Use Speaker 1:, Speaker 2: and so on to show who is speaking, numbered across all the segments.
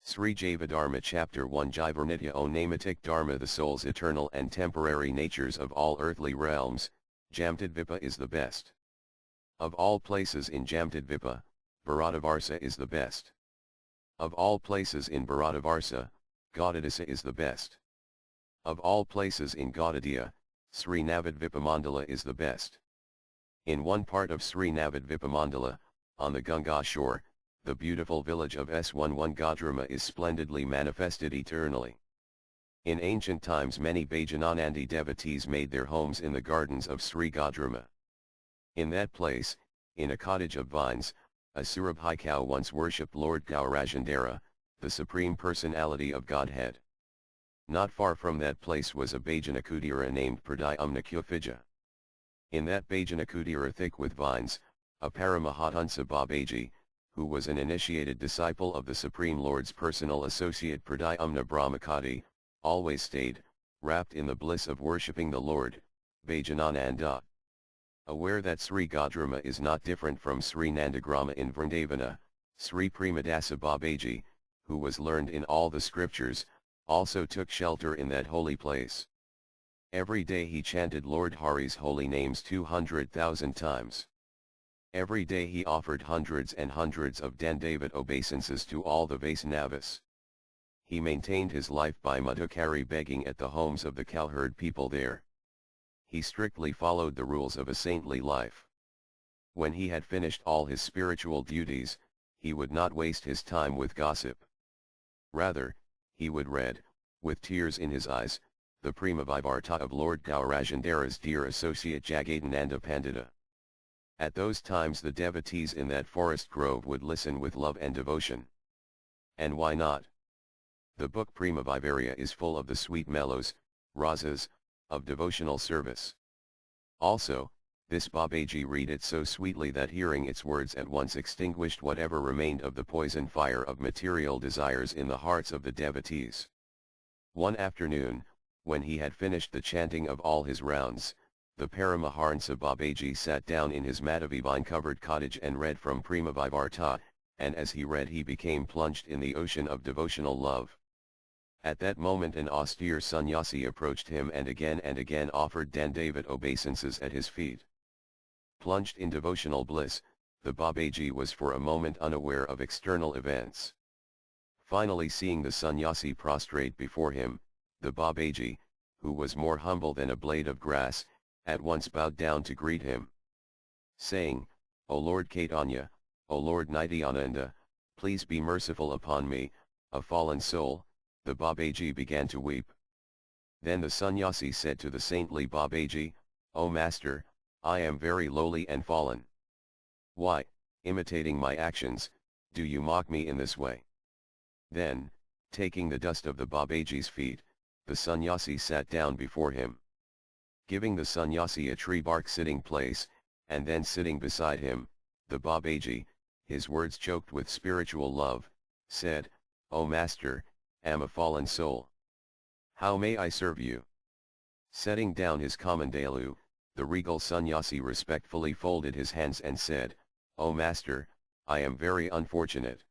Speaker 1: Sri Jaiva Dharma Chapter 1 Jaiva Nitya O Namatik Dharma The soul's eternal and temporary natures of all earthly realms, Jamtadvipa is the best. Of all places in Jamtadvipa, Bharatavarsa is the best. Of all places in Bharatavarsa, Gaudadisa is the best. Of all places in Gaudadiya, Sri Navadvipamandala is the best. In one part of Sri Navadvipamandala, on the Ganga shore, the beautiful village of S11 Gadrama is splendidly manifested eternally. In ancient times many Bhajananandi devotees made their homes in the gardens of Sri Gadrama. In that place, in a cottage of vines, a Surabhai cow once worshipped Lord Gaurajandhara, the Supreme Personality of Godhead. Not far from that place was a Bhajanakudira named Pradyumna. In that Bhajanakudira thick with vines, a Paramahansa Babaji, who was an initiated disciple of the Supreme Lord's personal associate Pradyumna Brahmakati, always stayed, wrapped in the bliss of worshipping the Lord, Bhajanananda. Aware that Sri Gadrama is not different from Sri Nandagrama in Vrindavana, Sri Premadasa Babaji, who was learned in all the scriptures, also took shelter in that holy place. Every day he chanted Lord Hari's holy names 200,000 times. Every day he offered hundreds and hundreds of Dandavat obeisances to all the Vaisnavas. He maintained his life by Madhukari begging at the homes of the cowherd people there. He strictly followed the rules of a saintly life. When he had finished all his spiritual duties, he would not waste his time with gossip. Rather, he would read, with tears in his eyes, the Prema Vivarta of Lord Gaurajandhara's dear associate Jagadananda Pandita. At those times the devotees in that forest grove would listen with love and devotion. And why not? The book Prema Vivarya is full of the sweet mellows, rasas, of devotional service. Also, this Babaji read it so sweetly that hearing its words at once extinguished whatever remained of the poison fire of material desires in the hearts of the devotees. One afternoon, when he had finished the chanting of all his rounds, the Paramahansa Babaji sat down in his Madhavi vine-covered cottage and read from Prema Vivarta, and as he read he became plunged in the ocean of devotional love. At that moment an austere sannyasi approached him and again offered Dandavat obeisances at his feet. Plunged in devotional bliss, the Babaji was for a moment unaware of external events. Finally seeing the sannyasi prostrate before him, the Babaji, who was more humble than a blade of grass, at once bowed down to greet him. Saying, "O Lord Chaitanya, O Lord Nityananda, please be merciful upon me, a fallen soul," the Babaji began to weep. Then the sannyasi said to the saintly Babaji, "O Master, I am very lowly and fallen. Why, imitating my actions, do you mock me in this way?" Then, taking the dust of the Babaji's feet, the sannyasi sat down before him. Giving the sannyasi a tree bark sitting place, and then sitting beside him, the Babaji, his words choked with spiritual love, said, "O Master, am a fallen soul. How may I serve you?" Setting down his kamandalu, the regal sannyasi respectfully folded his hands and said, "O Master, I am very unfortunate.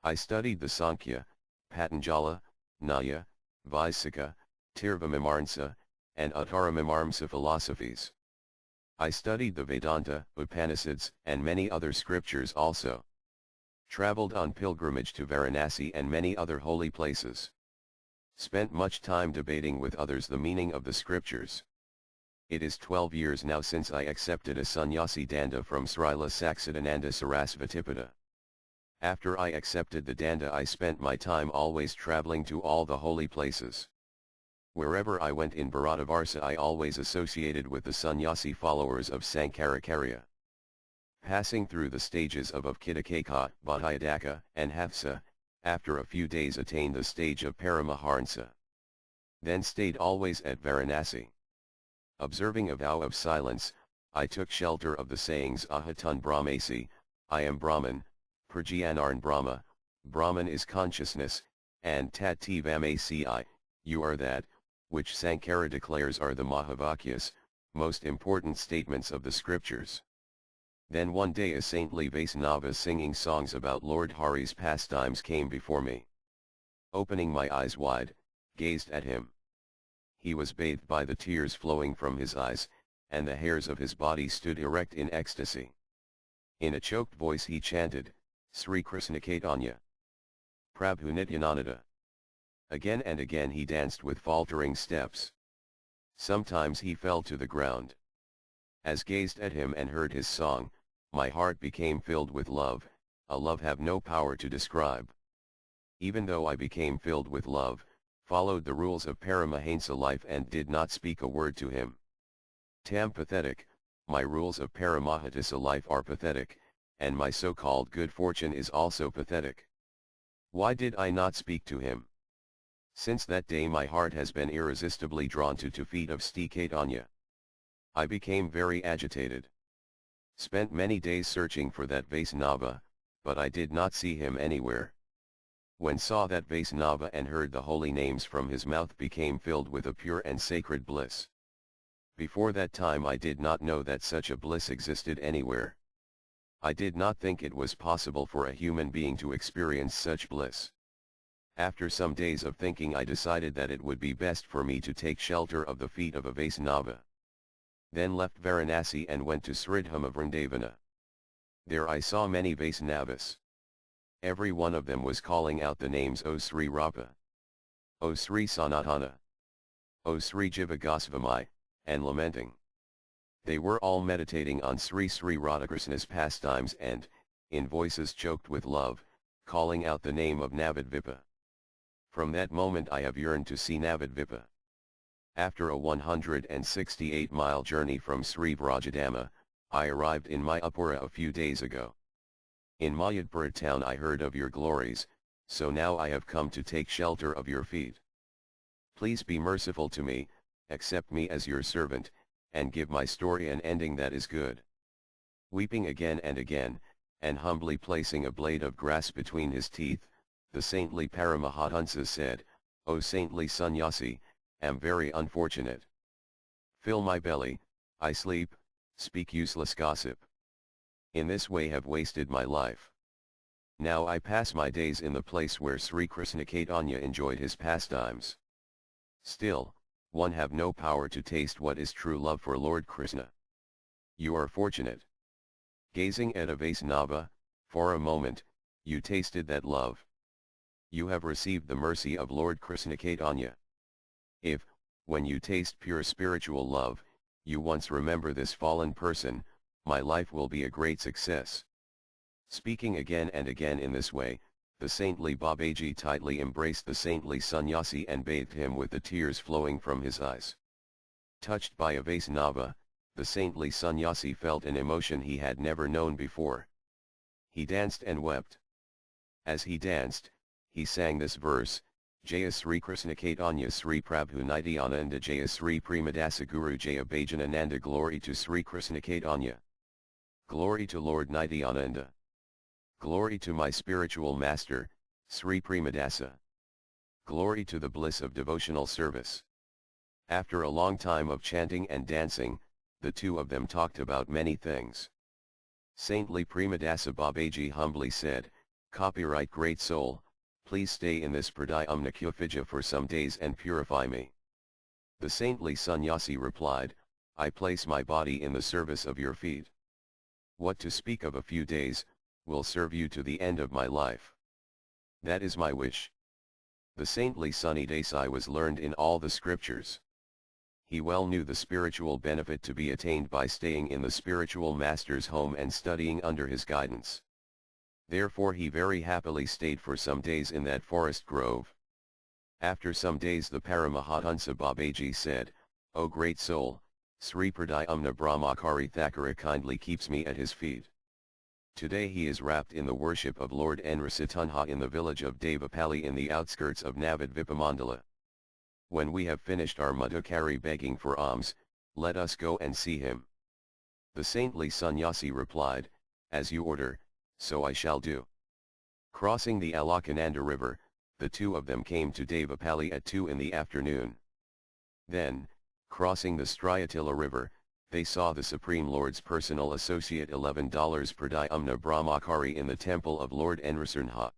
Speaker 1: I studied the Sankhya, Patanjala, Nyaya, Vaisika, Tirvamimarsa, and Uttaramimarsa philosophies. I studied the Vedanta, Upanishads, and many other scriptures also. Traveled on pilgrimage to Varanasi and many other holy places. Spent much time debating with others the meaning of the scriptures. It is 12 years now since I accepted a sannyasi danda from Srila Saksidananda Sarasvatipada. After I accepted the danda I spent my time always traveling to all the holy places. Wherever I went in Bharatavarsa I always associated with the sannyasi followers of Sankaracharya. Passing through the stages of Avkitakaka, Bhatyadaka, and Hafsa, after a few days attained the stage of Paramahansa. Then stayed always at Varanasi. Observing a vow of silence, I took shelter of the sayings Ahatun Brahmasi, I am Brahman, Prajnanarn Brahma, Brahman is consciousness, and Tativamasi, you are that, which Sankara declares are the Mahavakyas, most important statements of the scriptures. Then one day a saintly Vaisnava singing songs about Lord Hari's pastimes came before me. Opening my eyes wide, gazed at him. He was bathed by the tears flowing from his eyes, and the hairs of his body stood erect in ecstasy. In a choked voice he chanted, Sri Krishna Chaitanya, Prabhu Nityananda. Again and again he danced with faltering steps. Sometimes he fell to the ground. As gazed at him and heard his song, my heart became filled with love, a love have no power to describe. Even though I became filled with love, followed the rules of Paramahansa life and did not speak a word to him. Tam pathetic, my rules of Paramahansa life are pathetic, and my so-called good fortune is also pathetic. Why did I not speak to him? Since that day my heart has been irresistibly drawn to feet of Sri Chaitanya. I became very agitated. Spent many days searching for that Vaisnava, but I did not see him anywhere. When saw that Vaisnava and heard the holy names from his mouth became filled with a pure and sacred bliss. Before that time I did not know that such a bliss existed anywhere. I did not think it was possible for a human being to experience such bliss. After some days of thinking I decided that it would be best for me to take shelter of the feet of a Vaisnava. Then left Varanasi and went to Sridhama Vrindavana. There I saw many Vaisnavas. Every one of them was calling out the names O Sri Rapa, O Sri Sanatana, O Sri Jiva Gosvami, and lamenting. They were all meditating on Sri Radhakrishna's pastimes and, in voices choked with love, calling out the name of Navadvipa. From that moment I have yearned to see Navadvipa. After a 168-mile journey from Sri Vrajadama, I arrived in Mayapura a few days ago. In Mayapura town I heard of your glories, so now I have come to take shelter of your feet. Please be merciful to me, accept me as your servant, and give my story an ending that is good. Weeping again, and humbly placing a blade of grass between his teeth, the saintly Paramahansa said, O saintly sannyasi, am very unfortunate. Fill my belly, I sleep, speak useless gossip. In this way have wasted my life. Now I pass my days in the place where Sri Krishna Chaitanya enjoyed his pastimes. Still, one have no power to taste what is true love for Lord Krishna. You are fortunate. Gazing at a Vaisnava, for a moment, you tasted that love. You have received the mercy of Lord Krishna Chaitanya. If, when you taste pure spiritual love, you once remember this fallen person, my life will be a great success. Speaking again and again in this way, the saintly Babaji tightly embraced the saintly sannyasi and bathed him with the tears flowing from his eyes. Touched by a Vaisnava, the saintly sannyasi felt an emotion he had never known before. He danced and wept. As he danced, he sang this verse, Jaya Sri Krishna Chaitanya Sri Prabhu Nityananda Jaya Sri Premadasa Guru Jaya Bhajanananda. Glory to Sri Krishna Chaitanya. Glory to Lord Nityananda. Glory to my spiritual master, Sri Premadasa. Glory to the bliss of devotional service. After a long time of chanting and dancing, the two of them talked about many things. Saintly Premadasa Babaji humbly said, Copyright great soul, please stay in this Pradyumna Kufija for some days and purify me. The saintly sannyasi replied, I place my body in the service of your feet. What to speak of a few days, will serve you to the end of my life. That is my wish. The saintly Sunny Desai was learned in all the scriptures. He well knew the spiritual benefit to be attained by staying in the spiritual master's home and studying under his guidance. Therefore he very happily stayed for some days in that forest grove. After some days the Paramahansa Babaji said, O great soul, Sri Pradyumna Brahmachari Thakura kindly keeps me at his feet. Today he is wrapped in the worship of Lord Nrasitanha in the village of Devapalli in the outskirts of Navadvipamandala. When we have finished our Madhukari begging for alms, let us go and see him. The saintly sannyasi replied, As you order, so I shall do. Crossing the Alakananda river, the two of them came to Devapalli at 2 in the afternoon. Then, crossing the Stryatila river, they saw the Supreme Lord's personal associate $11 Pradyumna Brahmachari in the temple of Lord Nrasitanha.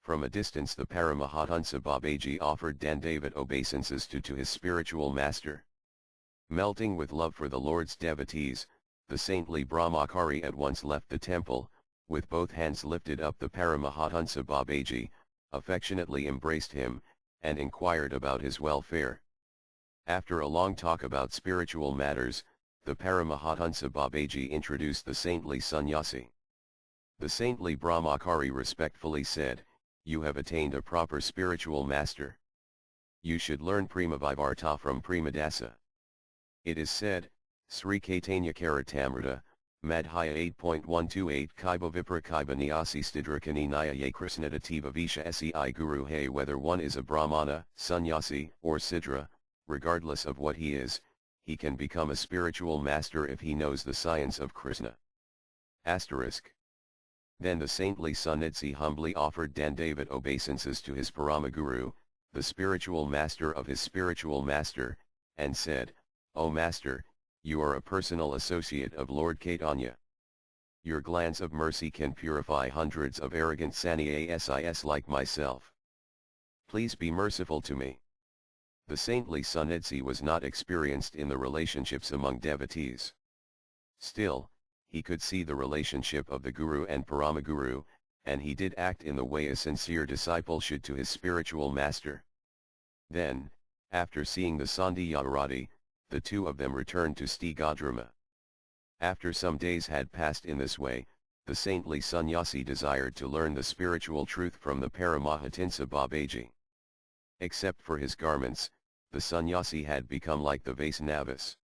Speaker 1: From a distance the Paramahansa Babaji offered Dandavat obeisances to his spiritual master. Melting with love for the Lord's devotees, the saintly Brahmachari at once left the temple, with both hands lifted up. The Paramahansa Babaji affectionately embraced him, and inquired about his welfare. After a long talk about spiritual matters, the Paramahansa Babaji introduced the saintly sannyasi. The saintly Brahmachari respectfully said, "You have attained a proper spiritual master. You should learn Prema Vivarta from Premadasa." It is said, Sri Caitanya Karatamrita, Madhya 8.128 Kaiba Vipra Kaiba Nyasi Stidrakani Naya Krishnadativa Visha Se Guru Hay. Whether one is a Brahmana, sannyasi, or Sidra, regardless of what he is, he can become a spiritual master if he knows the science of Krishna. Asterisk. Then the saintly Sannidhi humbly offered Dandavat obeisances to his Paramaguru, the spiritual master of his spiritual master, and said, "O Master, you are a personal associate of Lord Chaitanya. Your glance of mercy can purify hundreds of arrogant sannyas like myself. Please be merciful to me." The saintly Sannidhi was not experienced in the relationships among devotees. Still, he could see the relationship of the Guru and Paramaguru, and he did act in the way a sincere disciple should to his spiritual master. Then, after seeing the Sandhya-arati, the two of them returned to Stigadrama. After some days had passed in this way, the saintly sannyasi desired to learn the spiritual truth from the Paramahansa Babaji. Except for his garments, the sannyasi had become like the Vaisnavas.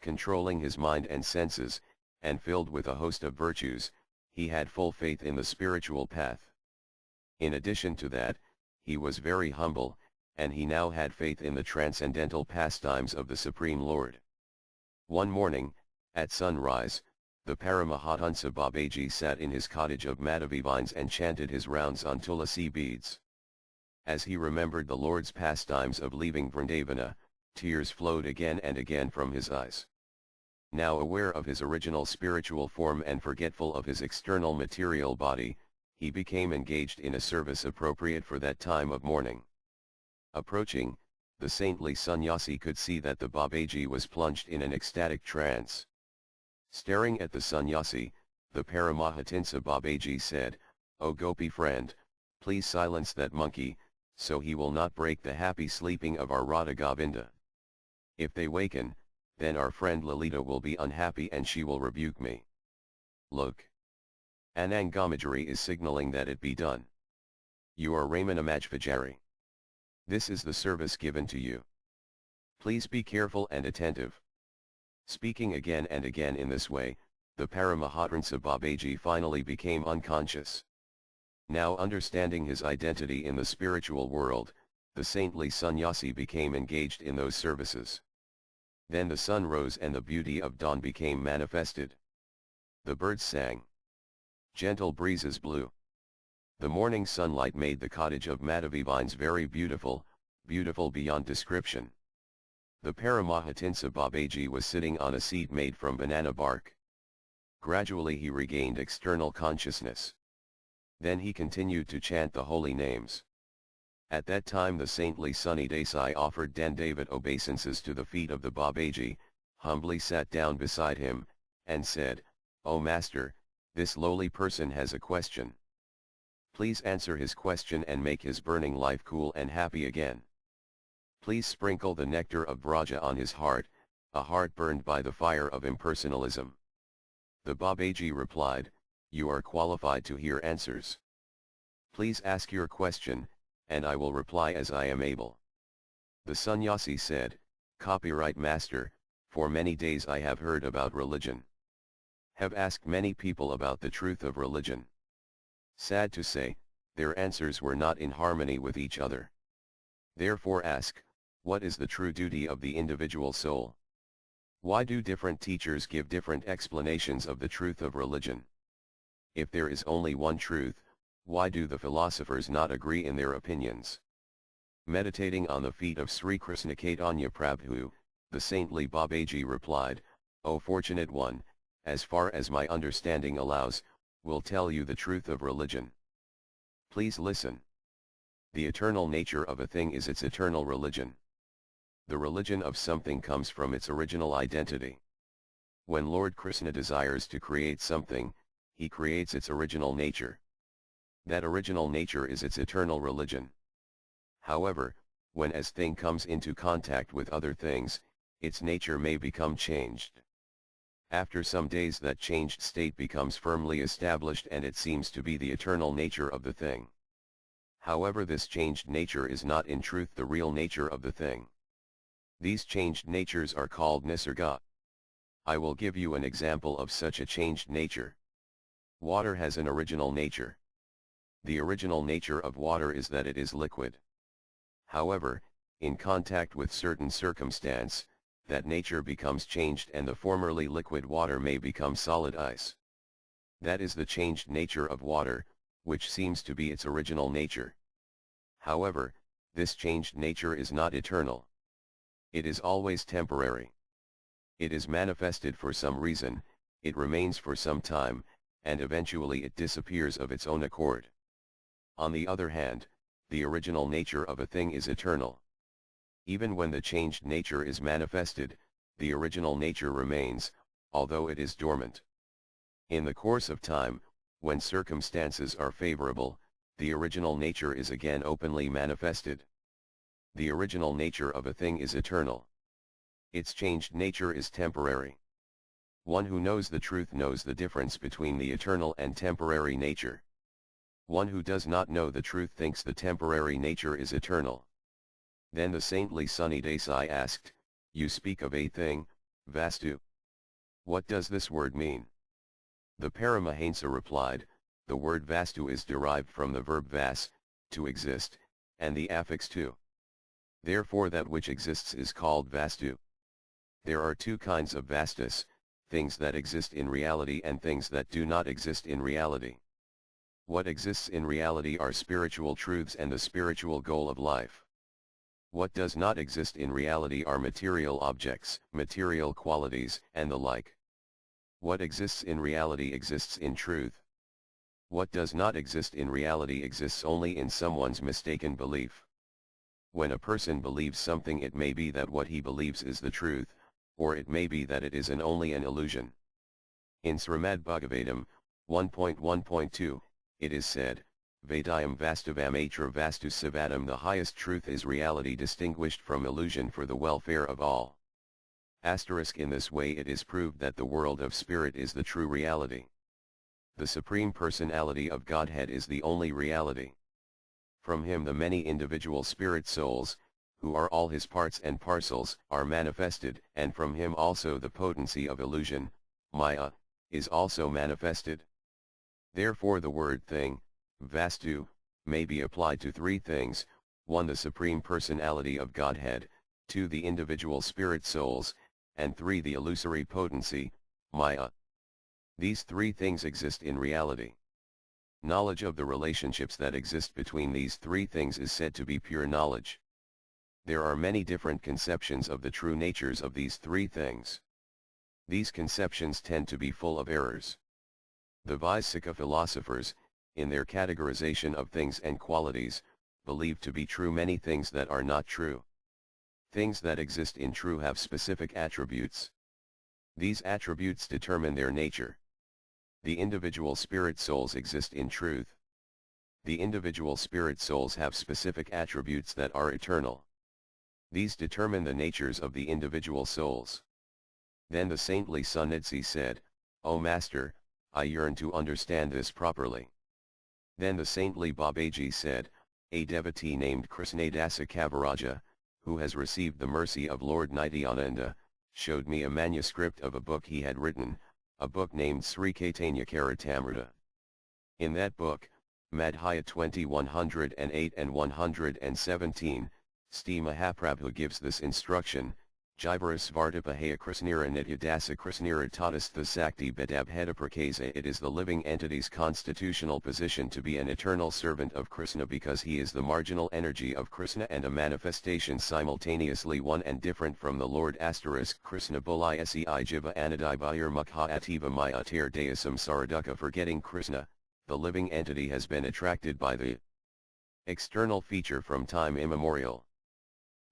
Speaker 1: Controlling his mind and senses, and filled with a host of virtues, he had full faith in the spiritual path. In addition to that, he was very humble, and he now had faith in the transcendental pastimes of the Supreme Lord. One morning, at sunrise, the Paramahansa Babaji sat in his cottage of Madhavi vines and chanted his rounds on tulasi beads. As he remembered the Lord's pastimes of leaving Vrindavana, tears flowed again and again from his eyes. Now aware of his original spiritual form and forgetful of his external material body, he became engaged in a service appropriate for that time of mourning. Approaching, the saintly sannyasi could see that the Babaji was plunged in an ecstatic trance. Staring at the sannyasi, the Paramahansa Babaji said, "O Gopi friend, please silence that monkey, so he will not break the happy sleeping of our Radha Govinda. If they waken, then our friend Lalita will be unhappy and she will rebuke me. Look. Anangamajari is signaling that it be done. You are Ramanamajvajari. This is the service given to you. Please be careful and attentive." Speaking again and again in this way, the Paramahansa Babaji finally became unconscious. Now understanding his identity in the spiritual world, the saintly sannyasi became engaged in those services. Then the sun rose and the beauty of dawn became manifested. The birds sang. Gentle breezes blew. The morning sunlight made the cottage of Madhavi vines very beautiful, beautiful beyond description. The Paramahansa Babaji was sitting on a seat made from banana bark. Gradually he regained external consciousness. Then he continued to chant the holy names. At that time the saintly Sunny Desai offered Dandavat obeisances to the feet of the Babaji, humbly sat down beside him, and said, "O Master, this lowly person has a question. Please answer his question and make his burning life cool and happy again. Please sprinkle the nectar of Braja on his heart, a heart burned by the fire of impersonalism." The Babaji replied, "You are qualified to hear answers. Please ask your question, and I will reply as I am able." The sannyasi said, "Copyright Master, for many days I have heard about religion. Have asked many people about the truth of religion. Sad to say, their answers were not in harmony with each other. Therefore ask, what is the true duty of the individual soul? Why do different teachers give different explanations of the truth of religion? If there is only one truth, why do the philosophers not agree in their opinions?" Meditating on the feet of Sri Krishna Chaitanya Prabhu, the saintly Babaji replied, "O fortunate one, as far as my understanding allows, will tell you the truth of religion. Please listen. The eternal nature of a thing is its eternal religion. The religion of something comes from its original identity. When Lord Krishna desires to create something, he creates its original nature. That original nature is its eternal religion. However, when as thing comes into contact with other things, its nature may become changed. After some days that changed state becomes firmly established and it seems to be the eternal nature of the thing. However, this changed nature is not in truth the real nature of the thing. These changed natures are called nisarga. I will give you an example of such a changed nature. Water has an original nature. The original nature of water is that it is liquid. However, in contact with certain circumstance, that nature becomes changed and the formerly liquid water may become solid ice. That is the changed nature of water, which seems to be its original nature. However, this changed nature is not eternal. It is always temporary. It is manifested for some reason, it remains for some time, and eventually it disappears of its own accord. On the other hand, the original nature of a thing is eternal. Even when the changed nature is manifested, the original nature remains, although it is dormant. In the course of time, when circumstances are favorable, the original nature is again openly manifested. The original nature of a thing is eternal. Its changed nature is temporary. One who knows the truth knows the difference between the eternal and temporary nature. One who does not know the truth thinks the temporary nature is eternal. Then the saintly Sunny Desai asked, "You speak of a thing, Vastu. What does this word mean?" The Paramahansa replied, "The word Vastu is derived from the verb vas, to exist, and the affix tu. Therefore that which exists is called Vastu. There are two kinds of vastus, things that exist in reality and things that do not exist in reality. What exists in reality are spiritual truths and the spiritual goal of life. What does not exist in reality are material objects, material qualities, and the like. What exists in reality exists in truth. What does not exist in reality exists only in someone's mistaken belief. When a person believes something, it may be that what he believes is the truth, or it may be that it is only an illusion. In Srimad Bhagavatam, 1.1.2, it is said, Vedayam Vastavam Atra Vastu Savadam, the highest truth is reality distinguished from illusion for the welfare of all. Asterisk, in this way it is proved that the world of spirit is the true reality. The Supreme Personality of Godhead is the only reality. From him the many individual spirit souls, who are all his parts and parcels, are manifested, and from him also the potency of illusion, Maya, is also manifested. Therefore the word thing, Vastu, may be applied to three things: 1. The Supreme Personality of Godhead, 2. The individual spirit souls, and 3. The illusory potency, Maya. These three things exist in reality. Knowledge of the relationships that exist between these three things is said to be pure knowledge. There are many different conceptions of the true natures of these three things. These conceptions tend to be full of errors. The Vaisika philosophers, in their categorization of things and qualities, believe to be true many things that are not true. Things that exist in true have specific attributes. These attributes determine their nature. The individual spirit souls exist in truth. The individual spirit souls have specific attributes that are eternal. These determine the natures of the individual souls. Then the saintly Sunidsi said, "O Master, I yearn to understand this properly." Then the saintly Babaji said, "A devotee named Krishnadasa Kavaraja, who has received the mercy of Lord Nityananda, showed me a manuscript of a book he had written, a book named Sri Caitanya Charitamrita. In that book, Madhya 2108 and 117, Sti Mahaprabhu gives this instruction, Jaiva Svartapahaya Krishnira Nityadasa Krishnira Tatastha Sakti Bedabheda Prakasa. It is the living entity's constitutional position to be an eternal servant of Krishna because he is the marginal energy of Krishna and a manifestation simultaneously one and different from the Lord. Krishna Bolaya Si Jiva Anadibhayar Mukha Ativa Maya Ter Dayasam Saraduka. Forgetting Krishna, the living entity has been attracted by the external feature from time immemorial.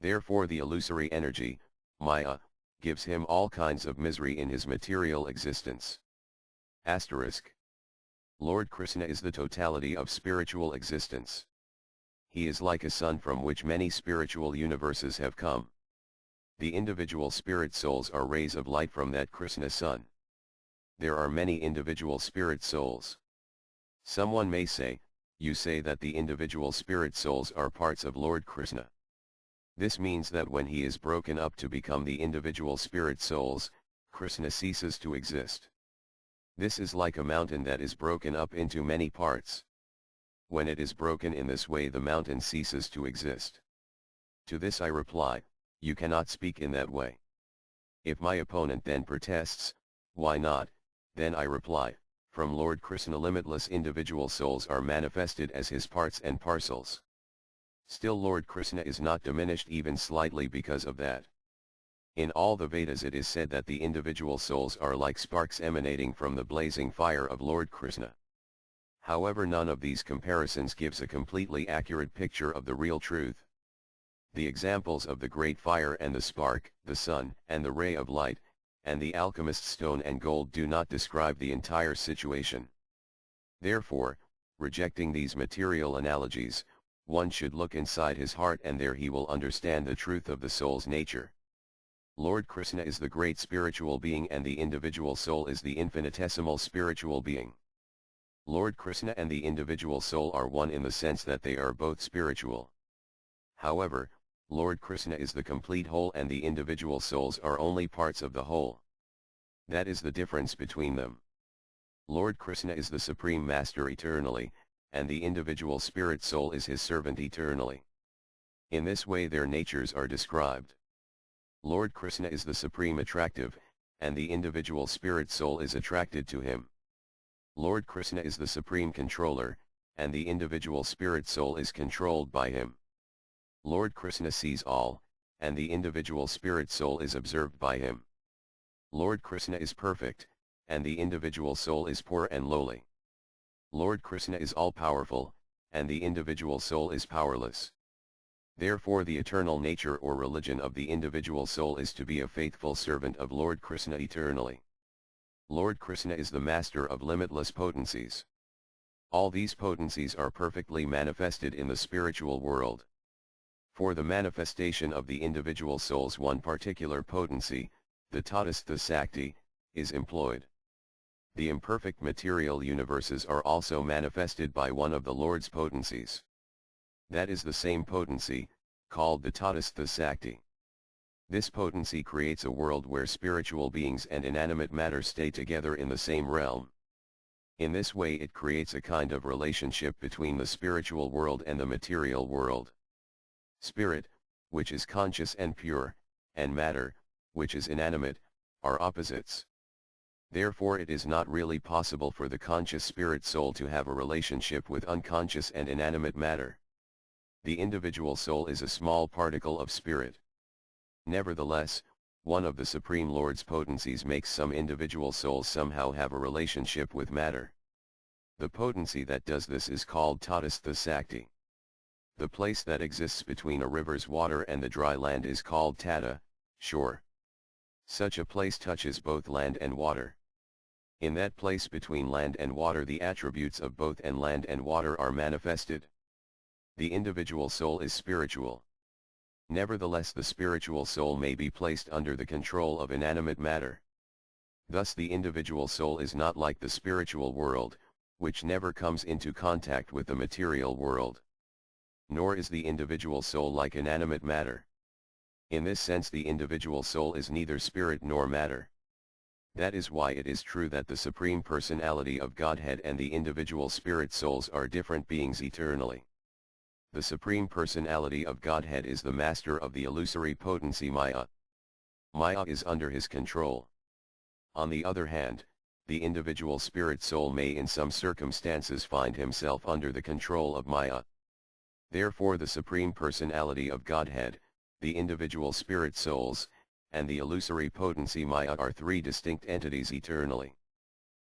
Speaker 1: Therefore the illusory energy, Maya, gives him all kinds of misery in his material existence. Asterisk. Lord Krishna is the totality of spiritual existence. He is like a sun from which many spiritual universes have come. The individual spirit souls are rays of light from that Krishna sun. There are many individual spirit souls. Someone may say, you say that the individual spirit souls are parts of Lord Krishna. This means that when he is broken up to become the individual spirit souls, Krishna ceases to exist. This is like a mountain that is broken up into many parts. When it is broken in this way, the mountain ceases to exist. To this I reply, you cannot speak in that way. If my opponent then protests, why not, then I reply, from Lord Krishna limitless individual souls are manifested as his parts and parcels. Still Lord Krishna is not diminished even slightly because of that. In all the Vedas it is said that the individual souls are like sparks emanating from the blazing fire of Lord Krishna. However, none of these comparisons gives a completely accurate picture of the real truth. The examples of the great fire and the spark, the sun and the ray of light, and the alchemist's stone and gold do not describe the entire situation. Therefore, rejecting these material analogies, one should look inside his heart and there he will understand the truth of the soul's nature. Lord Krishna is the great spiritual being and the individual soul is the infinitesimal spiritual being. Lord Krishna and the individual soul are one in the sense that they are both spiritual. However, Lord Krishna is the complete whole and the individual souls are only parts of the whole. That is the difference between them. Lord Krishna is the Supreme Master eternally, and the individual spirit soul is his servant eternally. In this way their natures are described. Lord Krishna is the supreme attractive, and the individual spirit soul is attracted to him. Lord Krishna is the supreme controller, and the individual spirit soul is controlled by him. Lord Krishna sees all, and the individual spirit soul is observed by him. Lord Krishna is perfect, and the individual soul is poor and lowly. Lord Krishna is all-powerful, and the individual soul is powerless. Therefore the eternal nature or religion of the individual soul is to be a faithful servant of Lord Krishna eternally. Lord Krishna is the master of limitless potencies. All these potencies are perfectly manifested in the spiritual world. For the manifestation of the individual soul's one particular potency, the Tatastha Sakti, is employed. The imperfect material universes are also manifested by one of the Lord's potencies. That is the same potency, called the Tatastha Sakti. This potency creates a world where spiritual beings and inanimate matter stay together in the same realm. In this way it creates a kind of relationship between the spiritual world and the material world. Spirit, which is conscious and pure, and matter, which is inanimate, are opposites. Therefore it is not really possible for the conscious spirit soul to have a relationship with unconscious and inanimate matter. The individual soul is a small particle of spirit. Nevertheless, one of the Supreme Lord's potencies makes some individual souls somehow have a relationship with matter. The potency that does this is called Tatastha Sakti. The place that exists between a river's water and the dry land is called Tata, shore. Such a place touches both land and water. In that place between land and water the attributes of both and land and water are manifested. The individual soul is spiritual. Nevertheless the spiritual soul may be placed under the control of inanimate matter. Thus the individual soul is not like the spiritual world, which never comes into contact with the material world. Nor is the individual soul like inanimate matter. In this sense the individual soul is neither spirit nor matter. That is why it is true that the Supreme Personality of Godhead and the individual spirit souls are different beings eternally. The Supreme Personality of Godhead is the master of the illusory potency Maya. Maya is under his control. On the other hand, the individual spirit soul may in some circumstances find himself under the control of Maya. Therefore the Supreme Personality of Godhead, the individual spirit souls, and the illusory potency Maya are three distinct entities eternally.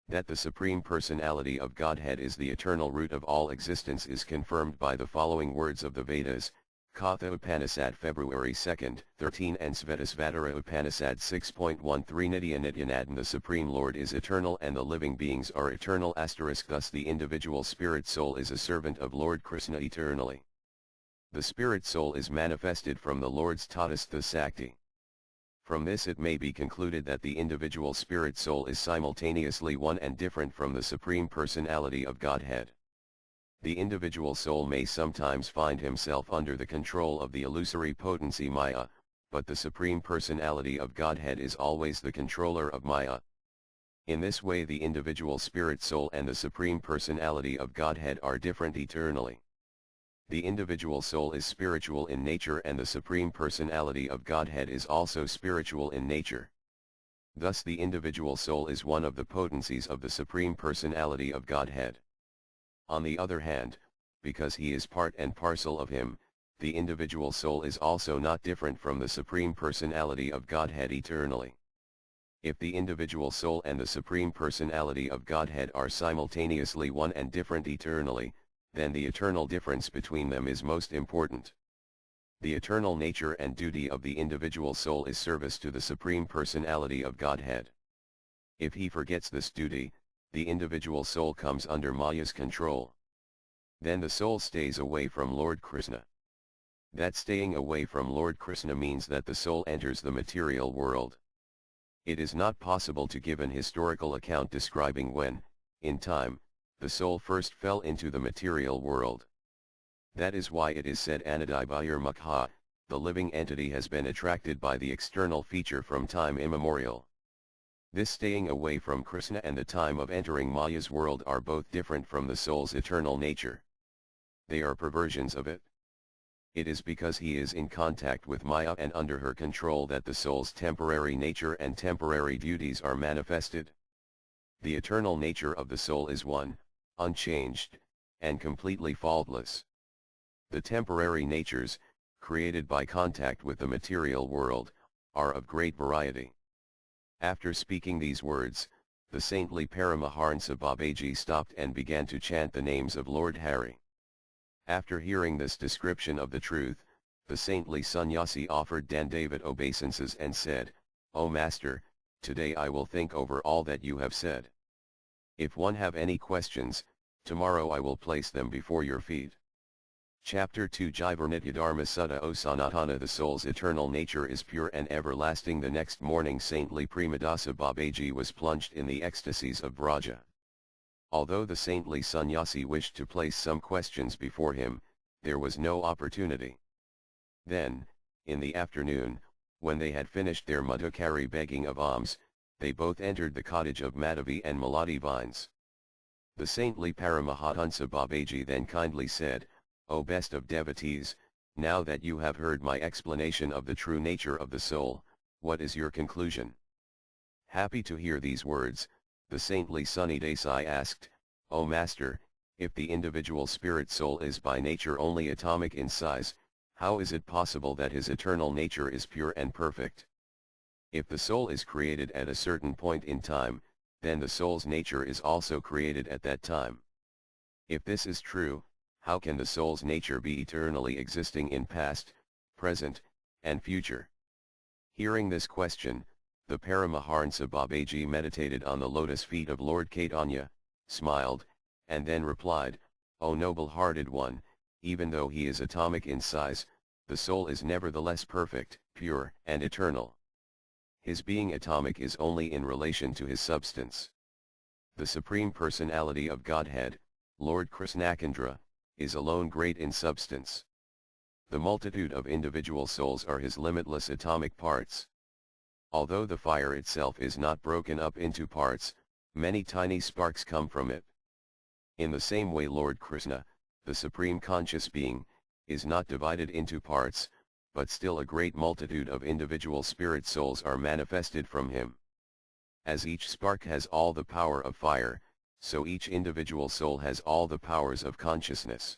Speaker 1: That the Supreme Personality of Godhead is the eternal root of all existence is confirmed by the following words of the Vedas, Katha Upanishad February 2, 13 and Svetasvatara Upanishad 6.13 Nitya Nityanathan. The Supreme Lord is eternal and the living beings are eternal. Thus the individual spirit soul is a servant of Lord Krishna eternally. The spirit soul is manifested from the Lord's Tatastha Sakti. From this it may be concluded that the individual spirit soul is simultaneously one and different from the Supreme Personality of Godhead. The individual soul may sometimes find himself under the control of the illusory potency Maya, but the Supreme Personality of Godhead is always the controller of Maya. In this way the individual spirit soul and the Supreme Personality of Godhead are different eternally. The individual soul is spiritual in nature and the Supreme Personality of Godhead is also spiritual in nature. Thus the individual soul is one of the potencies of the Supreme Personality of Godhead. On the other hand, because he is part and parcel of him, the individual soul is also not different from the Supreme Personality of Godhead eternally. If the individual soul and the Supreme Personality of Godhead are simultaneously one and different eternally, then the eternal difference between them is most important. The eternal nature and duty of the individual soul is service to the Supreme Personality of Godhead. If he forgets this duty, the individual soul comes under Maya's control. Then the soul stays away from Lord Krishna. That staying away from Lord Krishna means that the soul enters the material world. It is not possible to give an historical account describing when, in time, the soul first fell into the material world. That is why it is said Anadibhayar Mukha, the living entity has been attracted by the external feature from time immemorial. This staying away from Krishna and the time of entering Maya's world are both different from the soul's eternal nature. They are perversions of it. It is because he is in contact with Maya and under her control that the soul's temporary nature and temporary duties are manifested. The eternal nature of the soul is one, unchanged, and completely faultless. The temporary natures, created by contact with the material world, are of great variety. After speaking these words, the saintly Paramahansa Babaji stopped and began to chant the names of Lord Hari. After hearing this description of the truth, the saintly sannyasi offered Dandavat obeisances and said, "O Master, today I will think over all that you have said. If one have any questions, tomorrow I will place them before your feet." Chapter 2 Jaiva Nitya Dharma Sutta O Sanatana. The soul's eternal nature is pure and everlasting. The next morning saintly Premadasa Babaji was plunged in the ecstasies of Braja. Although the saintly sannyasi wished to place some questions before him, there was no opportunity. Then, in the afternoon, when they had finished their Madhukari begging of alms, they both entered the cottage of Madhavi and Malati Vines. The saintly Paramahansa Babaji then kindly said, "O best of devotees, now that you have heard my explanation of the true nature of the soul, what is your conclusion?" Happy to hear these words, the saintly Sunny Desai asked, "O Master, if the individual spirit soul is by nature only atomic in size, how is it possible that his eternal nature is pure and perfect? If the soul is created at a certain point in time, then the soul's nature is also created at that time. If this is true, how can the soul's nature be eternally existing in past, present, and future?" Hearing this question, the Paramahansa Babaji meditated on the lotus feet of Lord Chaitanya, smiled, and then replied, "O noble-hearted one, even though he is atomic in size, the soul is nevertheless perfect, pure, and eternal. His being atomic is only in relation to his substance. The Supreme Personality of Godhead, Lord Krishnachandra, is alone great in substance. The multitude of individual souls are his limitless atomic parts. Although the fire itself is not broken up into parts, many tiny sparks come from it. In the same way Lord Krishna, the Supreme Conscious Being, is not divided into parts, but still a great multitude of individual spirit souls are manifested from him. As each spark has all the power of fire, so each individual soul has all the powers of consciousness.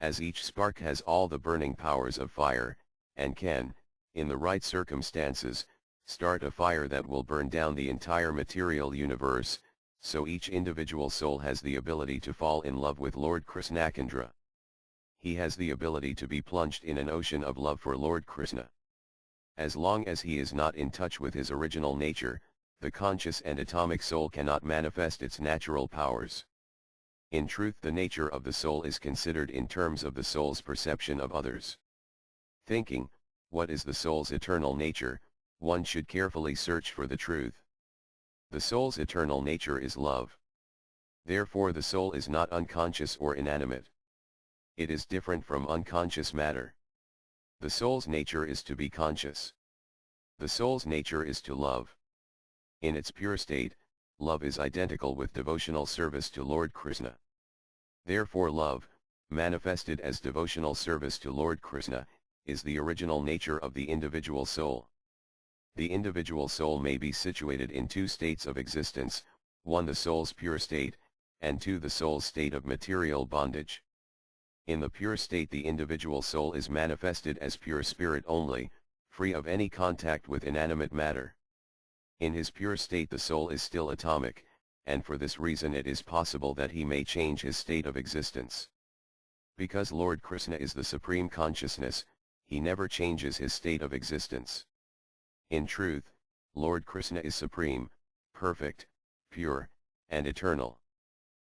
Speaker 1: As each spark has all the burning powers of fire, and can, in the right circumstances, start a fire that will burn down the entire material universe, So each individual soul has the ability to fall in love with Lord Krishnachandra. He has the ability to be plunged in an ocean of love for Lord Krishna. As long as he is not in touch with his original nature, the conscious and atomic soul cannot manifest its natural powers. In truth, the nature of the soul is considered in terms of the soul's perception of others. Thinking, what is the soul's eternal nature, one should carefully search for the truth. The soul's eternal nature is love. Therefore the soul is not unconscious or inanimate. It is different from unconscious matter. The soul's nature is to be conscious. The soul's nature is to love. In its pure state, love is identical with devotional service to Lord Krishna. Therefore love, manifested as devotional service to Lord Krishna, is the original nature of the individual soul. The individual soul may be situated in two states of existence, one the soul's pure state, and two the soul's state of material bondage. In the pure state the individual soul is manifested as pure spirit only, free of any contact with inanimate matter. In his pure state the soul is still atomic, and for this reason it is possible that he may change his state of existence. Because Lord Krishna is the supreme consciousness, he never changes his state of existence. In truth, Lord Krishna is supreme, perfect, pure, and eternal.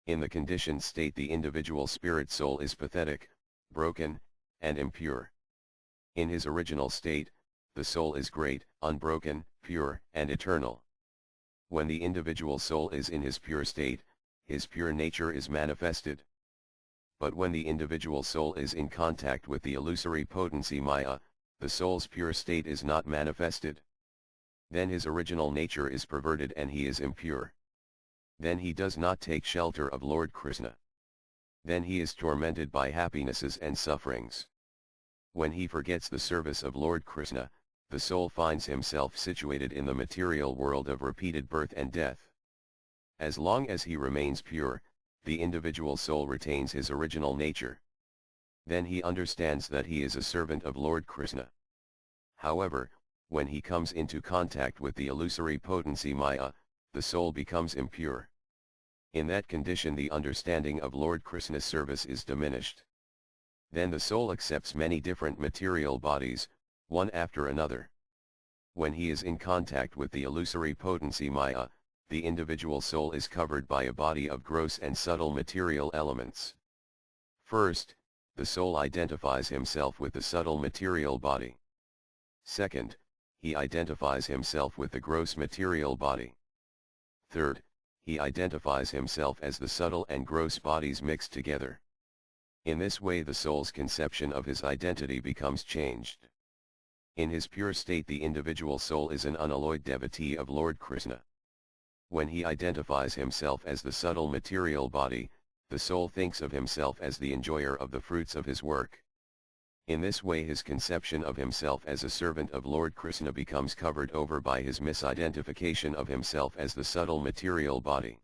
Speaker 1: In the conditioned state the individual spirit soul is pathetic, broken, and impure. In his original state, the soul is great, unbroken, pure, and eternal. When the individual soul is in his pure state, his pure nature is manifested. But when the individual soul is in contact with the illusory potency Maya, the soul's pure state is not manifested. Then his original nature is perverted and he is impure. Then he does not take shelter of Lord Krishna. Then he is tormented by happinesses and sufferings. When he forgets the service of Lord Krishna, the soul finds himself situated in the material world of repeated birth and death. As long as he remains pure, the individual soul retains his original nature. Then he understands that he is a servant of Lord Krishna. However, when he comes into contact with the illusory potency Maya, the soul becomes impure. In that condition the understanding of Lord Krishna's service is diminished. Then the soul accepts many different material bodies, one after another. When he is in contact with the illusory potency Maya, the individual soul is covered by a body of gross and subtle material elements. First, the soul identifies himself with the subtle material body. Second, he identifies himself with the gross material body. Third, he identifies himself as the subtle and gross bodies mixed together. In this way the soul's conception of his identity becomes changed. In his pure state the individual soul is an unalloyed devotee of Lord Krishna. When he identifies himself as the subtle material body, the soul thinks of himself as the enjoyer of the fruits of his work. In this way his conception of himself as a servant of Lord Krishna becomes covered over by his misidentification of himself as the subtle material body.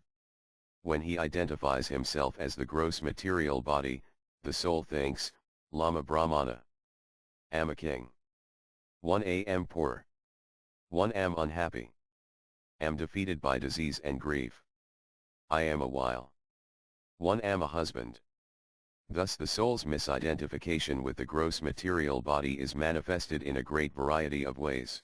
Speaker 1: When he identifies himself as the gross material body, the soul thinks, Lama Brahmana. Am a king. 1 am poor. 1 am unhappy. Am defeated by disease and grief. I am a while. 1 am a husband. Thus the soul's misidentification with the gross material body is manifested in a great variety of ways.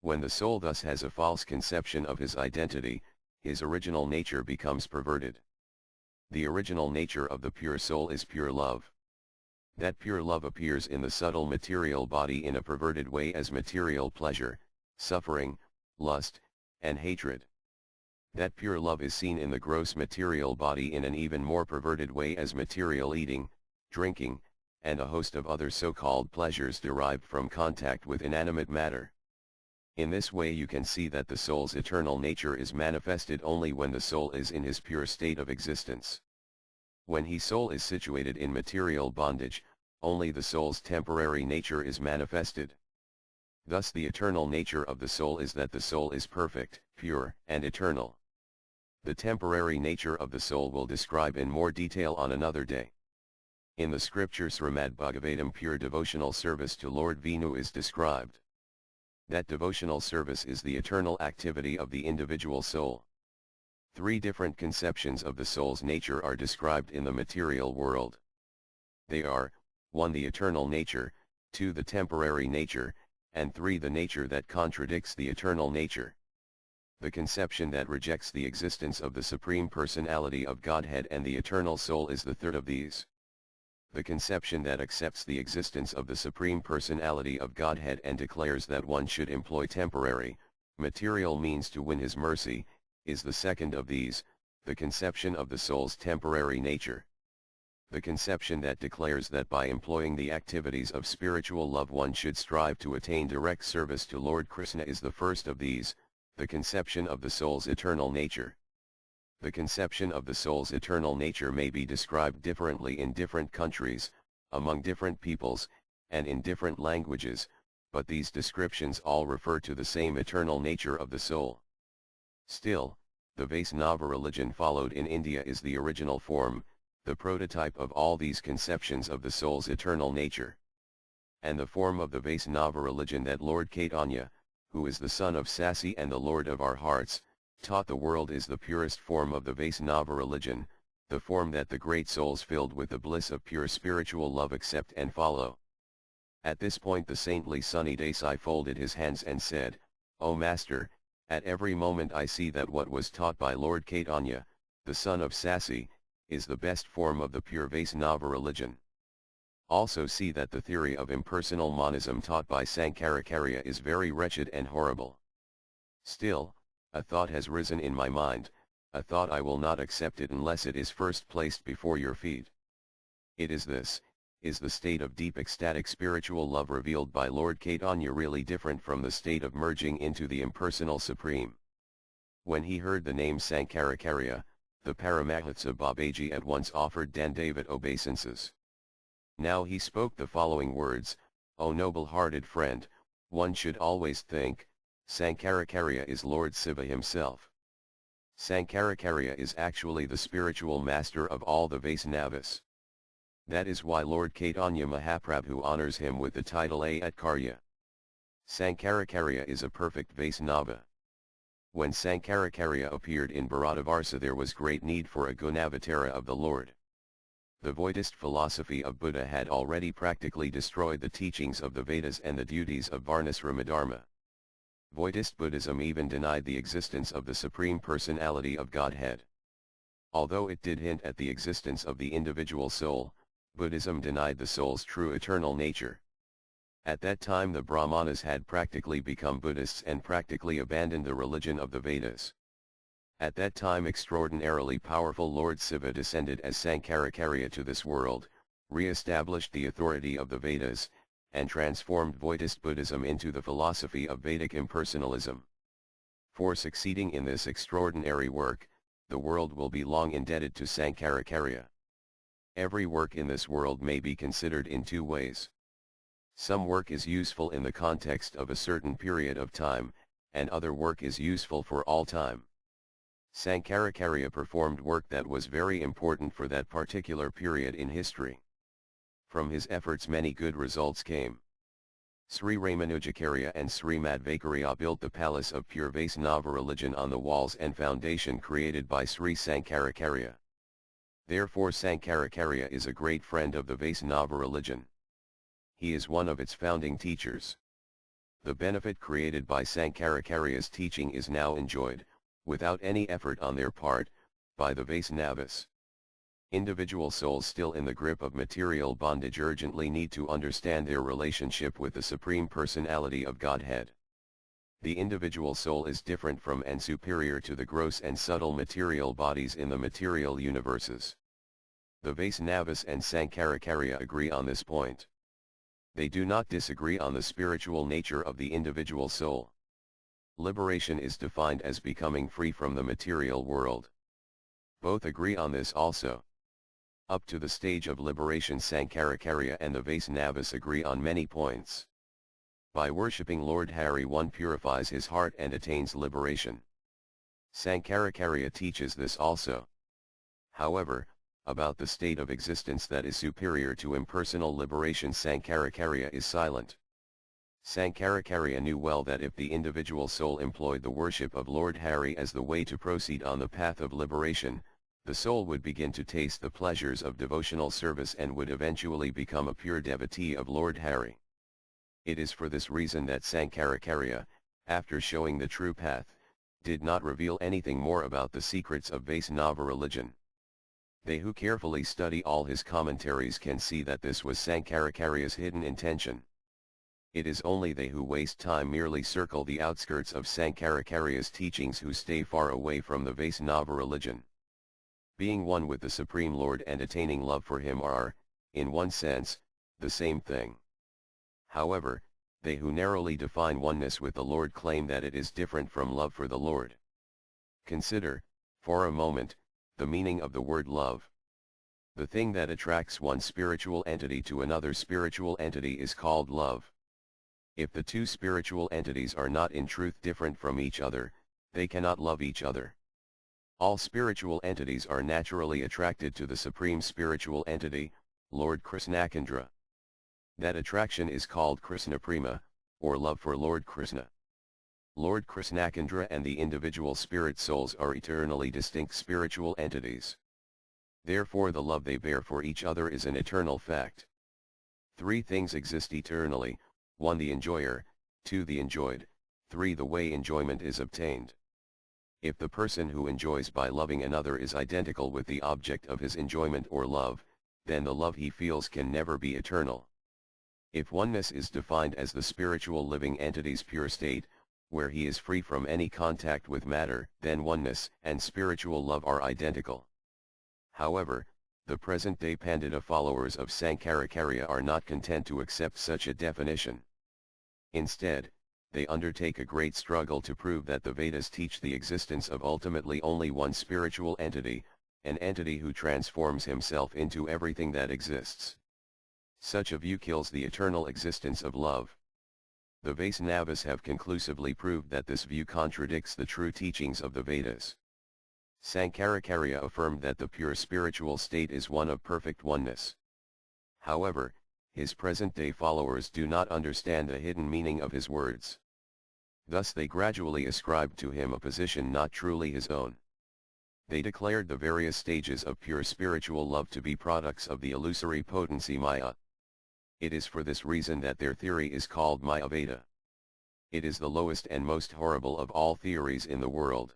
Speaker 1: When the soul thus has a false conception of his identity, his original nature becomes perverted. The original nature of the pure soul is pure love. That pure love appears in the subtle material body in a perverted way as material pleasure, suffering, lust, and hatred. That pure love is seen in the gross material body in an even more perverted way as material eating, drinking, and a host of other so-called pleasures derived from contact with inanimate matter. In this way you can see that the soul's eternal nature is manifested only when the soul is in his pure state of existence. When his soul is situated in material bondage, only the soul's temporary nature is manifested. Thus the eternal nature of the soul is that the soul is perfect, pure, and eternal. The temporary nature of the soul will describe in more detail on another day. In the scripture Srimad Bhagavatam pure devotional service to Lord Vishnu is described. That devotional service is the eternal activity of the individual soul. Three different conceptions of the soul's nature are described in the material world. They are, 1. The eternal nature, 2. The temporary nature, and 3. The nature that contradicts the eternal nature. The conception that rejects the existence of the Supreme Personality of Godhead and the eternal soul is the third of these. The conception that accepts the existence of the Supreme Personality of Godhead and declares that one should employ temporary, material means to win His mercy, is the second of these, the conception of the soul's temporary nature. The conception that declares that by employing the activities of spiritual love one should strive to attain direct service to Lord Krishna is the first of these, the conception of the soul's eternal nature. The conception of the soul's eternal nature may be described differently in different countries, among different peoples, and in different languages, but these descriptions all refer to the same eternal nature of the soul. Still, the Vaisnava religion followed in India is the original form, the prototype of all these conceptions of the soul's eternal nature. And the form of the Vaisnava religion that Lord Chaitanya, who is the son of Sasi and the Lord of our hearts, taught the world is the purest form of the Vaisnava religion, the form that the great souls filled with the bliss of pure spiritual love accept and follow. At this point the saintly Sunny Desai folded his hands and said, "O Master, at every moment I see that what was taught by Lord Chaitanya, the son of Sasi, is the best form of the pure Vaisnava religion. Also see that the theory of impersonal monism taught by Sankaracharya is very wretched and horrible. Still, a thought has risen in my mind, a thought I will not accept it unless it is first placed before your feet. It is this, is the state of deep ecstatic spiritual love revealed by Lord Chaitanya really different from the state of merging into the impersonal Supreme?" When he heard the name Sankaracharya, the Paramahansa Babaji at once offered Dandavat obeisances. Now he spoke the following words: "O noble-hearted friend, one should always think, Sankaracharya is Lord Shiva himself. Sankaracharya is actually the spiritual master of all the Vaisnavas. That is why Lord Chaitanya Mahaprabhu honors him with the title Acharya. Sankaracharya is a perfect Vaisnava. When Sankaracharya appeared in Bharatavarsa there was great need for a Gunavatara of the Lord. The Voidist philosophy of Buddha had already practically destroyed the teachings of the Vedas and the duties of Varnasrama Dharma. Voidist Buddhism even denied the existence of the Supreme Personality of Godhead. Although it did hint at the existence of the individual soul, Buddhism denied the soul's true eternal nature. At that time the Brahmanas had practically become Buddhists and practically abandoned the religion of the Vedas. At that time extraordinarily powerful Lord Shiva descended as Sankaracharya to this world, re-established the authority of the Vedas, and transformed Voidist Buddhism into the philosophy of Vedic impersonalism. For succeeding in this extraordinary work, the world will be long indebted to Sankaracharya. Every work in this world may be considered in two ways. Some work is useful in the context of a certain period of time, and other work is useful for all time. Sankaracharya performed work that was very important for that particular period in history. From his efforts many good results came. Sri Ramanujacharya and Sri Madhvacarya built the palace of pure Vaisnava religion on the walls and foundation created by Sri Sankaracharya. Therefore Sankaracharya is a great friend of the Vaisnava religion. He is one of its founding teachers. The benefit created by Sankaracharya's teaching is now enjoyed, without any effort on their part, by the Vaisnavas. Individual souls still in the grip of material bondage urgently need to understand their relationship with the Supreme Personality of Godhead. The individual soul is different from and superior to the gross and subtle material bodies in the material universes. The Vaisnavas and Sankaracharya agree on this point. They do not disagree on the spiritual nature of the individual soul. Liberation is defined as becoming free from the material world. Both agree on this also. Up to the stage of liberation Sankaracharya and the Vaisnavas agree on many points. By worshipping Lord Hari one purifies his heart and attains liberation. Sankaracharya teaches this also. However, about the state of existence that is superior to impersonal liberation Sankaracharya is silent. Sankaracharya knew well that if the individual soul employed the worship of Lord Hari as the way to proceed on the path of liberation, the soul would begin to taste the pleasures of devotional service and would eventually become a pure devotee of Lord Hari. It is for this reason that Sankaracharya, after showing the true path, did not reveal anything more about the secrets of Vaishnava religion. They who carefully study all his commentaries can see that this was Sankaracharya's hidden intention. It is only they who waste time merely circle the outskirts of Sankaracharya's teachings who stay far away from the Vaishnava religion. Being one with the Supreme Lord and attaining love for him are, in one sense, the same thing. However, they who narrowly define oneness with the Lord claim that it is different from love for the Lord. Consider, for a moment, the meaning of the word love. The thing that attracts one spiritual entity to another spiritual entity is called love. If the two spiritual entities are not in truth different from each other, they cannot love each other. All spiritual entities are naturally attracted to the supreme spiritual entity, Lord Krishnachandra. That attraction is called Krishna Prema, or love for Lord Krishna. Lord Krishnachandra and the individual spirit souls are eternally distinct spiritual entities. Therefore the love they bear for each other is an eternal fact. Three things exist eternally: 1. The enjoyer, 2. The enjoyed, 3. The way enjoyment is obtained. If the person who enjoys by loving another is identical with the object of his enjoyment or love, then the love he feels can never be eternal. If oneness is defined as the spiritual living entity's pure state, where he is free from any contact with matter, then oneness and spiritual love are identical. However, the present-day Pandita followers of Sankaracharya are not content to accept such a definition. Instead, they undertake a great struggle to prove that the Vedas teach the existence of ultimately only one spiritual entity, an entity who transforms himself into everything that exists. Such a view kills the eternal existence of love. The Vaishnavas have conclusively proved that this view contradicts the true teachings of the Vedas. Sankaracharya affirmed that the pure spiritual state is one of perfect oneness. However, his present-day followers do not understand the hidden meaning of his words. Thus they gradually ascribed to him a position not truly his own. They declared the various stages of pure spiritual love to be products of the illusory potency Maya. It is for this reason that their theory is called Mayaveda. It is the lowest and most horrible of all theories in the world.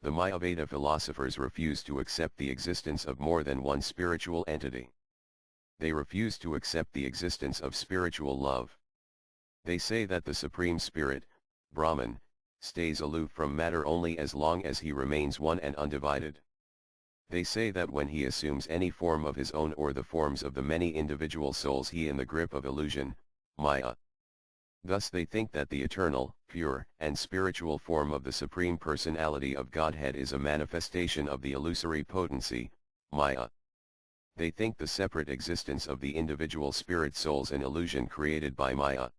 Speaker 1: The Mayaveda philosophers refuse to accept the existence of more than one spiritual entity. They refuse to accept the existence of spiritual love. They say that the Supreme Spirit, Brahman, stays aloof from matter only as long as he remains one and undivided. They say that when he assumes any form of his own or the forms of the many individual souls he in the grip of illusion, Maya. Thus they think that the eternal, pure, and spiritual form of the Supreme Personality of Godhead is a manifestation of the illusory potency, Maya. They think the separate existence of the individual spirit souls an illusion created by Maya.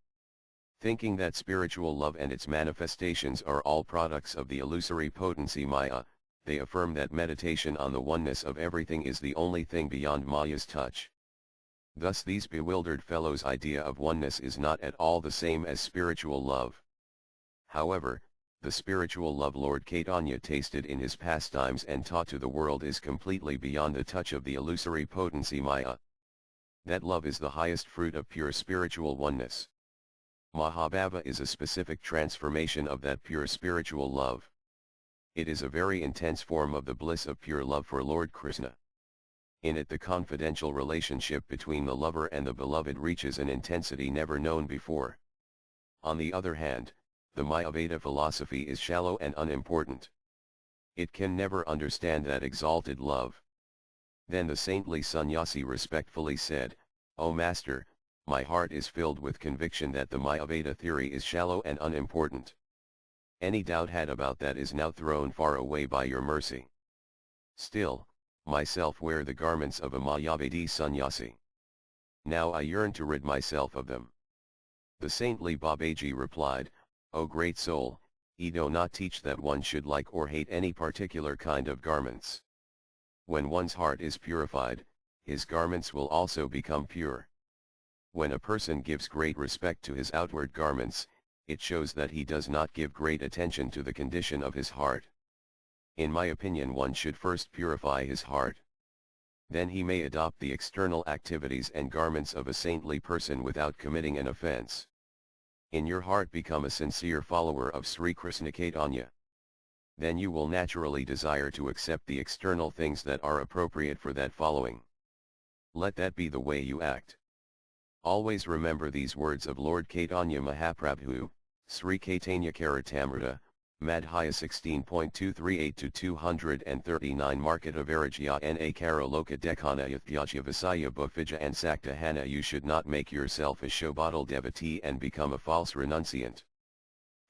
Speaker 1: Thinking that spiritual love and its manifestations are all products of the illusory potency Maya, they affirm that meditation on the oneness of everything is the only thing beyond Maya's touch. Thus these bewildered fellows' idea of oneness is not at all the same as spiritual love. However, the spiritual love Lord Chaitanya tasted in his pastimes and taught to the world is completely beyond the touch of the illusory potency Maya. That love is the highest fruit of pure spiritual oneness. Mahabhava is a specific transformation of that pure spiritual love. It is a very intense form of the bliss of pure love for Lord Krishna. In it the confidential relationship between the lover and the beloved reaches an intensity never known before. On the other hand, the Mayaveda philosophy is shallow and unimportant. It can never understand that exalted love. Then the saintly sannyasi respectfully said, "O Master, my heart is filled with conviction that the Mayaveda theory is shallow and unimportant. Any doubt had about that is now thrown far away by your mercy. Still, myself wear the garments of a Mayavedi sannyasi. Now I yearn to rid myself of them." The saintly Babaji replied, "O great soul, ye do not teach that one should like or hate any particular kind of garments. When one's heart is purified, his garments will also become pure. When a person gives great respect to his outward garments, it shows that he does not give great attention to the condition of his heart. In my opinion, one should first purify his heart. Then he may adopt the external activities and garments of a saintly person without committing an offense. In your heart become a sincere follower of Sri Krishna Chaitanya. Then you will naturally desire to accept the external things that are appropriate for that following. Let that be the way you act. Always remember these words of Lord Chaitanya Mahaprabhu, Sri Chaitanya Charitamrita, Madhya 16.238-239 Marketa Varajya Na Kara Loka Dekana Yathyaja Vasaya Bhufija and Sakta Hana. You should not make yourself a showbottle devotee and become a false renunciant.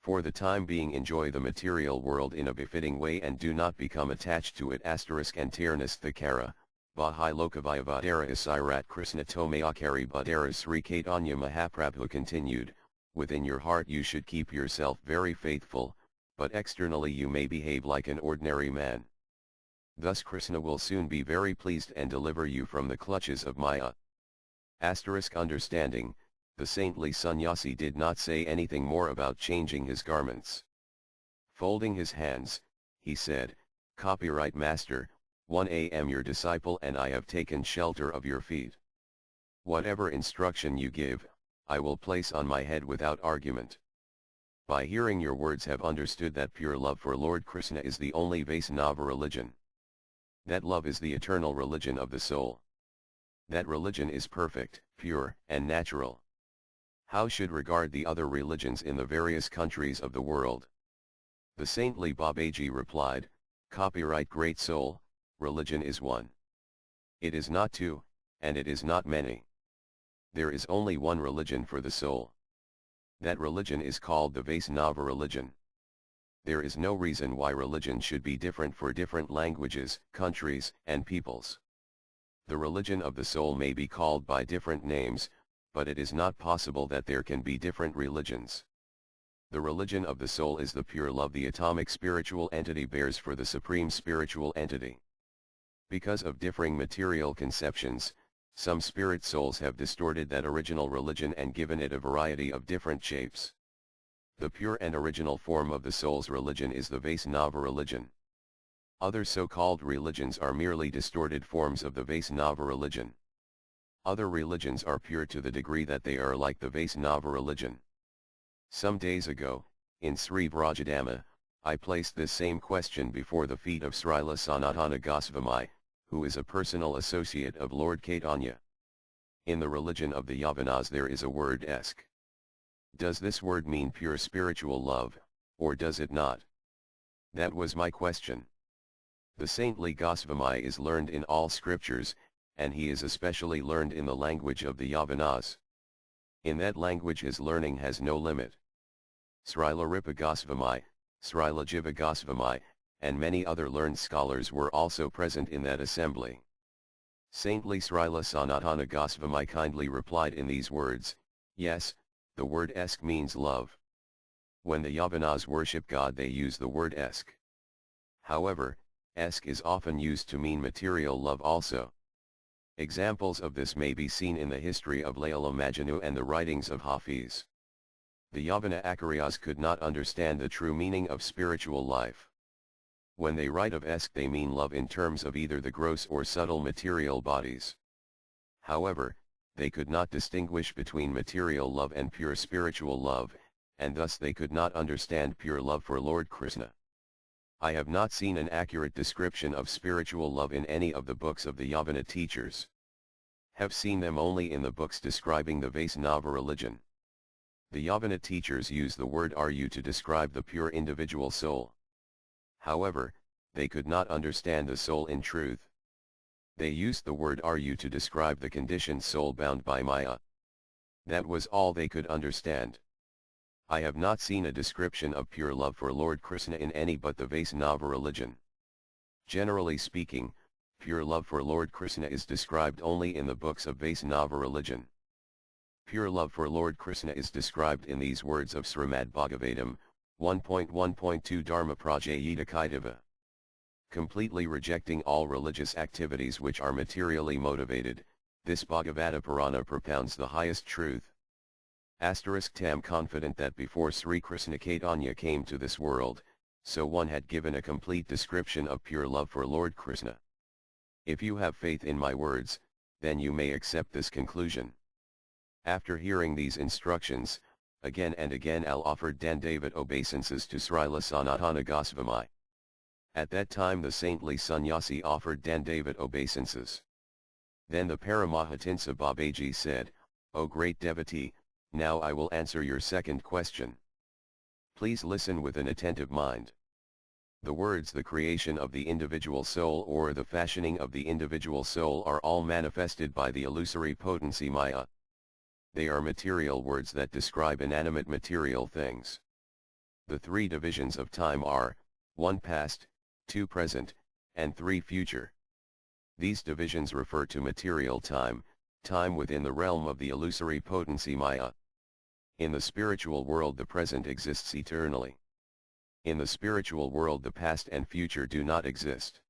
Speaker 1: For the time being enjoy the material world in a befitting way and do not become attached to it. And Tirnas Thakara, Bahai Lokavayavadara Isirat Krishna Tomayakari Badara. Sri Chaitanya Mahaprabhu continued, within your heart you should keep yourself very faithful, but externally you may behave like an ordinary man. Thus Krishna will soon be very pleased and deliver you from the clutches of Maya. Understanding, the saintly sannyasi did not say anything more about changing his garments. Folding his hands, he said, "Copyright Master, 1 am your disciple and I have taken shelter of your feet. Whatever instruction you give, I will place on my head without argument. By hearing your words have understood that pure love for Lord Krishna is the only Vaisnava religion. That love is the eternal religion of the soul. That religion is perfect, pure, and natural. How should regard the other religions in the various countries of the world?" The saintly Babaji replied, "Copyright great soul, religion is one. It is not two, and it is not many. There is only one religion for the soul. That religion is called the Vaisnava religion. There is no reason why religion should be different for different languages, countries, and peoples. The religion of the soul may be called by different names, but it is not possible that there can be different religions. The religion of the soul is the pure love the atomic spiritual entity bears for the supreme spiritual entity. Because of differing material conceptions, some spirit souls have distorted that original religion and given it a variety of different shapes. The pure and original form of the soul's religion is the Vaisnava religion. Other so-called religions are merely distorted forms of the Vaisnava religion. Other religions are pure to the degree that they are like the Vaisnava religion. Some days ago, in Sri Vrajadhamma, I placed this same question before the feet of Srila Sanatana Goswami, who is a personal associate of Lord Chaitanya. In the religion of the Yavanas there is a word esk. Does this word mean pure spiritual love, or does it not? That was my question. The saintly Goswami is learned in all scriptures, and he is especially learned in the language of the Yavanas. In that language his learning has no limit. Srila Ripa Goswami, Srila Jiva Goswami, and many other learned scholars were also present in that assembly. Saintly Srila Sanatana Goswami kindly replied in these words, "Yes, the word esk means love. When the Yavanas worship God they use the word esk. However, esk is often used to mean material love also. Examples of this may be seen in the history of Laila Majnu and the writings of Hafiz. The Yavana Acharyas could not understand the true meaning of spiritual life. When they write of esk they mean love in terms of either the gross or subtle material bodies. However, they could not distinguish between material love and pure spiritual love, and thus they could not understand pure love for Lord Krishna. I have not seen an accurate description of spiritual love in any of the books of the Yavana teachers. Have seen them only in the books describing the Vaisnava religion. The Yavana teachers use the word Aryu to describe the pure individual soul. However, they could not understand the soul in truth. They used the word Aryu to describe the conditioned soul bound by Maya. That was all they could understand. I have not seen a description of pure love for Lord Krishna in any but the Vaisnava religion. Generally speaking, pure love for Lord Krishna is described only in the books of Vaisnava religion. Pure love for Lord Krishna is described in these words of Srimad Bhagavatam, 1.1.2 Dharma Prajayita Kaitava. Completely rejecting all religious activities which are materially motivated, This Bhagavata Purana propounds the highest truth. Tam confident that before Sri Krishna Chaitanya came to this world, so one had given a complete description of pure love for Lord Krishna. If you have faith in my words, then you may accept this conclusion. After hearing these instructions, again and again Al offered Dandavat obeisances to Srila Sanatana Goswami. At that time the saintly sannyasi offered Dandavat obeisances. Then the Paramahatinsa Babaji said, "O great devotee, now I will answer your second question. Please listen with an attentive mind." The words "the creation of the individual soul" or "the fashioning of the individual soul" are all manifested by the illusory potency Maya. They are material words that describe inanimate material things. The three divisions of time are, 1 past, 2 present, and 3 future. These divisions refer to material time, time within the realm of the illusory potency Maya. In the spiritual world the present exists eternally. In the spiritual world the past and future do not exist.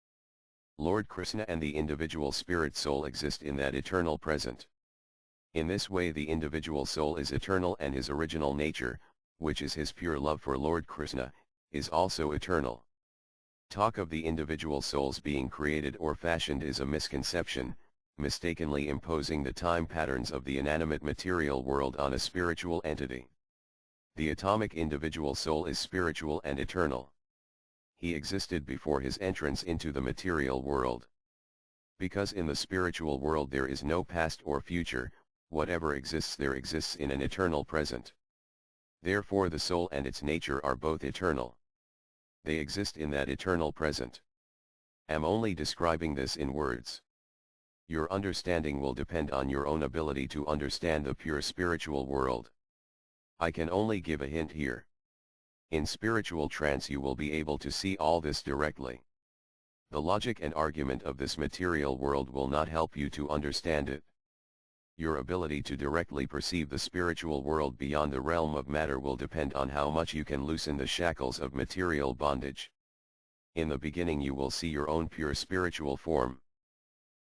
Speaker 1: Lord Krishna and the individual spirit soul exist in that eternal present. In this way the individual soul is eternal and his original nature, which is his pure love for Lord Krishna, is also eternal. Talk of the individual souls being created or fashioned is a misconception, mistakenly imposing the time patterns of the inanimate material world on a spiritual entity. The atomic individual soul is spiritual and eternal. He existed before his entrance into the material world. Because in the spiritual world there is no past or future, whatever exists there exists in an eternal present. Therefore the soul and its nature are both eternal. They exist in that eternal present. I'm only describing this in words. Your understanding will depend on your own ability to understand the pure spiritual world. I can only give a hint here. In spiritual trance you will be able to see all this directly. The logic and argument of this material world will not help you to understand it. Your ability to directly perceive the spiritual world beyond the realm of matter will depend on how much you can loosen the shackles of material bondage. In the beginning you will see your own pure spiritual form.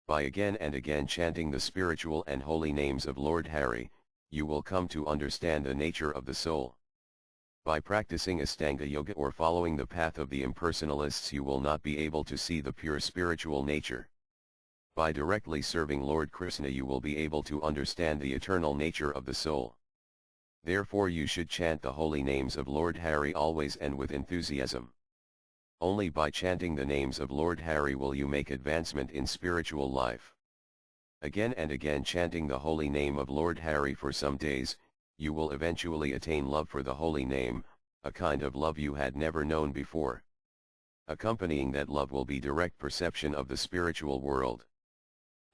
Speaker 1: By again and again chanting the spiritual and holy names of Lord Hari, you will come to understand the nature of the soul. By practicing Astanga Yoga or following the path of the impersonalists you will not be able to see the pure spiritual nature. By directly serving Lord Krishna you will be able to understand the eternal nature of the soul. Therefore you should chant the holy names of Lord Hari always and with enthusiasm. Only by chanting the names of Lord Hari will you make advancement in spiritual life. Again and again chanting the holy name of Lord Hari for some days, you will eventually attain love for the holy name, a kind of love you had never known before. Accompanying that love will be direct perception of the spiritual world.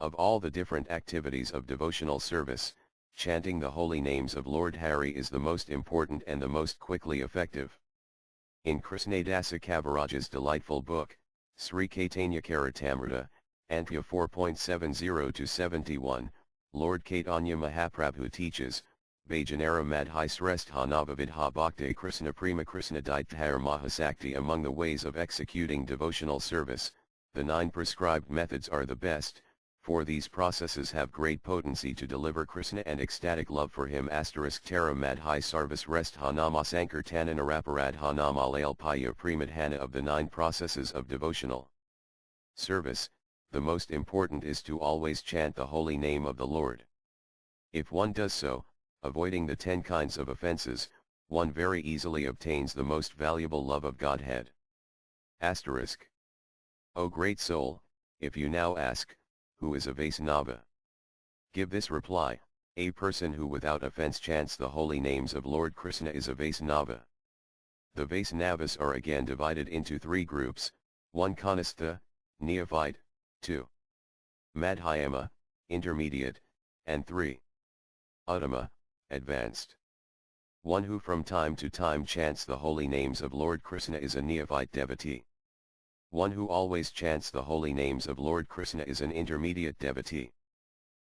Speaker 1: Of all the different activities of devotional service, chanting the holy names of Lord Hari is the most important and the most quickly effective. In Krishnadasa Kaviraja's delightful book, Sri Caitanya Charitamrita, Antya 4.70-71, Lord Chaitanya Mahaprabhu teaches, Bhajanara Madhai Srestha Navavidha Bhakti Krishna Prema Krishna Daityar Mahasakti. Among the ways of executing devotional service, the 9 prescribed methods are the best, for these processes have great potency to deliver Krishna and ecstatic love for him. Tara Madhai Sarvas Restha Namasankirtana Naraparadha Namalal Paya Premadhana. Of the 9 processes of devotional service, the most important is to always chant the holy name of the Lord. If one does so, avoiding the 10 kinds of offenses, one very easily obtains the most valuable love of Godhead. O great soul, if you now ask, who is a Vaisnava? Give this reply: a person who without offense chants the holy names of Lord Krishna is a Vaisnava. The Vaisnavas are again divided into 3 groups: 1 Kanistha, neophyte, 2 Madhyama, intermediate, and 3 Uttama, advanced. One who from time to time chants the holy names of Lord Krishna is a neophyte devotee. One who always chants the holy names of Lord Krishna is an intermediate devotee.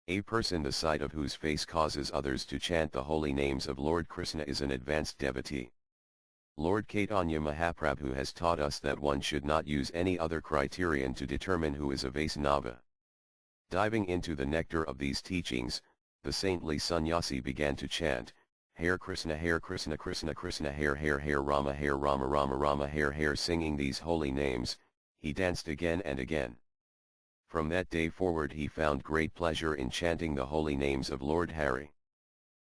Speaker 1: A person the sight of whose face causes others to chant the holy names of Lord Krishna is an advanced devotee. Lord Chaitanya Mahaprabhu has taught us that one should not use any other criterion to determine who is a Vaisnava. Diving into the nectar of these teachings, the saintly sannyasi began to chant, Hare Krishna Krishna Krishna Hare Rama Rama Rama Hare, singing these holy names. He danced again and again. From that day forward he found great pleasure in chanting the holy names of Lord Hari.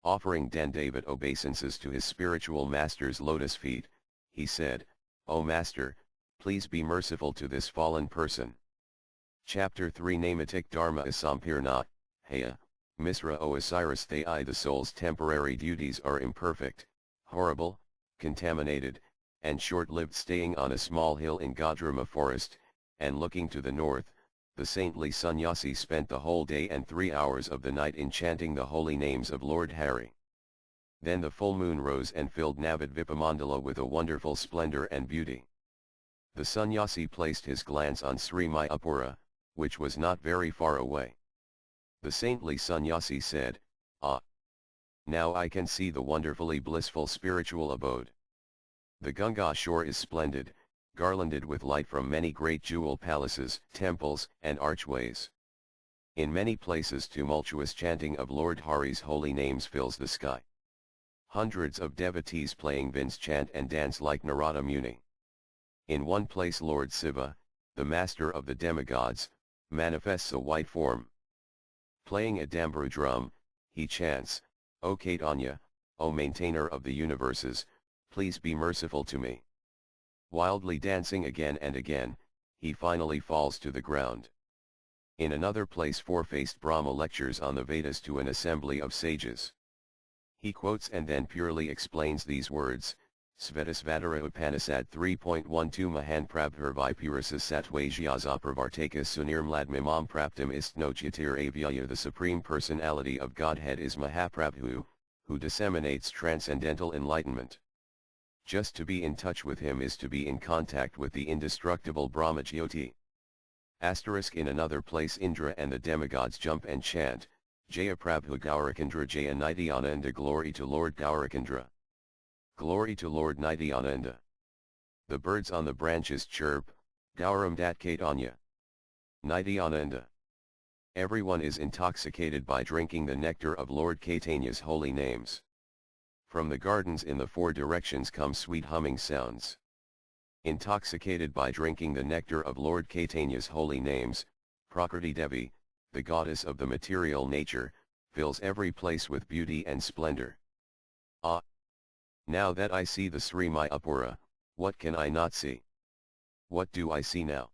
Speaker 1: Offering Dandavat obeisances to his spiritual master's lotus feet, he said, O Master, please be merciful to this fallen person. Chapter 3 Namatik Dharma Asampurna, Haya, Misra O Osiris Thai. The soul's temporary duties are imperfect, horrible, contaminated, and short-lived. Staying on a small hill in Gadrama forest, and looking to the north, the saintly sannyasi spent the whole day and 3 hours of the night in chanting the holy names of Lord Hari. Then the full moon rose and filled Navadvipa Mandala with a wonderful splendor and beauty. The sannyasi placed his glance on Sri Mayapura, which was not very far away. The saintly sannyasi said, Ah! Now I can see the wonderfully blissful spiritual abode. The Ganga shore is splendid, garlanded with light from many great jewel palaces, temples, and archways. In many places tumultuous chanting of Lord Hari's holy names fills the sky. Hundreds of devotees playing vins chant and dance like Narada Muni. In one place Lord Shiva, the master of the demigods, manifests a white form. Playing a dambru drum, he chants, O Chaitanya, O maintainer of the universes, please be merciful to me. Wildly dancing again and again, he finally falls to the ground. In another place four-faced Brahma lectures on the Vedas to an assembly of sages. He quotes and then purely explains these words, Svetasvatara Upanishad 3.12 Mahan Prabhurvai Purasa Satvajyasapravartakas Sunirmladmimam Praptam Istnojatir Avyaya. The Supreme Personality of Godhead is Mahaprabhu, who disseminates transcendental enlightenment. Just to be in touch with him is to be in contact with the indestructible Brahma Jyoti. In another place Indra and the demigods jump and chant, Jaya Prabhu Gaurakindra Jaya Nityananda. Glory to Lord Gaurakindra. Glory to Lord Nityananda. The birds on the branches chirp, Gauram Dat Chaitanya. Nityananda. Everyone is intoxicated by drinking the nectar of Lord Chaitanya's holy names. From the gardens in the four directions come sweet humming sounds. Intoxicated by drinking the nectar of Lord Chaitanya's holy names, Prakriti Devi, the goddess of the material nature, fills every place with beauty and splendor. Ah! Now that I see the Sri Mayapura, what can I not see? What do I see now?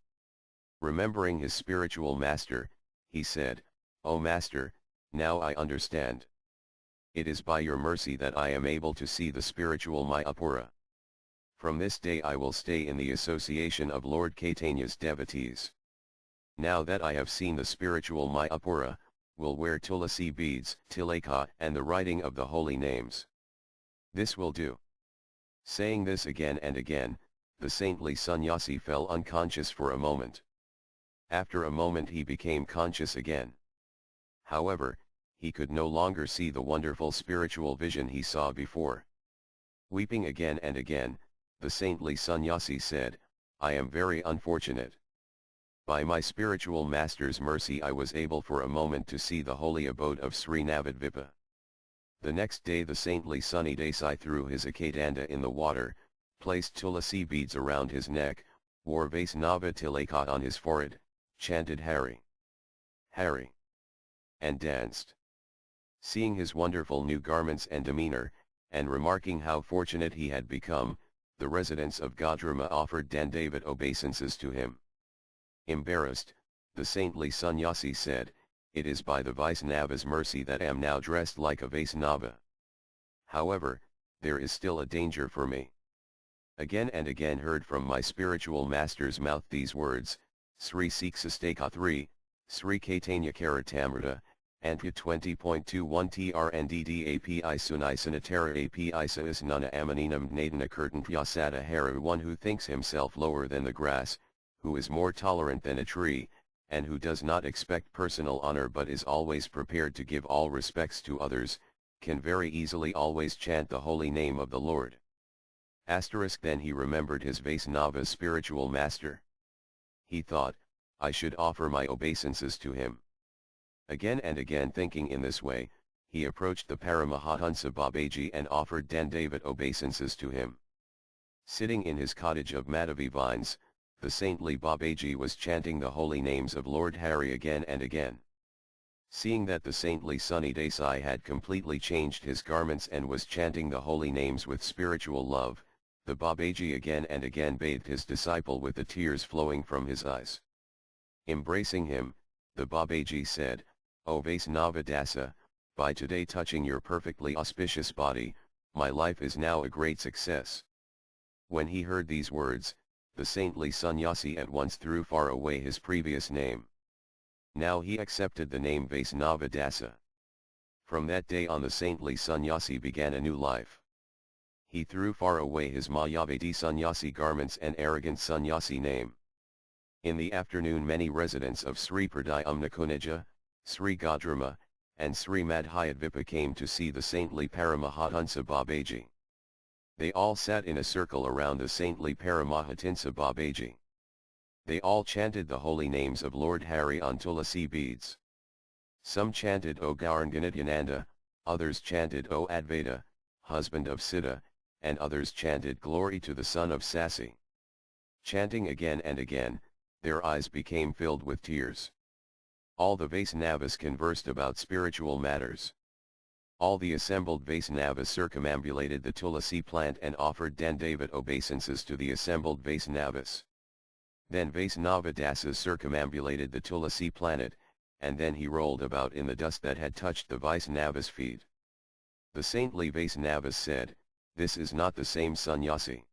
Speaker 1: Remembering his spiritual master, he said, O Master, now I understand. It is by your mercy that I am able to see the spiritual Mayapura. From this day I will stay in the association of Lord Chaitanya's devotees. Now that I have seen the spiritual Mayapura, will wear tulasi beads, tilaka, and the writing of the holy names. This will do. Saying this again and again, the saintly sannyasi fell unconscious for a moment. After a moment he became conscious again. However, he could no longer see the wonderful spiritual vision he saw before. Weeping again and again, the saintly sannyasi said, I am very unfortunate. By my spiritual master's mercy I was able for a moment to see the holy abode of Sri Navadvipa. The next day the saintly Sunny Desai threw his akadanda in the water, placed tulasi beads around his neck, wore Vaisnava tilaka on his forehead, chanted Hari, Hari, and danced. Seeing his wonderful new garments and demeanor, and remarking how fortunate he had become, the residents of Gadrama offered Dandavat obeisances to him. Embarrassed, the saintly sannyasi said, It is by the Vaisnava's mercy that I am now dressed like a Vaisnava. However, there is still a danger for me. Again and again heard from my spiritual master's mouth these words, Sri Siksastaka 3, Sri Chaitanya Karatamrita, Antya 20.21 TRNDDAPI Sunai Sanatara API Saas Nana Amaninam Nadana Kirtan Pyasata Haru. One who thinks himself lower than the grass, who is more tolerant than a tree, and who does not expect personal honor but is always prepared to give all respects to others, can very easily always chant the holy name of the Lord. Then he remembered his Vaisnava spiritual master. He thought, I should offer my obeisances to him. Again and again thinking in this way, he approached the Paramahansa Babaji and offered Dandavat obeisances to him. Sitting in his cottage of Madhavi vines, the saintly Babaji was chanting the holy names of Lord Hari again and again. Seeing that the saintly Sunny Desai had completely changed his garments and was chanting the holy names with spiritual love, the Babaji again and again bathed his disciple with the tears flowing from his eyes. Embracing him, the Babaji said, "O Vaisnava Dasa, by today touching your perfectly auspicious body, my life is now a great success." When he heard these words, the saintly sannyasi at once threw far away his previous name. Now he accepted the name Vaisnava Dasa. From that day on the saintly sannyasi began a new life. He threw far away his Mayavadi sannyasi garments and arrogant sannyasi name. In the afternoon many residents of Sri Pradyumnakunija, Sri Godrama, and Sri Madhyadvipa came to see the saintly Paramahansa Babaji. They all sat in a circle around the saintly Paramahansa Babaji. They all chanted the holy names of Lord Hari on tulasi beads. Some chanted O Gauranganityananda, others chanted O Advaita, husband of Siddha, and others chanted Glory to the son of Sasi. Chanting again and again, their eyes became filled with tears. All the Vaisnavas conversed about spiritual matters. All the assembled Vaisnavas circumambulated the tulasi plant and offered Dandavat obeisances to the assembled Vaisnavas. Then Vaisnava Dasas circumambulated the tulasi planet, and then he rolled about in the dust that had touched the Vaisnavas' feet. The saintly Vaisnavas said, "This is not the same sannyasi.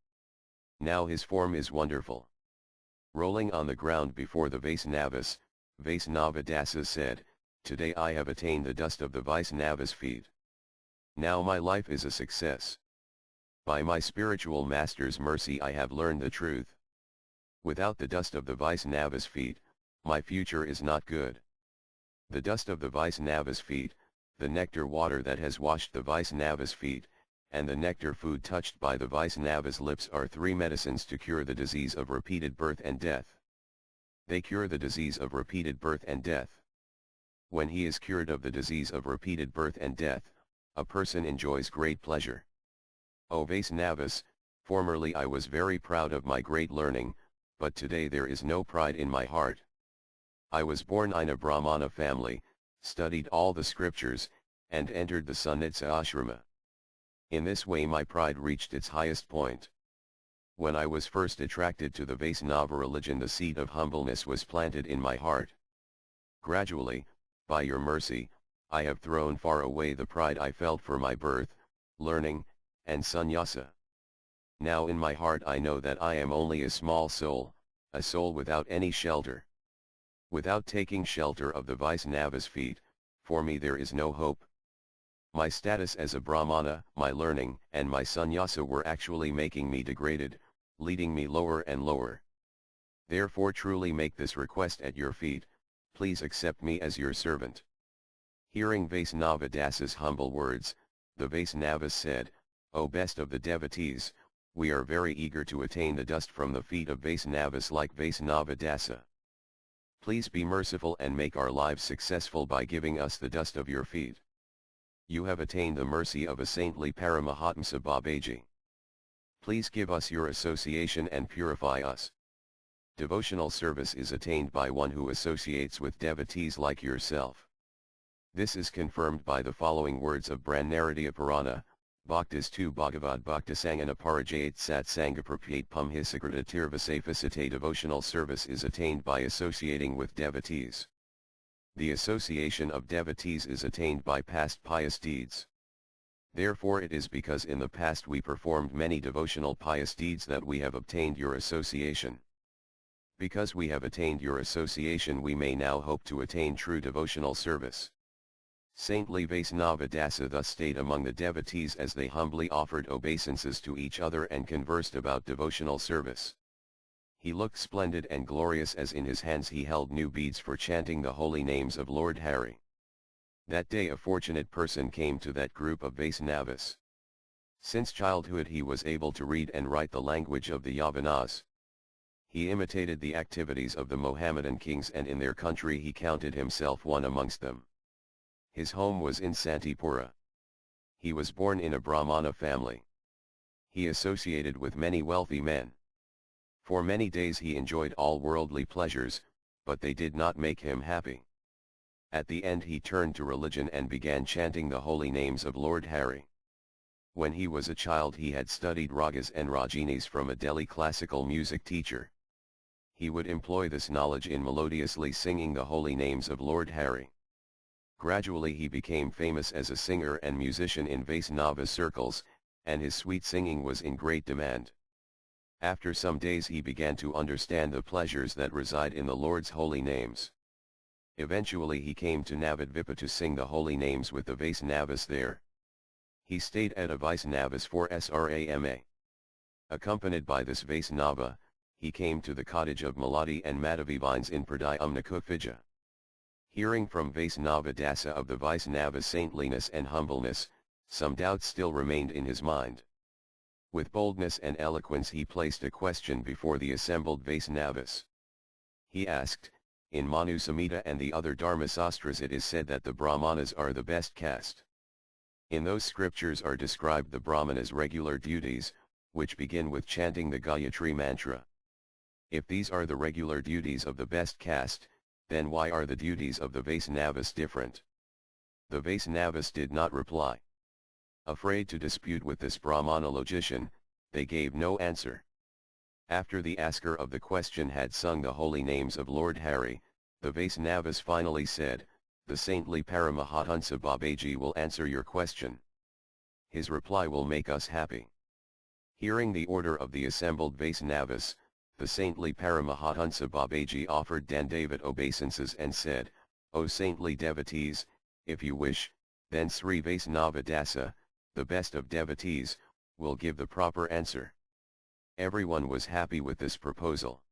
Speaker 1: Now his form is wonderful." Rolling on the ground before the Vaisnavas, Vaisnava Dasas said, "Today I have attained the dust of the Vaisnavas' feet. Now my life is a success. By my spiritual master's mercy I have learned the truth. Without the dust of the Vaisnavas' feet, my future is not good. The dust of the Vaisnavas' feet, the nectar water that has washed the Vaisnavas' feet, and the nectar food touched by the Vaisnavas' lips are three medicines to cure the disease of repeated birth and death. They cure the disease of repeated birth and death. When he is cured of the disease of repeated birth and death, a person enjoys great pleasure. O Vaisnavas, formerly I was very proud of my great learning, but today there is no pride in my heart. I was born in a Brahmana family, studied all the scriptures, and entered the Sannitsa ashrama. In this way my pride reached its highest point. When I was first attracted to the Vaisnava religion, the seed of humbleness was planted in my heart. Gradually, by your mercy, I have thrown far away the pride I felt for my birth, learning, and sannyasa. Now in my heart I know that I am only a small soul, a soul without any shelter. Without taking shelter of the Vaisnava's feet, for me there is no hope. My status as a Brahmana, my learning, and my sannyasa were actually making me degraded, leading me lower and lower. Therefore truly make this request at your feet, please accept me as your servant." Hearing Vaisnava Dasa's humble words, the Vaisnavas said, "O best of the devotees, we are very eager to attain the dust from the feet of Vaisnavas like Vaisnava Dasa. Please be merciful and make our lives successful by giving us the dust of your feet. You have attained the mercy of a saintly Paramahamsa Babaji. Please give us your association and purify us." Devotional service is attained by one who associates with devotees like yourself. This is confirmed by the following words of Brahmanaradiya Purana, Bhaktas 2 Bhagavad Bhaktisangana Parajayat Sat Sangaprapyat Pum Hisakrita Tirvasafisate. Devotional service is attained by associating with devotees. The association of devotees is attained by past pious deeds. Therefore it is because in the past we performed many devotional pious deeds that we have obtained your association. Because we have attained your association, we may now hope to attain true devotional service. Saintly Vaisnava Dasa thus stayed among the devotees as they humbly offered obeisances to each other and conversed about devotional service. He looked splendid and glorious as in his hands he held new beads for chanting the holy names of Lord Hari. That day a fortunate person came to that group of Vaisnavas. Since childhood he was able to read and write the language of the Yavanas. He imitated the activities of the Mohammedan kings, and in their country he counted himself one amongst them. His home was in Santipura. He was born in a Brahmana family. He associated with many wealthy men. For many days he enjoyed all worldly pleasures, but they did not make him happy. At the end he turned to religion and began chanting the holy names of Lord Hari. When he was a child he had studied ragas and raginis from a Delhi classical music teacher. He would employ this knowledge in melodiously singing the holy names of Lord Hari. Gradually he became famous as a singer and musician in Vaisnava circles, and his sweet singing was in great demand. After some days he began to understand the pleasures that reside in the Lord's holy names. Eventually he came to Navadvipa to sing the holy names with the Vaisnavas there. He stayed at a Vaisnavas for Srama. Accompanied by this Vaisnava, he came to the cottage of Maladi and Madhavivines in Pradyumna. Hearing from Vaisnava Dasa of the Vaisnava's saintliness and humbleness, some doubts still remained in his mind. With boldness and eloquence he placed a question before the assembled Vaisnavas. He asked, in Manu Samhita and the other Dharmasastras it is said that the Brahmanas are the best caste. In those scriptures are described the Brahmanas' regular duties, which begin with chanting the Gayatri mantra. If these are the regular duties of the best caste, then why are the duties of the Vaisnavas different? The Vaisnavas did not reply. Afraid to dispute with this Brahmana logician, they gave no answer. After the asker of the question had sung the holy names of Lord Hari, the Vaisnavas finally said, "The saintly Paramahansa Babaji will answer your question. His reply will make us happy." Hearing the order of the assembled Vaisnavas, the saintly Paramahansa Babaji offered Dandavat obeisances and said, "O saintly devotees, if you wish, then Sri Vaisnava Dasa, the best of devotees, will give the proper answer." Everyone was happy with this proposal.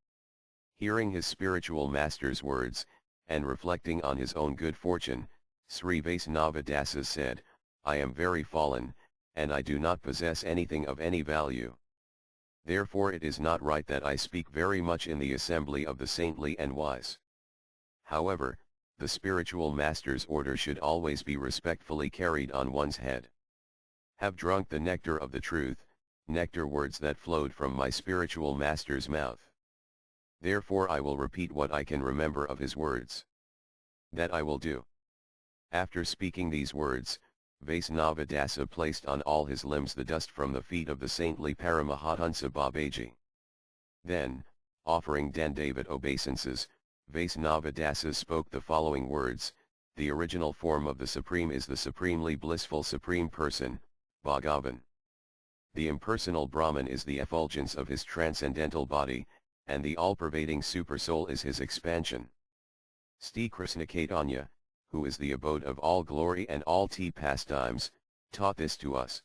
Speaker 1: Hearing his spiritual master's words, and reflecting on his own good fortune, Sri Vaisnava Dasa said, "I am very fallen, and I do not possess anything of any value. Therefore it is not right that I speak very much in the assembly of the saintly and wise. However, the spiritual master's order should always be respectfully carried on one's head. Have drunk the nectar of the truth, nectar words that flowed from my spiritual master's mouth. Therefore I will repeat what I can remember of his words. That I will do." After speaking these words, Vaisnava Dasa placed on all his limbs the dust from the feet of the saintly Paramahansa Babaji. Then, offering Dandavat obeisances, Vaisnava Dasa spoke the following words: "The original form of the Supreme is the supremely blissful Supreme Person, Bhagavan. The impersonal Brahman is the effulgence of his transcendental body, and the all-pervading Supersoul is his expansion. Sri Krishna Chaitanya, who is the abode of all glory and all pastimes, taught this to us.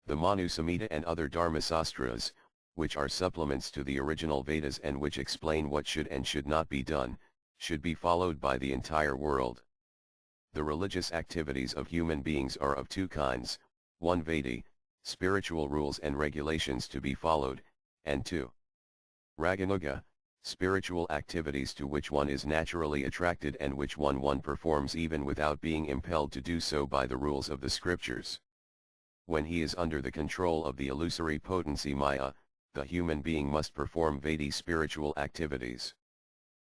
Speaker 1: The Manu Samhita and other Dharmasastras, which are supplements to the original Vedas and which explain what should and should not be done, should be followed by the entire world. The religious activities of human beings are of two kinds: 1 Vedi, spiritual rules and regulations to be followed, and 2 Raganuga, spiritual activities to which one is naturally attracted and which one performs even without being impelled to do so by the rules of the scriptures. When he is under the control of the illusory potency Maya, the human being must perform Vedi spiritual activities.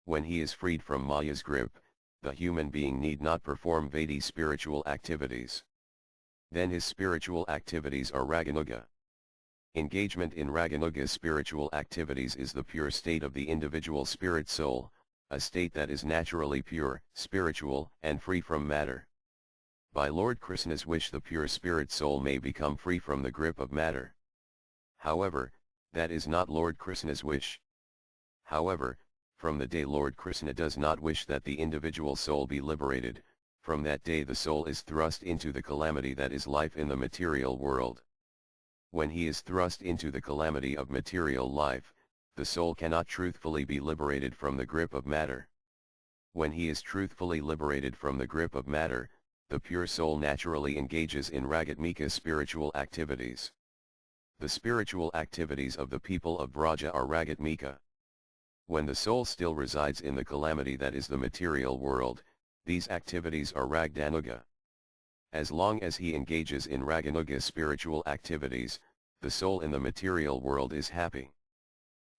Speaker 1: When he is freed from Maya's grip, the human being need not perform Vedi spiritual activities. Then his spiritual activities are Raganuga. Engagement in Raganuga spiritual activities is the pure state of the individual spirit soul, a state that is naturally pure, spiritual, and free from matter. By Lord Krishna's wish the pure spirit soul may become free from the grip of matter. However, that is not Lord Krishna's wish. However, from the day Lord Krishna does not wish that the individual soul be liberated, from that day the soul is thrust into the calamity that is life in the material world. When he is thrust into the calamity of material life, the soul cannot truthfully be liberated from the grip of matter. When he is truthfully liberated from the grip of matter, the pure soul naturally engages in Ragatmika spiritual activities. The spiritual activities of the people of Braja are Ragatmika. When the soul still resides in the calamity that is the material world, these activities are ragdanuga. As long as he engages in raganuga spiritual activities, the soul in the material world is happy.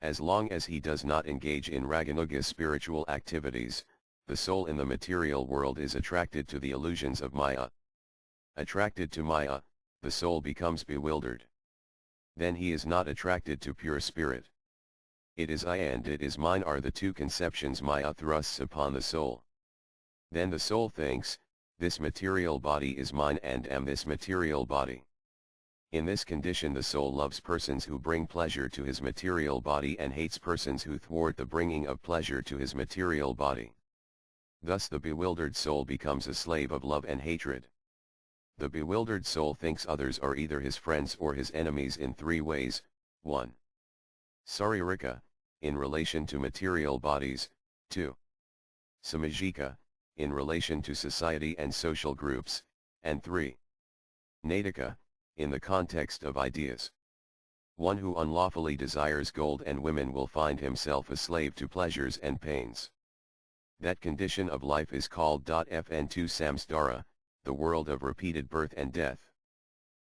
Speaker 1: As long as he does not engage in raganuga spiritual activities, the soul in the material world is attracted to the illusions of Maya. Attracted to Maya, the soul becomes bewildered. Then he is not attracted to pure spirit. It is I and it is mine are the two conceptions Maya thrusts upon the soul. Then the soul thinks, this material body is mine and am this material body. In this condition the soul loves persons who bring pleasure to his material body and hates persons who thwart the bringing of pleasure to his material body. Thus the bewildered soul becomes a slave of love and hatred. The bewildered soul thinks others are either his friends or his enemies in three ways. 1. Saririka, in relation to material bodies. 2. Samajika, in relation to society and social groups, and 3. Natika, in the context of ideas. One who unlawfully desires gold and women will find himself a slave to pleasures and pains. That condition of life is called Fn2 samsara, the world of repeated birth and death.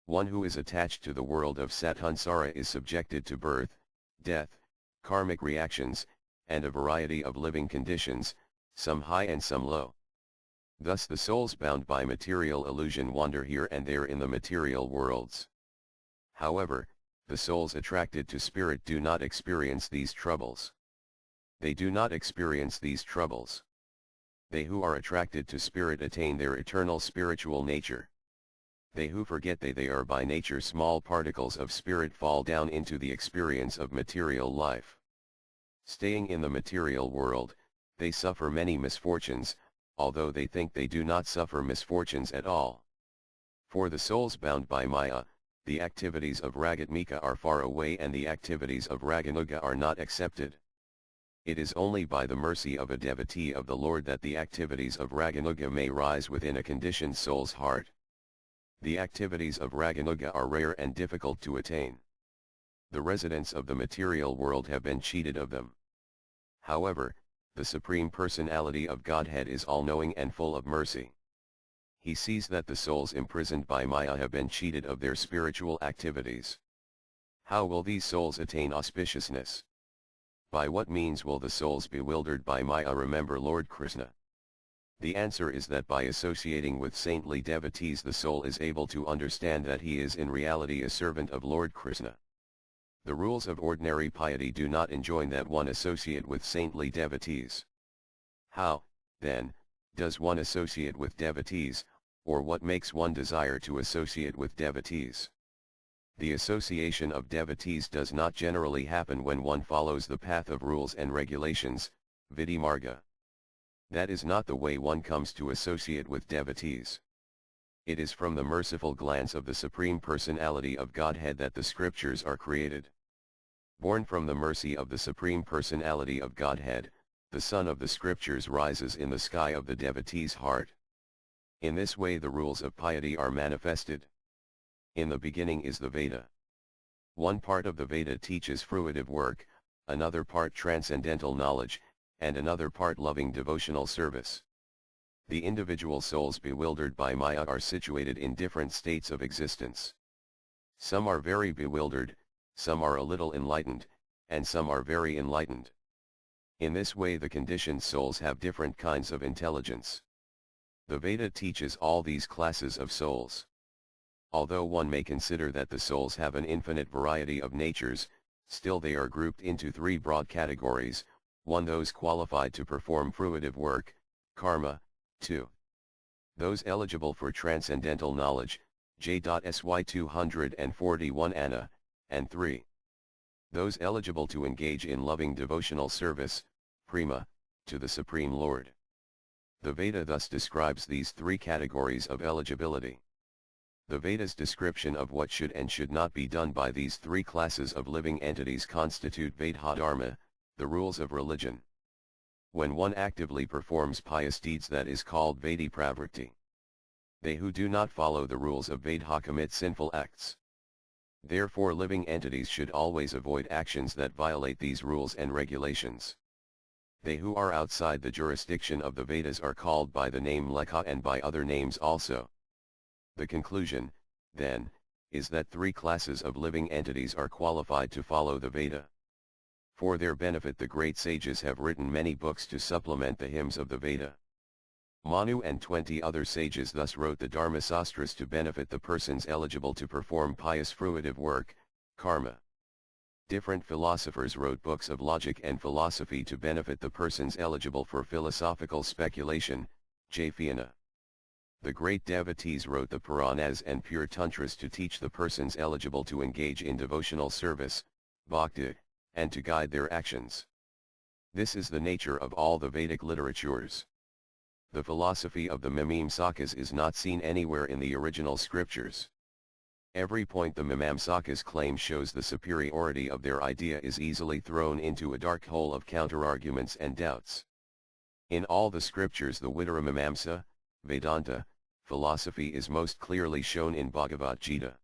Speaker 1: One who is attached to the world of sathansara is subjected to birth, death, karmic reactions, and a variety of living conditions, some high and some low. Thus the souls bound by material illusion wander here and there in the material worlds. However, the souls attracted to spirit do not experience these troubles. They do not experience these troubles. They who are attracted to spirit attain their eternal spiritual nature. They who forget they are by nature small particles of spirit fall down into the experience of material life. Staying in the material world, they suffer many misfortunes, although they think they do not suffer misfortunes at all. For the souls bound by Maya, the activities of Ragatmika are far away and the activities of Raganuga are not accepted. It is only by the mercy of a devotee of the Lord that the activities of Raganuga may rise within a conditioned soul's heart. The activities of Raganuga are rare and difficult to attain. The residents of the material world have been cheated of them. However, the Supreme Personality of Godhead is all-knowing and full of mercy. He sees that the souls imprisoned by Maya have been cheated of their spiritual activities. How will these souls attain auspiciousness? By what means will the souls bewildered by Maya remember Lord Krishna? The answer is that by associating with saintly devotees the soul is able to understand that he is in reality a servant of Lord Krishna. The rules of ordinary piety do not enjoin that one associate with saintly devotees. How, then, does one associate with devotees, or what makes one desire to associate with devotees? The association of devotees does not generally happen when one follows the path of rules and regulations, Vidimarga. That is not the way one comes to associate with devotees. It is from the merciful glance of the Supreme Personality of Godhead that the scriptures are created. Born from the mercy of the Supreme Personality of Godhead, the sun of the scriptures rises in the sky of the devotee's heart. In this way the rules of piety are manifested. In the beginning is the Veda. One part of the Veda teaches fruitive work, another part transcendental knowledge, and another part loving devotional service. The individual souls bewildered by Maya are situated in different states of existence. Some are very bewildered, some are a little enlightened, and some are very enlightened. In this way the conditioned souls have different kinds of intelligence. The Veda teaches all these classes of souls. Although one may consider that the souls have an infinite variety of natures, still they are grouped into three broad categories: 1. Those qualified to perform fruitive work, karma; 2. Those eligible for transcendental knowledge, J.sy 241 Anna; and 3. Those eligible to engage in loving devotional service, prema, to the Supreme Lord. The Veda thus describes these three categories of eligibility. The Veda's description of what should and should not be done by these three classes of living entities constitute Vedha-dharma, the rules of religion. When one actively performs pious deeds, that is called Vedipravritti. They who do not follow the rules of Vedha commit sinful acts. Therefore living entities should always avoid actions that violate these rules and regulations. They who are outside the jurisdiction of the Vedas are called by the name Lekha and by other names also. The conclusion, then, is that three classes of living entities are qualified to follow the Veda. For their benefit the great sages have written many books to supplement the hymns of the Veda. Manu and 20 other sages thus wrote the Dharma Sastras to benefit the persons eligible to perform pious fruitive work, karma. Different philosophers wrote books of logic and philosophy to benefit the persons eligible for philosophical speculation, Jaiva. The great devotees wrote the Puranas and pure tantras to teach the persons eligible to engage in devotional service, bhakti, and to guide their actions. This is the nature of all the Vedic literatures. The philosophy of the Mimamsakas is not seen anywhere in the original scriptures. Every point the Mimamsakas claim shows the superiority of their idea is easily thrown into a dark hole of counterarguments and doubts. In all the scriptures the Vidura-Mimamsa, Vedanta, philosophy is most clearly shown in Bhagavad Gita.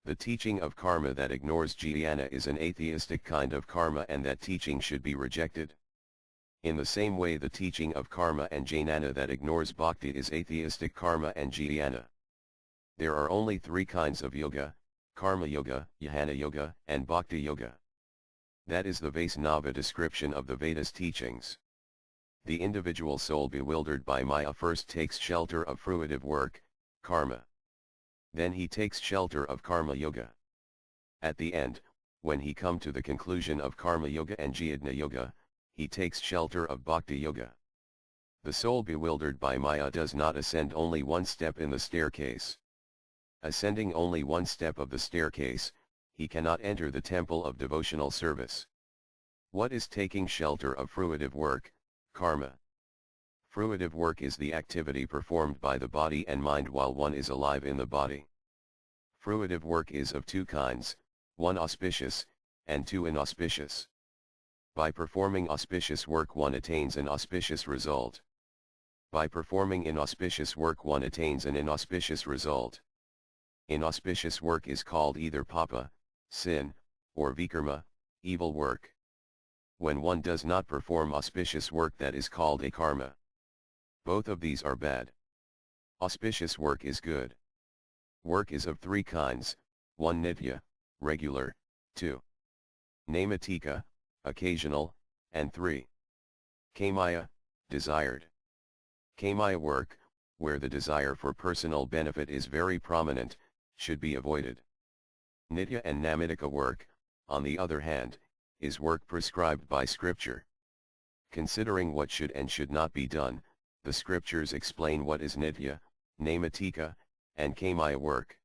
Speaker 1: The teaching of karma that ignores jnana is an atheistic kind of karma and that teaching should be rejected. In the same way the teaching of karma and jnana that ignores bhakti is atheistic karma and jnana. There are only three kinds of yoga, karma yoga, jnana yoga, and bhakti yoga. That is the Vaisnava description of the Vedas teachings. The individual soul bewildered by Maya first takes shelter of fruitive work, karma. Then he takes shelter of karma yoga. At the end, when he come to the conclusion of karma yoga and jnana yoga, he takes shelter of bhakti yoga. The soul bewildered by Maya does not ascend only one step in the staircase. Ascending only one step of the staircase, he cannot enter the temple of devotional service. What is taking shelter of fruitive work, karma? Fruitive work is the activity performed by the body and mind while one is alive in the body. Fruitive work is of two kinds, one auspicious, and two inauspicious. By performing auspicious work one attains an auspicious result. By performing inauspicious work one attains an inauspicious result. Inauspicious work is called either papa, sin, or vikarma, evil work. When one does not perform auspicious work that is called a karma. Both of these are bad. Auspicious work is good. Work is of three kinds, 1 nitya, regular, 2 naimatika, occasional, and 3 kamaya, desired. Kamaya work, where the desire for personal benefit is very prominent, should be avoided. Nitya and naimatika work, on the other hand, is work prescribed by scripture. Considering what should and should not be done, the scriptures explain what is nitya, naimatika, and kamaya work.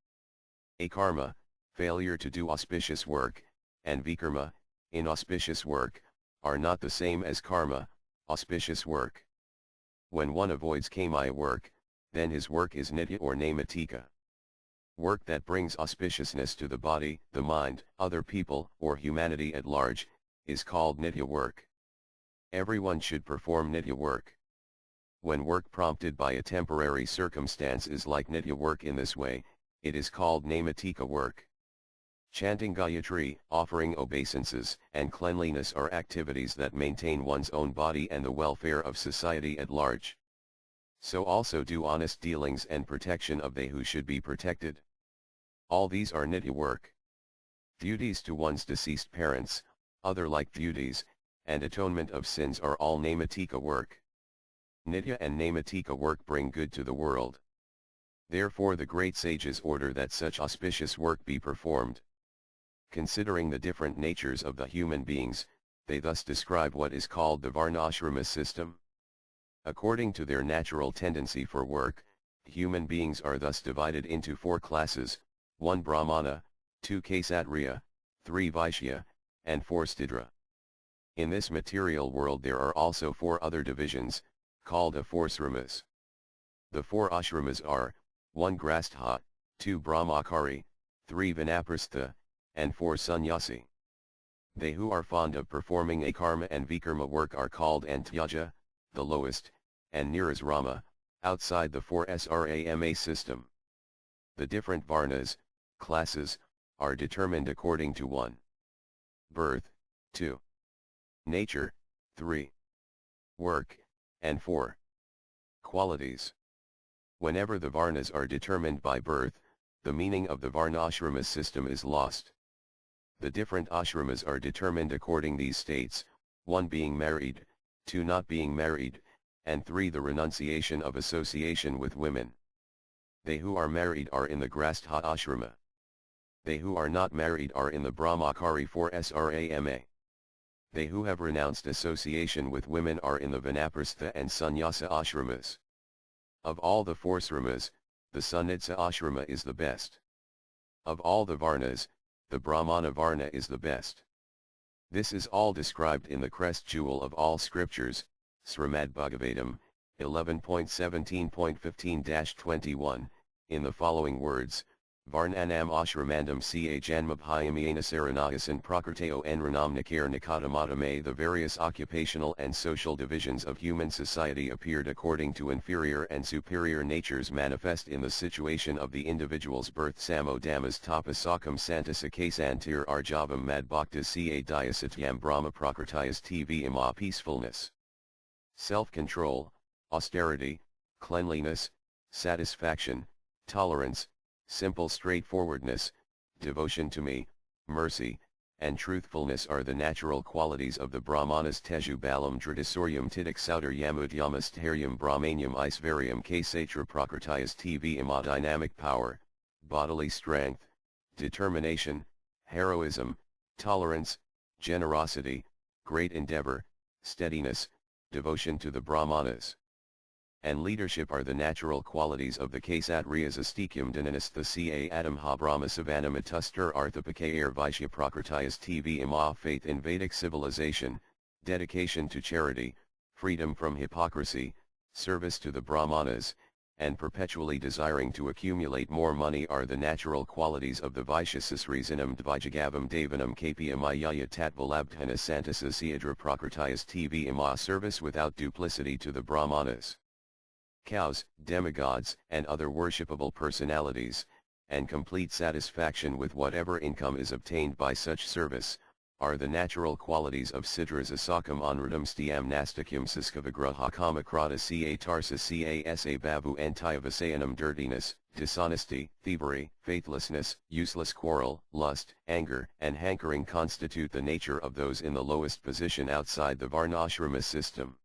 Speaker 1: Akarma, failure to do auspicious work, and vikarma, inauspicious work, are not the same as karma, auspicious work. When one avoids kamaya work, then his work is nitya or naimatika. Work that brings auspiciousness to the body, the mind, other people, or humanity at large, is called nitya work. Everyone should perform nitya work. When work prompted by a temporary circumstance is like nitya work in this way, it is called naimatika work. Chanting Gayatri, offering obeisances, and cleanliness are activities that maintain one's own body and the welfare of society at large. So also do honest dealings and protection of they who should be protected. All these are nitya work. Duties to one's deceased parents, other like duties, and atonement of sins are all naimatika work. Nitya and naimatika work bring good to the world. Therefore the great sages order that such auspicious work be performed. Considering the different natures of the human beings, they thus describe what is called the varna-ashrama system. According to their natural tendency for work, human beings are thus divided into 4 classes, 1 brahmana, 2 kshatriya, 3 vaishya, and 4 studra. In this material world there are also 4 other divisions, called the 4 sramas. The 4 ashramas are, 1 grastha, 2 brahmachari, 3 vanaprastha, and 4 sannyasi. They who are fond of performing a karma and vikarma work are called antyaja, the lowest, and nirasrama, outside the 4 srama system. The different varnas, classes, are determined according to 1. Birth, 2. Nature, 3. work, and 4. Qualities. Whenever the varnas are determined by birth, the meaning of the varnashrama system is lost. The different ashramas are determined according these states, 1 being married, 2 not being married, and 3 the renunciation of association with women. They who are married are in the Grastha ashrama. They who are not married are in the Brahmachari 4 Srama. They who have renounced association with women are in the Vanaprastha and Sannyasa ashramas. Of all the 4 sramas, the Sunnitsa ashrama is the best. Of all the varnas, the Brahmana varna is the best. This is all described in the crest jewel of all scriptures, Srimad Bhagavatam, 11.17.15-21, in the following words: Varnanam ashramandam ca janmabhyamyena saranagasan prakrteo enranam nikar nikatamatame. The various occupational and social divisions of human society appeared according to inferior and superior natures manifest in the situation of the individual's birth. Samodhammas tapasakam santasakasantir arjavam mad bhaktas ca diasatyam brahma prakritayas tv ima. Peacefulness, self-control, austerity, cleanliness, satisfaction, tolerance, simple straightforwardness, devotion to me, mercy, and truthfulness are the natural qualities of the Brahmanas. Teju balam dritasoryam tidiksautar yamudyamastharyam brahmanyam aisvaryam ksatra prakritayas tv ima. Dynamic power, bodily strength, determination, heroism, tolerance, generosity, great endeavor, steadiness, devotion to the Brahmanas, and leadership are the natural qualities of the Kshatriyas. Astikyam dinanastha ca adam ha brahma savanam atustar arthapakayer vaishya prakritayas tv ima. Faith in Vedic civilization, dedication to charity, freedom from hypocrisy, service to the Brahmanas, and perpetually desiring to accumulate more money are the natural qualities of the Vaishyasassrisanam dvijagavam devanam kpmayaya tatvalabdhana santasasiadra prakritayas tv ima. Service without duplicity to the Brahmanas, cows, demigods, and other worshipable personalities, and complete satisfaction with whatever income is obtained by such service, are the natural qualities of Siddhasasakam anradam stiam nastikyam siskavagraha kamakrata ca tarsa ca sa babu antiyavasayanam. Dirtiness, dishonesty, thievery, faithlessness, useless quarrel, lust, anger, and hankering constitute the nature of those in the lowest position outside the varnashrama system.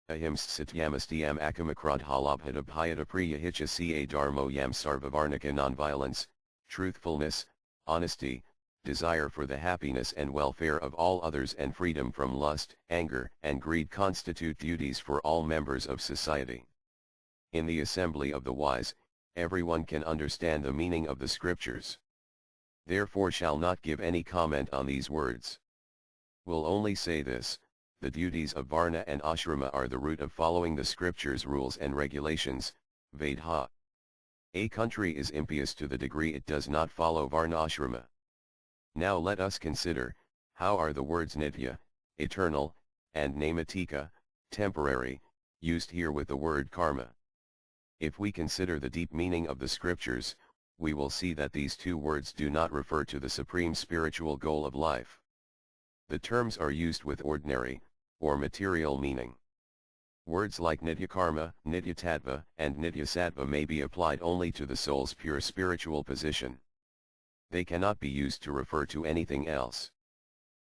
Speaker 1: Ahimst satyamastyam akamakrad-halabhadabhyatapriyahicha ca dharmo yam sarvavarnika. Nonviolence, truthfulness, honesty, desire for the happiness and welfare of all others, and freedom from lust, anger, and greed constitute duties for all members of society. In the assembly of the wise, everyone can understand the meaning of the scriptures. Therefore shall not give any comment on these words. Will only say this: the duties of Varna and Ashrama are the root of following the scriptures' rules and regulations, Vedha. A country is impious to the degree it does not follow Varna Ashrama. Now let us consider, how are the words nitya, eternal, and naimatika, temporary, used here with the word karma. If we consider the deep meaning of the scriptures, we will see that these two words do not refer to the supreme spiritual goal of life. The terms are used with ordinary, or material meaning. Words like nitya-karma, nitya-tattva, and nitya-sattva may be applied only to the soul's pure spiritual position. They cannot be used to refer to anything else.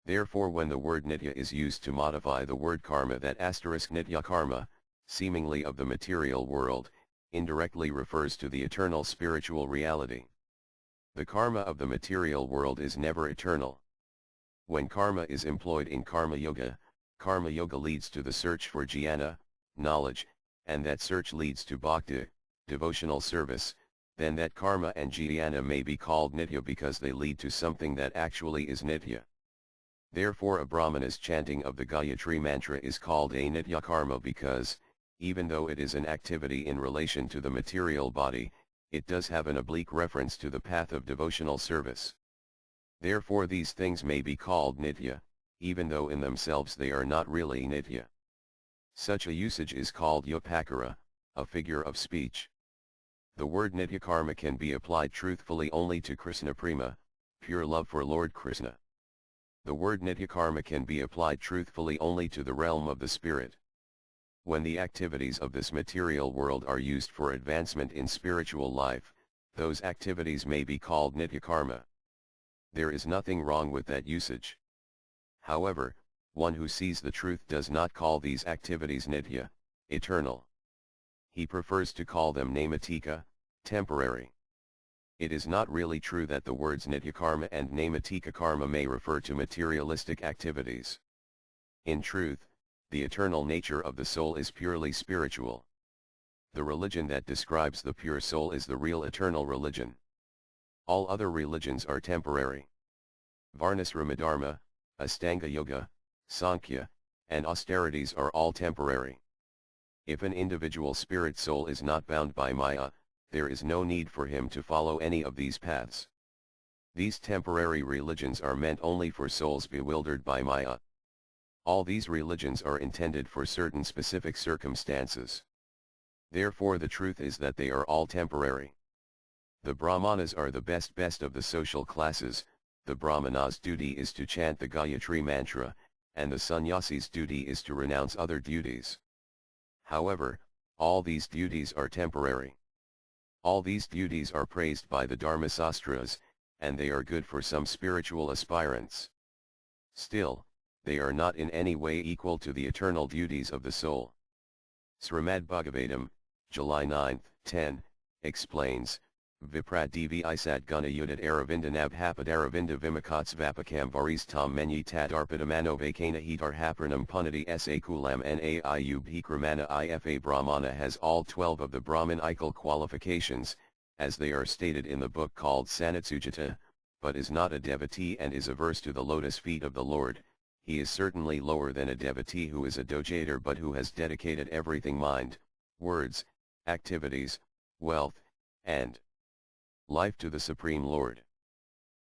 Speaker 1: Therefore when the word nitya is used to modify the word karma, that asterisk nitya-karma, seemingly of the material world, indirectly refers to the eternal spiritual reality. The karma of the material world is never eternal. When karma is employed in karma yoga leads to the search for jnana, knowledge, and that search leads to bhakti, devotional service, then that karma and jnana may be called nitya because they lead to something that actually is nitya. Therefore a brahmana's chanting of the Gayatri mantra is called a nitya karma because, even though it is an activity in relation to the material body, it does have an oblique reference to the path of devotional service. Therefore these things may be called nitya, even though in themselves they are not really nitya. Such a usage is called yopakara, a figure of speech. The word nitya karma can be applied truthfully only to Krishna prema, pure love for Lord Krishna. The word nitya karma can be applied truthfully only to the realm of the spirit. When the activities of this material world are used for advancement in spiritual life, those activities may be called nitya karma. There is nothing wrong with that usage. However, one who sees the truth does not call these activities nitya, eternal. He prefers to call them naimatika, temporary. It is not really true that the words nitya karma and naimatika karma may refer to materialistic activities. In truth, the eternal nature of the soul is purely spiritual. The religion that describes the pure soul is the real eternal religion. All other religions are temporary. Varnasrama Dharma, Astanga Yoga, Sankhya, and austerities are all temporary. If an individual spirit soul is not bound by Maya, there is no need for him to follow any of these paths. These temporary religions are meant only for souls bewildered by Maya. All these religions are intended for certain specific circumstances. Therefore the truth is that they are all temporary. The Brahmanas are the best of the social classes. The Brahmana's duty is to chant the Gayatri mantra, and the sannyasi's duty is to renounce other duties. However, all these duties are temporary. All these duties are praised by the Dharma Sastras, and they are good for some spiritual aspirants. Still, they are not in any way equal to the eternal duties of the soul. Srimad Bhagavatam, July 9, 10, explains, Viprat Devi Isat Guna Yudit Aravinda Nabhapad Aravinda Vimakats Vapakam Varis Tam Menyi Tad Arpadamano Vakana Hitar Hapranam Punati Sa Kulam Naiu Bhikramana Ifa Brahmana has all 12 of the Brahmanical qualifications, as they are stated in the book called Sanatsujata, but is not a devotee and is averse to the lotus feet of the Lord. He is certainly lower than a devotee who is a dojator but who has dedicated everything mind, words, activities, wealth, and life to the Supreme Lord.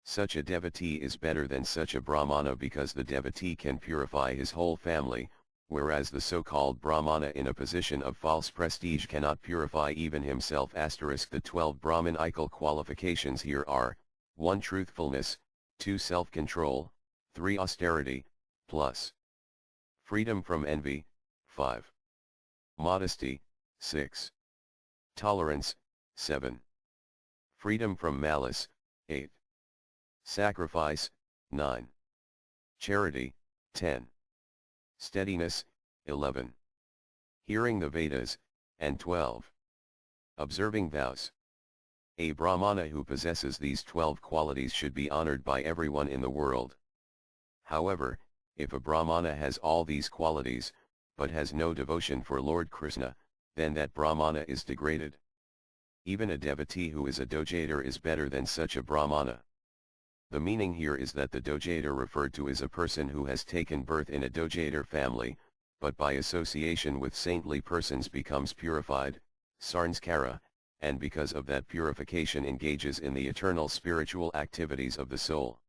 Speaker 1: Such a devotee is better than such a Brahmana because the devotee can purify his whole family, whereas the so-called Brahmana in a position of false prestige cannot purify even himself. The 12 Brahmanical qualifications here are, 1. Truthfulness, 2. Self-control, 3. Austerity, plus freedom from envy, 5. Modesty, 6. Tolerance, 7. Freedom from malice, 8. Sacrifice, 9. Charity, 10. Steadiness, 11. Hearing the Vedas, and 12. Observing vows. A Brahmana who possesses these 12 qualities should be honored by everyone in the world. However, if a Brahmana has all these qualities, but has no devotion for Lord Krishna, then that Brahmana is degraded. Even a devotee who is a dojator is better than such a Brahmana. The meaning here is that the dojator referred to is a person who has taken birth in a dojator family, but by association with saintly persons becomes purified, sarnskara, and because of that purification engages in the eternal spiritual activities of the soul.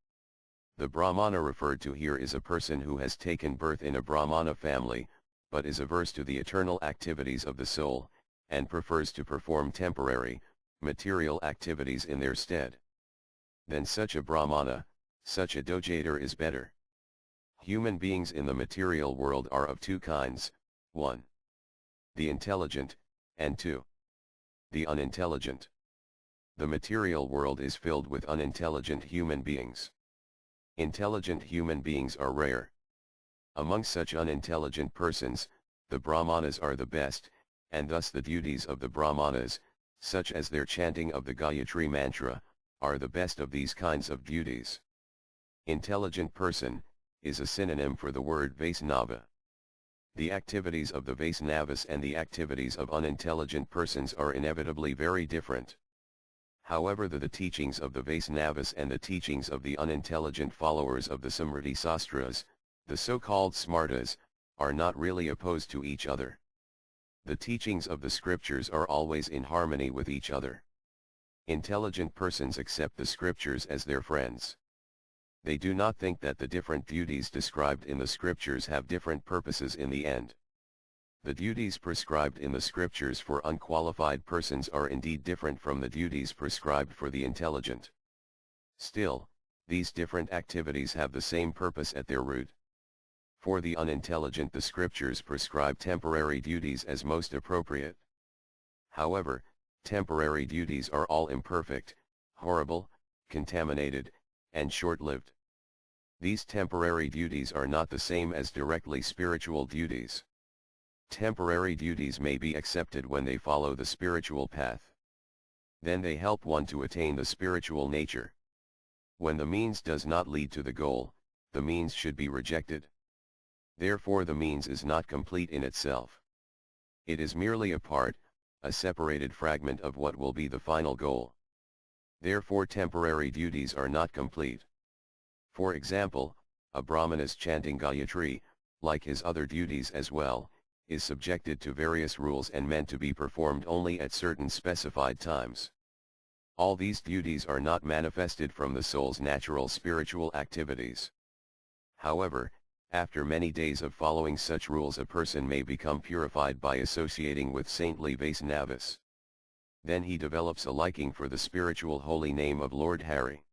Speaker 1: The Brahmana referred to here is a person who has taken birth in a Brahmana family, but is averse to the eternal activities of the soul, and prefers to perform temporary, material activities in their stead. Then such a Brahmana, such a dojator is better. Human beings in the material world are of two kinds, 1. The intelligent, and 2. The unintelligent. The material world is filled with unintelligent human beings. Intelligent human beings are rare. Among such unintelligent persons, the Brahmanas are the best, and thus the duties of the Brahmanas, such as their chanting of the Gayatri mantra, are the best of these kinds of duties. Intelligent person is a synonym for the word Vaisnava. The activities of the Vaisnavas and the activities of unintelligent persons are inevitably very different. However, the teachings of the Vaisnavas and the teachings of the unintelligent followers of the Smriti Sastras, the so-called Smartas, are not really opposed to each other. The teachings of the scriptures are always in harmony with each other. Intelligent persons accept the scriptures as their friends. They do not think that the different duties described in the scriptures have different purposes in the end. The duties prescribed in the scriptures for unqualified persons are indeed different from the duties prescribed for the intelligent. Still, these different activities have the same purpose at their root. For the unintelligent, the scriptures prescribe temporary duties as most appropriate. However, temporary duties are all imperfect, horrible, contaminated, and short-lived. These temporary duties are not the same as directly spiritual duties. Temporary duties may be accepted when they follow the spiritual path. Then they help one to attain the spiritual nature. When the means does not lead to the goal, the means should be rejected. Therefore the means is not complete in itself. It is merely a part, a separated fragment of what will be the final goal. Therefore temporary duties are not complete. For example, a Brahmana's chanting Gayatri, like his other duties as well, is subjected to various rules and meant to be performed only at certain specified times. All these duties are not manifested from the soul's natural spiritual activities. However, after many days of following such rules, a person may become purified by associating with saintly Vaisnavas. Then he develops a liking for the spiritual holy name of Lord Hari.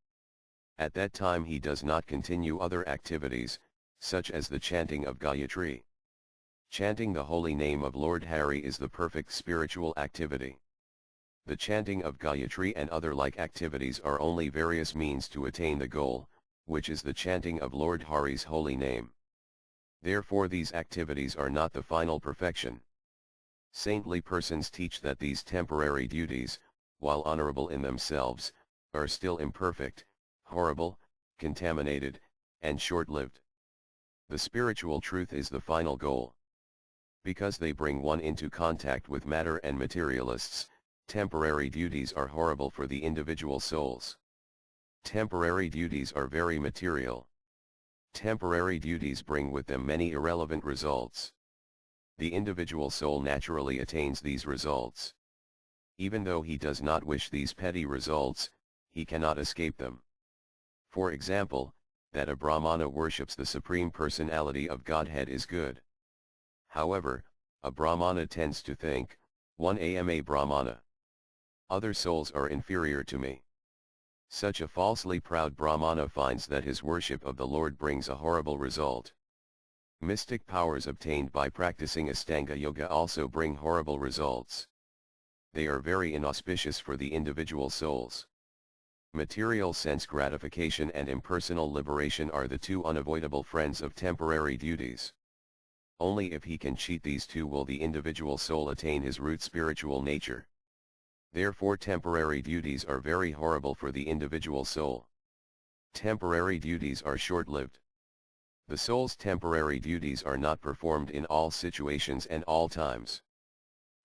Speaker 1: At that time he does not continue other activities, such as the chanting of Gayatri. Chanting the holy name of Lord Hari is the perfect spiritual activity. The chanting of Gayatri and other like activities are only various means to attain the goal, which is the chanting of Lord Hari's holy name. Therefore these activities are not the final perfection. Saintly persons teach that these temporary duties, while honorable in themselves, are still imperfect, horrible, contaminated, and short-lived. The spiritual truth is the final goal. Because they bring one into contact with matter and materialists, temporary duties are horrible for the individual souls. Temporary duties are very material. Temporary duties bring with them many irrelevant results. The individual soul naturally attains these results. Even though he does not wish these petty results, he cannot escape them. For example, that a Brahmana worships the Supreme Personality of Godhead is good. However, a Brahmana tends to think, "I am a Brahmana. Other souls are inferior to me." Such a falsely proud Brahmana finds that his worship of the Lord brings a horrible result. Mystic powers obtained by practicing Ashtanga Yoga also bring horrible results. They are very inauspicious for the individual souls. Material sense gratification and impersonal liberation are the two unavoidable friends of temporary duties. Only if he can cheat these two will the individual soul attain his root spiritual nature. Therefore temporary duties are very horrible for the individual soul. Temporary duties are short-lived. The soul's temporary duties are not performed in all situations and all times.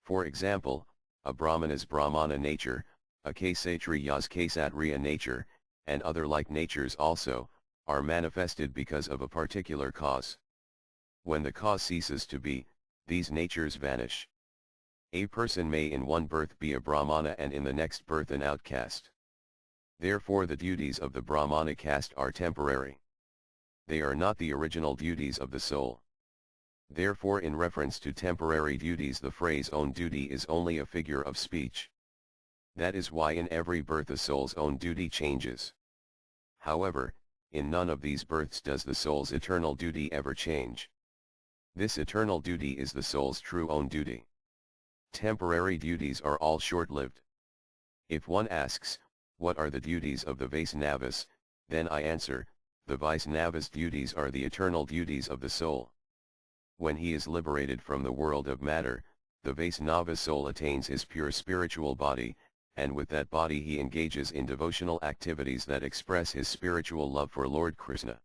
Speaker 1: For example, a Brahmana's Brahmana nature, a Kshatriya's Kshatriya nature, and other like natures also, are manifested because of a particular cause. When the cause ceases to be, these natures vanish. A person may in one birth be a Brahmana and in the next birth an outcast. Therefore the duties of the Brahmana caste are temporary. They are not the original duties of the soul. Therefore in reference to temporary duties the phrase own duty is only a figure of speech. That is why in every birth a soul's own duty changes. However, in none of these births does the soul's eternal duty ever change. This eternal duty is the soul's true own duty. Temporary duties are all short-lived. If one asks, what are the duties of the Vaisnavas, then I answer, the Vaisnavas' duties are the eternal duties of the soul. When he is liberated from the world of matter, the Vaisnava soul attains his pure spiritual body, and with that body he engages in devotional activities that express his spiritual love for Lord Krishna.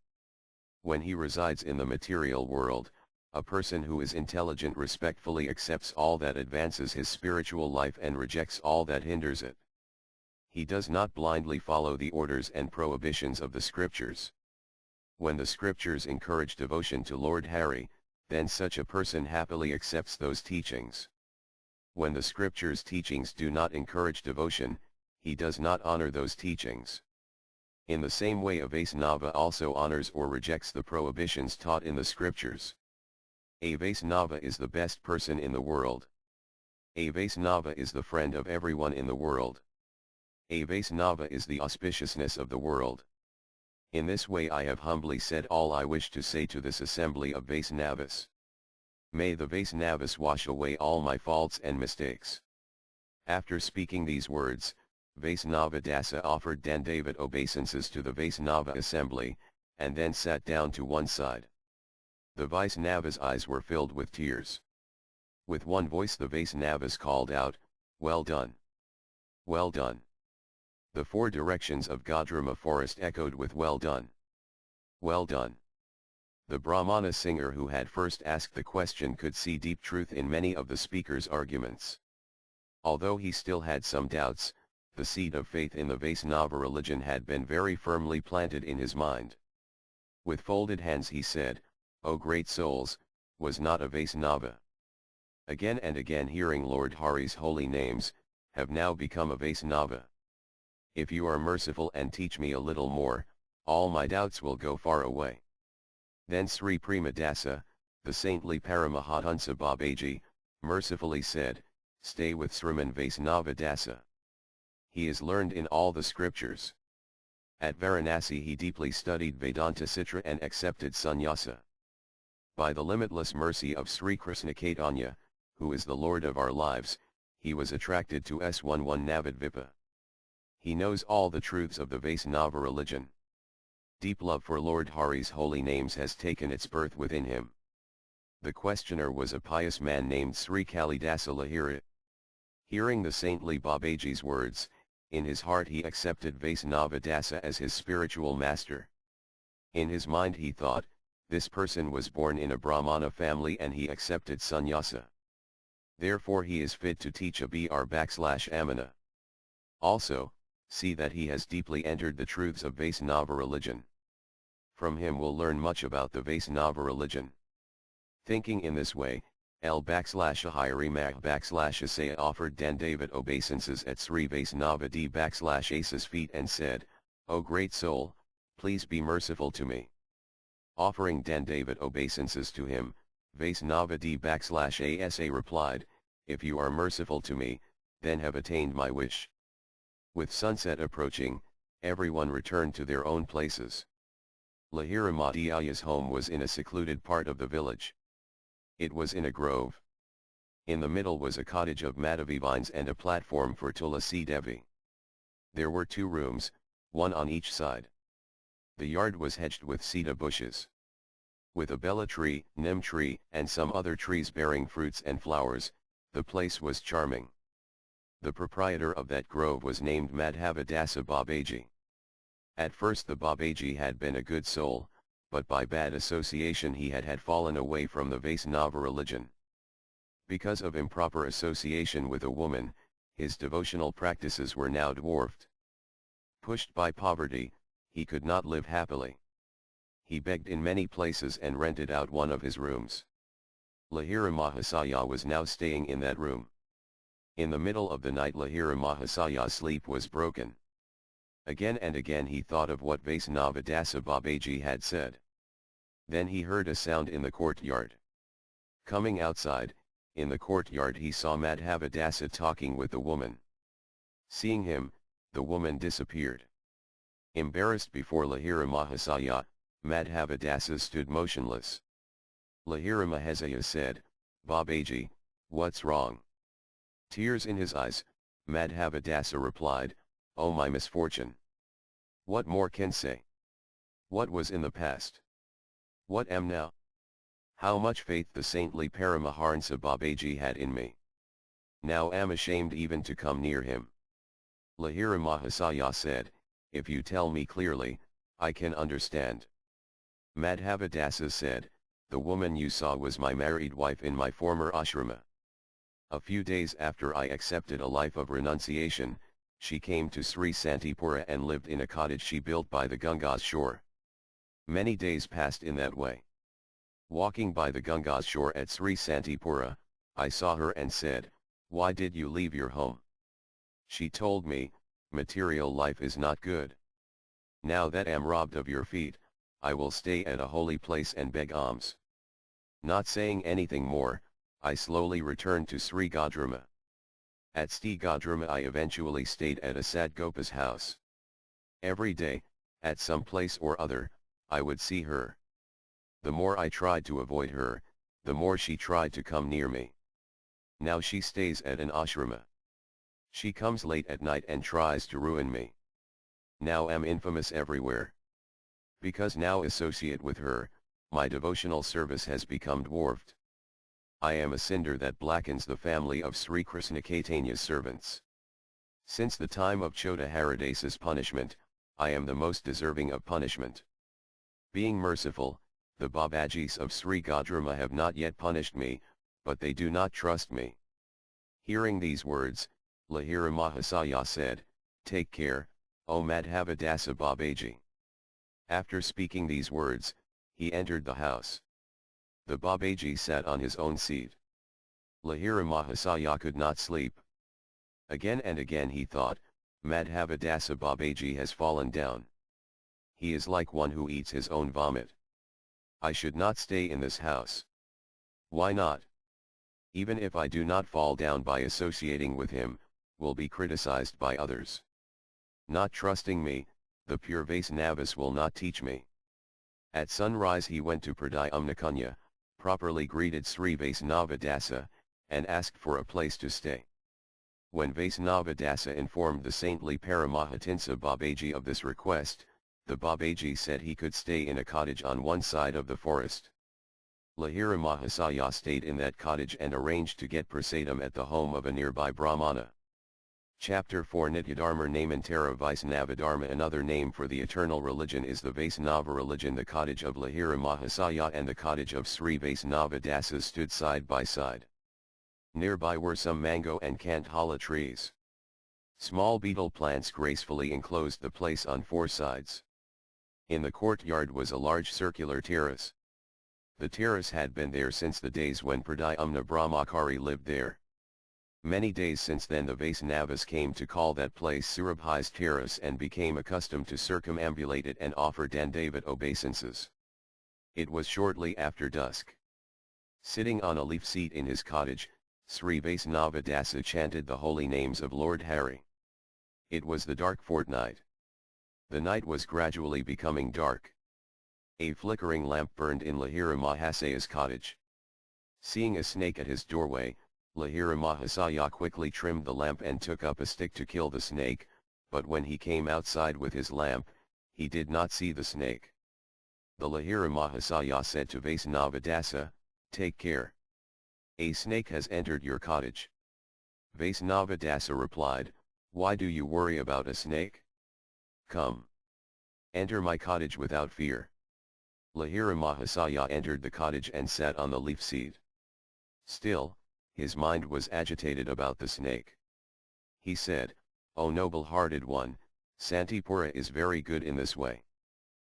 Speaker 1: When he resides in the material world, a person who is intelligent respectfully accepts all that advances his spiritual life and rejects all that hinders it. He does not blindly follow the orders and prohibitions of the scriptures. When the scriptures encourage devotion to Lord Hari, then such a person happily accepts those teachings. When the scriptures' teachings do not encourage devotion, he does not honor those teachings. In the same way a Vaisnava also honors or rejects the prohibitions taught in the scriptures. A Vaisnava is the best person in the world. A Vaisnava is the friend of everyone in the world. A Vaisnava is the auspiciousness of the world. In this way I have humbly said all I wish to say to this assembly of Vaisnavas. May the Vaisnavas wash away all my faults and mistakes. After speaking these words, Vaisnava Dasa offered Dandavat obeisances to the Vaisnava assembly, and then sat down to one side. The Vaisnava's eyes were filled with tears. With one voice the Vaisnavas called out, "Well done! Well done!" The four directions of Gadrama forest echoed with "Well done! Well done!" The Brahmana singer who had first asked the question could see deep truth in many of the speaker's arguments. Although he still had some doubts, the seed of faith in the Vaisnava religion had been very firmly planted in his mind. With folded hands he said, "O great souls, was not a Vaisnava. Again and again hearing Lord Hari's holy names, have now become a Vaisnava. If you are merciful and teach me a little more, all my doubts will go far away." Then Sri Premadasa, the saintly Paramahansa Babaji, mercifully said, "Stay with Sriman Vaisnava Dasa. He is learned in all the scriptures." At Varanasi he deeply studied Vedanta Sitra and accepted sannyasa. By the limitless mercy of Sri Krishna Chaitanya, who is the Lord of our lives, he was attracted to S11 Navadvipa. He knows all the truths of the Vaisnava religion. Deep love for Lord Hari's holy names has taken its birth within him. The questioner was a pious man named Sri Kalidasa Lahiri. Hearing the saintly Babaji's words, in his heart he accepted Vaisnava Dasa as his spiritual master. In his mind he thought, this person was born in a Brahmana family and he accepted sannyasa. Therefore he is fit to teach a Br/Amana. Also, see that he has deeply entered the truths of Vaisnava religion. From him we'll learn much about the Vaisnava religion. Thinking in this way, L/Ahiri Mag/Asaya offered Dandavat obeisances at Sri Vaisnava D/Asa's feet and said, "O great soul, please be merciful to me." Offering Dandavat obeisances to him, Vaisnava D/Asa replied, "If you are merciful to me, then have attained my wish." With sunset approaching, everyone returned to their own places. Lahiri Madhyaya's home was in a secluded part of the village. It was in a grove. In the middle was a cottage of Madhavi vines and a platform for Tulasi Devi. There were 2 rooms, one on each side. The yard was hedged with sita bushes. With a bela tree, neem tree, and some other trees bearing fruits and flowers, the place was charming. The proprietor of that grove was named Madhavadasa Babaji. At first the Babaji had been a good soul, but by bad association he had fallen away from the Vaisnava religion. Because of improper association with a woman, his devotional practices were now dwarfed. Pushed by poverty, he could not live happily. He begged in many places and rented out one of his rooms. Lahiri Mahasaya was now staying in that room. In the middle of the night Lahiri Mahasaya's sleep was broken. Again and again he thought of what Vaisnava Dasa Babaji had said. Then he heard a sound in the courtyard. Coming outside, in the courtyard he saw Madhava Dasa talking with the woman. Seeing him, the woman disappeared. Embarrassed before Lahiri Mahasaya, Madhava Dasa stood motionless. Lahiri Mahasaya said, "Babaji, what's wrong?" Tears in his eyes, Madhava Dasa replied, "Oh my misfortune! What more can say? What was in the past? What am now? How much faith the saintly Paramahansa Babaji had in me! Now am ashamed even to come near him." Lahiri Mahasaya said, "If you tell me clearly, I can understand." Madhava Dasa said, "The woman you saw was my married wife in my former ashrama. A few days after I accepted a life of renunciation, she came to Sri Santipura and lived in a cottage she built by the Ganga's shore. Many days passed in that way. Walking by the Ganga's shore at Sri Santipura, I saw her and said, 'Why did you leave your home?' She told me, 'Material life is not good. Now that am robbed of your feet, I will stay at a holy place and beg alms.' Not saying anything more, I slowly returned to Sri Gadrama. At Sri Gadrama I eventually stayed at a Sadgopa's house. Every day, At some place or other, I would see her. The more I tried to avoid her, the more she tried to come near me. Now she stays at an ashrama. She comes late at night and tries to ruin me. Now am infamous everywhere. Because now associate with her, my devotional service has become dwarfed. I am a cinder that blackens the family of Sri Krishna Chaitanya's servants. Since the time of Chota Haridasa's punishment, I am the most deserving of punishment. Being merciful, the Babajis of Sri Godrama have not yet punished me, but they do not trust me. Hearing these words, Lahira Mahasaya said, "Take care, O Madhavadasa Babaji." After speaking these words, he entered the house. The Babaji sat on his own seat. Lahira Mahasaya could not sleep. Again and again he thought, Madhavadasa Babaji has fallen down. He is like one who eats his own vomit. I should not stay in this house. Why not? Even if I do not fall down by associating with him, will be criticized by others. Not trusting me, the pure Vaisnavas will not teach me. At sunrise he went to Pradayamnakunya, properly greeted Sri Vaisnavadasa, and asked for a place to stay. When Vaisnavadasa informed the saintly Paramahatinsa Babaji of this request, the Babaji said he could stay in a cottage on one side of the forest. Lahira Mahasaya stayed in that cottage and arranged to get prasadam at the home of a nearby Brahmana. Chapter 4 Nityadharma Namantara Vaisnavadharma. Another name for the eternal religion is the Vaisnava religion. The cottage of Lahira Mahasaya and the cottage of Sri Vaisnavadasa stood side by side. Nearby were some mango and kanthala trees. Small betel plants gracefully enclosed the place on four sides. In the courtyard was a large circular terrace. The terrace had been there since the days when Pradyumna Brahmachari lived there. Many days since then the Vaisnavas came to call that place Surabhi's terrace and became accustomed to circumambulate it and offer Dandavat obeisances. It was shortly after dusk. Sitting on a leaf seat in his cottage, Sri Vaisnavadasa chanted the holy names of Lord Hari. It was the dark fortnight. The night was gradually becoming dark. A flickering lamp burned in Lahira Mahasaya's cottage. Seeing a snake at his doorway, Lahira Mahasaya quickly trimmed the lamp and took up a stick to kill the snake, but when he came outside with his lamp, he did not see the snake. The Lahira Mahasaya said to Vaisnavadasa, "Take care. A snake has entered your cottage." Vaisnavadasa replied, "Why do you worry about a snake? Come. Enter my cottage without fear." Lahira Mahasaya entered the cottage and sat on the leaf seat. Still, his mind was agitated about the snake. He said, "O noble-hearted one, Santipura is very good in this way.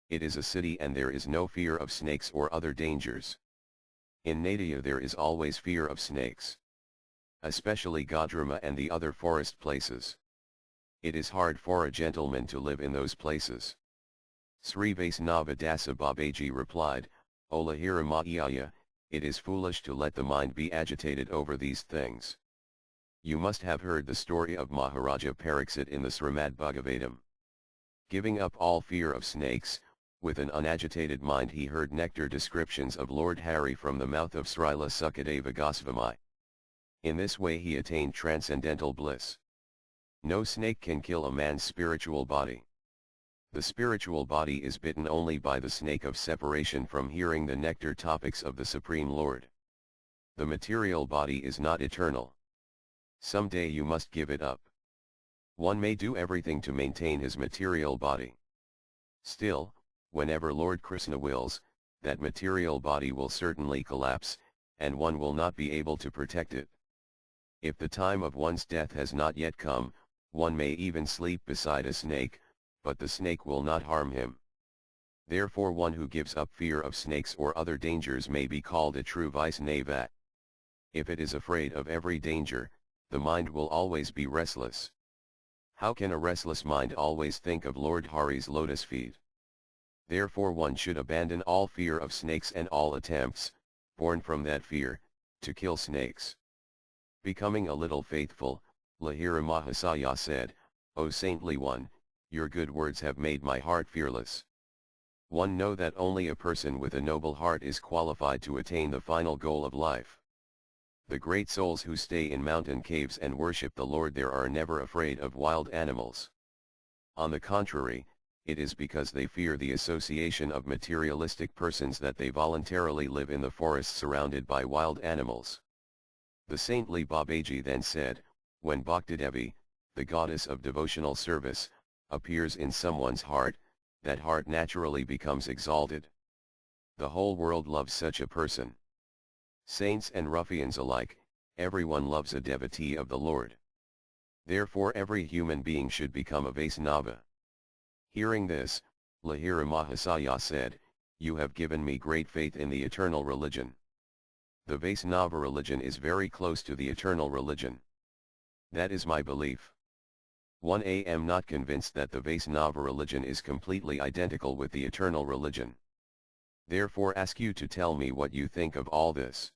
Speaker 1: It is a city and there is no fear of snakes or other dangers. In Nadia there is always fear of snakes. Especially Godrama and the other forest places. It is hard for a gentleman to live in those places." Sri Vaisnavadasa Babaji replied, "O Lahira Mahayaya, it is foolish to let the mind be agitated over these things. You must have heard the story of Maharaja Pariksit in the Srimad Bhagavatam. Giving up all fear of snakes, with an unagitated mind he heard nectar descriptions of Lord Hari from the mouth of Srila Sukadeva Goswami. In this way he attained transcendental bliss. No snake can kill a man's spiritual body. The spiritual body is bitten only by the snake of separation from hearing the nectar topics of the Supreme Lord. The material body is not eternal. Someday you must give it up. One may do everything to maintain his material body. Still, whenever Lord Krishna wills, that material body will certainly collapse, and one will not be able to protect it. If the time of one's death has not yet come, one may even sleep beside a snake, but the snake will not harm him. Therefore one who gives up fear of snakes or other dangers may be called a true Vaisnava. If it is afraid of every danger, the mind will always be restless. How can a restless mind always think of Lord Hari's lotus feet? Therefore one should abandon all fear of snakes and all attempts, born from that fear, to kill snakes. Becoming a little faithful, Lahira Mahasaya said, "O saintly one, Your good words have made my heart fearless. One know that only a person with a noble heart is qualified to attain the final goal of life. The great souls who stay in mountain caves and worship the Lord there are never afraid of wild animals. On the contrary, it is because they fear the association of materialistic persons that they voluntarily live in the forest surrounded by wild animals. The saintly Babaji then said, when Bhakti Devi, the goddess of devotional service, appears in someone's heart, that heart naturally becomes exalted. The whole world loves such a person. Saints and ruffians alike, everyone loves a devotee of the Lord. Therefore every human being should become a Vaisnava. Hearing this, Lahira Mahasaya said, you have given me great faith in the eternal religion. The Vaisnava religion is very close to the eternal religion. That is my belief. 1. I am not convinced that the Vaisnava religion is completely identical with the eternal religion. Therefore ask you to tell me what you think of all this.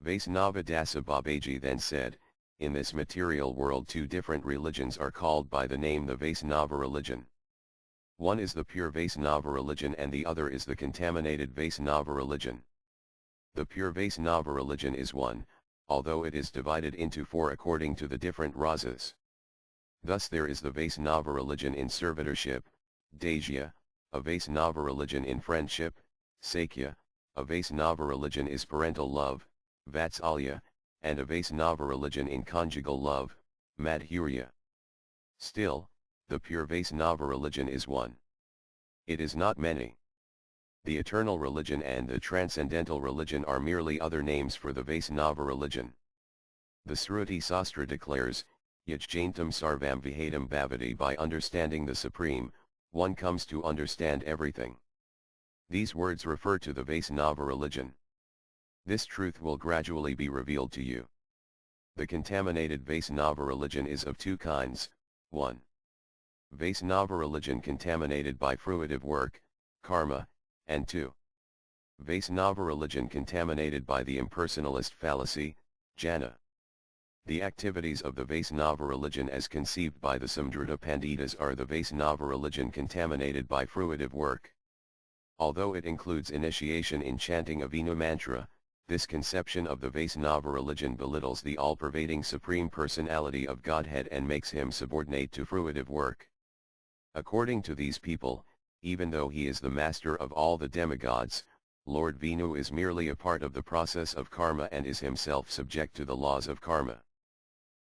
Speaker 1: Vaisnava Dasa Babaji then said, in this material world two different religions are called by the name the Vaisnava religion. One is the pure Vaisnava religion and the other is the contaminated Vaisnava religion. The pure Vaisnava religion is one, although it is divided into four according to the different rasas. Thus there is the Vaisnava religion in servitorship, Dajya, a Vaisnava religion in friendship, Sakya, a Vaisnava religion is parental love, Vatsalya, and a Vaisnava religion in conjugal love, Madhurya. Still, the pure Vaisnava religion is one. It is not many. The eternal religion and the transcendental religion are merely other names for the Vaisnava religion. The Sruti Sastra declares, Yajjantam sarvam vihedam bhavati, by understanding the Supreme, one comes to understand everything. These words refer to the Vaisnava religion. This truth will gradually be revealed to you. The contaminated Vaisnava religion is of two kinds. 1. Vaisnava religion contaminated by fruitive work, karma, and 2. Vaisnava religion contaminated by the impersonalist fallacy, jnana. The activities of the Vaisnava religion as conceived by the Samdrita Panditas are the Vaisnava religion contaminated by fruitive work. Although it includes initiation in chanting a Vinu mantra, this conception of the Vaisnava religion belittles the all-pervading Supreme Personality of Godhead and makes him subordinate to fruitive work. According to these people, even though he is the master of all the demigods, Lord Vinu is merely a part of the process of karma and is himself subject to the laws of karma.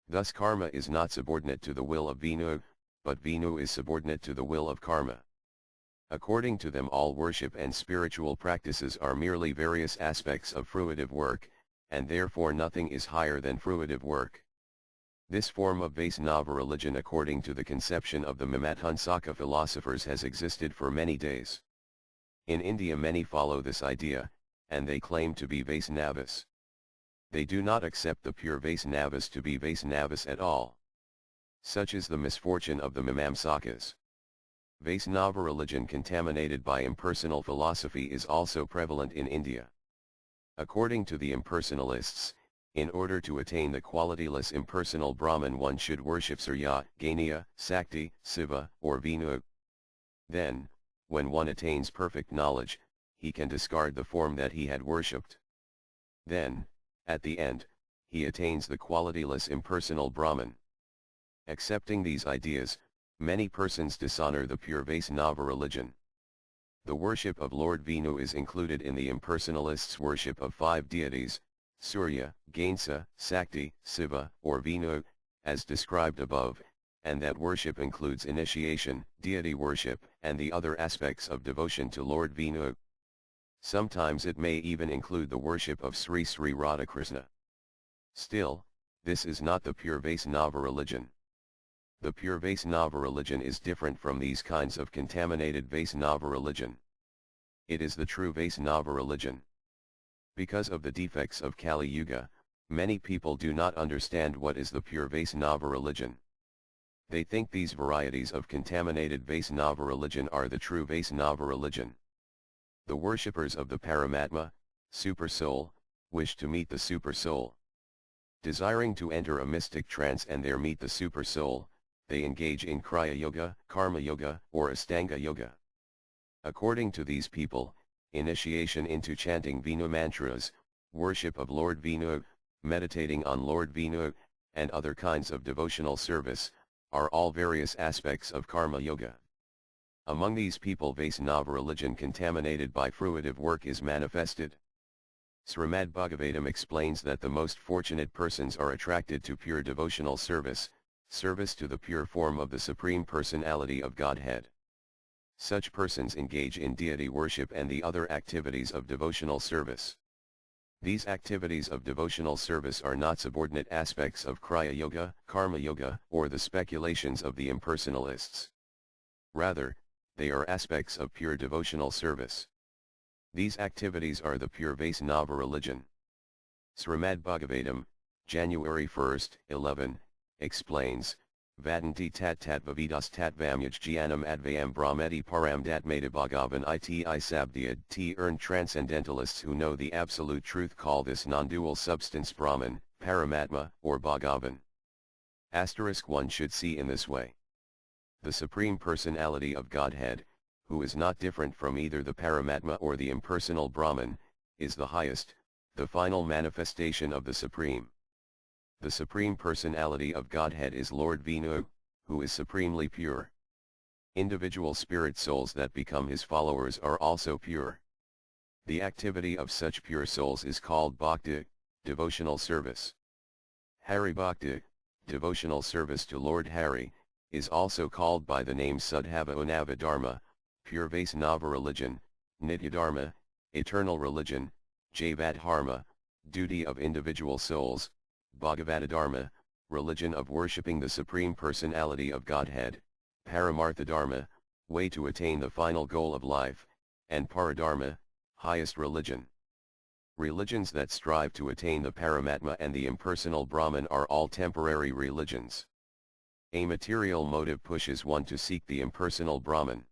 Speaker 1: Thus karma is not subordinate to the will of Vinu, but Vinu is subordinate to the will of karma. According to them all worship and spiritual practices are merely various aspects of fruitive work, and therefore nothing is higher than fruitive work. This form of Vaisnava religion according to the conception of the Mimamsaka philosophers has existed for many days. In India many follow this idea, and they claim to be Vaisnavas. They do not accept the pure Vaisnavas to be Vaisnavas at all. Such is the misfortune of the Mimamsakas. Vaisnava religion contaminated by impersonal philosophy is also prevalent in India. According to the impersonalists, in order to attain the qualityless impersonal Brahman one should worship Surya, Gania, Sakti, Siva, or Vinu. Then, when one attains perfect knowledge, he can discard the form that he had worshipped. Then, at the end, he attains the qualityless impersonal Brahman. Accepting these ideas, many persons dishonor the pure Vaisnava religion. The worship of Lord Vinu is included in the impersonalists' worship of five deities, Surya, Gainsa, Sakti, Siva, or Vinu, as described above, and that worship includes initiation, deity worship, and the other aspects of devotion to Lord Vinu. Sometimes it may even include the worship of Sri Sri Radhakrishna. Still, this is not the pure Vaisnava religion. The pure Vaisnava religion is different from these kinds of contaminated Vaisnava religion. It is the true Vaisnava religion. Because of the defects of Kali Yuga, many people do not understand what is the pure Vaisnava religion. They think these varieties of contaminated Vaisnava religion are the true Vaisnava religion. The worshippers of the Paramatma, Super Soul, wish to meet the Super Soul. Desiring to enter a mystic trance and there meet the Super Soul, they engage in Kriya Yoga, Karma Yoga, or Astanga Yoga. According to these people, initiation into chanting Vinu mantras, worship of Lord Vinu, meditating on Lord Vinu, and other kinds of devotional service, are all various aspects of Karma Yoga. Among these people Vaisnava religion contaminated by fruitive work is manifested. Srimad Bhagavatam explains that the most fortunate persons are attracted to pure devotional service, service to the pure form of the Supreme Personality of Godhead. Such persons engage in deity worship and the other activities of devotional service. These activities of devotional service are not subordinate aspects of Kriya Yoga, Karma Yoga, or the speculations of the impersonalists. Rather, they are aspects of pure devotional service. These activities are the pure Vaisnava religion. Srimad Bhagavatam, January 1, 11, explains, Vadanti tat vavidas tat vamyaj jnanam advayam brahmeti param datmata bhagavan iti sabdyad t earn transcendentalists who know the absolute truth call this non-dual substance Brahman, Paramatma, or Bhagavan. *1 should see in this way. The Supreme Personality of Godhead, who is not different from either the Paramatma or the impersonal Brahman, is the highest, the final manifestation of the Supreme. The Supreme Personality of Godhead is Lord Vinu, who is supremely pure. Individual spirit souls that become his followers are also pure. The activity of such pure souls is called bhakti, devotional service. Hari Bhakti, devotional service to Lord Hari, is also called by the name Sudhava Unava Dharma, pure Vaisnava religion, Nitya Dharma, eternal religion, Jaiva Dharma, duty of individual souls, Bhagavati Dharma, religion of worshipping the Supreme Personality of Godhead, Paramartha Dharma, way to attain the final goal of life, and Paradharma, highest religion. Religions that strive to attain the Paramatma and the impersonal Brahman are all temporary religions. A material motive pushes one to seek the impersonal Brahman.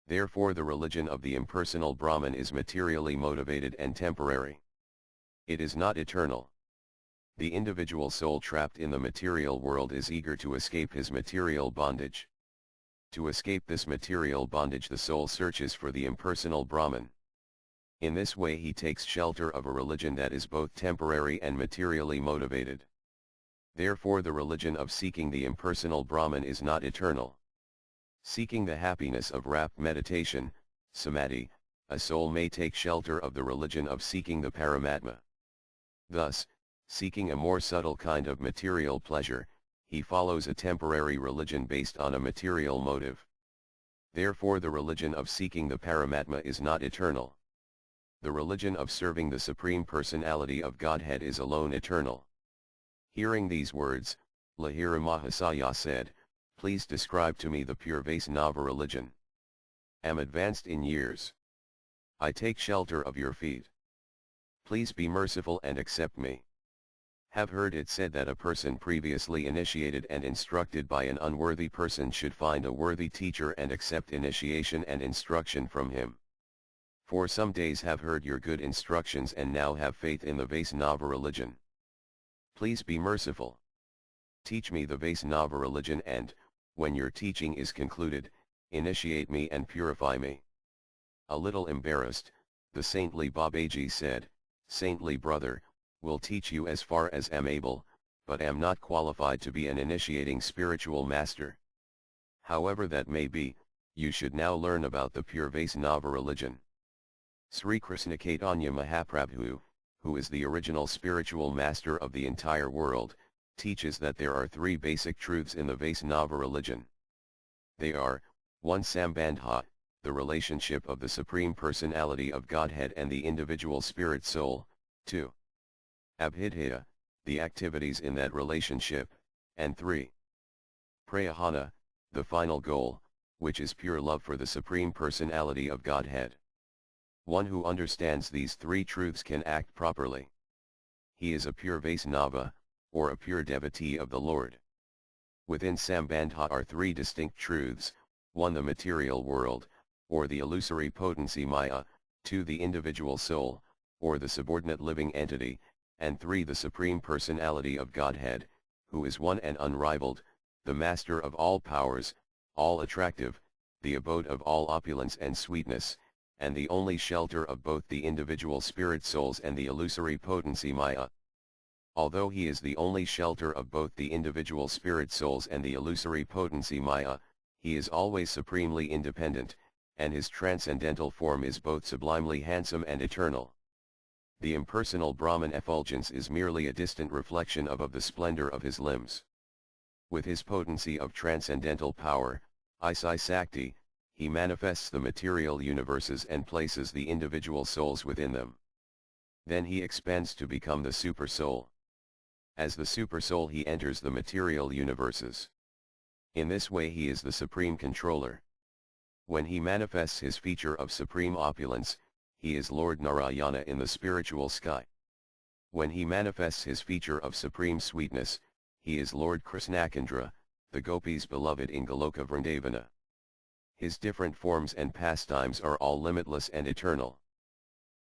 Speaker 1: Therefore the religion of the impersonal Brahman is materially motivated and temporary. It is not eternal. The individual soul trapped in the material world is eager to escape his material bondage. To escape this material bondage the soul searches for the impersonal Brahman. In this way he takes shelter of a religion that is both temporary and materially motivated. Therefore the religion of seeking the impersonal Brahman is not eternal. Seeking the happiness of rapt meditation, samadhi, a soul may take shelter of the religion of seeking the Paramatma. Thus, seeking a more subtle kind of material pleasure, he follows a temporary religion based on a material motive. Therefore the religion of seeking the Paramatma is not eternal. The religion of serving the Supreme Personality of Godhead is alone eternal. Hearing these words, Lahira Mahasaya said, "Please describe to me the pure Vaisnava religion. Am advanced in years. I take shelter of your feet. Please be merciful and accept me. Have heard it said that a person previously initiated and instructed by an unworthy person should find a worthy teacher and accept initiation and instruction from him. For some days have heard your good instructions and now have faith in the Vaisnava religion. Please be merciful. Teach me the Vaisnava religion and, when your teaching is concluded, initiate me and purify me." A little embarrassed, the saintly Babaji said, "Saintly brother, will teach you as far as am able, but am not qualified to be an initiating spiritual master. However that may be, you should now learn about the pure Vaisnava religion." Sri Krishna Chaitanya Mahaprabhu, who is the original spiritual master of the entire world, teaches that there are three basic truths in the Vaisnava religion. They are, 1. Sambandha, the relationship of the Supreme Personality of Godhead and the individual spirit soul, 2. Abhidhaya, the activities in that relationship, and 3. Prayahana, the final goal, which is pure love for the Supreme Personality of Godhead. One who understands these three truths can act properly. He is a pure Vaisnava, or a pure devotee of the Lord. Within Sambandha are three distinct truths: 1. The material world, or the illusory potency Maya; 2. The individual soul, or the subordinate living entity; and 3. The Supreme Personality of Godhead, who is one and unrivaled, the master of all powers, all attractive, the abode of all opulence and sweetness, and the only shelter of both the individual spirit souls and the illusory potency Maya. Although he is the only shelter of both the individual spirit souls and the illusory potency Maya, he is always supremely independent, and his transcendental form is both sublimely handsome and eternal. The impersonal Brahman effulgence is merely a distant reflection of the splendor of his limbs. With his potency of transcendental power, Isai Sakti, he manifests the material universes and places the individual souls within them. Then he expands to become the Super-Soul. As the Super-Soul he enters the material universes. In this way he is the supreme controller. When he manifests his feature of supreme opulence, he is Lord Narayana in the spiritual sky. When he manifests his feature of supreme sweetness, he is Lord Krishnachandra, the gopis' beloved in Goloka Vrindavana. His different forms and pastimes are all limitless and eternal.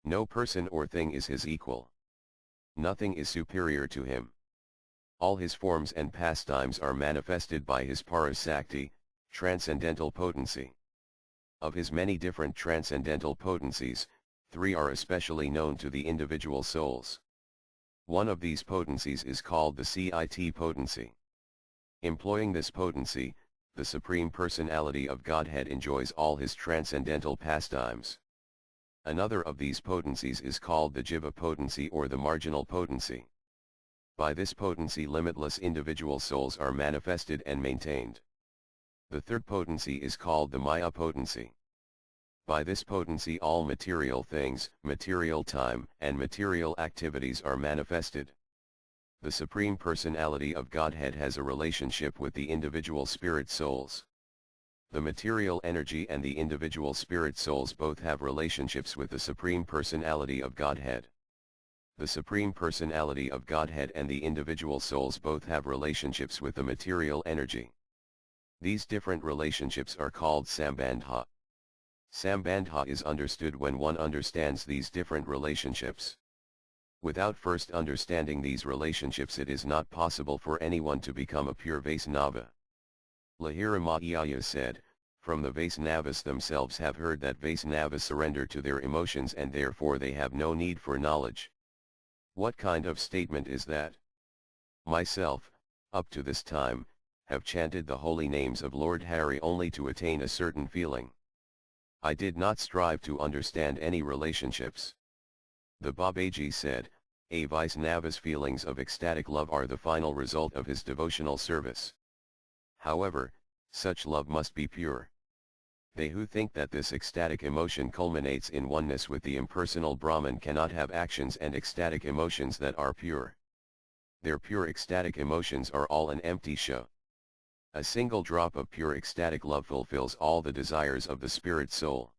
Speaker 1: No person or thing is his equal. Nothing is superior to him. All his forms and pastimes are manifested by his Parasakti, transcendental potency. Of his many different transcendental potencies, 3 are especially known to the individual souls. One of these potencies is called the CIT potency. Employing this potency, the Supreme Personality of Godhead enjoys all his transcendental pastimes. Another of these potencies is called the Jiva potency or the marginal potency. By this potency limitless individual souls are manifested and maintained. The third potency is called the Maya potency. By this potency all material things, material time, and material activities are manifested. The Supreme Personality of Godhead has a relationship with the individual spirit souls. The material energy and the individual spirit souls both have relationships with the Supreme Personality of Godhead. The Supreme Personality of Godhead and the individual souls both have relationships with the material energy. These different relationships are called Sambandha. Sambandha is understood when one understands these different relationships. Without first understanding these relationships it is not possible for anyone to become a pure Vaisnava. Lahira Mahayaya said, from the Vaisnavas themselves have heard that Vaisnavas surrender to their emotions and therefore they have no need for knowledge. What kind of statement is that? Myself, up to this time, have chanted the holy names of Lord Hari only to attain a certain feeling. I did not strive to understand any relationships. The Babaji said, a Vaisnava's feelings of ecstatic love are the final result of his devotional service. However, such love must be pure. They who think that this ecstatic emotion culminates in oneness with the impersonal Brahman cannot have actions and ecstatic emotions that are pure. Their pure ecstatic emotions are all an empty show. A single drop of pure ecstatic love fulfills all the desires of the spirit soul.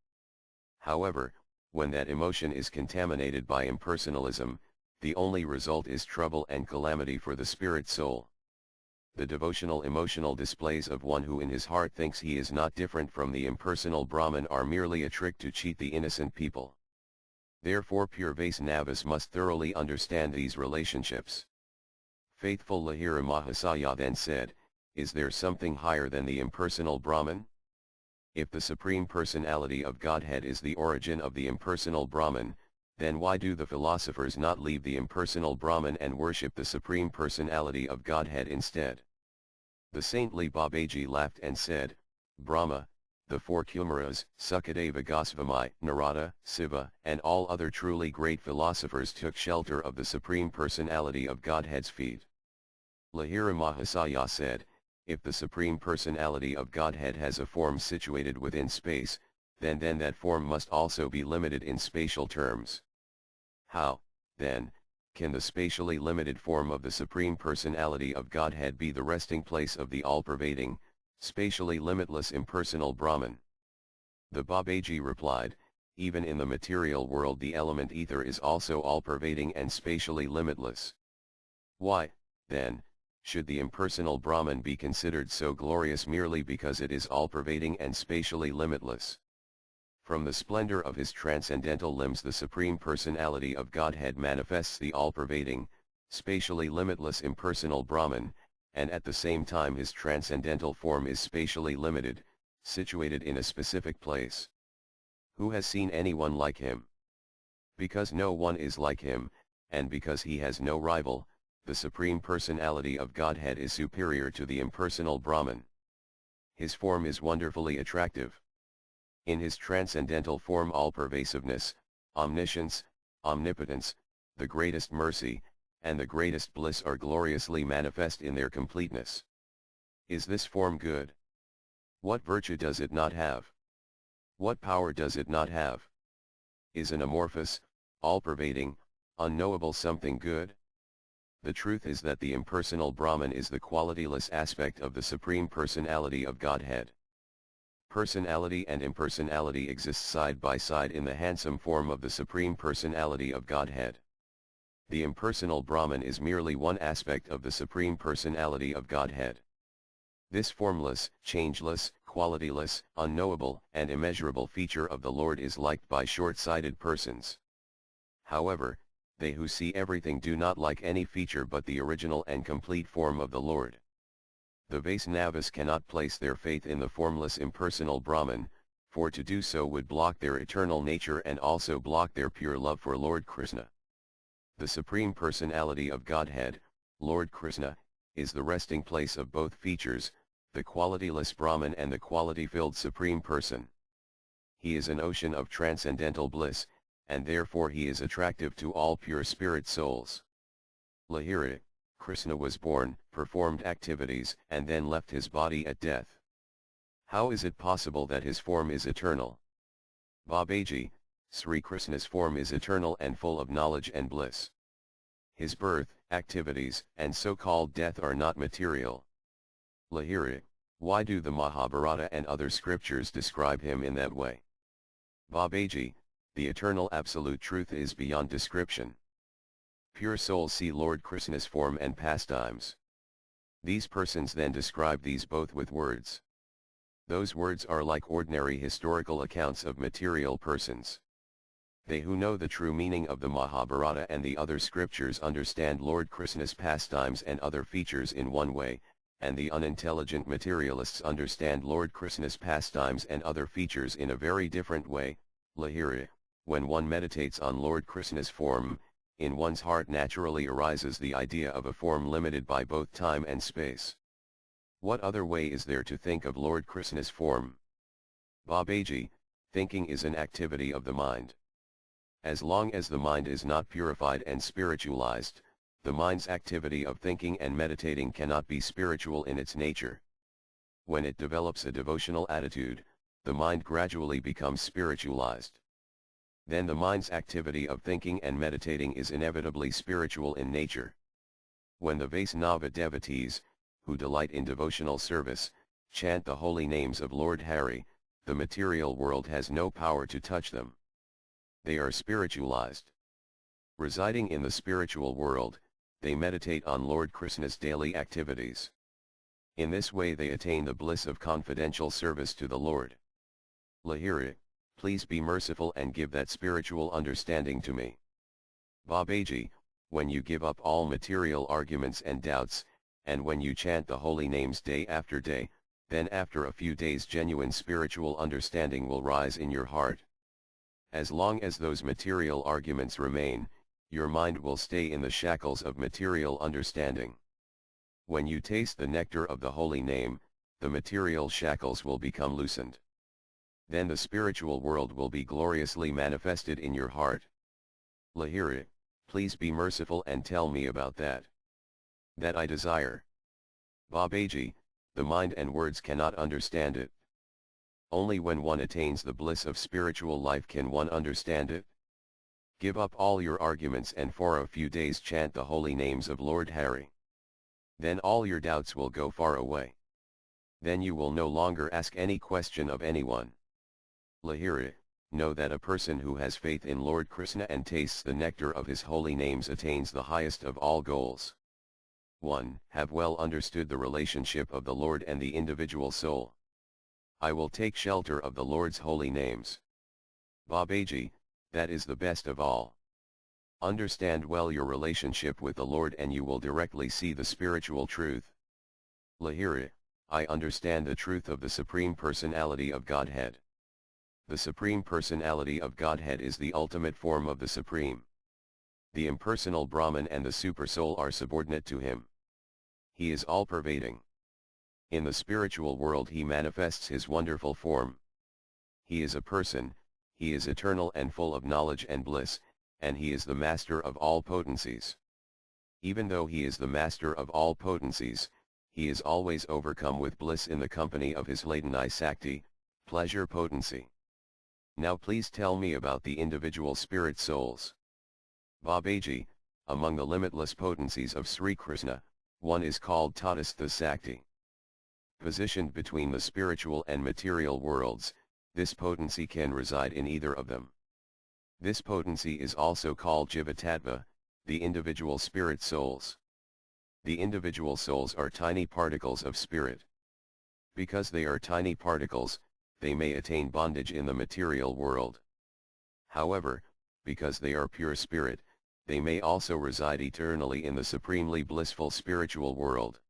Speaker 1: However, when that emotion is contaminated by impersonalism, the only result is trouble and calamity for the spirit soul. The devotional emotional displays of one who in his heart thinks he is not different from the impersonal Brahman are merely a trick to cheat the innocent people. Therefore pure Vaisnavas must thoroughly understand these relationships. Faithful Lahira Mahasaya then said, is there something higher than the impersonal Brahman? If the Supreme Personality of Godhead is the origin of the impersonal Brahman, then why do the philosophers not leave the impersonal Brahman and worship the Supreme Personality of Godhead instead? The saintly Babaji laughed and said, Brahma, the 4 Kumaras, Sukadeva Goswami, Narada, Siva, and all other truly great philosophers took shelter of the Supreme Personality of Godhead's feet. Lahira Mahasaya said, if the Supreme Personality of Godhead has a form situated within space, then that form must also be limited in spatial terms. How, then, can the spatially limited form of the Supreme Personality of Godhead be the resting place of the all-pervading, spatially limitless impersonal Brahman? The Babaji replied, even in the material world the element ether is also all-pervading and spatially limitless. Why, then, should the impersonal Brahman be considered so glorious merely because it is all-pervading and spatially limitless? From the splendor of his transcendental limbs the Supreme Personality of Godhead manifests the all-pervading, spatially limitless impersonal Brahman, and at the same time his transcendental form is spatially limited, situated in a specific place. Who has seen anyone like him? Because no one is like him, and because he has no rival, the Supreme Personality of Godhead is superior to the impersonal Brahman. His form is wonderfully attractive. In his transcendental form all-pervasiveness, omniscience, omnipotence, the greatest mercy, and the greatest bliss are gloriously manifest in their completeness. Is this form good? What virtue does it not have? What power does it not have? Is an amorphous, all-pervading, unknowable something good? The truth is that the impersonal Brahman is the qualityless aspect of the Supreme Personality of Godhead. Personality and impersonality exist side by side in the handsome form of the Supreme Personality of Godhead. The impersonal Brahman is merely one aspect of the Supreme Personality of Godhead. This formless, changeless, qualityless, unknowable, and immeasurable feature of the Lord is liked by short-sighted persons. However, they who see everything do not like any feature but the original and complete form of the Lord. The Vaisnavas cannot place their faith in the formless impersonal Brahman, for to do so would block their eternal nature and also block their pure love for Lord Krishna. The Supreme Personality of Godhead, Lord Krishna, is the resting place of both features, the qualityless Brahman and the quality-filled Supreme Person. He is an ocean of transcendental bliss, and therefore he is attractive to all pure spirit souls. Lahiri, Krishna was born, performed activities, and then left his body at death. How is it possible that his form is eternal? Babaji, Sri Krishna's form is eternal and full of knowledge and bliss. His birth, activities, and so-called death are not material. Lahiri, why do the Mahabharata and other scriptures describe him in that way? Babaji, the eternal absolute truth is beyond description. Pure souls see Lord Krishna's form and pastimes. These persons then describe these both with words. Those words are like ordinary historical accounts of material persons. They who know the true meaning of the Mahabharata and the other scriptures understand Lord Krishna's pastimes and other features in one way, and the unintelligent materialists understand Lord Krishna's pastimes and other features in a very different way. Lahiri, when one meditates on Lord Krishna's form, in one's heart naturally arises the idea of a form limited by both time and space. What other way is there to think of Lord Krishna's form? Babaji, thinking is an activity of the mind. As long as the mind is not purified and spiritualized, the mind's activity of thinking and meditating cannot be spiritual in its nature. When it develops a devotional attitude, the mind gradually becomes spiritualized. Then the mind's activity of thinking and meditating is inevitably spiritual in nature. When the Vaisnava devotees, who delight in devotional service, chant the holy names of Lord Hari, the material world has no power to touch them. They are spiritualized. Residing in the spiritual world, they meditate on Lord Krishna's daily activities. In this way they attain the bliss of confidential service to the Lord. Lahiri, please be merciful and give that spiritual understanding to me. Babaji, when you give up all material arguments and doubts, and when you chant the holy names day after day, then after a few days genuine spiritual understanding will rise in your heart. As long as those material arguments remain, your mind will stay in the shackles of material understanding. When you taste the nectar of the holy name, the material shackles will become loosened. Then the spiritual world will be gloriously manifested in your heart. Lahiri, please be merciful and tell me about that. That I desire. Babaji, the mind and words cannot understand it. Only when one attains the bliss of spiritual life can one understand it. Give up all your arguments and for a few days chant the holy names of Lord Hari. Then all your doubts will go far away. Then you will no longer ask any question of anyone. Lahiri, know that a person who has faith in Lord Krishna and tastes the nectar of his holy names attains the highest of all goals. 1. Have well understood the relationship of the Lord and the individual soul. I will take shelter of the Lord's holy names. Babaji, that is the best of all. Understand well your relationship with the Lord and you will directly see the spiritual truth. Lahiri, I understand the truth of the Supreme Personality of Godhead. The Supreme Personality of Godhead is the ultimate form of the Supreme. The impersonal Brahman and the Supersoul are subordinate to him. He is all-pervading. In the spiritual world he manifests his wonderful form. He is a person, he is eternal and full of knowledge and bliss, and he is the master of all potencies. Even though he is the master of all potencies, he is always overcome with bliss in the company of his Ladani Sakti, pleasure potency. Now please tell me about the individual spirit souls. Babaji, among the limitless potencies of Sri Krishna, one is called Tatastha Sakti. Positioned between the spiritual and material worlds, this potency can reside in either of them. This potency is also called Jivatattva, the individual spirit souls. The individual souls are tiny particles of spirit. Because they are tiny particles, they may attain bondage in the material world. However, because they are pure spirit, they may also reside eternally in the supremely blissful spiritual world.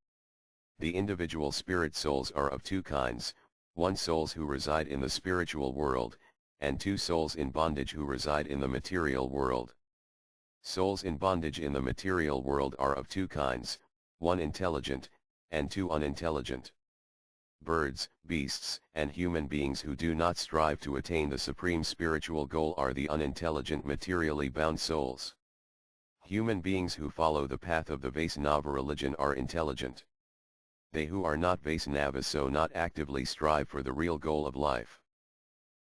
Speaker 1: The individual spirit souls are of two kinds, one souls who reside in the spiritual world, and two souls in bondage who reside in the material world. Souls in bondage in the material world are of two kinds, one intelligent, and two unintelligent. Birds, beasts, and human beings who do not strive to attain the supreme spiritual goal are the unintelligent materially bound souls. Human beings who follow the path of the Vaisnava religion are intelligent. They who are not Vaisnavas so not actively strive for the real goal of life.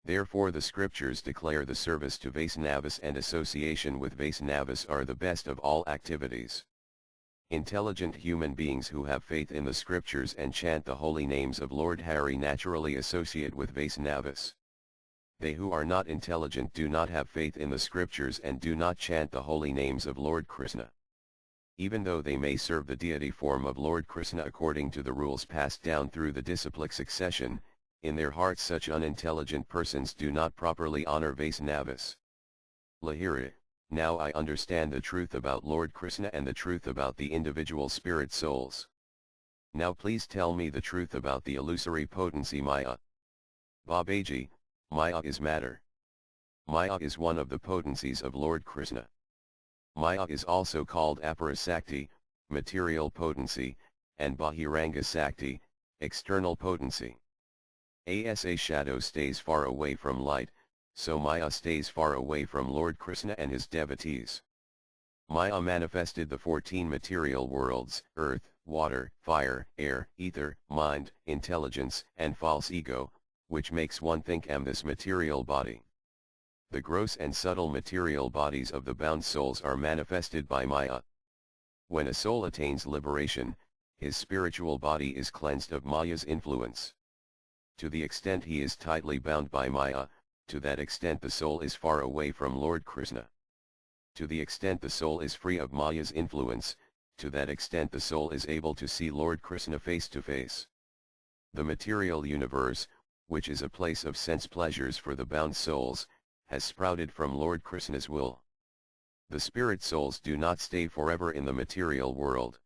Speaker 1: Therefore the scriptures declare the service to Vaisnavas and association with Vaisnavas are the best of all activities. Intelligent human beings who have faith in the scriptures and chant the holy names of Lord Hari naturally associate with Vaisnavas. They who are not intelligent do not have faith in the scriptures and do not chant the holy names of Lord Krishna. Even though they may serve the deity form of Lord Krishna according to the rules passed down through the disciplic succession, in their hearts such unintelligent persons do not properly honor Vaisnavas. Lahiri, now I understand the truth about Lord Krishna and the truth about the individual spirit souls. Now please tell me the truth about the illusory potency Maya. Babaji, Maya is matter. Maya is one of the potencies of Lord Krishna. Maya is also called Aparasakti, material potency, and Bahiranga Sakti, external potency. As a shadow stays far away from light, so Maya stays far away from Lord Krishna and his devotees. Maya manifested the 14 material worlds, earth, water, fire, air, ether, mind, intelligence, and false ego, which makes one think am this material body. The gross and subtle material bodies of the bound souls are manifested by Maya. When a soul attains liberation, his spiritual body is cleansed of Maya's influence. To the extent he is tightly bound by Maya, to that extent the soul is far away from Lord Krishna. To the extent the soul is free of Maya's influence, to that extent the soul is able to see Lord Krishna face to face. The material universe, which is a place of sense pleasures for the bound souls, has sprouted from Lord Krishna's will. The spirit souls do not stay forever in the material world.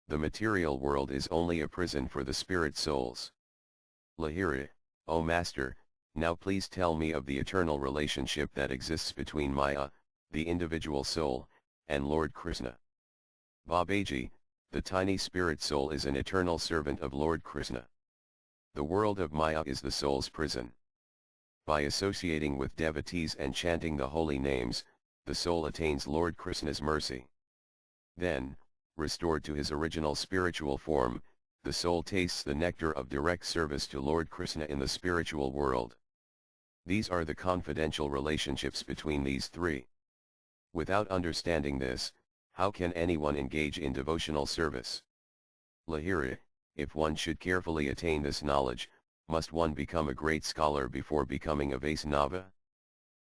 Speaker 1: The material world is only a prison for the spirit souls. Lahiri, O Master, now please tell me of the eternal relationship that exists between Maya, the individual soul, and Lord Krishna. Babaji, the tiny spirit soul is an eternal servant of Lord Krishna. The world of Maya is the soul's prison. By associating with devotees and chanting the holy names, the soul attains Lord Krishna's mercy. Then, restored to his original spiritual form, the soul tastes the nectar of direct service to Lord Krishna in the spiritual world. These are the confidential relationships between these three. Without understanding this, how can anyone engage in devotional service? Lahiri, if one should carefully attain this knowledge, must one become a great scholar before becoming a Vaisnava?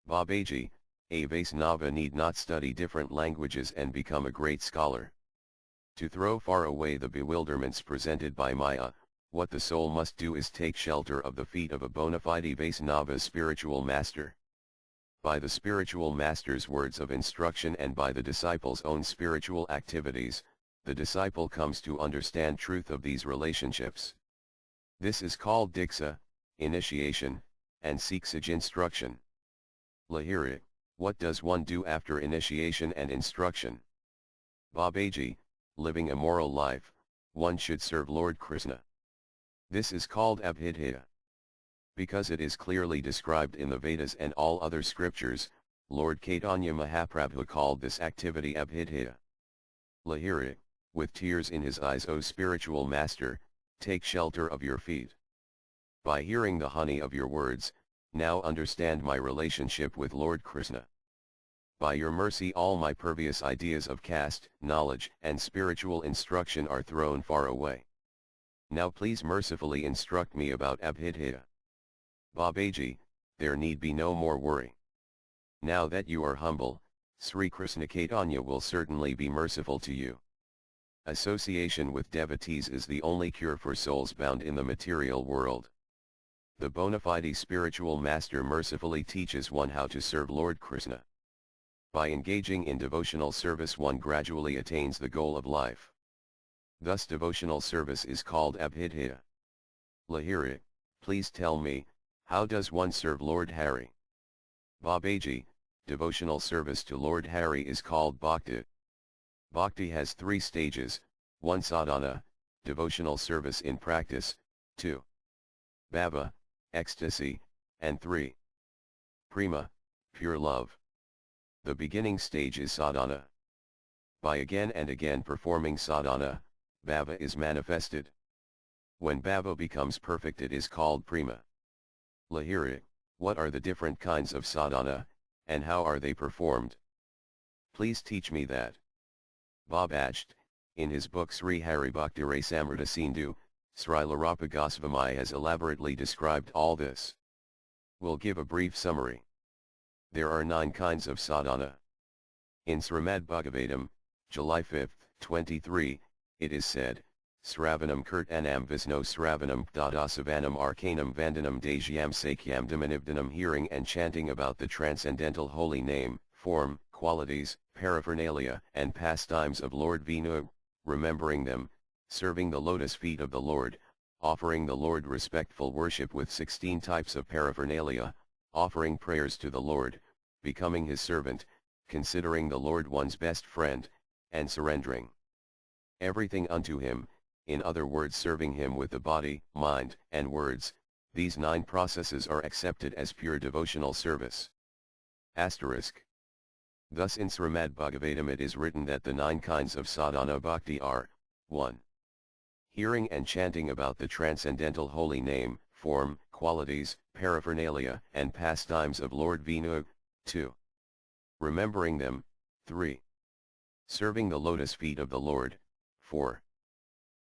Speaker 1: Babaji, a Vaisnava need not study different languages and become a great scholar. To throw far away the bewilderments presented by Maya, what the soul must do is take shelter of the feet of a bona fide Vaisnava spiritual master. By the spiritual master's words of instruction and by the disciple's own spiritual activities, the disciple comes to understand truth of these relationships. This is called Diksha, initiation, and Siksaj instruction. Lahiri, what does one do after initiation and instruction? Babaji, living a moral life, one should serve Lord Krishna. This is called Abhidhya. Because it is clearly described in the Vedas and all other scriptures, Lord Chaitanya Mahaprabhu called this activity Abhidhya. Lahiri, with tears in his eyes, O spiritual master, take shelter of your feet. By hearing the honey of your words, now understand my relationship with Lord Krishna. By your mercy all my pervious ideas of caste, knowledge and spiritual instruction are thrown far away. Now please mercifully instruct me about Abhidhya. Babaji, there need be no more worry. Now that you are humble, Sri Krishna Chaitanya will certainly be merciful to you. Association with devotees is the only cure for souls bound in the material world. The bona fide spiritual master mercifully teaches one how to serve Lord Krishna. By engaging in devotional service one gradually attains the goal of life. Thus devotional service is called Abhidhya. Lahiri, please tell me, how does one serve Lord Hari? Babaji, devotional service to Lord Hari is called Bhakti. Bhakti has 3 stages, 1 sadhana, devotional service in practice, 2 bhava, ecstasy, and 3 prema, pure love. The beginning stage is sadhana. By again and again performing sadhana, bhava is manifested. When bhava becomes perfect it is called prema. Lahiri, what are the different kinds of sadhana, and how are they performed? Please teach me that. Babaj, in his book Sri Hari Bhakti Rasamrita Sindhu, Srila Bhaktivinoda has elaborately described all this. We'll give a brief summary. There are 9 kinds of sadhana. In Srimad Bhagavatam, July 5, 23, it is said, Sravanam Kirtanam Visno Sravanam Dadasavanam Arcanam Vandanam Dejyam Sakyam Damanivdanam, hearing and chanting about the transcendental holy name, form, qualities, paraphernalia, and pastimes of Lord Vishnu, remembering them, serving the lotus feet of the Lord, offering the Lord respectful worship with 16 types of paraphernalia, offering prayers to the Lord, becoming his servant, considering the Lord one's best friend, and surrendering everything unto him, in other words serving him with the body, mind, and words. These 9 processes are accepted as pure devotional service. Asterisk. Thus in Srimad Bhagavatam it is written that the 9 kinds of sadhana bhakti are, 1. Hearing and chanting about the transcendental holy name, form, qualities, paraphernalia, and pastimes of Lord Vishnu, 2. Remembering them, 3. Serving the lotus feet of the Lord, 4.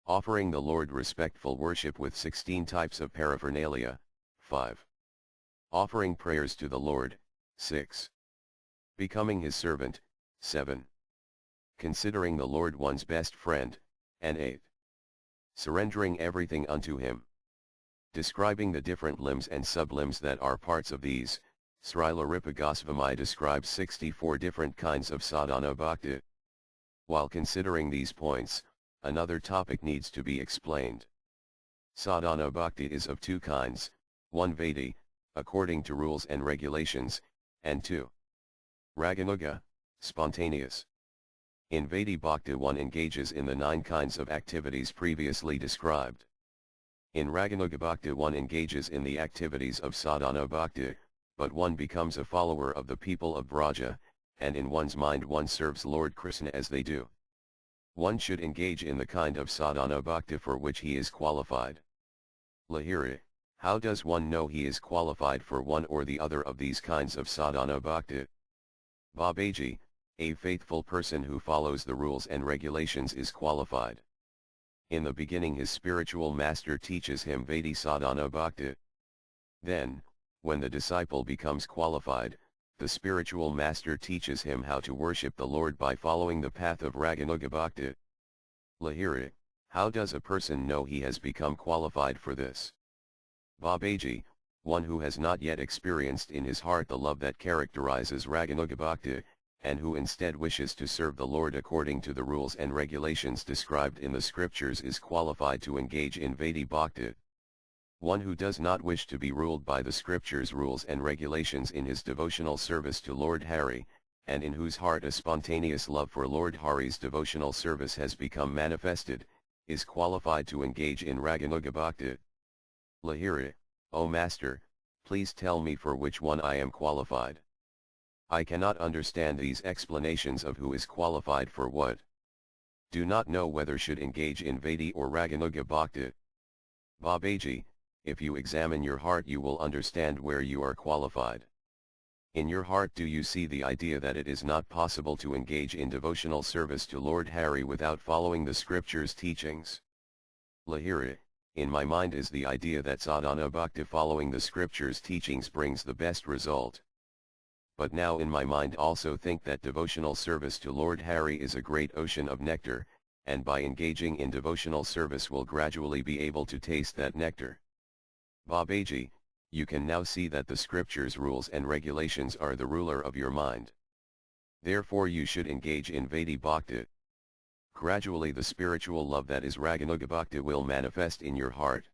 Speaker 1: Offering the Lord respectful worship with 16 types of paraphernalia, 5. Offering prayers to the Lord, 6. Becoming his servant, 7. Considering the Lord one's best friend, and 8. Surrendering everything unto him. Describing the different limbs and sublimbs that are parts of these, Srila Bhaktivinoda describes 64 different kinds of sadhana bhakti. While considering these points, another topic needs to be explained. Sadhana bhakti is of 2 kinds, 1 Vaidhi, according to rules and regulations, and 2 Raganuga, spontaneous. In Vaidhi bhakti one engages in the 9 kinds of activities previously described. In Raganuga bhakti one engages in the activities of sadhana bhakti, but one becomes a follower of the people of Braja, and in one's mind one serves Lord Krishna as they do. One should engage in the kind of sadhana bhakti for which he is qualified. Lahiri, how does one know he is qualified for one or the other of these kinds of sadhana bhakti? Babaji, a faithful person who follows the rules and regulations is qualified. In the beginning his spiritual master teaches him Vaidhi sadhana bhakti. Then, when the disciple becomes qualified, the spiritual master teaches him how to worship the Lord by following the path of Raganuga bhakti. Lahiri, how does a person know he has become qualified for this? Babaji, one who has not yet experienced in his heart the love that characterizes Raganuga bhakti, and who instead wishes to serve the Lord according to the rules and regulations described in the scriptures is qualified to engage in Vaidhi Bhakti. One who does not wish to be ruled by the scriptures' rules and regulations in his devotional service to Lord Hari, and in whose heart a spontaneous love for Lord Hari's devotional service has become manifested, is qualified to engage in Raganuga Bhakti. Lahiri, O Master, please tell me for which one I am qualified. I cannot understand these explanations of who is qualified for what. Do not know whether should engage in Vaidhi or Raganuga Bhakti. Babaji, if you examine your heart you will understand where you are qualified. In your heart do you see the idea that it is not possible to engage in devotional service to Lord Hari without following the scriptures' teachings? Lahiri, in my mind is the idea that sadhana bhakti following the scriptures' teachings brings the best result. But now in my mind also think that devotional service to Lord Hari is a great ocean of nectar, and by engaging in devotional service will gradually be able to taste that nectar. Babaji, you can now see that the scriptures' rules and regulations are the ruler of your mind. Therefore you should engage in Vaidhi Bhakti. Gradually the spiritual love that is Raganuga Bhakti will manifest in your heart.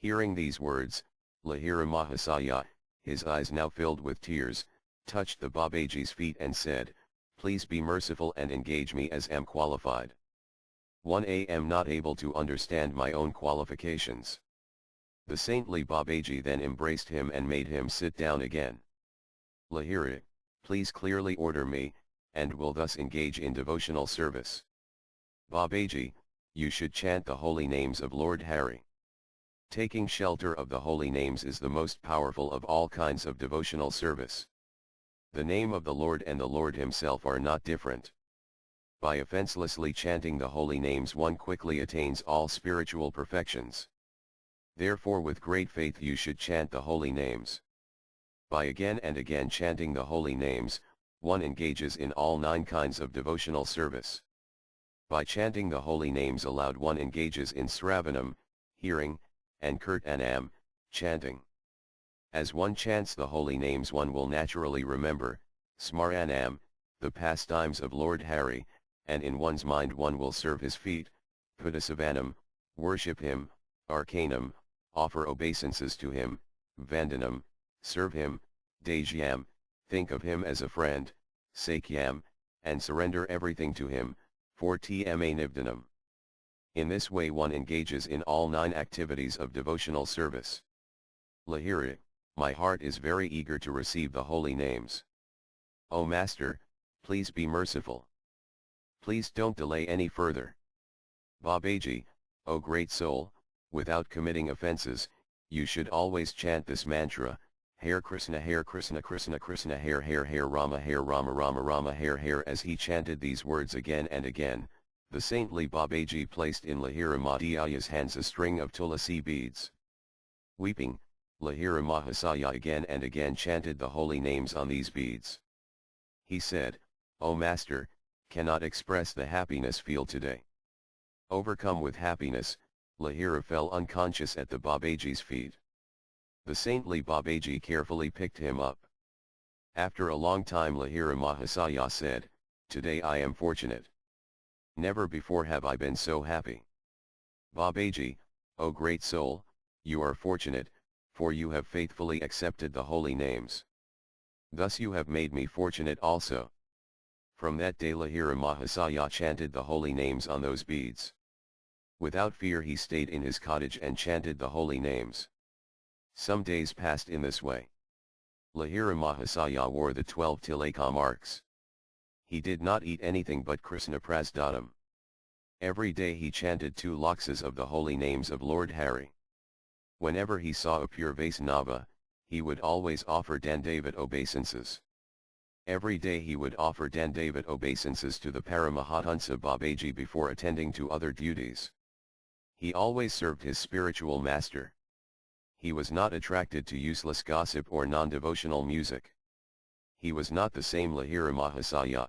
Speaker 1: Hearing these words, Lahira Mahasaya, his eyes now filled with tears, touched the Babaji's feet and said, "Please be merciful and engage me as am qualified. 1a am not able to understand my own qualifications." The saintly Babaji then embraced him and made him sit down again. Lahiri, please clearly order me, and will thus engage in devotional service. Babaji, you should chant the holy names of Lord Hari. Taking shelter of the holy names is the most powerful of all kinds of devotional service. The name of the Lord and the Lord himself are not different. By offenselessly chanting the holy names one quickly attains all spiritual perfections. Therefore with great faith you should chant the holy names. By again and again chanting the holy names, one engages in all 9 kinds of devotional service. By chanting the holy names aloud one engages in Sravanam, hearing, and Kirtanam, chanting. As one chants the holy names one will naturally remember, Smaranam, the pastimes of Lord Hari, and in one's mind one will serve his feet, Pudasavanam, worship him, Arcanam, offer obeisances to him, Vandanam, serve him, Dajyam, think of him as a friend, Sakyam, and surrender everything to him, Tma Nibdanam. In this way one engages in all 9 activities of devotional service. Lahiri, my heart is very eager to receive the holy names. O Master, please be merciful. Please don't delay any further. Babaji, O great soul, without committing offenses, you should always chant this mantra, Hare Krishna Krishna Krishna Hare Rama Rama Rama Hare. As he chanted these words again and again, the saintly Babaji placed in Lahira Madhyaya's hands a string of tulasi beads. Weeping, Lahira Mahasaya again and again chanted the holy names on these beads. He said, O Master, cannot express the happiness feel today. Overcome with happiness, Lahira fell unconscious at the Babaji's feet. The saintly Babaji carefully picked him up. After a long time Lahira Mahasaya said, Today I am fortunate. Never before have I been so happy. Babaji, O great soul, you are fortunate, for you have faithfully accepted the holy names. Thus you have made me fortunate also. From that day Lahira Mahasaya chanted the holy names on those beads. Without fear he stayed in his cottage and chanted the holy names. Some days passed in this way. Lahira Mahasaya wore the 12 tilaka marks. He did not eat anything but Krishna Prasdadam. Every day he chanted 2 lakhs of the holy names of Lord Hari. Whenever he saw a pure Vaisnava, he would always offer Dandavat obeisances. Every day he would offer Dandavat obeisances to the Paramahansa Babaji before attending to other duties. He always served his spiritual master. He was not attracted to useless gossip or non-devotional music. He was not the same Lahira Mahasaya.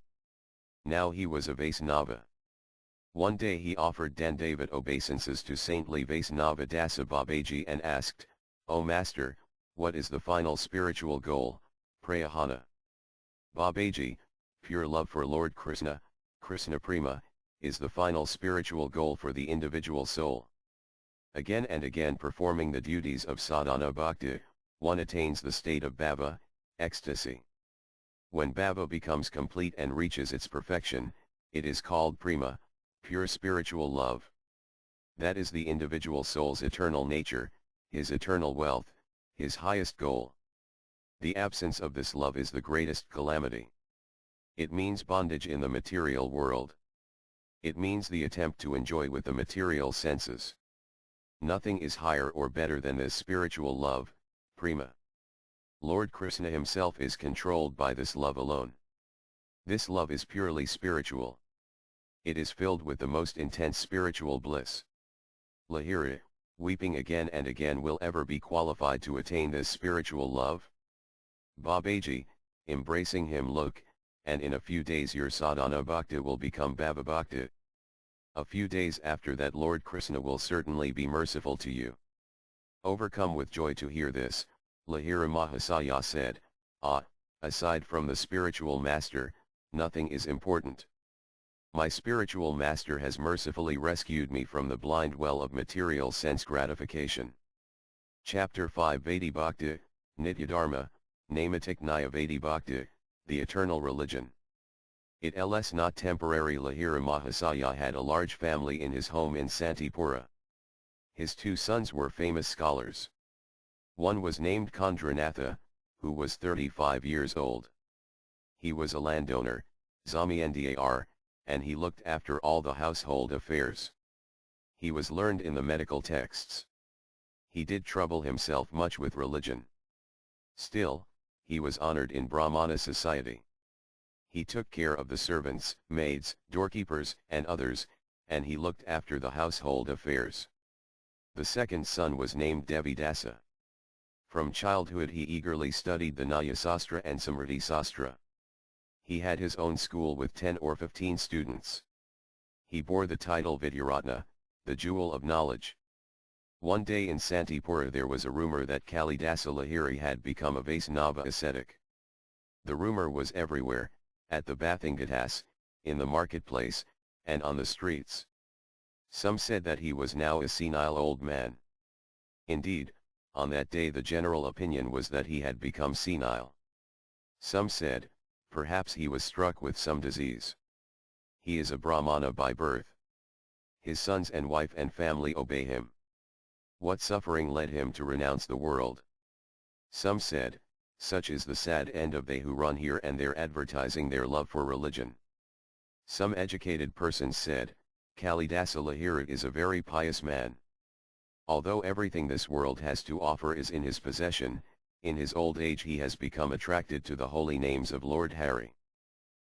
Speaker 1: Now he was a Vaisnava. One day he offered Dandavat obeisances to saintly Vaisnava Dasa Babaji and asked, O Master, what is the final spiritual goal, Prayahana? Babaji, pure love for Lord Krishna, Krishna Prema, is the final spiritual goal for the individual soul. Again and again performing the duties of sadhana bhakti, one attains the state of bhava, ecstasy. When bhava becomes complete and reaches its perfection, it is called prema, pure spiritual love. That is the individual soul's eternal nature, his eternal wealth, his highest goal. The absence of this love is the greatest calamity. It means bondage in the material world. It means the attempt to enjoy with the material senses. Nothing is higher or better than this spiritual love, prema. Lord Krishna himself is controlled by this love alone. This love is purely spiritual. It is filled with the most intense spiritual bliss. Lahiri, weeping again and again, will ever be qualified to attain this spiritual love? Babaji, embracing him, look, and in a few days your sadhana bhakti will become bhava bhakti. A few days after that Lord Krishna will certainly be merciful to you. Overcome with joy to hear this, Lahira Mahasaya said, aside from the spiritual master, nothing is important. My spiritual master has mercifully rescued me from the blind well of material sense gratification. Chapter 5 Vaidhi Bhakti, Nitya Dharma, Namatik Nyaya Vaidhi Bhakti, the eternal religion. It is not temporary. Lahira Mahasaya had a large family in his home in Santipura. His two sons were famous scholars. One was named Kondranatha, who was 35 years old. He was a landowner, Zamindar, and he looked after all the household affairs. He was learned in the medical texts. He did trouble himself much with religion. Still, he was honored in Brahmana society. He took care of the servants, maids, doorkeepers, and others, and he looked after the household affairs. The second son was named Devidasa. From childhood he eagerly studied the Nyayasastra and Samriti Sastra. He had his own school with 10 or 15 students. He bore the title Vidyaratna, the jewel of knowledge. One day in Santipura there was a rumor that Kalidasa Lahiri had become a Vaisnava ascetic. The rumor was everywhere, at the Bathingatas, in the marketplace, and on the streets. Some said that he was now a senile old man. Indeed, on that day the general opinion was that he had become senile. Some said, perhaps he was struck with some disease. He is a Brahmana by birth. His sons and wife and family obey him. What suffering led him to renounce the world? Some said, such is the sad end of they who run here and there advertising their love for religion. Some educated persons said, Kalidasa Lahiri is a very pious man. Although everything this world has to offer is in his possession, in his old age he has become attracted to the holy names of Lord Hari.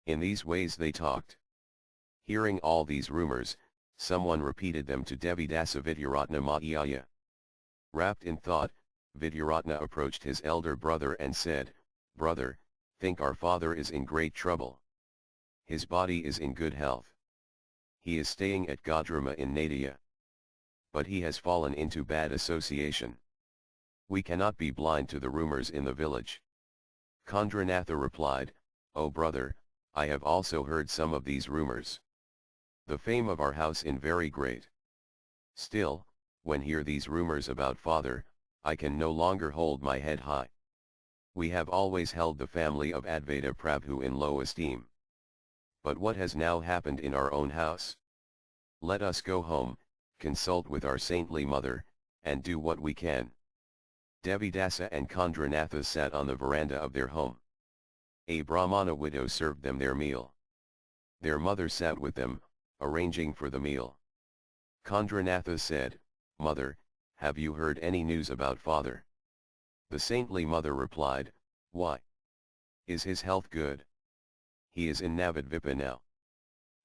Speaker 1: In these ways they talked. Hearing all these rumors, someone repeated them to Devidasa Vidyaratna Mahiyaya. Wrapped in thought, Vidyaratna approached his elder brother and said, Brother, think our father is in great trouble. His body is in good health. He is staying at Godrama in Nadia. But he has fallen into bad association. We cannot be blind to the rumors in the village. Kondranatha replied, O brother, I have also heard some of these rumors. The fame of our house is very great. Still, when hear these rumors about father, I can no longer hold my head high. We have always held the family of Advaita Prabhu in low esteem. But what has now happened in our own house? Let us go home, consult with our saintly mother, and do what we can. Devidasa and Kondranatha sat on the veranda of their home. A Brahmana widow served them their meal. Their mother sat with them, arranging for the meal. Kondranatha said, Mother, have you heard any news about father? The saintly mother replied, Why? Is his health good? He is in Navadvipa now.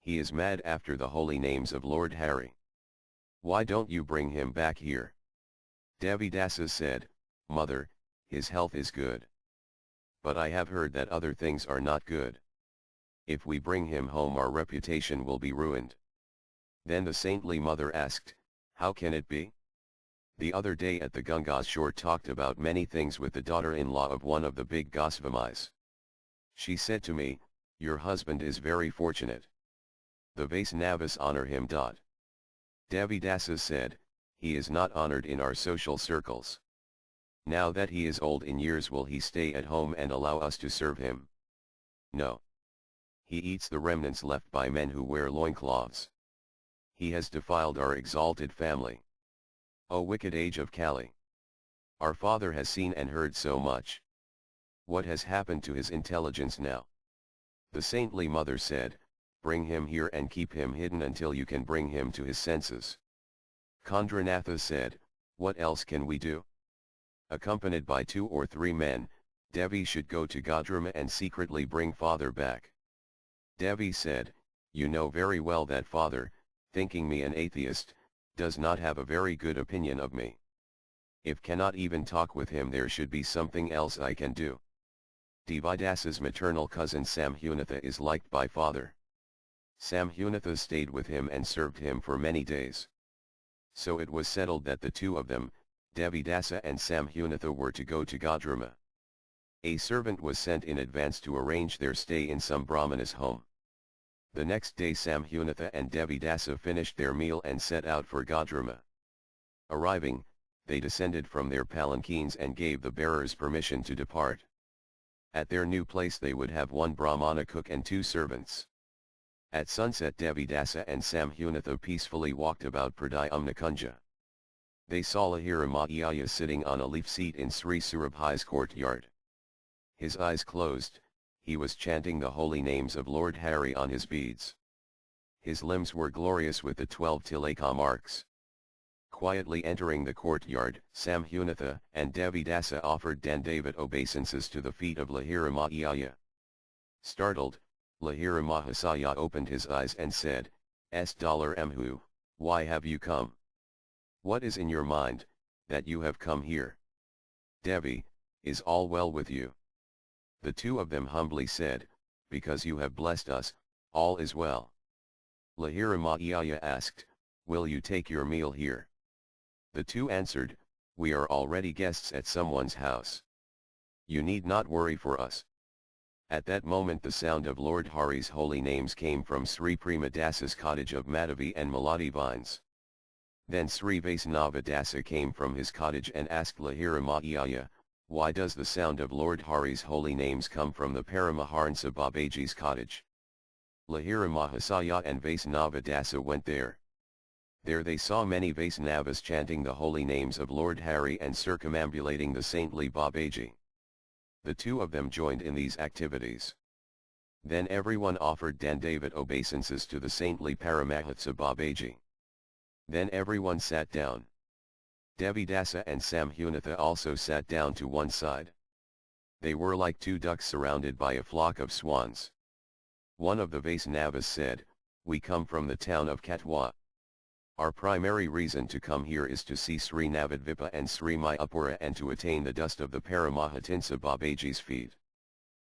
Speaker 1: He is mad after the holy names of Lord Hari. Why don't you bring him back here? Devidasa said, Mother, his health is good. But I have heard that other things are not good. If we bring him home our reputation will be ruined. Then the saintly mother asked, How can it be? The other day at the Ganga's shore talked about many things with the daughter-in-law of one of the big Gosvamis. She said to me, Your husband is very fortunate. The Vaisnavas honor him. Devidasa said, he is not honored in our social circles. Now that he is old in years, will he stay at home and allow us to serve him? No. He eats the remnants left by men who wear loincloths. He has defiled our exalted family. O wicked age of Kali! Our father has seen and heard so much. What has happened to his intelligence now? The saintly mother said, bring him here and keep him hidden until you can bring him to his senses. Kondranatha said, what else can we do? Accompanied by 2 or 3 men, Devi should go to Godrama and secretly bring father back. Devi said, you know very well that father, thinking me an atheist, does not have a very good opinion of me. If cannot even talk with him, there should be something else I can do. Devidasa's maternal cousin Samhunatha is liked by father. Samhunatha stayed with him and served him for many days. So it was settled that the 2 of them, Devidasa and Samhunatha, were to go to Godrama. A servant was sent in advance to arrange their stay in some Brahmana's home. The next day Samhunatha and Devidasa finished their meal and set out for Godrama. Arriving, they descended from their palanquins and gave the bearers permission to depart. At their new place they would have 1 Brahmana cook and 2 servants. At sunset Devidasa and Samhunatha peacefully walked about Pradyumna Kunja. They saw Lahira Mahayaya sitting on a leaf seat in Sri Surabhi's courtyard. His eyes closed, he was chanting the holy names of Lord Hari on his beads. His limbs were glorious with the 12 tilaka marks. Quietly entering the courtyard, Samhunatha and Devidasa offered Dandavat obeisances to the feet of Lahira Mahayaya. Startled, Lahira Mahasaya opened his eyes and said, $Mhu, why have you come? What is in your mind, that you have come here? Devi, is all well with you? The 2 of them humbly said, because you have blessed us, all is well. Lahira Mahayaya asked, will you take your meal here? The 2 answered, we are already guests at someone's house. You need not worry for us. At that moment the sound of Lord Hari's holy names came from Sri Premadasa's cottage of Madhavi and Malati vines. Then Sri Vaisnava Dasa came from his cottage and asked Lahira Mahayaya, why does the sound of Lord Hari's holy names come from the Paramahansa Babaji's cottage? Lahira Mahasaya and Vaisnava Dasa went there. There they saw many Vaisnavas chanting the holy names of Lord Hari and circumambulating the saintly Babaji. The 2 of them joined in these activities. Then everyone offered Dandavat obeisances to the saintly Paramahansa Babaji. Then everyone sat down. Devidasa and Samhunatha also sat down to one side. They were like 2 ducks surrounded by a flock of swans. One of the Vaisnavas said, we come from the town of Katwa. Our primary reason to come here is to see Sri Navadvipa and Sri Mayapura and to attain the dust of the Paramahansa Babaji's feet.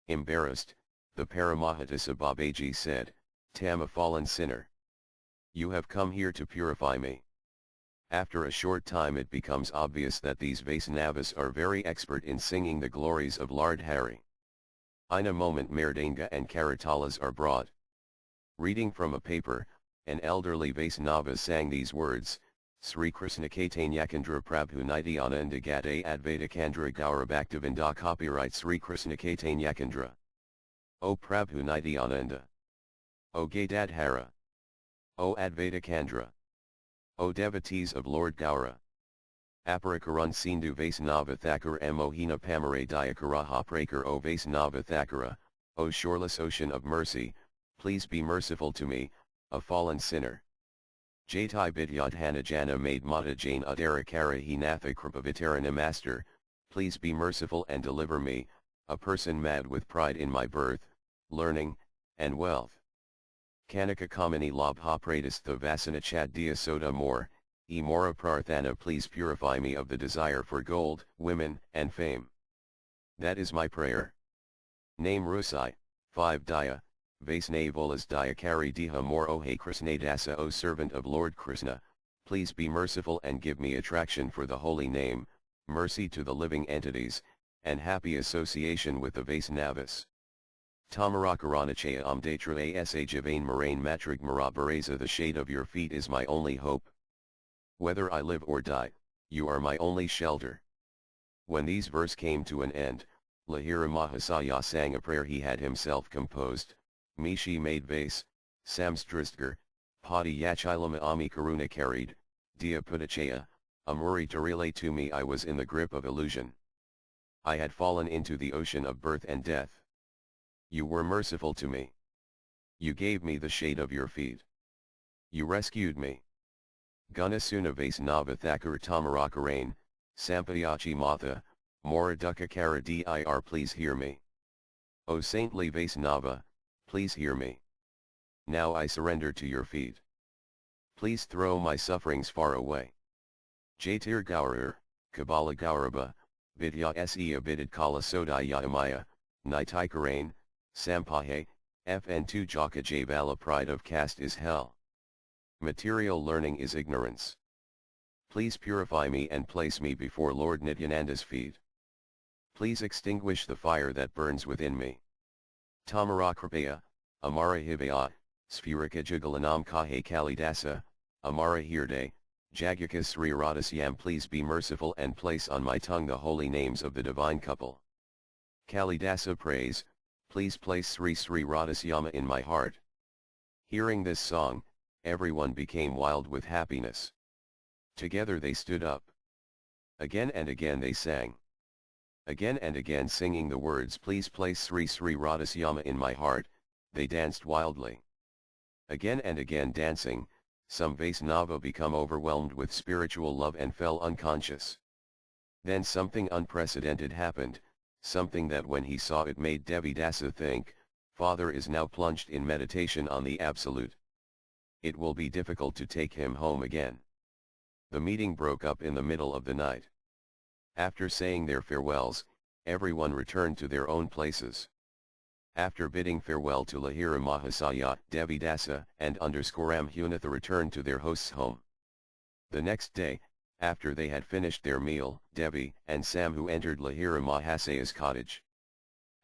Speaker 1: Embarrassed, the Paramahansa Babaji said, Tam, a fallen sinner. You have come here to purify me. After a short time it becomes obvious that these Vaisnavas are very expert in singing the glories of Lord Hari. In a moment Merdanga and Karatalas are brought. Reading from a paper, an elderly Vaisnava sang these words, Sri Krishna Caitanyakandra Prabhu Nityananda Gate Advaita Kandra Gaura Bhaktivedanta Copyright Sri Krishna Caitanyakandra. O Prabhu Nityananda. O Gadadhara. O Advaita Kandra. O devotees of Lord Gaura. Aparakaran Sindhu Vaisnava Thakura Mohina Pamare Dayakaraha Prakar O Vaisnava Thakura, O shoreless ocean of mercy, please be merciful to me, a fallen sinner. Jaitai Vidyadhana Jana made Mata Jain Udarakara Hinatha Kripavitarana Master, please be merciful and deliver me, a person mad with pride in my birth, learning, and wealth. Kanaka Kamani Labha Pradistha Vasana Chaddiya Soda More, E Mora Prarthana please purify me of the desire for gold, women, and fame. That is my prayer. Name Rusai, 5 Daya, Vaisnavolas Dayakari Diha More O Hey Krishnadasa O servant of Lord Krishna, please be merciful and give me attraction for the holy name, mercy to the living entities, and happy association with the Vaisnavas. Tamarakaranacha Amdatra Asa Javane Moraine Matrig Marabareza, the shade of your feet is my only hope. Whether I live or die, you are my only shelter. When these verse came to an end, Lahira Mahasaya sang a prayer he had himself composed, Mishi made vase, Samstristgar, Padi Yachilama Ami Karuna carried, Dia Pudachaya, Amuri Tarile to me I was in the grip of illusion. I had fallen into the ocean of birth and death. You were merciful to me. You gave me the shade of your feet. You rescued me. Gunasuna Vaisnava Thakur Tamarakarane, Sampayachi Matha, Moradukka Kara Dir, please hear me. O saintly Vaisnava, please hear me. Now I surrender to your feet. Please throw my sufferings far away. Jaitir Gaurar, Kabbalah Gauraba, Vidya Se Abidid Kala Sodaya Amaya, Nitaikarane, Sampahe, Fn2 Jaka Javala, pride of caste is hell. Material learning is ignorance. Please purify me and place me before Lord Nityananda's feet. Please extinguish the fire that burns within me. Tamarakripaya, Amara Hivaya, Sphurika Jugalanam Kahe Kalidasa, Amara Hirde, Jagaka Sri Radhasyam, please be merciful and place on my tongue the holy names of the divine couple. Kalidasa prays, please place Sri Sri Radhasyama in my heart. Hearing this song, everyone became wild with happiness. Together they stood up. Again and again they sang. Again and again singing the words, please place Sri Sri Radhasyama in my heart, they danced wildly. Again and again dancing, some Vaisnava become overwhelmed with spiritual love and fell unconscious. Then something unprecedented happened, something that when he saw it made Devi Dasa think, Father is now plunged in meditation on the Absolute. It will be difficult to take him home again. The meeting broke up in the middle of the night. After saying their farewells, everyone returned to their own places. After bidding farewell to Lahira Mahasaya, Devi Dasa, and _Ram Hunatha returned to their host's home. The next day, after they had finished their meal, Devi and Samhu entered Lahira Mahasaya's cottage.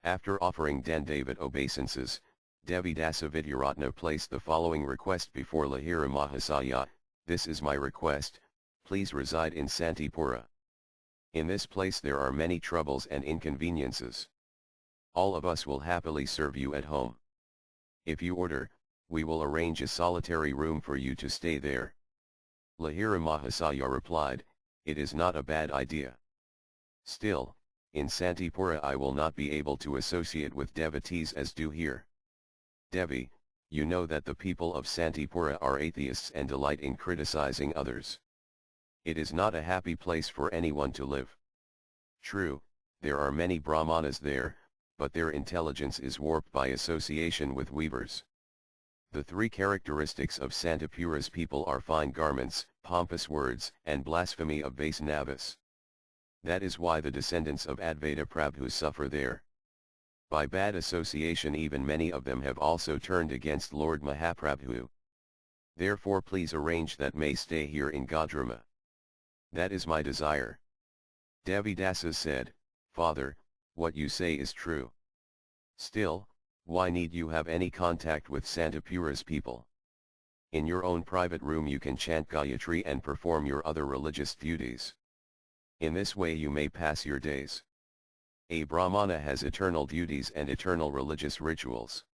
Speaker 1: After offering Dandavat obeisances, Devi Dasa Vidyaratna placed the following request before Lahira Mahasaya, this is my request, please reside in Santipura. In this place there are many troubles and inconveniences. All of us will happily serve you at home. If you order, we will arrange a solitary room for you to stay there. Lahira Mahasaya replied, it is not a bad idea. Still, in Santipura I will not be able to associate with devotees as do here. Devi, you know that the people of Santipura are atheists and delight in criticizing others. It is not a happy place for anyone to live. True, there are many Brahmanas there, but their intelligence is warped by association with weavers. The three characteristics of Santipura's people are fine garments, pompous words, and blasphemy of Vaisnavas. That is why the descendants of Advaita Prabhu suffer there. By bad association even many of them have also turned against Lord Mahaprabhu. Therefore please arrange that may stay here in Gadrama. That is my desire. Devi Dasa said, Father, what you say is true. Still, why need you have any contact with Santipura's people? In your own private room you can chant Gayatri and perform your other religious duties. In this way you may pass your days. A Brahmana has eternal duties and eternal religious rituals.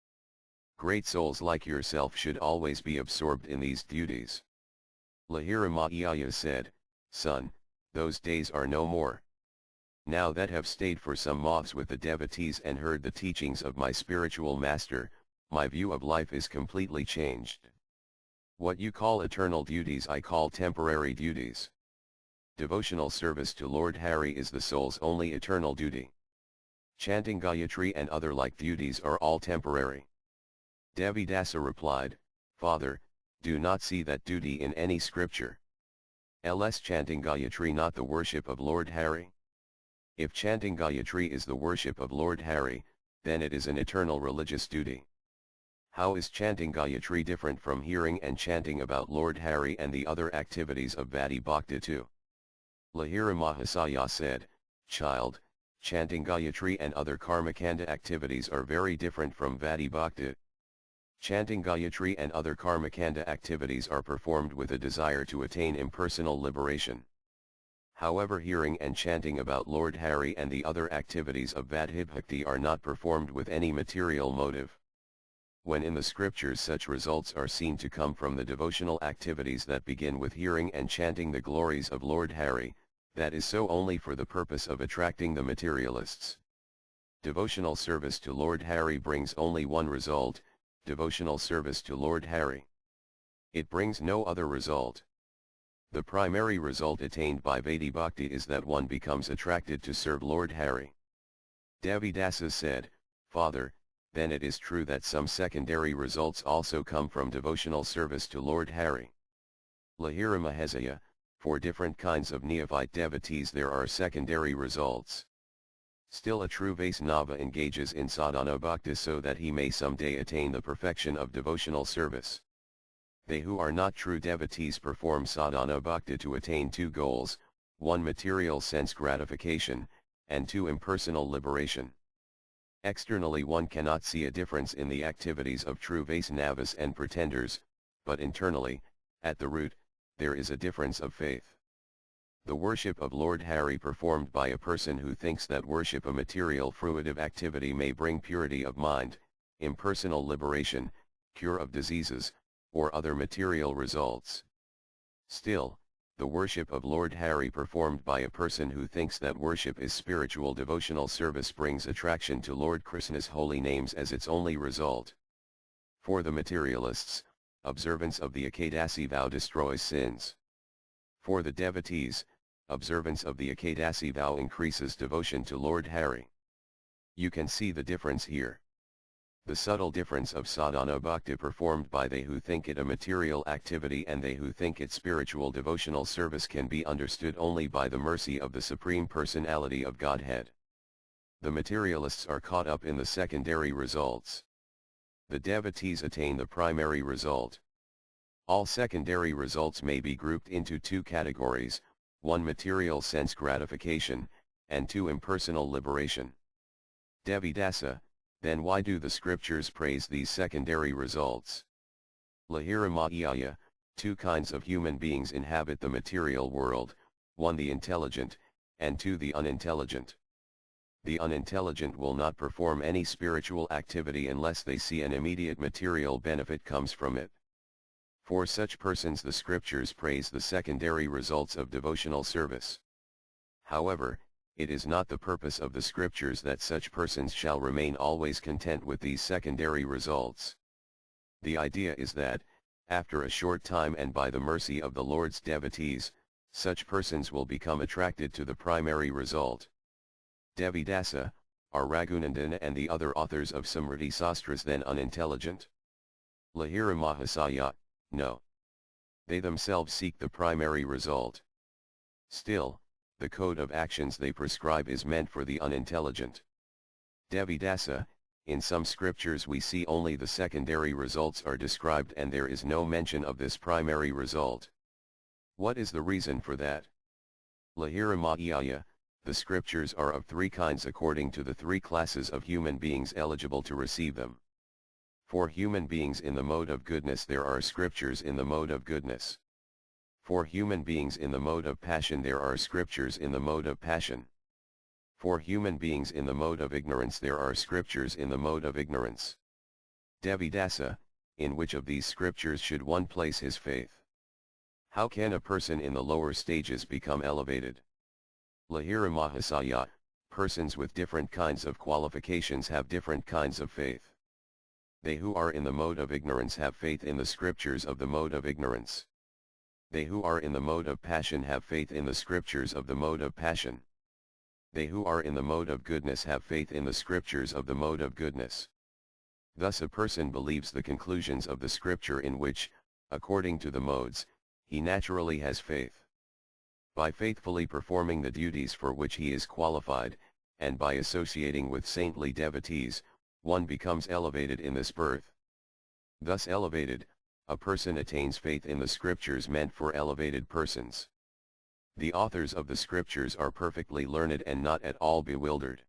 Speaker 1: Great souls like yourself should always be absorbed in these duties. Lahira Mahayaya said, Son, those days are no more. Now that have stayed for some months with the devotees and heard the teachings of my spiritual master, my view of life is completely changed. What you call eternal duties I call temporary duties. Devotional service to Lord Hari is the soul's only eternal duty. Chanting Gayatri and other like duties are all temporary. Devi Dasa replied, Father, do not see that duty in any scripture. Ls chanting Gayatri not the worship of Lord Hari? If chanting Gayatri is the worship of Lord Hari, then it is an eternal religious duty. How is chanting Gayatri different from hearing and chanting about Lord Hari and the other activities of Bhakti Bhakti too? Lahira Mahasaya said, Child, Chanting Gayatri and other Karmakanda activities are very different from Vadi Bhakti. Chanting Gayatri and other Karmakanda activities are performed with a desire to attain impersonal liberation. However, hearing and chanting about Lord Hari and the other activities of Vadhibhakti are not performed with any material motive. When in the scriptures such results are seen to come from the devotional activities that begin with hearing and chanting the glories of Lord Hari, that is so only for the purpose of attracting the materialists. Devotional service to Lord Hari brings only one result, devotional service to Lord Hari. It brings no other result. The primary result attained by Vedi Bhakti is that one becomes attracted to serve Lord Hari. Devidasa said, "Father, then it is true that some secondary results also come from devotional service to Lord Hari." Lahira Mahesaya, for different kinds of neophyte devotees there are secondary results. Still a true Vaisnava engages in sadhana bhakti so that he may someday attain the perfection of devotional service. They who are not true devotees perform sadhana bhakti to attain two goals, one material sense gratification, and two impersonal liberation. Externally one cannot see a difference in the activities of true Vaisnavas and pretenders, but internally, at the root, there is a difference of faith. The worship of Lord Hari performed by a person who thinks that worship a material fruitive activity may bring purity of mind, impersonal liberation, cure of diseases, or other material results. Still, the worship of Lord Hari performed by a person who thinks that worship is spiritual devotional service brings attraction to Lord Krishna's holy names as its only result. For the materialists, observance of the Ekadasi vow destroys sins. For the devotees, observance of the Ekadasi vow increases devotion to Lord Hari. You can see the difference here. The subtle difference of sadhana bhakti performed by they who think it a material activity and they who think it spiritual devotional service can be understood only by the mercy of the Supreme Personality of Godhead. The materialists are caught up in the secondary results. The devotees attain the primary result. All secondary results may be grouped into two categories, one material sense gratification, and two impersonal liberation. Devidasa, then why do the scriptures praise these secondary results? Lahira Mahiyaya, two kinds of human beings inhabit the material world, one the intelligent, and two the unintelligent. The unintelligent will not perform any spiritual activity unless they see an immediate material benefit comes from it. For such persons the scriptures praise the secondary results of devotional service. However, it is not the purpose of the scriptures that such persons shall remain always content with these secondary results. The idea is that, after a short time and by the mercy of the Lord's devotees, such persons will become attracted to the primary result. Devidasa, are Raghunandan and the other authors of Samriti Sastras then unintelligent? Lahira Mahasaya, no. They themselves seek the primary result. Still, the code of actions they prescribe is meant for the unintelligent. Devidasa, in some scriptures we see only the secondary results are described and there is no mention of this primary result. What is the reason for that? Lahira Mahiyaya, the scriptures are of three kinds according to the three classes of human beings eligible to receive them. For human beings in the mode of goodness there are scriptures in the mode of goodness. For human beings in the mode of passion there are scriptures in the mode of passion. For human beings in the mode of ignorance there are scriptures in the mode of ignorance. Devidasa, in which of these scriptures should one place his faith? How can a person in the lower stages become elevated? Lahira Mahasaya, persons with different kinds of qualifications have different kinds of faith. They who are in the mode of ignorance have faith in the scriptures of the mode of ignorance. They who are in the mode of passion have faith in the scriptures of the mode of passion. They who are in the mode of goodness have faith in the scriptures of the mode of goodness. Thus a person believes the conclusions of the scripture in which, according to the modes, he naturally has faith. By faithfully performing the duties for which he is qualified, and by associating with saintly devotees, one becomes elevated in this birth. Thus elevated, a person attains faith in the scriptures meant for elevated persons. The authors of the scriptures are perfectly learned and not at all bewildered.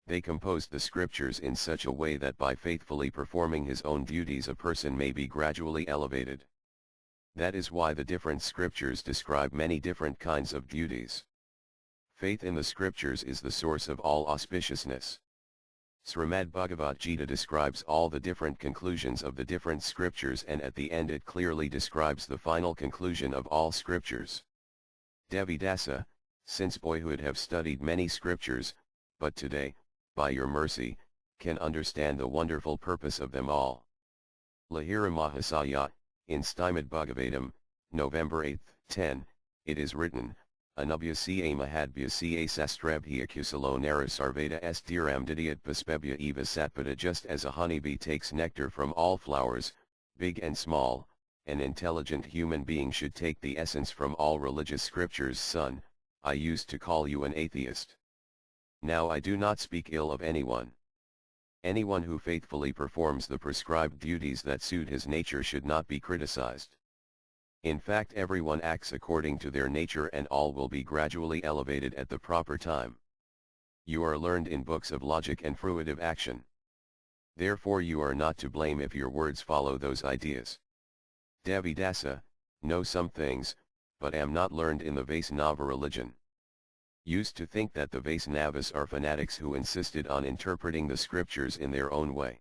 Speaker 1: They composed the scriptures in such a way that by faithfully performing his own duties a person may be gradually elevated. That is why the different scriptures describe many different kinds of duties. Faith in the scriptures is the source of all auspiciousness. Srimad Bhagavad Gita describes all the different conclusions of the different scriptures, and at the end it clearly describes the final conclusion of all scriptures. Devidasa, since boyhood have studied many scriptures, but today, by your mercy, can understand the wonderful purpose of them all. Lahira Mahasaya, in Srimad Bhagavatam, November 8, 10, it is written, Anubhyasya Mahadbyasya Sastrabhya Kusalo Narasarveda Estiram Didiyat Paspebya Eva Satpada. Just as a honeybee takes nectar from all flowers, big and small, an intelligent human being should take the essence from all religious scriptures. Son, I used to call you an atheist. Now I do not speak ill of anyone. Anyone who faithfully performs the prescribed duties that suit his nature should not be criticized. In fact, everyone acts according to their nature and all will be gradually elevated at the proper time. You are learned in books of logic and fruitive action. Therefore you are not to blame if your words follow those ideas. Devidasa, know some things, but am not learned in the Vaisnava religion. Used to think that the Vaisnavas are fanatics who insisted on interpreting the scriptures in their own way.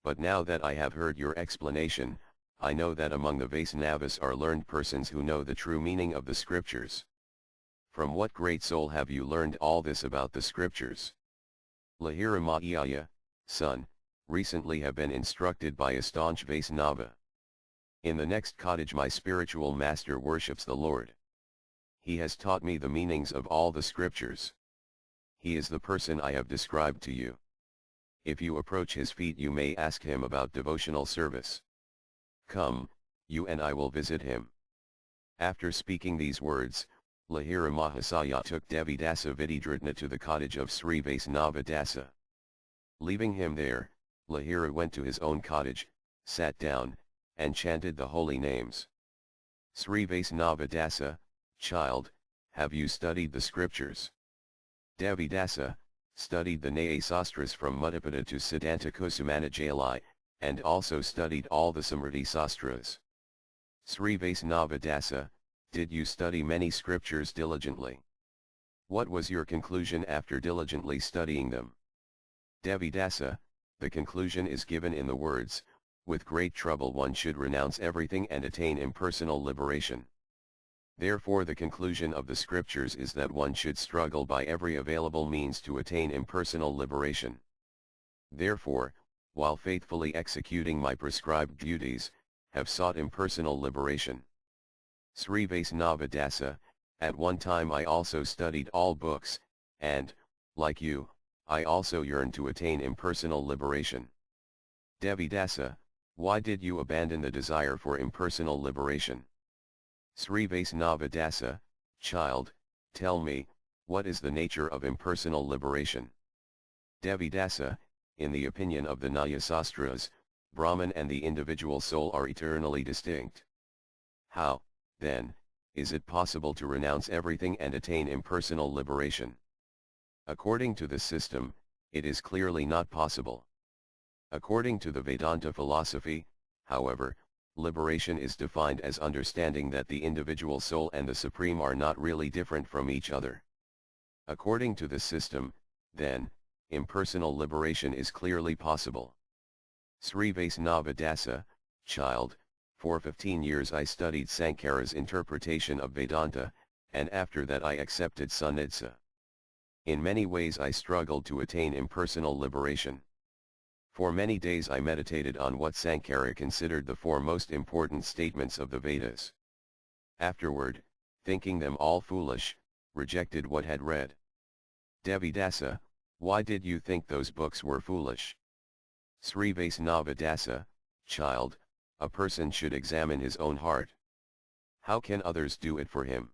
Speaker 1: But now that I have heard your explanation, I know that among the Vaisnavas are learned persons who know the true meaning of the scriptures. From what great soul have you learned all this about the scriptures? Lahira Mahayaya, son, recently have been instructed by a staunch Vaisnava. In the next cottage my spiritual master worships the Lord. He has taught me the meanings of all the scriptures. He is the person I have described to you. If you approach his feet you may ask him about devotional service. Come, you and I will visit him. After speaking these words, Lahira Mahasaya took Devidasa Vididratna to the cottage of Sri Vaisnava Dasa. Leaving him there, Lahira went to his own cottage, sat down, and chanted the holy names. Sri Vaisnava Dasa, child, have you studied the scriptures? Devidasa, studied the Nyaya-sastras from Muddhapada to Siddhanta Kusumanajali, and also studied all the Samriti Sastras. Sri Vaisnava Dasa, did you study many scriptures diligently? What was your conclusion after diligently studying them? Devidasa, the conclusion is given in the words, with great trouble one should renounce everything and attain impersonal liberation. Therefore the conclusion of the scriptures is that one should struggle by every available means to attain impersonal liberation. Therefore, while faithfully executing my prescribed duties, have sought impersonal liberation. Sri Vaisnava Dasa, at one time I also studied all books, and, like you, I also yearned to attain impersonal liberation. Devidasa, why did you abandon the desire for impersonal liberation? Sri Vaisnava Dasa, child, tell me, what is the nature of impersonal liberation? Devidasa, in the opinion of the Nyaya-sastras, Brahman and the individual soul are eternally distinct. How, then, is it possible to renounce everything and attain impersonal liberation? According to this system, it is clearly not possible. According to the Vedanta philosophy, however, liberation is defined as understanding that the individual soul and the Supreme are not really different from each other. According to this system, then, impersonal liberation is clearly possible. Sri Vaisnava Dasa, child, for 15 years I studied Sankara's interpretation of Vedanta, and after that I accepted Sannyasa. In many ways I struggled to attain impersonal liberation. For many days I meditated on what Sankara considered the four most important statements of the Vedas. Afterward, thinking them all foolish, rejected what had read. Devidasa, why did you think those books were foolish? Sri Vaisnava Dasa, child, a person should examine his own heart. How can others do it for him?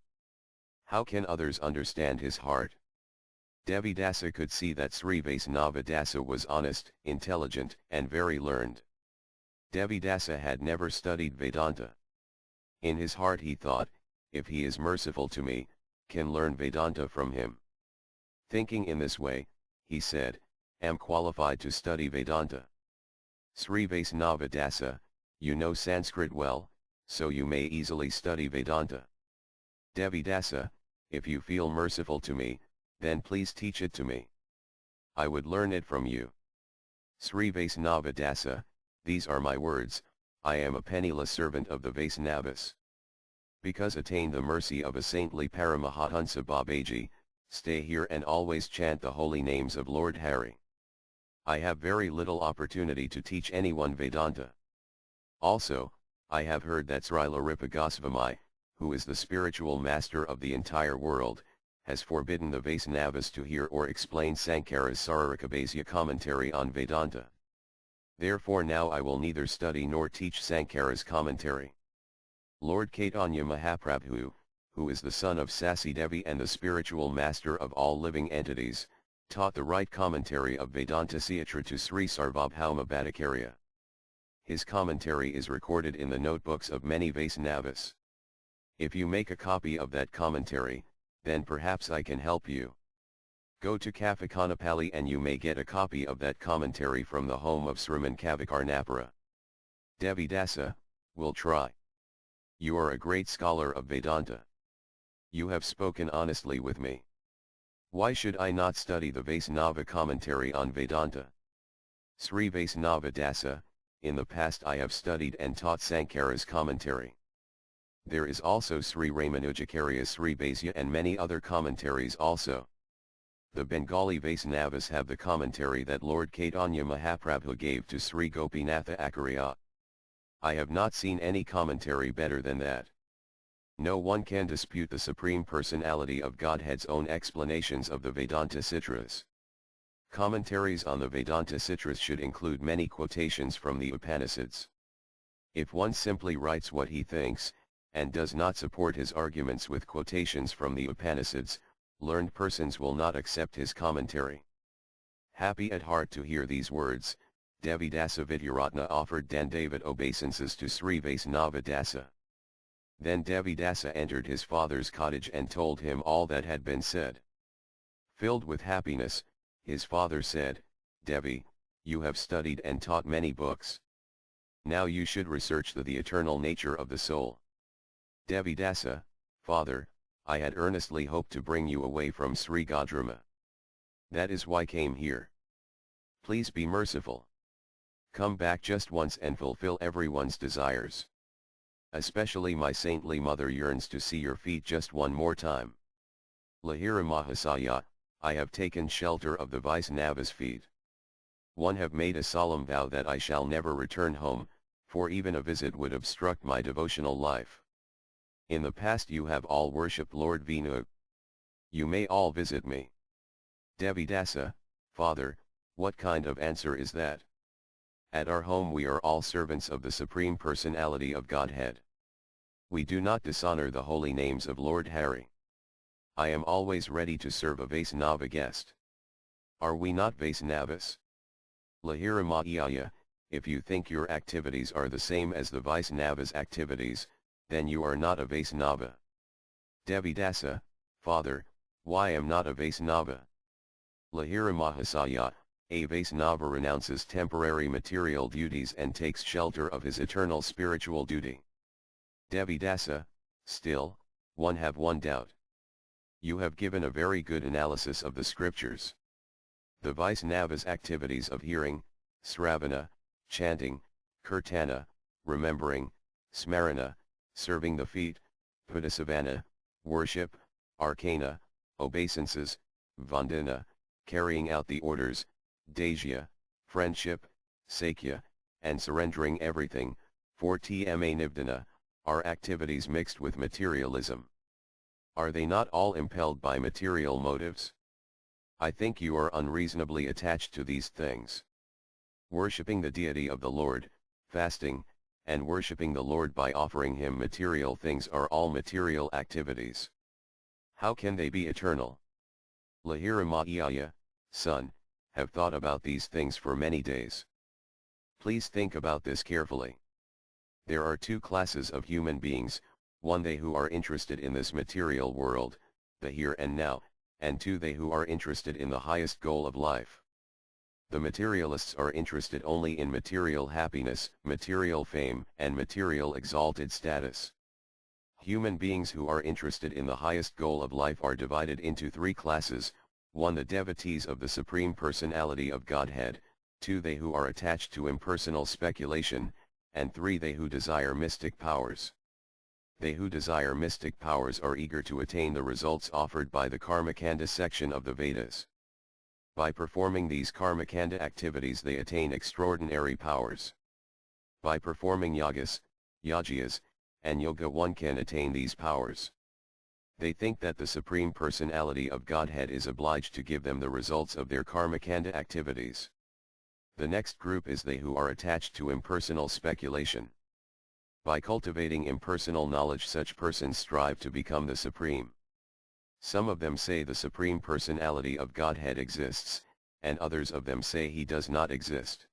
Speaker 1: How can others understand his heart? Devidasa could see that Sri Vaisnava Dasa was honest, intelligent, and very learned. Devidasa had never studied Vedanta. In his heart he thought, if he is merciful to me, can learn Vedanta from him. Thinking in this way, he said, am qualified to study Vedanta. Sri Vaisnava Dasa, you know Sanskrit well, so you may easily study Vedanta. Devi Dasa, if you feel merciful to me, then please teach it to me. I would learn it from you. Sri Vaisnava Dasa, these are my words, I am a penniless servant of the Vaisnavas. Because attain the mercy of a saintly Paramahansa Babaji, stay here and always chant the holy names of Lord Hari. I have very little opportunity to teach anyone Vedanta. Also, I have heard that Srila Goswami, who is the spiritual master of the entire world, has forbidden the Vaisnavas to hear or explain Sankara's Sarakabhasya commentary on Vedanta. Therefore now I will neither study nor teach Sankara's commentary. Lord Chaitanya Mahaprabhu, who is the son of Sasi Devi and the spiritual master of all living entities, taught the right commentary of Vedanta Sutra to Sri Sarvabhauma Bhattacharya. His commentary is recorded in the notebooks of many Vaisnavas. If you make a copy of that commentary, then perhaps I can help you. Go to Kavikanapalli and you may get a copy of that commentary from the home of Sriman Kavikarnapara. Devi Dasa, will try. You are a great scholar of Vedanta. You have spoken honestly with me. Why should I not study the Vaisnava commentary on Vedanta? Sri Vaisnava Dasa, in the past I have studied and taught Sankara's commentary. There is also Sri Ramanujacharya Sri Bhasya and many other commentaries also. The Bengali Vaisnavas have the commentary that Lord Chaitanya Mahaprabhu gave to Sri Gopinatha Acharya. I have not seen any commentary better than that. No one can dispute the Supreme Personality of Godhead's own explanations of the Vedanta Sutras. Commentaries on the Vedanta Sutras should include many quotations from the Upanishads. If one simply writes what he thinks, and does not support his arguments with quotations from the Upanishads, learned persons will not accept his commentary. Happy at heart to hear these words, Devi Dasa Vidyaratna offered Dandavat obeisances to Sri Vaisnava Dasa. Then Devi Dasa entered his father's cottage and told him all that had been said. Filled with happiness, his father said, Devi, you have studied and taught many books. Now you should research the eternal nature of the soul. Devi Dasa, Father, I had earnestly hoped to bring you away from Sri Godrama. That is why I came here. Please be merciful. Come back just once and fulfill everyone's desires. Especially my saintly mother yearns to see your feet just one more time. Lahira Mahasaya, I have taken shelter of the Vaisnava's feet. One have made a solemn vow that I shall never return home, for even a visit would obstruct my devotional life. In the past you have all worshipped Lord Vinu. You may all visit me. Devi Dasa, Father, what kind of answer is that? At our home we are all servants of the Supreme Personality of Godhead. We do not dishonor the holy names of Lord Hari. I am always ready to serve a Vaisnava guest. Are we not Vaisnavas? Lahira Mahayaya, if you think your activities are the same as the Vaisnava's activities, then you are not a Vaisnava. Devi Dasa, Father, why am not a Vaisnava? Lahira Mahasaya, a Vaisnava renounces temporary material duties and takes shelter of his eternal spiritual duty. Devi Dasa, still, one have one doubt. You have given a very good analysis of the scriptures. The Vaisnava's activities of hearing, Sravana, chanting, Kirtana, remembering, Smarana, serving the feet, Puddasavana, worship, Arcana, obeisances, Vandana, carrying out the orders, Dajya, friendship, Sakya, and surrendering everything, for Tma Nivdana, are activities mixed with materialism. Are they not all impelled by material motives? I think you are unreasonably attached to these things. Worshipping the deity of the Lord, fasting, and worshipping the Lord by offering him material things are all material activities. How can they be eternal? Lahira Mahayaya, son, have thought about these things for many days. Please think about this carefully. There are two classes of human beings, 1. They who are interested in this material world, the here and now, and 2. They who are interested in the highest goal of life. The materialists are interested only in material happiness, material fame, and material exalted status. Human beings who are interested in the highest goal of life are divided into 3 classes: 1. The devotees of the Supreme Personality of Godhead, 2. They who are attached to impersonal speculation, and 3. They who desire mystic powers. They who desire mystic powers are eager to attain the results offered by the Karmakanda section of the Vedas. By performing these Karmakanda activities they attain extraordinary powers. By performing yagas, yagyas, and yoga one can attain these powers. They think that the Supreme Personality of Godhead is obliged to give them the results of their Karmakanda activities. The next group is they who are attached to impersonal speculation. By cultivating impersonal knowledge such persons strive to become the Supreme. Some of them say the Supreme Personality of Godhead exists, and others of them say he does not exist.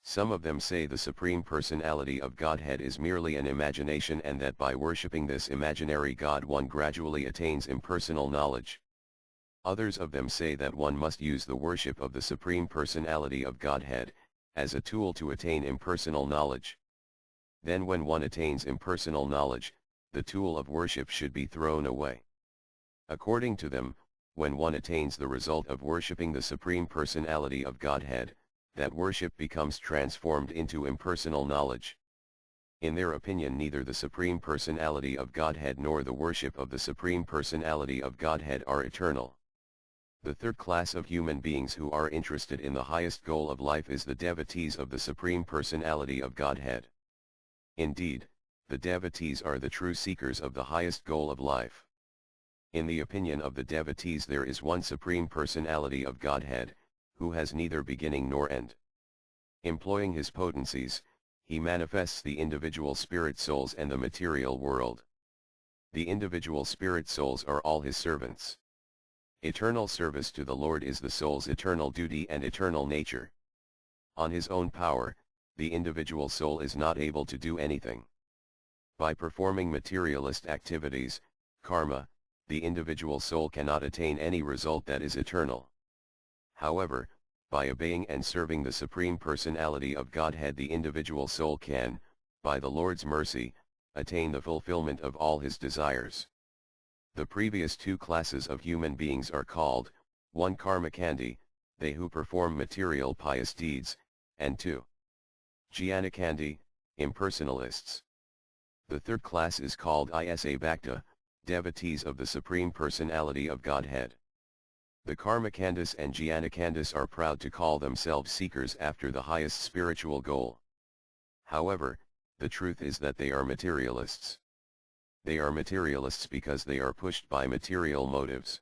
Speaker 1: Some of them say the Supreme Personality of Godhead is merely an imagination and that by worshipping this imaginary God one gradually attains impersonal knowledge. Others of them say that one must use the worship of the Supreme Personality of Godhead as a tool to attain impersonal knowledge. Then when one attains impersonal knowledge, the tool of worship should be thrown away. According to them, when one attains the result of worshipping the Supreme Personality of Godhead, that worship becomes transformed into impersonal knowledge. In their opinion, neither the Supreme Personality of Godhead nor the worship of the Supreme Personality of Godhead are eternal. The third class of human beings who are interested in the highest goal of life is the devotees of the Supreme Personality of Godhead. Indeed, the devotees are the true seekers of the highest goal of life. In the opinion of the devotees there is one Supreme Personality of Godhead, who has neither beginning nor end. Employing his potencies, he manifests the individual spirit souls and the material world. The individual spirit souls are all his servants. Eternal service to the Lord is the soul's eternal duty and eternal nature. On his own power, the individual soul is not able to do anything. By performing materialist activities, karma, the individual soul cannot attain any result that is eternal. However, by obeying and serving the Supreme Personality of Godhead the individual soul can, by the Lord's mercy, attain the fulfillment of all his desires. The previous 2 classes of human beings are called, 1. Karmakandi, they who perform material pious deeds, and 2. Jnanakandi, impersonalists. The third class is called Isa Bhakta, devotees of the Supreme Personality of Godhead. The Karmakandis and Jnanakandis are proud to call themselves seekers after the highest spiritual goal. However, the truth is that they are materialists. They are materialists because they are pushed by material motives.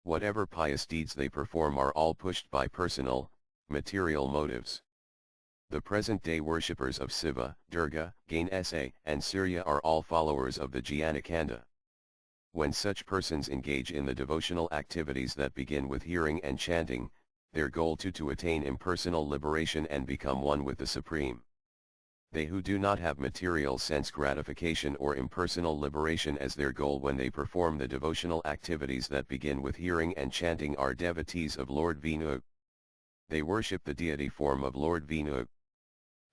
Speaker 1: Whatever pious deeds they perform are all pushed by personal, material motives. The present-day worshippers of Shiva, Durga, Ganesa, and Surya are all followers of the Jnanakanda. When such persons engage in the devotional activities that begin with hearing and chanting, their goal to attain impersonal liberation and become one with the Supreme. They who do not have material sense gratification or impersonal liberation as their goal when they perform the devotional activities that begin with hearing and chanting are devotees of Lord Vishnu. They worship the deity form of Lord Vishnu.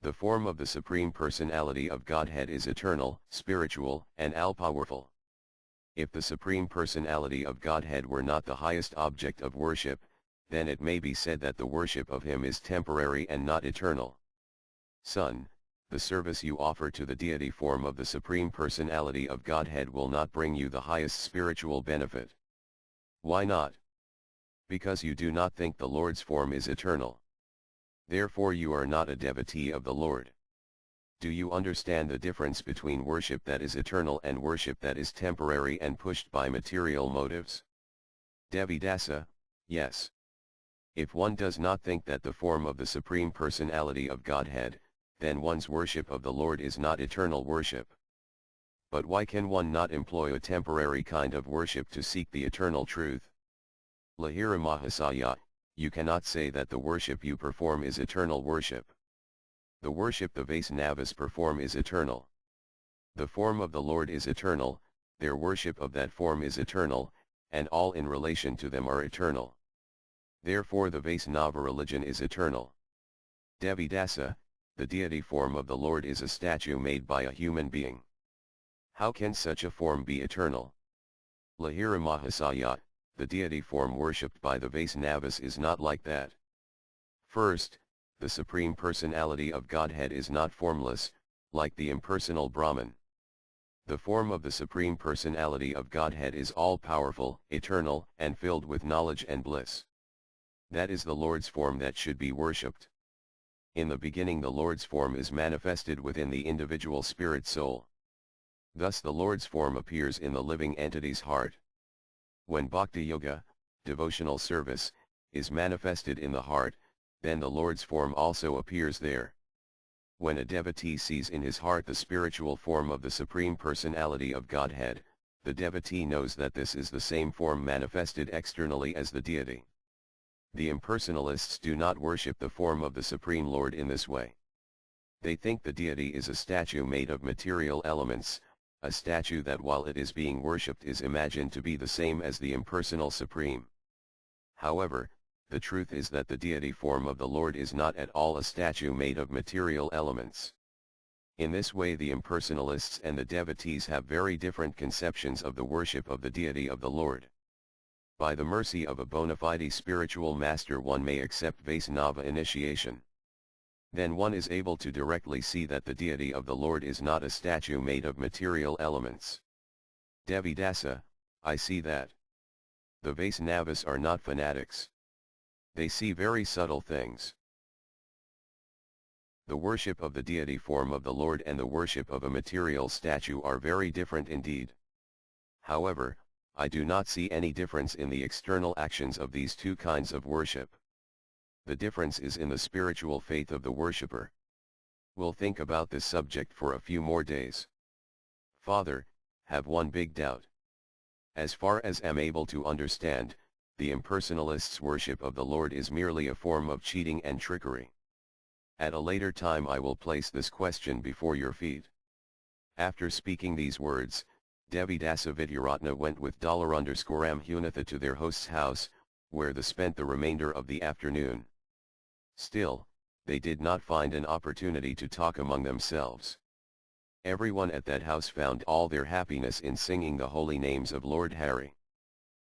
Speaker 1: The form of the Supreme Personality of Godhead is eternal, spiritual, and all-powerful. If the Supreme Personality of Godhead were not the highest object of worship, then it may be said that the worship of him is temporary and not eternal. Son, the service you offer to the deity form of the Supreme Personality of Godhead will not bring you the highest spiritual benefit. Why not? Because you do not think the Lord's form is eternal. Therefore you are not a devotee of the Lord. Do you understand the difference between worship that is eternal and worship that is temporary and pushed by material motives? Devidasa, yes. If one does not think that the form of the Supreme Personality of Godhead, then one's worship of the Lord is not eternal worship. But why can one not employ a temporary kind of worship to seek the eternal truth? Lahira Mahasaya, you cannot say that the worship you perform is eternal worship. The worship the Vaisnavas perform is eternal. The form of the Lord is eternal, their worship of that form is eternal, and all in relation to them are eternal. Therefore the Vaisnava religion is eternal. Devidasa, the deity form of the Lord, is a statue made by a human being. How can such a form be eternal? Lahira Mahasaya, the deity form worshipped by the Vaisnavas, is not like that. First, the Supreme Personality of Godhead is not formless, like the impersonal Brahman. The form of the Supreme Personality of Godhead is all-powerful, eternal, and filled with knowledge and bliss. That is the Lord's form that should be worshipped. In the beginning the Lord's form is manifested within the individual spirit soul. Thus the Lord's form appears in the living entity's heart. When Bhakti Yoga, devotional service, is manifested in the heart, then the Lord's form also appears there. When a devotee sees in his heart the spiritual form of the Supreme Personality of Godhead, the devotee knows that this is the same form manifested externally as the deity. The impersonalists do not worship the form of the Supreme Lord in this way. They think the deity is a statue made of material elements, a statue that while it is being worshipped is imagined to be the same as the impersonal Supreme. However, the truth is that the deity form of the Lord is not at all a statue made of material elements. In this way the impersonalists and the devotees have very different conceptions of the worship of the deity of the Lord. By the mercy of a bona fide spiritual master one may accept Vaisnava initiation. Then one is able to directly see that the deity of the Lord is not a statue made of material elements. Devidasa, I see that. The Vaisnavas are not fanatics. They see very subtle things. The worship of the deity form of the Lord and the worship of a material statue are very different indeed. However, I do not see any difference in the external actions of these two kinds of worship. The difference is in the spiritual faith of the worshipper. We'll think about this subject for a few more days. Father, have one big doubt. As far as I'm able to understand, the impersonalists' worship of the Lord is merely a form of cheating and trickery. At a later time I will place this question before your feet. After speaking these words, Devidasa Vidyaratna went with $_Hunatha to their host's house, where they spent the remainder of the afternoon. Still, they did not find an opportunity to talk among themselves. Everyone at that house found all their happiness in singing the holy names of Lord Hari.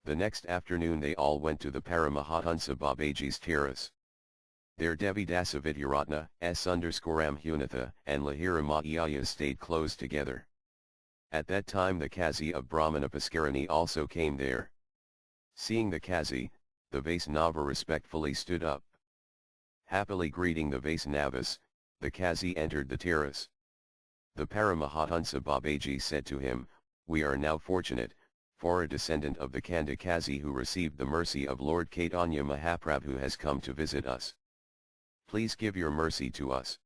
Speaker 1: The next afternoon they all went to the Paramahansa Babaji's terrace. There Devidasa Vidyaratna, S_Hunatha, and Lahira Mahayaya stayed close together. At that time the Kazi of Brahmana Paskarani also came there. Seeing the Kazi, the Vaisnava respectfully stood up. Happily greeting the Vaisnavas, the Kazi entered the terrace. The Paramahansa Babaji said to him, "We are now fortunate, for a descendant of the Kanda Kazi who received the mercy of Lord Chaitanya Mahaprabhu has come to visit us. Please give your mercy to us."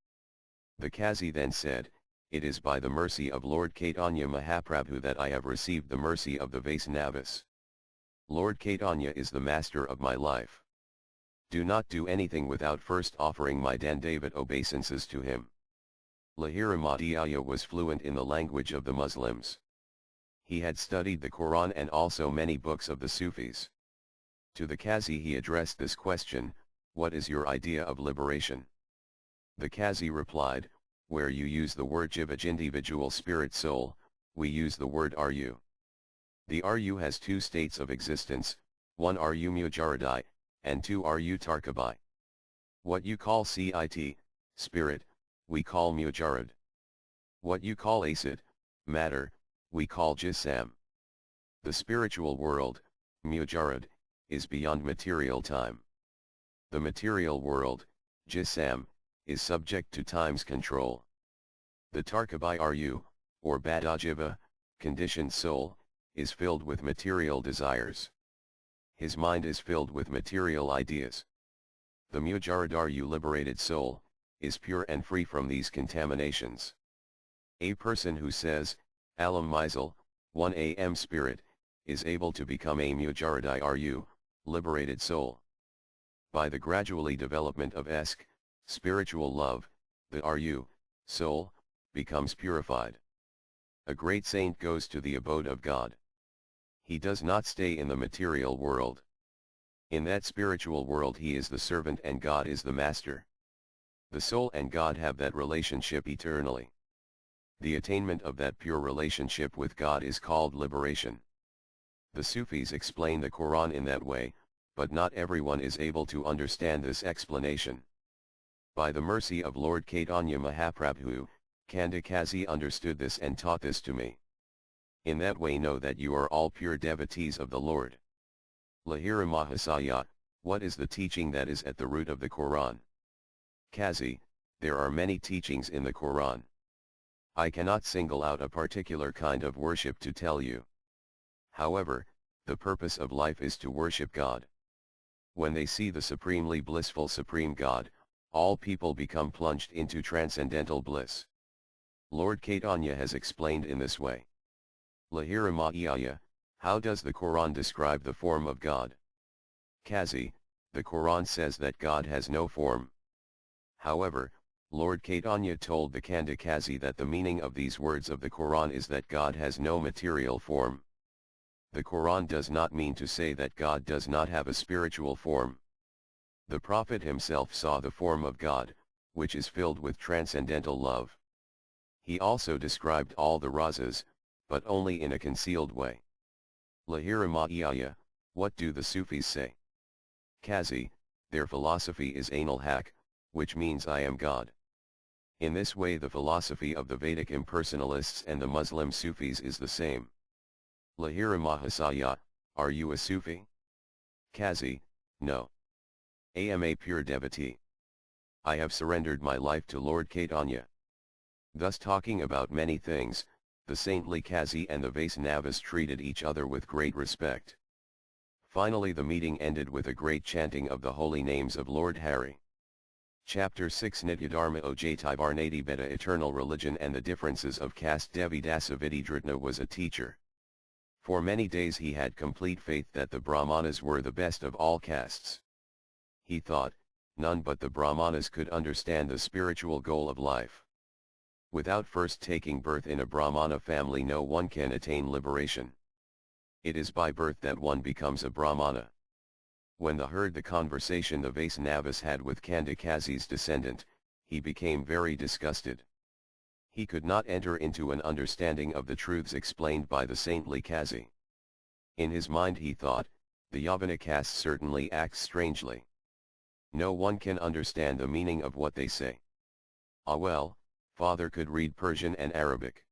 Speaker 1: The Kazi then said, "It is by the mercy of Lord Chaitanya Mahaprabhu that I have received the mercy of the Vaisnavas. Lord Chaitanya is the master of my life. Do not do anything without first offering my Dandavat obeisances to him." Lahira Mahayaya was fluent in the language of the Muslims. He had studied the Quran and also many books of the Sufis. To the Kazi he addressed this question, "What is your idea of liberation?" The Kazi replied, "Where you use the word Jiva, individual spirit soul, we use the word Aryu. The Aryu has two states of existence, one Aryu Mujaradai, and two Aryu Tarkabai. What you call Cit, spirit, we call Mujarad. What you call Acid, matter, we call Jisam. The spiritual world, Mujarad, is beyond material time. The material world, Jisam, is subject to time's control. The Tarkabai Aryu, or Badajiva, conditioned soul, is filled with material desires. His mind is filled with material ideas. The Mujaradaru liberated soul, is pure and free from these contaminations. A person who says, Alam Misal, 1 am spirit, is able to become a Mujaradaru, liberated soul. By the gradually development of Esk, spiritual love, the Aryu, soul, becomes purified. A great saint goes to the abode of God. He does not stay in the material world. In that spiritual world he is the servant and God is the master. The soul and God have that relationship eternally. The attainment of that pure relationship with God is called liberation. The Sufis explain the Quran in that way, but not everyone is able to understand this explanation. By the mercy of Lord Chaitanya Mahaprabhu, Kandakazi understood this and taught this to me. In that way know that you are all pure devotees of the Lord. Lahira Mahasaya, what is the teaching that is at the root of the Quran? Kazi, there are many teachings in the Quran. I cannot single out a particular kind of worship to tell you. However, the purpose of life is to worship God. When they see the supremely blissful Supreme God, all people become plunged into transcendental bliss. Lord Chaitanya has explained in this way. Lahira Mahiyaya, how does the Quran describe the form of God? Kazi, the Quran says that God has no form. However, Lord Chaitanya told the Kandakazi that the meaning of these words of the Quran is that God has no material form. The Quran does not mean to say that God does not have a spiritual form. The Prophet himself saw the form of God, which is filled with transcendental love. He also described all the rasas, but only in a concealed way. Lahira Mahiyaya, what do the Sufis say? Kazi, their philosophy is anal haq, which means I am God. In this way the philosophy of the Vedic impersonalists and the Muslim Sufis is the same. Lahira Mahasaya, are you a Sufi? Kazi, no. I am a pure devotee. I have surrendered my life to Lord Chaitanya. Thus talking about many things, the saintly Kazi and the Vaisnavas treated each other with great respect. Finally the meeting ended with a great chanting of the holy names of Lord Hari. Chapter 6 Nityadharma Ojaivarnati Beta Eternal Religion and the Differences of Caste. Devi Dasa Vididratna was a teacher. For many days he had complete faith that the Brahmanas were the best of all castes. He thought, none but the Brahmanas could understand the spiritual goal of life. Without first taking birth in a Brahmana family no one can attain liberation. It is by birth that one becomes a Brahmana. When he heard the conversation the Vaisnavas had with Kandakazi's descendant, he became very disgusted. He could not enter into an understanding of the truths explained by the saintly Kazi. In his mind he thought, the Yavana caste certainly acts strangely. No one can understand the meaning of what they say. Ah well, father could read Persian and Arabic.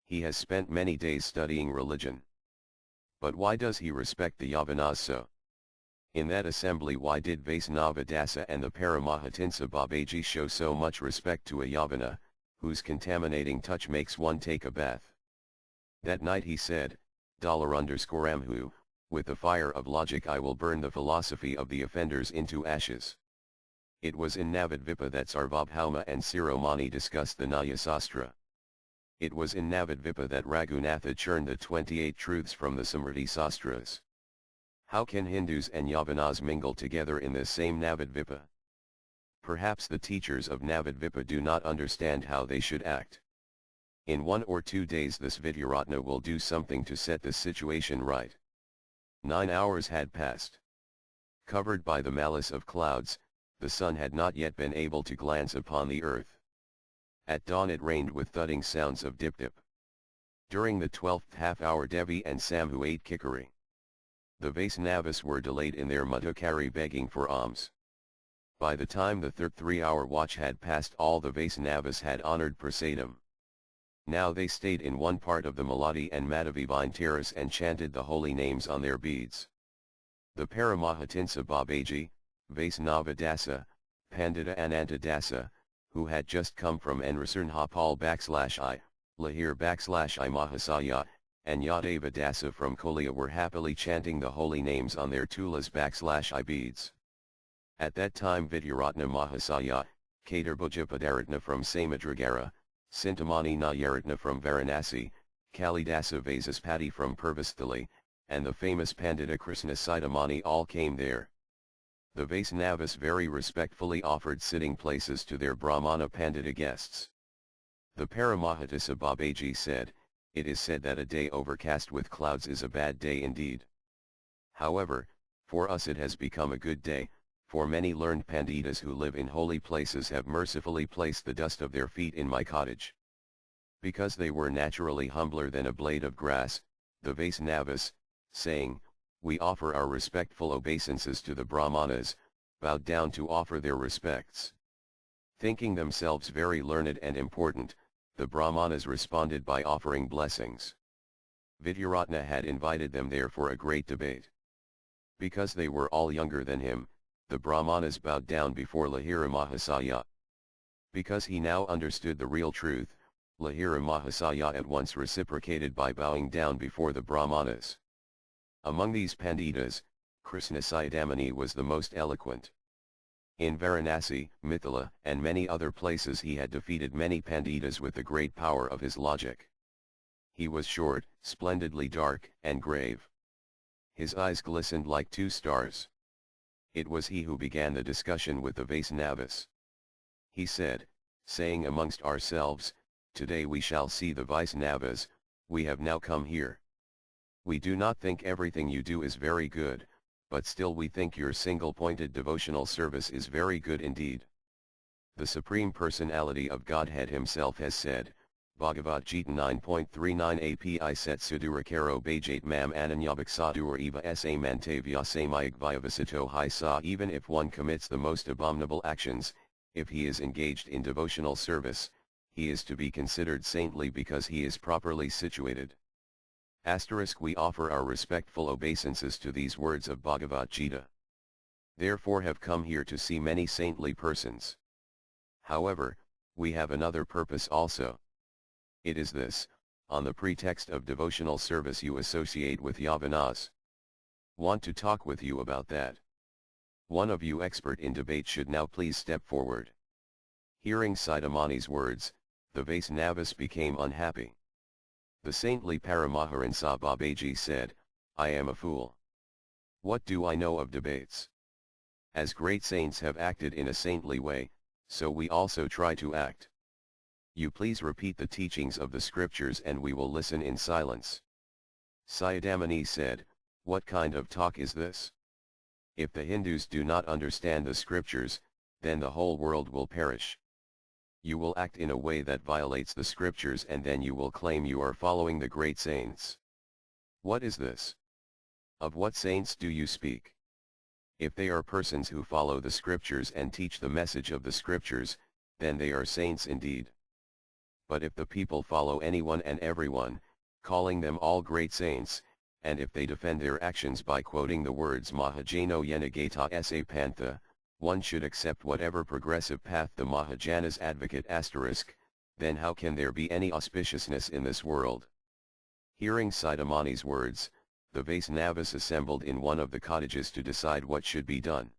Speaker 1: He has spent many days studying religion. But why does he respect the Yavanas so? In that assembly why did Vaisnava Dasa and the Paramahatinsa Babaji show so much respect to a Yavana, whose contaminating touch makes one take a bath? That night he said, $_Amhu, with the fire of logic I will burn the philosophy of the offenders into ashes. It was in Navadvipa that Sarvabhauma and Siromani discussed the Nyasastra. It was in Navadvipa that Raghunatha churned the 28 truths from the Samriti Sastras. How can Hindus and Yavanas mingle together in this same Navadvipa? Perhaps the teachers of Navadvipa do not understand how they should act. In 1 or 2 days this Vidyaratna will do something to set this situation right. 9 hours had passed. Covered by the malice of clouds, the sun had not yet been able to glance upon the earth. At dawn it rained with thudding sounds of dip-dip. During the 12th half-hour Devi and Samhu ate kikari. The Vaisnavas were delayed in their Madhukari begging for alms. By the time the third 3-hour watch had passed all the Vaisnavas had honored prasadam. Now they stayed in one part of the Maladi and Madhavivine terrace and chanted the holy names on their beads. The Paramahatinsa Babaji, Vaisnava Dasa, Pandita Ananta Dasa, who had just come from Enrasurnhapal /I, Lahir /I Mahasaya, and Yadava Dasa from Kolia were happily chanting the holy names on their tulas /I beads. At that time Vidyaratna Mahasaya, Kadarbuja Padaratna from Samadragara, Sintamani Nayaratna from Varanasi, Kalidasa Vasaspati from Purvasthali, and the famous Pandita Krishna Sidamani all came there. The Vaisnavas very respectfully offered sitting places to their Brahmana Pandita guests. The Paramahatisa Babaji said, it is said that a day overcast with clouds is a bad day indeed. However, for us it has become a good day, for many learned panditas who live in holy places have mercifully placed the dust of their feet in my cottage. Because they were naturally humbler than a blade of grass, the Vaisnavas, saying, "We offer our respectful obeisances to the Brahmanas," bowed down to offer their respects. Thinking themselves very learned and important, the Brahmanas responded by offering blessings. Vidyaratna had invited them there for a great debate. Because they were all younger than him, the Brahmanas bowed down before Lahira Mahasaya. Because he now understood the real truth, Lahira Mahasaya at once reciprocated by bowing down before the Brahmanas. Among these panditas, Krishna Sayadamani was the most eloquent. In Varanasi, Mithila, and many other places he had defeated many panditas with the great power of his logic. He was short, splendidly dark, and grave. His eyes glistened like two stars. It was he who began the discussion with the Vaisnavas. He said, saying amongst ourselves, "Today we shall see the Vaisnavas, we have now come here. We do not think everything you do is very good, but still we think your single-pointed devotional service is very good indeed. The Supreme Personality of Godhead himself has said, Bhagavad Gita 9.39 API set Sudurakaro Bhajate Mam Ananyabhak Sadur Eva Sa Mantavya Samayag Vyavasito Hi Sa. Even if one commits the most abominable actions, if he is engaged in devotional service, he is to be considered saintly because he is properly situated. We offer our respectful obeisances to these words of Bhagavad Gita. Therefore have come here to see many saintly persons. However, we have another purpose also. It is this, on the pretext of devotional service you associate with Yavanas. Want to talk with you about that. One of you expert in debate should now please step forward. Hearing Saidamani's words, the Vaisnavas became unhappy. The saintly Paramahansa Babaji said, "I am a fool. What do I know of debates? As great saints have acted in a saintly way, so we also try to act. You please repeat the teachings of the scriptures and we will listen in silence." Sayadamani said, "What kind of talk is this? If the Hindus do not understand the scriptures, then the whole world will perish. You will act in a way that violates the scriptures and then you will claim you are following the great saints. What is this? Of what saints do you speak? If they are persons who follow the scriptures and teach the message of the scriptures, then they are saints indeed. But if the people follow anyone and everyone, calling them all great saints, and if they defend their actions by quoting the words Mahajano Yenagata Sa Pantha, one should accept whatever progressive path the Mahajanas advocate *, then how can there be any auspiciousness in this world?" Hearing Saidamani's words, the Vaisnavas assembled in one of the cottages to decide what should be done.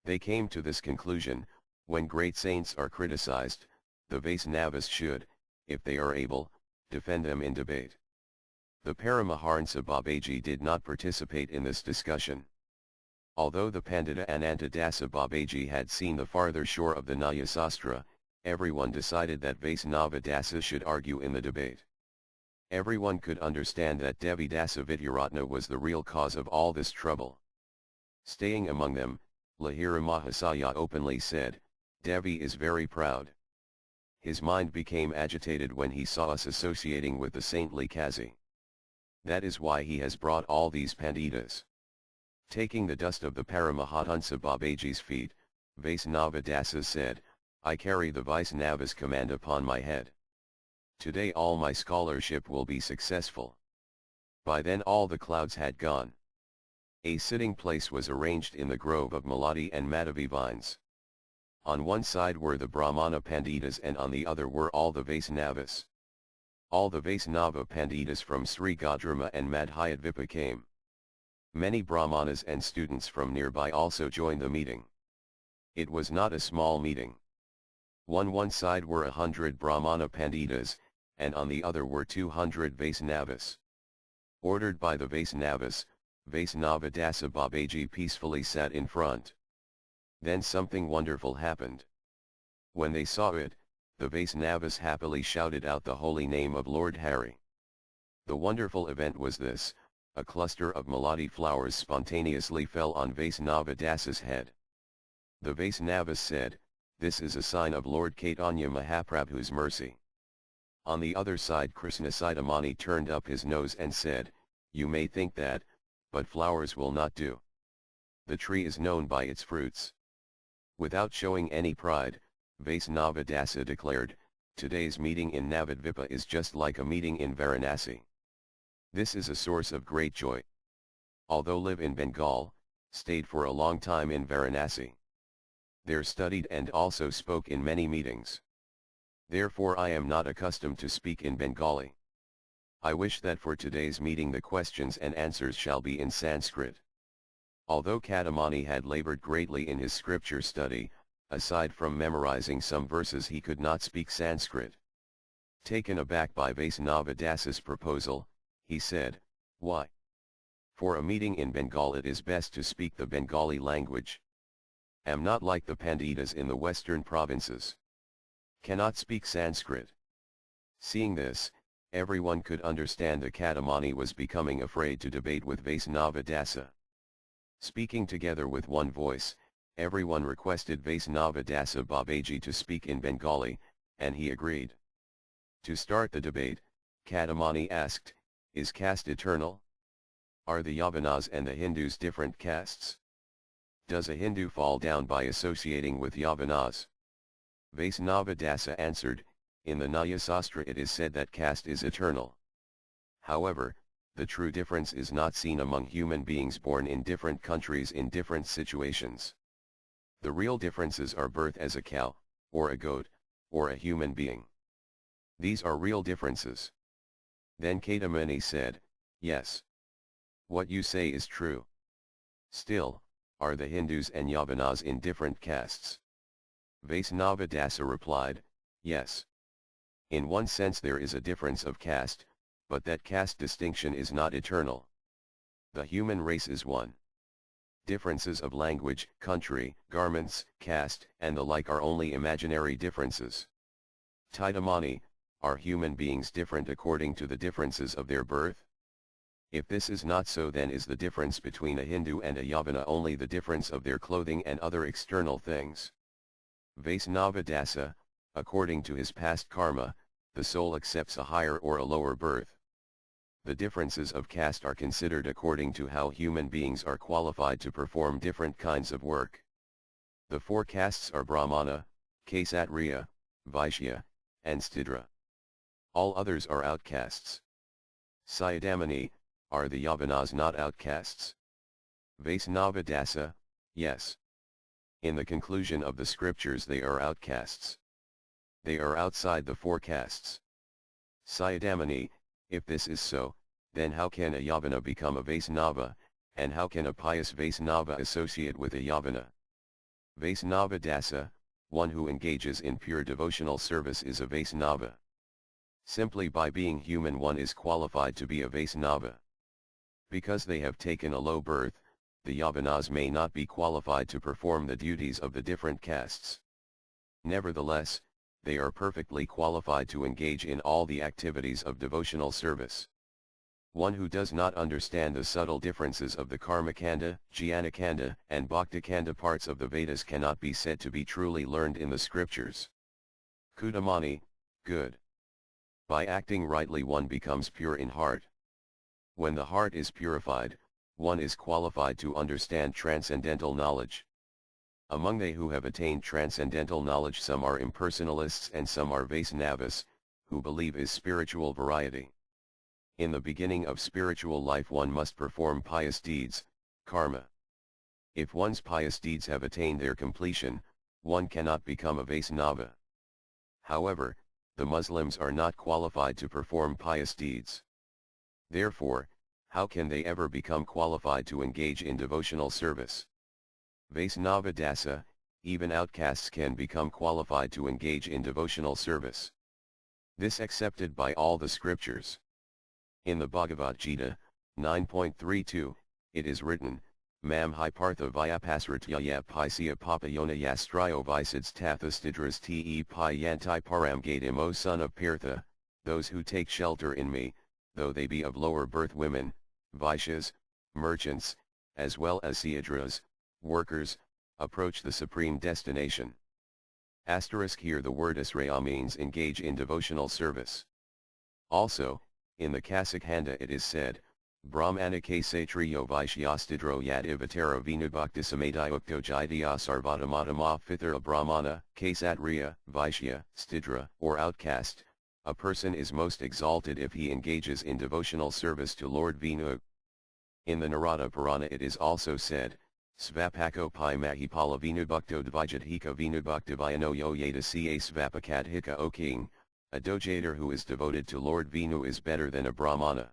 Speaker 1: They came to this conclusion: when great saints are criticized, the Vaisnavas should, if they are able, defend them in debate. The Paramahansa Babaji did not participate in this discussion. Although the Pandita Anantadasa Babaji had seen the farther shore of the Nyasastra, everyone decided that Vaisnava Dasa should argue in the debate. Everyone could understand that Devi Dasa Vidyaratna was the real cause of all this trouble. Staying among them, Lahira Mahasaya openly said, "Devi is very proud. His mind became agitated when he saw us associating with the saintly Kazi. That is why he has brought all these panditas." Taking the dust of the Paramahansa Babaji's feet, Vaisnava Dasa said, "I carry the Vaisnava's command upon my head. Today all my scholarship will be successful." By then all the clouds had gone. A sitting place was arranged in the grove of Malati and Madhavi vines. On one side were the Brahmana Panditas and on the other were all the Vaisnavas. All the Vaisnava Panditas from Sri Gadrama and Madhyadvipa came. Many Brahmanas and students from nearby also joined the meeting. It was not a small meeting. On one side were 100 Brahmana Panditas, and on the other were 200 Vaisnavas. Ordered by the Vaisnavas, Vaisnava Dasa Babaji peacefully sat in front. Then something wonderful happened. When they saw it, the Vaisnavas happily shouted out the holy name of Lord Hari. The wonderful event was this: a cluster of melody flowers spontaneously fell on Vaisnava Dasa's head. The Vaisnavas said, "This is a sign of Lord Chaitanya Mahaprabhu's mercy." On the other side, Krishna Sidamani turned up his nose and said, "You may think that, but flowers will not do. The tree is known by its fruits." Without showing any pride, Vaisnava Dasa declared, "Today's meeting in Navadvipa is just like a meeting in Varanasi. This is a source of great joy. Although live in Bengal, stayed for a long time in Varanasi. There studied and also spoke in many meetings. Therefore I am not accustomed to speak in Bengali. I wish that for today's meeting the questions and answers shall be in Sanskrit." Although Kadamani had labored greatly in his scripture study, aside from memorizing some verses he could not speak Sanskrit. Taken aback by Vaisnava Dasa's proposal, he said, "Why? For a meeting in Bengal it is best to speak the Bengali language. Am not like the Panditas in the western provinces. Cannot speak Sanskrit." Seeing this, everyone could understand that Kadamani was becoming afraid to debate with Vaisnava Dasa. Speaking together with one voice, everyone requested Vaisnava Dasa Babaji to speak in Bengali, and he agreed. To start the debate, Kadamani asked, "Is caste eternal? Are the Yavanas and the Hindus different castes? Does a Hindu fall down by associating with Yavanas?" Vaisnava Dasa answered, "In the Nyayasastra it is said that caste is eternal. However, the true difference is not seen among human beings born in different countries in different situations. The real differences are birth as a cow, or a goat, or a human being. These are real differences." Then Kadamani said, "Yes. What you say is true. Still, are the Hindus and Yavanas in different castes?" Vaisnava Dasa replied, "Yes. In one sense there is a difference of caste, but that caste distinction is not eternal. The human race is one. Differences of language, country, garments, caste, and the like are only imaginary differences. Tidamani, are human beings different according to the differences of their birth? If this is not so, then is the difference between a Hindu and a Yavana only the difference of their clothing and other external things?" Vaisnava Dasa, according to his past karma, the soul accepts a higher or a lower birth. The differences of caste are considered according to how human beings are qualified to perform different kinds of work. The four castes are Brahmana, Kshatriya, Vaishya, and Stidra. All others are outcasts. Sayadamani, are the Yavanas not outcasts? Vaisnava Dasa, yes. In the conclusion of the scriptures they are outcasts. They are outside the four castes. Sayadamani, if this is so, then how can a Yavana become a Vaisnava, and how can a pious Vaisnava associate with a Yavana? Vaisnava Dasa, one who engages in pure devotional service is a Vaisnava. Simply by being human one is qualified to be a Vaisnava. Because they have taken a low birth, the Yavanas may not be qualified to perform the duties of the different castes. Nevertheless, they are perfectly qualified to engage in all the activities of devotional service. One who does not understand the subtle differences of the Karmakanda, Jnanakanda, and Bhaktikanda parts of the Vedas cannot be said to be truly learned in the scriptures. Kudamani, good. By acting rightly one becomes pure in heart. When the heart is purified, one is qualified to understand transcendental knowledge. Among they who have attained transcendental knowledge some are impersonalists and some are Vaisnavas, who believe is spiritual variety. In the beginning of spiritual life one must perform pious deeds, karma. If one's pious deeds have attained their completion, one cannot become a Vaisnava. However, the Muslims are not qualified to perform pious deeds. Therefore, how can they ever become qualified to engage in devotional service? Vaisnava Dasa, even outcasts can become qualified to engage in devotional service. This accepted by all the scriptures. In the Bhagavad Gita, 9.32, it is written, Mam hi partha vyapasratyaya pisya papayona yastrayo visids tathastidras te pi yanti param gatim O son of Partha, those who take shelter in me, though they be of lower birth women, Vaishyas, merchants, as well as Siddhras, workers, approach the supreme destination. Asterisk here the word asraya means engage in devotional service. Also, in the Kasakhanda it is said, Brahmana Kshatriyo Vaishyastidro Yad Ivatara Vinubhaktisamadhyukto Jidya Sarvadamatama Fithara Brahmana, Kshatriya, Vaishya, Stidra, or outcast. A person is most exalted if he engages in devotional service to Lord Vinu. In the Narada Purana it is also said, Svapako pi mahipala vinubhakto dvijadhika vinubhaktivayano yo yada ca svapakadhika o king, a dojater who is devoted to Lord Vinu is better than a brahmana.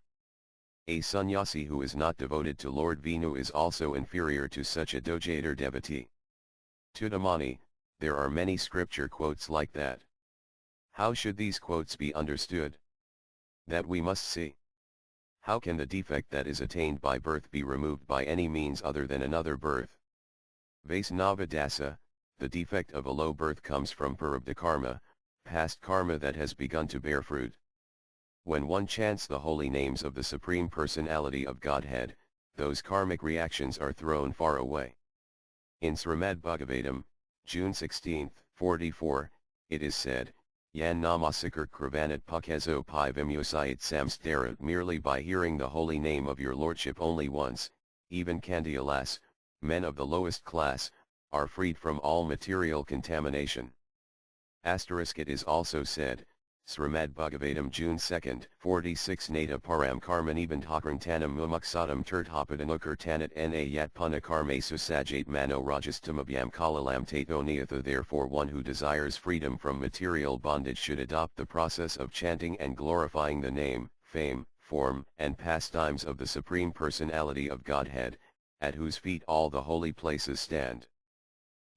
Speaker 1: A sannyasi who is not devoted to Lord Vinu is also inferior to such a dojater devotee. Tudamani, there are many scripture quotes like that. How should these quotes be understood? That we must see. How can the defect that is attained by birth be removed by any means other than another birth? Vaisnava dasa, the defect of a low birth comes from prarabdha karma, past karma that has begun to bear fruit. When one chants the holy names of the Supreme Personality of Godhead, those karmic reactions are thrown far away. In Srimad Bhagavatam, June 16, 44, it is said, Yan namasikar kravanat pukezo pi vimusayat samstarat merely by hearing the holy name of your lordship only once, even Kandiyalas, men of the lowest class, are freed from all material contamination. Asterisk it is also said, Srimad Bhagavatam June 2, 46 Nata param karmanibandhakrantanam mumuksadam tirthapadanukirtanat na yat punakarmesu sajate mano rajastamabhyam kalalam tathoniyatha. Therefore one who desires freedom from material bondage should adopt the process of chanting and glorifying the name, fame, form, and pastimes of the Supreme Personality of Godhead, at whose feet all the holy places stand.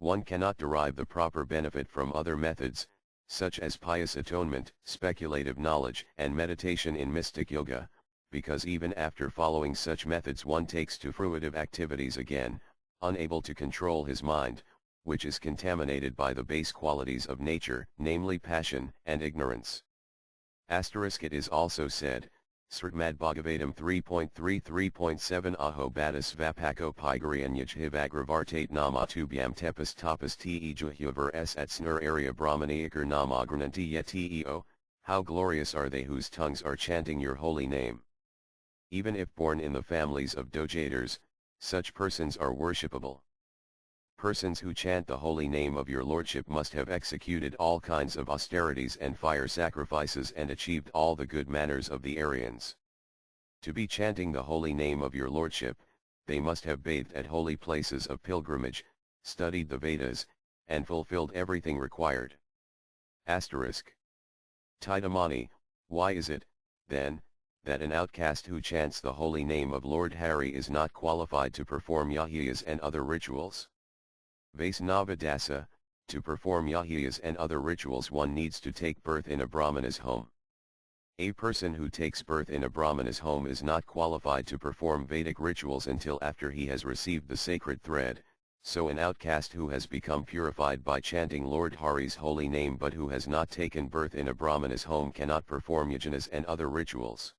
Speaker 1: One cannot derive the proper benefit from other methods, such as pious atonement, speculative knowledge, and meditation in mystic yoga, because even after following such methods one takes to fruitive activities again, unable to control his mind, which is contaminated by the base qualities of nature, namely passion and ignorance. Asterisk it is also said, Srimad Bhagavatam 3.33.7 Aho Bhadas Vapako Pigarianyajhivagravartate Nama Tubhyam Tepas Tapas Te Juhyuvar S at Snur area Brahmaniakar Namagrananti Yeteo, how glorious are they whose tongues are chanting your holy name. Even if born in the families of dojaters, such persons are worshipable. Persons who chant the holy name of your lordship must have executed all kinds of austerities and fire sacrifices and achieved all the good manners of the Aryans. To be chanting the holy name of your lordship, they must have bathed at holy places of pilgrimage, studied the Vedas, and fulfilled everything required. Asterisk. Tidamani, why is it, then, that an outcast who chants the holy name of Lord Hari is not qualified to perform yajnas and other rituals? Vaisnava dasa, to perform yajnas and other rituals one needs to take birth in a Brahmana's home. A person who takes birth in a Brahmana's home is not qualified to perform Vedic rituals until after he has received the sacred thread, so an outcast who has become purified by chanting Lord Hari's holy name but who has not taken birth in a Brahmana's home cannot perform yajnas and other rituals.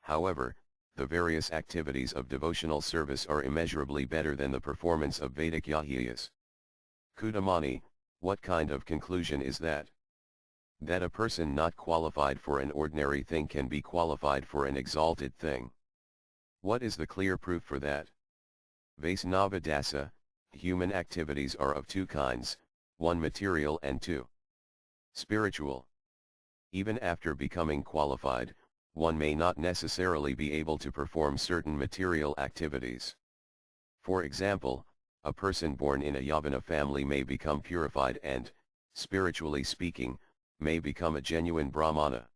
Speaker 1: However, the various activities of devotional service are immeasurably better than the performance of Vedic yajnas. Kudamani, what kind of conclusion is that? That a person not qualified for an ordinary thing can be qualified for an exalted thing. What is the clear proof for that? Vaisnava dasa, human activities are of two kinds, one material and two spiritual. Even after becoming qualified, one may not necessarily be able to perform certain material activities. For example, a person born in a Yavana family may become purified and, spiritually speaking, may become a genuine Brahmana.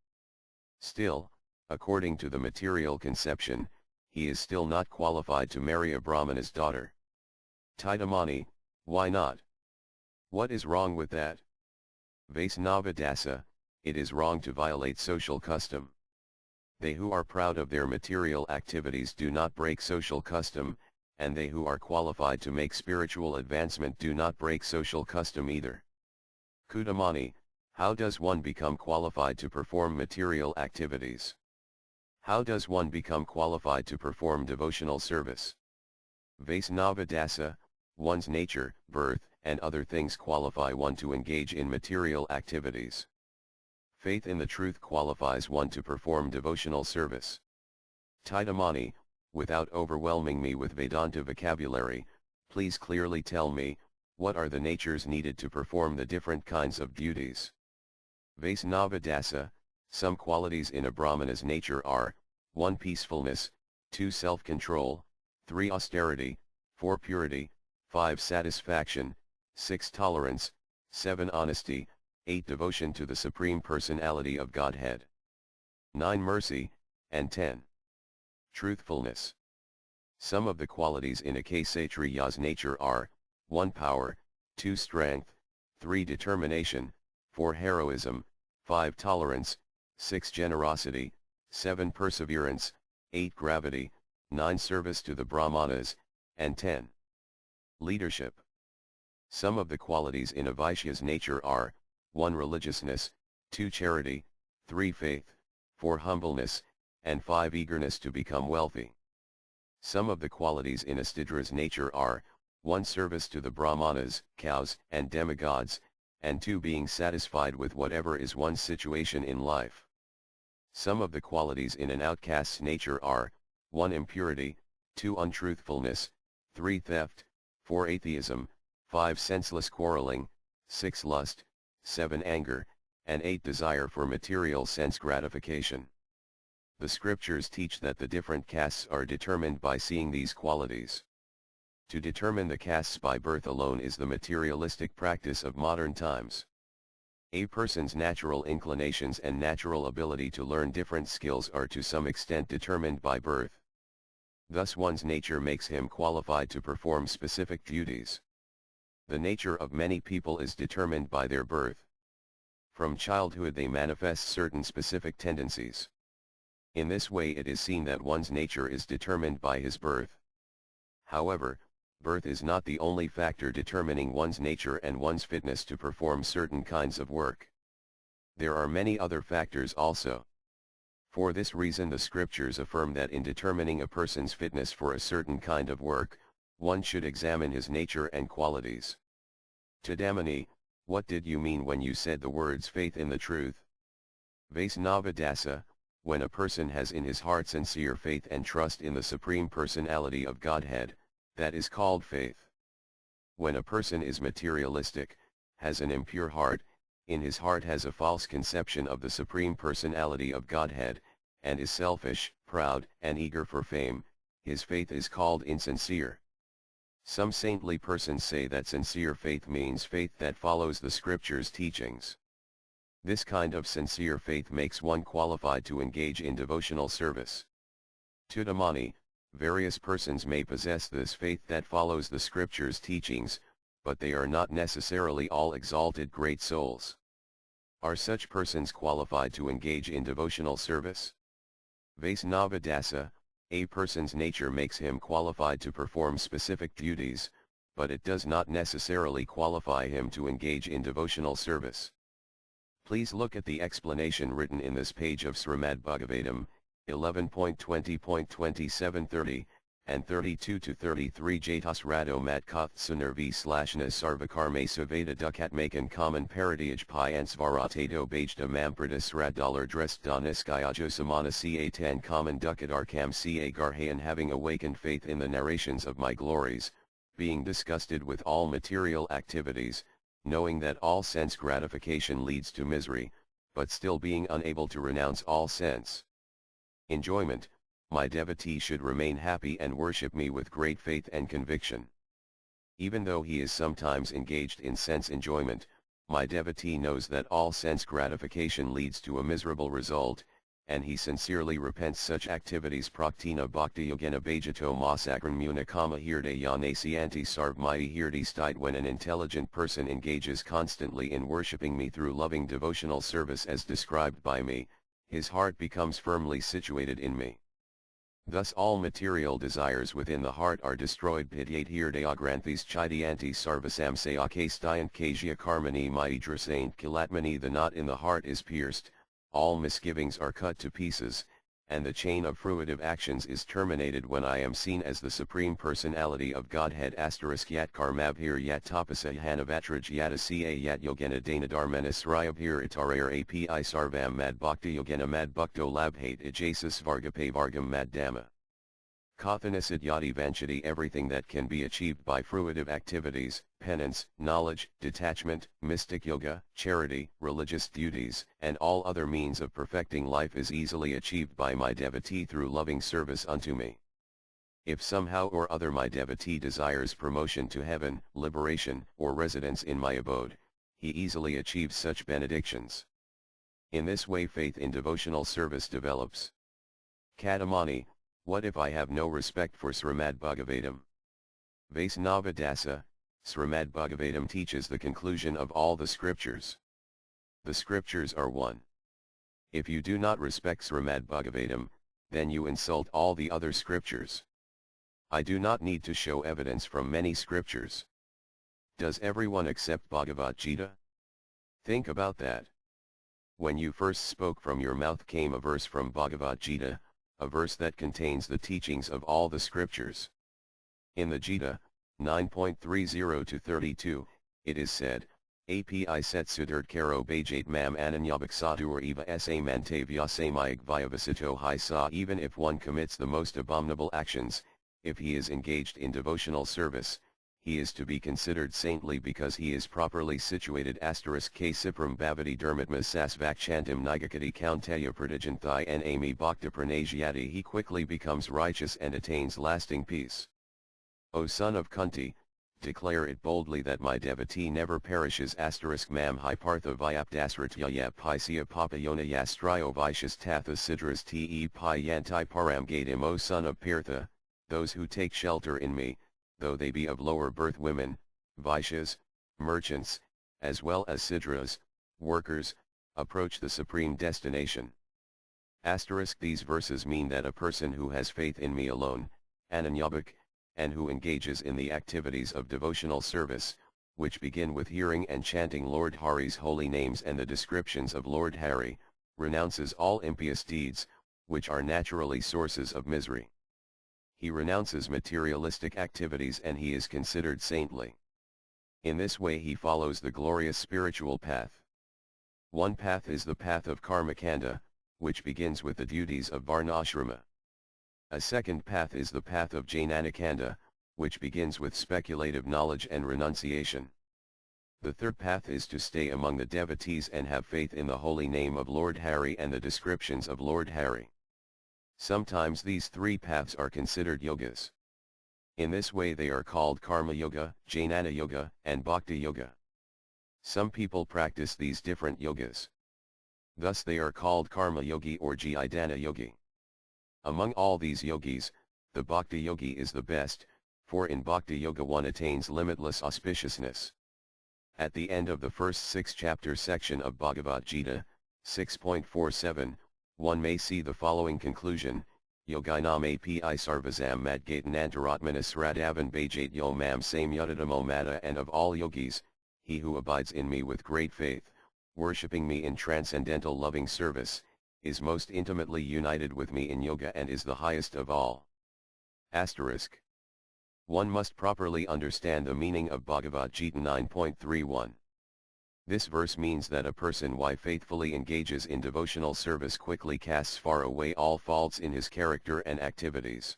Speaker 1: Still, according to the material conception, he is still not qualified to marry a Brahmana's daughter. Tidamani, why not? What is wrong with that? Vaisnava dasa, it is wrong to violate social custom. They who are proud of their material activities do not break social custom, and they who are qualified to make spiritual advancement do not break social custom either. Kudamani, how does one become qualified to perform material activities? How does one become qualified to perform devotional service? Vaisnava dasa, one's nature, birth, and other things qualify one to engage in material activities. Faith in the truth qualifies one to perform devotional service. Tidamani, without overwhelming me with Vedanta vocabulary, please clearly tell me, what are the natures needed to perform the different kinds of duties? Vaisnava dasa, some qualities in a Brahmana's nature are, 1. Peacefulness, 2. Self-control, 3. Austerity, 4. Purity, 5. Satisfaction, 6. Tolerance, 7. Honesty, 8. Devotion to the Supreme Personality of Godhead, 9. Mercy, and 10. Truthfulness. Some of the qualities in a Kshatriya's nature are, 1. Power, 2. Strength, 3. Determination, 4. Heroism, 5. Tolerance, 6. Generosity, 7. Perseverance, 8. Gravity, 9. Service to the Brahmanas, and 10. Leadership. Some of the qualities in a Vaishya's nature are, 1. Religiousness, 2. Charity, 3. Faith, 4. Humbleness, and 5. Eagerness to become wealthy. Some of the qualities in a Stidra's nature are, 1. Service to the Brahmanas, cows, and demigods, and 2. Being satisfied with whatever is one's situation in life. Some of the qualities in an outcast's nature are, 1. Impurity, 2. Untruthfulness, 3. Theft, 4. Atheism, 5. Senseless quarreling, 6. Lust, 7. Anger, and 8. Desire for material sense gratification. The scriptures teach that the different castes are determined by seeing these qualities. To determine the castes by birth alone is the materialistic practice of modern times. A person's natural inclinations and natural ability to learn different skills are to some extent determined by birth. Thus one's nature makes him qualified to perform specific duties. The nature of many people is determined by their birth. From childhood they manifest certain specific tendencies. In this way it is seen that one's nature is determined by his birth. However, birth is not the only factor determining one's nature and one's fitness to perform certain kinds of work. There are many other factors also. For this reason the scriptures affirm that in determining a person's fitness for a certain kind of work, one should examine his nature and qualities. Tidamani, what did you mean when you said the words faith in the truth? Vaisnava dasa, when a person has in his heart sincere faith and trust in the Supreme Personality of Godhead, that is called faith. When a person is materialistic, has an impure heart, in his heart has a false conception of the Supreme Personality of Godhead, and is selfish, proud, and eager for fame, his faith is called insincere. Some saintly persons say that sincere faith means faith that follows the scriptures' teachings. This kind of sincere faith makes one qualified to engage in devotional service. Tudamani, various persons may possess this faith that follows the scriptures' teachings, but they are not necessarily all exalted great souls. Are such persons qualified to engage in devotional service? Vaisnava dasa, a person's nature makes him qualified to perform specific duties, but it does not necessarily qualify him to engage in devotional service. Please look at the explanation written in this page of Srimad Bhagavatam, 11.20.2730, and 32-33 Jatas Rado Matkath Sunarvi /na Sarvakarme Saveda Dukatmakan Common Paradiyaj Pi Ansvaratato Bajda Mampradis Radollar Dressed Doniskayajo Samana Ca Tan Common Dukat Arkam Ca Garhayan having awakened faith in the narrations of my glories, being disgusted with all material activities, knowing that all sense gratification leads to misery, but still being unable to renounce all sense enjoyment, my devotee should remain happy and worship me with great faith and conviction. Even though he is sometimes engaged in sense enjoyment, my devotee knows that all sense gratification leads to a miserable result, and he sincerely repents such activities. Praktina Bhakti Yogena Bhajato Masakran Munikama Hirde Yanasianti Sarvmaya Hirdi Stite. When an intelligent person engages constantly in worshipping me through loving devotional service as described by me, his heart becomes firmly situated in me. Thus all material desires within the heart are destroyed. Pidyate Hirdeagranthis Chidianti Sarvasam Sayake Styant Kajya Karmani Maidrasaint Kilatmani. The knot in the heart is pierced, all misgivings are cut to pieces, and the chain of fruitive actions is terminated when I am seen as the Supreme Personality of Godhead * yat karmabhir yat tapasa hanavatraj yat asya yat yogena dana dharmana srayabhir itarayar api sarvam mad bhakti yogena mad bhakto labhate ajasis vargape vargam mad dhamma. Kathanasid yati vanchati, everything that can be achieved by fruitive activities, penance, knowledge, detachment, mystic yoga, charity, religious duties, and all other means of perfecting life is easily achieved by my devotee through loving service unto me. If somehow or other my devotee desires promotion to heaven, liberation, or residence in my abode, he easily achieves such benedictions. In this way faith in devotional service develops. Kadamani, what if I have no respect for Srimad Bhagavatam? Vaisnava Dasa, Srimad Bhagavatam teaches the conclusion of all the scriptures. The scriptures are one. If you do not respect Srimad Bhagavatam, then you insult all the other scriptures. I do not need to show evidence from many scriptures. Does everyone accept Bhagavad Gita? Think about that. When you first spoke, from your mouth came a verse from Bhagavad Gita, a verse that contains the teachings of all the scriptures. In the Gita, 9.30-32, it is said, Api set sudert karo bajate mam ananyabaksatur eva sa mantavya samayag vyavasito hi sa. Even if one commits the most abominable actions, if he is engaged in devotional service, he is to be considered saintly because he is properly situated. * K Sipram Bhavati Dermatma Sasvakchantam Nigakati Kauntaya Pradijanthai and Amy Bhakta Pranajyati. He quickly becomes righteous and attains lasting peace. O son of Kunti, declare it boldly that my devotee never perishes. * Mam Hypartha Vyapdasratya Yap Pisya Papayona Yastryo Vishas Tatha Sidras Te Payanti Param Gatam. O son of Pirtha, those who take shelter in me, though they be of lower birth, women, Vaishyas, merchants, as well as Sidras, workers, approach the supreme destination. * These verses mean that a person who has faith in me alone, Ananyabhak, and who engages in the activities of devotional service, which begin with hearing and chanting Lord Hari's holy names and the descriptions of Lord Hari, renounces all impious deeds, which are naturally sources of misery. He renounces materialistic activities and he is considered saintly. In this way he follows the glorious spiritual path. One path is the path of Karmakanda, which begins with the duties of Varnashrama. A second path is the path of Jnanakanda, which begins with speculative knowledge and renunciation. The third path is to stay among the devotees and have faith in the holy name of Lord Hari and the descriptions of Lord Hari. Sometimes these three paths are considered yogas. In this way they are called Karma Yoga, Jnana Yoga, and Bhakti Yoga. Some people practice these different yogas. Thus they are called Karma Yogi or Jnana Yogi. Among all these yogis, the Bhakti Yogi is the best, for in Bhakti Yoga one attains limitless auspiciousness. At the end of the first 6-chapter section of Bhagavad Gita, 6.47, one may see the following conclusion: Yoginam api sarvazam madgatanantaratmanas radavan bhajat yo mam samyutadamo mata. And of all yogis, he who abides in me with great faith, worshipping me in transcendental loving service, is most intimately united with me in yoga and is the highest of all. * One must properly understand the meaning of Bhagavad Gita 9.31. This verse means that a person who faithfully engages in devotional service quickly casts far away all faults in his character and activities.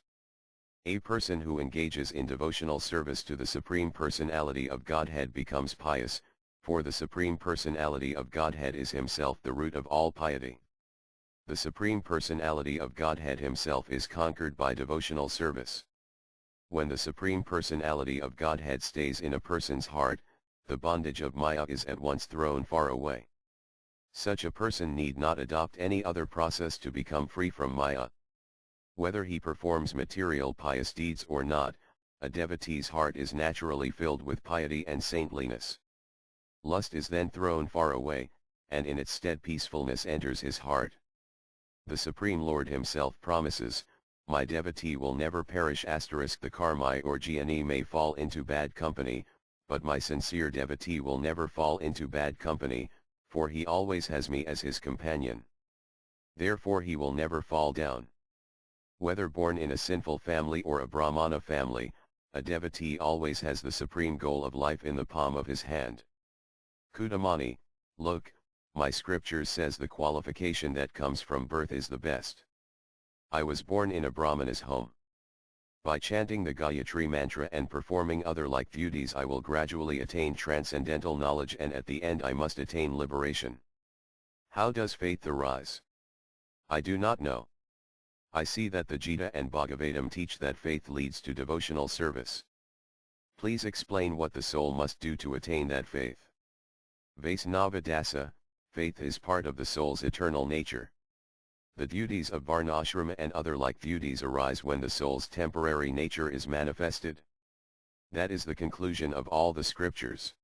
Speaker 1: A person who engages in devotional service to the Supreme Personality of Godhead becomes pious, for the Supreme Personality of Godhead is himself the root of all piety. The Supreme Personality of Godhead himself is conquered by devotional service. When the Supreme Personality of Godhead stays in a person's heart, the bondage of Maya is at once thrown far away. Such a person need not adopt any other process to become free from Maya. Whether he performs material pious deeds or not, a devotee's heart is naturally filled with piety and saintliness. Lust is then thrown far away, and in its stead peacefulness enters his heart. The Supreme Lord himself promises, "My devotee will never perish." The karmi or jnani may fall into bad company, but my sincere devotee will never fall into bad company, for he always has me as his companion. Therefore he will never fall down. Whether born in a sinful family or a Brahmana family, a devotee always has the supreme goal of life in the palm of his hand. Kudamani, look, my scripture says the qualification that comes from birth is the best. I was born in a Brahmana's home. By chanting the Gayatri mantra and performing other like duties I will gradually attain transcendental knowledge, and at the end I must attain liberation. How does faith arise? I do not know. I see that the Gita and Bhagavatam teach that faith leads to devotional service. Please explain what the soul must do to attain that faith. Vaisnava Dasa, faith is part of the soul's eternal nature. The duties of varnashrama and other like duties arise when the soul's temporary nature is manifested. That is the conclusion of all the scriptures.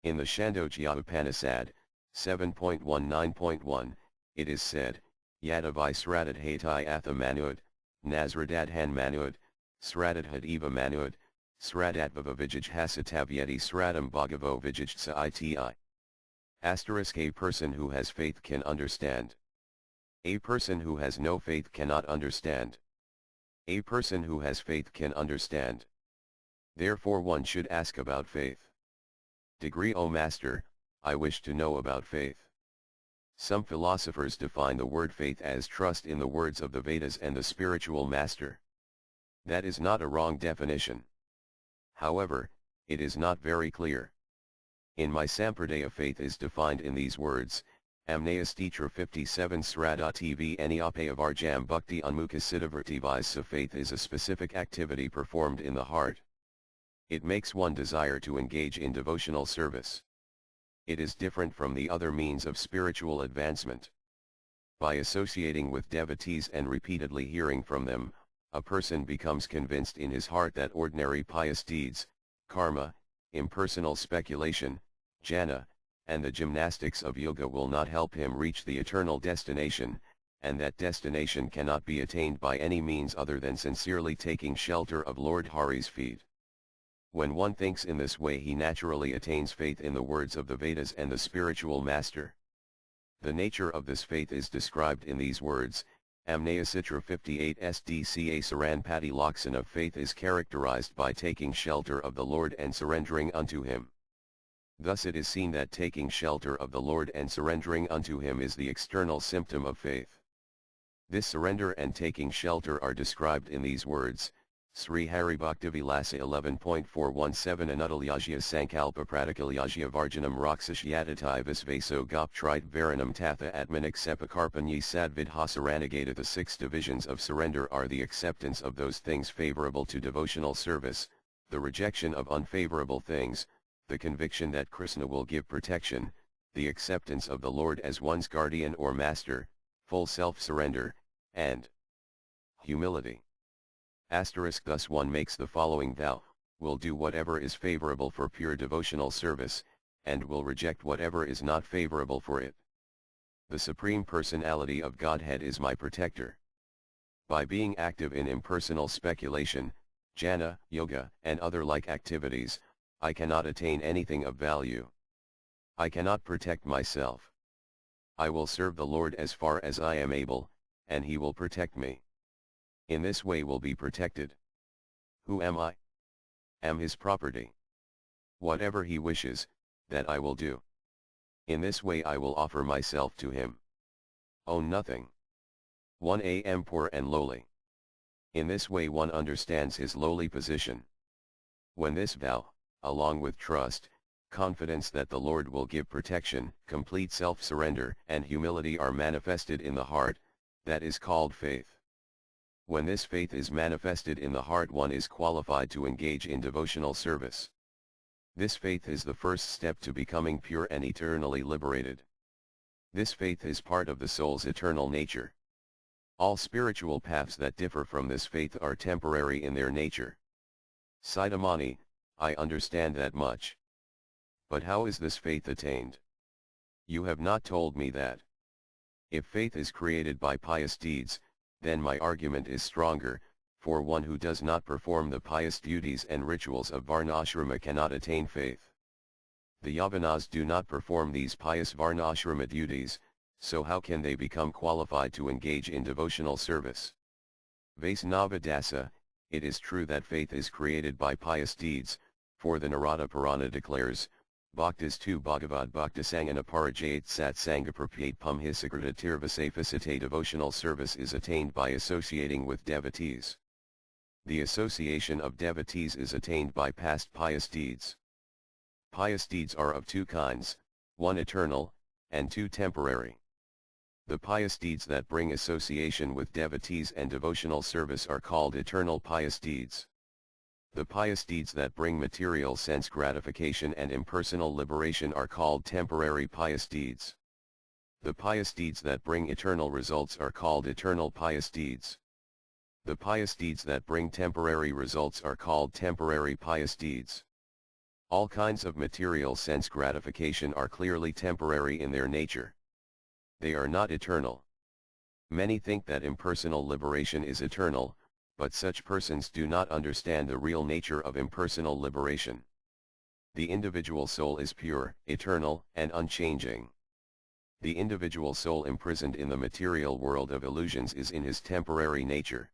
Speaker 1: In the Chandogya Upanishad, 7.19.1, it is said, Yadavai sradat hatai atha manud, nasradadhan manud, sradadhad eva manud, sradatvava vijaj hasatavyeti sradam bhagavo vijajtsa iti. Asterisk, a person who has faith can understand. A person who has no faith cannot understand. A person who has faith can understand. Therefore one should ask about faith. Degree, O Master, I wish to know about faith. Some philosophers define the word faith as trust in the words of the Vedas and the spiritual master. That is not a wrong definition. However, it is not very clear. In my Sampradaya, faith is defined in these words, Amnayastitra 57 Srada TV Eniape Avarjam Bhakti Unmukha Siddhavartivais. So faith is a specific activity performed in the heart. It makes one desire to engage in devotional service. It is different from the other means of spiritual advancement. By associating with devotees and repeatedly hearing from them, a person becomes convinced in his heart that ordinary pious deeds, karma, impersonal speculation, jhana, and the gymnastics of yoga will not help him reach the eternal destination, and that destination cannot be attained by any means other than sincerely taking shelter of Lord Hari's feet. When one thinks in this way, he naturally attains faith in the words of the Vedas and the spiritual master. The nature of this faith is described in these words, Amnayasitra 58 SDCA Saranpati Laksan of faith is characterized by taking shelter of the Lord and surrendering unto him. Thus it is seen that taking shelter of the Lord and surrendering unto him is the external symptom of faith. This surrender and taking shelter are described in these words, Sri Hari Bhaktivilasa 11.417 Anuttalyajya Sankalpa Pratikalyajya Varjanam Rakshashyadatai Visvaso Goptrit Varanam Tatha Atmanaksepakarpanyi Sadvidhasaranagata. The 6 divisions of surrender are the acceptance of those things favorable to devotional service, the rejection of unfavorable things, the conviction that Krishna will give protection, the acceptance of the Lord as one's guardian or master, full self-surrender, and humility. Asterisk, thus one makes the following vow, will do whatever is favorable for pure devotional service, and will reject whatever is not favorable for it. The Supreme Personality of Godhead is my protector. By being active in impersonal speculation, jhana, yoga, and other like activities, I cannot attain anything of value. I cannot protect myself. I will serve the Lord as far as I am able, and He will protect me. In this way will be protected. Who am I? Am His property. Whatever He wishes, that I will do. In this way I will offer myself to Him. Own nothing. 1 am poor and lowly. In this way one understands his lowly position. When this vow, along with trust, confidence that the Lord will give protection, complete self-surrender, and humility are manifested in the heart, that is called faith. When this faith is manifested in the heart, one is qualified to engage in devotional service. This faith is the first step to becoming pure and eternally liberated. This faith is part of the soul's eternal nature. All spiritual paths that differ from this faith are temporary in their nature. Sidamani, I understand that much. But how is this faith attained? You have not told me that. If faith is created by pious deeds, then my argument is stronger, for one who does not perform the pious duties and rituals of varnashrama cannot attain faith. The Yavanas do not perform these pious varnashrama duties, So how can they become qualified to engage in devotional service? Vaisnava Dasa, it is true that faith is created by pious deeds, for the Narada Purana declares, Bhaktas tu Bhagavad Bhaktisangana Parajayat Sat Sangha Pratyat Pum Hisakrita Tirvasaphisate. Devotional service is attained by associating with devotees. The association of devotees is attained by past pious deeds. Pious deeds are of two kinds, one eternal, and two temporary. The pious deeds that bring association with devotees and devotional service are called eternal pious deeds. The pious deeds that bring material sense gratification and impersonal liberation are called temporary pious deeds. The pious deeds that bring eternal results are called eternal pious deeds. The pious deeds that bring temporary results are called temporary pious deeds. All kinds of material sense gratification are clearly temporary in their nature. They are not eternal. Many think that impersonal liberation is eternal, but such persons do not understand the real nature of impersonal liberation. The individual soul is pure, eternal, and unchanging. The individual soul imprisoned in the material world of illusions is in his temporary nature.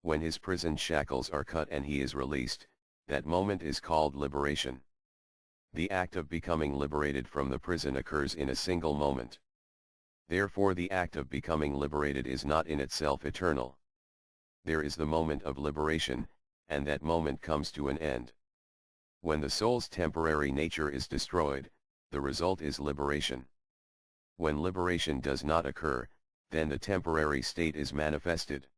Speaker 1: When his prison shackles are cut and he is released, that moment is called liberation. The act of becoming liberated from the prison occurs in a single moment. Therefore the act of becoming liberated is not in itself eternal. There is the moment of liberation, and that moment comes to an end. When the soul's temporary nature is destroyed, the result is liberation. When liberation does not occur, then the temporary state is manifested.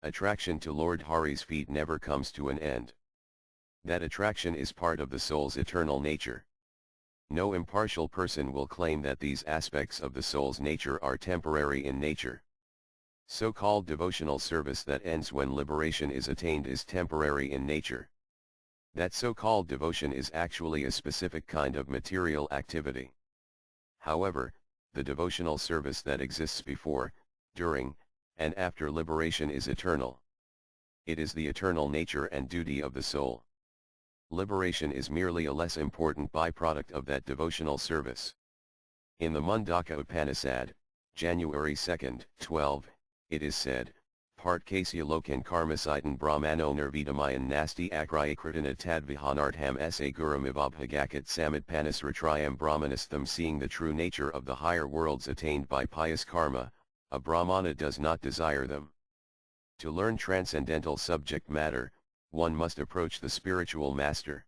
Speaker 1: Attraction to Lord Hari's feet never comes to an end. That attraction is part of the soul's eternal nature. No impartial person will claim that these aspects of the soul's nature are temporary in nature. So-called devotional service that ends when liberation is attained is temporary in nature. That so-called devotion is actually a specific kind of material activity. However, the devotional service that exists before, during, and after liberation is eternal. It is the eternal nature and duty of the soul. Liberation is merely a less important byproduct of that devotional service. In the Mundaka Upanishad, January 2, 12, it is said, Part Kasya Lokan Karmasaitan Brahmano Nirvidamayan Nasti Akrayakritana Tadvihanartham Sa Guramivabhagakat Samitpanis Ratrayam Brahmanistham. Seeing the true nature of the higher worlds attained by pious karma, a Brahmana does not desire them. To learn transcendental subject matter, one must approach the spiritual master.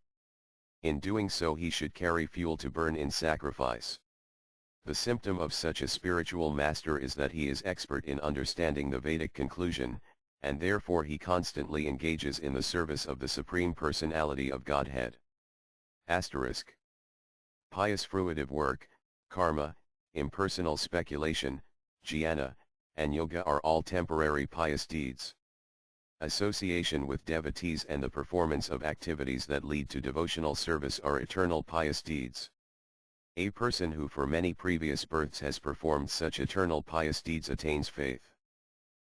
Speaker 1: In doing so he should carry fuel to burn in sacrifice. The symptom of such a spiritual master is that he is expert in understanding the Vedic conclusion, and therefore he constantly engages in the service of the Supreme Personality of Godhead. Asterisk. Pious fruitive work, karma, impersonal speculation, jnana, and yoga are all temporary pious deeds. Association with devotees and the performance of activities that lead to devotional service are eternal pious deeds. A person who for many previous births has performed such eternal pious deeds attains faith.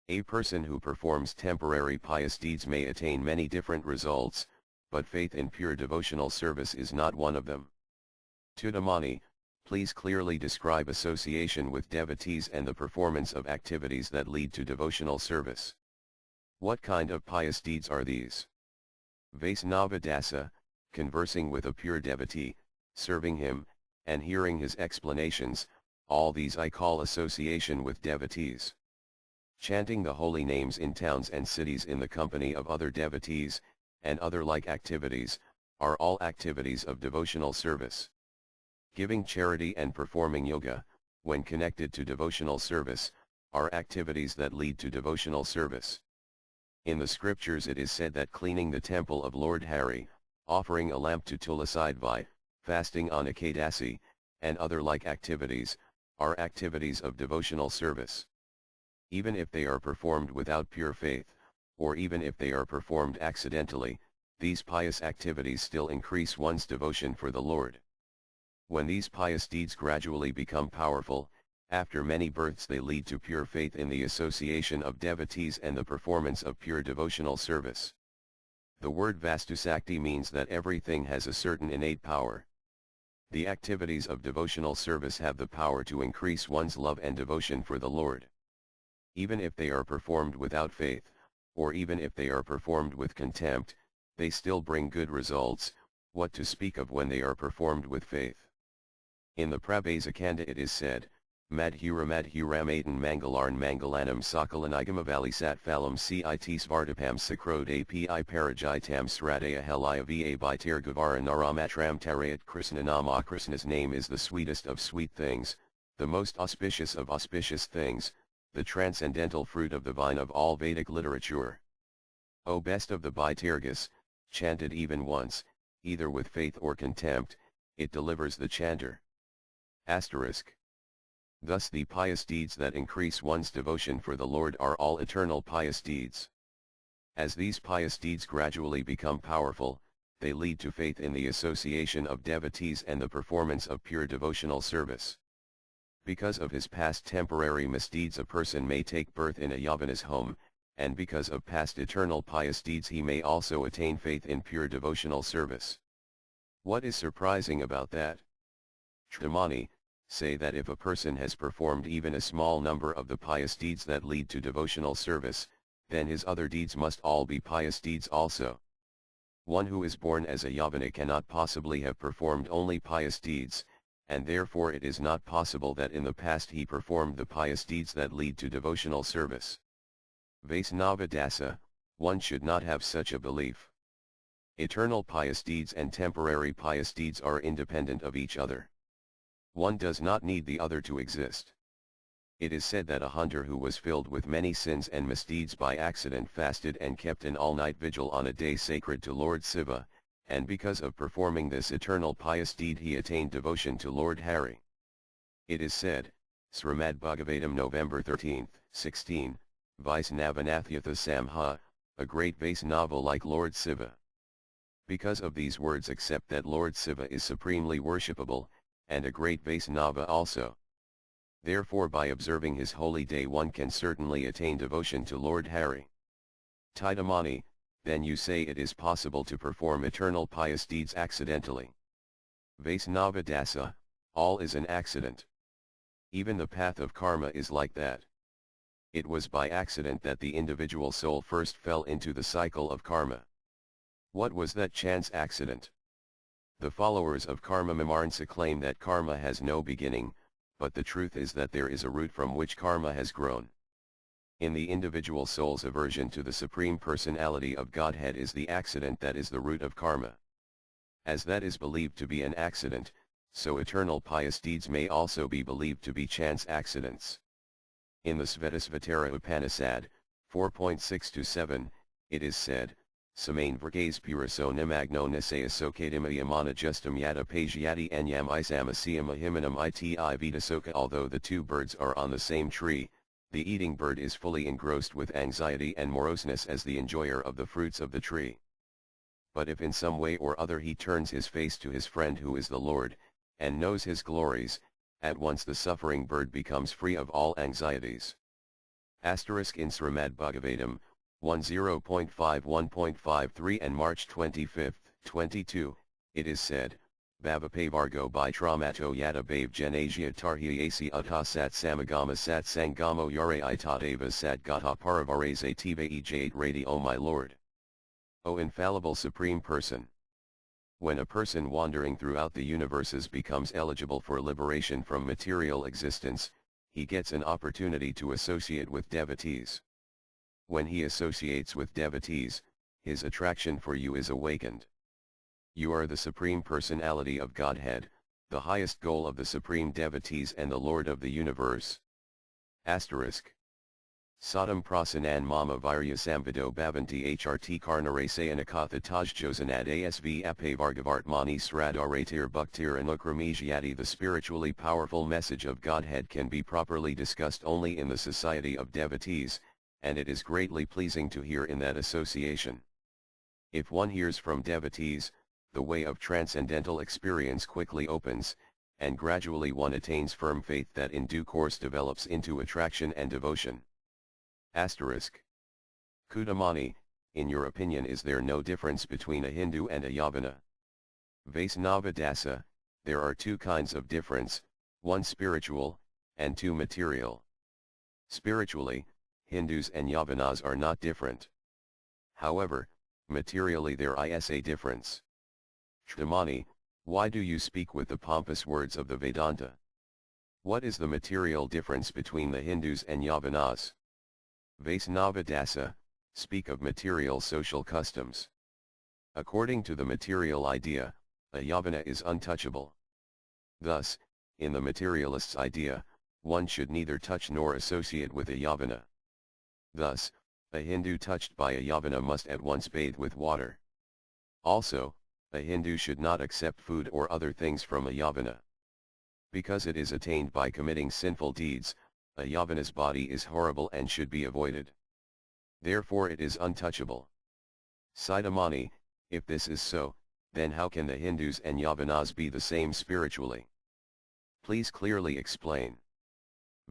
Speaker 1: A person who performs temporary pious deeds may attain many different results, but faith in pure devotional service is not one of them. Tudamani, please clearly describe association with devotees and the performance of activities that lead to devotional service. What kind of pious deeds are these? Vaisnava Dasa, conversing with a pure devotee, serving him, and hearing his explanations, all these I call association with devotees. Chanting the holy names in towns and cities in the company of other devotees, and other like activities, are all activities of devotional service. Giving charity and performing yoga, when connected to devotional service, are activities that lead to devotional service. In the scriptures it is said that cleaning the temple of Lord Hari, offering a lamp to Tulasidvai, fasting on Ekadasi, and other like activities, are activities of devotional service. Even if they are performed without pure faith, or even if they are performed accidentally, these pious activities still increase one's devotion for the Lord. When these pious deeds gradually become powerful, after many births they lead to pure faith in the association of devotees and the performance of pure devotional service. The word Vastusakti means that everything has a certain innate power. The activities of devotional service have the power to increase one's love and devotion for the Lord. Even if they are performed without faith, or even if they are performed with contempt, they still bring good results, what to speak of when they are performed with faith. In the Prabhasakanda it is said, Madhura Madhuramadan Mangalarn Mangalanam Sakalanigam Phalam Cit Svartapam Sakrode Api Parajitam Sradaya Helaya Va Biter Gavara Naramatram Tarayat Krishna Nama. Krishna's name is the sweetest of sweet things, the most auspicious of auspicious things, the transcendental fruit of the vine of all Vedic literature. O best of the Bhaitirgas, chanted even once, either with faith or contempt, it delivers the chanter. Asterisk. Thus the pious deeds that increase one's devotion for the Lord are all eternal pious deeds. As these pious deeds gradually become powerful, they lead to faith in the association of devotees and the performance of pure devotional service. Because of his past temporary misdeeds a person may take birth in a yavana's home, and because of past eternal pious deeds he may also attain faith in pure devotional service. What is surprising about that? Shramani say that if a person has performed even a small number of the pious deeds that lead to devotional service, then his other deeds must all be pious deeds also. One who is born as a yavana cannot possibly have performed only pious deeds, and therefore it is not possible that in the past he performed the pious deeds that lead to devotional service. Vaisnava Dasa, one should not have such a belief. Eternal pious deeds and temporary pious deeds are independent of each other. One does not need the other to exist. It is said that a hunter who was filled with many sins and misdeeds by accident fasted and kept an all-night vigil on a day sacred to Lord Shiva, and because of performing this eternal pious deed he attained devotion to Lord Hari. It is said, Srimad Bhagavatam November 13, 16, Vaisnavanathyatha Samha, a great Vaisnava like Lord Shiva. Because of these words accept that Lord Shiva is supremely worshipable, and a great Vaisnava also. Therefore by observing his holy day one can certainly attain devotion to Lord Hari. Tidamani, then you say it is possible to perform eternal pious deeds accidentally. Vaisnava Dasa, all is an accident. Even the path of karma is like that. It was by accident that the individual soul first fell into the cycle of karma. What was that chance accident? The followers of Karma Mimamsa claim that karma has no beginning, but the truth is that there is a root from which karma has grown. In the individual soul's aversion to the Supreme Personality of Godhead is the accident that is the root of karma. As that is believed to be an accident, so eternal pious deeds may also be believed to be chance accidents. In the Svetasvatara Upanishad, 4.6-7, it is said, Samain Vergas Puraso Nimagno Nisayasokadimaya Justum Yada Pajyati Anyam Isamasiyam Ahimanam Iti Vidasoka. Although the two birds are on the same tree, the eating bird is fully engrossed with anxiety and moroseness as the enjoyer of the fruits of the tree. But if in some way or other he turns his face to his friend who is the Lord, and knows his glories, at once the suffering bird becomes free of all anxieties. Asterisk in Srimad Bhagavatam 10.51.53 and March 25, 22, it is said, Bhavapavargo by Tramato Yada Bhav Janasia Tarhi Asi Uttha Sat Samagama Sat Sangamo Yare Itadeva Sat Gata Paravarese Tiva Ejate Radi. O my Lord! O infallible Supreme Person! When a person wandering throughout the universes becomes eligible for liberation from material existence, he gets an opportunity to associate with devotees. When he associates with devotees, his attraction for you is awakened. You are the Supreme Personality of Godhead, the highest goal of the Supreme Devotees and the Lord of the Universe. Asterisk. Sadam prasanan mama virya samvido bhavanti hrt karnarase anakatha tajjosanad asv apavargavartmani sradaratir bhaktir anukramijyati. The spiritually powerful message of Godhead can be properly discussed only in the society of devotees, and it is greatly pleasing to hear in that association. If one hears from devotees, the way of transcendental experience quickly opens, and gradually one attains firm faith that in due course develops into attraction and devotion. Asterisk. Kudamani, in your opinion is there no difference between a Hindu and a Yavana? Vaisnava Dasa, there are two kinds of difference, one spiritual, and two material. Spiritually, Hindus and Yavanas are not different. However, materially there is a difference. Shramani, why do you speak with the pompous words of the Vedanta? What is the material difference between the Hindus and Yavanas? Vaisnava Dasa, speak of material social customs. According to the material idea, a Yavana is untouchable. Thus, in the materialist's idea, one should neither touch nor associate with a Yavana. Thus, a Hindu touched by a Yavana must at once bathe with water. Also, a Hindu should not accept food or other things from a Yavana. Because it is attained by committing sinful deeds, a Yavana's body is horrible and should be avoided. Therefore it is untouchable. Sidamani, if this is so, then how can the Hindus and Yavanas be the same spiritually? Please clearly explain.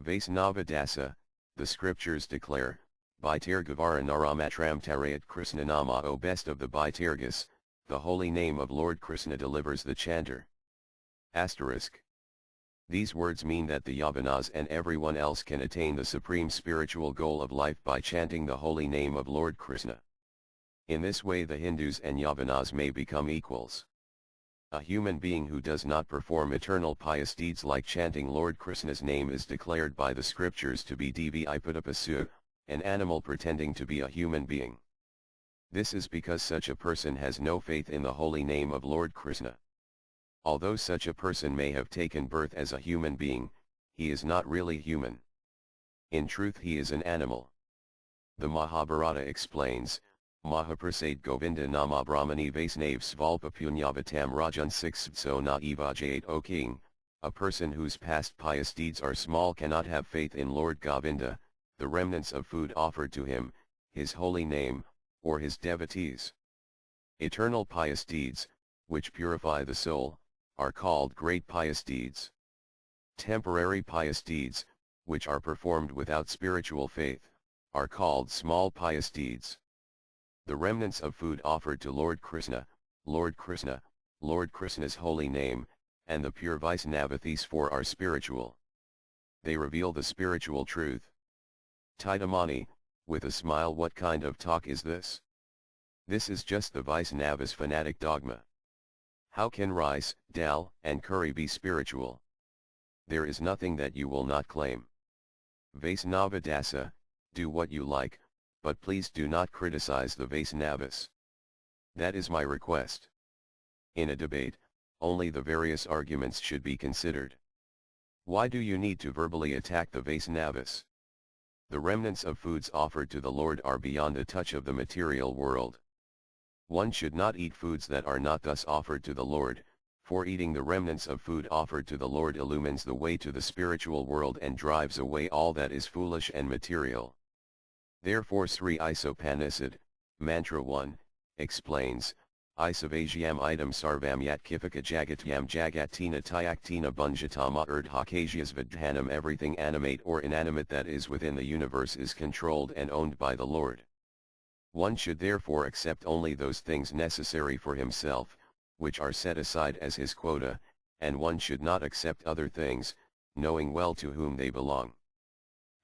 Speaker 1: Vaisnava Dasa, the scriptures declare, Bhaitargavara Naramatram Tarayat Krishna Nama, O best of the Bhaitargas, the holy name of Lord Krishna delivers the chanter. Asterisk. These words mean that the Yavanas and everyone else can attain the supreme spiritual goal of life by chanting the holy name of Lord Krishna. In this way the Hindus and Yavanas may become equals. A human being who does not perform eternal pious deeds like chanting Lord Krishna's name is declared by the scriptures to be Divi-ipadapasu, an animal pretending to be a human being. This is because such a person has no faith in the holy name of Lord Krishna. Although such a person may have taken birth as a human being, he is not really human. In truth he is an animal. The Mahabharata explains, Mahaprasad Govinda Nama Brahmani Vaisnave Svalpa Punyavatam Rajan Sixso Na Evajayat, O king, a person whose past pious deeds are small cannot have faith in Lord Govinda, the remnants of food offered to him, his holy name, or his devotees. Eternal pious deeds, which purify the soul, are called great pious deeds. Temporary pious deeds, which are performed without spiritual faith, are called small pious deeds. The remnants of food offered to Lord Krishna, Lord Krishna's holy name, and the pure Vaisnavathis for are spiritual. They reveal the spiritual truth. Tidamani, with a smile, what kind of talk is this? This is just the Vaisnava's fanatic dogma. How can rice, dal, and curry be spiritual? There is nothing that you will not claim. Vaisnava Dasa, do what you like, but please do not criticize the Vaisnavas. That is my request. In a debate, only the various arguments should be considered. Why do you need to verbally attack the Vaisnavas? The remnants of foods offered to the Lord are beyond the touch of the material world. One should not eat foods that are not thus offered to the Lord, for eating the remnants of food offered to the Lord illumines the way to the spiritual world and drives away all that is foolish and material. Therefore Sri Isopanisad, Mantra 1, explains, Isavajiam idam sarvam yat kifika jagatyam jagatina tyaktina bunjatama urdhakasyas vidhanam, everything animate or inanimate that is within the universe is controlled and owned by the Lord. One should therefore accept only those things necessary for himself, which are set aside as his quota, and one should not accept other things, knowing well to whom they belong.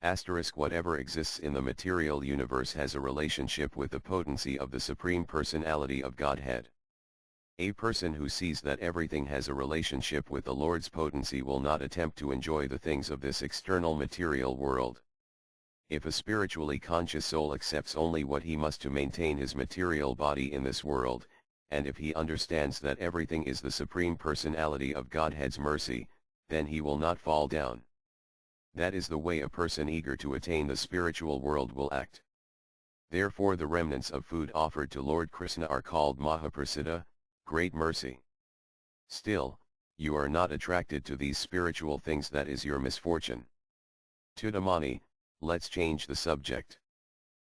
Speaker 1: Asterisk. Whatever exists in the material universe has a relationship with the potency of the Supreme Personality of Godhead. A person who sees that everything has a relationship with the Lord's potency will not attempt to enjoy the things of this external material world. If a spiritually conscious soul accepts only what he must to maintain his material body in this world, and if he understands that everything is the Supreme Personality of Godhead's mercy, then he will not fall down. That is the way a person eager to attain the spiritual world will act. Therefore the remnants of food offered to Lord Krishna are called Mahaprasada, great mercy. Still, you are not attracted to these spiritual things, that is your misfortune. Tudamani, let's change the subject.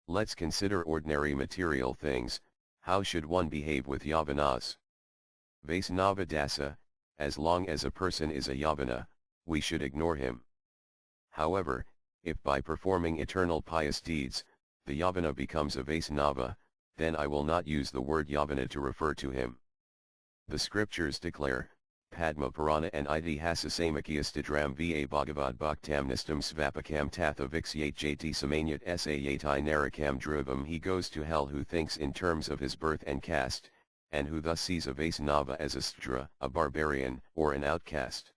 Speaker 1: Let's consider ordinary material things. How should one behave with Yavanas? Vaisnava Dasa, as long as a person is a Yavana, we should ignore him. However, if by performing eternal pious deeds, the Yavana becomes a Vaisnava, then I will not use the word Yavana to refer to him. The scriptures declare, Padma Purana and Itihasasamakyastidram va Bhagavad Bhaktamnistam Svapakam Tatha Vixiate Jati Samanyat Sayati Narakam Dhruvam. He goes to hell who thinks in terms of his birth and caste, and who thus sees a Vaisnava as a Stra, a barbarian, or an outcast.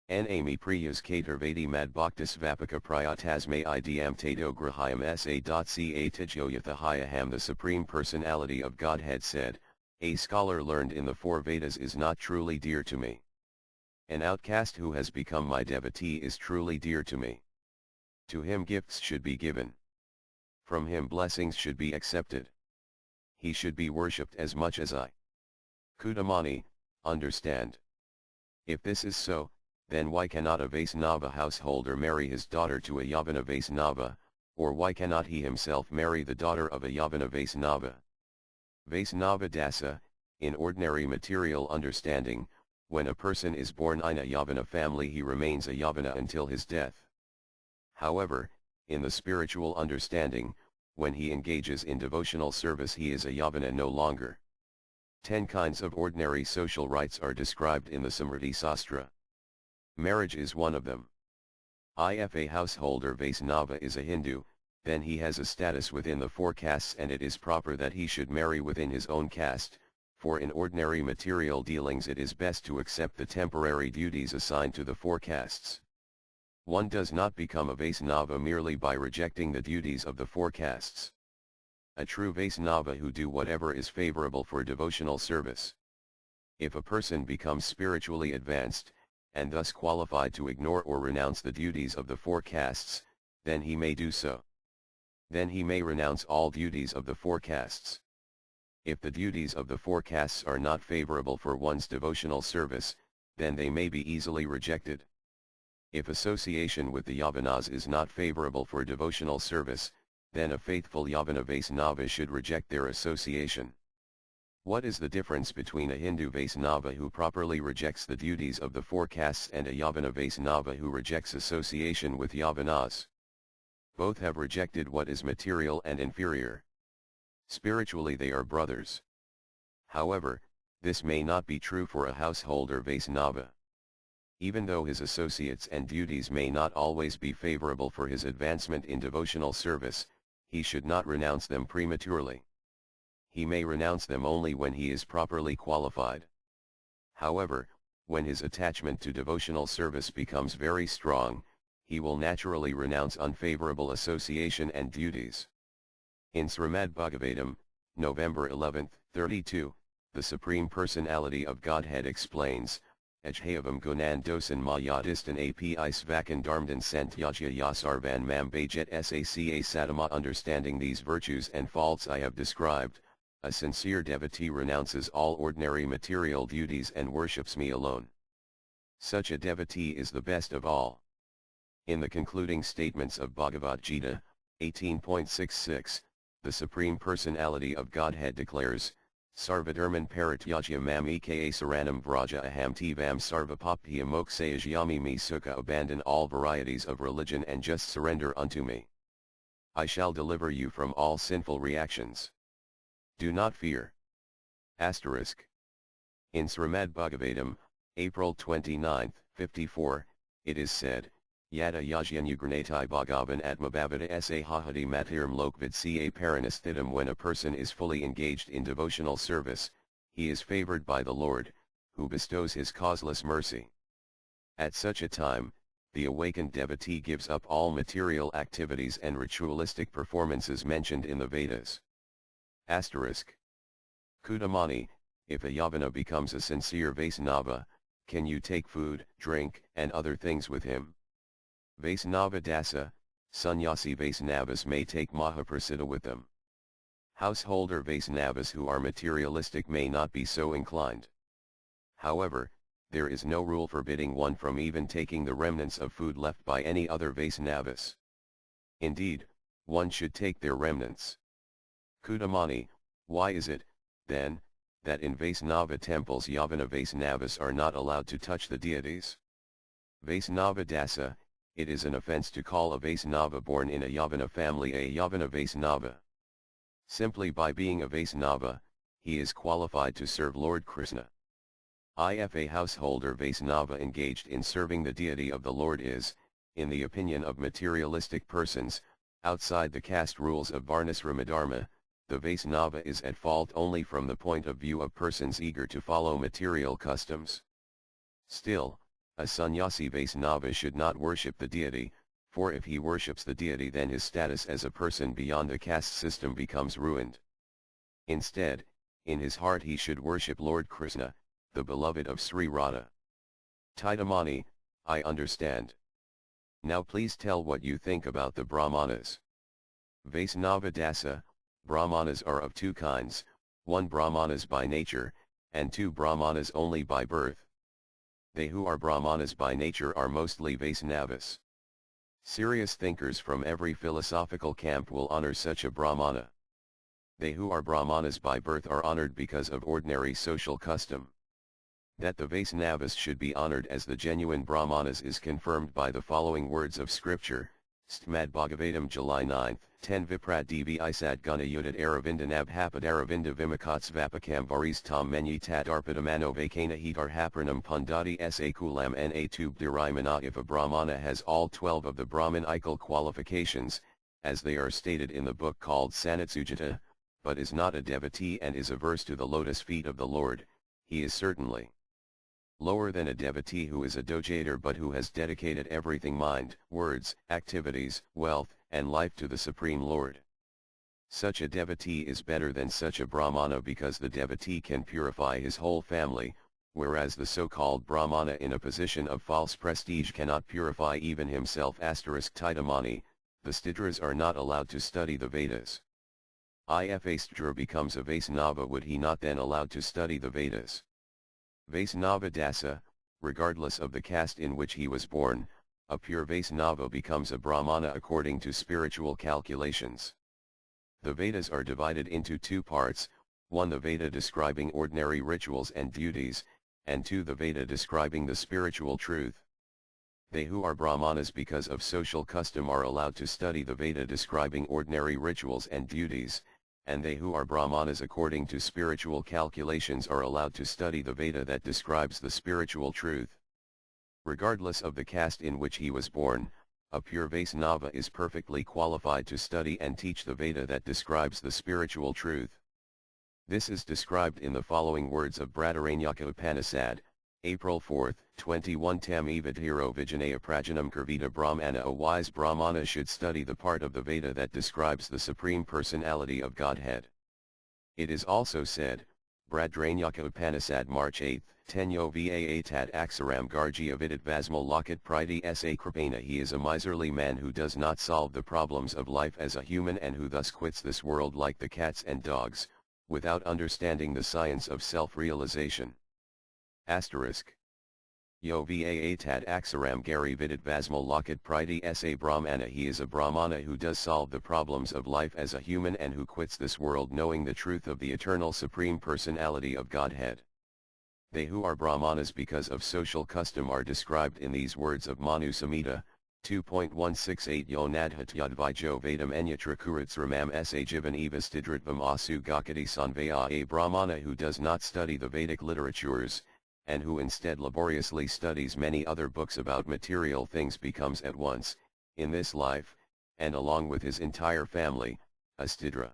Speaker 1: Nami Priyas Katarvadi Mad Bhaktis Vapaka Priyatasme Idam Tato Grahayam Sa.ca Tijoyathahayaham. The Supreme Personality of Godhead said, a scholar learned in the four Vedas is not truly dear to me. An outcast who has become my devotee is truly dear to me. To him gifts should be given. From him blessings should be accepted. He should be worshipped as much as I. Kudamani, understand. If this is so, then why cannot a Vaisnava householder marry his daughter to a Yavana Vaisnava, or why cannot he himself marry the daughter of a Yavana Vaisnava? Vaisnava Dasa, in ordinary material understanding, when a person is born in a Yavana family he remains a Yavana until his death. However, in the spiritual understanding, when he engages in devotional service he is a Yavana no longer. 10 kinds of ordinary social rights are described in the Samriti Sastra. Marriage is one of them. If a householder Vaisnava is a Hindu, then he has a status within the 4 castes and it is proper that he should marry within his own caste, for in ordinary material dealings it is best to accept the temporary duties assigned to the 4 castes. One does not become a Vaisnava merely by rejecting the duties of the 4 castes. A true Vaisnava who do whatever is favorable for devotional service. If a person becomes spiritually advanced, and thus qualified to ignore or renounce the duties of the 4 castes, then he may do so. Then he may renounce all duties of the 4 castes. If the duties of the 4 castes are not favorable for one's devotional service, then they may be easily rejected. If association with the Yavanas is not favorable for devotional service, then a faithful Yavana Vaisnava should reject their association. What is the difference between a Hindu Vaisnava who properly rejects the duties of the 4 castes and a Yavana Vaisnava who rejects association with Yavanas? Both have rejected what is material and inferior. Spiritually they are brothers. However, this may not be true for a householder Vaisnava. Even though his associates and duties may not always be favorable for his advancement in devotional service, he should not renounce them prematurely. He may renounce them only when he is properly qualified. However, when his attachment to devotional service becomes very strong, he will naturally renounce unfavorable association and duties. In Srimad Bhagavatam, November 11, 32, the Supreme Personality of Godhead explains, Ajhayavam gunan dosan mayadistan api svakan dharmdan santyajya yasarvan mam bajet saca sadama. Understanding these virtues and faults I have described, a sincere devotee renounces all ordinary material duties and worships me alone. Such a devotee is the best of all. In the concluding statements of Bhagavad Gita, 18.66, the Supreme Personality of Godhead declares, Sarvadharman Parityajya mam eka saranam vraja aham tivam sarvapapya moksayajyami me sukha. Abandon all varieties of religion and just surrender unto me. I shall deliver you from all sinful reactions. Do not fear. Asterisk. In Srimad Bhagavatam, April 29, 54, it is said, Yada yajyanyugranatai bhagavan atmabhavata sa hahati matiram lokvid ca paranisthitam. When a person is fully engaged in devotional service, he is favored by the Lord, who bestows his causeless mercy. At such a time, the awakened devotee gives up all material activities and ritualistic performances mentioned in the Vedas. Asterisk. Kudamani, if a Yavana becomes a sincere Vaisnava, can you take food, drink, and other things with him? Vaisnava Dasa, Sannyasi Vaisnavas may take Mahaprasada with them. Householder Vaisnavas who are materialistic may not be so inclined. However, there is no rule forbidding one from even taking the remnants of food left by any other Vaisnavas. Indeed, one should take their remnants. Kudamani, why is it, then, that in Vaisnava temples Yavana Vaisnavas are not allowed to touch the deities? Vaisnava Dasa, it is an offense to call a Vaisnava born in a Yavana family a Yavana Vaisnava. Simply by being a Vaisnava, he is qualified to serve Lord Krishna. If a householder Vaisnava engaged in serving the deity of the Lord is, in the opinion of materialistic persons, outside the caste rules of Varnasrama Dharma, the Vaisnava is at fault only from the point of view of persons eager to follow material customs. Still, a sannyasi Vaisnava should not worship the deity, for if he worships the deity then his status as a person beyond the caste system becomes ruined. Instead, in his heart he should worship Lord Krishna, the beloved of Sri Radha. Tidamani, I understand. Now please tell what you think about the Brahmanas. Vaisnava Dasa, Brahmanas are of two kinds, one Brahmanas by nature, and two Brahmanas only by birth. They who are Brahmanas by nature are mostly Vaisnavas. Serious thinkers from every philosophical camp will honor such a Brahmana. They who are Brahmanas by birth are honored because of ordinary social custom. That the Vaisnavas should be honored as the genuine Brahmanas is confirmed by the following words of scripture, Stmad Bhagavatam July 9, 10 Viprat Devi Isad Guna Yudit Aravinda Nabhapad Aravinda Vimakats Vapakam Varis Tam Menyi Tat Arpadamano Vakana Hitar Hapranam Pandati Sa Kulam Na Tub Dirimana. If a Brahmana has all 12 of the Brahmanical qualifications, as they are stated in the book called Sanatsujata, but is not a devotee and is averse to the lotus feet of the Lord, he is certainly lower than a devotee who is a dojator but who has dedicated everything mind, words, activities, wealth, and life to the Supreme Lord. Such a devotee is better than such a Brahmana because the devotee can purify his whole family, whereas the so-called Brahmana in a position of false prestige cannot purify even himself. Tidamani, the Stidras are not allowed to study the Vedas. If a Stidra becomes a Vaisnava, would he not then allowed to study the Vedas? Vaisnava Dasa, regardless of the caste in which he was born, a pure Vaisnava becomes a Brahmana according to spiritual calculations. The Vedas are divided into two parts, one the Veda describing ordinary rituals and duties, and two the Veda describing the spiritual truth. They who are Brahmanas because of social custom are allowed to study the Veda describing ordinary rituals and duties, and they who are Brahmanas according to spiritual calculations are allowed to study the Veda that describes the spiritual truth. Regardless of the caste in which he was born, a pure Vaisnava is perfectly qualified to study and teach the Veda that describes the spiritual truth. This is described in the following words of Bradaranyaka Upanishad, April 4, 21 Tam Evadhiro Vijanaya Prajanam Kurvita Brahmana. A wise Brahmana should study the part of the Veda that describes the Supreme Personality of Godhead. It is also said, Bradaranyaka Upanishad March 8, Tenyo Va Tat Aksaram Gargi Avidit Vasmal Lokat Priti Sa Kripana. He is a miserly man who does not solve the problems of life as a human and who thus quits this world like the cats and dogs, without understanding the science of self-realization. Asterisk. Yo va tad aksaram gari vidit vasmal lokat priti sa brahmana. He is a Brahmana who does solve the problems of life as a human and who quits this world knowing the truth of the eternal Supreme Personality of Godhead. They who are Brahmanas because of social custom are described in these words of Manu Samhita, 2.168 Yo nadhatyadvijo vedam enyatrakuritsramam sa jivan evastidritvam asu gakati sanvaya. A Brahmana who does not study the Vedic literatures, and who instead laboriously studies many other books about material things becomes at once, in this life, and along with his entire family, a Stidra.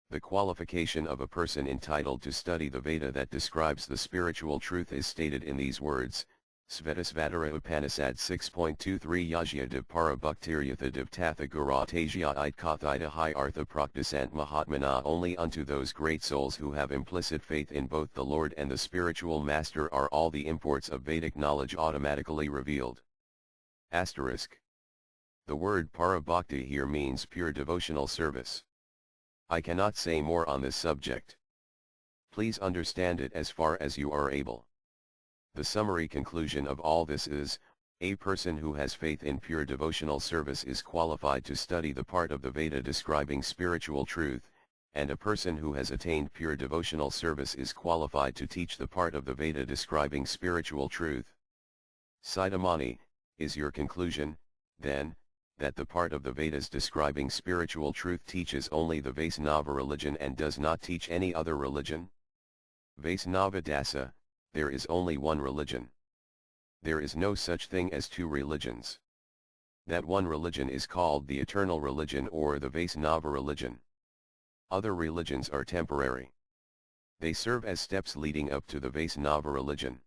Speaker 1: The qualification of a person entitled to study the Veda that describes the spiritual truth is stated in these words, Svetasvatara Upanishad 6.23 Yajyadev para Bhaktivedanta Tatha Guratajya Itkathita Hi Artha Praktisant Mahatmana. Only unto those great souls who have implicit faith in both the Lord and the spiritual master are all the imports of Vedic knowledge automatically revealed. Asterisk. The word para-bhakti here means pure devotional service. I cannot say more on this subject. Please understand it as far as you are able. The summary conclusion of all this is, a person who has faith in pure devotional service is qualified to study the part of the Veda describing spiritual truth, and a person who has attained pure devotional service is qualified to teach the part of the Veda describing spiritual truth. Sidamani, is your conclusion, then, that the part of the Vedas describing spiritual truth teaches only the Vaisnava religion and does not teach any other religion? Vaisnava Dasa, there is only one religion. There is no such thing as two religions. That one religion is called the eternal religion or the Vaisnava religion. Other religions are temporary. They serve as steps leading up to the Vaisnava religion.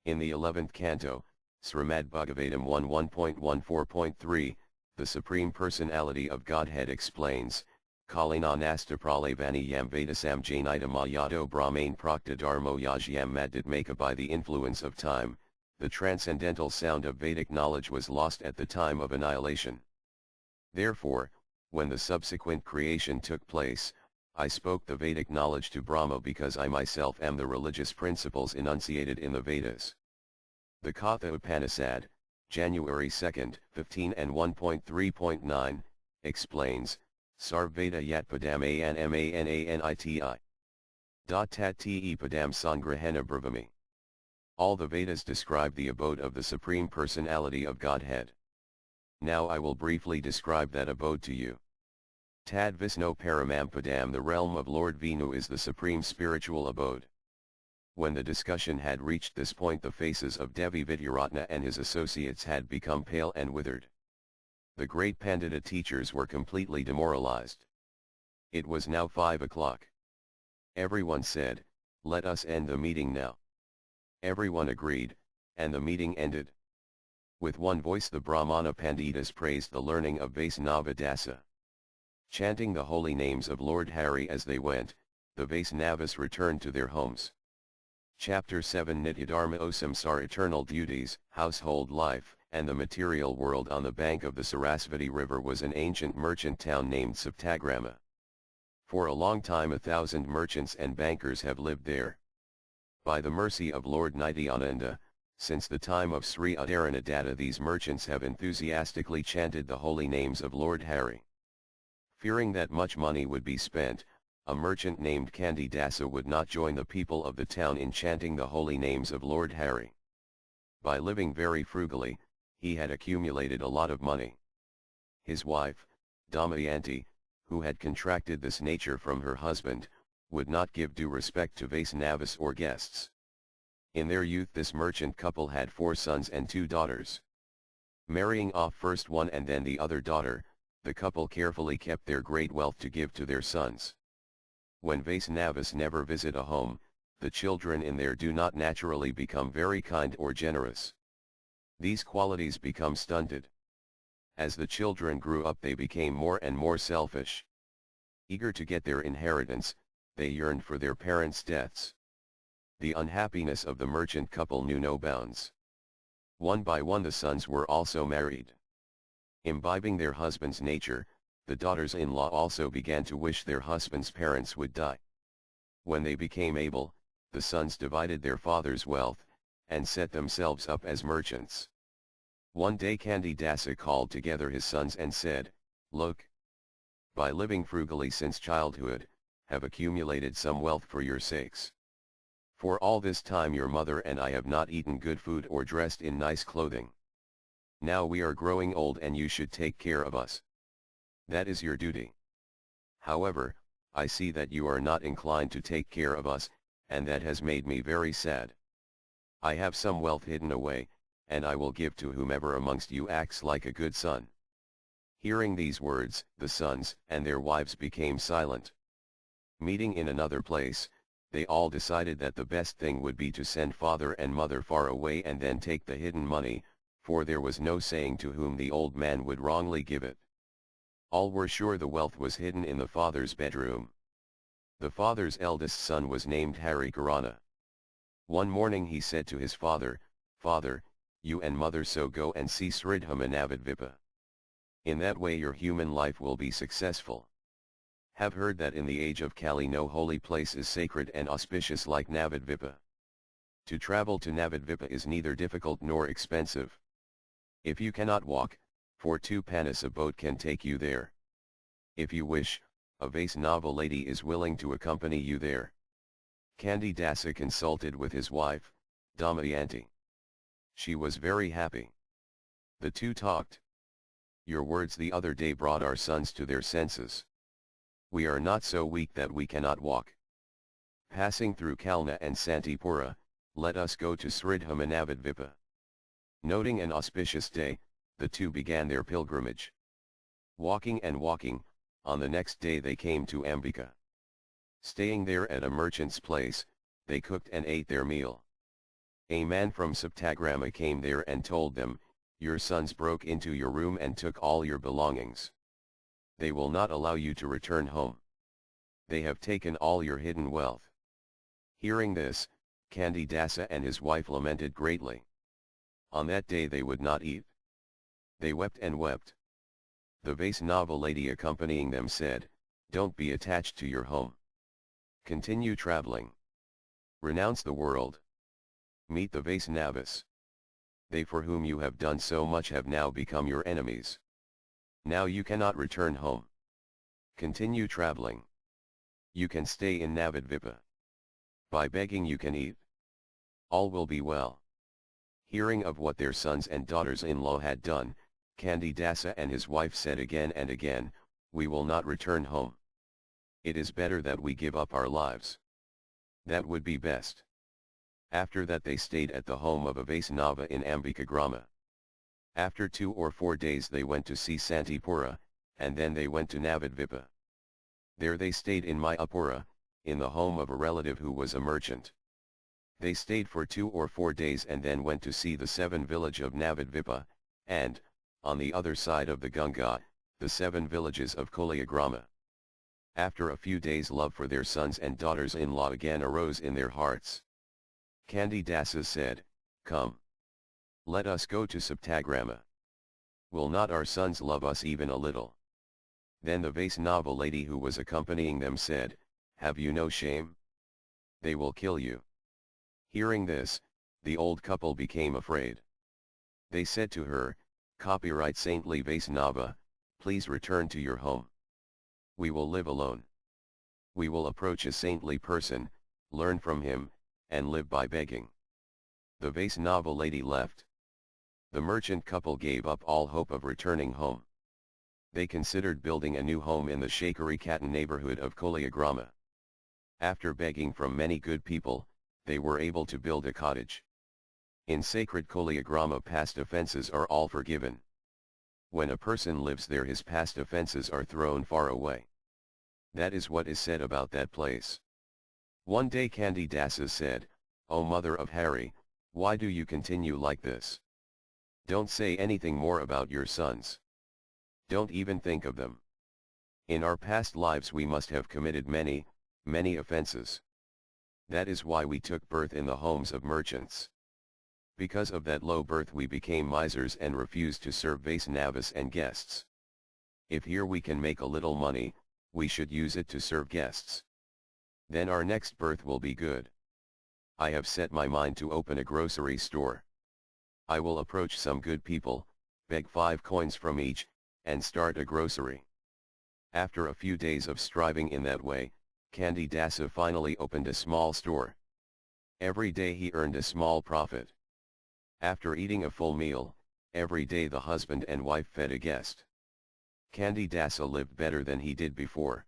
Speaker 1: In the 11th canto, Srimad Bhagavatam 1.1.14.3, the Supreme Personality of Godhead explains, Kalinanasta pralavani yam vedasam janita mayato brahmain prakta dharmo yajyam madhyatmaka. By the influence of time, the transcendental sound of Vedic knowledge was lost at the time of annihilation. Therefore, when the subsequent creation took place, I spoke the Vedic knowledge to Brahma because I myself am the religious principles enunciated in the Vedas. The Katha Upanishad, January 2, 15 and 1.3.9, explains, Sarveda yat padam anmananiti. Tat te padam sangrahena brahvami. All the Vedas describe the abode of the Supreme Personality of Godhead. Now I will briefly describe that abode to you. Tad Visno Paramam Padam, the realm of Lord Vishnu is the supreme spiritual abode. When the discussion had reached this point, the faces of Devi Vidyaratna and his associates had become pale and withered. The great Pandita teachers were completely demoralized. It was now 5 o'clock. Everyone said, "Let us end the meeting now." Everyone agreed, and the meeting ended. With one voice the Brahmana Panditas praised the learning of Vaisnava Dasa. Chanting the holy names of Lord Hari as they went, the Vaisnavas returned to their homes. Chapter 7 Nityadharma O Samsara, eternal duties, household life, and the material world. On the bank of the Sarasvati River was an ancient merchant town named Saptagrama. For a long time 1,000 merchants and bankers have lived there. By the mercy of Lord Nityananda, since the time of Sri Udaranadatta, these merchants have enthusiastically chanted the holy names of Lord Hari. Fearing that much money would be spent, a merchant named Kandidasa would not join the people of the town in chanting the holy names of Lord Hari. By living very frugally, he had accumulated a lot of money. His wife, Damayanti, who had contracted this nature from her husband, would not give due respect to Vaisnavas or guests. In their youth this merchant couple had 4 sons and 2 daughters. Marrying off first one and then the other daughter, the couple carefully kept their great wealth to give to their sons. When Vaisnavas never visit a home, the children in there do not naturally become very kind or generous. These qualities become stunted. As the children grew up they became more and more selfish. Eager to get their inheritance, they yearned for their parents' deaths. The unhappiness of the merchant couple knew no bounds. One by one the sons were also married. Imbibing their husband's nature, the daughters-in-law also began to wish their husband's parents would die. When they became able, the sons divided their father's wealth, and set themselves up as merchants. One day Kandidasa called together his sons and said, "Look, by living frugally since childhood, have accumulated some wealth for your sakes. For all this time your mother and I have not eaten good food or dressed in nice clothing. Now we are growing old and you should take care of us. That is your duty. However, I see that you are not inclined to take care of us, and that has made me very sad. I have some wealth hidden away, and I will give to whomever amongst you acts like a good son." Hearing these words, the sons and their wives became silent. Meeting in another place, they all decided that the best thing would be to send father and mother far away and then take the hidden money, for there was no saying to whom the old man would wrongly give it. All were sure the wealth was hidden in the father's bedroom. The father's eldest son was named Hari Karana. One morning he said to his father, "Father, you and mother so go and see Sridhama Navadvipa. In that way your human life will be successful. Have heard that in the age of Kali no holy place is sacred and auspicious like Navadvipa. To travel to Navadvipa is neither difficult nor expensive. If you cannot walk, for 2 panas a boat can take you there. If you wish, a Vaisnava lady is willing to accompany you there." Kandidasa consulted with his wife, Damayanti. She was very happy. The two talked. "Your words the other day brought our sons to their senses. We are not so weak that we cannot walk." Passing through Kalna and Santipura, Let us go to Sridham Navadvipa. Noting an auspicious day, the two began their pilgrimage. Walking and walking, on the next day they came to Ambika. Staying there at a merchant's place, they cooked and ate their meal. A man from Saptagrama came there and told them, "Your sons broke into your room and took all your belongings. They will not allow you to return home. They have taken all your hidden wealth." Hearing this, Candidasa and his wife lamented greatly. On that day they would not eat. They wept and wept. The Vaisnava lady accompanying them said, "Don't be attached to your home. Continue traveling. Renounce the world. Meet the Vaisnavas. They for whom you have done so much have now become your enemies. Now you cannot return home. Continue traveling. You can stay in Navadvipa. By begging you can eat. All will be well." Hearing of what their sons and daughters-in-law had done, Candidasa and his wife said again and again, "We will not return home. It is better that we give up our lives. That would be best." After that they stayed at the home of a Vaisnava in Ambikagrama. After 2 or 4 days they went to see Santipura, and then they went to Navadvipa. There they stayed in Mayapura, in the home of a relative who was a merchant. They stayed for 2 or 4 days and then went to see the 7 village of Navadvipa, and, on the other side of the Ganga, the 7 villages of Koliagrama. After a few days love for their sons and daughters-in-law again arose in their hearts. Candidasa said, "Come. Let us go to Saptagrama. Will not our sons love us even a little?" Then the Vaisnava lady who was accompanying them said, "Have you no shame? They will kill you." Hearing this, the old couple became afraid. They said to her, "Copyright saintly Vaisnava, please return to your home. We will live alone. We will approach a saintly person, learn from him, and live by begging." The Vaisnava lady left. The merchant couple gave up all hope of returning home. They considered building a new home in the Shakarikatan neighborhood of Koliagrama. After begging from many good people, they were able to build a cottage. In sacred Koliagrama past offenses are all forgiven. When a person lives there his past offenses are thrown far away. That is what is said about that place. One day Candidasa said, "O Mother of Hari, why do you continue like this? Don't say anything more about your sons. Don't even think of them. In our past lives we must have committed many, many offenses. That is why we took birth in the homes of merchants. Because of that low birth we became misers and refused to serve Vaisnavas and guests. If here we can make a little money, we should use it to serve guests. Then our next birth will be good. I have set my mind to open a grocery store. I will approach some good people, beg 5 coins from each, and start a grocery." After a few days of striving in that way, Candidasa finally opened a small store. Every day he earned a small profit. After eating a full meal, every day the husband and wife fed a guest. Candidasa lived better than he did before.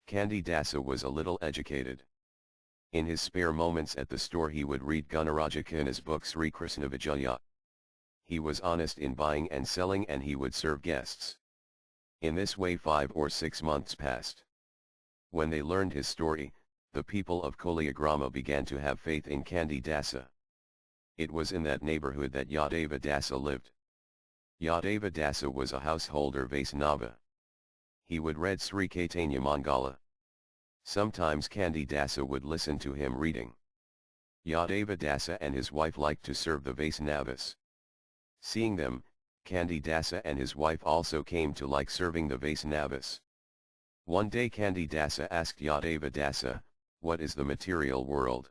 Speaker 1: Candidasa was a little educated. In his spare moments at the store he would read Gunarajakana's book Sri Krishna Vijaya. He was honest in buying and selling and he would serve guests. In this way 5 or 6 months passed. When they learned his story, the people of Koliagrama began to have faith in Candidasa. It was in that neighborhood that Yadava Dasa lived. Yadava Dasa was a householder Vaisnava. He would read Sri Caitanya Mangala. Sometimes Candidasa would listen to him reading. Yadava Dasa and his wife liked to serve the Vaisnavas. Seeing them, Candidasa and his wife also came to like serving the Vaisnavas. One day Candidasa asked Yadava Dasa, "What is the material world?"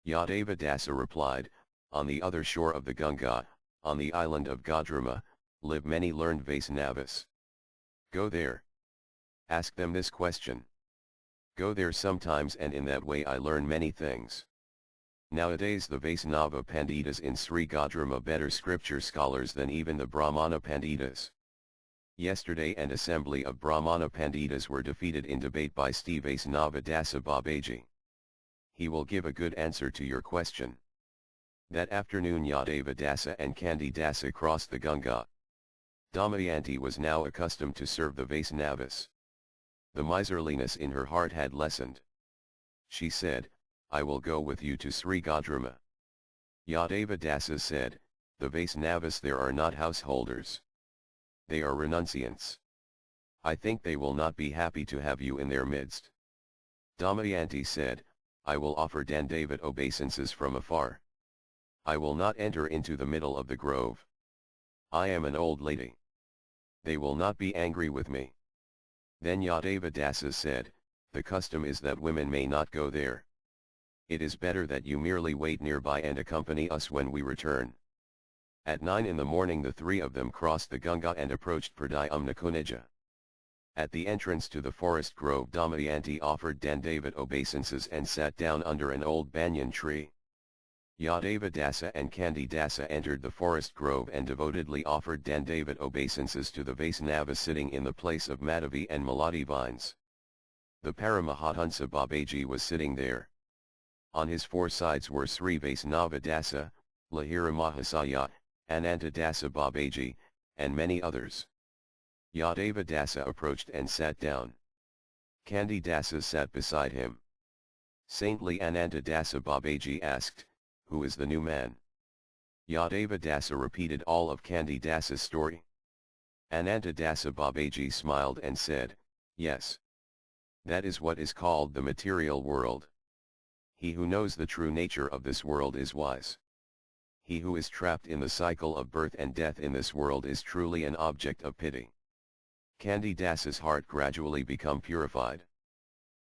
Speaker 1: Yadava Dasa replied, "On the other shore of the Ganga, on the island of Gadrama, live many learned Vaisnavas. Go there. Ask them this question. Go there sometimes and in that way I learn many things." Nowadays the Vaisnava Panditas in Sri Gadrama better scripture scholars than even the Brahmana Panditas. Yesterday an assembly of Brahmana Panditas were defeated in debate by Sri Vaisnava Dasa Babaji. He will give a good answer to your question. That afternoon Yadava Dasa and Kandi Dasa crossed the Ganga. Damayanti was now accustomed to serve the Vaisnavas. The miserliness in her heart had lessened. She said, I will go with you to Sri Gadrama. Yadava Dasa said, the Vaisnavas there are not householders. They are renunciants. I think they will not be happy to have you in their midst. Damayanti said, I will offer Dandavat obeisances from afar. I will not enter into the middle of the grove. I am an old lady. They will not be angry with me. Then Yadava Dasa said, the custom is that women may not go there. It is better that you merely wait nearby and accompany us when we return. At 9 in the morning the three of them crossed the Ganga and approached Pradayamna Kunija. At the entrance to the forest grove Damayanti offered Dandavat obeisances and sat down under an old banyan tree. Yadava Dasa and Kandi Dasa entered the forest grove and devotedly offered Dandavat obeisances to the Vaisnava sitting in the place of Madhavi and Malati vines. The Paramahansa Babaji was sitting there. On his four sides were Sri Vaisnava Dasa, Lahira Mahasaya, Ananta Dasa Babaji, and many others. Yadava Dasa approached and sat down. Kandi Dasa sat beside him. Saintly Ananta Dasa Babaji asked, who is the new man? Yadava Dasa repeated all of Kandi Dasa's story. Ananta Dasa Babaji smiled and said, yes. That is what is called the material world. He who knows the true nature of this world is wise. He who is trapped in the cycle of birth and death in this world is truly an object of pity. Kandi Dasa's heart gradually become purified.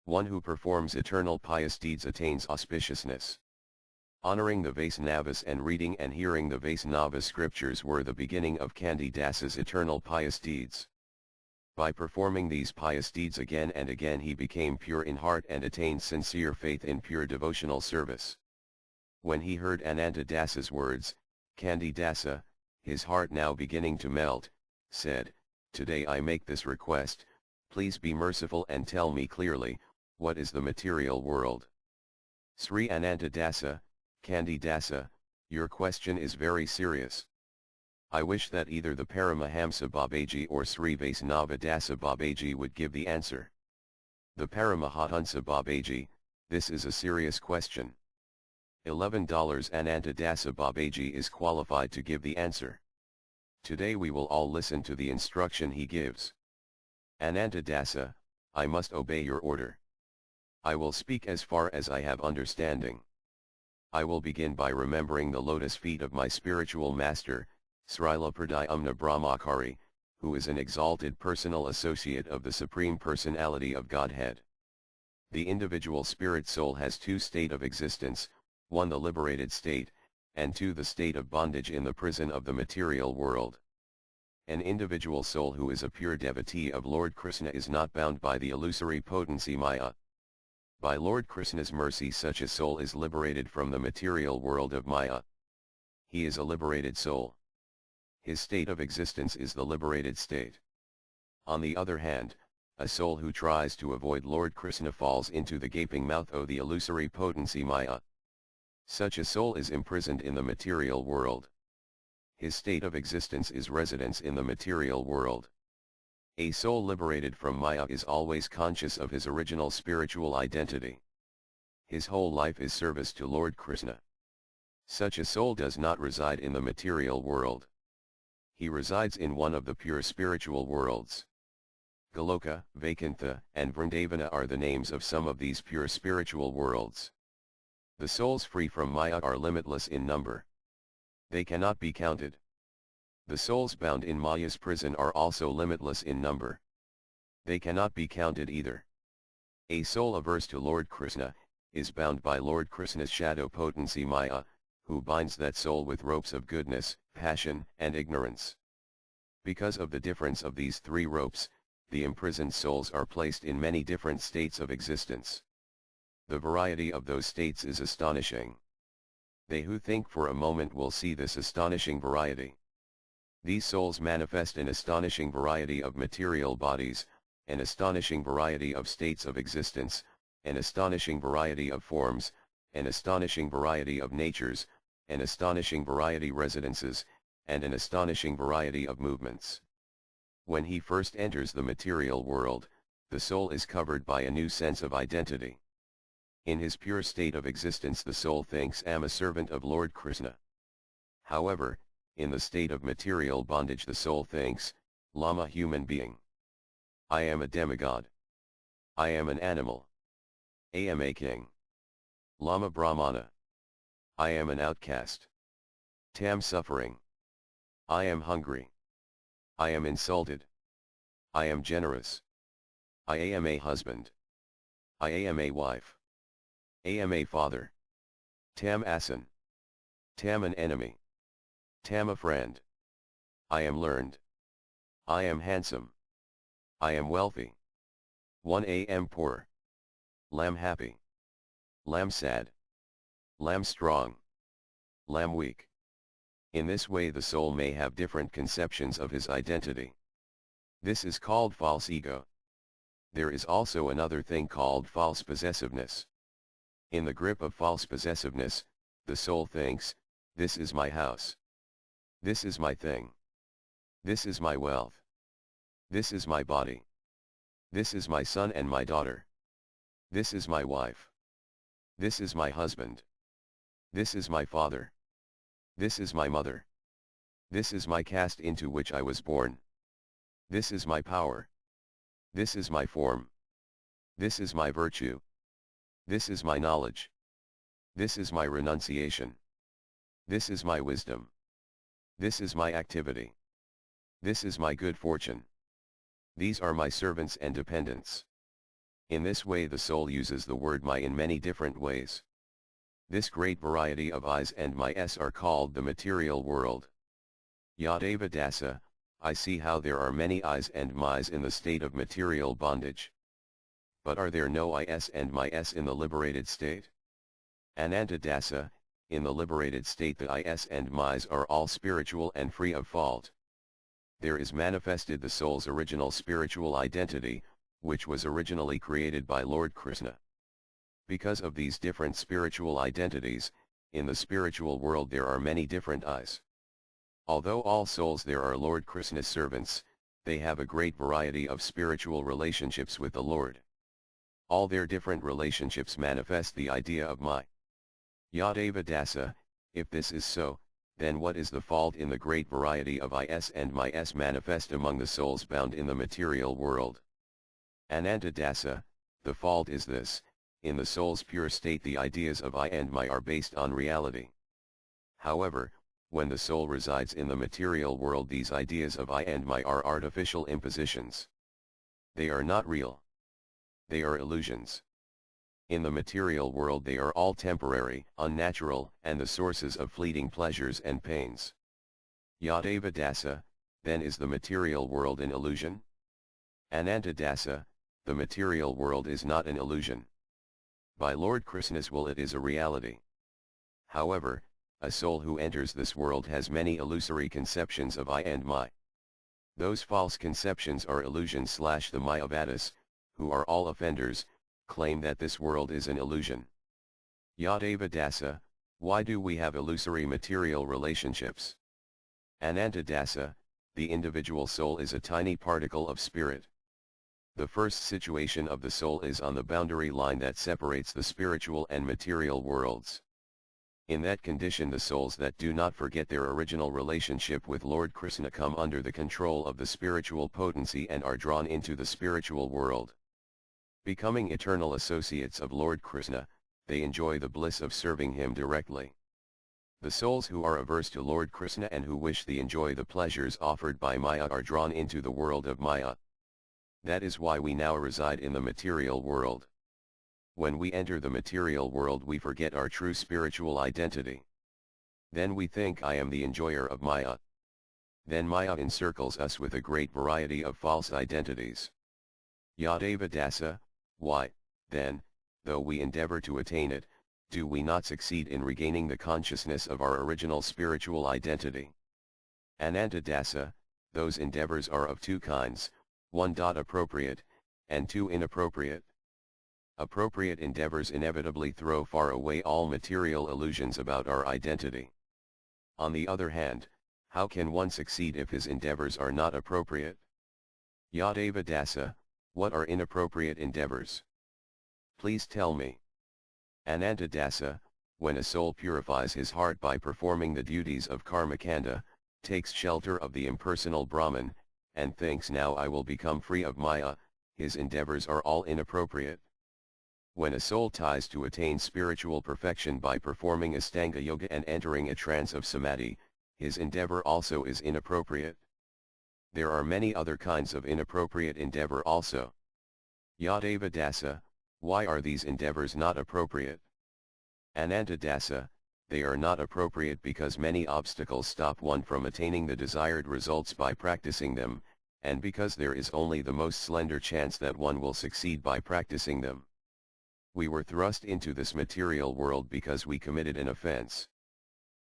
Speaker 1: One who performs eternal pious deeds attains auspiciousness. Honoring the Vaisnavas and reading and hearing the Vaisnava scriptures were the beginning of Kandi Dasa's eternal pious deeds. By performing these pious deeds again and again he became pure in heart and attained sincere faith in pure devotional service. When he heard Ananta Dasa's words, Kandi Dasa, his heart now beginning to melt, said, today I make this request, please be merciful and tell me clearly, what is the material world? Sri Ananta Dasa, Kandi Dasa, your question is very serious. I wish that either the Paramahamsa Babaji or Sri Vaisnava Dasa Babaji would give the answer. The Paramahansa Babaji, this is a serious question. $11 Ananta Dasa Babaji is qualified to give the answer. Today we will all listen to the instruction he gives. Ananta Dasa, I must obey your order. I will speak as far as I have understanding. I will begin by remembering the lotus feet of my spiritual master, Srila Pradyumna Brahmachari, who is an exalted personal associate of the Supreme Personality of Godhead. The individual spirit soul has two states of existence, one the liberated state, and two the state of bondage in the prison of the material world. An individual soul who is a pure devotee of Lord Krishna is not bound by the illusory potency Maya. By Lord Krishna's mercy such a soul is liberated from the material world of Maya. He is a liberated soul. His state of existence is the liberated state. On the other hand, a soul who tries to avoid Lord Krishna falls into the gaping mouth of the illusory potency Maya. Such a soul is imprisoned in the material world. His state of existence is residence in the material world. A soul liberated from Maya is always conscious of his original spiritual identity. His whole life is service to Lord Krishna. Such a soul does not reside in the material world. He resides in one of the pure spiritual worlds. Goloka, Vaikuntha, and Vrindavana are the names of some of these pure spiritual worlds. The souls free from Maya are limitless in number. They cannot be counted. The souls bound in Maya's prison are also limitless in number. They cannot be counted either. A soul averse to Lord Krishna, is bound by Lord Krishna's shadow potency Maya, who binds that soul with ropes of goodness, passion, and ignorance. Because of the difference of these three ropes, the imprisoned souls are placed in many different states of existence. The variety of those states is astonishing. They who think for a moment will see this astonishing variety. These souls manifest an astonishing variety of material bodies, an astonishing variety of states of existence, an astonishing variety of forms, an astonishing variety of natures, an astonishing variety residences, and an astonishing variety of movements. When he first enters the material world, the soul is covered by a new sense of identity. In his pure state of existence the soul thinks I am a servant of Lord Krishna. However, in the state of material bondage the soul thinks, Lama human being. I am a demigod. I am an animal. I am a king. Lama Brahmana. I am an outcast. Tam suffering. I am hungry. I am insulted. I am generous. I am a husband. I am a wife. I am a father. Tam asan. Tam an enemy. Tam a friend. I am learned. I am handsome. I am wealthy. 1 am poor. Lam happy. Lam sad. Lam strong. Lam weak. In this way the soul may have different conceptions of his identity. This is called false ego. There is also another thing called false possessiveness. In the grip of false possessiveness, the soul thinks, this is my house. This is my thing. This is my wealth. This is my body. This is my son and my daughter. This is my wife. This is my husband. This is my father. This is my mother. This is my caste into which I was born. This is my power. This is my form. This is my virtue. This is my knowledge. This is my renunciation. This is my wisdom. This is my activity. This is my good fortune. These are my servants and dependents. In this way the soul uses the word my in many different ways. This great variety of I's and my s are called the material world. Yadeva Dasa, I see how there are many I's and my's in the state of material bondage. But are there no Is and my s in the liberated state? Ananta Dasa, in the liberated state the Is and my's are all spiritual and free of fault. There is manifested the soul's original spiritual identity, which was originally created by Lord Krishna. Because of these different spiritual identities, in the spiritual world there are many different I's. Although all souls there are Lord Krishna's servants, they have a great variety of spiritual relationships with the Lord. All their different relationships manifest the idea of my. Yadeva Dasa, if this is so, then what is the fault in the great variety of Is and my s manifest among the souls bound in the material world? Ananta Dasa, the fault is this, in the soul's pure state the ideas of I and my are based on reality. However, when the soul resides in the material world these ideas of I and my are artificial impositions. They are not real. They are illusions. In the material world they are all temporary, unnatural, and the sources of fleeting pleasures and pains. Yadeva Dasa, then is the material world an illusion? Ananta Dasa, the material world is not an illusion. By Lord Krishna's will it is a reality. However, a soul who enters this world has many illusory conceptions of I and my. Those false conceptions are illusions / the Mayavadis, who are all offenders, claim that this world is an illusion. Yadeva Dasa, why do we have illusory material relationships? Ananta Dasa, the individual soul is a tiny particle of spirit. The first situation of the soul is on the boundary line that separates the spiritual and material worlds. In that condition the souls that do not forget their original relationship with Lord Krishna come under the control of the spiritual potency and are drawn into the spiritual world. Becoming eternal associates of Lord Krishna, they enjoy the bliss of serving him directly. The souls who are averse to Lord Krishna and who wish to enjoy the pleasures offered by Maya are drawn into the world of Maya. That is why we now reside in the material world. When we enter the material world we forget our true spiritual identity. Then we think I am the enjoyer of Maya. Then Maya encircles us with a great variety of false identities. Yadeva Dasa, why, then, though we endeavor to attain it, do we not succeed in regaining the consciousness of our original spiritual identity? Ananta Dasa, those endeavors are of two kinds, 1. Appropriate, and 2. Inappropriate. Appropriate endeavors inevitably throw far away all material illusions about our identity. On the other hand, how can one succeed if his endeavors are not appropriate? Yadeva Dasa, what are inappropriate endeavors? Please tell me. Ananta Dasa, when a soul purifies his heart by performing the duties of Karmakanda, takes shelter of the impersonal Brahman, and thinks now I will become free of Maya, his endeavors are all inappropriate. When a soul ties to attain spiritual perfection by performing Astanga Yoga and entering a trance of Samadhi, his endeavor also is inappropriate. There are many other kinds of inappropriate endeavor also. Yadeva Dasa, why are these endeavors not appropriate? Ananta Dasa, they are not appropriate because many obstacles stop one from attaining the desired results by practicing them, and because there is only the most slender chance that one will succeed by practicing them. We were thrust into this material world because we committed an offense.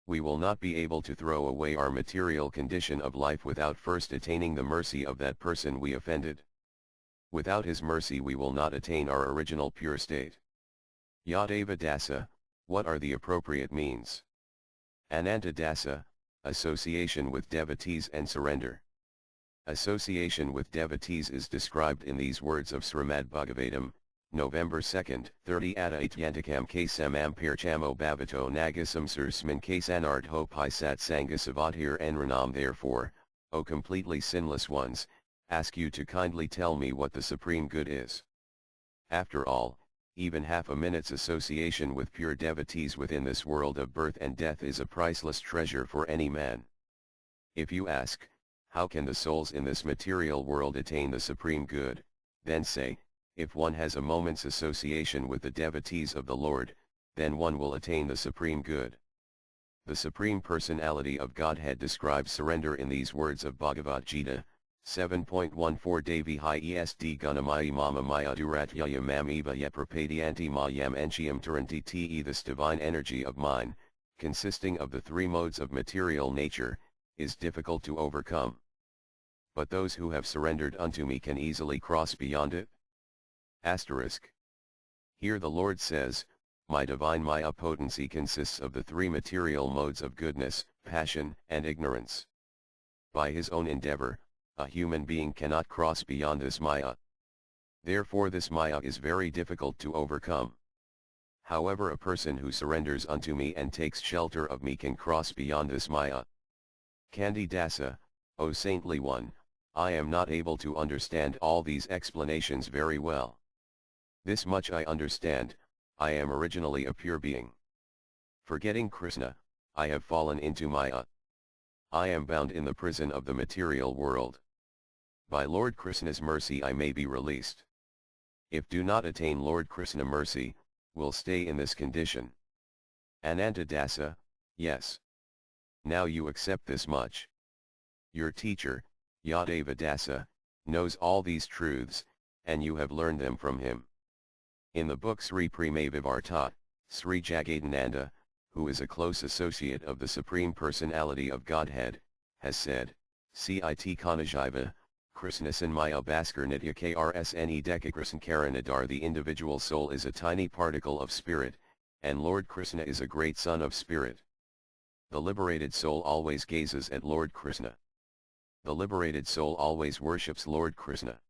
Speaker 1: We will not be able to throw away our material condition of life without first attaining the mercy of that person we offended. Without his mercy we will not attain our original pure state. Yadeva Dasa, what are the appropriate means? Ananta Dasa, association with devotees and surrender. Association with devotees is described in these words of Srimad Bhagavatam, November 2, 30 Atta Atyantikam Kasamam Pirchamo Bhavato Nagasam Sursman Kasanardho Pisat Sangasavatir Enranam. Therefore, O completely sinless ones, ask you to kindly tell me what the supreme good is. After all, even half a minute's association with pure devotees within this world of birth and death is a priceless treasure for any man. If you ask, how can the souls in this material world attain the supreme good, then say, if one has a moment's association with the devotees of the Lord, then one will attain the supreme good. The Supreme Personality of Godhead describes surrender in these words of Bhagavad Gita, 7.14 Devi hi esd gunamayi mama maya duratyaya mamiva yaprapadianti mayam enchiam taranti te. This divine energy of mine, consisting of the three modes of material nature, is difficult to overcome. But those who have surrendered unto me can easily cross beyond it. Asterisk. Here the Lord says, my divine Maya potency consists of the three material modes of goodness, passion, and ignorance. By his own endeavor, a human being cannot cross beyond this Maya. Therefore this Maya is very difficult to overcome. However, a person who surrenders unto me and takes shelter of me can cross beyond this Maya. Kandi Dasa, O saintly one, I am not able to understand all these explanations very well. This much I understand, I am originally a pure being. Forgetting Krishna, I have fallen into Maya. I am bound in the prison of the material world. By Lord Krishna's mercy I may be released. If do not attain Lord Krishna mercy, will stay in this condition. Ananta Dasa, yes. Now you accept this much. Your teacher, Yadeva Dasa, knows all these truths, and you have learned them from him. In the book Sri Premavivarta, Sri Jagadananda, who is a close associate of the Supreme Personality of Godhead, has said, Cit Kanajiva, Krishnasan Maya Bhaskar Nitya Krsne Dekakrisan Karanadar. The individual soul is a tiny particle of spirit, and Lord Krishna is a great son of spirit. The liberated soul always gazes at Lord Krishna. The liberated soul always worships Lord Krishna.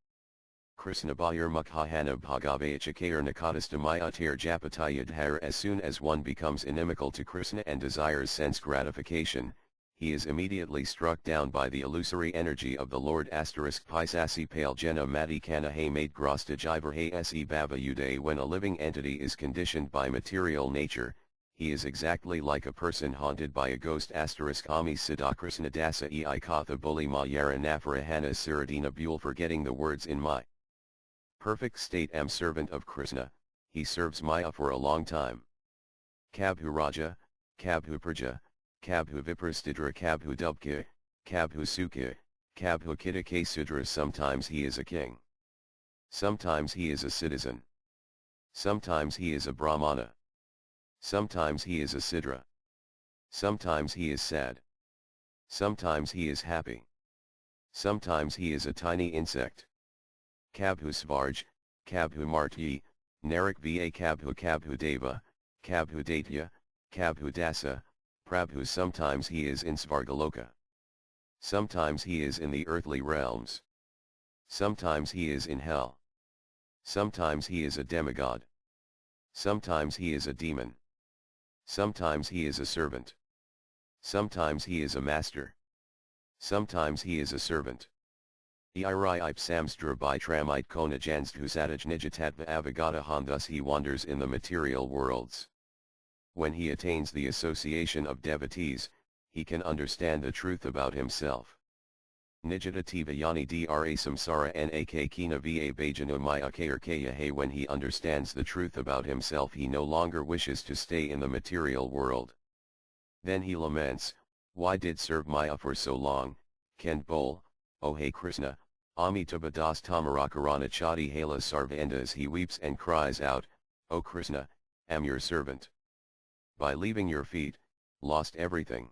Speaker 1: Krishna Bhayar Mukhahana Bhagavachakayar Nakadastamaya Japatayadhara. As soon as one becomes inimical to Krishna and desires sense gratification, he is immediately struck down by the illusory energy of the Lord. Pisasi Pale Jena Mati Kana Hay Made Grasta Jaiva Hay Se Bhava Uday. When a living entity is conditioned by material nature, he is exactly like a person haunted by a ghost. Ami Siddhakrishna Dasa Ei Katha Buli Mayara Nafarahana Siradina Bule. Forgetting the words in my perfect state am servant of Krishna, he serves Maya for a long time. Kabhu Raja, Kabhu Praja, Kabhu Viprastidra, Kabhu Dubka, Kabhu Sukha, Kabhu Kitake Sudra. Sometimes he is a king. Sometimes he is a citizen. Sometimes he is a Brahmana. Sometimes he is a Sidra. Sometimes he is sad. Sometimes he is happy. Sometimes he is a tiny insect. Kabhu Svarj, Kabhu Marti, Narak va Kabhu Deva, Kabhu Daitya, Kabhu Dasa, Prabhu. Sometimes he is in Svargaloka. Sometimes he is in the earthly realms. Sometimes he is in hell. Sometimes he is a demigod. Sometimes he is a demon. Sometimes he is a servant. Sometimes he is a master. Sometimes he is a servant. Iri samstra by tramite kona jansthusadaj nijatatva avagatahan. Thus he wanders in the material worlds. When he attains the association of devotees, he can understand the truth about himself. Nijatativa yani dra samsara nak kina va bhajano maya kaya. When he understands the truth about himself, he no longer wishes to stay in the material world. Then he laments, why did serve Maya for so long, Kend Bol, O hey Krishna, Amitabha das Tamarakarana Chadi Hala Sarvanda. As he weeps and cries out, O Krishna, am your servant. By leaving your feet, lost everything.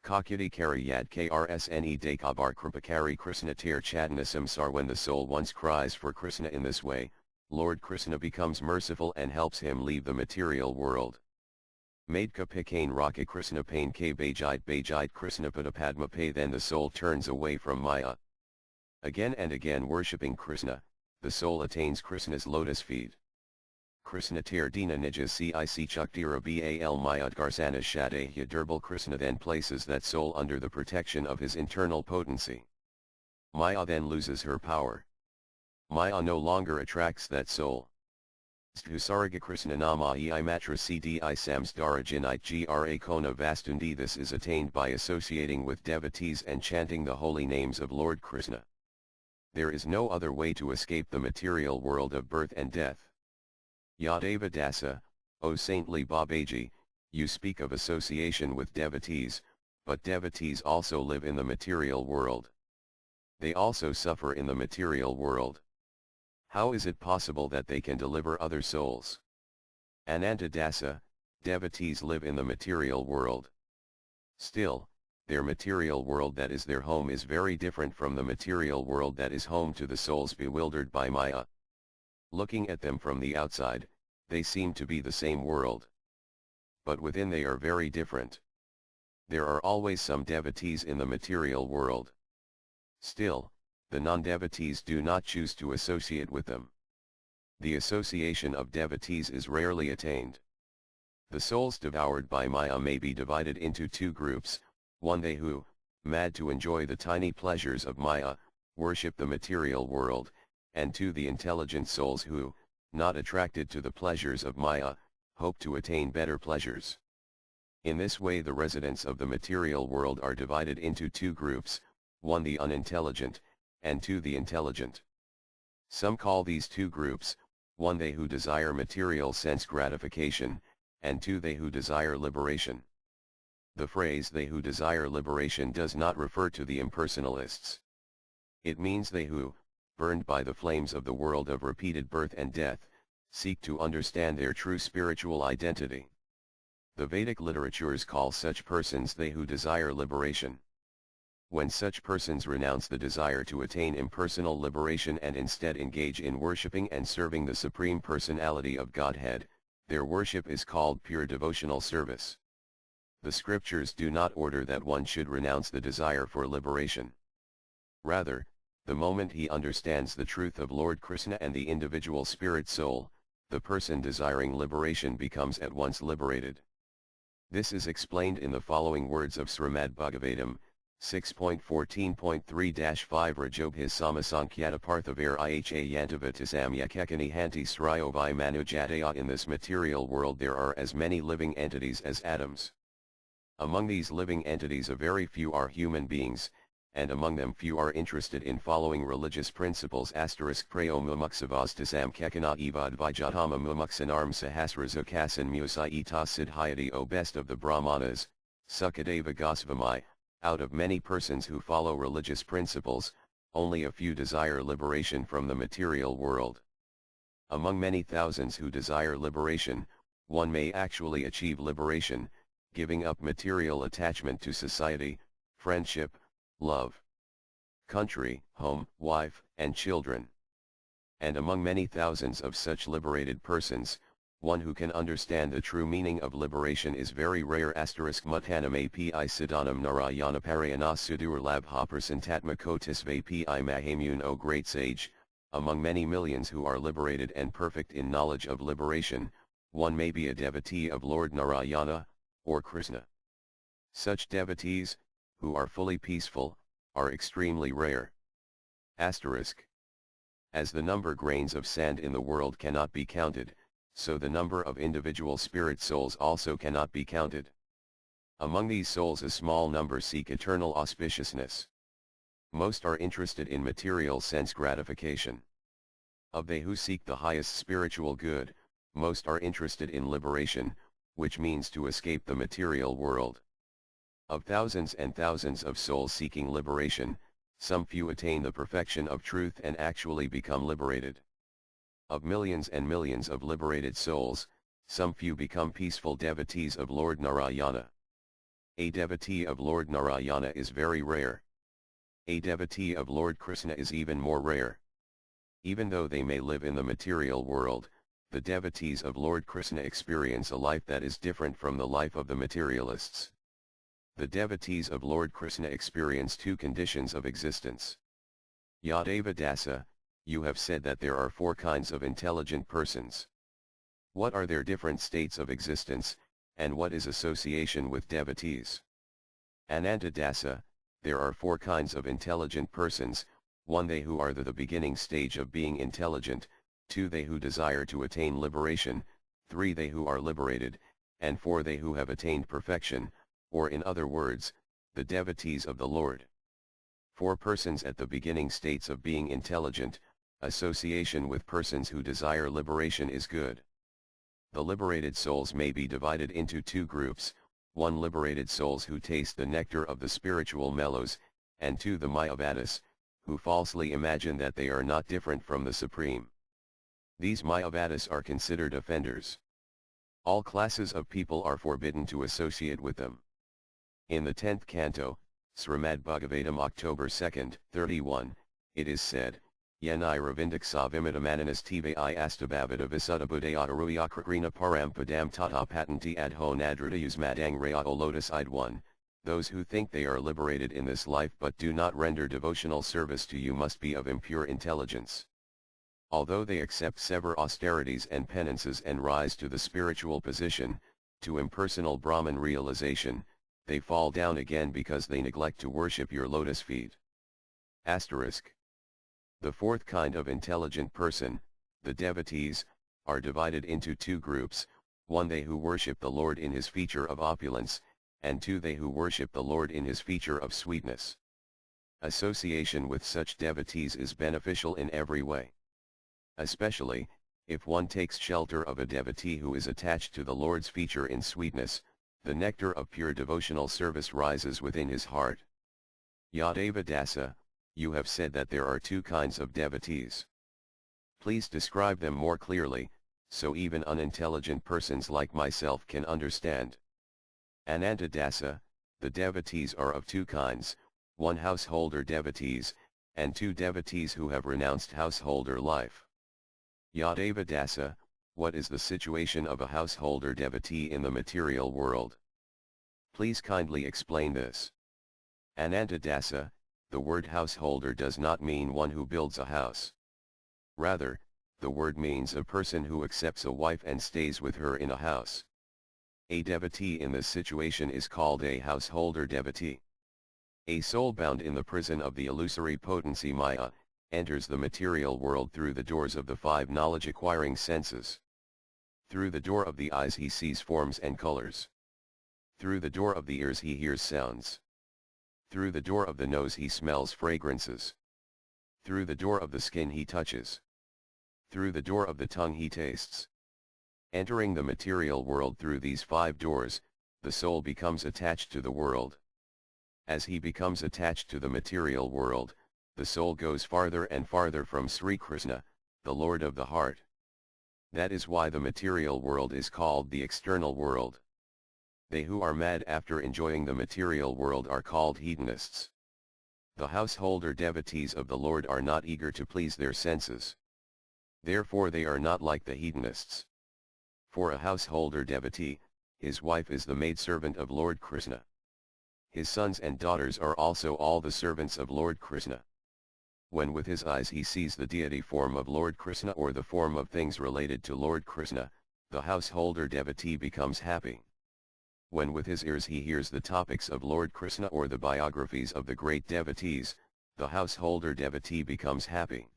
Speaker 1: Kakyati Kari Yad Krsne Dekabar Kripakari Krishna Ter Chadana Samsar. When the soul once cries for Krishna in this way, Lord Krishna becomes merciful and helps him leave the material world. Madka Pikane Raka Krishna Pain K Bajite Krishna Padapadma Pay. Then the soul turns away from Maya. Again and again worshipping Krishna, the soul attains Krishna's lotus feet. Krishna Ter Dina Nija Cic Chuktira Bal Mayadgarsana Shadahya Durbal. Krishna then places that soul under the protection of his internal potency. Maya then loses her power. Maya no longer attracts that soul. Sthusaraga Krishna Nama I Matra Cdi Samsdarajinite Gra Kona Vastundi. This is attained by associating with devotees and chanting the holy names of Lord Krishna. There is no other way to escape the material world of birth and death. Yadeva Dasa, O saintly Babaji, you speak of association with devotees, but devotees also live in the material world. They also suffer in the material world. How is it possible that they can deliver other souls? Ananta Dasa, devotees live in the material world. Still, their material world that is their home is very different from the material world that is home to the souls bewildered by Maya. Looking at them from the outside, they seem to be the same world. But within they are very different. There are always some devotees in the material world. Still, the non-devotees do not choose to associate with them. The association of devotees is rarely attained. The souls devoured by Maya may be divided into two groups, one they who, mad to enjoy the tiny pleasures of Maya, worship the material world, and two the intelligent souls who, not attracted to the pleasures of Maya, hope to attain better pleasures. In this way the residents of the material world are divided into two groups, one the unintelligent, and two the intelligent. Some call these two groups, one they who desire material sense gratification, and two they who desire liberation. The phrase they who desire liberation does not refer to the impersonalists. It means they who, burned by the flames of the world of repeated birth and death, seek to understand their true spiritual identity. The Vedic literatures call such persons they who desire liberation. When such persons renounce the desire to attain impersonal liberation and instead engage in worshipping and serving the Supreme Personality of Godhead, their worship is called pure devotional service. The scriptures do not order that one should renounce the desire for liberation. Rather, the moment he understands the truth of Lord Krishna and the individual spirit soul, the person desiring liberation becomes at once liberated. This is explained in the following words of Srimad Bhagavatam, 6.14.3-5 Rajobhis Samasankyata Parthavar Iha Yantavatisam Yakekani Hanti Sriovi Manujataya. In this material world there are as many living entities as atoms. Among these living entities a very few are human beings, and among them few are interested in following religious principles. Preo mumuksavastasam kekana evad vijatama mumuksanarm sahasrazukasan musaita siddhyati. O best of the Brahmanas, Sukadeva Gosvami, out of many persons who follow religious principles, only a few desire liberation from the material world. Among many thousands who desire liberation, one may actually achieve liberation, giving up material attachment to society, friendship, love, country, home, wife, and children. And among many thousands of such liberated persons, one who can understand the true meaning of liberation is very rare. Muthanam api siddhanam narayana parayana sudur labha prasantatma kotisvapi mahamun. O great sage, among many millions who are liberated and perfect in knowledge of liberation, one may be a devotee of Lord Narayana, or Krishna. Such devotees, who are fully peaceful, are extremely rare. Asterisk. As the number grains of sand in the world cannot be counted, so the number of individual spirit souls also cannot be counted. Among these souls a small number seek eternal auspiciousness. Most are interested in material sense gratification. Of they who seek the highest spiritual good, most are interested in liberation, which means to escape the material world. Of thousands and thousands of souls seeking liberation, some few attain the perfection of truth and actually become liberated. Of millions and millions of liberated souls, some few become peaceful devotees of Lord Narayana. A devotee of Lord Narayana is very rare. A devotee of Lord Krishna is even more rare. Even though they may live in the material world, the devotees of Lord Krishna experience a life that is different from the life of the materialists. The devotees of Lord Krishna experience two conditions of existence. Yadeva Dasa, you have said that there are four kinds of intelligent persons. What are their different states of existence, and what is association with devotees? Ananta Dasa, there are four kinds of intelligent persons: 1. They who are the beginning stage of being intelligent, 2. They who desire to attain liberation, 3. They who are liberated, and 4. They who have attained perfection, or in other words, the devotees of the Lord. 4 persons at the beginning states of being intelligent. Association with persons who desire liberation is good. The liberated souls may be divided into two groups: 1. Liberated souls who taste the nectar of the spiritual mellows, and 2. The Mayavadis, who falsely imagine that they are not different from the Supreme. These Mayavadis are considered offenders. All classes of people are forbidden to associate with them. In the 10th canto, Srimad Bhagavatam October 2nd, 31, it is said, Yenai Ravindaksa Vimadamananas Tive I Astabhavata Visudabudaya Ruyakrakrina Parampadam Tata Patanti Adho Nadridayusmadang Raya O Lotus Id 1, those who think they are liberated in this life but do not render devotional service to you must be of impure intelligence. Although they accept severe austerities and penances and rise to the spiritual position, to impersonal Brahman realization, they fall down again because they neglect to worship your lotus feet. Asterisk. The fourth kind of intelligent person, the devotees, are divided into two groups: 1. They who worship the Lord in his feature of opulence, and 2. They who worship the Lord in his feature of sweetness. Association with such devotees is beneficial in every way. Especially, if one takes shelter of a devotee who is attached to the Lord's feature in sweetness, the nectar of pure devotional service rises within his heart. Yadeva Dasa, you have said that there are two kinds of devotees. Please describe them more clearly, so even unintelligent persons like myself can understand. Ananta Dasa, the devotees are of two kinds: 1. Householder devotees, and 2. Devotees who have renounced householder life. Yadeva Dasa, what is the situation of a householder devotee in the material world? Please kindly explain this. Ananta Dasa, the word householder does not mean one who builds a house. Rather, the word means a person who accepts a wife and stays with her in a house. A devotee in this situation is called a householder devotee. A soul bound in the prison of the illusory potency Maya, enters the material world through the doors of the 5 knowledge-acquiring senses. Through the door of the eyes he sees forms and colors. Through the door of the ears he hears sounds. Through the door of the nose he smells fragrances. Through the door of the skin he touches. Through the door of the tongue he tastes. Entering the material world through these 5 doors, the soul becomes attached to the world. As he becomes attached to the material world, the soul goes farther and farther from Sri Krishna, the Lord of the heart. That is why the material world is called the external world. They who are mad after enjoying the material world are called hedonists. The householder devotees of the Lord are not eager to please their senses. Therefore they are not like the hedonists. For a householder devotee, his wife is the maidservant of Lord Krishna. His sons and daughters are also all the servants of Lord Krishna. When with his eyes he sees the deity form of Lord Krishna or the form of things related to Lord Krishna, the householder devotee becomes happy. When with his ears he hears the topics of Lord Krishna or the biographies of the great devotees, the householder devotee becomes happy.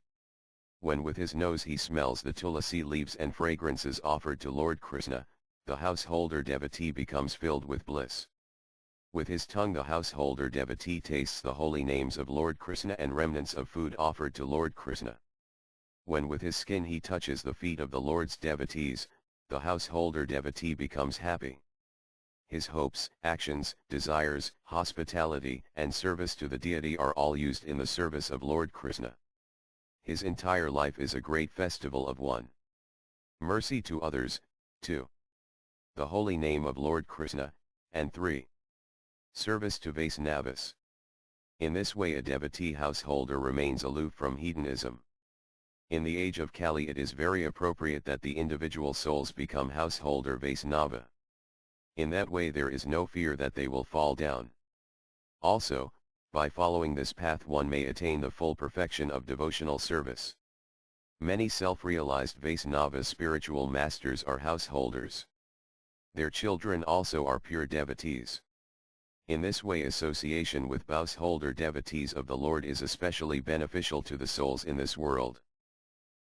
Speaker 1: When with his nose he smells the tulasi leaves and fragrances offered to Lord Krishna, the householder devotee becomes filled with bliss. With his tongue the householder devotee tastes the holy names of Lord Krishna and remnants of food offered to Lord Krishna. When with his skin he touches the feet of the Lord's devotees, the householder devotee becomes happy. His hopes, actions, desires, hospitality, and service to the deity are all used in the service of Lord Krishna. His entire life is a great festival of 1. Mercy to others, 2. The holy name of Lord Krishna, and 3. Service to Vaisnavas. In this way a devotee householder remains aloof from hedonism. In the age of Kali it is very appropriate that the individual souls become householder Vaisnava. In that way there is no fear that they will fall down. Also, by following this path one may attain the full perfection of devotional service. Many self-realized Vaisnava spiritual masters are householders. Their children also are pure devotees. In this way association with householder devotees of the Lord is especially beneficial to the souls in this world.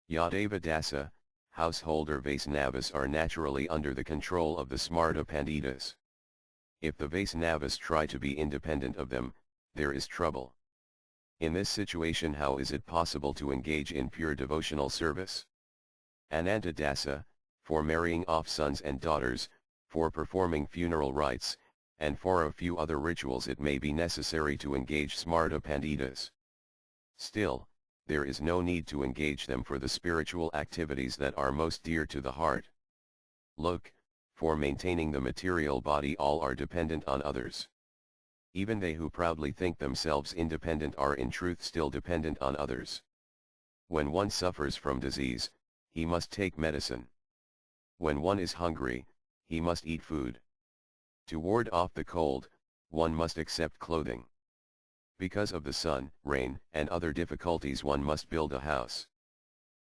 Speaker 1: Yadeva Dasa, householder Vaisnavas are naturally under the control of the Smarta Panditas. If the Vaisnavas try to be independent of them, there is trouble. In this situation how is it possible to engage in pure devotional service? Ananta Dasa, for marrying off sons and daughters, for performing funeral rites, and for a few other rituals it may be necessary to engage Smarta Panditas. Still, there is no need to engage them for the spiritual activities that are most dear to the heart. Look, for maintaining the material body all are dependent on others. Even they who proudly think themselves independent are in truth still dependent on others. When one suffers from disease, he must take medicine. When one is hungry, he must eat food. To ward off the cold, one must accept clothing. Because of the sun, rain, and other difficulties one must build a house.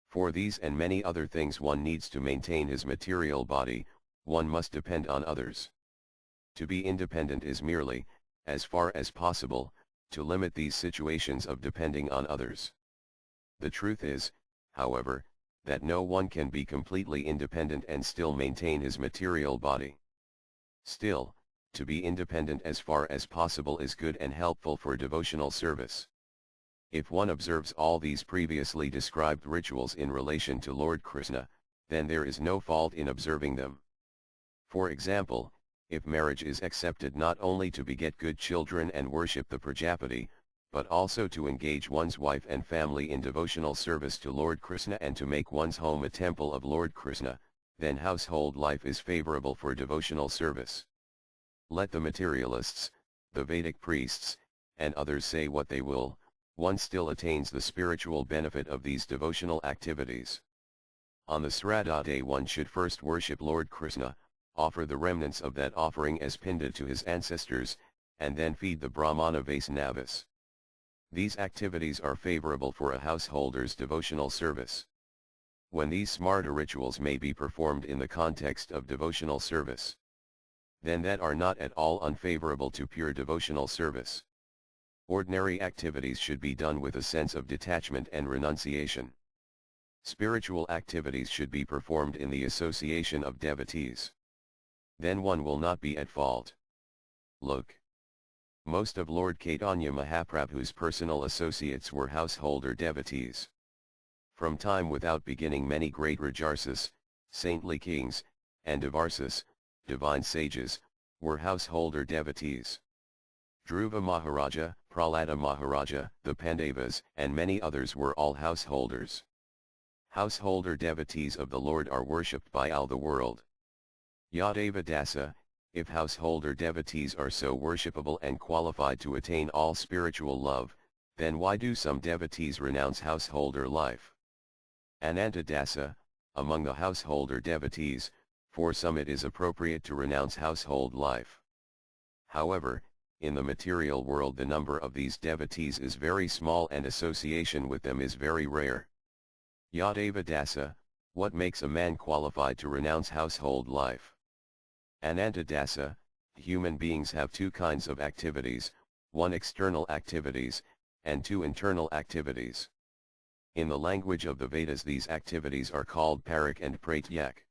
Speaker 1: For these and many other things one needs to maintain his material body, one must depend on others. To be independent is merely, as far as possible, to limit these situations of depending on others. The truth is, however, that no one can be completely independent and still maintain his material body. Still, to be independent as far as possible is good and helpful for devotional service. If one observes all these previously described rituals in relation to Lord Krishna, then there is no fault in observing them. For example, if marriage is accepted not only to beget good children and worship the Prajapati, but also to engage one's wife and family in devotional service to Lord Krishna and to make one's home a temple of Lord Krishna, then household life is favorable for devotional service. Let the materialists, the Vedic priests, and others say what they will, one still attains the spiritual benefit of these devotional activities. On the Sraddha day one should first worship Lord Krishna, offer the remnants of that offering as pinda to his ancestors, and then feed the Brahmana Vaisnavas. These activities are favorable for a householder's devotional service. When these smarta rituals may be performed in the context of devotional service, then that are not at all unfavorable to pure devotional service. Ordinary activities should be done with a sense of detachment and renunciation. Spiritual activities should be performed in the association of devotees. Then one will not be at fault. Look. Most of Lord Chaitanya Mahaprabhu's personal associates were householder devotees. From time without beginning many great Rajarsis, saintly kings, and Devarsis, divine sages, were householder devotees. Dhruva Maharaja, Prahlada Maharaja, the Pandavas, and many others were all householders. Householder devotees of the Lord are worshipped by all the world. Yadeva Dasa, if householder devotees are so worshipable and qualified to attain all spiritual love, then why do some devotees renounce householder life? Anantadasa, among the householder devotees, for some it is appropriate to renounce household life. However, in the material world the number of these devotees is very small and association with them is very rare. Yadeva dasa, what makes a man qualified to renounce household life? Anantadasa, human beings have two kinds of activities, one external activities, and two internal activities. In the language of the Vedas these activities are called parak and pratyak.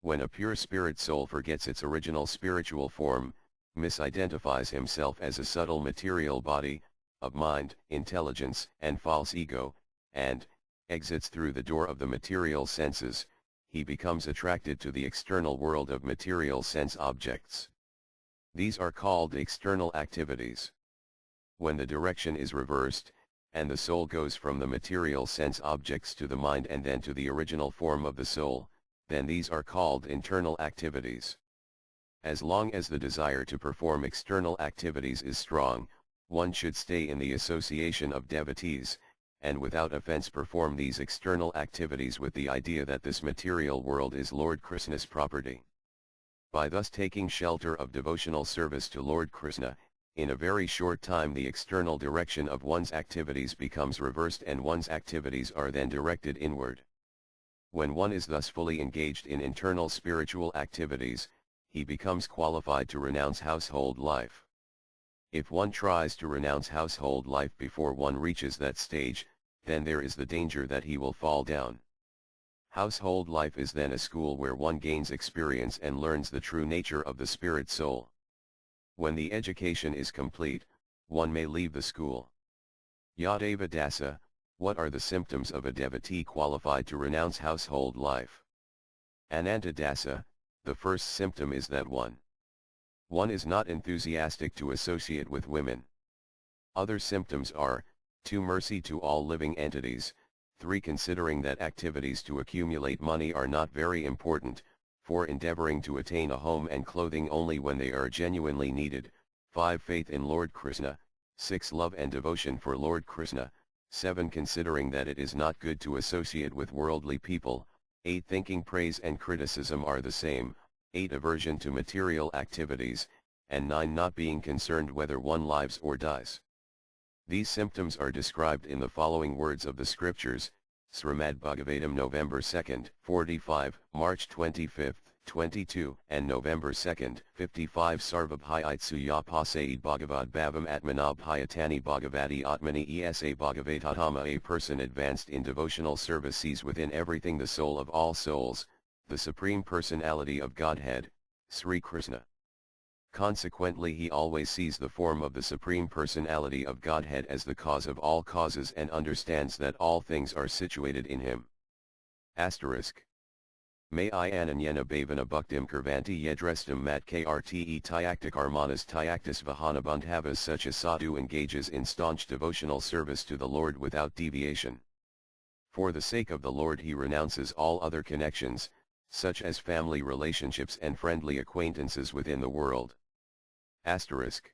Speaker 1: When a pure spirit soul forgets its original spiritual form, misidentifies himself as a subtle material body, of mind, intelligence, and false ego, and exits through the door of the material senses, he becomes attracted to the external world of material sense objects. These are called external activities. When the direction is reversed, and the soul goes from the material sense objects to the mind and then to the original form of the soul, then these are called internal activities. As long as the desire to perform external activities is strong, one should stay in the association of devotees, and without offense perform these external activities with the idea that this material world is Lord Krishna's property. By thus taking shelter of devotional service to Lord Krishna, in a very short time the external direction of one's activities becomes reversed and one's activities are then directed inward. When one is thus fully engaged in internal spiritual activities, he becomes qualified to renounce household life. If one tries to renounce household life before one reaches that stage, then there is the danger that he will fall down. Household life is then a school where one gains experience and learns the true nature of the spirit soul. When the education is complete, one may leave the school. Yadeva dasa, what are the symptoms of a devotee qualified to renounce household life? Anantadasa, the first symptom is that one is not enthusiastic to associate with women. Other symptoms are, 2 mercy to all living entities, 3 considering that activities to accumulate money are not very important, 4 endeavoring to attain a home and clothing only when they are genuinely needed, 5 faith in Lord Krishna, 6 love and devotion for Lord Krishna, 7 considering that it is not good to associate with worldly people, 8 thinking praise and criticism are the same, 8 aversion to material activities, and 9 not being concerned whether one lives or dies. These symptoms are described in the following words of the scriptures, Srimad Bhagavatam November 2nd, 45, March 25th, 22, and November 2nd, 55 Sarvabhayitsuya Pasaid Bhagavad Bhavam Atmanabhayatani Bhagavati Atmani Esa Bhagavatatama. A person advanced in devotional service sees within everything the soul of all souls, the Supreme Personality of Godhead, Sri Krishna. Consequently he always sees the form of the Supreme Personality of Godhead as the cause of all causes and understands that all things are situated in him. Asterisk. May I ananyana bhavana bhaktim kurvanti yedrestam mat krte tyactic armanas tyactus vahanabandhavas. Such a sadhu engages in staunch devotional service to the Lord without deviation. For the sake of the Lord he renounces all other connections, such as family relationships and friendly acquaintances within the world. Asterisk.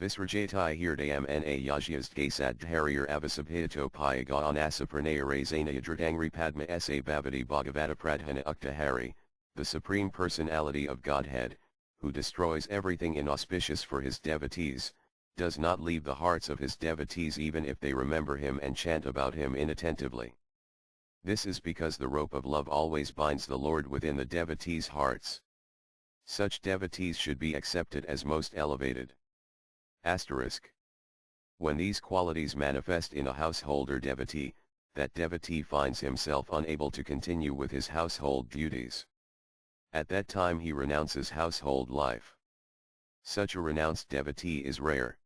Speaker 1: Visrajatai hirdayam na yajiastke sadhariyar avasabhito pyaga anasa pranayarasana yadradangri padma sa bhavati bhagavata pradhana uktahari, the Supreme Personality of Godhead, who destroys everything inauspicious for his devotees, does not leave the hearts of his devotees even if they remember him and chant about him inattentively. This is because the rope of love always binds the Lord within the devotees' hearts. Such devotees should be accepted as most elevated. Asterisk. When these qualities manifest in a householder devotee, that devotee finds himself unable to continue with his household duties. At that time he renounces household life. Such a renounced devotee is rare.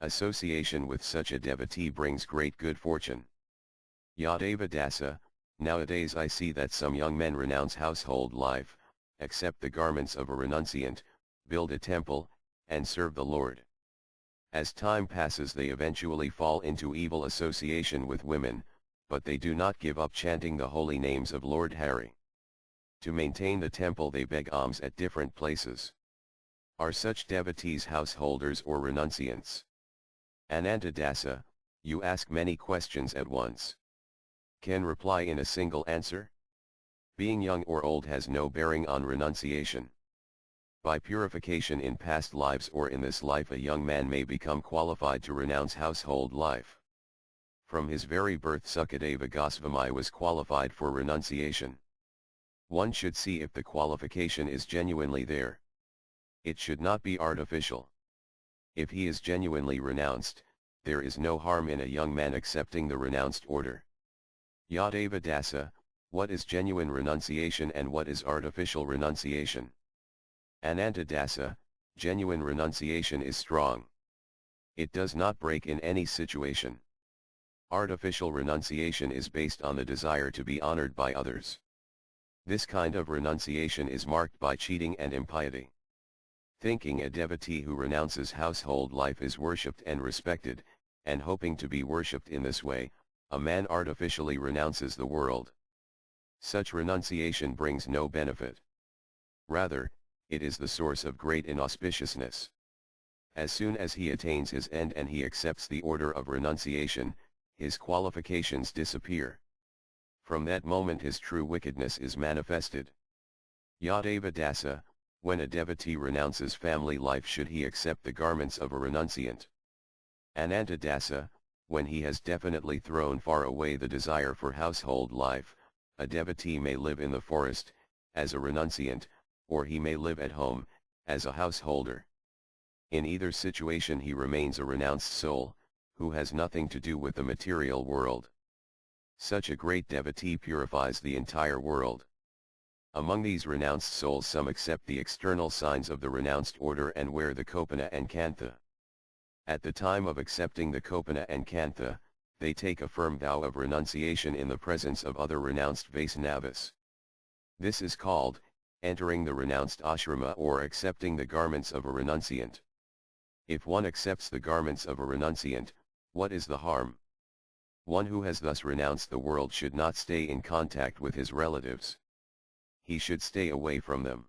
Speaker 1: Association with such a devotee brings great good fortune. Yadeva dasa, nowadays I see that some young men renounce household life, accept the garments of a renunciant, build a temple, and serve the Lord. As time passes they eventually fall into evil association with women, but they do not give up chanting the holy names of Lord Hari. To maintain the temple they beg alms at different places. Are such devotees householders or renunciants? Anantadasa, you ask many questions at once. Can reply in a single answer? Being young or old has no bearing on renunciation. By purification in past lives or in this life, a young man may become qualified to renounce household life. From his very birth Sukadeva Goswami was qualified for renunciation. One should see if the qualification is genuinely there. It should not be artificial. If he is genuinely renounced, there is no harm in a young man accepting the renounced order. Yadeva Dasa, what is genuine renunciation and what is artificial renunciation? Ananta Dasa, genuine renunciation is strong. It does not break in any situation. Artificial renunciation is based on the desire to be honored by others. This kind of renunciation is marked by cheating and impiety. Thinking a devotee who renounces household life is worshipped and respected, and hoping to be worshipped in this way, a man artificially renounces the world. Such renunciation brings no benefit. Rather, it is the source of great inauspiciousness. As soon as he attains his end and he accepts the order of renunciation, his qualifications disappear. From that moment his true wickedness is manifested. Yadeva Dasa, when a devotee renounces family life, should he accept the garments of a renunciant? Ananta Dasa, when he has definitely thrown far away the desire for household life, a devotee may live in the forest, as a renunciant, or he may live at home, as a householder. In either situation he remains a renounced soul, who has nothing to do with the material world. Such a great devotee purifies the entire world. Among these renounced souls some accept the external signs of the renounced order and wear the kopana and kantha. At the time of accepting the kopana and kantha, they take a firm vow of renunciation in the presence of other renounced Vaisnavas. This is called entering the renounced ashrama or accepting the garments of a renunciant. If one accepts the garments of a renunciant, what is the harm? One who has thus renounced the world should not stay in contact with his relatives. He should stay away from them.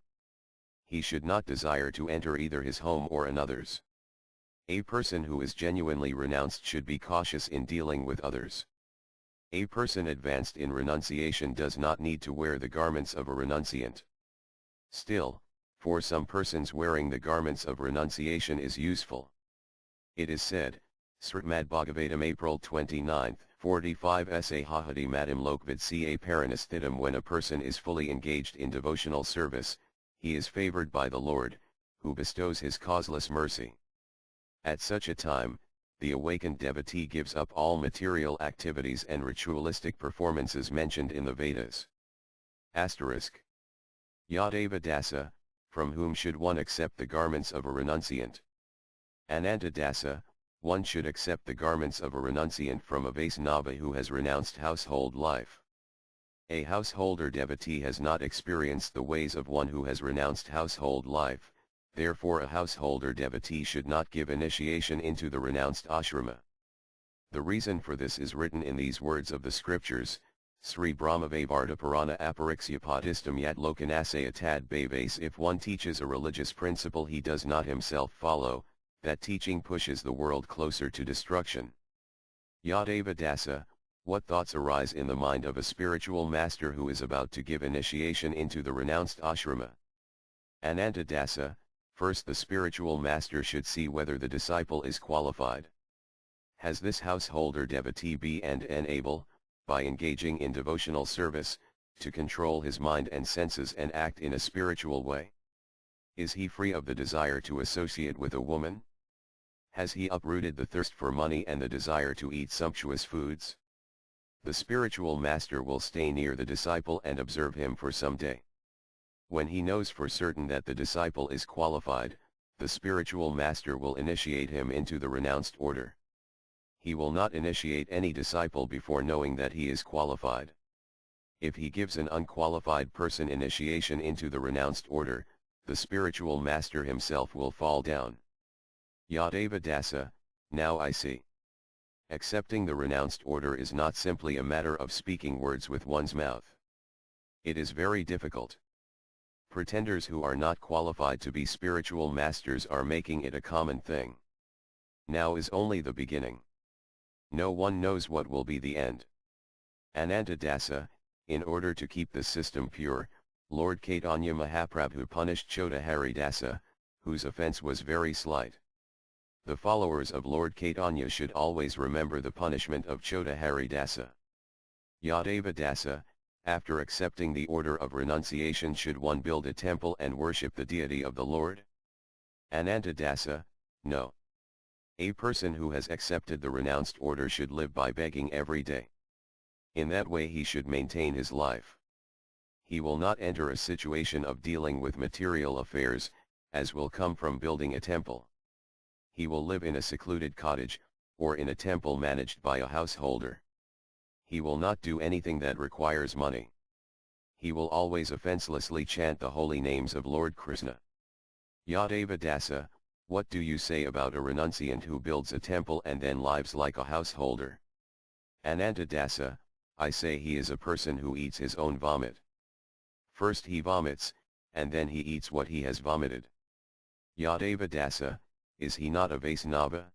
Speaker 1: He should not desire to enter either his home or another's. A person who is genuinely renounced should be cautious in dealing with others. A person advanced in renunciation does not need to wear the garments of a renunciant. Still, for some persons wearing the garments of renunciation is useful. It is said, Srimad Bhagavatam April 29, 45 sa hahati madam lokvid ca paranasthitam, when a person is fully engaged in devotional service, he is favored by the Lord, who bestows his causeless mercy. At such a time, the awakened devotee gives up all material activities and ritualistic performances mentioned in the Vedas. Asterisk. Yadeva Dasa, from whom should one accept the garments of a renunciant? Ananta Dasa, one should accept the garments of a renunciant from a Vaisnava who has renounced household life. A householder devotee has not experienced the ways of one who has renounced household life, therefore a householder devotee should not give initiation into the renounced ashrama. The reason for this is written in these words of the scriptures, Sri Brahmavavarta Purana Apariksyapadistam Yat Lokanasaya Tad Bhaves. If one teaches a religious principle he does not himself follow, that teaching pushes the world closer to destruction. Yadeva Dasa, what thoughts arise in the mind of a spiritual master who is about to give initiation into the renounced ashrama? Ananta Dasa, first the spiritual master should see whether the disciple is qualified. Has this householder devotee be and able, by engaging in devotional service, to control his mind and senses and act in a spiritual way? Is he free of the desire to associate with a woman? Has he uprooted the thirst for money and the desire to eat sumptuous foods? The spiritual master will stay near the disciple and observe him for some day. When he knows for certain that the disciple is qualified, the spiritual master will initiate him into the renounced order. He will not initiate any disciple before knowing that he is qualified. If he gives an unqualified person initiation into the renounced order, the spiritual master himself will fall down. Yadeva Dasa, now I see. Accepting the renounced order is not simply a matter of speaking words with one's mouth. It is very difficult. Pretenders who are not qualified to be spiritual masters are making it a common thing. Now is only the beginning. No one knows what will be the end. Anantadasa, in order to keep the system pure, Lord Chaitanya Mahaprabhu punished Chota Haridasa, whose offense was very slight. The followers of Lord Chaitanya should always remember the punishment of Chota Haridasa. Yadava Dasa, after accepting the order of renunciation, should one build a temple and worship the deity of the Lord? Anantadasa, no. A person who has accepted the renounced order should live by begging every day. In that way he should maintain his life. He will not enter a situation of dealing with material affairs, as will come from building a temple. He will live in a secluded cottage, or in a temple managed by a householder. He will not do anything that requires money. He will always offenselessly chant the holy names of Lord Krishna. Yadava Dasa, what do you say about a renunciant who builds a temple and then lives like a householder? Anantadasa, I say he is a person who eats his own vomit. First he vomits, and then he eats what he has vomited. Yadava Dasa, is he not a Vaisnava?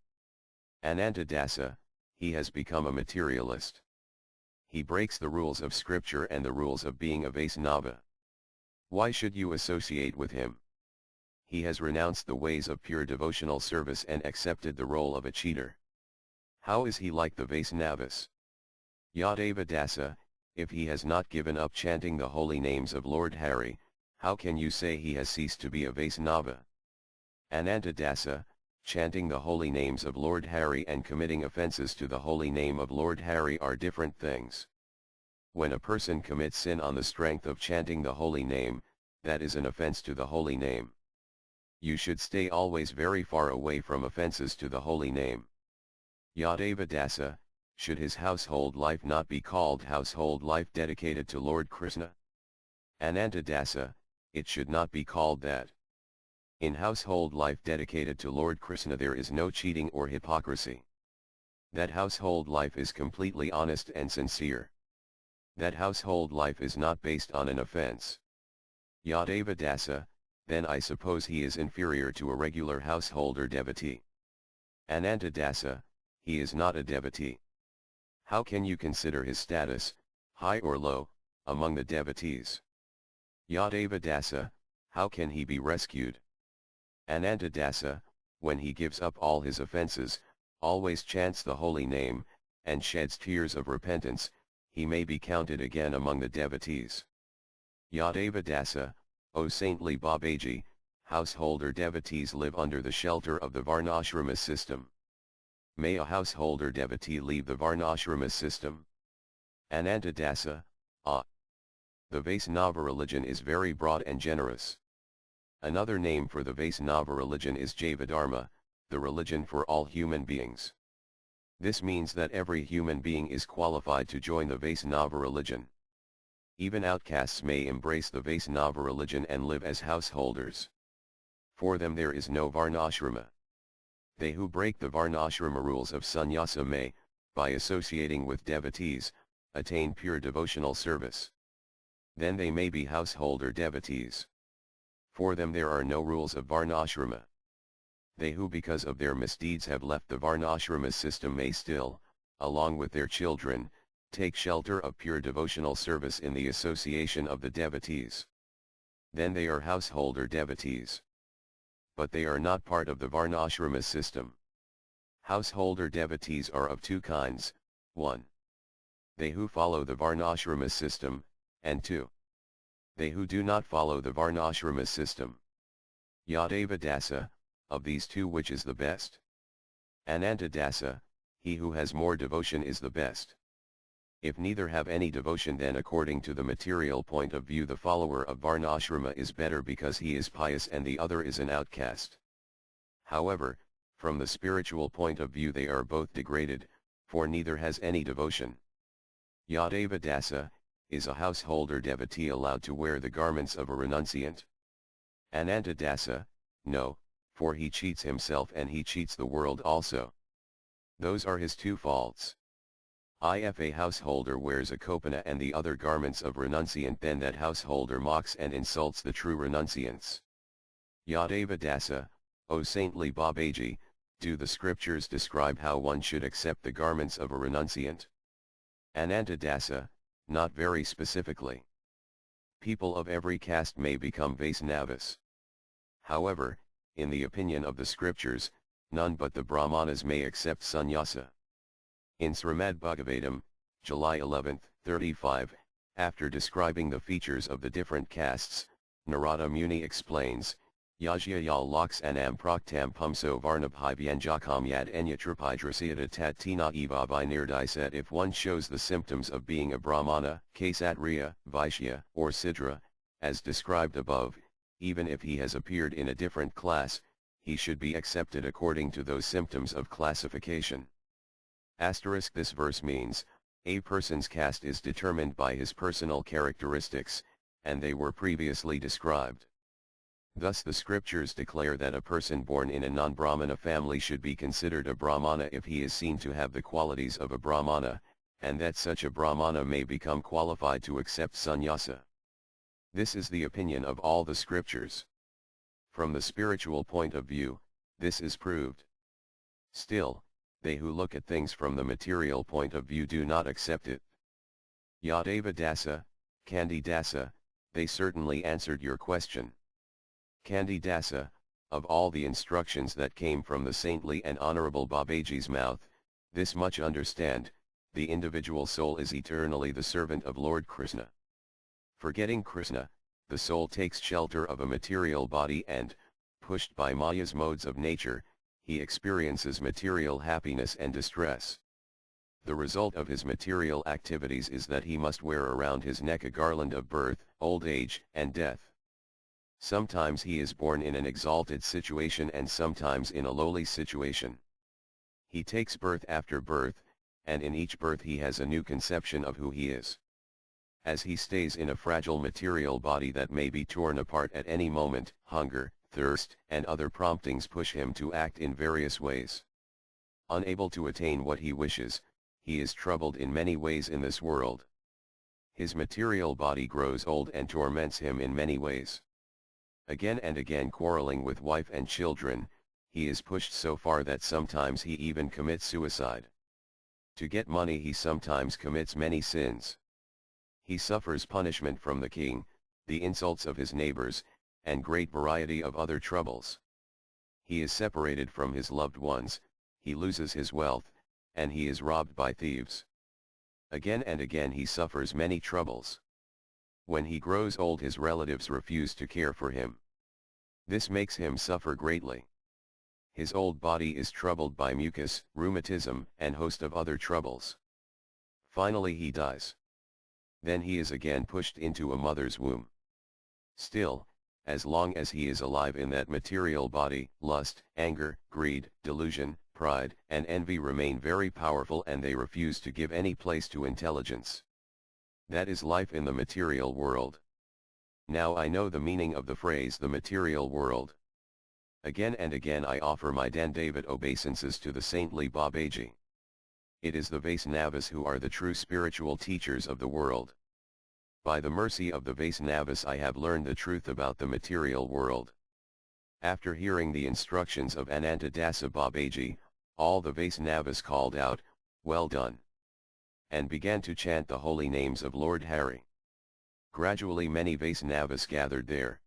Speaker 1: Anantadasa, he has become a materialist. He breaks the rules of scripture and the rules of being a Vaisnava. Why should you associate with him? He has renounced the ways of pure devotional service and accepted the role of a cheater. How is he like the Vaisnavas? Yadava Dasa, if he has not given up chanting the holy names of Lord Hari, how can you say he has ceased to be a Vaisnava? Anantadasa, chanting the holy names of Lord Hari and committing offenses to the holy name of Lord Hari are different things. When a person commits sin on the strength of chanting the holy name, that is an offense to the holy name. You should stay always very far away from offenses to the holy name. Yadava Dasa, should his household life not be called household life dedicated to Lord Krishna? Anantadasa, it should not be called that. In household life dedicated to Lord Krishna there is no cheating or hypocrisy. That household life is completely honest and sincere. That household life is not based on an offense. Yadava Dasa, then I suppose he is inferior to a regular householder devotee. Anantadasa, he is not a devotee. How can you consider his status, high or low, among the devotees? Yadava Dasa, how can he be rescued? Anantadasa, when he gives up all his offenses, always chants the holy name, and sheds tears of repentance, he may be counted again among the devotees. Yadava Dasa, O saintly Babaji, householder devotees live under the shelter of the Varnashrama system. May a householder devotee leave the Varnashrama system? Anantadasa, ah. The Vaisnava religion is very broad and generous. Another name for the Vaisnava religion is Jaiva Dharma, the religion for all human beings. This means that every human being is qualified to join the Vaisnava religion. Even outcasts may embrace the Vaisnava religion and live as householders. For them there is no Varnashrama. They who break the Varnashrama rules of sannyasa may, by associating with devotees, attain pure devotional service. Then they may be householder devotees. For them there are no rules of Varnashrama. They who because of their misdeeds have left the Varnashrama system may still, along with their children, take shelter of pure devotional service in the association of the devotees. Then they are householder devotees. But they are not part of the Varnashrama system. Householder devotees are of two kinds, 1. They who follow the Varnashrama system, and 2. They who do not follow the Varnashrama system. Yadava Dasa, of these two which is the best? Anantadasa, he who has more devotion is the best. If neither have any devotion, then according to the material point of view the follower of Varnashrama is better because he is pious and the other is an outcast. However, from the spiritual point of view they are both degraded, for neither has any devotion. Yadava Dasa, is a householder devotee allowed to wear the garments of a renunciant? Anantadasa, no, for he cheats himself and he cheats the world also. Those are his two faults. If a householder wears a kopana and the other garments of renunciant, then that householder mocks and insults the true renunciants. Yadava Dasa, O saintly Babaji, do the scriptures describe how one should accept the garments of a renunciant? Ananta Dasa, not very specifically. People of every caste may become Vaisnavas. However, in the opinion of the scriptures, none but the Brahmanas may accept sannyasa. In Srimad Bhagavatam, July 11, 35, after describing the features of the different castes, Narada Muni explains, Yajya yal loks anam proktam pumso varnabhivyanjakam yad enyatrapidrasiyata tatina eva binirdiset. If one shows the symptoms of being a Brahmana, Kshatriya, Vaishya, or Sidra, as described above, even if he has appeared in a different class, he should be accepted according to those symptoms of classification. Asterisk. This verse means, a person's caste is determined by his personal characteristics, and they were previously described. Thus the scriptures declare that a person born in a non-Brahmana family should be considered a Brahmana if he is seen to have the qualities of a Brahmana, and that such a Brahmana may become qualified to accept sannyasa. This is the opinion of all the scriptures. From the spiritual point of view, this is proved. Still, they who look at things from the material point of view do not accept it. Yadeva Dasa, Kandi Dasa, they certainly answered your question. Kandi Dasa, of all the instructions that came from the saintly and honorable Babaji's mouth, this much understand, the individual soul is eternally the servant of Lord Krishna. Forgetting Krishna, the soul takes shelter of a material body and, pushed by Maya's modes of nature, he experiences material happiness and distress. The result of his material activities is that he must wear around his neck a garland of birth, old age, and death. Sometimes he is born in an exalted situation and sometimes in a lowly situation. He takes birth after birth, and in each birth he has a new conception of who he is. As he stays in a fragile material body that may be torn apart at any moment, hunger, thirst, and other promptings push him to act in various ways. Unable to attain what he wishes, he is troubled in many ways in this world. His material body grows old and torments him in many ways. Again and again quarreling with wife and children, he is pushed so far that sometimes he even commits suicide. To get money he sometimes commits many sins. He suffers punishment from the king, the insults of his neighbors, and great variety of other troubles. He is separated from his loved ones, he loses his wealth, and he is robbed by thieves. Again and again he suffers many troubles. When he grows old his relatives refuse to care for him. This makes him suffer greatly. His old body is troubled by mucus, rheumatism, and host of other troubles. Finally he dies. Then he is again pushed into a mother's womb. Still, as long as he is alive in that material body, lust, anger, greed, delusion, pride, and envy remain very powerful and they refuse to give any place to intelligence. That is life in the material world. Now I know the meaning of the phrase the material world. Again and again I offer my Dandavat obeisances to the saintly Babaji. It is the Vaisnavas who are the true spiritual teachers of the world. By the mercy of the Vaisnavas I have learned the truth about the material world. After hearing the instructions of Ananta Dasa Babaji, all the Vaisnavas called out, "Well done," and began to chant the holy names of Lord Hari. Gradually many Vaisnavas gathered there.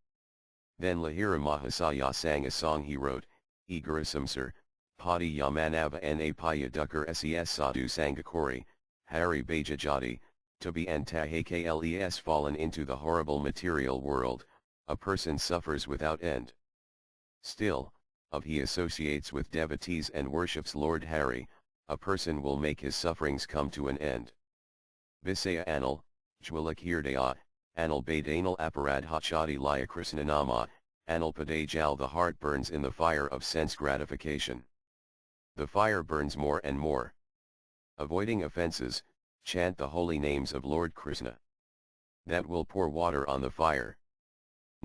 Speaker 1: Then Lahira Mahasaya sang a song he wrote, Igarasamsar, Padi Yamanava Napaya Dukar Ses Sadhu Sangakori, Hari Bajajati, to be antahakles fallen into the horrible material world, a person suffers without end. Still, if he associates with devotees and worships Lord Hari, a person will make his sufferings come to an end. Visaya Anil, Jwalak Hirdaya, Anil Badanal Aparadha Chadi Laya Krishnanama, Anil Padajal the heart burns in the fire of sense gratification. The fire burns more and more. Avoiding offenses, chant the holy names of Lord Krishna. That will pour water on the fire.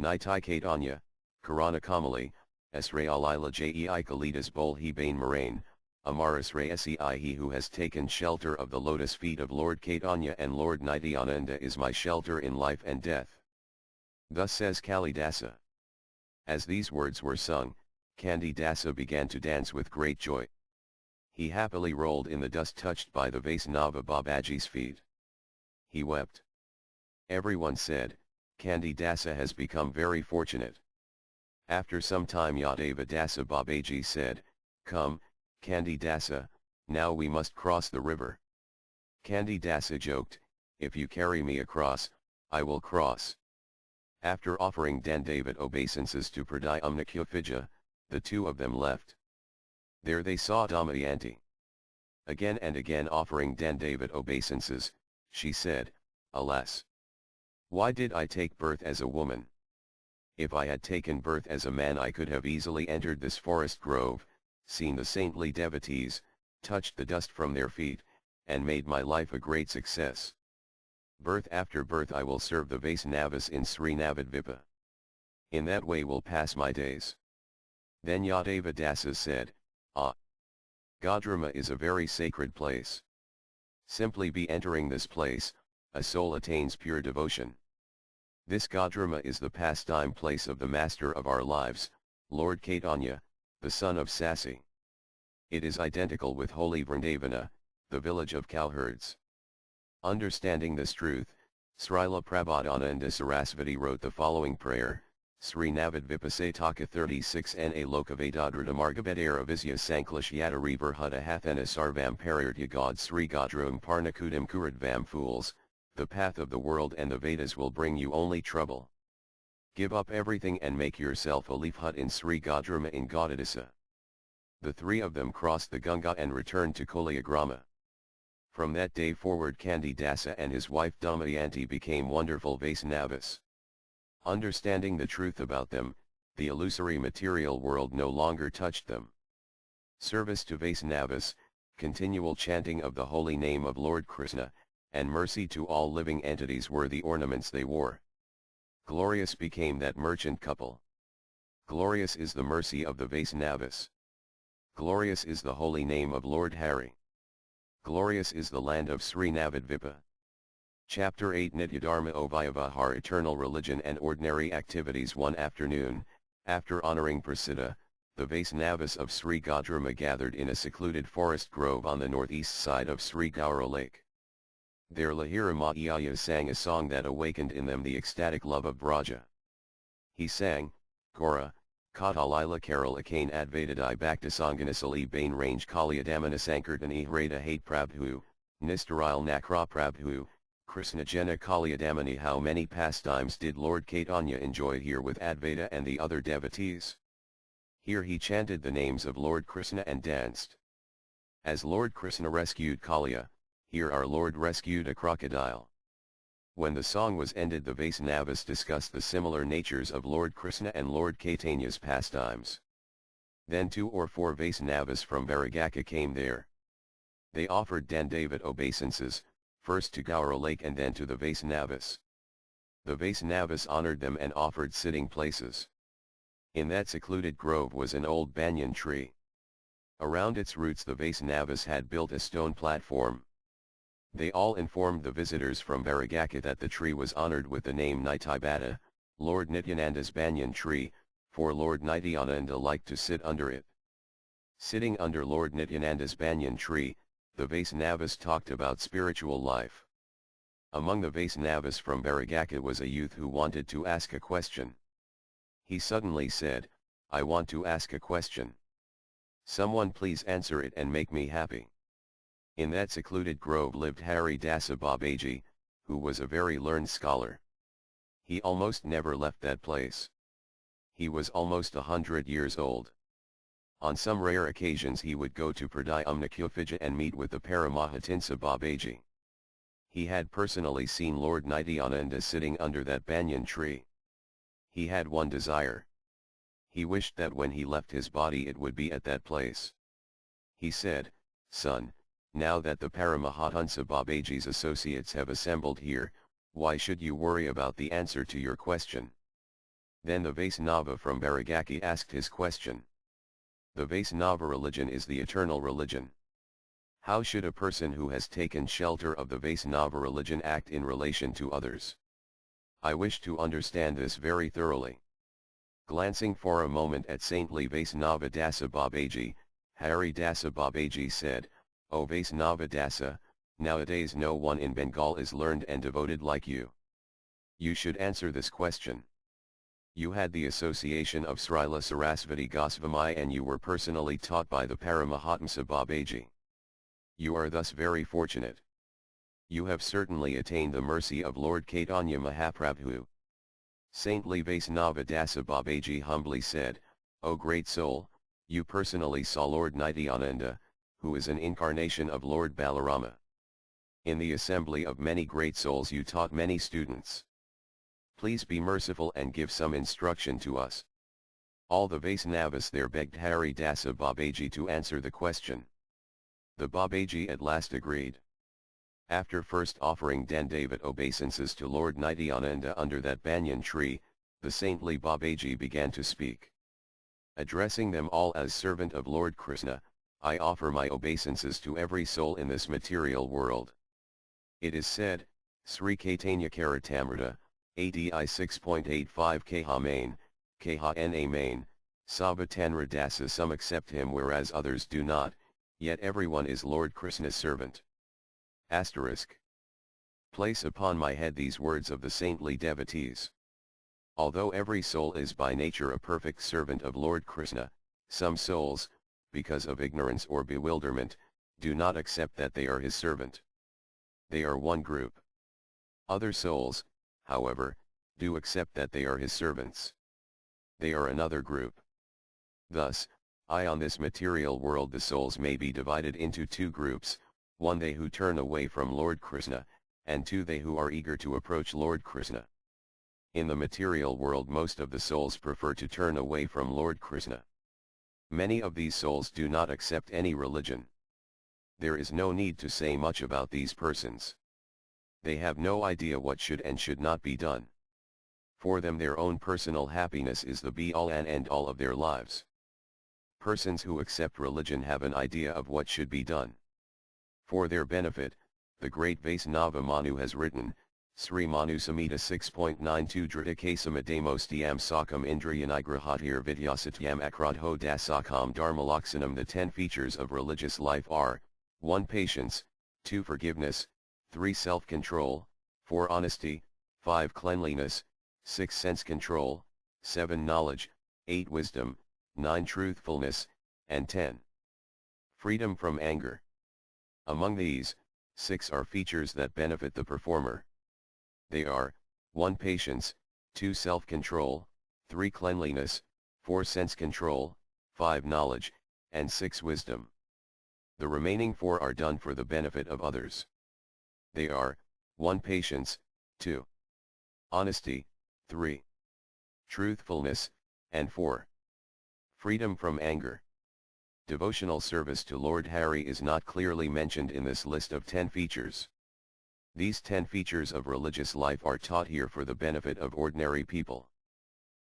Speaker 1: Nitai Caitanya, Karana Kamali, Esrayalila Jai Kalidas Bol He Bain Moraine, Amaris Rasi he who has taken shelter of the lotus feet of Lord Chaitanya and Lord Nityananda is my shelter in life and death. Thus says Kalidasa. As these words were sung, Kandi Dasa began to dance with great joy. He happily rolled in the dust touched by the Vaisnava Babaji's feet. He wept. Everyone said, Kandi Dasa has become very fortunate. After some time Yadava Dasa Babaji said, Come, Kandi Dasa, now we must cross the river. Kandi Dasa joked, If you carry me across, I will cross. After offering Dandavat obeisances to Pradyumna Kuphija, the two of them left. There they saw Damayanti. Again and again offering Dandavat obeisances, she said, Alas! Why did I take birth as a woman? If I had taken birth as a man I could have easily entered this forest grove, seen the saintly devotees, touched the dust from their feet, and made my life a great success. Birth after birth I will serve the Vaisnavas in Sri Navadvipa. In that way will pass my days. Then Yadava Dasa said, Godrama is a very sacred place. Simply be entering this place, a soul attains pure devotion. This Godrama is the pastime place of the Master of our lives, Lord Chaitanya, the son of Sasi. It is identical with holy Vrindavana, the village of cowherds. Understanding this truth, Srila Prabhupada Sarasvati wrote the following prayer, Sri Navadvipasataka 36 Na Lokavadadrata Margabedara Visya Sanklish Yadarivar Hutta Hathana Sarvam Parirtya God Sri Godrum Parnakudim Kuradvam Fools, the path of the world and the Vedas will bring you only trouble. Give up everything and make yourself a leaf hut in Sri Godrama in Gaudadasa. The three of them crossed the Ganga and returned to Koliagrama. From that day forward Kandi Dasa and his wife Damayanti became wonderful Vaisnavas. Understanding the truth about them, the illusory material world no longer touched them. Service to Vaisnavas, continual chanting of the holy name of Lord Krishna, and mercy to all living entities were the ornaments they wore. Glorious became that merchant couple. Glorious is the mercy of the Vaisnavas. Glorious is the holy name of Lord Hari. Glorious is the land of Sri Navadvipa. Chapter 8 Nityadharma Vyavahar Eternal Religion and Ordinary Activities. One afternoon, after honoring Prasiddha, the Vaisnavas of Sri Godrama gathered in a secluded forest grove on the northeast side of Sri Gaura Lake. There Lahira Mahayaya sang a song that awakened in them the ecstatic love of Braja. He sang, Gaura, Katalila Karala Kane Advaitadai Bhaktisanganasali Bain Range Kaliadamana Sankirtani Hrada Hate Prabhu, Nistaril Nakra Prabhu, Krishna Jena Kaliadamani. How many pastimes did Lord Chaitanya enjoy here with Advaita and the other devotees? Here he chanted the names of Lord Krishna and danced. As Lord Krishna rescued Kaliya, here our Lord rescued a crocodile. When the song was ended, the Vaisnavas discussed the similar natures of Lord Krishna and Lord Chaitanya's pastimes. Then 2 or 4 Vaisnavas from Varagaka came there. They offered Dandavat obeisances, first to Gaura Lake and then to the Vaisnavas. The Vaisnavas honored them and offered sitting places. In that secluded grove was an old banyan tree. Around its roots the Vaisnavas had built a stone platform. They all informed the visitors from Varagaka that the tree was honored with the name Nityananda, Lord Nityananda's banyan tree, for Lord Nityananda liked to sit under it. Sitting under Lord Nityananda's banyan tree, the Vaisnavas talked about spiritual life. Among the Vaisnavas from Varagaka was a youth who wanted to ask a question. He suddenly said, I want to ask a question. Someone please answer it and make me happy. In that secluded grove lived Hari Dasa Babaji, who was a very learned scholar. He almost never left that place. He was almost 100 years old. On some rare occasions he would go to Pradyumna Kuphija and meet with the Paramahatinsa Babaji. He had personally seen Lord Nityananda sitting under that banyan tree. He had one desire. He wished that when he left his body it would be at that place. He said, Son, now that the Paramahansa Babaji's associates have assembled here, why should you worry about the answer to your question? Then the Vaisnava from Varagaki asked his question. The Vaisnava religion is the eternal religion. How should a person who has taken shelter of the Vaisnava religion act in relation to others? I wish to understand this very thoroughly. Glancing for a moment at saintly Vaisnava Dasa Babaji, Hari Dasa Babaji said, O Vaisnava Dasa, nowadays no one in Bengal is learned and devoted like you. You should answer this question. You had the association of Srila Sarasvati Goswami and you were personally taught by the Paramahamsa Babaji. You are thus very fortunate. You have certainly attained the mercy of Lord Chaitanya Mahaprabhu. Saintly Vaisnava Dasa Babaji humbly said, O great soul, you personally saw Lord Nityananda, who is an incarnation of Lord Balarama. In the assembly of many great souls you taught many students. Please be merciful and give some instruction to us. All the Vaisnavas there begged Hari Dasa Babaji to answer the question. The Babaji at last agreed. After first offering Dandavat obeisances to Lord Nityananda under that banyan tree, the saintly Babaji began to speak. Addressing them all as servant of Lord Krishna, I offer my obeisances to every soul in this material world. It is said, Sri Caitanya Karatamrita, ADI 6.85 Kha main, Kha Na main, Sabatanra Dasa some accept him whereas others do not, yet everyone is Lord Krishna's servant. Asterisk. Place upon my head these words of the saintly devotees. Although every soul is by nature a perfect servant of Lord Krishna, some souls, because of ignorance or bewilderment, do not accept that they are his servant. They are one group. Other souls, however, do accept that they are his servants. They are another group. Thus, on this material world the souls may be divided into two groups, one they who turn away from Lord Krishna, and two they who are eager to approach Lord Krishna. In the material world most of the souls prefer to turn away from Lord Krishna. Many of these souls do not accept any religion. There is no need to say much about these persons. They have no idea what should and should not be done. For them their own personal happiness is the be-all and end-all of their lives. Persons who accept religion have an idea of what should be done. For their benefit, the great Vaisnava Manu has written, Sri Manu Samhita 6.92 Dhritakasamademostiam Sakam Indriyanigrahatir Vidyasatyam Akradho Dasakam Dharmalaksanam. The 10 features of religious life are, 1. Patience, 2. Forgiveness, 3. Self-control, 4. Honesty, 5. Cleanliness, 6. Sense control, 7. Knowledge, 8. Wisdom, 9. Truthfulness, and 10. Freedom from anger. Among these, 6 are features that benefit the performer. They are, 1. Patience, 2. Self-control, 3. Cleanliness, 4. Sense control, 5. Knowledge, and 6. Wisdom. The remaining 4 are done for the benefit of others. They are, 1. Patience, 2. Honesty, 3. Truthfulness, and 4. Freedom from anger. Devotional service to Lord Hari is not clearly mentioned in this list of 10 features. These 10 features of religious life are taught here for the benefit of ordinary people.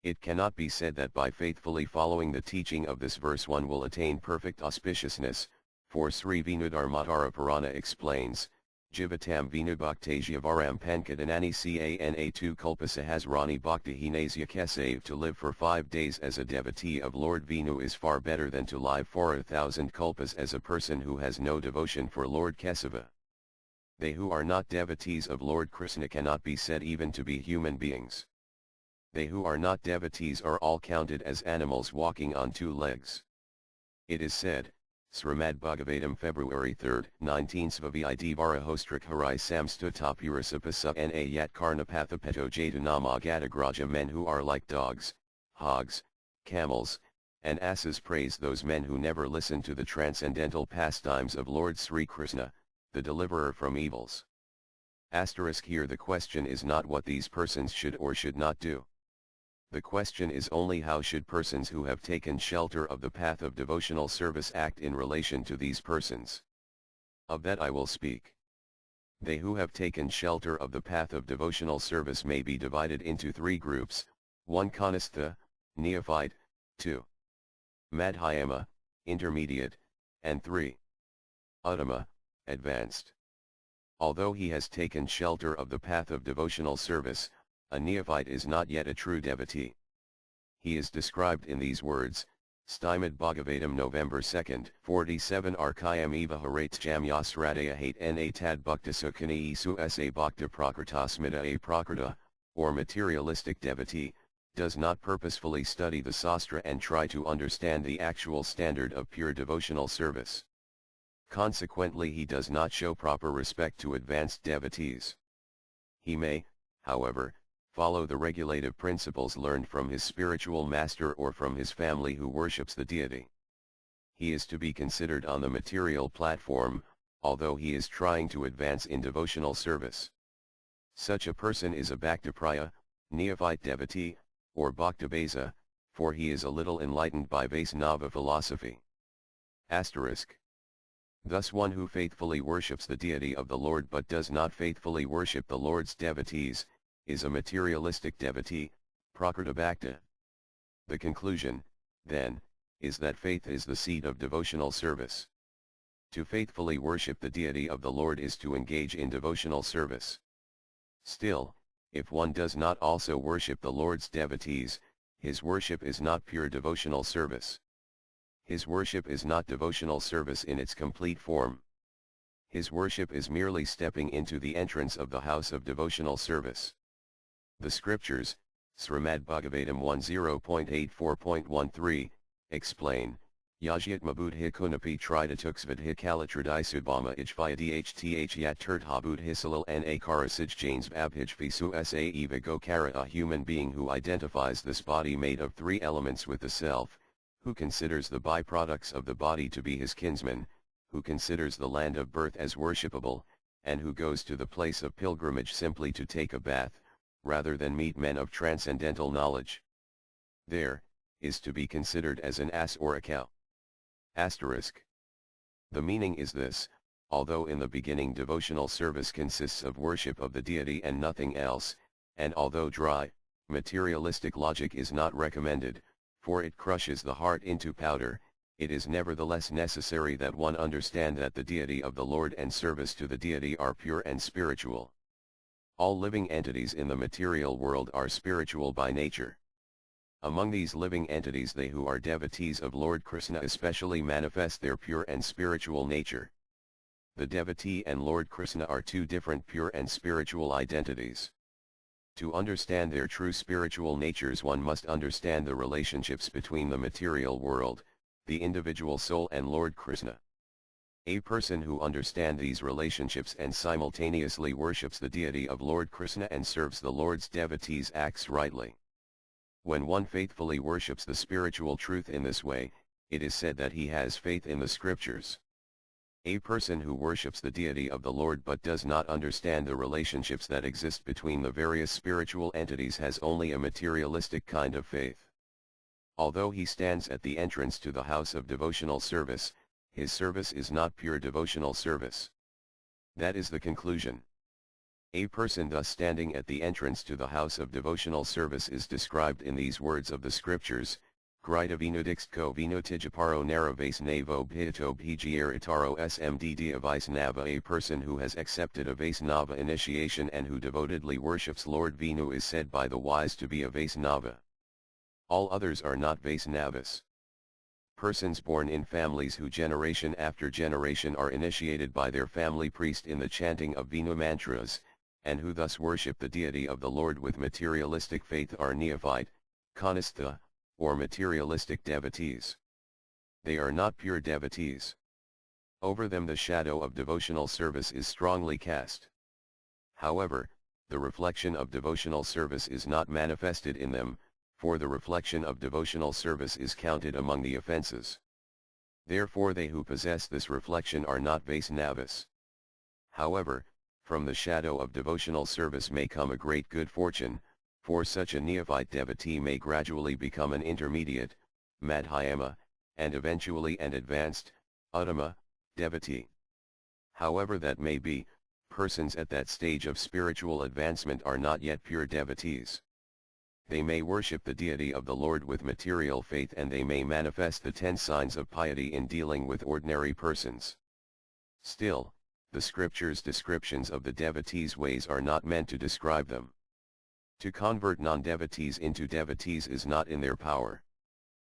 Speaker 1: It cannot be said that by faithfully following the teaching of this verse one will attain perfect auspiciousness, for Sri Vinodharmatara Purana explains, Jivatam Vinubhaktasya Varam Pankadanani Cana 2 Kulpasahasrani Bhaktihinasya Kesave. To live for 5 days as a devotee of Lord Vinu is far better than to live for 1,000 kulpas as a person who has no devotion for Lord Kesava. They who are not devotees of Lord Krishna cannot be said even to be human beings. They who are not devotees are all counted as animals walking on 2 legs. It is said, Srimad Bhagavatam February 3, 19 Svavidivara Hostrik Harai Samstutapurasapasa Na Yat Karnapathapeto Jaitanama Gadagraja. Men who are like dogs, hogs, camels, and asses praise those men who never listen to the transcendental pastimes of Lord Sri Krishna, the deliverer from evils. Asterisk. Here the question is not what these persons should or should not do. The question is only how should persons who have taken shelter of the path of devotional service act in relation to these persons. Of that I will speak. They who have taken shelter of the path of devotional service may be divided into 3 groups, 1. Kanistha, neophyte, 2. Madhyama, intermediate, and 3. Uttama, advanced. Although he has taken shelter of the path of devotional service, a neophyte is not yet a true devotee. He is described in these words, Stimad Bhagavatam November 2, 47 Arkayam eva harates jam yasradaya hate na tad bhaktisukani isu sa bhakta prakrtasmita a prakrta, or materialistic devotee, does not purposefully study the sastra and try to understand the actual standard of pure devotional service. Consequently, he does not show proper respect to advanced devotees. He may, however, follow the regulative principles learned from his spiritual master or from his family who worships the deity. He is to be considered on the material platform, although he is trying to advance in devotional service. Such a person is a Bhaktipriya, neophyte devotee, or Bhaktabhasa, for he is a little enlightened by Vaisnava philosophy. Asterisk. Thus one who faithfully worships the deity of the Lord but does not faithfully worship the Lord's devotees, is a materialistic devotee, Prakrta Bhakta. The conclusion, then, is that faith is the seed of devotional service. To faithfully worship the deity of the Lord is to engage in devotional service. Still, if one does not also worship the Lord's devotees, his worship is not pure devotional service. His worship is not devotional service in its complete form. His worship is merely stepping into the entrance of the house of devotional service. The scriptures, Srimad Bhagavatam 10.84.13, explain, Yajiatma buddhi kunapi tridatuksvadhi kalitradisubhama ijvayadhth yat turthabudhisalal na karasij jains abhijvisu sa eva gokara. A human being who identifies this body made of three elements with the self, who considers the byproducts of the body to be his kinsmen, who considers the land of birth as worshipable, and who goes to the place of pilgrimage simply to take a bath, rather than meet men of transcendental knowledge. There, is to be considered as an ass or a cow. Asterisk. The meaning is this: although in the beginning devotional service consists of worship of the deity and nothing else, and although dry, materialistic logic is not recommended, for it crushes the heart into powder, it is nevertheless necessary that one understand that the deity of the Lord and service to the deity are pure and spiritual. All living entities in the material world are spiritual by nature. Among these living entities, they who are devotees of Lord Krishna especially manifest their pure and spiritual nature. The devotee and Lord Krishna are two different pure and spiritual identities. To understand their true spiritual natures, one must understand the relationships between the material world, the individual soul, and Lord Krishna. A person who understands these relationships and simultaneously worships the deity of Lord Krishna and serves the Lord's devotees acts rightly. When one faithfully worships the spiritual truth in this way, it is said that he has faith in the scriptures. A person who worships the deity of the Lord but does not understand the relationships that exist between the various spiritual entities has only a materialistic kind of faith. Although he stands at the entrance to the house of devotional service, his service is not pure devotional service. That is the conclusion. A person thus standing at the entrance to the house of devotional service is described in these words of the scriptures: Grita vinodixko vinotijaparo naravase navo bhito bhigier itaro smdd Vaisnava. A person who has accepted a Vaisnava initiation and who devotedly worships Lord Vinu is said by the wise to be a Vaisnava. All others are not Vaisnavas. Persons born in families who generation after generation are initiated by their family priest in the chanting of Vinu mantras, and who thus worship the deity of the Lord with materialistic faith are neophyte, kanistha, or materialistic devotees. They are not pure devotees. Over them the shadow of devotional service is strongly cast. However, the reflection of devotional service is not manifested in them, for the reflection of devotional service is counted among the offenses. Therefore they who possess this reflection are not Vaisnavas. However, from the shadow of devotional service may come a great good fortune, for such a neophyte devotee may gradually become an intermediate, madhyama, and eventually an advanced, uttama, devotee. However that may be, persons at that stage of spiritual advancement are not yet pure devotees. They may worship the deity of the Lord with material faith, and they may manifest the 10 signs of piety in dealing with ordinary persons. Still, the scriptures' descriptions of the devotees' ways are not meant to describe them. To convert non-devotees into devotees is not in their power.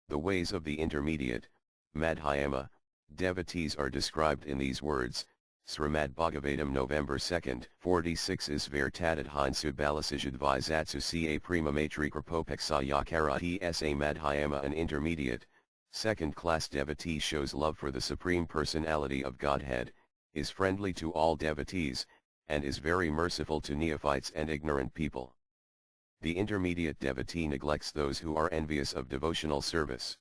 Speaker 1: The ways of the intermediate, Madhyama, devotees are described in these words. Srimad Bhagavatam November 2nd, 46 is vertated hinsu balasijadvisatsu ca prima matrikrapopeksa yakarati sa Madhyama. An intermediate, second-class devotee shows love for the Supreme Personality of Godhead, is friendly to all devotees, and is very merciful to neophytes and ignorant people. The intermediate devotee neglects those who are envious of devotional service.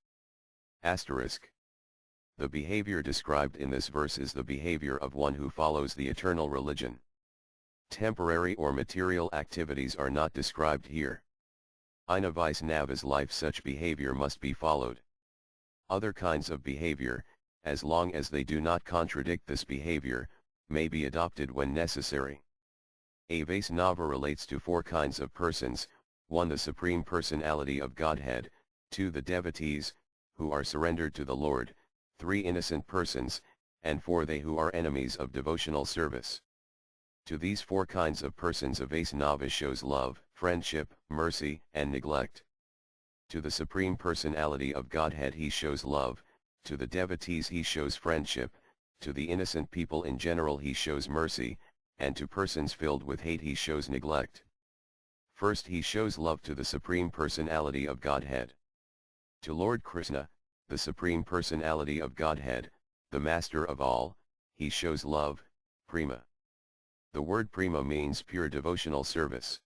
Speaker 1: Asterisk. The behavior described in this verse is the behavior of one who follows the eternal religion. Temporary or material activities are not described here. In a Vaisnava's life such behavior must be followed. Other kinds of behavior, as long as they do not contradict this behavior, may be adopted when necessary. A Vaisnava relates to four kinds of persons: 1. The Supreme Personality of Godhead; 2. The devotees, who are surrendered to the Lord; 3. Innocent persons; and 4. They who are enemies of devotional service. To these four kinds of persons a Vaisnava shows love, friendship, mercy, and neglect. To the Supreme Personality of Godhead he shows love, to the devotees he shows friendship, to the innocent people in general he shows mercy, and to persons filled with hate he shows neglect. First he shows love to the Supreme Personality of Godhead. To Lord Krishna, the Supreme Personality of Godhead, the Master of all, he shows love, prema. The word prema means pure devotional service.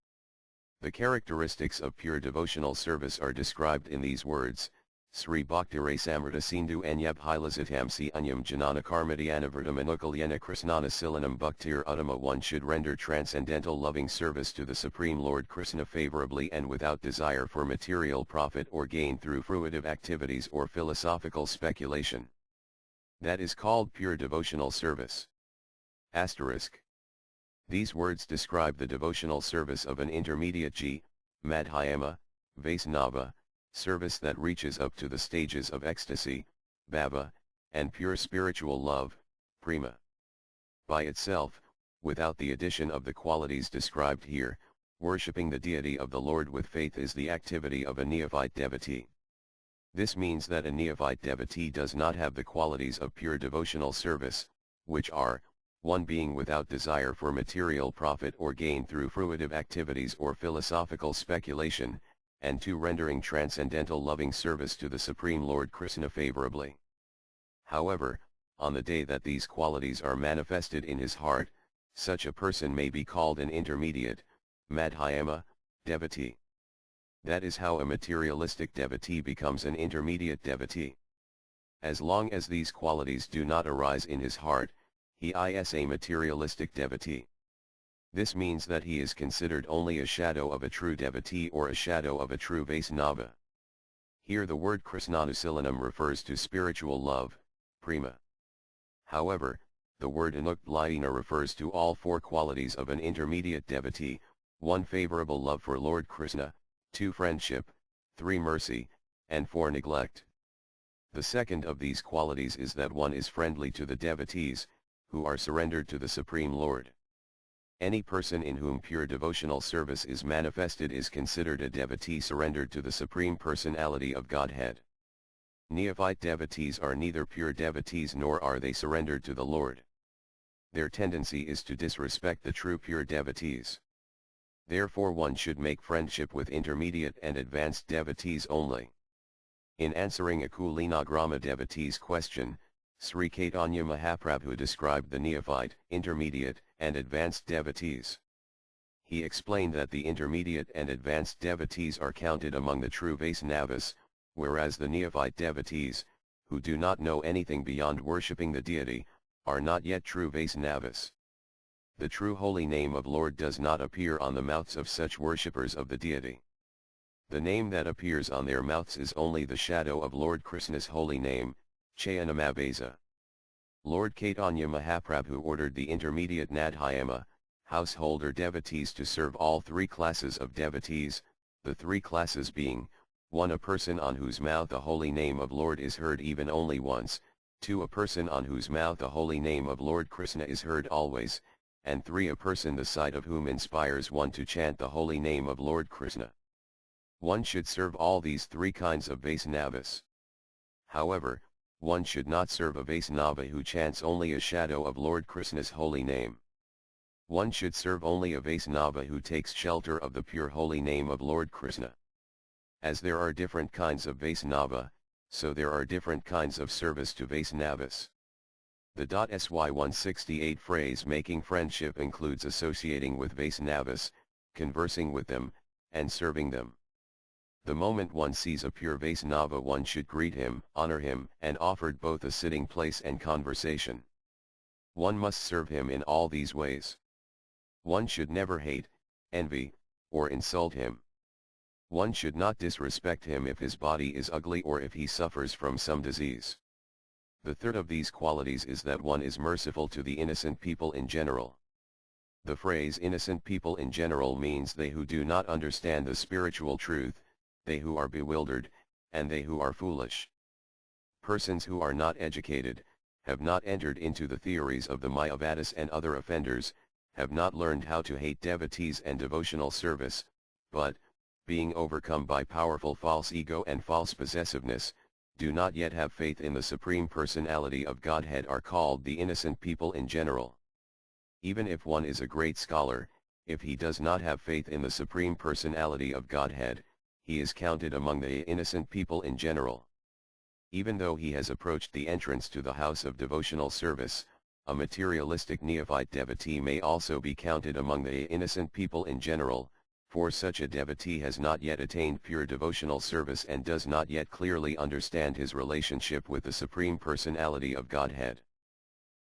Speaker 1: The characteristics of pure devotional service are described in these words: Sri Bhaktirasamrita Sindhu Anyab Hilazitamsi Unyam Janana Karmadhyanavartam Anukalyana Krishnana Silanam Bhaktir Uttama. One should render transcendental loving service to the Supreme Lord Krishna favorably and without desire for material profit or gain through fruitive activities or philosophical speculation. That is called pure devotional service. Asterisk. These words describe the devotional service of an intermediate G, Madhyama, Vaisnava, service that reaches up to the stages of ecstasy, bhava, and pure spiritual love, prema. By itself, without the addition of the qualities described here, worshipping the deity of the Lord with faith is the activity of a neophyte devotee. This means that a neophyte devotee does not have the qualities of pure devotional service, which are: 1. Being without desire for material profit or gain through fruitive activities or philosophical speculation, and 2. Rendering transcendental loving service to the Supreme Lord Krishna favorably. However, on the day that these qualities are manifested in his heart, such a person may be called an intermediate, Madhyama, devotee. That is how a materialistic devotee becomes an intermediate devotee. As long as these qualities do not arise in his heart, he is a materialistic devotee. This means that he is considered only a shadow of a true devotee or a shadow of a true Vaisnava. Here the word Krishnanusilanam refers to spiritual love, prema. However, the word Anuklayana refers to all four qualities of an intermediate devotee: 1. Favorable love for Lord Krishna, 2. Friendship, 3. Mercy, and 4. Neglect. The second of these qualities is that one is friendly to the devotees, who are surrendered to the Supreme Lord. Any person in whom pure devotional service is manifested is considered a devotee surrendered to the Supreme Personality of Godhead. Neophyte devotees are neither pure devotees nor are they surrendered to the Lord. Their tendency is to disrespect the true pure devotees. Therefore one should make friendship with intermediate and advanced devotees only. In answering a Kulinagrama devotee's question, Sri Chaitanya Mahaprabhu described the neophyte, intermediate, and advanced devotees. He explained that the intermediate and advanced devotees are counted among the true Vaisnavas, whereas the neophyte devotees, who do not know anything beyond worshipping the deity, are not yet true Vaisnavas. The true holy name of Lord does not appear on the mouths of such worshippers of the deity. The name that appears on their mouths is only the shadow of Lord Krishna's holy name, Chayanamabhasa. Lord Chaitanya Mahaprabhu ordered the intermediate Nadhyama, householder devotees to serve all three classes of devotees, the three classes being: 1. A person on whose mouth the holy name of Lord is heard even only once, 2. A person on whose mouth the holy name of Lord Krishna is heard always, and 3. A person the sight of whom inspires one to chant the holy name of Lord Krishna. One should serve all these three kinds of Vaisnavas. However, one should not serve a Vaisnava who chants only a shadow of Lord Krishna's holy name. One should serve only a Vaisnava who takes shelter of the pure holy name of Lord Krishna. As there are different kinds of Vaisnava, so there are different kinds of service to Vaisnavas. The SY 168 phrase making friendship includes associating with Vaisnavas, conversing with them, and serving them. The moment one sees a pure Vaisnava, one should greet him, honor him, and offered both a sitting place and conversation. One must serve him in all these ways. One should never hate, envy, or insult him. One should not disrespect him if his body is ugly or if he suffers from some disease. The third of these qualities is that one is merciful to the innocent people in general. The phrase innocent people in general means they who do not understand the spiritual truth, they who are bewildered, and they who are foolish. Persons who are not educated, have not entered into the theories of the Mayavadis and other offenders, have not learned how to hate devotees and devotional service, but, being overcome by powerful false ego and false possessiveness, do not yet have faith in the Supreme Personality of Godhead are called the innocent people in general. Even if one is a great scholar, if he does not have faith in the Supreme Personality of Godhead, he is counted among the innocent people in general. Even though he has approached the entrance to the house of devotional service, a materialistic neophyte devotee may also be counted among the innocent people in general, for such a devotee has not yet attained pure devotional service and does not yet clearly understand his relationship with the Supreme Personality of Godhead.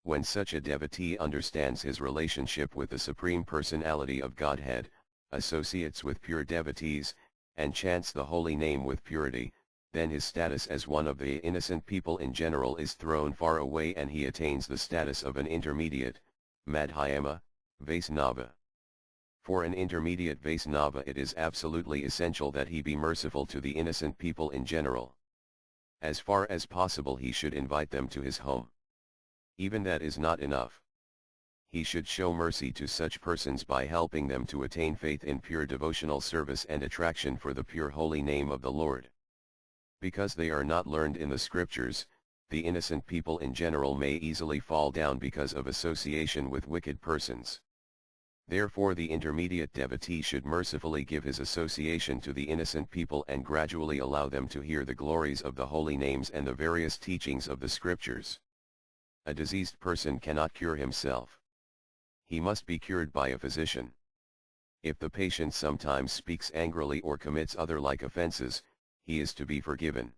Speaker 1: When such a devotee understands his relationship with the Supreme Personality of Godhead, associates with pure devotees, and chants the holy name with purity, then his status as one of the innocent people in general is thrown far away and he attains the status of an intermediate, Madhyama, Vaisnava. For an intermediate Vaisnava it is absolutely essential that he be merciful to the innocent people in general. As far as possible he should invite them to his home. Even that is not enough. He should show mercy to such persons by helping them to attain faith in pure devotional service and attraction for the pure holy name of the Lord. Because they are not learned in the scriptures, the innocent people in general may easily fall down because of association with wicked persons. Therefore the intermediate devotee should mercifully give his association to the innocent people and gradually allow them to hear the glories of the holy names and the various teachings of the scriptures. A diseased person cannot cure himself. He must be cured by a physician. If the patient sometimes speaks angrily or commits other like offenses, he is to be forgiven.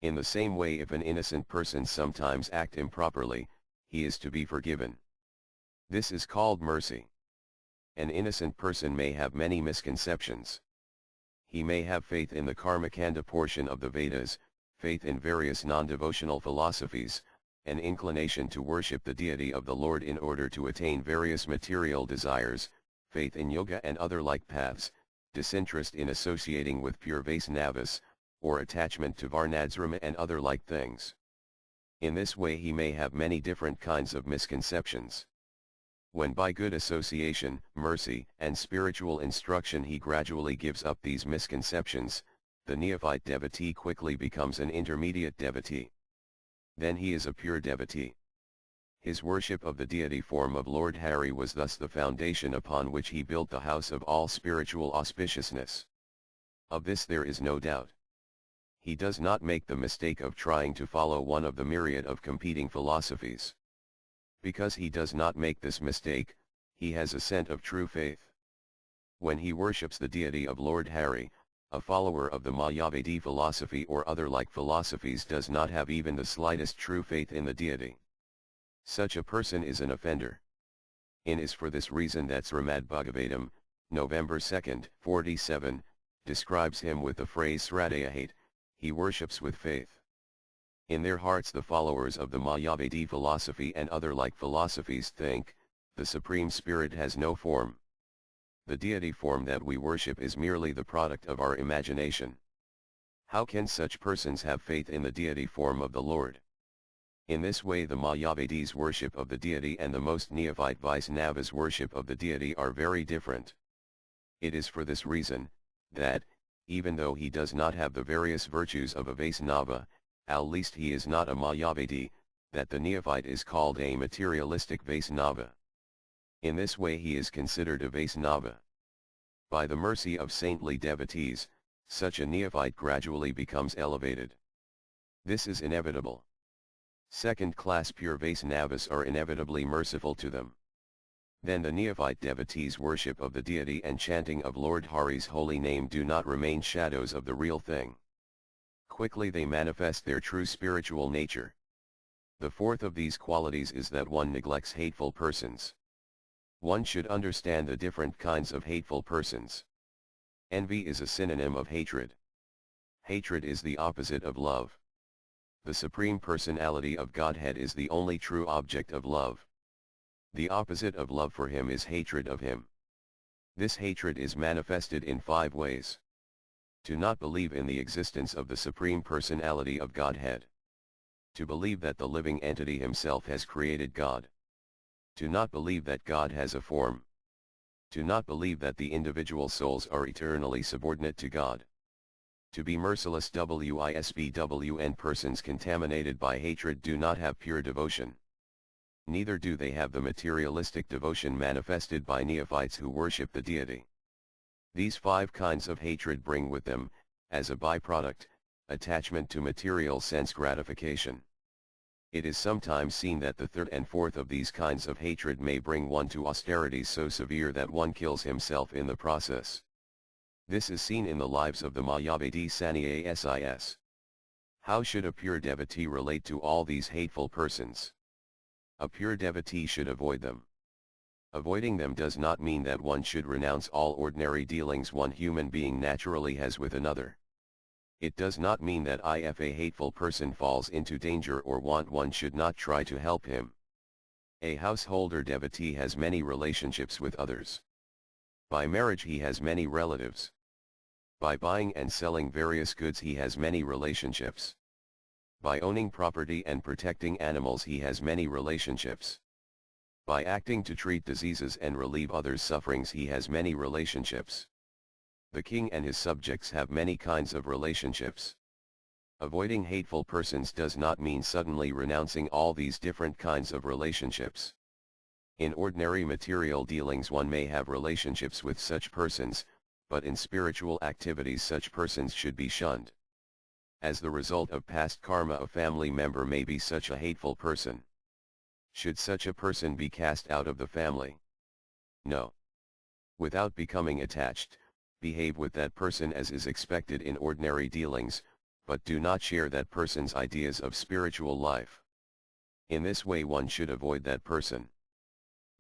Speaker 1: In the same way, if an innocent person sometimes acts improperly, he is to be forgiven. This is called mercy. An innocent person may have many misconceptions. He may have faith in the Karmakanda portion of the Vedas, faith in various non-devotional philosophies, an inclination to worship the deity of the Lord in order to attain various material desires, faith in yoga and other like paths, disinterest in associating with pure Vaisnavas, or attachment to Varnasrama and other like things. In this way he may have many different kinds of misconceptions. When by good association, mercy, and spiritual instruction he gradually gives up these misconceptions, the neophyte devotee quickly becomes an intermediate devotee. Then he is a pure devotee. His worship of the deity form of Lord Hari was thus the foundation upon which he built the house of all spiritual auspiciousness. Of this there is no doubt. He does not make the mistake of trying to follow one of the myriad of competing philosophies. Because he does not make this mistake, he has a scent of true faith. When he worships the deity of Lord Hari, a follower of the Mayavadi philosophy or other like philosophies does not have even the slightest true faith in the deity. Such a person is an offender. It is for this reason that Srimad Bhagavatam, November 2, 47, describes him with the phrase Sradhayahate, he worships with faith. In their hearts the followers of the Mayavadi philosophy and other like philosophies think, the Supreme Spirit has no form. The deity form that we worship is merely the product of our imagination. How can such persons have faith in the deity form of the Lord? In this way the Mayavadis' worship of the deity and the most neophyte Vaisnavas' worship of the deity are very different. It is for this reason, that, even though he does not have the various virtues of a Vaisnava, at least he is not a Mayavadi, that the neophyte is called a materialistic Vaisnava. In this way he is considered a Vaisnava. By the mercy of saintly devotees, such a neophyte gradually becomes elevated. This is inevitable. Second-class pure Vaisnavas are inevitably merciful to them. Then the neophyte devotees' worship of the deity and chanting of Lord Hari's holy name do not remain shadows of the real thing. Quickly they manifest their true spiritual nature. The fourth of these qualities is that one neglects hateful persons. One should understand the different kinds of hateful persons. Envy is a synonym of hatred. Hatred is the opposite of love. The Supreme Personality of Godhead is the only true object of love. The opposite of love for him is hatred of him. This hatred is manifested in 5 ways. To not believe in the existence of the Supreme Personality of Godhead. To believe that the living entity himself has created God. To not believe that God has a form. To not believe that the individual souls are eternally subordinate to God. To be merciless. Wisbwn persons contaminated by hatred do not have pure devotion. Neither do they have the materialistic devotion manifested by neophytes who worship the deity. These 5 kinds of hatred bring with them, as a byproduct, attachment to material sense gratification. It is sometimes seen that the third and fourth of these kinds of hatred may bring one to austerities so severe that one kills himself in the process. This is seen in the lives of the Mayavadi sannyasis. How should a pure devotee relate to all these hateful persons? A pure devotee should avoid them. Avoiding them does not mean that one should renounce all ordinary dealings one human being naturally has with another. It does not mean that if a hateful person falls into danger or want, one should not try to help him. A householder devotee has many relationships with others. By marriage he has many relatives. By buying and selling various goods he has many relationships. By owning property and protecting animals he has many relationships. By acting to treat diseases and relieve others' sufferings he has many relationships. The king and his subjects have many kinds of relationships. Avoiding hateful persons does not mean suddenly renouncing all these different kinds of relationships. In ordinary material dealings one may have relationships with such persons, but in spiritual activities such persons should be shunned. As the result of past karma, a family member may be such a hateful person. Should such a person be cast out of the family? No. Without becoming attached, behave with that person as is expected in ordinary dealings, but do not share that person's ideas of spiritual life. In this way one should avoid that person.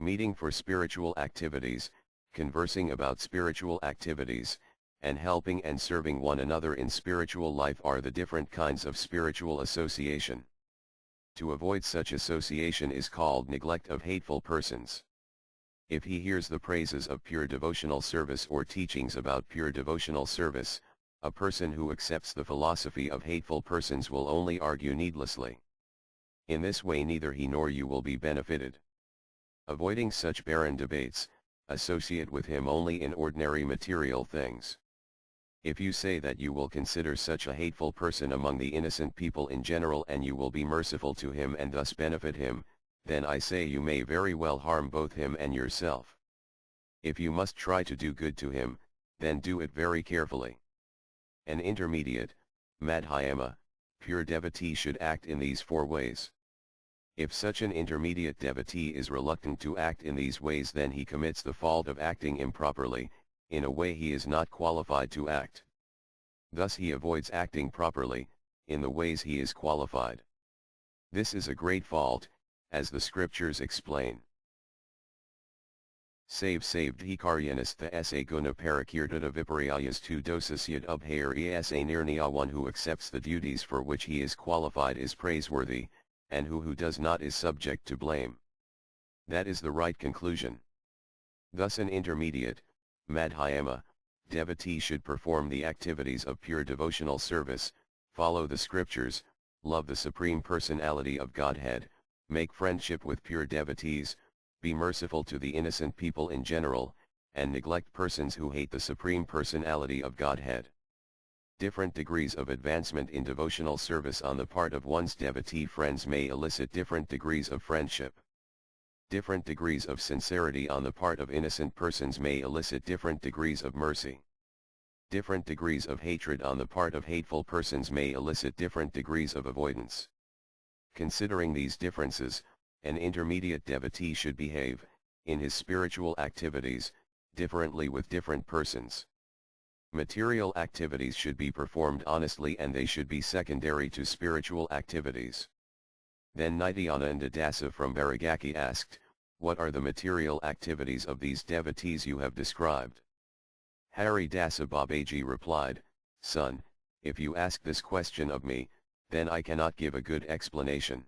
Speaker 1: Meeting for spiritual activities, conversing about spiritual activities, and helping and serving one another in spiritual life are the different kinds of spiritual association. To avoid such association is called neglect of hateful persons. If he hears the praises of pure devotional service or teachings about pure devotional service, a person who accepts the philosophy of hateful persons will only argue needlessly. In this way neither he nor you will be benefited. Avoiding such barren debates, associate with him only in ordinary material things. If you say that you will consider such a hateful person among the innocent people in general and you will be merciful to him and thus benefit him, then I say you may very well harm both him and yourself. If you must try to do good to him, then do it very carefully. An intermediate, madhyama, pure devotee should act in these 4 ways. If such an intermediate devotee is reluctant to act in these ways, then he commits the fault of acting improperly, in a way he is not qualified to act. Thus he avoids acting properly, in the ways he is qualified. This is a great fault, as the scriptures explain. Saved he karyanastha sa guna parakirtata viparyayas tu dosasyad ubhair sa nirnaya. One who accepts the duties for which he is qualified is praiseworthy, and who does not is subject to blame. That is the right conclusion. Thus an intermediate, madhyama, devotee should perform the activities of pure devotional service, follow the scriptures, love the Supreme Personality of Godhead, make friendship with pure devotees, be merciful to the innocent people in general, and neglect persons who hate the Supreme Personality of Godhead. Different degrees of advancement in devotional service on the part of one's devotee friends may elicit different degrees of friendship. Different degrees of sincerity on the part of innocent persons may elicit different degrees of mercy. Different degrees of hatred on the part of hateful persons may elicit different degrees of avoidance. Considering these differences, an intermediate devotee should behave, in his spiritual activities, differently with different persons. Material activities should be performed honestly and they should be secondary to spiritual activities. Then Nityananda Dasa from Baragaki asked, "What are the material activities of these devotees you have described?" Hari Dasa Babaji replied, "Son, if you ask this question of me, then I cannot give a good explanation.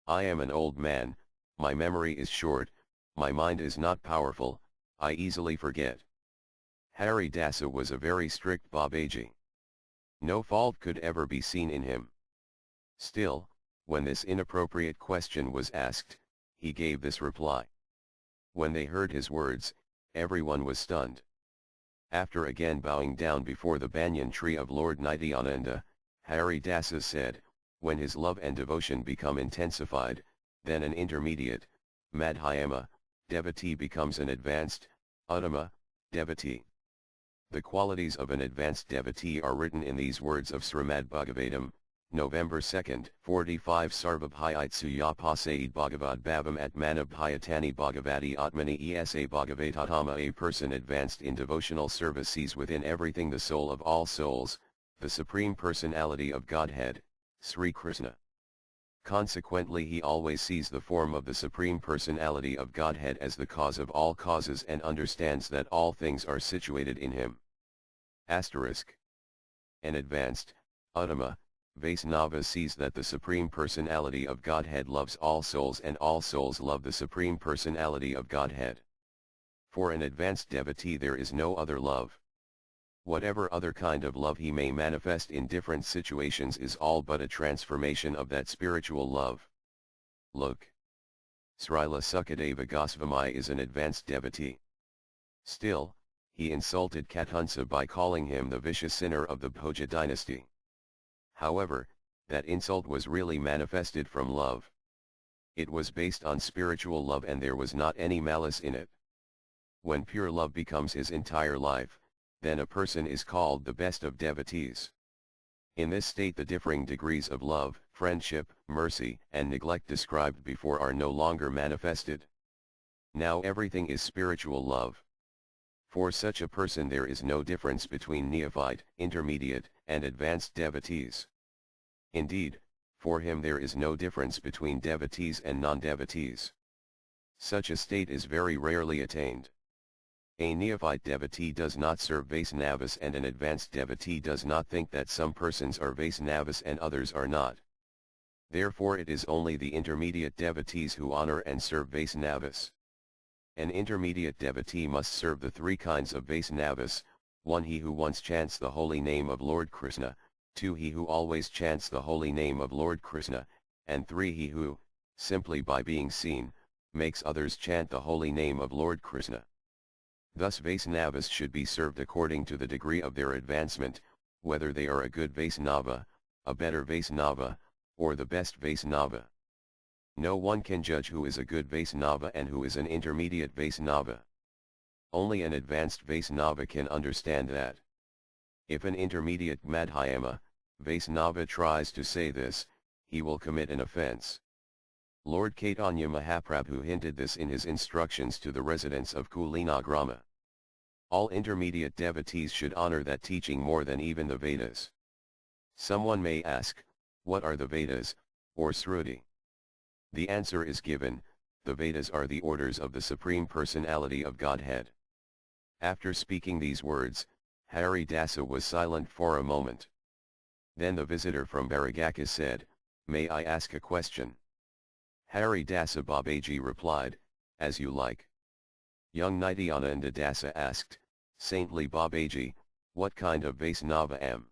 Speaker 1: I am an old man, my memory is short, my mind is not powerful, I easily forget." Hari Dasa was a very strict Babaji. No fault could ever be seen in him. Still, when this inappropriate question was asked, he gave this reply. When they heard his words, everyone was stunned. After again bowing down before the banyan tree of Lord Nityananda, Hari Dasa said, "When his love and devotion become intensified, then an intermediate, madhyama, devotee becomes an advanced, uttama, devotee." The qualities of an advanced devotee are written in these words of Srimad Bhagavatam, November 2, 45 Sarvabhayaitsu Yapasaid Bhagavad Bhavam Atmanabhyatani Bhagavati Atmani Esa Bhagavatatama. A person advanced in devotional service sees within everything the soul of all souls, the Supreme Personality of Godhead, Sri Krishna. Consequently he always sees the form of the Supreme Personality of Godhead as the cause of all causes and understands that all things are situated in him. Asterisk. An advanced, Uttama, Vaisnava sees that the Supreme Personality of Godhead loves all souls and all souls love the Supreme Personality of Godhead. For an advanced devotee there is no other love. Whatever other kind of love he may manifest in different situations is all but a transformation of that spiritual love. Look. Srila Sukadeva Goswami is an advanced devotee. Still, he insulted Katunsa by calling him the vicious sinner of the Bhoja dynasty. However, that insult was really manifested from love. It was based on spiritual love and there was not any malice in it. When pure love becomes his entire life, then a person is called the best of devotees. In this state the differing degrees of love, friendship, mercy, and neglect described before are no longer manifested. Now everything is spiritual love. For such a person there is no difference between neophyte, intermediate, and advanced devotees. Indeed, for him there is no difference between devotees and non-devotees. Such a state is very rarely attained. A neophyte devotee does not serve Vaisnavas and an advanced devotee does not think that some persons are Vaisnavas and others are not. Therefore it is only the intermediate devotees who honor and serve Vaisnavas. An intermediate devotee must serve the three kinds of Vaisnavas: 1. He who once chants the holy name of Lord Krishna, 2. He who always chants the holy name of Lord Krishna, and 3. He who, simply by being seen, makes others chant the holy name of Lord Krishna. Thus Vaisnavas should be served according to the degree of their advancement, whether they are a good Vaisnava, a better Vaisnava, or the best Vaisnava. No one can judge who is a good Vaisnava and who is an intermediate Vaisnava. Only an advanced Vaisnava can understand that. If an intermediate Madhyama, Vaisnava tries to say this, he will commit an offense. Lord Chaitanya Mahaprabhu hinted this in his instructions to the residents of Kulinagrama. All intermediate devotees should honor that teaching more than even the Vedas. Someone may ask, what are the Vedas, or Sruti? The answer is given: the Vedas are the orders of the Supreme Personality of Godhead. After speaking these words, Hari Dasa was silent for a moment. Then the visitor from Baragaka said, "May I ask a question?" Hari Dasa Babaji replied, "As you like." Young Nityananda Dasa asked, "Saintly Babaji, what kind of Vaisnava am?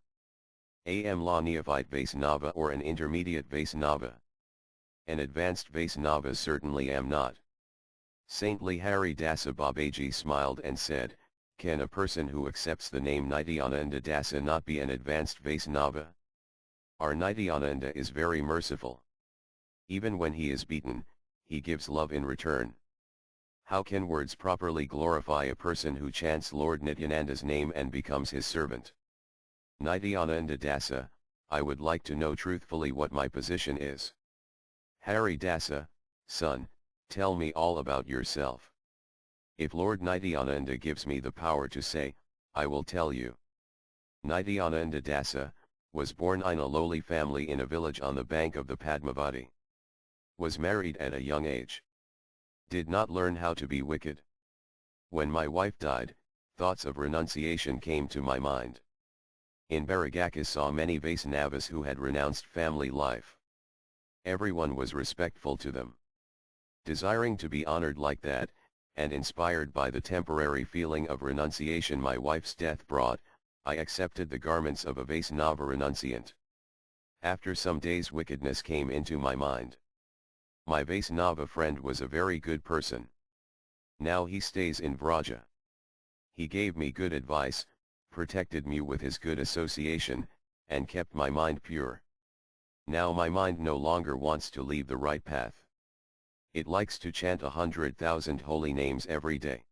Speaker 1: Am la neophyte Vaisnava or an intermediate Vaisnava? An advanced Vaisnava certainly am not." Saintly Hari Dasa Babaji smiled and said, Can a person who accepts the name Nityananda Dasa not be an advanced Vaisnava? Our Nityananda is very merciful. Even when he is beaten, he gives love in return. How can words properly glorify a person who chants Lord Nityananda's name and becomes his servant? Nityananda Dasa, I would like to know truthfully what my position is. Hari Dasa, son, tell me all about yourself. If Lord Nityananda gives me the power to say, I will tell you. Nityananda Dasa was born in a lowly family in a village on the bank of the Padmavati. Was married at a young age. Did not learn how to be wicked. When my wife died, thoughts of renunciation came to my mind. In Baragaka saw many Vaisnavas who had renounced family life. Everyone was respectful to them. Desiring to be honored like that, and inspired by the temporary feeling of renunciation my wife's death brought, I accepted the garments of a Vaisnava renunciant. After some days wickedness came into my mind. My Vaisnava friend was a very good person. Now he stays in Vraja. He gave me good advice, protected me with his good association, and kept my mind pure. Now my mind no longer wants to leave the right path. It likes to chant 100,000 holy names every day.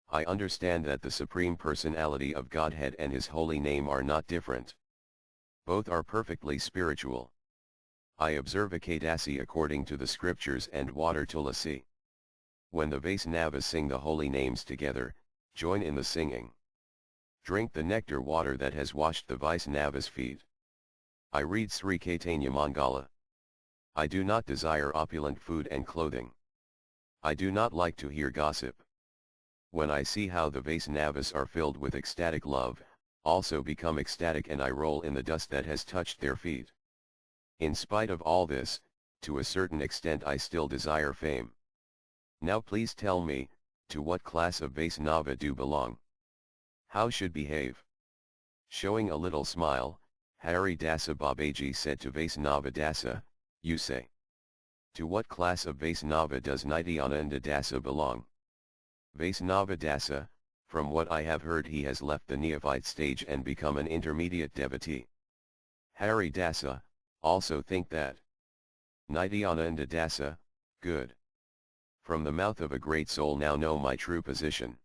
Speaker 1: I understand that the Supreme Personality of Godhead and His holy name are not different. Both are perfectly spiritual. I observe Ekadasi according to the scriptures and water tulasi. When the Vaisnavas sing the holy names together, join in the singing. Drink the nectar water that has washed the Vaisnavas' feet. I read Sri Caitanya Mangala. I do not desire opulent food and clothing. I do not like to hear gossip. When I see how the Vaisnavas are filled with ecstatic love, also become ecstatic, and I roll in the dust that has touched their feet. In spite of all this, to a certain extent I still desire fame. Now please tell me, to what class of Vaisnava do belong? How should behave? Showing a little smile, Hari Dasa Babaji said to Vaisnava Dasa, you say. To what class of Vaisnava does Nityananda Dasa belong? Vaisnava Dasa, from what I have heard he has left the neophyte stage and become an intermediate devotee. Hari Dasa, also think that. Nityananda Dasa, good. From the mouth of a great soul now know my true position.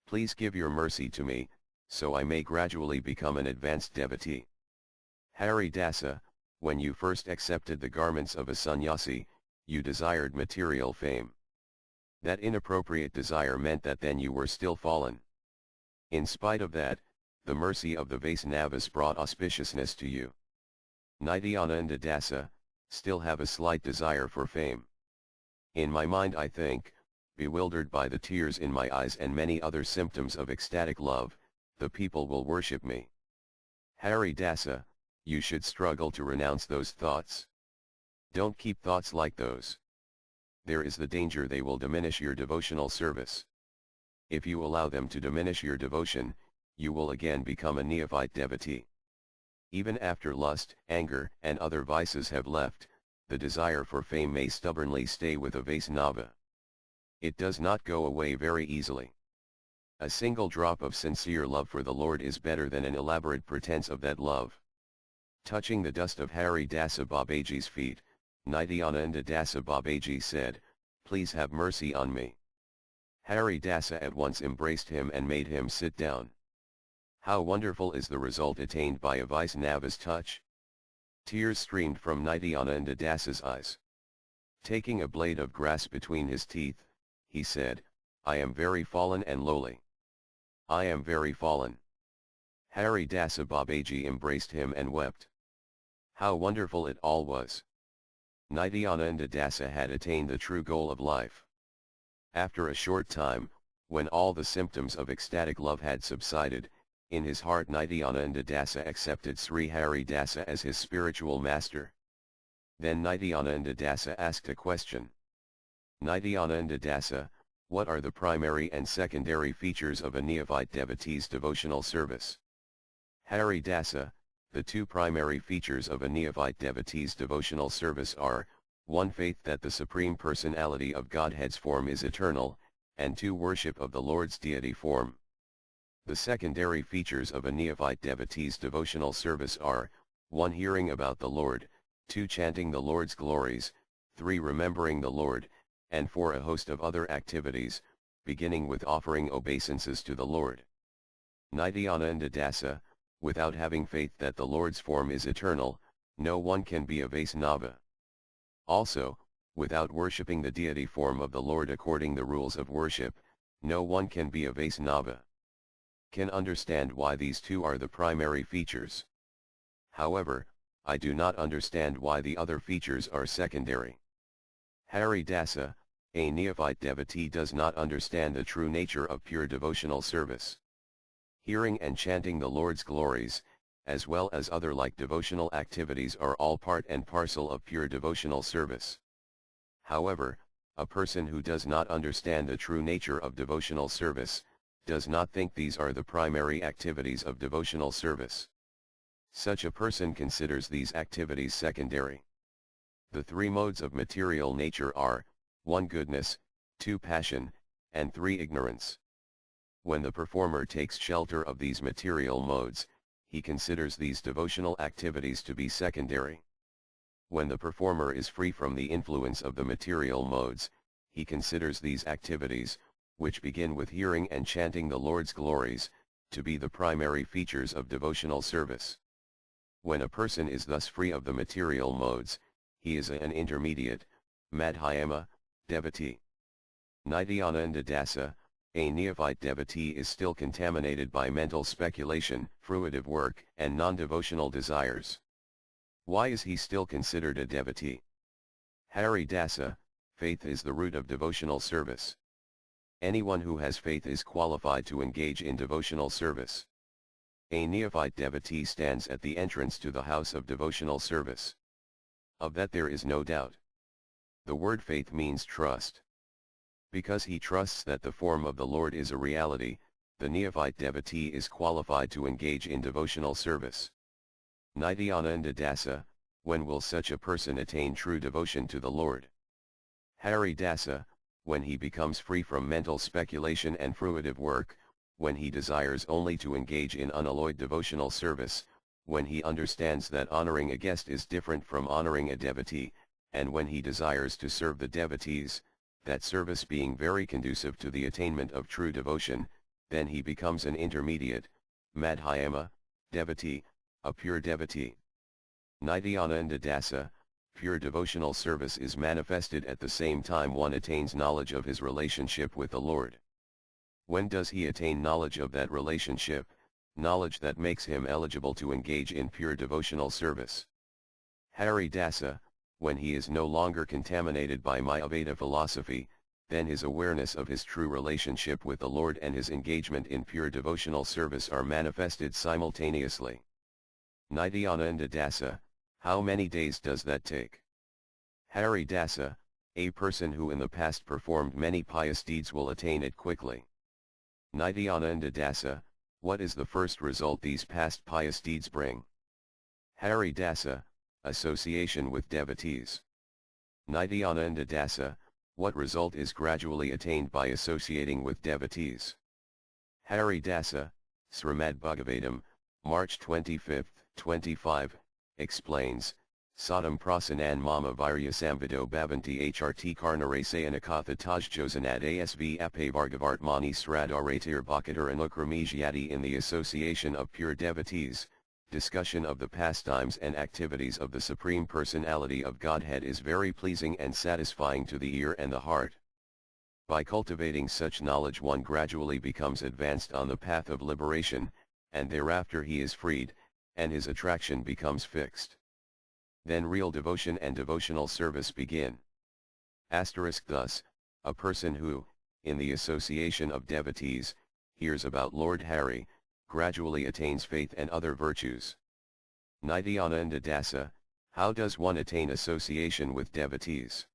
Speaker 1: Please give your mercy to me, so I may gradually become an advanced devotee. Hari Dasa, when you first accepted the garments of a sannyasi, you desired material fame. That inappropriate desire meant that then you were still fallen. In spite of that, the mercy of the Vaisnavas brought auspiciousness to you. Nityananda Dasa, still have a slight desire for fame. In my mind I think, bewildered by the tears in my eyes and many other symptoms of ecstatic love, the people will worship me. Hari Dasa, you should struggle to renounce those thoughts. Don't keep thoughts like those. There is the danger they will diminish your devotional service. If you allow them to diminish your devotion, you will again become a neophyte devotee. Even after lust, anger, and other vices have left, the desire for fame may stubbornly stay with a Vaisnava. It does not go away very easily. A single drop of sincere love for the Lord is better than an elaborate pretense of that love. Touching the dust of Hari Dasa Babaji's feet, Nityananda Dasa Babaji said, please have mercy on me. Hari Dasa at once embraced him and made him sit down. How wonderful is the result attained by a Vaisnava's touch! Tears streamed from Nityananda Dasa's eyes. Taking a blade of grass between his teeth, he said, I am very fallen and lowly. I am very fallen. Hari Dasa Babaji embraced him and wept. How wonderful it all was! Nityananda Dasa had attained the true goal of life. After a short time, when all the symptoms of ecstatic love had subsided, in his heart Nityananda Dasa accepted Sri Hari Dasa as his spiritual master. Then Nityananda Dasa asked a question. Nityananda Dasa, what are the primary and secondary features of a neophyte devotee's devotional service? Hari Dasa, the two primary features of a neophyte devotee's devotional service are, 1. Faith that the Supreme Personality of Godhead's form is eternal, and 2. Worship of the Lord's deity form. The secondary features of a neophyte devotee's devotional service are, 1. Hearing about the Lord, 2. Chanting the Lord's glories, 3. Remembering the Lord, and 4. A host of other activities, beginning with offering obeisances to the Lord. Nidhyana dasa, without having faith that the Lord's form is eternal, no one can be a Vaisnava. Also, without worshipping the deity form of the Lord according the rules of worship, no one can be a Vaisnava. Can understand why these two are the primary features. However, I do not understand why the other features are secondary. Hari Dasa, a neophyte devotee does not understand the true nature of pure devotional service. Hearing and chanting the Lord's glories, as well as other like devotional activities are all part and parcel of pure devotional service. However, a person who does not understand the true nature of devotional service, does not think these are the primary activities of devotional service. Such a person considers these activities secondary. The three modes of material nature are, 1. Goodness, 2. Passion, and 3. Ignorance. When the performer takes shelter of these material modes, he considers these devotional activities to be secondary. When the performer is free from the influence of the material modes, he considers these activities, which begin with hearing and chanting the Lord's glories, to be the primary features of devotional service. When a person is thus free of the material modes, he is an intermediate, madhyama, devotee. Nidhyana dasa, a neophyte devotee is still contaminated by mental speculation, fruitive work, and non-devotional desires. Why is he still considered a devotee? Hari Dasa, faith is the root of devotional service. Anyone who has faith is qualified to engage in devotional service. A neophyte devotee stands at the entrance to the house of devotional service. Of that there is no doubt. The word faith means trust. Because he trusts that the form of the Lord is a reality, the neophyte devotee is qualified to engage in devotional service. Nidhyana dasa, when will such a person attain true devotion to the Lord? Hari Dasa, when he becomes free from mental speculation and fruitive work, when he desires only to engage in unalloyed devotional service, when he understands that honoring a guest is different from honoring a devotee, and when he desires to serve the devotees, that service being very conducive to the attainment of true devotion, then he becomes an intermediate, madhyama, devotee, a pure devotee. Nidhyana dasa, pure devotional service is manifested at the same time one attains knowledge of his relationship with the Lord. When does he attain knowledge of that relationship, knowledge that makes him eligible to engage in pure devotional service? Hari Dasa, when he is no longer contaminated by Mayaveda philosophy, then his awareness of his true relationship with the Lord and his engagement in pure devotional service are manifested simultaneously. Nidhyana dasa, how many days does that take? Hari Dasa, a person who in the past performed many pious deeds will attain it quickly. Nidhyana dasa, what is the first result these past pious deeds bring? Hari Dasa, association with devotees. Nidhyana dasa, what result is gradually attained by associating with devotees? Hari Dasa, Srimad Bhagavatam, March 25, 25, explains, Sadam prasanan mama virya samvido bhavanti hrt karnarase anakatha tajjosanad asv ape vargavartmani sradaratir bhakatar anukramijyati. In the association of pure devotees, discussion of the pastimes and activities of the Supreme Personality of Godhead is very pleasing and satisfying to the ear and the heart. By cultivating such knowledge one gradually becomes advanced on the path of liberation, and thereafter he is freed, and his attraction becomes fixed. Then real devotion and devotional service begin. Thus, a person who, in the association of devotees, hears about Lord Hari, gradually attains faith and other virtues. Nidhyana dasa, how does one attain association with devotees?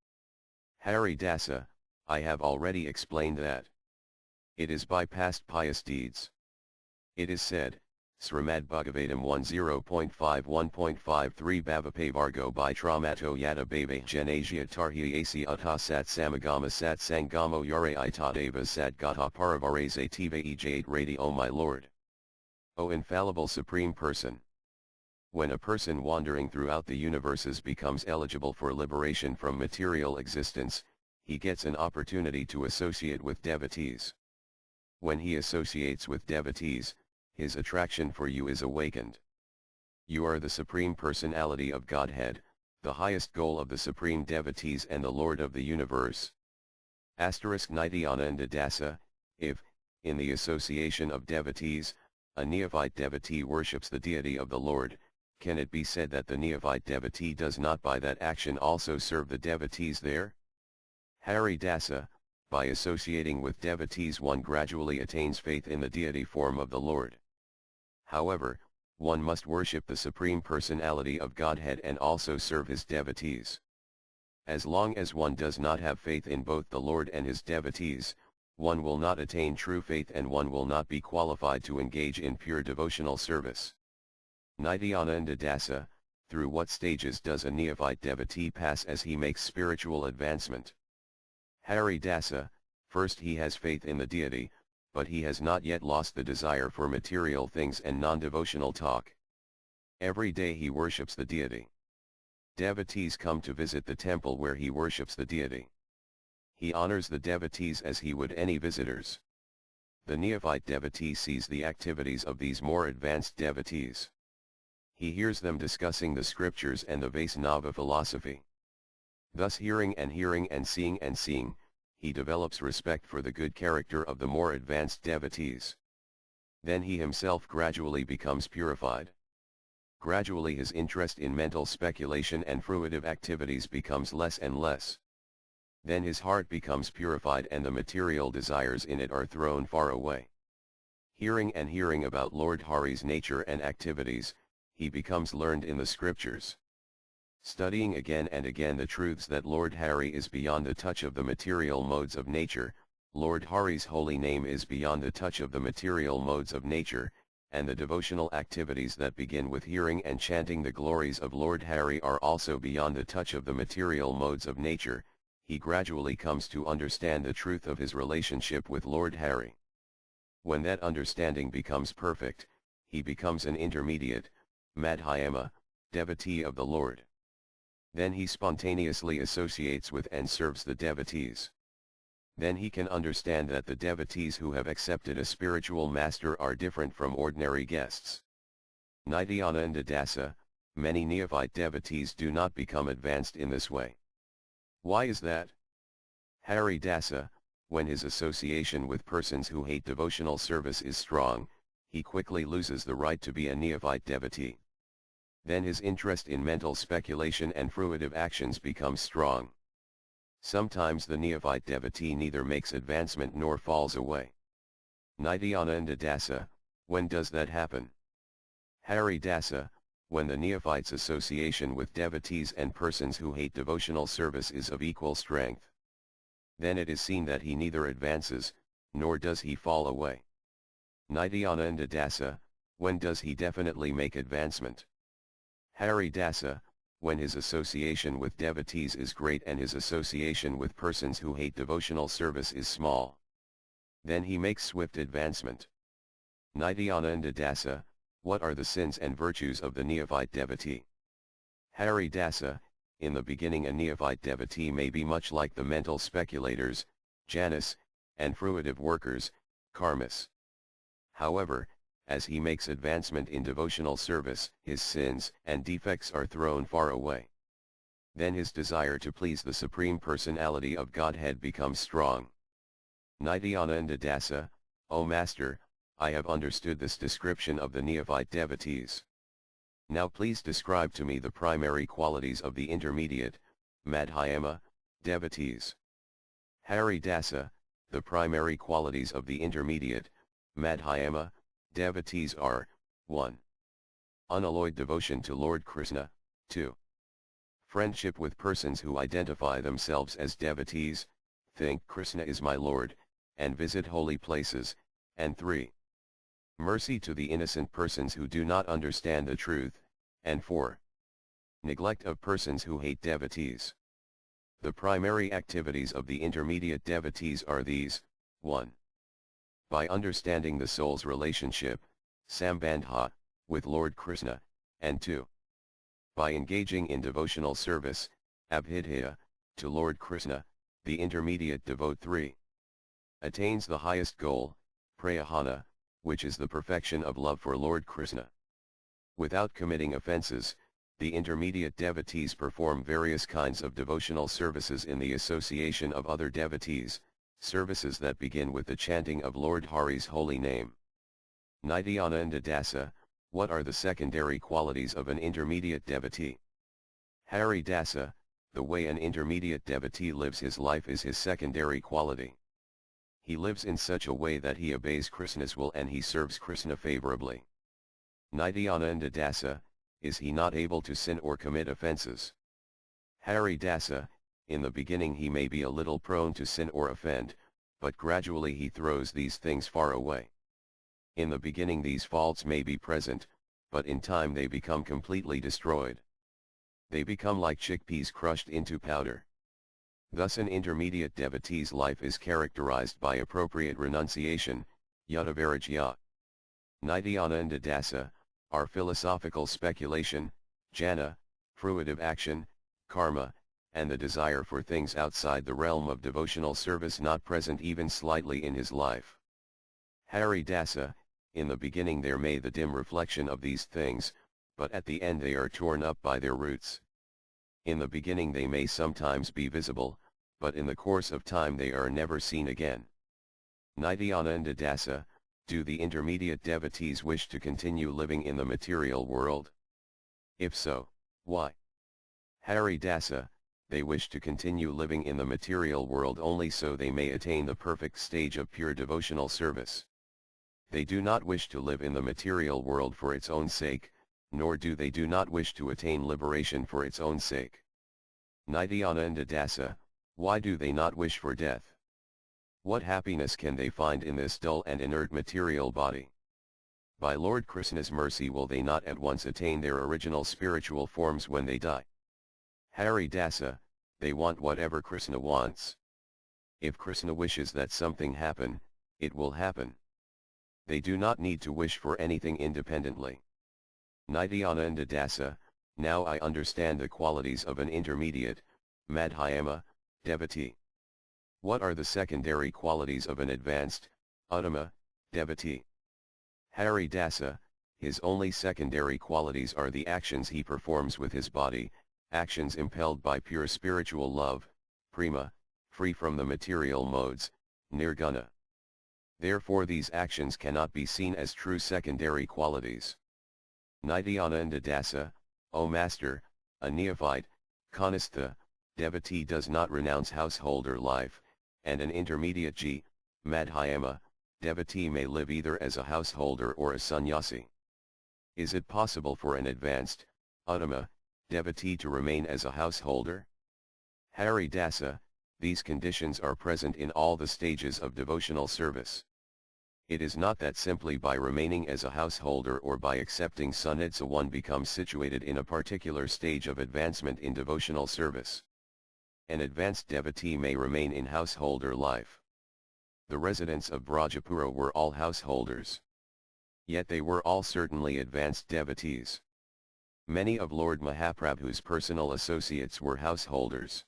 Speaker 1: Hari Dasa, I have already explained that. It is by past pious deeds. It is said, Srimad Bhagavatam 10.51.53 Bhavapavargo by Tramato Yata Bhava Janasya Tarhi A.C. Uttha Sat Samagama Sat Sangamo Yare Itadeva Sat Gata Paravarese Tiva Ej8 Radi. O my Lord! O infallible Supreme Person! When a person wandering throughout the universes becomes eligible for liberation from material existence, he gets an opportunity to associate with devotees. When he associates with devotees, his attraction for you is awakened. You are the Supreme Personality of Godhead, the highest goal of the Supreme Devotees and the Lord of the Universe. Nityananda Dasa, if, in the association of devotees, a neophyte devotee worships the deity of the Lord, can it be said that the neophyte devotee does not by that action also serve the devotees there? Hari Dasa, by associating with devotees one gradually attains faith in the deity form of the Lord. However, one must worship the Supreme Personality of Godhead and also serve his devotees. As long as one does not have faith in both the Lord and his devotees, one will not attain true faith and one will not be qualified to engage in pure devotional service. Nityananda Dasa, through what stages does a neophyte devotee pass as he makes spiritual advancement? Hari Dasa, first he has faith in the deity, but he has not yet lost the desire for material things and non-devotional talk. Every day he worships the deity. Devotees come to visit the temple where he worships the deity. He honors the devotees as he would any visitors. The neophyte devotee sees the activities of these more advanced devotees. He hears them discussing the scriptures and the Vaisnava philosophy. Thus hearing and seeing, he develops respect for the good character of the more advanced devotees. Then he himself gradually becomes purified. Gradually his interest in mental speculation and fruitive activities becomes less and less. Then his heart becomes purified and the material desires in it are thrown far away. Hearing about Lord Hari's nature and activities, he becomes learned in the scriptures. Studying again and again the truths that Lord Hari is beyond the touch of the material modes of nature, Lord Hari's holy name is beyond the touch of the material modes of nature, and the devotional activities that begin with hearing and chanting the glories of Lord Hari are also beyond the touch of the material modes of nature, he gradually comes to understand the truth of his relationship with Lord Hari. When that understanding becomes perfect, he becomes an intermediate, Madhyama, devotee of the Lord. Then he spontaneously associates with and serves the devotees. Then he can understand that the devotees who have accepted a spiritual master are different from ordinary guests. Nityananda Dasa, many neophyte devotees do not become advanced in this way. Why is that? Hari Dasa, when his association with persons who hate devotional service is strong, he quickly loses the right to be a neophyte devotee. Then his interest in mental speculation and fruitive actions becomes strong. Sometimes the neophyte devotee neither makes advancement nor falls away. Nityananda Dasa, when does that happen? Hari Dasa, when the neophyte's association with devotees and persons who hate devotional service is of equal strength. Then it is seen that he neither advances, nor does he fall away. Nityananda Dasa, when does he definitely make advancement? Hari Dasa, when his association with devotees is great and his association with persons who hate devotional service is small. Then he makes swift advancement. Nityananda Dasa, what are the sins and virtues of the neophyte devotee? Hari Dasa, in the beginning a neophyte devotee may be much like the mental speculators, jhanas, and fruitive workers, karmas. However, as he makes advancement in devotional service, his sins and defects are thrown far away. Then his desire to please the Supreme Personality of Godhead becomes strong. Nityananda Dasa, O Master, I have understood this description of the neophyte devotees. Now please describe to me the primary qualities of the intermediate, Madhyama, devotees. Hari Dasa, the primary qualities of the intermediate, Madhyama, devotees are, 1. Unalloyed devotion to Lord Krishna, 2. Friendship with persons who identify themselves as devotees, think Krishna is my Lord, and visit holy places, and 3. Mercy to the innocent persons who do not understand the truth, and 4. Neglect of persons who hate devotees. The primary activities of the intermediate devotees are these: 1. By understanding the soul's relationship, sambandha, with Lord Krishna, and 2. By engaging in devotional service, abhidhya, to Lord Krishna, the intermediate devote 3. Attains the highest goal, prayahana, which is the perfection of love for Lord Krishna. Without committing offenses, the intermediate devotees perform various kinds of devotional services in the association of other devotees, services that begin with the chanting of Lord Hari's holy name. Nityananda Dasa, what are the secondary qualities of an intermediate devotee? Hari Dasa, the way an intermediate devotee lives his life is his secondary quality. He lives in such a way that he obeys Krishna's will and he serves Krishna favorably. Nityananda Dasa, is he not able to sin or commit offenses? Hari Dasa, in the beginning he may be a little prone to sin or offend, but gradually he throws these things far away. In the beginning these faults may be present, but in time they become completely destroyed. They become like chickpeas crushed into powder. Thus an intermediate devotee's life is characterized by appropriate renunciation, yadavarajya. Nityananda Dasa, are philosophical speculation, jnana, fruitive action, karma, and the desire for things outside the realm of devotional service not present even slightly in his life. Hari Dasa, in the beginning there may the dim reflection of these things, but at the end they are torn up by their roots. In the beginning they may sometimes be visible, but in the course of time they are never seen again. Nityananda Dasa, do the intermediate devotees wish to continue living in the material world? If so, why? Hari Dasa, they wish to continue living in the material world only so they may attain the perfect stage of pure devotional service. They do not wish to live in the material world for its own sake, nor do they not wish to attain liberation for its own sake. Nityananda Dasa, why do they not wish for death? What happiness can they find in this dull and inert material body? By Lord Krishna's mercy will they not at once attain their original spiritual forms when they die? Hari Dasa, they want whatever Krishna wants. If Krishna wishes that something happen, it will happen. They do not need to wish for anything independently. Nityananda Dasa, now I understand the qualities of an intermediate, madhyama, devotee. What are the secondary qualities of an advanced, uttama, devotee? Hari Dasa, his only secondary qualities are the actions he performs with his body, actions impelled by pure spiritual love, prema, free from the material modes, nirguna. Therefore these actions cannot be seen as true secondary qualities. Nityananda Dasa, O Master, a neophyte, kanistha, devotee does not renounce householder life, and an intermediate madhyama, devotee may live either as a householder or a sannyasi. Is it possible for an advanced, uttama, devotee to remain as a householder? Hari Dasa, these conditions are present in all the stages of devotional service. It is not that simply by remaining as a householder or by accepting sannyasa one becomes situated in a particular stage of advancement in devotional service. An advanced devotee may remain in householder life. The residents of Brajapura were all householders. Yet they were all certainly advanced devotees. Many of Lord Mahaprabhu's personal associates were householders.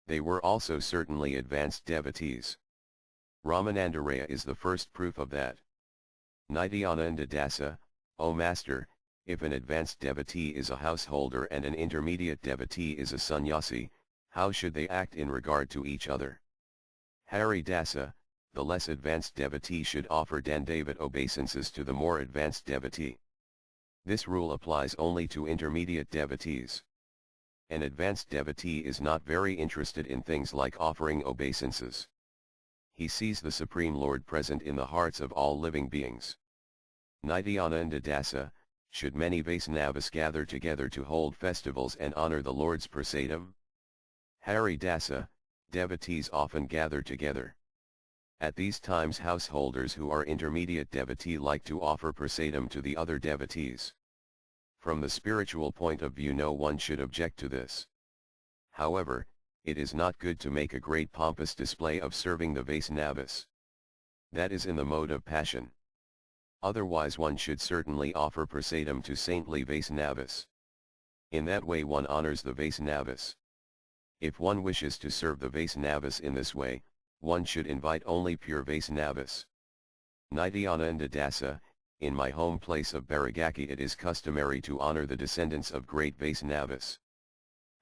Speaker 1: They were also certainly advanced devotees. Ramanandaraya is the first proof of that. Nityananda Dasa, O Master, if an advanced devotee is a householder and an intermediate devotee is a sannyasi, how should they act in regard to each other? Hari Dasa, the less advanced devotee should offer dandavat obeisances to the more advanced devotee. This rule applies only to intermediate devotees. An advanced devotee is not very interested in things like offering obeisances. He sees the Supreme Lord present in the hearts of all living beings. Nityananda Dasa, should many Vaisnavas gather together to hold festivals and honor the Lord's prasadam? Hari Dasa, devotees often gather together. At these times householders who are intermediate devotee like to offer prasadam to the other devotees. From the spiritual point of view no one should object to this. However, it is not good to make a great pompous display of serving the Vaisnavas. That is in the mode of passion. Otherwise one should certainly offer prasadam to saintly Vaisnavas. In that way one honors the Vaisnavas. If one wishes to serve the Vaisnavas in this way, one should invite only pure Vaisnavas. Nityananda Dasa, in my home place of Baragaki it is customary to honor the descendants of great Vaisnavas.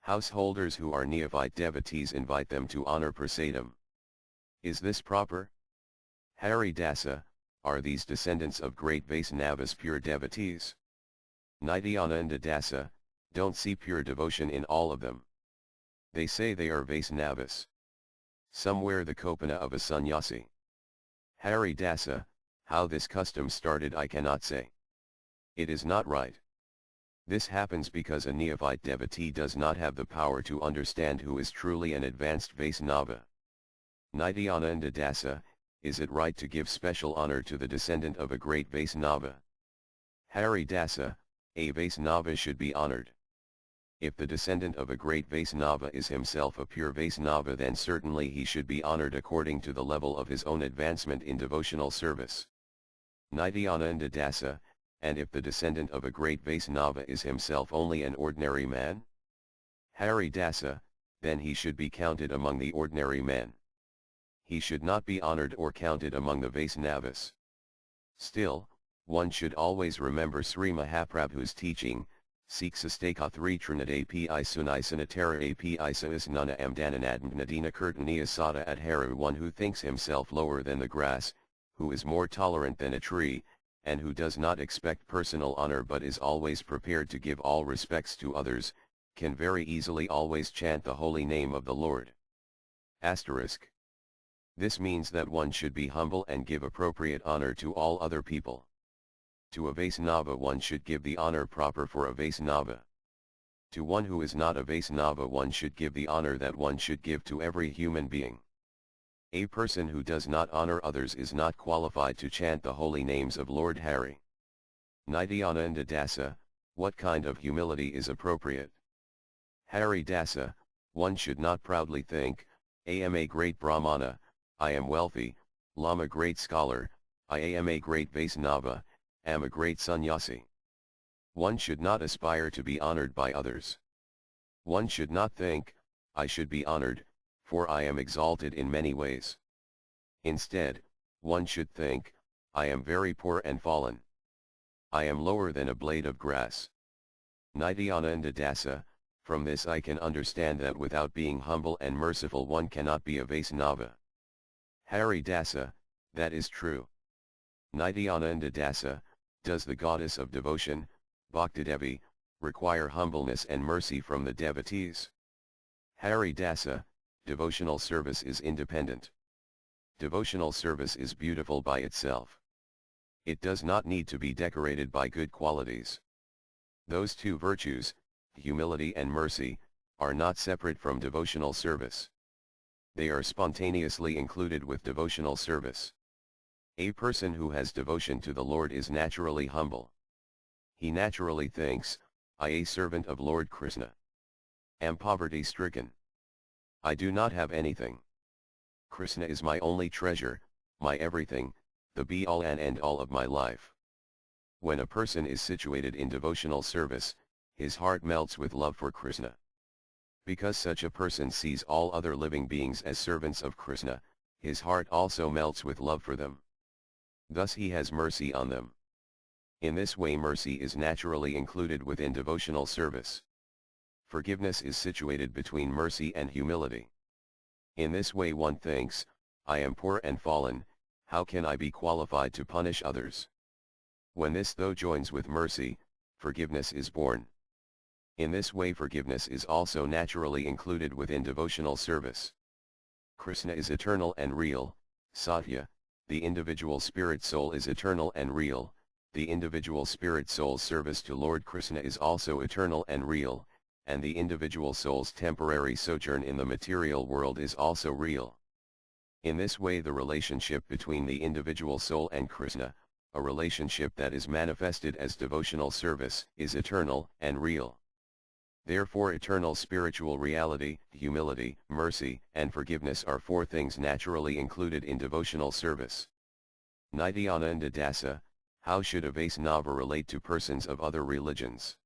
Speaker 1: Householders who are neophyte devotees invite them to honor prasadam. Is this proper? Hari Dasa, are these descendants of great Vaisnavas pure devotees? Nityananda Dasa, don't see pure devotion in all of them. They say they are Vaisnavas. Some wear the kopana of a sannyasi. Hari Dasa, how this custom started I cannot say. It is not right. This happens because a neophyte devotee does not have the power to understand who is truly an advanced Vaisnava. Nityananda Dasa, is it right to give special honor to the descendant of a great Vaisnava? Hari Dasa, a Vaisnava should be honored. If the descendant of a great Vaisnava is himself a pure Vaisnava then certainly he should be honored according to the level of his own advancement in devotional service. Nityananda Dasa, and if the descendant of a great Vaisnava is himself only an ordinary man? Hari Dasa, then he should be counted among the ordinary men. He should not be honored or counted among the Vaisnavas. Still, one should always remember Sri Mahaprabhu's teaching, Siksastaka 3 Trinade Pi Sunai Sanatara Api Isnana Amdananadam Nadina Kirtaniya Sada Adharu one who thinks himself lower than the grass, who is more tolerant than a tree, and who does not expect personal honor but is always prepared to give all respects to others, can very easily always chant the holy name of the Lord. Asterisk. This means that one should be humble and give appropriate honor to all other people. To a Vaisnava one should give the honor proper for a Vaisnava. To one who is not a Vaisnava one should give the honor that one should give to every human being. A person who does not honor others is not qualified to chant the holy names of Lord Hari. Nityananda Dasa, what kind of humility is appropriate? Hari Dasa, one should not proudly think, I am a great Brahmana, I am wealthy, Lama great scholar, I am a great Vaisnava, am a great sannyasi. One should not aspire to be honored by others. One should not think, I should be honored, for I am exalted in many ways. Instead, one should think, I am very poor and fallen. I am lower than a blade of grass. Nityananda Dasa, from this I can understand that without being humble and merciful one cannot be a Vaisnava. Hari Dasa, that is true. Nityananda Dasa, does the goddess of devotion, Bhakti Devi, require humbleness and mercy from the devotees? Hari Dasa, devotional service is independent. Devotional service is beautiful by itself. It does not need to be decorated by good qualities. Those two virtues, humility and mercy, are not separate from devotional service. They are spontaneously included with devotional service. A person who has devotion to the Lord is naturally humble. He naturally thinks, I a servant of Lord Krishna. Am poverty-stricken. I do not have anything. Krishna is my only treasure, my everything, the be-all and end-all of my life. When a person is situated in devotional service, his heart melts with love for Krishna. Because such a person sees all other living beings as servants of Krishna, his heart also melts with love for them. Thus he has mercy on them. In this way mercy is naturally included within devotional service. Forgiveness is situated between mercy and humility. In this way one thinks, I am poor and fallen, how can I be qualified to punish others? When this though joins with mercy, forgiveness is born. In this way forgiveness is also naturally included within devotional service. Krishna is eternal and real, Satya, the individual spirit soul is eternal and real, the individual spirit soul's service to Lord Krishna is also eternal and real, and the individual soul's temporary sojourn in the material world is also real. In this way the relationship between the individual soul and Krishna, a relationship that is manifested as devotional service, is eternal and real. Therefore eternal spiritual reality, humility, mercy, and forgiveness are four things naturally included in devotional service. Nityananda Dasa, how should a Vaisnava relate to persons of other religions?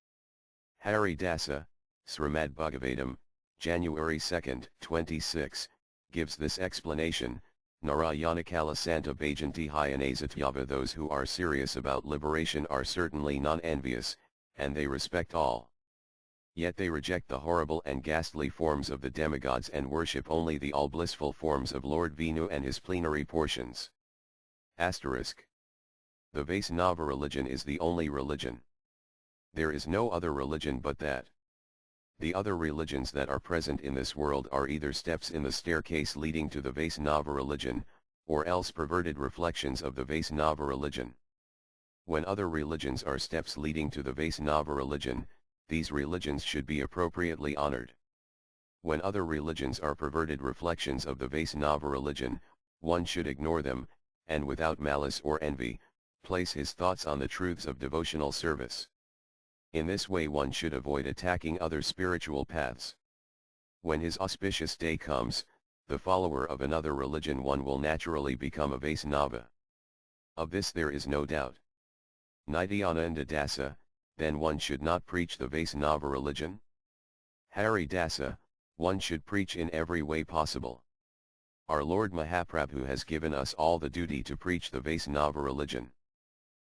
Speaker 1: Hari Dasa, Srimad Bhagavatam, January 2, 26, gives this explanation. Narayanakala Santa Bhajanti Hyanasatyava. Those who are serious about liberation are certainly non-envious, and they respect all. Yet they reject the horrible and ghastly forms of the demigods and worship only the all-blissful forms of Lord Vishnu and his plenary portions. Asterisk. The Vaisnava religion is the only religion. There is no other religion but that. The other religions that are present in this world are either steps in the staircase leading to the Vaisnava religion, or else perverted reflections of the Vaisnava religion. When other religions are steps leading to the Vaisnava religion, these religions should be appropriately honored. When other religions are perverted reflections of the Vaisnava religion, one should ignore them, and without malice or envy, place his thoughts on the truths of devotional service. In this way one should avoid attacking other spiritual paths. When his auspicious day comes, the follower of another religion one will naturally become a Vaisnava. Of this there is no doubt. Nityananda Dasa, then one should not preach the Vaisnava religion? Hari Dasa, one should preach in every way possible. Our Lord Mahaprabhu has given us all the duty to preach the Vaisnava religion.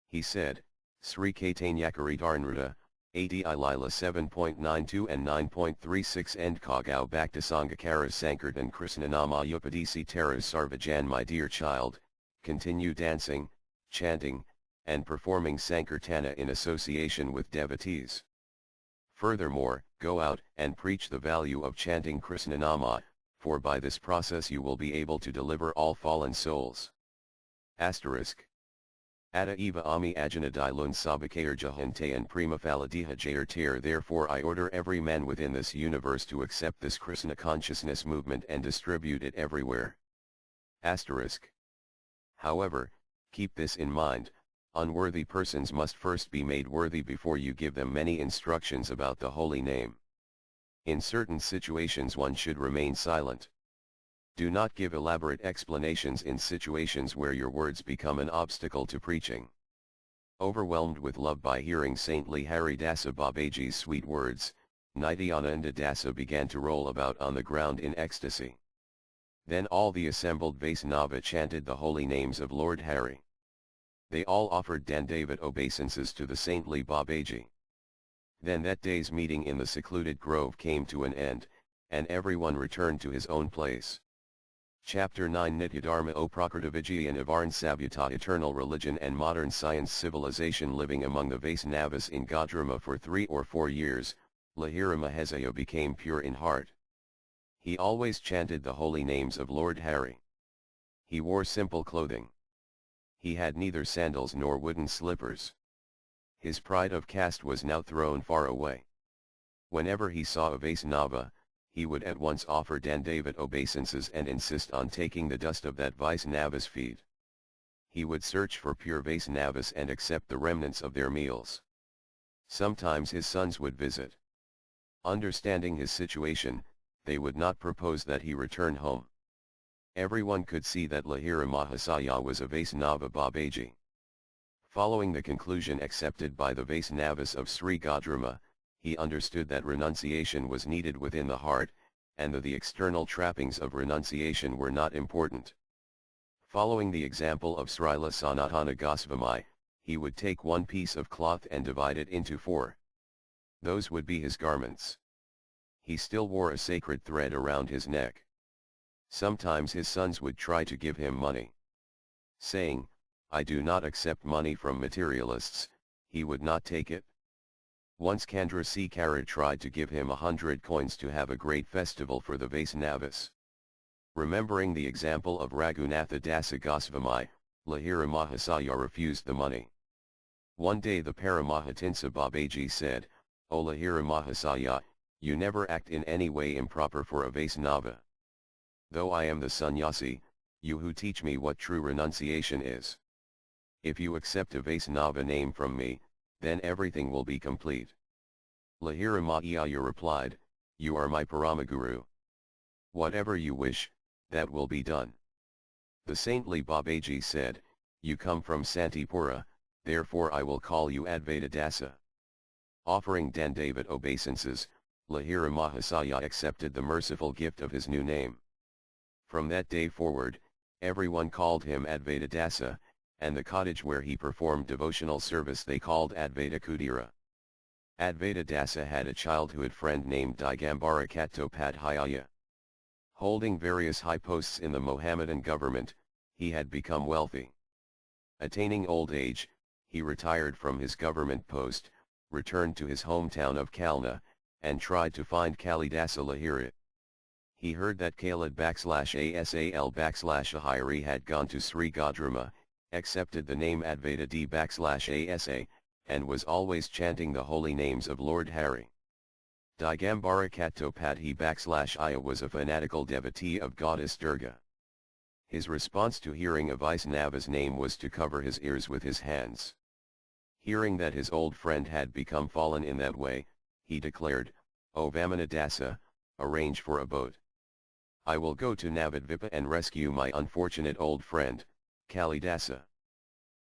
Speaker 1: He said, Sri Caitanyakaritarnruta, ADI Lila 7.92 and 9.36 End Kagau Bhaktisangakara Sankirtan Krishnanama Upadisi Taras Sarvajan. My dear child, continue dancing, chanting, and performing Sankirtana in association with devotees. Furthermore, go out and preach the value of chanting Krishnanama, for by this process you will be able to deliver all fallen souls. Asterisk. Atta eva ami ajanadilun sabakayar jahante and prima faladiha jayartir. Therefore I order every man within this universe to accept this Krishna consciousness movement and distribute it everywhere. Asterisk. However, keep this in mind, unworthy persons must first be made worthy before you give them many instructions about the holy name. In certain situations one should remain silent. Do not give elaborate explanations in situations where your words become an obstacle to preaching. Overwhelmed with love by hearing saintly Hari Dasa Babaji's sweet words, Nityananda Dasa began to roll about on the ground in ecstasy. Then all the assembled Vaisnava chanted the holy names of Lord Hari. They all offered Dandavat obeisances to the saintly Babaji. Then that day's meeting in the secluded grove came to an end, and everyone returned to his own place. Chapter 9 Nitya Dharma O Prakriti and Avarn Sabhyata. Eternal religion and modern science. Civilization. Living among the Vaisnavas in Gadrama for 3 or 4 years, Lahira Mahesaya became pure in heart. He always chanted the holy names of Lord Hari. He wore simple clothing. He had neither sandals nor wooden slippers. His pride of caste was now thrown far away. Whenever he saw a Vaisnava, he would at once offer Dandavat obeisances and insist on taking the dust of that Vaisnava's feet. He would search for pure Vaisnavas and accept the remnants of their meals. Sometimes his sons would visit. Understanding his situation, they would not propose that he return home. Everyone could see that Lahira Mahasaya was a Vaisnava Babaji. Following the conclusion accepted by the Vaisnavas of Sri Gadrama, he understood that renunciation was needed within the heart, and that the external trappings of renunciation were not important. Following the example of Srila Sanatana Goswami, he would take one piece of cloth and divide it into 4. Those would be his garments. He still wore a sacred thread around his neck. Sometimes his sons would try to give him money. Saying, "I do not accept money from materialists," he would not take it. Once Chandrasekhara tried to give him 100 coins to have a great festival for the Vaisnavas. Remembering the example of Raghunatha Dasa Goswami, Lahira Mahasaya refused the money. One day the Paramahatinsa Babaji said, "O Lahira Mahasaya, you never act in any way improper for a Vaisnava. Though I am the sannyasi, you who teach me what true renunciation is. If you accept a Vaisnava name from me, then everything will be complete. Lahira Mahayaya replied, you are my Paramaguru. Whatever you wish, that will be done. The saintly Babaji said, you come from Santipura, therefore I will call you Advaita Dasa. Offering Dandavat obeisances, Lahira Mahasaya accepted the merciful gift of his new name. From that day forward, everyone called him Advaita Dasa, and the cottage where he performed devotional service they called Advaita Kudira. Advaita Dasa had a childhood friend named Digambara Chattopadhyaya. Holding various high posts in the Mohammedan government, he had become wealthy. Attaining old age, he retired from his government post, returned to his hometown of Kalna, and tried to find Kalidasa Lahiri. He heard that Kalid_ASAL_Ahiri had gone to Sri Gadrama, accepted the name Advaita D_ASA, and was always chanting the holy names of Lord Hari. Digambara Chattopadhyaya was a fanatical devotee of goddess Durga. His response to hearing of Vaisnava's name was to cover his ears with his hands. Hearing that his old friend had become fallen in that way, he declared, O Vamana Dasa, arrange for a boat. I will go to Navadvipa and rescue my unfortunate old friend, Kalidasa.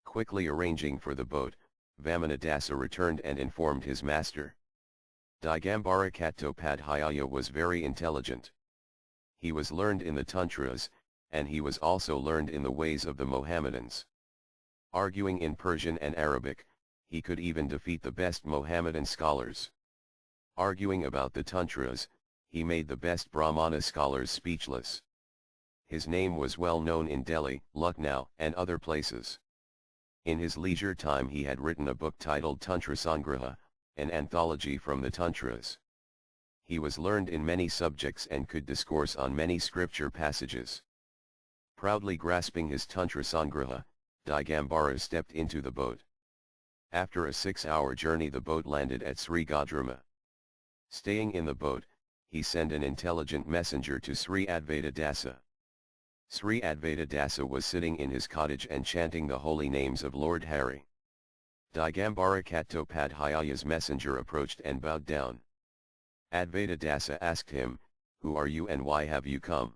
Speaker 1: Quickly arranging for the boat, Vamana Dasa returned and informed his master. Digambara Chattopadhyaya was very intelligent. He was learned in the Tantras, and he was also learned in the ways of the Mohammedans. Arguing in Persian and Arabic, he could even defeat the best Mohammedan scholars. Arguing about the Tantras, he made the best Brahmana scholars speechless. His name was well known in Delhi, Lucknow, and other places. In his leisure time he had written a book titled Tantra Sangraha, an anthology from the Tantras. He was learned in many subjects and could discourse on many scripture passages. Proudly grasping his Tantra Sangraha, Digambara stepped into the boat. After a 6-hour journey the boat landed at Sri Gadrama. Staying in the boat, he sent an intelligent messenger to Sri Advaita Dasa. Sri Advaita Dasa was sitting in his cottage and chanting the holy names of Lord Hari. Digambara Chattopadhyaya's messenger approached and bowed down. Advaita Dasa asked him, who are you and why have you come?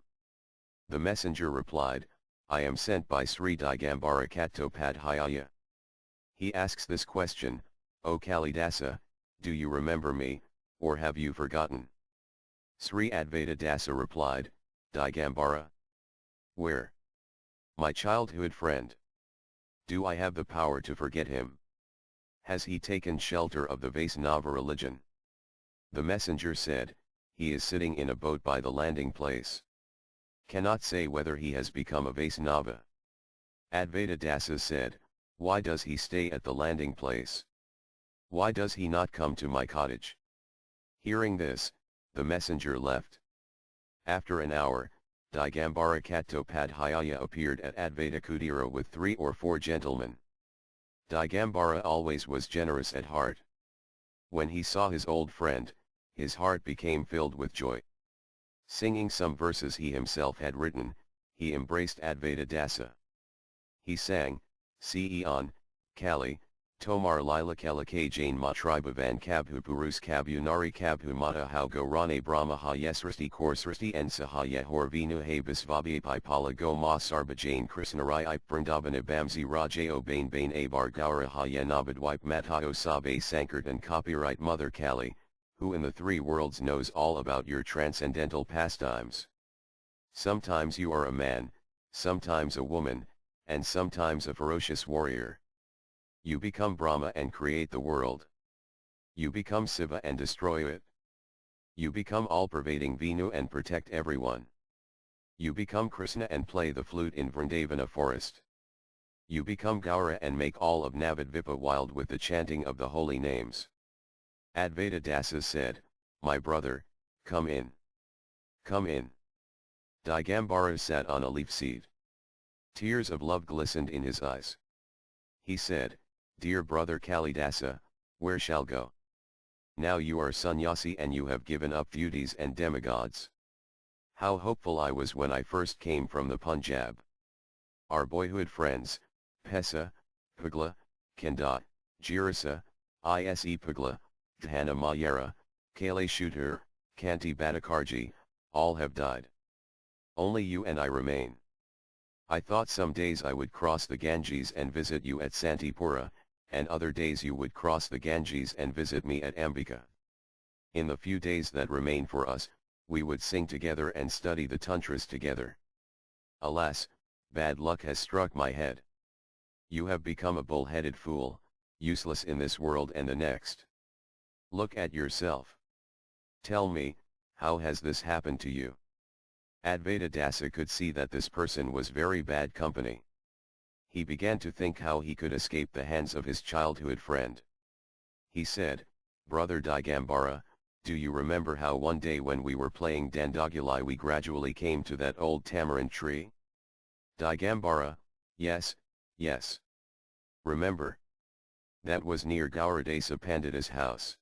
Speaker 1: The messenger replied, I am sent by Sri Digambara Chattopadhyaya. He asks this question, O Kalidasa, do you remember me, or have you forgotten? Sri Advaita Dasa replied, Digambara. Where? My childhood friend. Do I have the power to forget him? Has he taken shelter of the Vaisnava religion? The messenger said, he is sitting in a boat by the landing place. Cannot say whether he has become a Vaisnava. Advaita Dasa said, why does he stay at the landing place? Why does he not come to my cottage? Hearing this, the messenger left. After an hour, Digambara Chattopadhyaya appeared at Advaita Kudira with 3 or 4 gentlemen. Digambara always was generous at heart. When he saw his old friend, his heart became filled with joy. Singing some verses he himself had written, he embraced Advaita Dasa. He sang, Seon, Kali, Tomar Lila Kalake Jain Matribavan Kabhu Purus Kabhu Nari Kabhu Mata How Gorane Brahma Ha Yesristi Korsristi and Sahaya Horvinu He Bisvabi Pala Go Ma Sarba Jain Krishnari Ip Vrindavana Bamsi Rajayo Bain Bain Abar Gaura Ha Yanabad Wipe Matao Sabe Sankirtan Copyright Mother Kali, who in the 3 worlds knows all about your transcendental pastimes. Sometimes you are a man, sometimes a woman, and sometimes a ferocious warrior. You become Brahma and create the world. You become Siva and destroy it. You become all-pervading Vinu and protect everyone. You become Krishna and play the flute in Vrindavana forest. You become Gaura and make all of Navadvipa wild with the chanting of the holy names. Advaita Dasa said, my brother, come in. Come in. Digambara sat on a leaf seed. Tears of love glistened in his eyes. He said, Dear brother Kalidasa, where shall go? Now you are sannyasi and you have given up deities and demigods. How hopeful I was when I first came from the Punjab. Our boyhood friends, Pesa, Pugla, Kanda, Jirasa, Ise Pugla, Dhana Mayera, Kale Shooter, Kanti Bhattakarji, all have died. Only you and I remain. I thought some days I would cross the Ganges and visit you at Santipura, and other days you would cross the Ganges and visit me at Ambika. In the few days that remain for us, we would sing together and study the tantras together. Alas, bad luck has struck my head. You have become a bull-headed fool, useless in this world and the next. Look at yourself. Tell me, how has this happened to you? Advaita Dasa could see that this person was very bad company. He began to think how he could escape the hands of his childhood friend. He said, "Brother Digambara, do you remember how one day when we were playing Dandagulai we gradually came to that old tamarind tree?" Digambara, yes, yes. Remember. That was near Gauradasa Pandita's house.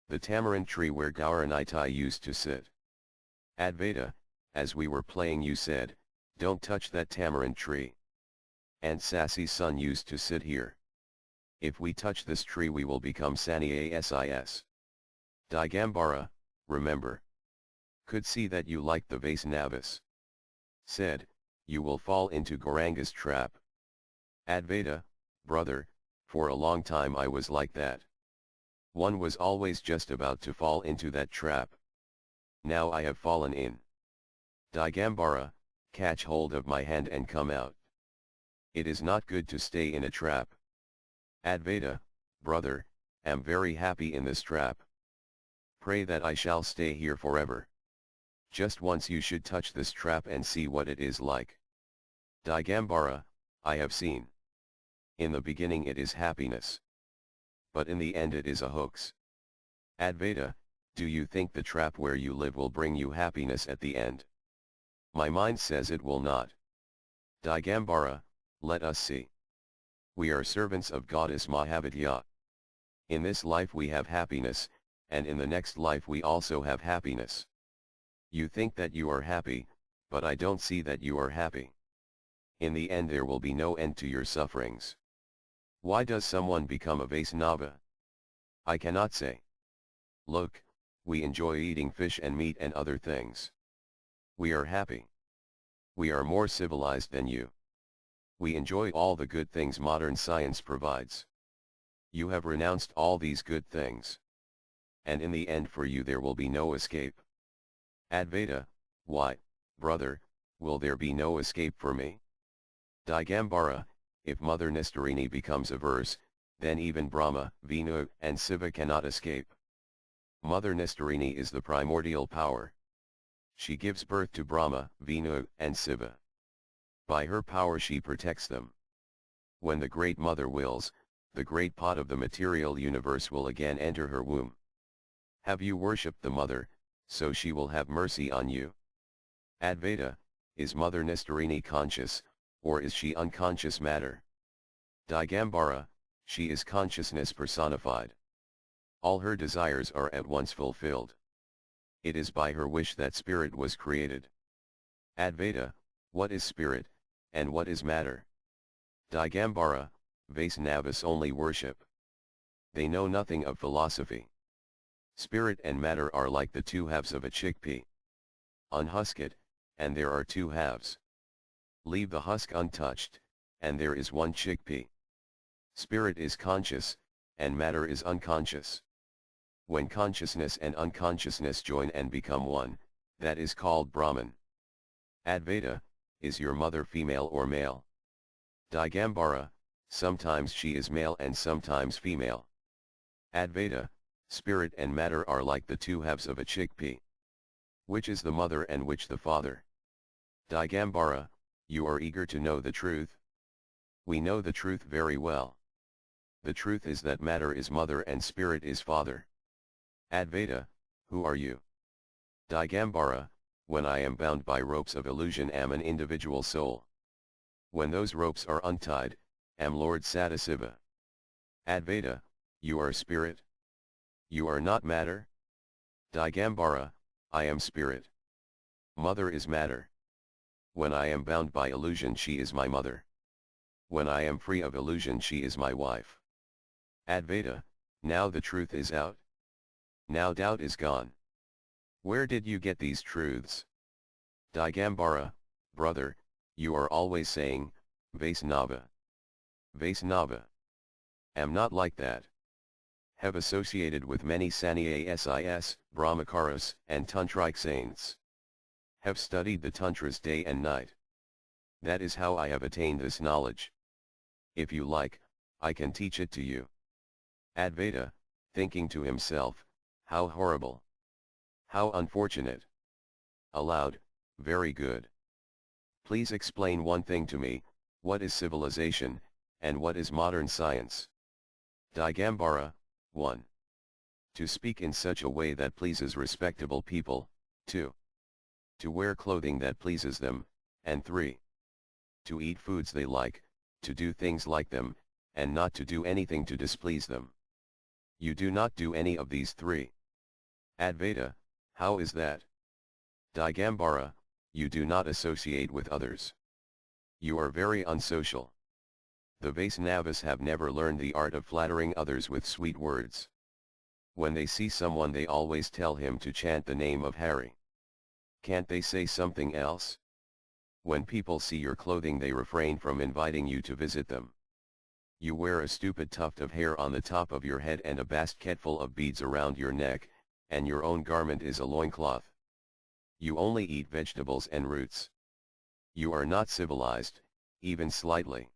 Speaker 1: The tamarind tree where Gauranitai used to sit. Advaita, as we were playing you said, "Don't touch that tamarind tree. And Sasi's son used to sit here. If we touch this tree we will become Sannyasis. Digambara, remember. Could see that you liked the Vaisnavas. Said, you will fall into Gauranga's trap. Advaita, brother, for a long time I was like that. One was always just about to fall into that trap. Now I have fallen in. Digambara, catch hold of my hand and come out. It is not good to stay in a trap. Advaita, brother, am very happy in this trap. Pray that I shall stay here forever. Just once you should touch this trap and see what it is like. Digambara, I have seen. In the beginning it is happiness. But in the end it is a hoax. Advaita, do you think the trap where you live will bring you happiness at the end? My mind says it will not. Digambara, let us see. We are servants of Goddess Mahavidya. In this life we have happiness, and in the next life we also have happiness. You think that you are happy, but I don't see that you are happy. In the end there will be no end to your sufferings. Why does someone become a Vaisnava? I cannot say. Look, we enjoy eating fish and meat and other things. We are happy. We are more civilized than you. We enjoy all the good things modern science provides. You have renounced all these good things. And in the end for you there will be no escape. Advaita, why, brother, will there be no escape for me? Digambara, if Mother Nistarini becomes averse, then even Brahma, Vishnu, and Shiva cannot escape. Mother Nistarini is the primordial power. She gives birth to Brahma, Vishnu, and Shiva. By her power she protects them. When the Great Mother wills, the great pot of the material universe will again enter her womb. Have you worshipped the Mother, so she will have mercy on you? Advaita, is Mother Nistarini conscious, or is she unconscious matter? Digambara, she is consciousness personified. All her desires are at once fulfilled. It is by her wish that spirit was created. Advaita, what is spirit, and what is matter? Digambara, Vaisnavas only worship. They know nothing of philosophy. Spirit and matter are like the two halves of a chickpea. Unhusk it, and there are two halves. Leave the husk untouched, and there is one chickpea. Spirit is conscious, and matter is unconscious. When consciousness and unconsciousness join and become one, that is called Brahman. Advaita, is your mother female or male? Digambara, sometimes she is male and sometimes female. Advaita, spirit and matter are like the two halves of a chickpea. Which is the mother and which the father? Digambara, you are eager to know the truth? We know the truth very well. The truth is that matter is mother and spirit is father. Advaita, who are you? Digambara, when I am bound by ropes of illusion am an individual soul. When those ropes are untied, am Lord Sadasiva. Advaita, you are spirit? You are not matter? Digambara, I am spirit. Mother is matter. When I am bound by illusion, she is my mother. When I am free of illusion, she is my wife. Advaita, now the truth is out. Now doubt is gone. Where did you get these truths? Digambara, brother, you are always saying, Vaisnava. Vaisnava. Am not like that. Have associated with many sannyas, brahmacharis, and tantric saints. Have studied the tantras day and night. That is how I have attained this knowledge. If you like, I can teach it to you. Advaita, thinking to himself, how horrible. How unfortunate. Aloud, very good. Please explain one thing to me, what is civilization, and what is modern science? Digambara, 1. To speak in such a way that pleases respectable people, 2. To wear clothing that pleases them, and 3. To eat foods they like, to do things like them, and not to do anything to displease them. You do not do any of these 3. Advaita, how is that? Digambara, you do not associate with others. You are very unsocial. The Vaisnavas have never learned the art of flattering others with sweet words. When they see someone, they always tell him to chant the name of Hari. Can't they say something else? When people see your clothing, they refrain from inviting you to visit them. You wear a stupid tuft of hair on the top of your head and a basketful of beads around your neck, and your own garment is a loincloth. You only eat vegetables and roots. You are not civilized, even slightly.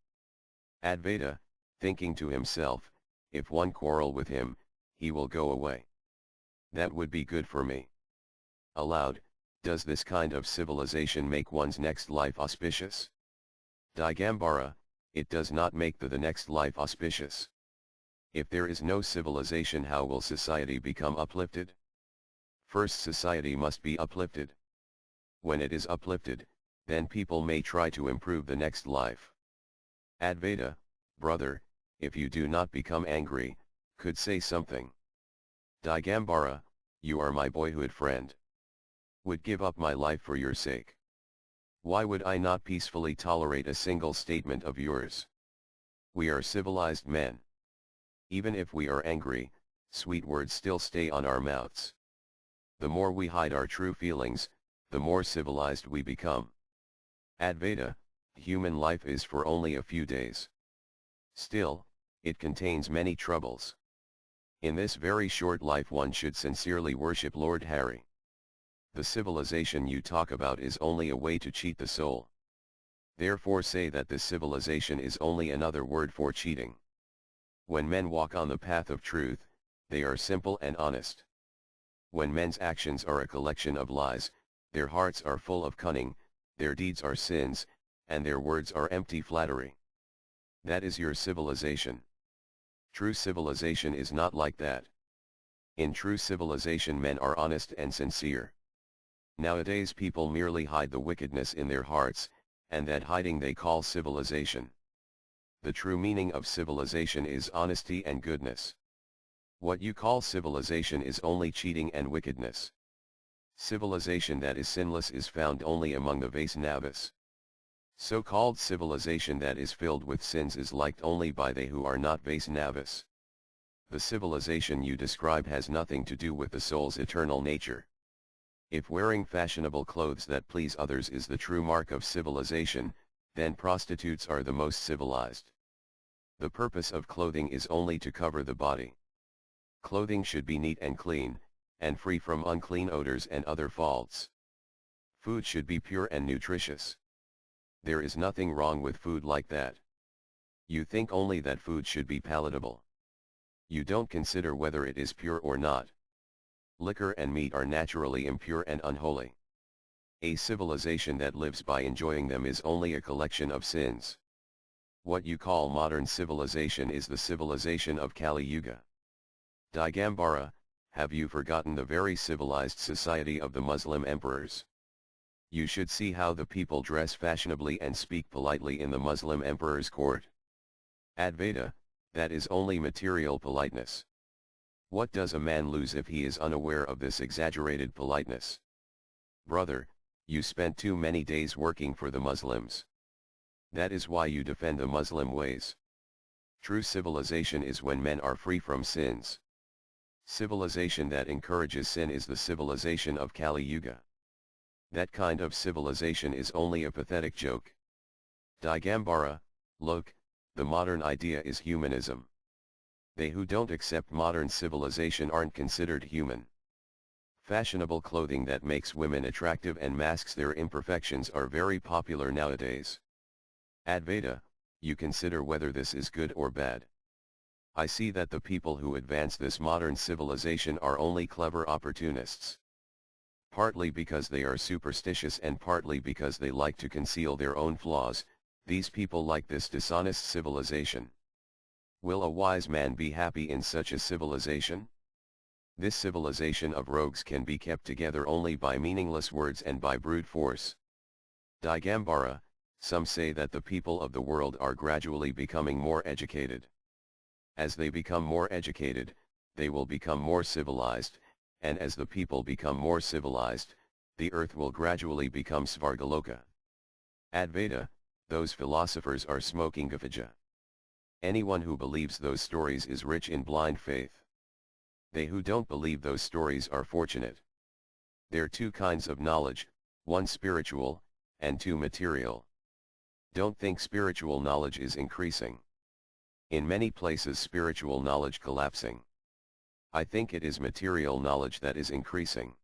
Speaker 1: Advaita, thinking to himself, if one quarrel with him, he will go away. That would be good for me. Aloud, does this kind of civilization make one's next life auspicious? Digambara, it does not make the next life auspicious. If there is no civilization, how will society become uplifted? First, society must be uplifted. When it is uplifted, then people may try to improve the next life. Advaita, brother, if you do not become angry, could say something. Digambara, you are my boyhood friend. Would give up my life for your sake. Why would I not peacefully tolerate a single statement of yours? We are civilized men. Even if we are angry, sweet words still stay on our mouths. The more we hide our true feelings, the more civilized we become. Advaita, human life is for only a few days. Still, it contains many troubles. In this very short life, one should sincerely worship Lord Hari. The civilization you talk about is only a way to cheat the soul. Therefore say that this civilization is only another word for cheating. When men walk on the path of truth, they are simple and honest. When men's actions are a collection of lies, their hearts are full of cunning, their deeds are sins, and their words are empty flattery. That is your civilization. True civilization is not like that. In true civilization, men are honest and sincere. Nowadays people merely hide the wickedness in their hearts, and that hiding they call civilization. The true meaning of civilization is honesty and goodness. What you call civilization is only cheating and wickedness. Civilization that is sinless is found only among the Vaisnavas. So-called civilization that is filled with sins is liked only by they who are not Vaisnavas. The civilization you describe has nothing to do with the soul's eternal nature. If wearing fashionable clothes that please others is the true mark of civilization, then prostitutes are the most civilized. The purpose of clothing is only to cover the body. Clothing should be neat and clean, and free from unclean odors and other faults. Food should be pure and nutritious. There is nothing wrong with food like that. You think only that food should be palatable. You don't consider whether it is pure or not. Liquor and meat are naturally impure and unholy. A civilization that lives by enjoying them is only a collection of sins. What you call modern civilization is the civilization of Kali Yuga. Digambara, have you forgotten the very civilized society of the Muslim emperors? You should see how the people dress fashionably and speak politely in the Muslim emperor's court. Advaita, that is only material politeness. What does a man lose if he is unaware of this exaggerated politeness? Brother, You spent too many days working for the Muslims. That is why you defend the Muslim ways. True civilization is when men are free from sins. Civilization that encourages sin is the civilization of Kali Yuga. That kind of civilization is only a pathetic joke. Digambara, look, the modern idea is humanism. They who don't accept modern civilization aren't considered human. Fashionable clothing that makes women attractive and masks their imperfections are very popular nowadays. Advaita, you consider whether this is good or bad. I see that the people who advance this modern civilization are only clever opportunists. Partly because they are superstitious and partly because they like to conceal their own flaws, these people like this dishonest civilization. Will a wise man be happy in such a civilization? This civilization of rogues can be kept together only by meaningless words and by brute force. Digambara, some say that the people of the world are gradually becoming more educated. As they become more educated, they will become more civilized, and as the people become more civilized, the earth will gradually become Svargaloka. Advaita, those philosophers are smoking gavaja. Anyone who believes those stories is rich in blind faith. They who don't believe those stories are fortunate. There are two kinds of knowledge, one spiritual, and two material. Don't think spiritual knowledge is increasing. In many places spiritual knowledge collapsing. I think it is material knowledge that is increasing.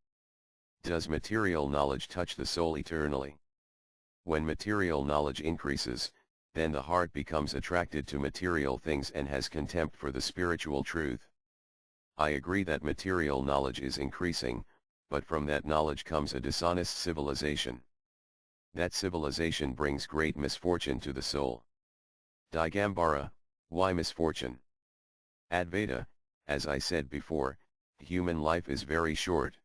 Speaker 1: Does material knowledge touch the soul eternally? When material knowledge increases, then the heart becomes attracted to material things and has contempt for the spiritual truth. I agree that material knowledge is increasing, but from that knowledge comes a dishonest civilization. That civilization brings great misfortune to the soul. Digambara, why misfortune? Advaita, as I said before, human life is very short.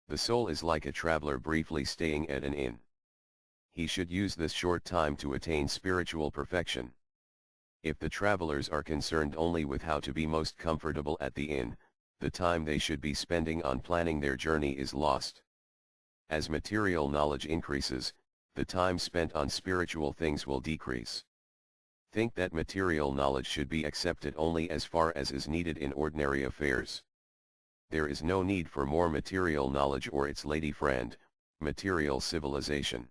Speaker 1: The soul is like a traveler briefly staying at an inn. He should use this short time to attain spiritual perfection. If the travelers are concerned only with how to be most comfortable at the inn, the time they should be spending on planning their journey is lost. As material knowledge increases, the time spent on spiritual things will decrease. Think that material knowledge should be accepted only as far as is needed in ordinary affairs. There is no need for more material knowledge or its lady friend, material civilization.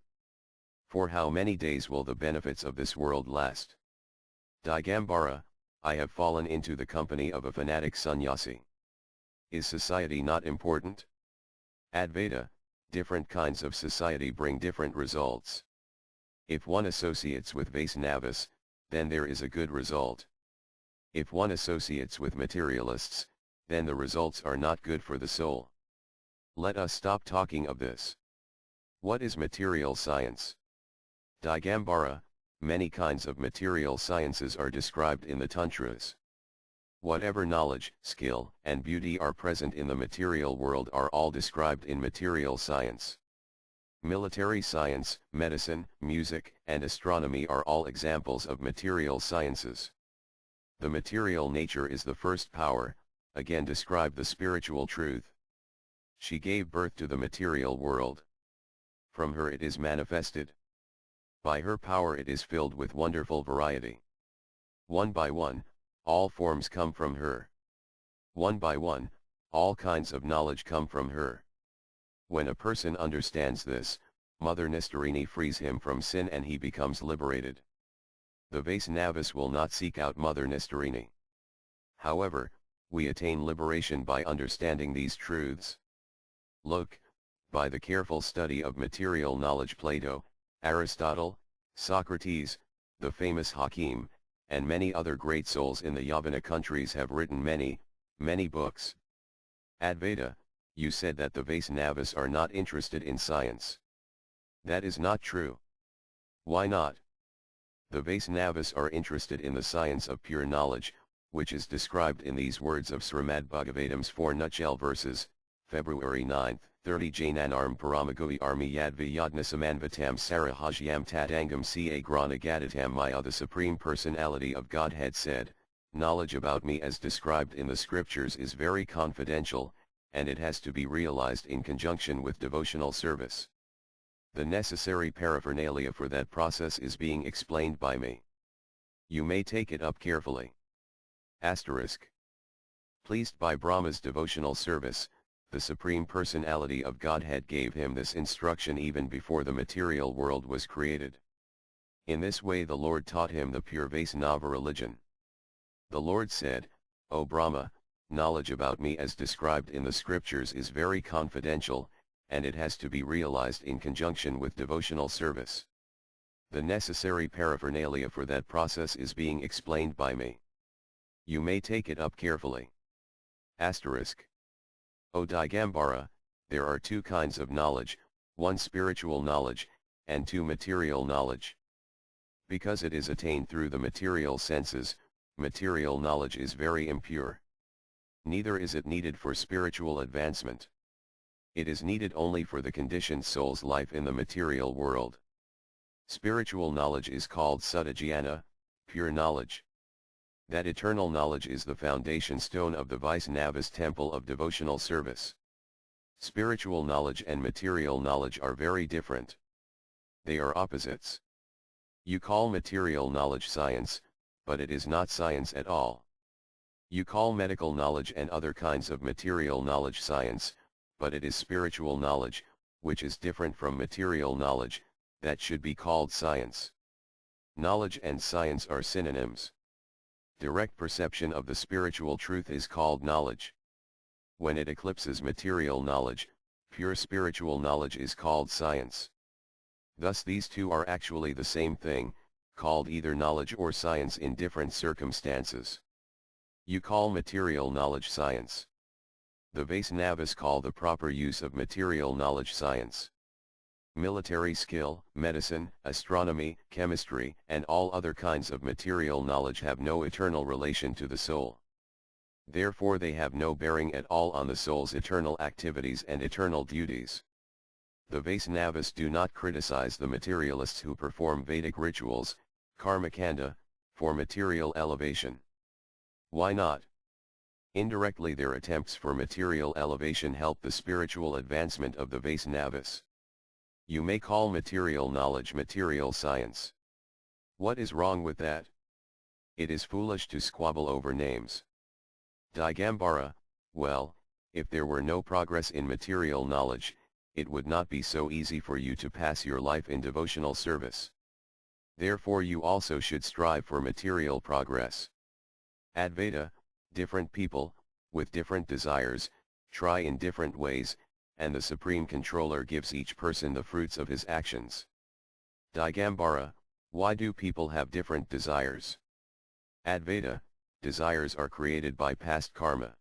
Speaker 1: For how many days will the benefits of this world last? Digambara, I have fallen into the company of a fanatic sannyasi. Is society not important? Advaita, different kinds of society bring different results. If one associates with Vaisnavas, then there is a good result. If one associates with materialists, then the results are not good for the soul. Let us stop talking of this. What is material science? Digambara, many kinds of material sciences are described in the Tantras. Whatever knowledge, skill, and beauty are present in the material world are all described in material science. Military science, medicine, music, and astronomy are all examples of material sciences. The material nature is the first power, again describe the spiritual truth. She gave birth to the material world. From her it is manifested. By her power it is filled with wonderful variety. One by one, all forms come from her. One by one, all kinds of knowledge come from her. When a person understands this, Mother Nistarini frees him from sin and he becomes liberated. The Vaisnavas will not seek out Mother Nistarini. However, we attain liberation by understanding these truths. Look, by the careful study of material knowledge Plato, Aristotle, Socrates, the famous Hakim, and many other great souls in the Yavana countries have written many, many books. Advaita, you said that the Vaisnavas are not interested in science. That is not true. Why not? The Vaisnavas are interested in the science of pure knowledge, which is described in these words of Srimad Bhagavatam's 4 nutshell verses, February 9, 30 Jainanarm Paramagui Armi Yadva Yadnasamanvatam Sarahajyam Tadangam Ca Granagadatam Maya. The Supreme Personality of Godhead said, knowledge about me as described in the scriptures is very confidential, and it has to be realized in conjunction with devotional service. The necessary paraphernalia for that process is being explained by me. You may take it up carefully. Asterisk. Pleased by Brahma's devotional service, the Supreme Personality of Godhead gave him this instruction even before the material world was created. In this way the Lord taught him the pure Vaisnava religion. The Lord said, "O Brahma, knowledge about me as described in the scriptures is very confidential, and it has to be realized in conjunction with devotional service. The necessary paraphernalia for that process is being explained by me. You may take it up carefully." Asterisk. O Digambara, there are two kinds of knowledge, one spiritual knowledge, and two material knowledge. Because it is attained through the material senses, material knowledge is very impure. Neither is it needed for spiritual advancement. It is needed only for the conditioned soul's life in the material world. Spiritual knowledge is called Suddhajnana, pure knowledge. That eternal knowledge is the foundation stone of the Vaisnava's temple of devotional service. Spiritual knowledge and material knowledge are very different. They are opposites. You call material knowledge science, but it is not science at all. You call medical knowledge and other kinds of material knowledge science, but it is spiritual knowledge, which is different from material knowledge, that should be called science. Knowledge and science are synonyms. Direct perception of the spiritual truth is called knowledge. When it eclipses material knowledge, pure spiritual knowledge is called science. Thus these two are actually the same thing, called either knowledge or science in different circumstances. You call material knowledge science. The Vaisnavas call the proper use of material knowledge science. Military skill, medicine, astronomy, chemistry, and all other kinds of material knowledge have no eternal relation to the soul. Therefore they have no bearing at all on the soul's eternal activities and eternal duties. The Vaisnavas do not criticize the materialists who perform Vedic rituals, karmakanda, for material elevation. Why not? Indirectly their attempts for material elevation help the spiritual advancement of the Vaisnavas. You may call material knowledge material science. What is wrong with that? It is foolish to squabble over names. Digambara, well, if there were no progress in material knowledge, it would not be so easy for you to pass your life in devotional service. Therefore you also should strive for material progress. Advaita, different people, with different desires, try in different ways, and the Supreme Controller gives each person the fruits of his actions. Digambara, why do people have different desires? Advaita, desires are created by past karma.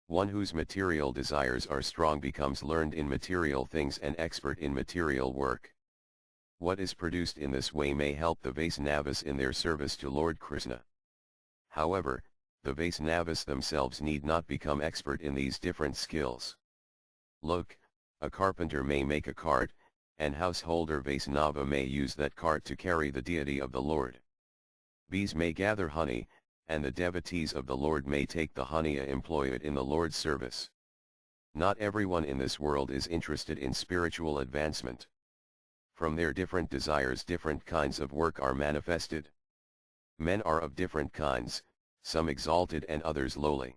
Speaker 1: One whose material desires are strong becomes learned in material things and expert in material work. What is produced in this way may help the Vaisnavas in their service to Lord Krishna. However, the Vaisnavas themselves need not become expert in these different skills. Look, a carpenter may make a cart, and householder Vaisnava may use that cart to carry the deity of the Lord. Bees may gather honey, and the devotees of the Lord may take the honey and employ it in the Lord's service. Not everyone in this world is interested in spiritual advancement. From their different desires different kinds of work are manifested. Men are of different kinds, some exalted and others lowly.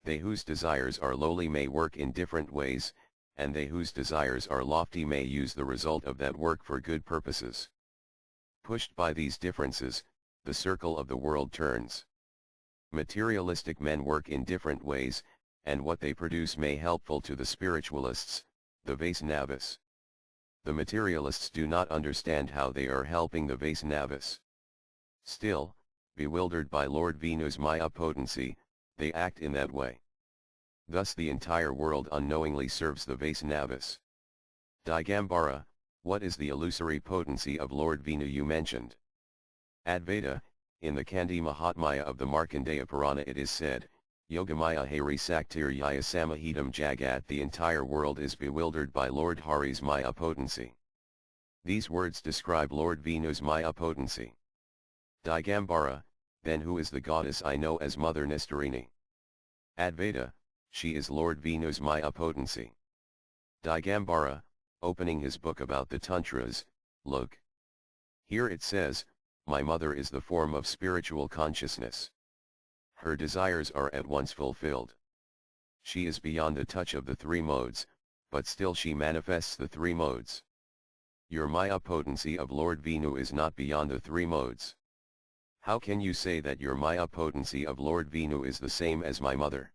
Speaker 1: They whose desires are lowly may work in different ways, and they whose desires are lofty may use the result of that work for good purposes. Pushed by these differences, the circle of the world turns. Materialistic men work in different ways, and what they produce may helpful to the spiritualists, the Vaisnavas. The materialists do not understand how they are helping the Vaisnavas. Still, bewildered by Lord Vinu's Maya potency, they act in that way. Thus the entire world unknowingly serves the Vaisnavas. Digambara, what is the illusory potency of Lord Vinu you mentioned? Advaita, in the Kandi Mahatmaya of the Markandeya Purana it is said, Yogamaya Hari Saktiryaya Samahidam Jagat, the entire world is bewildered by Lord Hari's Maya potency. These words describe Lord Vinu's Maya potency. Digambara, then who is the goddess I know as Mother Nistarini? Advaita, she is Lord Vinu's Maya potency. Digambara, opening his book about the Tantras, look. Here it says, my mother is the form of spiritual consciousness. Her desires are at once fulfilled. She is beyond the touch of the three modes, but still she manifests the three modes. Your Maya potency of Lord Vishnu is not beyond the three modes. How can you say that your Maya potency of Lord Vishnu is the same as my mother?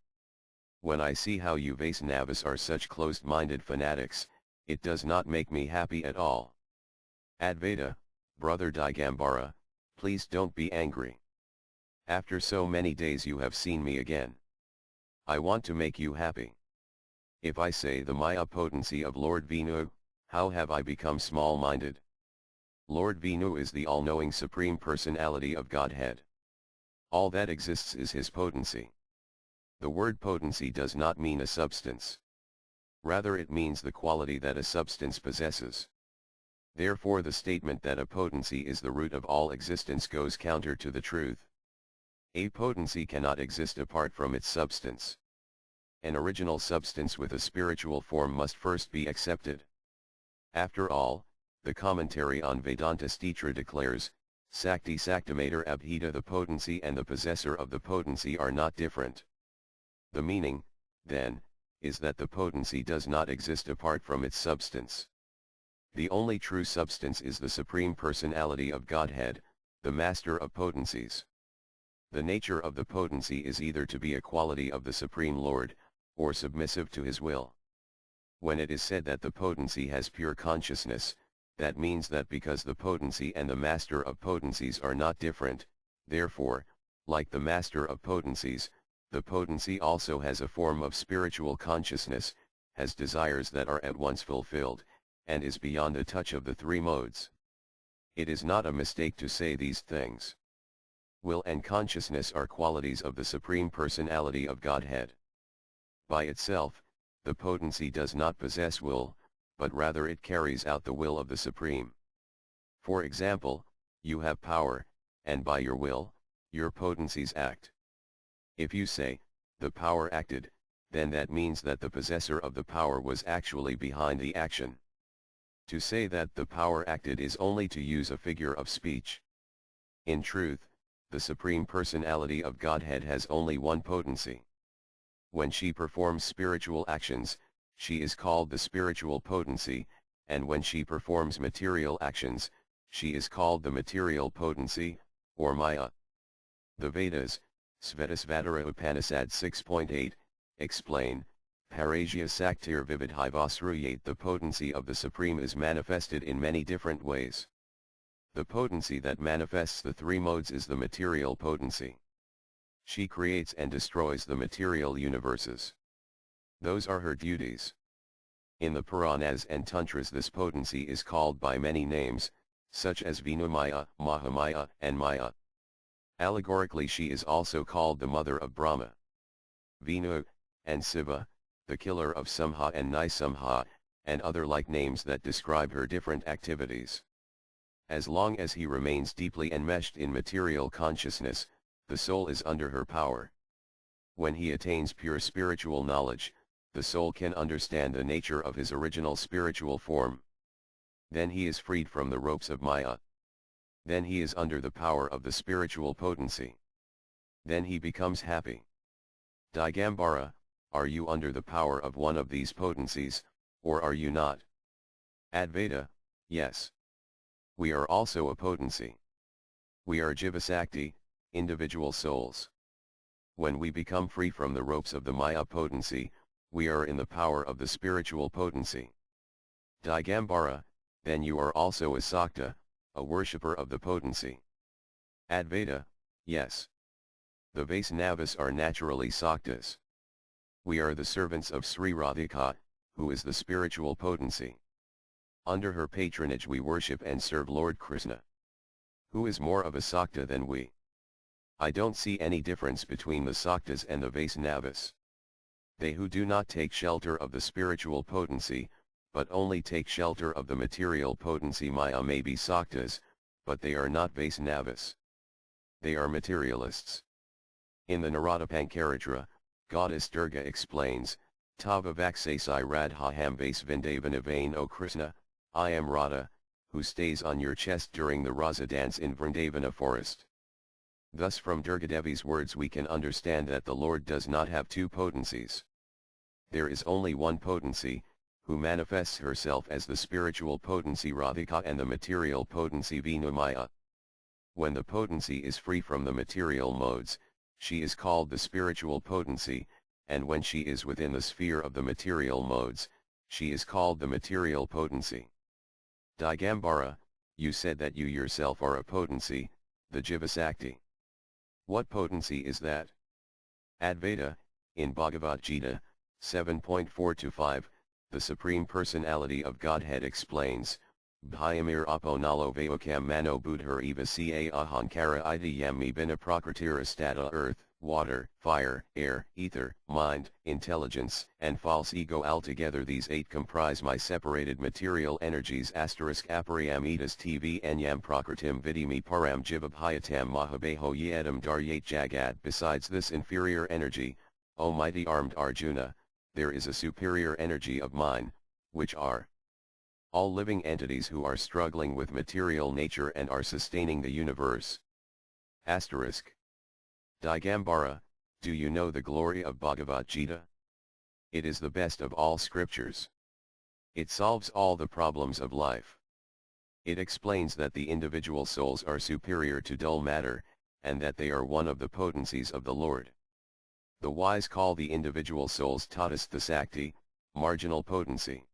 Speaker 1: When I see how you Vaisnavas are such closed-minded fanatics, it does not make me happy at all. Advaita, brother Digambara, please don't be angry. After so many days you have seen me again. I want to make you happy. If I say the Maya potency of Lord Vishnu, how have I become small-minded? Lord Vishnu is the all-knowing Supreme Personality of Godhead. All that exists is his potency. The word potency does not mean a substance. Rather it means the quality that a substance possesses. Therefore the statement that a potency is the root of all existence goes counter to the truth. A potency cannot exist apart from its substance. An original substance with a spiritual form must first be accepted. After all, the commentary on Vedanta Stitra declares, Sakti Saktimater Abhita, the potency and the possessor of the potency are not different. The meaning, then, is that the potency does not exist apart from its substance. The only true substance is the Supreme Personality of Godhead, the Master of Potencies. The nature of the potency is either to be a quality of the Supreme Lord, or submissive to his will. When it is said that the potency has pure consciousness, that means that because the potency and the Master of Potencies are not different, therefore, like the Master of Potencies, the potency also has a form of spiritual consciousness, has desires that are at once fulfilled, and is beyond the touch of the three modes. It is not a mistake to say these things. Will and consciousness are qualities of the Supreme Personality of Godhead. By itself, the potency does not possess will, but rather it carries out the will of the Supreme. For example, you have power, and by your will, your potencies act. If you say, the power acted, then that means that the possessor of the power was actually behind the action. To say that the power acted is only to use a figure of speech. In truth, the Supreme Personality of Godhead has only one potency. When she performs spiritual actions, she is called the spiritual potency, and when she performs material actions, she is called the material potency, or Maya. The Vedas, Svetasvatara Upanishad 6.8, explain, Parajya Saktir Vividhivasruyate, the potency of the Supreme is manifested in many different ways. The potency that manifests the three modes is the material potency. She creates and destroys the material universes. Those are her duties. In the Puranas and Tantras this potency is called by many names, such as Vinumaya, Mahamaya, and Maya. Allegorically she is also called the mother of Brahma. Vinu, and Siva, the killer of Samha and Nisamha, and other like names that describe her different activities. As long as he remains deeply enmeshed in material consciousness, the soul is under her power. When he attains pure spiritual knowledge, the soul can understand the nature of his original spiritual form. Then he is freed from the ropes of Maya. Then he is under the power of the spiritual potency. Then he becomes happy. Digambara, are you under the power of one of these potencies, or are you not? Advaita, yes. We are also a potency. We are Jivasakti, individual souls. When we become free from the ropes of the Maya potency, we are in the power of the spiritual potency. Digambara, then you are also a Sakta, a worshipper of the potency. Advaita, yes. The Vaisnavas are naturally Saktas. We are the servants of Sri Radhika, who is the spiritual potency. Under her patronage we worship and serve Lord Krishna. Who is more of a Sakta than we? I don't see any difference between the Saktas and the Vaisnavas. They who do not take shelter of the spiritual potency, but only take shelter of the material potency Maya may be Saktas, but they are not Vaisnavas. They are materialists. In the Narada Pancaratra, Goddess Durga explains, Tava Vaksasai Radha Hambase Vindavana Vain O Krishna, I am Radha, who stays on your chest during the Rasa dance in Vrindavana forest. Thus from Durgadevi's words we can understand that the Lord does not have two potencies. There is only one potency, who manifests herself as the spiritual potency Radhika and the material potency Vinamaya. When the potency is free from the material modes, she is called the spiritual potency, and when she is within the sphere of the material modes, she is called the material potency. Digambara, you said that you yourself are a potency, the Jivasakti. What potency is that? Advaita, in Bhagavad Gita, 7.4-5, the Supreme Personality of Godhead explains, Bhyamir aponalo veokam mano buddhar eva ca ahankara iti yammi bina prakritira stata earth, water, fire, air, ether, mind, intelligence, and false ego altogether these eight comprise my separated material energies *apariyamitas tv enyam prakritim vidimi param jivabhyatam mahabeho yedam daryat jagat. Besides this inferior energy, O mighty armed Arjuna, there is a superior energy of mine, which are all living entities who are struggling with material nature and are sustaining the universe. Asterisk. Digambara, do you know the glory of Bhagavad Gita? It is the best of all scriptures. It solves all the problems of life. It explains that the individual souls are superior to dull matter, and that they are one of the potencies of the Lord. The wise call the individual souls Tatastha Sakti, marginal potency.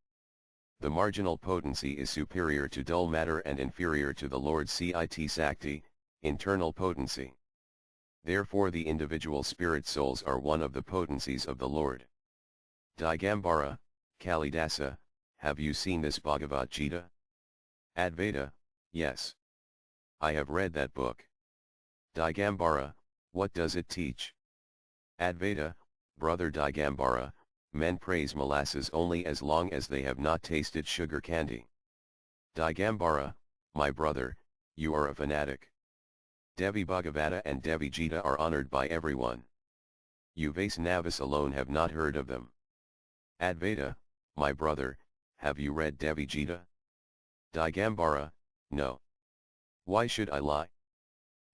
Speaker 1: The marginal potency is superior to dull matter and inferior to the Lord Cit Sakti, internal potency. Therefore the individual spirit souls are one of the potencies of the Lord. Digambara, Kalidasa, have you seen this Bhagavad Gita? Advaita, yes. I have read that book. Digambara, what does it teach? Advaita, brother Digambara, men praise molasses only as long as they have not tasted sugar candy. Digambara, my brother, you are a fanatic. Devi Bhagavata and Devi Gita are honored by everyone. You Vaisnavas alone have not heard of them. Advaita, my brother, have you read Devi Gita? Digambara, no. Why should I lie?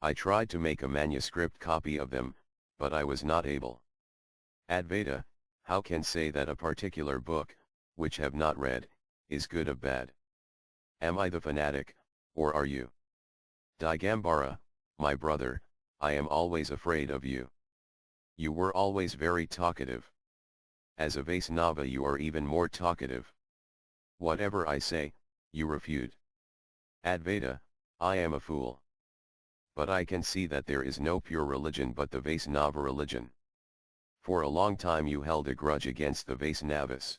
Speaker 1: I tried to make a manuscript copy of them, but I was not able. Advaita, how can say that a particular book, which have not read, is good or bad? Am I the fanatic, or are you? Digambara, my brother, I am always afraid of you. You were always very talkative. As a Vaisnava you are even more talkative. Whatever I say, you refute. Advaita, I am a fool. But I can see that there is no pure religion but the Vaisnava religion. For a long time you held a grudge against the Vaisnavas.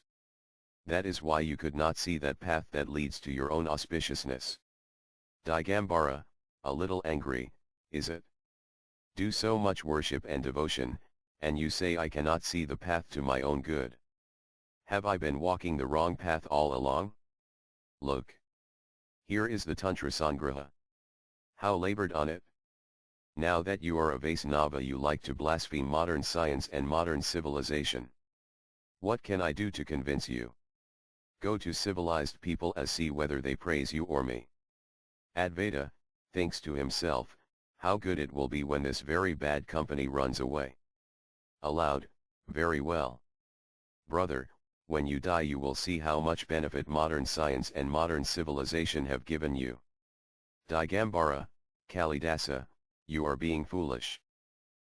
Speaker 1: That is why you could not see that path that leads to your own auspiciousness. Digambara, a little angry, is it? Do so much worship and devotion, and you say I cannot see the path to my own good. Have I been walking the wrong path all along? Look. Here is the Tantra Sangraha. How labored on it? Now that you are a Vaisnava you like to blaspheme modern science and modern civilization. What can I do to convince you? Go to civilized people and see whether they praise you or me. Advaita thinks to himself, how good it will be when this very bad company runs away. Aloud, very well. Brother, when you die you will see how much benefit modern science and modern civilization have given you. Digambara, Kalidasa, you are being foolish.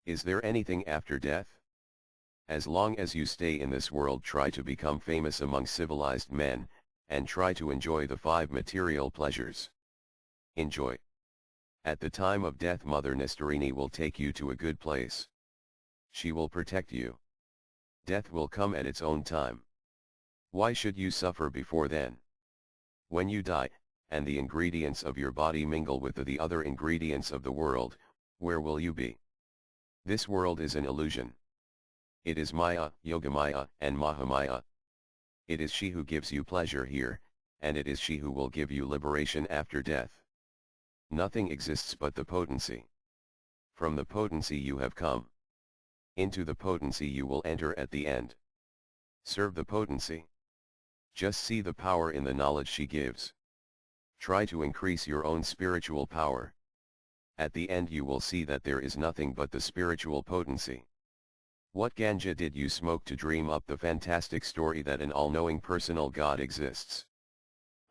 Speaker 1: Is there anything after death? As long as you stay in this world try to become famous among civilized men, and try to enjoy the 5 material pleasures. Enjoy. At the time of death Mother Nistarini will take you to a good place. She will protect you. Death will come at its own time. Why should you suffer before then? When you die, and the ingredients of your body mingle with the other ingredients of the world, where will you be? This world is an illusion. It is Maya, Yogamaya, and Mahamaya. It is she who gives you pleasure here, and it is she who will give you liberation after death. Nothing exists but the potency. From the potency you have come. Into the potency you will enter at the end. Serve the potency. Just see the power in the knowledge she gives. Try to increase your own spiritual power. At the end you will see that there is nothing but the spiritual potency. What ganja did you smoke to dream up the fantastic story that an all-knowing personal God exists?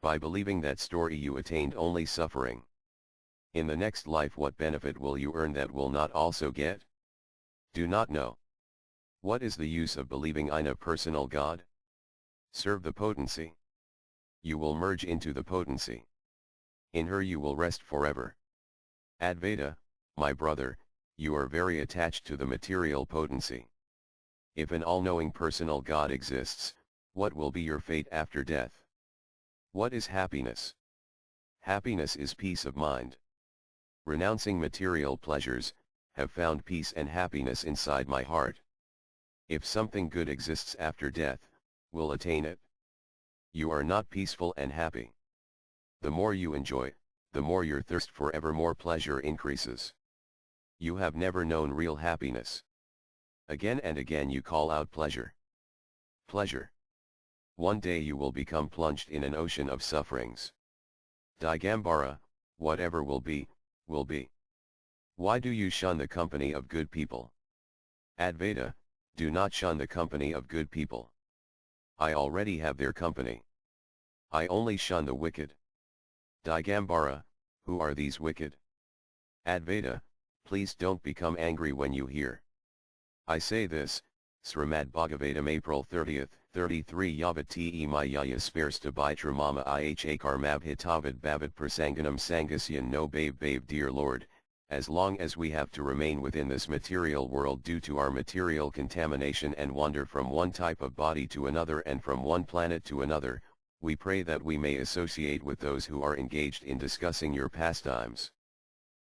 Speaker 1: By believing that story you attained only suffering. In the next life what benefit will you earn that will not also get? Do not know. What is the use of believing in a personal God? Serve the potency. You will merge into the potency. In her you will rest forever. Advaita, my brother, you are very attached to the material potency. If an all-knowing personal God exists, what will be your fate after death? What is happiness? Happiness is peace of mind. Renouncing material pleasures, have found peace and happiness inside my heart. If something good exists after death, will attain it. You are not peaceful and happy. The more you enjoy, the more your thirst for ever more pleasure increases. You have never known real happiness. Again and again you call out pleasure. Pleasure. One day you will become plunged in an ocean of sufferings. Digambara, whatever will be, will be. Why do you shun the company of good people? Advaita, do not shun the company of good people. I already have their company. I only shun the wicked. Digambara, who are these wicked? Advaita, please don't become angry when you hear. I say this, Srimad Bhagavatam April 30th, 33 Yavat te maya sparsta bhitramama iha karmabhitavad bhavat prasanganam sangasyan no babe dear Lord, as long as we have to remain within this material world due to our material contamination and wander from one type of body to another and from one planet to another, we pray that we may associate with those who are engaged in discussing your pastimes.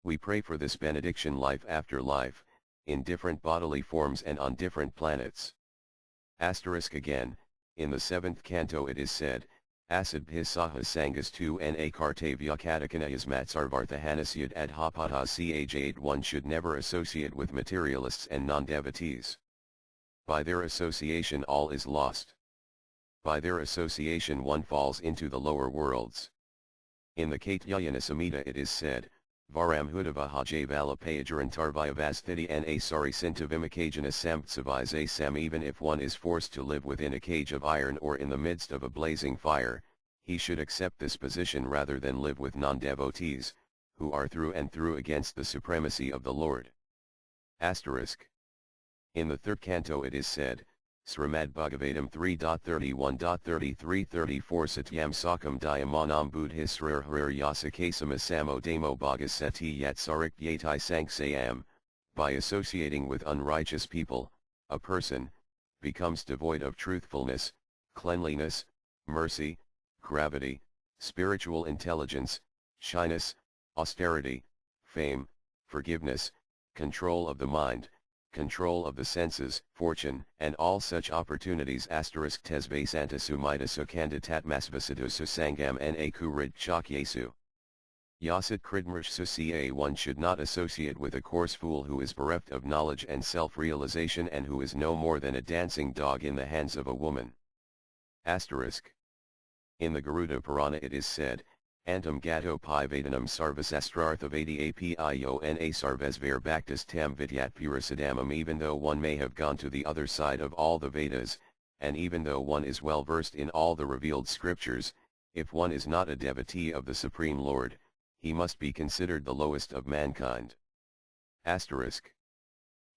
Speaker 1: We pray for this benediction life after life, in different bodily forms and on different planets. Asterisk again, in the 7th canto it is said, Asadbhis sahas sangas tu na kartavya katakanayas matsarvarthahanasiyad adhapatas ch8 one should never associate with materialists and non-devotees. By their association all is lost. By their association one falls into the lower worlds. In the Katyayana Samhita it is said, Varam Hudavaha Javalapayagarantarvyavasthiti na sari sintavimikajana samtsavise sam even if one is forced to live within a cage of iron or in the midst of a blazing fire, he should accept this position rather than live with non-devotees, who are through and through against the supremacy of the Lord. Asterisk. In the 3rd canto it is said, Srimad Bhagavatam 3.31.33-34 Satyam Sakam Diamanam Buddhisrar Harir Yasakasama Samo Damo Bhagasati Yatsarik Yatai Sanksayam, by associating with unrighteous people, a person becomes devoid of truthfulness, cleanliness, mercy, gravity, spiritual intelligence, shyness, austerity, fame, forgiveness, control of the mind, control of the senses, fortune, and all such opportunities asterisk tesve santa sumita sukanditat masvasidu susangam na kurid chakyesu. Yasat kridmarsh suca one should not associate with a coarse fool who is bereft of knowledge and self-realization and who is no more than a dancing dog in the hands of a woman. Asterisk. In the Garuda Purana it is said, Antam gato pi vedanam sarvasastrarthavadi apio na sarvesvar bhaktis tam vidyat purasadamam even though one may have gone to the other side of all the Vedas, and even though one is well versed in all the revealed scriptures, if one is not a devotee of the Supreme Lord, he must be considered the lowest of mankind. Asterisk.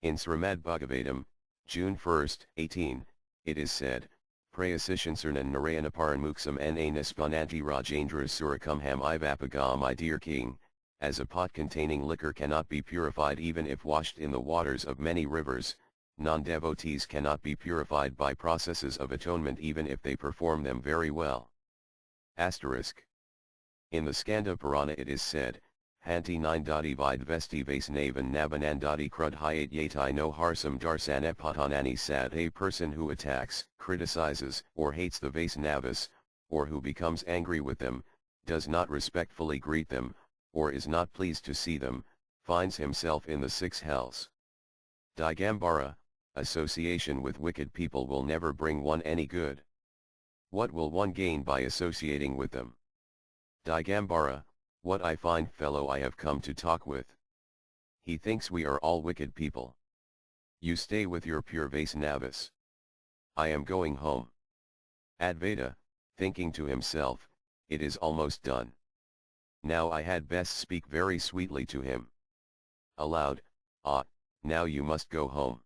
Speaker 1: In Srimad Bhagavatam, June 1, 18, it is said, Prayasishansarnan Narayanaparanmuksam na nispananti Rajendra Surakam ham ivapagam my dear king, as a pot containing liquor cannot be purified even if washed in the waters of many rivers, non-devotees cannot be purified by processes of atonement even if they perform them very well. Asterisk. In the Skanda Purana it is said, Hanti 9 Vid vesti Vaisnavan Navanandati Krud Hyat Yatai no Harsam Darsanepatanani Sad a person who attacks, criticizes, or hates the Vaisnavas, or who becomes angry with them, does not respectfully greet them, or is not pleased to see them, finds himself in the 6 hells. Digambara, association with wicked people will never bring one any good. What will one gain by associating with them? Digambara, what I find fellow I have come to talk with. He thinks we are all wicked people. You stay with your pure Vaisnavas. I am going home. Advaita, thinking to himself, it is almost done. Now I had best speak very sweetly to him. Aloud, ah, now you must go home.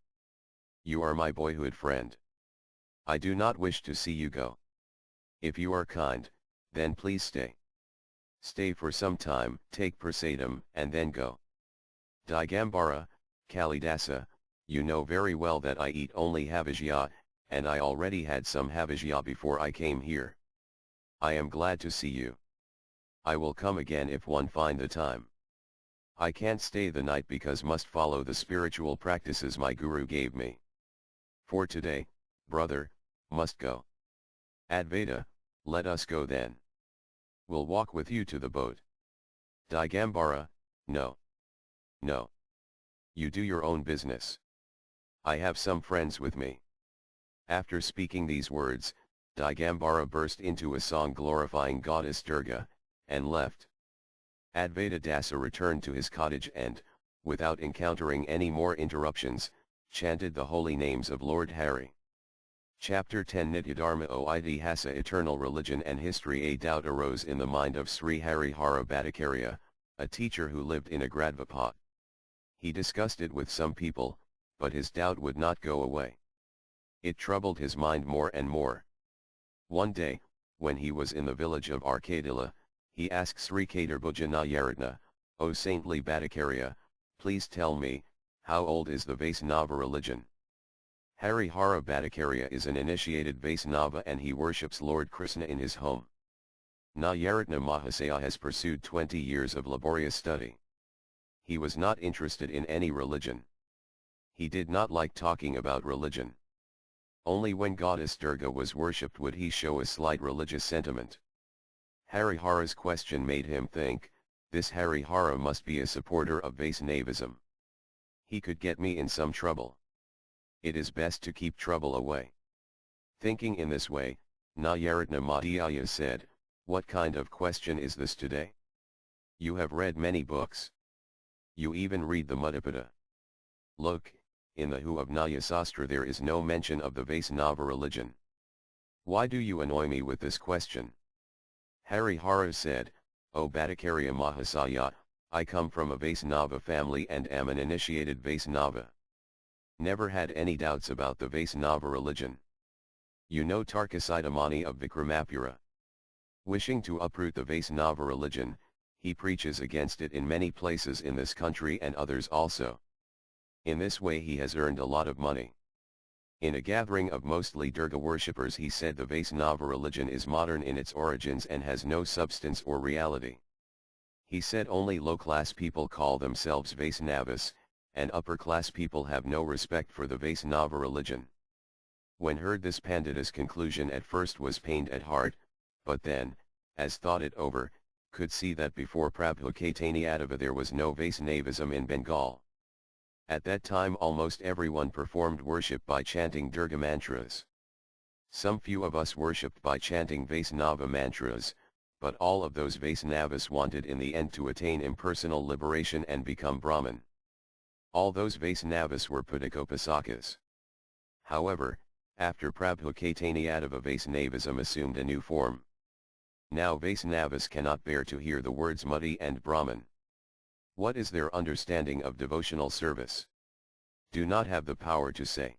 Speaker 1: You are my boyhood friend. I do not wish to see you go. If you are kind, then please stay. Stay for some time, take prasadam, and then go. Digambara, Kalidasa, you know very well that I eat only havijya, and I already had some havijya before I came here. I am glad to see you. I will come again if one find the time. I can't stay the night because must follow the spiritual practices my guru gave me. For today, brother, must go. Advaita, let us go then. Will walk with you to the boat. Digambara, no. No. You do your own business. I have some friends with me. After speaking these words, Digambara burst into a song glorifying Goddess Durga, and left. Advaita Dasa returned to his cottage and, without encountering any more interruptions, chanted the holy names of Lord Hari. Chapter 10 Nityadharma O Itihasa Eternal Religion and History. A doubt arose in the mind of Sri Harihara Bhattacharya, a teacher who lived in Agradvapa. He discussed it with some people, but his doubt would not go away. It troubled his mind more and more. One day, when he was in the village of Arkadila, he asked Sri Kadarbhuja Nayaratna, O saintly Bhattacharya, please tell me, how old is the Vaisnava religion? Harihara Bhattacharya is an initiated Vaisnava and he worships Lord Krishna in his home. Nayaratna Mahasaya has pursued 20 years of laborious study. He was not interested in any religion. He did not like talking about religion. Only when Goddess Durga was worshipped would he show a slight religious sentiment. Harihara's question made him think, this Harihara must be a supporter of Vaisnavism. He could get me in some trouble. It is best to keep trouble away. Thinking in this way, Nayaratna Madhyaya said, what kind of question is this today? You have read many books. You even read the Muddhapada. Look, in the Who of Nyasastra there is no mention of the Vaisnava religion. Why do you annoy me with this question? Harihara said, O Bhattacharya Mahasaya, I come from a Vaisnava family and am an initiated Vaisnava. Never had any doubts about the Vaisnava religion. You know Tarkasiddhamani of Vikramapura. Wishing to uproot the Vaisnava religion, he preaches against it in many places in this country and others also. In this way he has earned a lot of money. In a gathering of mostly Durga worshippers he said the Vaisnava religion is modern in its origins and has no substance or reality. He said only low-class people call themselves Vaisnavas, and upper-class people have no respect for the Vaisnava religion. When heard this Pandita's conclusion at first was pained at heart, but then, as thought it over, could see that before Prabhu Caitanya there was no Vaisnavism in Bengal. At that time almost everyone performed worship by chanting Durga mantras. Some few of us worshipped by chanting Vaisnava mantras, but all of those Vaisnavas wanted in the end to attain impersonal liberation and become Brahman. All those Vaisnavas were Padikopasakas. However, after Prabhu Caitanya Vaisnavism assumed a new form. Now Vaisnavas cannot bear to hear the words Muddy and Brahman. What is their understanding of devotional service? Do not have the power to say.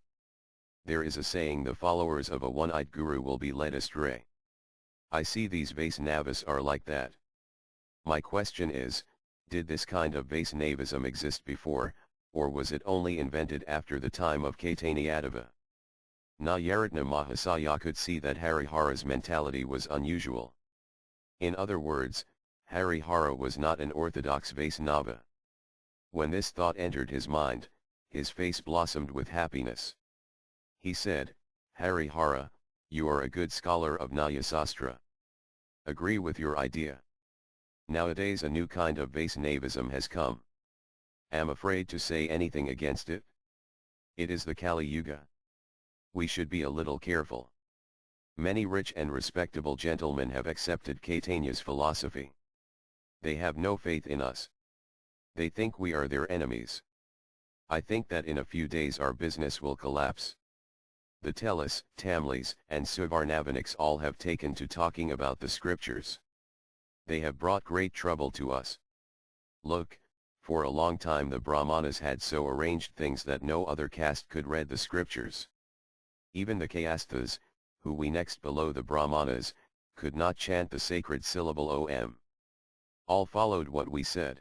Speaker 1: There is a saying the followers of a one-eyed guru will be led astray. I see these Vaisnavas are like that. My question is, did this kind of Vaisnavism exist before, or was it only invented after the time of Caitanya? Nayaratna Mahasaya could see that Harihara's mentality was unusual. In other words, Harihara was not an orthodox Vaisnava. When this thought entered his mind, his face blossomed with happiness. He said, Harihara, you are a good scholar of Nyasastra. Agree with your idea. Nowadays a new kind of Vaisnavism has come. Am afraid to say anything against it. It is the Kali Yuga. We should be a little careful. Many rich and respectable gentlemen have accepted Chaitanya's philosophy. They have no faith in us. They think we are their enemies. I think that in a few days our business will collapse. The Telis, Tamlis, and Suvarnavaniks all have taken to talking about the scriptures. They have brought great trouble to us. Look, for a long time the Brahmanas had so arranged things that no other caste could read the scriptures. Even the Kayasthas, who we next below the Brahmanas, could not chant the sacred syllable Om. All followed what we said.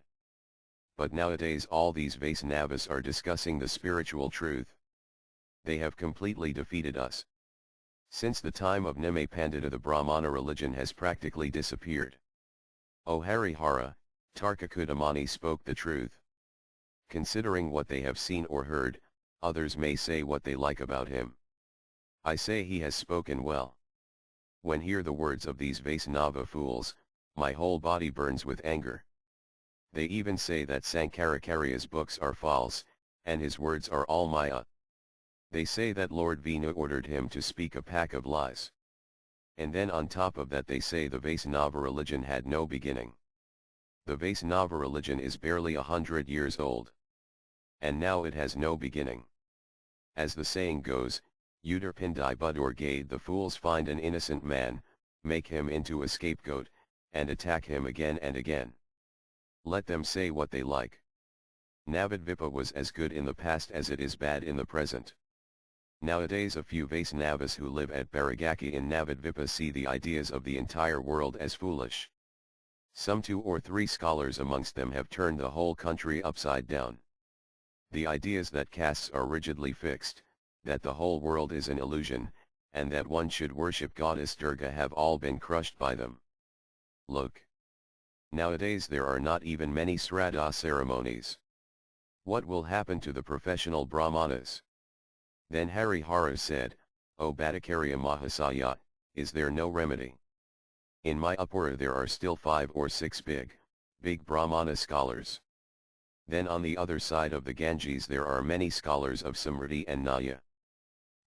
Speaker 1: But nowadays all these Vaisnavas are discussing the spiritual truth. They have completely defeated us. Since the time of Nime Pandita the Brahmana religion has practically disappeared. O Harihara, Tarkakudamani spoke the truth. Considering what they have seen or heard, others may say what they like about him. I say he has spoken well. When hear the words of these Vaisnava fools, my whole body burns with anger. They even say that Sankaracharya's books are false, and his words are all Maya. They say that Lord Vishnu ordered him to speak a pack of lies. And then on top of that they say the Vaisnava religion had no beginning. The Vaisnava religion is barely 100 years old. And now it has no beginning. As the saying goes, Udarpindai Budorgade, the fools find an innocent man, make him into a scapegoat, and attack him again and again. Let them say what they like. Navadvipa was as good in the past as it is bad in the present. Nowadays a few Vaisnavas who live at Baragaki in Navadvipa see the ideas of the entire world as foolish. Some 2 or 3 scholars amongst them have turned the whole country upside down. The ideas that castes are rigidly fixed, that the whole world is an illusion, and that one should worship goddess Durga have all been crushed by them. Look. Nowadays there are not even many Sraddha ceremonies. What will happen to the professional Brahmanas? Then Harihara said, O Bhattacharya Mahasaya, is there no remedy? In Mayapura there are still 5 or 6 big Brahmana scholars. Then on the other side of the Ganges there are many scholars of Samriti and Naya.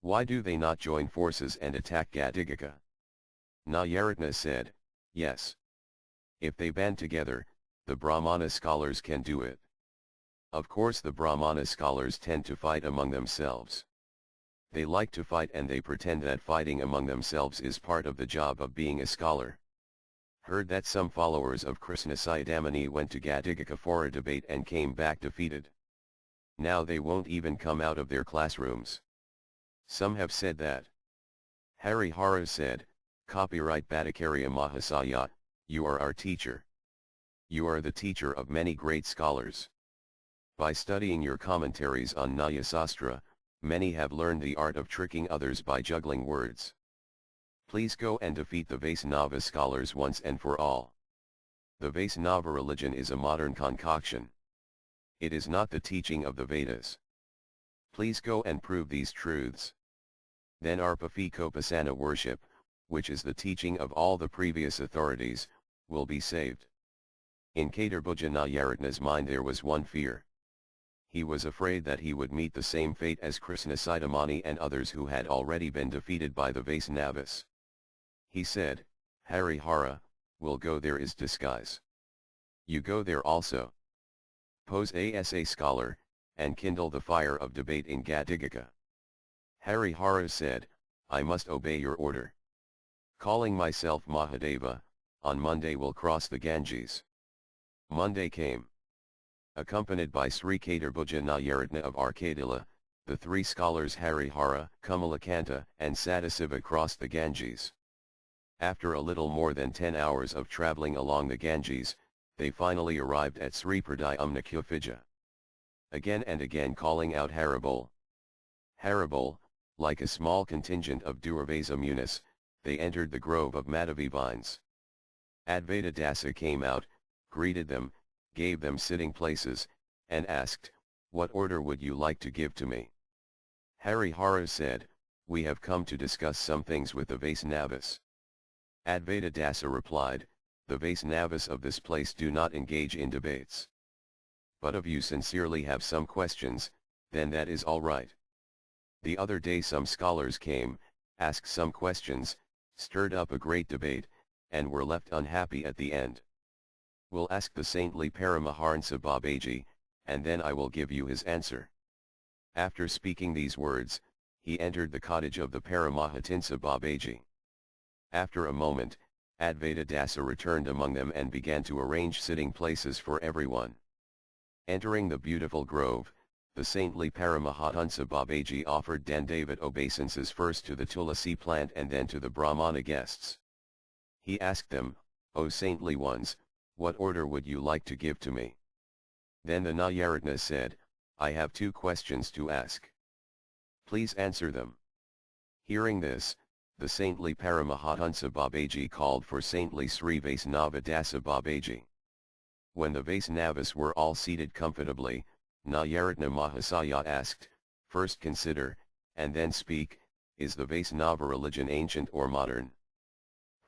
Speaker 1: Why do they not join forces and attack Gadigika? Nayaratna said, yes. If they band together, the Brahmana scholars can do it. Of course the Brahmana scholars tend to fight among themselves. They like to fight and they pretend that fighting among themselves is part of the job of being a scholar. Heard that some followers of Krishna Saidamani went to Gadigika for a debate and came back defeated. Now they won't even come out of their classrooms. Some have said that. Harihara said, copyright Bhattacharya Mahasaya, you are our teacher. You are the teacher of many great scholars. By studying your commentaries on Nyasastra, many have learned the art of tricking others by juggling words. Please go and defeat the Vaisnava scholars once and for all. The Vaisnava religion is a modern concoction. It is not the teaching of the Vedas. Please go and prove these truths. Then Arpafikopasana worship, which is the teaching of all the previous authorities, will be saved. In Kaitarbuja Nayaratna's mind there was one fear. He was afraid that he would meet the same fate as Krishna Saidamani and others who had already been defeated by the Vaisnavas. He said, Harihara, will go there is disguise. You go there also. Pose as a scholar, and kindle the fire of debate in Gadigika. Harihara said, I must obey your order. Calling myself Mahadeva, on Monday will cross the Ganges. Monday came. Accompanied by Sri Kaitarbuja Nayaratna of Arkadila, the 3 scholars Harihara, Kamalakanta, and Sadasiva crossed the Ganges. After a little more than 10 hours of travelling along the Ganges, they finally arrived at Sri Pradayamna Kufija. Again and again calling out Haribol. Haribol, like a small contingent of Duravasa Munis, they entered the grove of Madhavi vines. Advaita Dasa came out, greeted them, gave them sitting places, and asked, what order would you like to give to me? Harihara said, we have come to discuss some things with the Vaisnavas. Advaita Dasa replied, the Vaisnavas of this place do not engage in debates. But if you sincerely have some questions, then that is all right. The other day some scholars came, asked some questions, stirred up a great debate, and were left unhappy at the end. Will ask the saintly Paramahansa Babaji, and then I will give you his answer. After speaking these words, he entered the cottage of the Paramahansa Babaji. After a moment, Advaita Dasa returned among them and began to arrange sitting places for everyone. Entering the beautiful grove, the saintly Paramahansa Babaji offered Dandavat obeisances first to the Tulasi plant and then to the Brahmana guests. He asked them, "O saintly ones, what order would you like to give to me?" Then the Nayaratna said, "I have 2 questions to ask. Please answer them." Hearing this, the saintly Paramahansa Babaji called for saintly Sri Vaisnava Dasa Babaji. When the Vaisnavas were all seated comfortably, Nayaratna Mahasaya asked, "First consider, and then speak, is the Vaisnava religion ancient or modern?"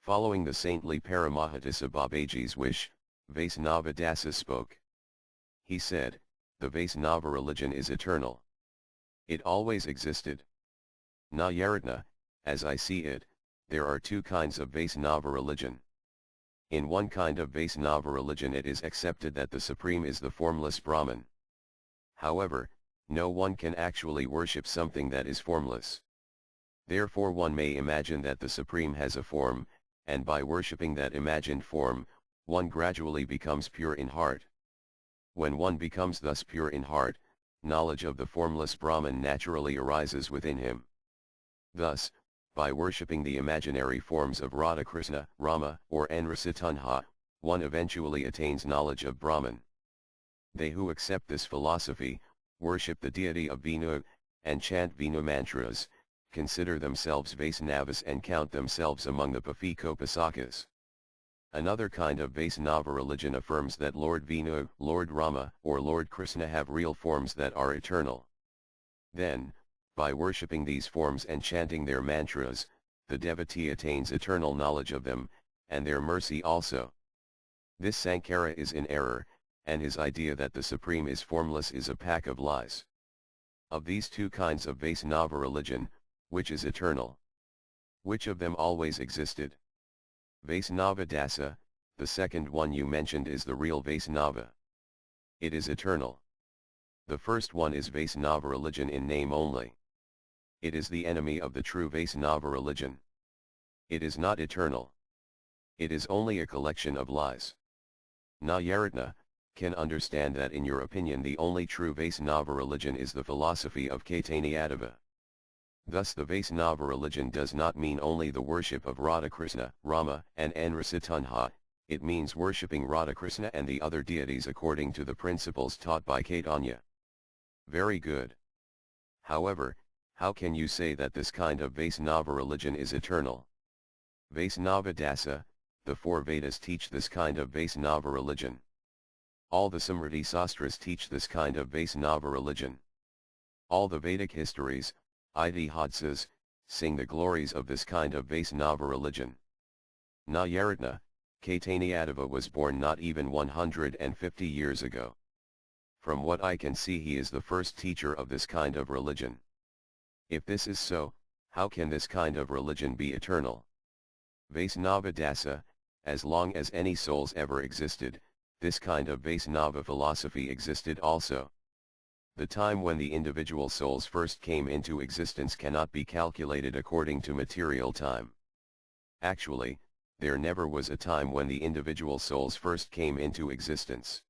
Speaker 1: Following the saintly Paramahansa Babaji's wish, Vaisnava Dasa spoke. He said, "The Vaisnava religion is eternal. It always existed." Nayaratna, as I see it, there are 2 kinds of Vaisnava religion. In one kind of Vaisnava religion it is accepted that the Supreme is the formless Brahman. However, no one can actually worship something that is formless. Therefore one may imagine that the Supreme has a form, and by worshipping that imagined form, one gradually becomes pure in heart. When one becomes thus pure in heart, knowledge of the formless Brahman naturally arises within him. Thus, by worshipping the imaginary forms of Radha Krishna, Rama, or Nrsimha, one eventually attains knowledge of Brahman. They who accept this philosophy, worship the deity of Vinu, and chant Vinu mantras, consider themselves Vaisnavas and count themselves among the Pafikopasakas. Another kind of Vaisnava religion affirms that Lord Vinu, Lord Rama, or Lord Krishna have real forms that are eternal. Then, by worshipping these forms and chanting their mantras, the devotee attains eternal knowledge of them, and their mercy also. This Sankara is in error, and his idea that the Supreme is formless is a pack of lies. Of these 2 kinds of Vaisnava religion, which is eternal? Which of them always existed? Vaisnava Dasa, the second one you mentioned is the real Vaisnava. It is eternal. The first one is Vaisnava religion in name only. It is the enemy of the true Vaisnava religion. It is not eternal. It is only a collection of lies. Nayaratna can understand that in your opinion the only true Vaisnava religion is the philosophy of Caitanya. Thus the Vaisnava religion does not mean only the worship of Radhakrishna, Rama, and Nrsimha, it means worshipping Radhakrishna and the other deities according to the principles taught by Caitanya. Very good. However, how can you say that this kind of Vaisnava religion is eternal? Vaisnava Dasa, the 4 Vedas teach this kind of Vaisnava religion. All the Samriti Sastras teach this kind of Vaisnava religion. All the Vedic histories, Itihasas, sing the glories of this kind of Vaisnava religion. Nayaratna, Caitanya was born not even 150 years ago. From what I can see he is the first teacher of this kind of religion. If this is so, how can this kind of religion be eternal? Vaisnava Dasa, as long as any souls ever existed, this kind of Vaisnava philosophy existed also. The time when the individual souls first came into existence cannot be calculated according to material time. Actually, there never was a time when the individual souls first came into existence.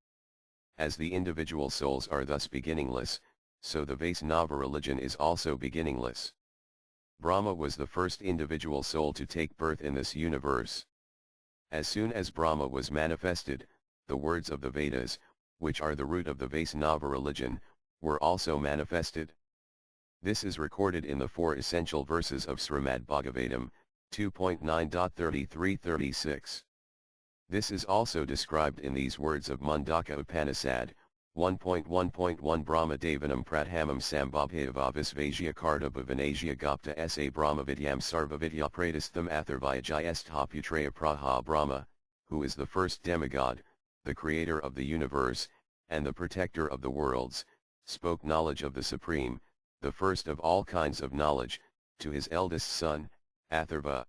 Speaker 1: As the individual souls are thus beginningless, so the Vaisnava religion is also beginningless. Brahma was the first individual soul to take birth in this universe. As soon as Brahma was manifested, the words of the Vedas, which are the root of the Vaisnava religion, were also manifested. This is recorded in the 4 essential verses of Srimad Bhagavatam, 2.9.33-36. This is also described in these words of Mundaka Upanishad, 1.1.1 Brahma Devanam Prathamam Sambhabhayavavis Vajya Karta Bhavanajya Gopta Sa Brahmavidyam Sarvavidya Pratistham Atharvayajayasthaputraya Praha Brahma, who is the first demigod, the creator of the universe, and the protector of the worlds, spoke knowledge of the Supreme, the first of all kinds of knowledge, to his eldest son, Atharva.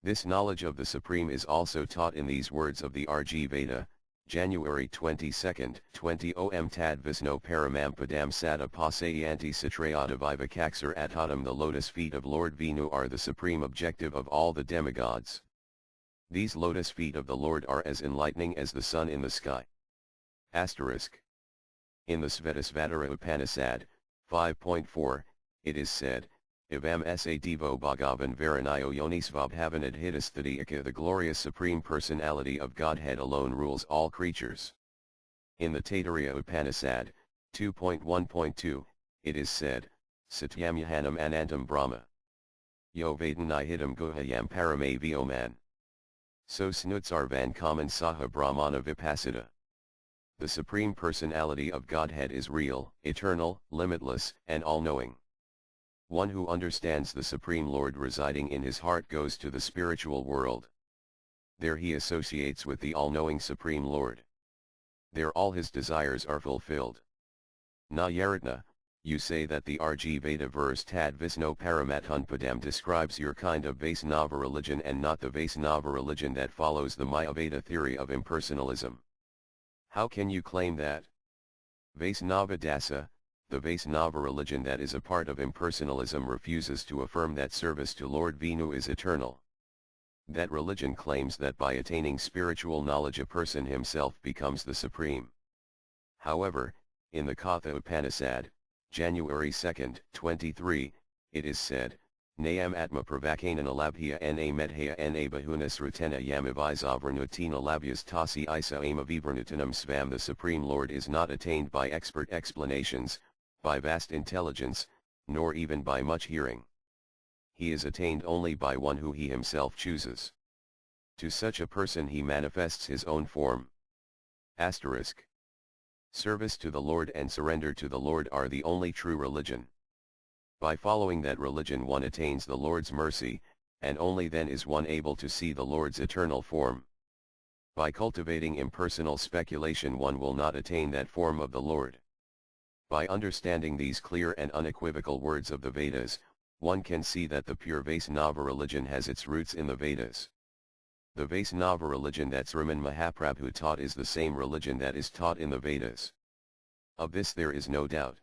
Speaker 1: This knowledge of the Supreme is also taught in these words of the RG Veda, January 22, 20 Om Tad Visno Paramampadam Sada Pasayanti Citrayada Vivakaksar Atatam. The lotus feet of Lord Vishnu are the supreme objective of all the demigods. These lotus feet of the Lord are as enlightening as the sun in the sky. Asterisk. In the Svetasvatara Upanishad, 5.4, it is said, Ivam sa devo bhagavan varanayo yonisvabhavanad hitasthadiyaka. The glorious Supreme Personality of Godhead alone rules all creatures. In the Taittiriya Upanishad, 2.1.2, it is said, Satyam Yahanam Anantam Brahma. Yo Vedanihidam Guhayam Parame Vyoman. So Snutsarvan Kaman Saha Brahmana Vipassita. The Supreme Personality of Godhead is real, eternal, limitless, and all-knowing. One who understands the Supreme Lord residing in his heart goes to the spiritual world. There he associates with the all-knowing Supreme Lord. There all his desires are fulfilled. Nayaratna, you say that the RG Veda verse Tad Visno Paramathanpadam describes your kind of Vaisnava religion and not the Vaisnava religion that follows the Mayaveda theory of impersonalism. How can you claim that? Vaisnava Dasa, the Vaisnava religion that is a part of impersonalism, refuses to affirm that service to Lord Vishnu is eternal. That religion claims that by attaining spiritual knowledge a person himself becomes the Supreme. However, in the Katha Upanishad, January 2, 23, it is said, Nayam Atma Pravakanan Alabhya Na Medhaya Na Bahunas Rutena Yamavizavranutina Labhyas Tasi Isa Amavivernutanam Svam. The Supreme Lord is not attained by expert explanations, by vast intelligence, nor even by much hearing. He is attained only by one who he himself chooses. To such a person he manifests his own form. Asterisk. Service to the Lord and surrender to the Lord are the only true religion. By following that religion one attains the Lord's mercy, and only then is one able to see the Lord's eternal form. By cultivating impersonal speculation one will not attain that form of the Lord. By understanding these clear and unequivocal words of the Vedas, one can see that the pure Vaisnava religion has its roots in the Vedas. The Vaisnava religion that Sriman Mahaprabhu taught is the same religion that is taught in the Vedas. Of this there is no doubt.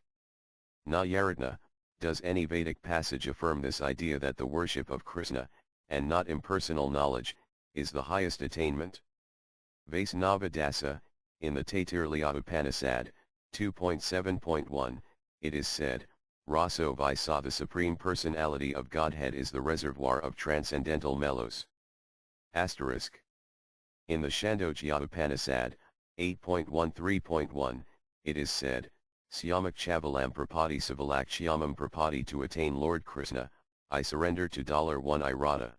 Speaker 1: Nayaratna, does any Vedic passage affirm this idea that the worship of Krishna, and not impersonal knowledge, is the highest attainment? Vaisnava Dasa, in the Taittiriya Upanishad, 2.7.1, it is said, Raso Vaisa. The Supreme Personality of Godhead is the reservoir of transcendental mellows. Asterisk. In the Chandogya Upanishad, 8.13.1, it is said, Syamak Chavalam Prapati Sivalak Shyamam Prapati. To attain Lord Krishna, I surrender to $1 I Radha.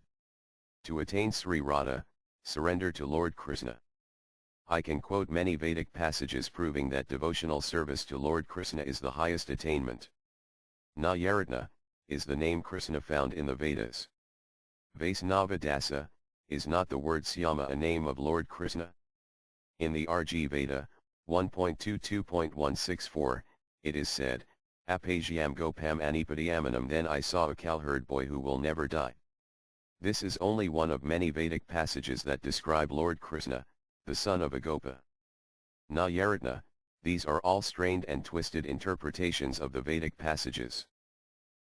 Speaker 1: To attain Sri Radha, surrender to Lord Krishna. I can quote many Vedic passages proving that devotional service to Lord Krishna is the highest attainment. Nayaratna, is the name Krishna found in the Vedas. Vaisnava Dasa, is not the word Syama a name of Lord Krishna? In the RG Veda, 1.22.164, it is said, Apajyam Gopam Anipadiyamanam. Then I saw a cowherd boy who will never die. This is only one of many Vedic passages that describe Lord Krishna, the son of a Gopa. Nayaratna, these are all strained and twisted interpretations of the Vedic passages.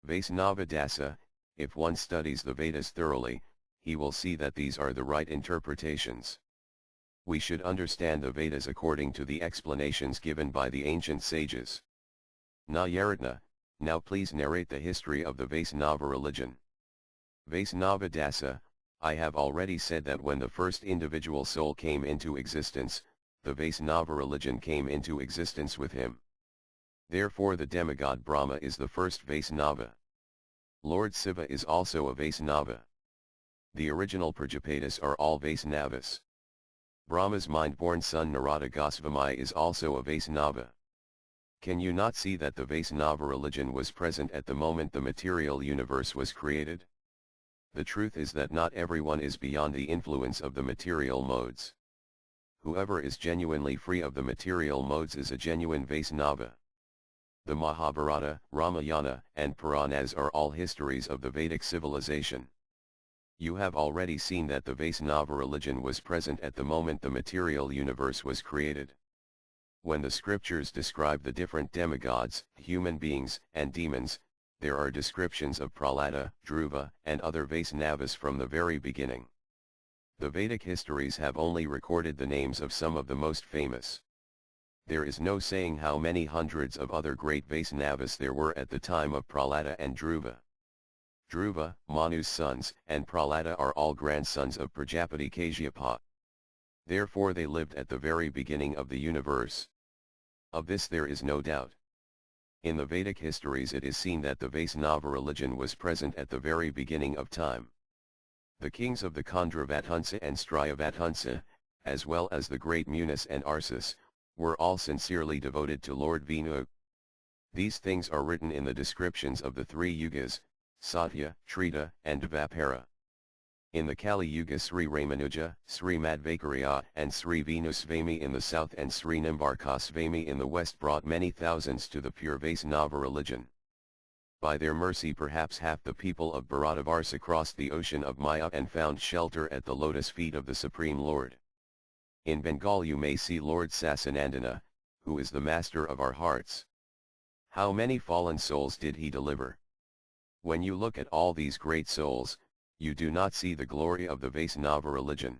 Speaker 1: Vaisnava Dasa, if one studies the Vedas thoroughly, he will see that these are the right interpretations. We should understand the Vedas according to the explanations given by the ancient sages. Nayaratna, now please narrate the history of the Vaisnava religion. Vaisnava Dasa, I have already said that when the first individual soul came into existence, the Vaisnava religion came into existence with him. Therefore the demigod Brahma is the first Vaisnava. Lord Shiva is also a Vaisnava. The original Prajapatis are all Vaisnavas. Brahma's mind-born son Narada Gosvami is also a Vaisnava. Can you not see that the Vaisnava religion was present at the moment the material universe was created? The truth is that not everyone is beyond the influence of the material modes. Whoever is genuinely free of the material modes is a genuine Vaisnava. The Mahabharata, Ramayana, and Puranas are all histories of the Vedic civilization. You have already seen that the Vaisnava religion was present at the moment the material universe was created. When the scriptures describe the different demigods, human beings, and demons, there are descriptions of Prahlada, Dhruva, and other Vaisnavas from the very beginning. The Vedic histories have only recorded the names of some of the most famous. There is no saying how many hundreds of other great Vaisnavas there were at the time of Prahlada and Dhruva. Dhruva, Manu's sons, and Prahlada are all grandsons of Prajapati Kashyapa. Therefore they lived at the very beginning of the universe. Of this there is no doubt. In the Vedic histories it is seen that the Vaisnava religion was present at the very beginning of time. The kings of the Khandravadhansa and Strayavadhansa, as well as the great Munis and Arsis, were all sincerely devoted to Lord Vishnu. These things are written in the descriptions of the three yugas, Satya, Treta, and Dvapara. In the Kali Yuga Sri Ramanuja, Sri Madhvacarya and Sri Venusvami in the south and Sri Nimbarkasvami in the west brought many thousands to the pure Vaisnava religion. By their mercy perhaps half the people of Bharatavarsa crossed the ocean of Maya and found shelter at the lotus feet of the Supreme Lord. In Bengal you may see Lord Sasanandana, who is the master of our hearts. How many fallen souls did he deliver? When you look at all these great souls, you do not see the glory of the Vaisnava religion.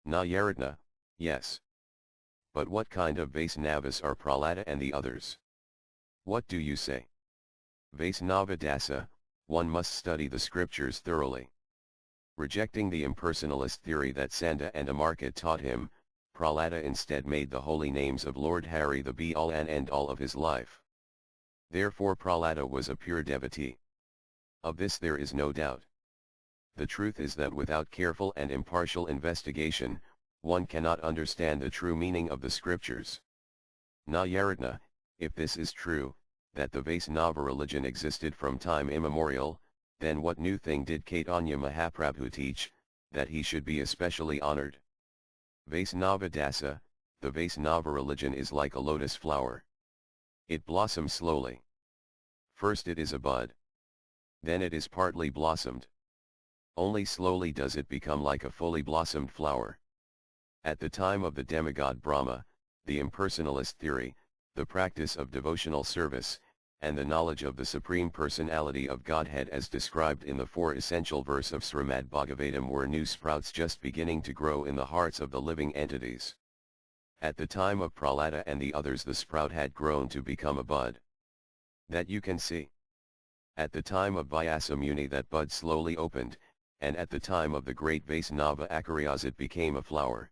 Speaker 1: Nayaratna, yes. But what kind of Vaisnavas are Prahlada and the others? What do you say? Vaisnava Dasa, one must study the scriptures thoroughly. Rejecting the impersonalist theory that Sanda and Amarka taught him, Prahlada instead made the holy names of Lord Hari the be-all and end-all of his life. Therefore Prahlada was a pure devotee. Of this there is no doubt. The truth is that without careful and impartial investigation, one cannot understand the true meaning of the scriptures. Nayaratna, if this is true, that the Vaisnava religion existed from time immemorial, then what new thing did Chaitanya Mahaprabhu teach, that he should be especially honored? Vaisnava Dasa, the Vaisnava religion is like a lotus flower. It blossoms slowly. First it is a bud. Then it is partly blossomed. Only slowly does it become like a fully blossomed flower. At the time of the demigod Brahma, the impersonalist theory, the practice of devotional service, and the knowledge of the Supreme Personality of Godhead as described in the four essential verse of Srimad Bhagavatam were new sprouts just beginning to grow in the hearts of the living entities. At the time of Prahlada and the others the sprout had grown to become a bud. That you can see. At the time of Vyasa Muni that bud slowly opened, and at the time of the great Vaisnava Acharyas it became a flower.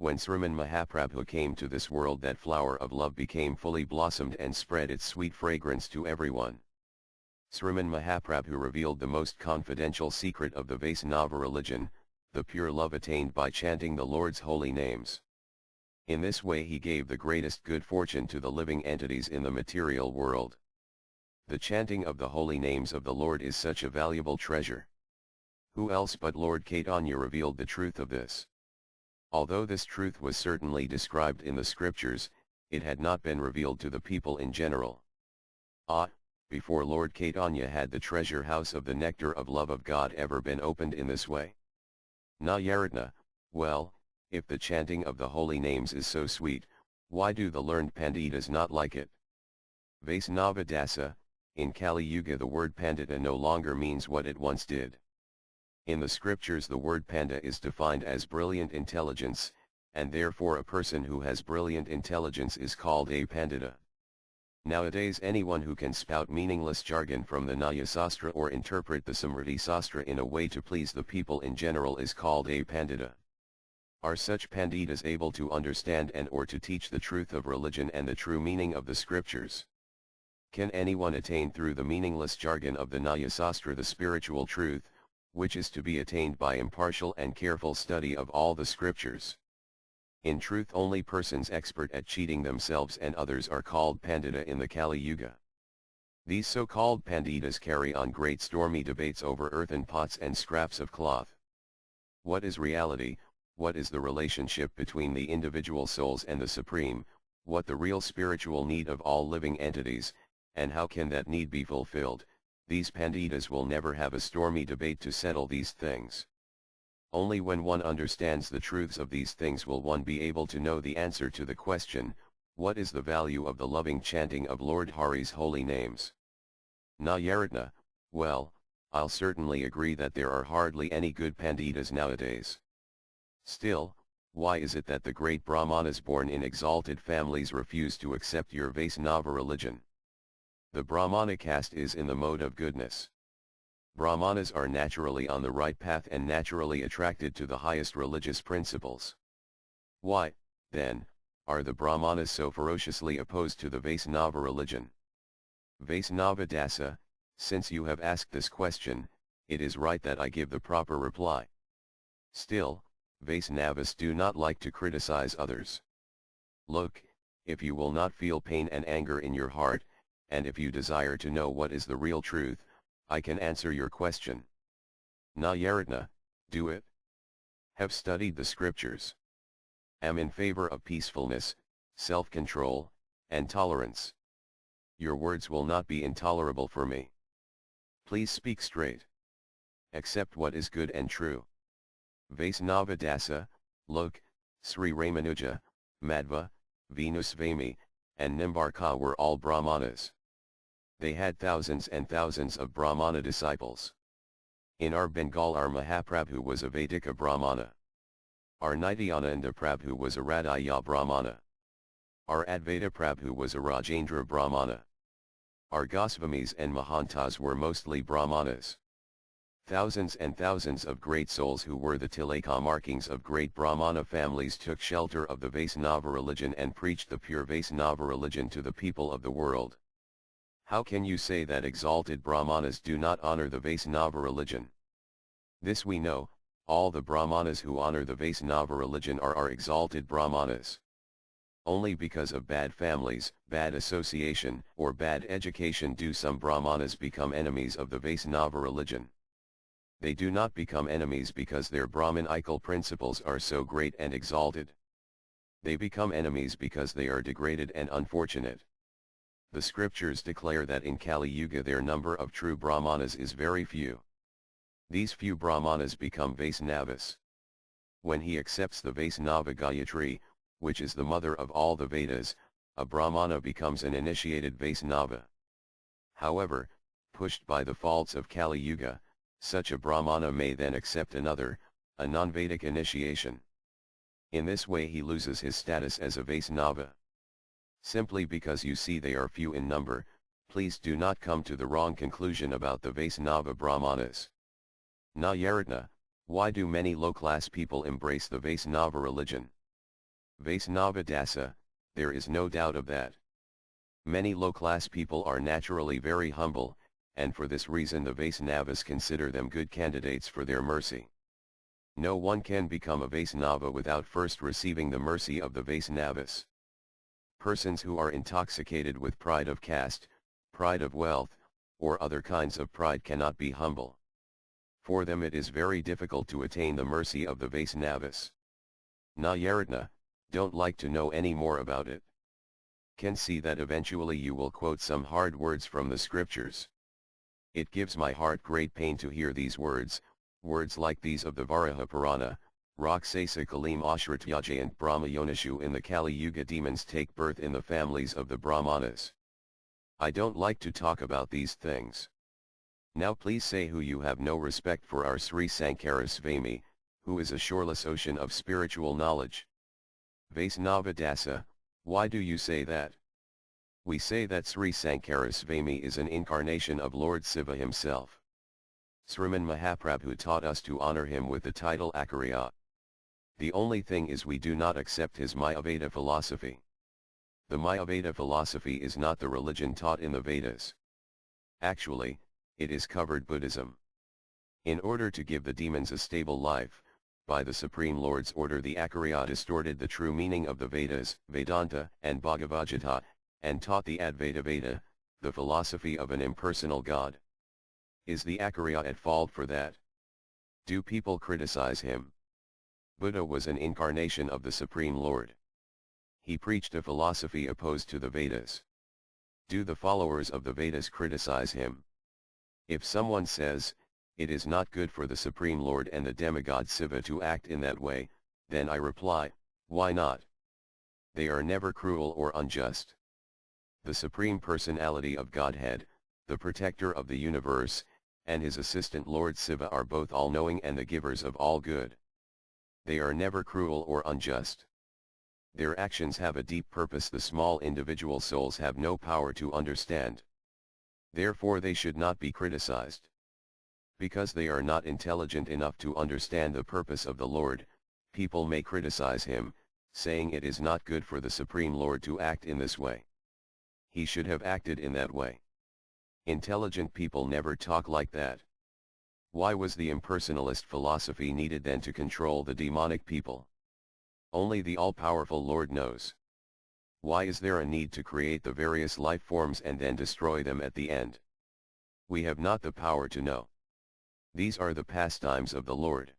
Speaker 1: When Sriman Mahaprabhu came to this world that flower of love became fully blossomed and spread its sweet fragrance to everyone. Sriman Mahaprabhu revealed the most confidential secret of the Vaisnava religion, the pure love attained by chanting the Lord's holy names. In this way he gave the greatest good fortune to the living entities in the material world. The chanting of the holy names of the Lord is such a valuable treasure. Who else but Lord Chaitanya revealed the truth of this? Although this truth was certainly described in the scriptures, it had not been revealed to the people in general. Before Lord Chaitanya had the treasure house of the nectar of love of God ever been opened in this way? Nayaratna, well, if the chanting of the holy names is so sweet, why do the learned Panditas not like it? Vaisnava Dasa, in Kali Yuga the word Pandita no longer means what it once did. In the scriptures the word Panda is defined as brilliant intelligence, and therefore a person who has brilliant intelligence is called a Pandita. Nowadays anyone who can spout meaningless jargon from the Nyasastra or interpret the Samriti Sastra in a way to please the people in general is called a Pandita. Are such Panditas able to understand and or to teach the truth of religion and the true meaning of the scriptures? Can anyone attain through the meaningless jargon of the Nyasastra the spiritual truth, which is to be attained by impartial and careful study of all the scriptures? In truth only persons expert at cheating themselves and others are called Pandita in the Kali Yuga. These so-called Panditas carry on great stormy debates over earthen pots and scraps of cloth. What is reality? What is the relationship between the individual souls and the Supreme? what the real spiritual need of all living entities, and how can that need be fulfilled, these panditas will never have a stormy debate to settle these things. Only when one understands the truths of these things will one be able to know the answer to the question, what is the value of the loving chanting of Lord Hari's holy names? Nayaratna, well, I'll certainly agree that there are hardly any good panditas nowadays. Still, why is it that the great Brahmanas born in exalted families refuse to accept your Vaisnava religion? The Brahmana caste is in the mode of goodness. Brahmanas are naturally on the right path and naturally attracted to the highest religious principles. Why, then, are the Brahmanas so ferociously opposed to the Vaisnava religion? Vaisnava Dasa, since you have asked this question, it is right that I give the proper reply. Still, Vaisnavas do not like to criticize others. Look, if you will not feel pain and anger in your heart, and if you desire to know what is the real truth, I can answer your question. Nayaratna, do it. Have studied the scriptures. Am in favor of peacefulness, self-control, and tolerance. Your words will not be intolerable for me. Please speak straight. Accept what is good and true. Vaisnava Dasa, look, Sri Ramanuja, Madhva, Venusvami, and Nimbarka were all Brahmanas. They had thousands and thousands of Brahmana disciples. In our Bengal our Mahaprabhu was a Vedika Brahmana. Our Nityananda Prabhu was a Radhaya Brahmana. Our Advaita Prabhu was a Rajendra Brahmana. Our Gosvamis and Mahantas were mostly Brahmanas. Thousands and thousands of great souls who were the Tilaka markings of great Brahmana families took shelter of the Vaisnava religion and preached the pure Vaisnava religion to the people of the world. How can you say that exalted Brahmanas do not honor the Vaisnava religion? This we know, all the Brahmanas who honor the Vaisnava religion are our exalted Brahmanas. Only because of bad families, bad association, or bad education do some Brahmanas become enemies of the Vaisnava religion. They do not become enemies because their Brahmanical principles are so great and exalted. They become enemies because they are degraded and unfortunate. The scriptures declare that in Kali Yuga their number of true Brahmanas is very few. These few Brahmanas become Vaisnavas. When he accepts the Vaisnava Gayatri, which is the mother of all the Vedas, a Brahmana becomes an initiated Vaisnava. However, pushed by the faults of Kali Yuga, such a Brahmana may then accept another, a non-Vedic initiation. In this way he loses his status as a Vaisnava. Simply because you see they are few in number, please do not come to the wrong conclusion about the Vaisnava Brahmanas. Nayaratna, why do many low-class people embrace the Vaisnava religion? Vaisnava Dasa, there is no doubt of that. Many low-class people are naturally very humble, and for this reason the Vaisnavas consider them good candidates for their mercy. No one can become a Vaisnava without first receiving the mercy of the Vaisnavas. Persons who are intoxicated with pride of caste, pride of wealth, or other kinds of pride cannot be humble. For them it is very difficult to attain the mercy of the Vaisnavas. Nayaratna, don't like to know any more about it. Can see that eventually you will quote some hard words from the scriptures. It gives my heart great pain to hear these words like these of the Varaha Purana, Raksasa Kalim Ashrityajayant Brahma Yonishu. In the Kali Yuga demons take birth in the families of the Brahmanas. I don't like to talk about these things. Now please say who you have no respect for our Sri Sankara Swami, who is a shoreless ocean of spiritual knowledge. Vaisnava Dasa, why do you say that? We say that Sri Sankara Swami is an incarnation of Lord Shiva himself. Sriman Mahaprabhu taught us to honor him with the title Acharya. The only thing is we do not accept his Mayaveda philosophy. The Mayaveda philosophy is not the religion taught in the Vedas. Actually, it is covered Buddhism. In order to give the demons a stable life, by the Supreme Lord's order the Acharya distorted the true meaning of the Vedas, Vedanta, and Bhagavad Gita, and taught the Advaita Veda, the philosophy of an impersonal God. Is the Acharya at fault for that? Do people criticize him? Buddha was an incarnation of the Supreme Lord. He preached a philosophy opposed to the Vedas. Do the followers of the Vedas criticize him? If someone says, it is not good for the Supreme Lord and the demigod Shiva to act in that way, then I reply, why not? They are never cruel or unjust. The Supreme Personality of Godhead, the protector of the universe, and his assistant Lord Shiva are both all-knowing and the givers of all good. They are never cruel or unjust. Their actions have a deep purpose the small individual souls have no power to understand. Therefore they should not be criticized. Because they are not intelligent enough to understand the purpose of the Lord, people may criticize him, saying it is not good for the Supreme Lord to act in this way. He should have acted in that way. Intelligent people never talk like that. Why was the impersonalist philosophy needed then to control the demonic people? Only the all-powerful Lord knows. Why is there a need to create the various life forms and then destroy them at the end? We have not the power to know. These are the pastimes of the Lord.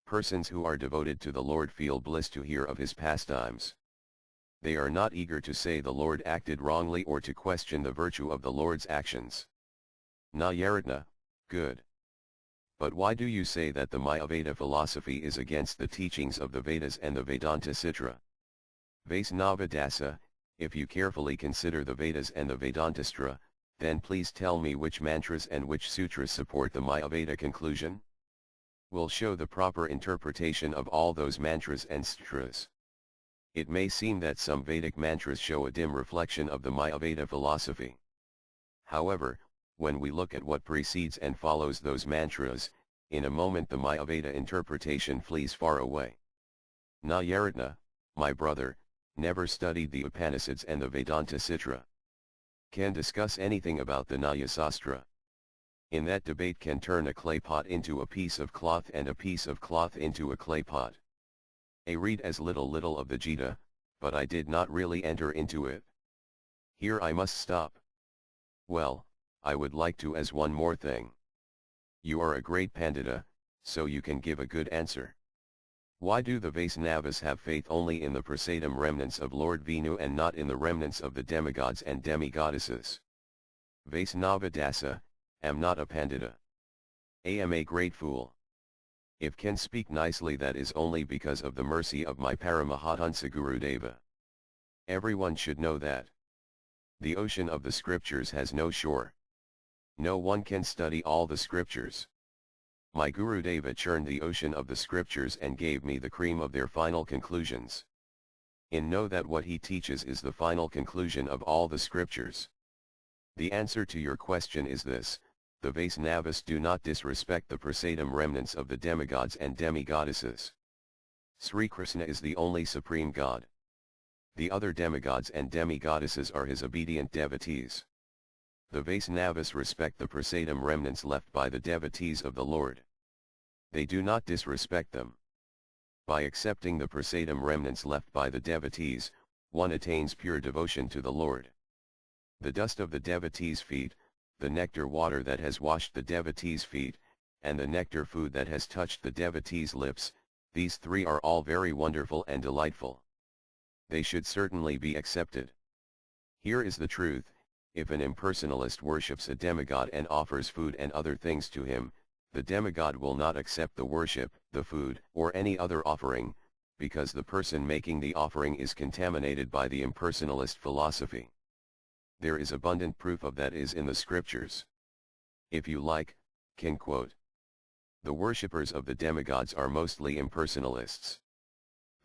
Speaker 1: Persons who are devoted to the Lord feel bliss to hear of his pastimes. They are not eager to say the Lord acted wrongly or to question the virtue of the Lord's actions. Nayaratna, good. But why do you say that the Mayaveda philosophy is against the teachings of the Vedas and the Vedanta Sutra? Vaisnava Dasa, if you carefully consider the Vedas and the Vedanta Sutra, then please tell me which mantras and which sutras support the Mayaveda conclusion? We'll show the proper interpretation of all those mantras and sutras. It may seem that some Vedic mantras show a dim reflection of the Mayaveda philosophy. However, when we look at what precedes and follows those mantras, in a moment the Mayaveda interpretation flees far away. Nayaratna, my brother, never studied the Upanishads and the Vedanta Sutra. Can discuss anything about the Nyasastra. In that debate can turn a clay pot into a piece of cloth and a piece of cloth into a clay pot. I read as little of the Gita, but I did not really enter into it. Here I must stop. Well, I would like to as one more thing. You are a great Pandita, so you can give a good answer. Why do the Vaisnavas have faith only in the prasadam remnants of Lord Vishnu and not in the remnants of the demigods and demigoddesses? Vaisnava Dasa, am not a Pandita. I am a great fool. If can speak nicely that is only because of the mercy of my Paramahansa Gurudeva. Everyone should know that. The ocean of the scriptures has no shore. No one can study all the scriptures. My Gurudeva churned the ocean of the scriptures and gave me the cream of their final conclusions. Know that what he teaches is the final conclusion of all the scriptures. The answer to your question is this: the Vaisnavas do not disrespect the prasadam remnants of the demigods and demigoddesses. Sri Krishna is the only supreme God. The other demigods and demigoddesses are his obedient devotees. The Vaisnavas respect the prasadam remnants left by the devotees of the Lord. They do not disrespect them. By accepting the prasadam remnants left by the devotees, one attains pure devotion to the Lord. The dust of the devotees' feet, the nectar water that has washed the devotees' feet, and the nectar food that has touched the devotees' lips, these three are all very wonderful and delightful. They should certainly be accepted. Here is the truth: if an impersonalist worships a demigod and offers food and other things to him, the demigod will not accept the worship, the food, or any other offering, because the person making the offering is contaminated by the impersonalist philosophy. There is abundant proof of that is in the scriptures. If you like, can quote. The worshippers of the demigods are mostly impersonalists.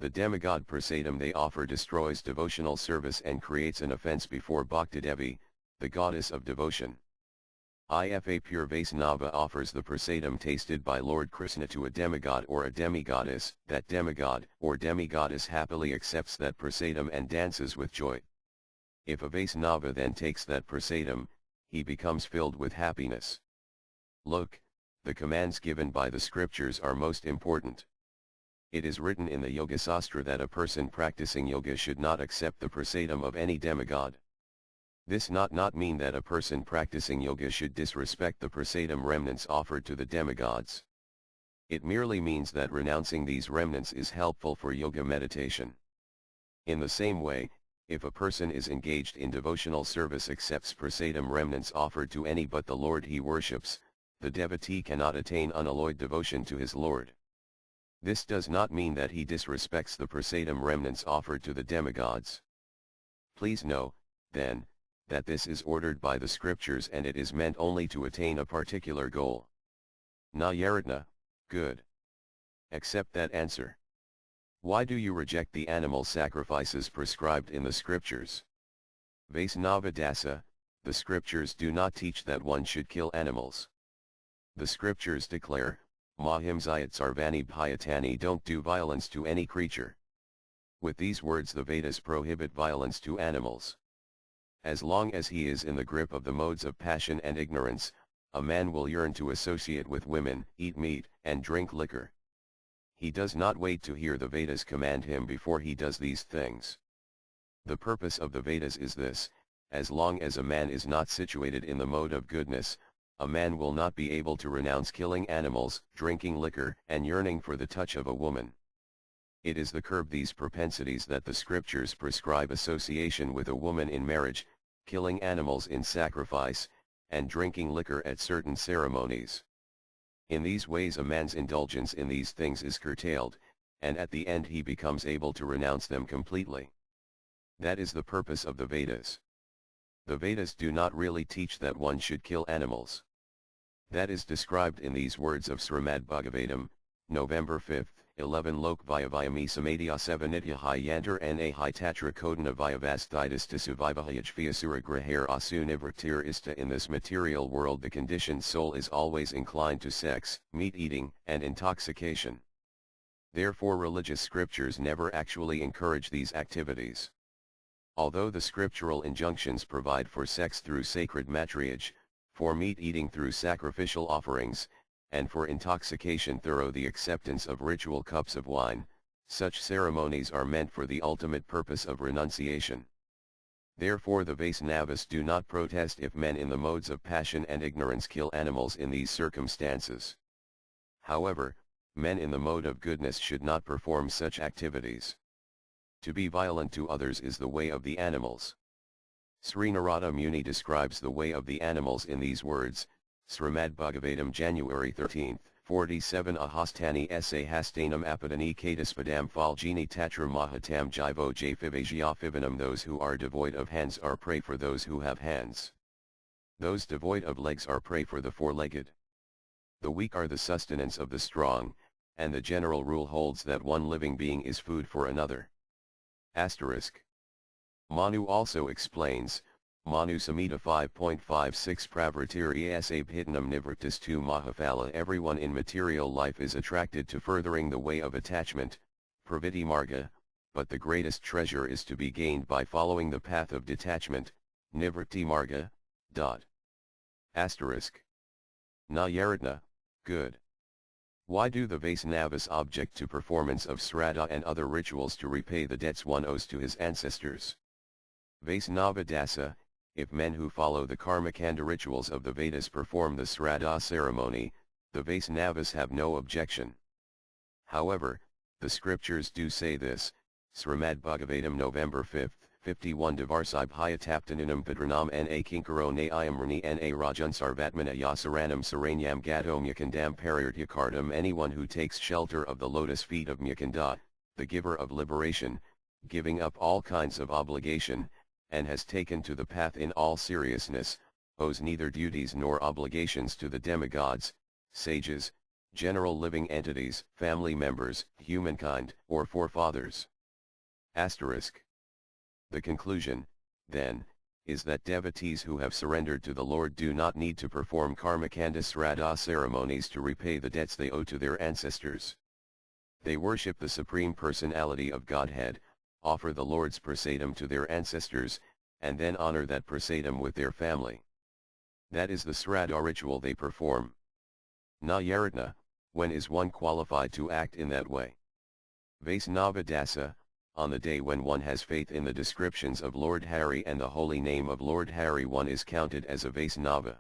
Speaker 1: The demigod prasadam they offer destroys devotional service and creates an offense before Bhakti Devi, the goddess of devotion. If a pure Vaisnava offers the prasadam tasted by Lord Krishna to a demigod or a demigoddess, that demigod or demigoddess happily accepts that prasadam and dances with joy. If a Vaisnava then takes that prasadam, he becomes filled with happiness. Look, the commands given by the scriptures are most important. It is written in the Yoga Sastra that a person practicing yoga should not accept the prasadam of any demigod. This not mean that a person practicing yoga should disrespect the prasadam remnants offered to the demigods. It merely means that renouncing these remnants is helpful for yoga meditation. In the same way, if a person is engaged in devotional service accepts prasadam remnants offered to any but the Lord he worships, the devotee cannot attain unalloyed devotion to his Lord. This does not mean that he disrespects the prasadam remnants offered to the demigods. Please know, then, that this is ordered by the scriptures and it is meant only to attain a particular goal. Nayaratna, good. Accept that answer. Why do you reject the animal sacrifices prescribed in the scriptures? Vaisnava Dasa, the scriptures do not teach that one should kill animals. The scriptures declare, Mahimsayat Sarvani Bhayatani, don't do violence to any creature. With these words the Vedas prohibit violence to animals. As long as he is in the grip of the modes of passion and ignorance, a man will yearn to associate with women, eat meat, and drink liquor. He does not wait to hear the Vedas command him before he does these things. The purpose of the Vedas is this: as long as a man is not situated in the mode of goodness, a man will not be able to renounce killing animals, drinking liquor, and yearning for the touch of a woman. It is to curb these propensities that the scriptures prescribe association with a woman in marriage, killing animals in sacrifice, and drinking liquor at certain ceremonies. In these ways a man's indulgence in these things is curtailed, and at the end he becomes able to renounce them completely. That is the purpose of the Vedas. The Vedas do not really teach that one should kill animals. That is described in these words of Srimad Bhagavatam, November 5, 11 Lok Vyavayami Samadhya Sevanitya Hyantar Na Hi Tatra Kodana Vyavasthitis Tisuvivahayajvyasura Grahar Asu Nivritir Ista. In this material world the conditioned soul is always inclined to sex, meat eating, and intoxication. Therefore religious scriptures never actually encourage these activities. Although the scriptural injunctions provide for sex through sacred matriarch, for meat eating through sacrificial offerings, and for intoxication through the acceptance of ritual cups of wine, such ceremonies are meant for the ultimate purpose of renunciation. Therefore the Vaisnavas do not protest if men in the modes of passion and ignorance kill animals in these circumstances. However, men in the mode of goodness should not perform such activities. To be violent to others is the way of the animals. Sri Narada Muni describes the way of the animals in these words, Srimad Bhagavatam January 13, 47 Ahastani sa hastanam apadani katispadam falgini tatra mahatam jivo jafivajyafivanam. Those who are devoid of hands are prey for those who have hands. Those devoid of legs are prey for the four-legged. The weak are the sustenance of the strong, and the general rule holds that one living being is food for another. Asterisk. Manu also explains, Manu Samhita 5.56 Pravritiri sa Bhitanam Nivritis tu Mahaphala. Everyone in material life is attracted to furthering the way of attachment, Praviti Marga, but the greatest treasure is to be gained by following the path of detachment, Nivritti Marga. Asterisk. Nayaratna, good. Why do the Vaisnavas object to performance of Sraddha and other rituals to repay the debts one owes to his ancestors? Vaisnava Dasa, if men who follow the Karmakanda rituals of the Vedas perform the Sraddha ceremony, the Vaisnavas have no objection. However, the scriptures do say this, Srimad Bhagavatam November 5, 51 Devarsai Bhyataptaninam Padranam Na Kinkaro Na Iamrani Na Rajan Sarvatmana Yasaranam Saranyam Gato Mukundam Parirtyakardam. Anyone who takes shelter of the lotus feet of Mukunda, the giver of liberation, giving up all kinds of obligation, and has taken to the path in all seriousness, owes neither duties nor obligations to the demigods, sages, general living entities, family members, humankind, or forefathers. Asterisk. The conclusion, then, is that devotees who have surrendered to the Lord do not need to perform Karmakanda Sraddha ceremonies to repay the debts they owe to their ancestors. They worship the Supreme Personality of Godhead, offer the Lord's prasadam to their ancestors, and then honor that prasadam with their family. That is the Sraddha ritual they perform. Nayaratna, when is one qualified to act in that way? Vaisnava Dasa, on the day when one has faith in the descriptions of Lord Hari and the holy name of Lord Hari, one is counted as a Vaisnava.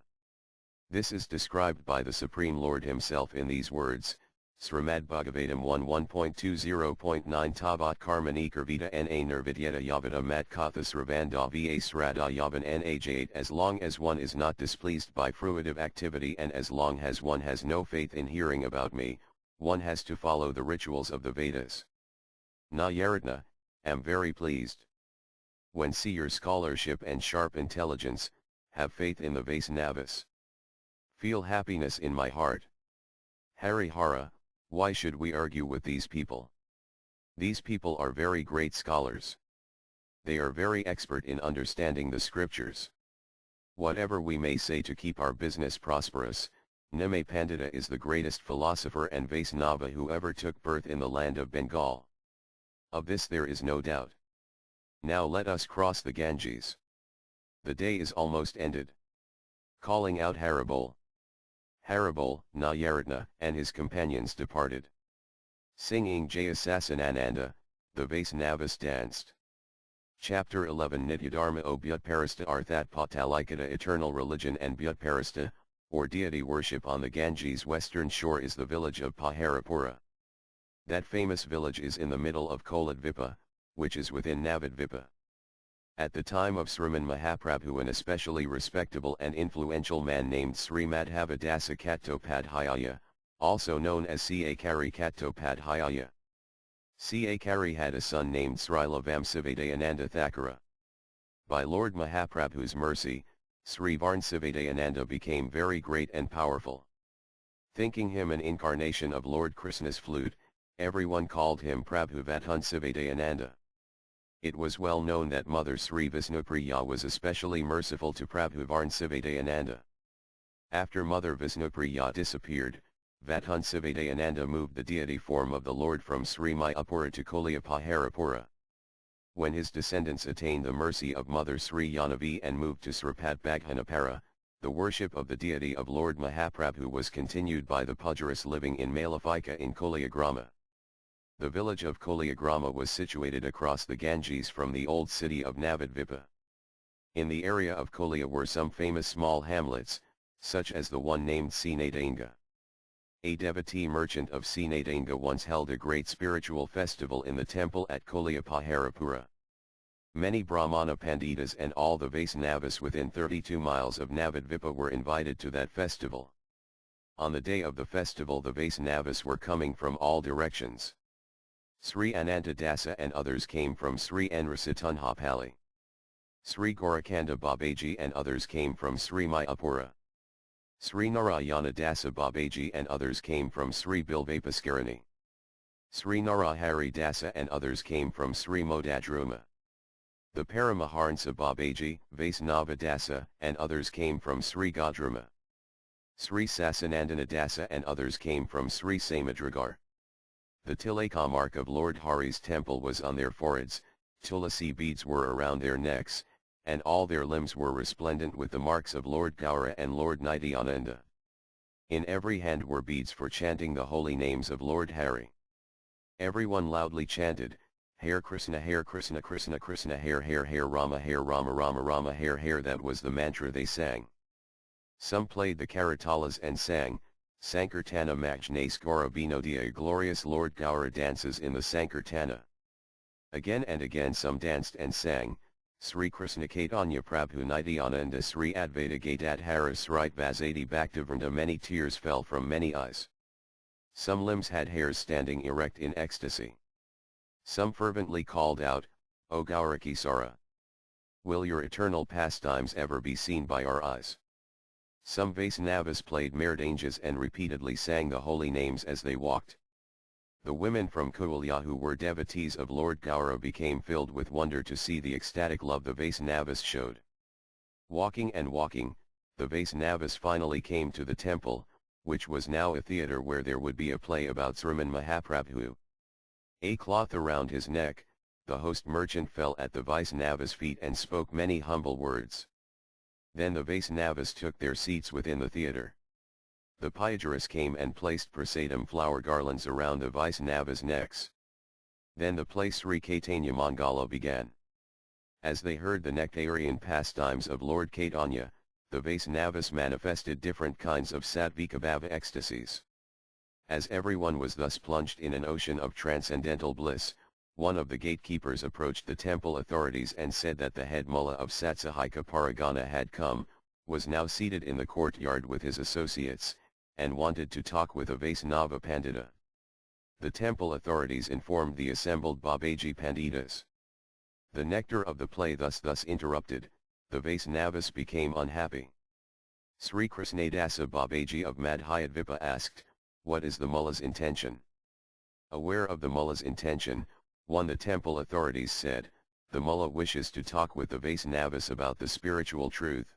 Speaker 1: This is described by the Supreme Lord himself in these words, Srimad Bhagavatam 1.20.9 Tavat Karmani Kurvita Na Nirvidyata Yavata Mat Kathas Ravanda Va Srada Yavan Naj8. As long as one is not displeased by fruitive activity and as long as one has no faith in hearing about me, one has to follow the rituals of the Vedas. Nayaratna, am very pleased. When see your scholarship and sharp intelligence, have faith in the Vaisnavas. Feel happiness in my heart. Harihara, why should we argue with these people? These people are very great scholars. They are very expert in understanding the scriptures. Whatever we may say to keep our business prosperous, Nime Pandita is the greatest philosopher and Vaisnava who ever took birth in the land of Bengal. Of this there is no doubt. Now let us cross the Ganges. The day is almost ended. Calling out Haribol. Haribol, Nayaratna, and his companions departed. Singing Jaya Sasanananda, the Vaisnavas danced. Chapter 11 Nityadharma o Bhutparasta Arthat Patalikata Eternal religion and Bhutparasta, or deity worship on the Ganges western shore is the village of Paharapura. That famous village is in the middle of Koladvipa, which is within Navadvipa. At the time of Sriman Mahaprabhu an especially respectable and influential man named Sri Madhavadasa Kattopadhyaya, also known as C.A. Kari Kattopadhyaya. C.A. Kari had a son named Srila Vamsivedayananda Thakura. By Lord Mahaprabhu's mercy, Sri Varnsivedayananda became very great and powerful. Thinking him an incarnation of Lord Krishna's flute, everyone called him Prabhu Vathansivedayananda. It was well known that Mother Sri Visnupriya was especially merciful to Prabhu Varnsivedayananda. After Mother Visnupriya disappeared, Vathansivedayananda moved the deity form of the Lord from Sri Mayapura to Kolya Paharapura. When his descendants attained the mercy of Mother Sri Yanavi and moved to Sripat Bhaghanapara, the worship of the deity of Lord Mahaprabhu was continued by the Pujaris living in Malafika in Kolyagrama. The village of Kolyagrama was situated across the Ganges from the old city of Navadvipa. In the area of Kolya were some famous small hamlets, such as the one named Sinadanga. A devotee merchant of Sinadanga once held a great spiritual festival in the temple at Kolya Paharapura. Many Brahmana Panditas and all the Vaisnavas within 32 miles of Navadvipa were invited to that festival. On the day of the festival the Vaisnavas were coming from all directions. Sri Anantadasa and others came from Sri Enrasitunhapalli. Sri Gorakanda Babaji and others came from Sri Mayapura. Sri Narayana Dasa Babaji and others came from Sri Bilvapaskarani. Sri Narahari Dasa and others came from Sri Modadruma. The Paramahansa Babaji, Vaisnava Dasa, and others came from Sri Gadruma. Sri Sasanandana Dasa and others came from Sri Samadragar. The tilaka mark of Lord Hari's temple was on their foreheads, tulasi beads were around their necks, and all their limbs were resplendent with the marks of Lord Gaura and Lord Nityananda. In every hand were beads for chanting the holy names of Lord Hari. Everyone loudly chanted, Hare Krishna Krishna Krishna Hare Rama Rama Rama Hare. That was the mantra they sang. Some played the karatalas and sang, Sankirtana Majnes Gaura Binodia. Glorious Lord Gaura dances in the Sankirtana. Again and again some danced and sang, Sri Krishna Chaitanya Prabhu Nityananda Sri Advaita Gadadhara Sri Vasadi Bhaktivedanta. Many tears fell from many eyes. Some limbs had hairs standing erect in ecstasy. Some fervently called out, O Gaurakisara! Will your eternal pastimes ever be seen by our eyes? Some Vaisnavas played Merdanjas and repeatedly sang the holy names as they walked. The women from Kuulya who were devotees of Lord Gaura became filled with wonder to see the ecstatic love the Vaisnavas showed. Walking and walking, the Vaisnavas finally came to the temple, which was now a theatre where there would be a play about Sriman Mahaprabhu. A cloth around his neck, the host merchant fell at the Vaisnavas' feet and spoke many humble words. Then the Vaisnavas took their seats within the theatre. The Pujaris came and placed prasadam flower garlands around the Vaisnavas' necks. Then the play Sri Caitanya Mangala began. As they heard the nectarian pastimes of Lord Chaitanya, the Vaisnavas manifested different kinds of sattvika bhava ecstasies. As everyone was thus plunged in an ocean of transcendental bliss, one of the gatekeepers approached the temple authorities and said that the head mullah of Satsahika Paragana had come, was now seated in the courtyard with his associates, and wanted to talk with a Vaisnava Pandita. The temple authorities informed the assembled Babaji Panditas. The nectar of the play thus interrupted, the Vaisnavas became unhappy. Sri Krishnadasa Babaji of Madhyadvipa asked, "What is the mullah's intention?" Aware of the mullah's intention, the temple authorities said, "The mullah wishes to talk with the Vaisnavas about the spiritual truth."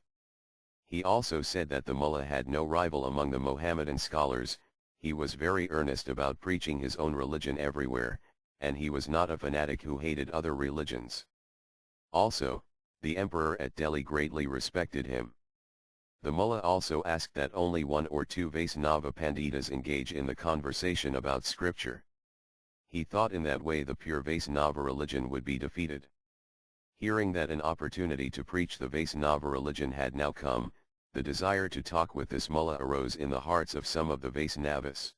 Speaker 1: He also said that the mullah had no rival among the Mohammedan scholars, he was very earnest about preaching his own religion everywhere, and he was not a fanatic who hated other religions. Also, the emperor at Delhi greatly respected him. The mullah also asked that only one or two Vaisnava Panditas engage in the conversation about scripture. He thought in that way the pure Vaisnava religion would be defeated. Hearing that an opportunity to preach the Vaisnava religion had now come, the desire to talk with this mullah arose in the hearts of some of the Vaisnavas.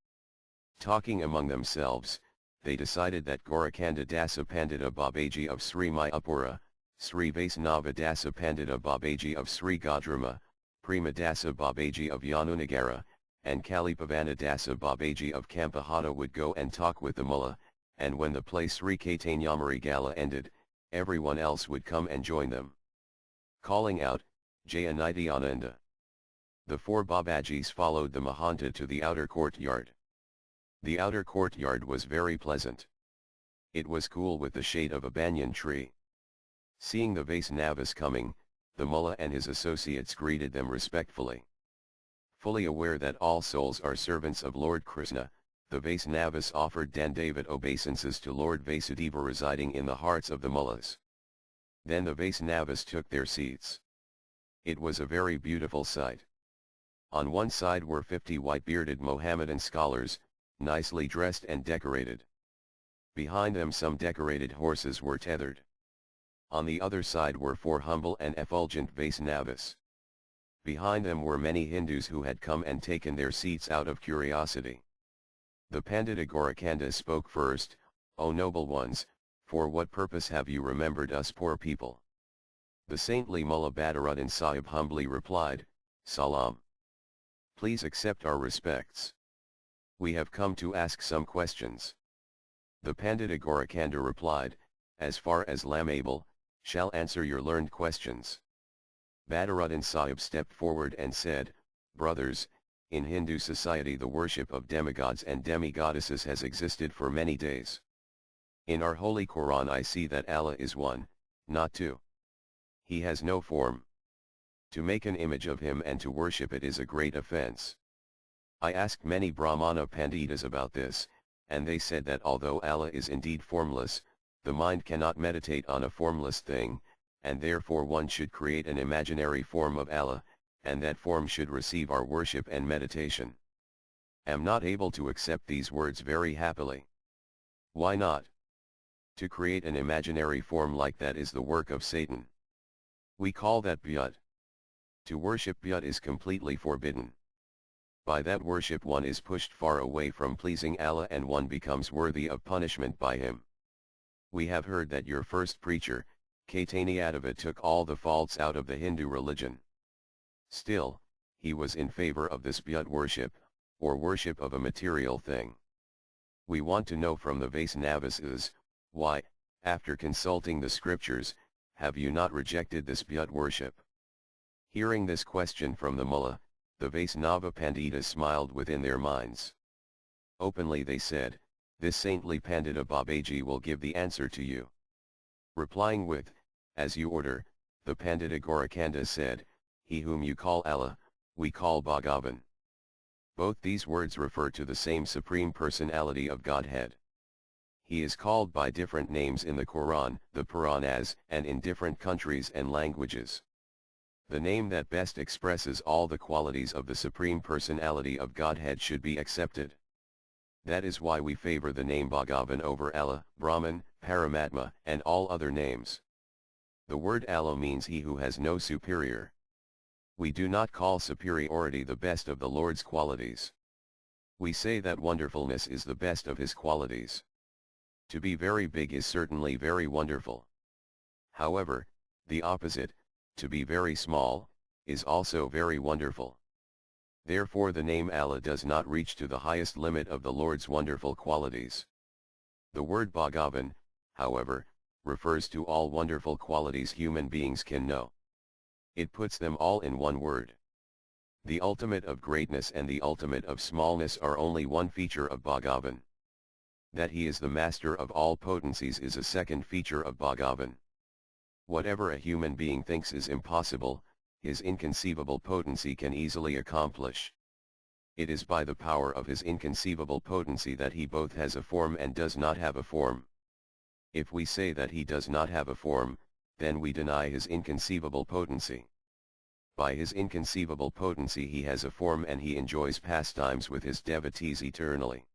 Speaker 1: Talking among themselves, they decided that Gorakanda Dasa Pandita Babaji of Sri Mayapura, Sri Vaisnava Dasa Pandita Babaji of Sri Gadrama, Prema Dasa Babaji of Yanunagara, and Kalipavana Dasa Babaji of Kampahata would go and talk with the mullah, and when the play Sri Caitanyamari Gala ended, everyone else would come and join them. Calling out, Jaya Nityananda. The four Babajis followed the Mahanta to the outer courtyard. The outer courtyard was very pleasant. It was cool with the shade of a banyan tree. Seeing the Vaisnavas coming, the mullah and his associates greeted them respectfully. Fully aware that all souls are servants of Lord Krishna, the Vaisnavas offered Dandavat obeisances to Lord Vasudeva residing in the hearts of the mullahs. Then the Vaisnavas took their seats. It was a very beautiful sight. On one side were 50 white-bearded Mohammedan scholars, nicely dressed and decorated. Behind them some decorated horses were tethered. On the other side were 4 humble and effulgent Vaisnavas. Behind them were many Hindus who had come and taken their seats out of curiosity. The Pandita Gorakanda spoke first, "O noble ones, for what purpose have you remembered us poor people?" The saintly Mullah Badaruddin Sahib humbly replied, "Salam. Please accept our respects. We have come to ask some questions." The Pandita Gorakanda replied, "As far as lam able, shall answer your learned questions." Badaruddin Sahib stepped forward and said, "Brothers, in Hindu society the worship of demigods and demigoddesses has existed for many days. In our holy Quran I see that Allah is one, not two. He has no form. To make an image of him and to worship it is a great offense. I asked many Brahmana Panditas about this, and they said that although Allah is indeed formless, the mind cannot meditate on a formless thing, and therefore one should create an imaginary form of Allah, and that form should receive our worship and meditation. Am not able to accept these words very happily. Why not? To create an imaginary form like that is the work of Satan. We call that Bhyut. To worship Bhyut is completely forbidden. By that worship one is pushed far away from pleasing Allah and one becomes worthy of punishment by him. We have heard that your first preacher, Caitanyadeva, took all the faults out of the Hindu religion. Still, he was in favor of this Bhyut worship, or worship of a material thing. We want to know from the Vaisnavas why, after consulting the scriptures, have you not rejected this Bhyut worship?" Hearing this question from the mullah, the Vaisnava Panditas smiled within their minds. Openly they said, "This saintly Pandita Babaji will give the answer to you." Replying with, "As you order," the Pandita Gorakanda said, "He whom you call Allah, we call Bhagavan." Both these words refer to the same Supreme Personality of Godhead. He is called by different names in the Quran, the Puranas, and in different countries and languages. The name that best expresses all the qualities of the Supreme Personality of Godhead should be accepted. That is why we favor the name Bhagavan over Allah, Brahman, Paramatma, and all other names. The word Allah means he who has no superior. We do not call superiority the best of the Lord's qualities. We say that wonderfulness is the best of his qualities. To be very big is certainly very wonderful. However, the opposite, to be very small, is also very wonderful. Therefore the name Allah does not reach to the highest limit of the Lord's wonderful qualities. The word Bhagavan, however, refers to all wonderful qualities human beings can know. It puts them all in one word. The ultimate of greatness and the ultimate of smallness are only one feature of Bhagavan. That he is the master of all potencies is a second feature of Bhagavan. Whatever a human being thinks is impossible, his inconceivable potency can easily accomplish. It is by the power of his inconceivable potency that he both has a form and does not have a form. If we say that he does not have a form, then we deny his inconceivable potency. By his inconceivable potency he has a form and he enjoys pastimes with his devotees eternally.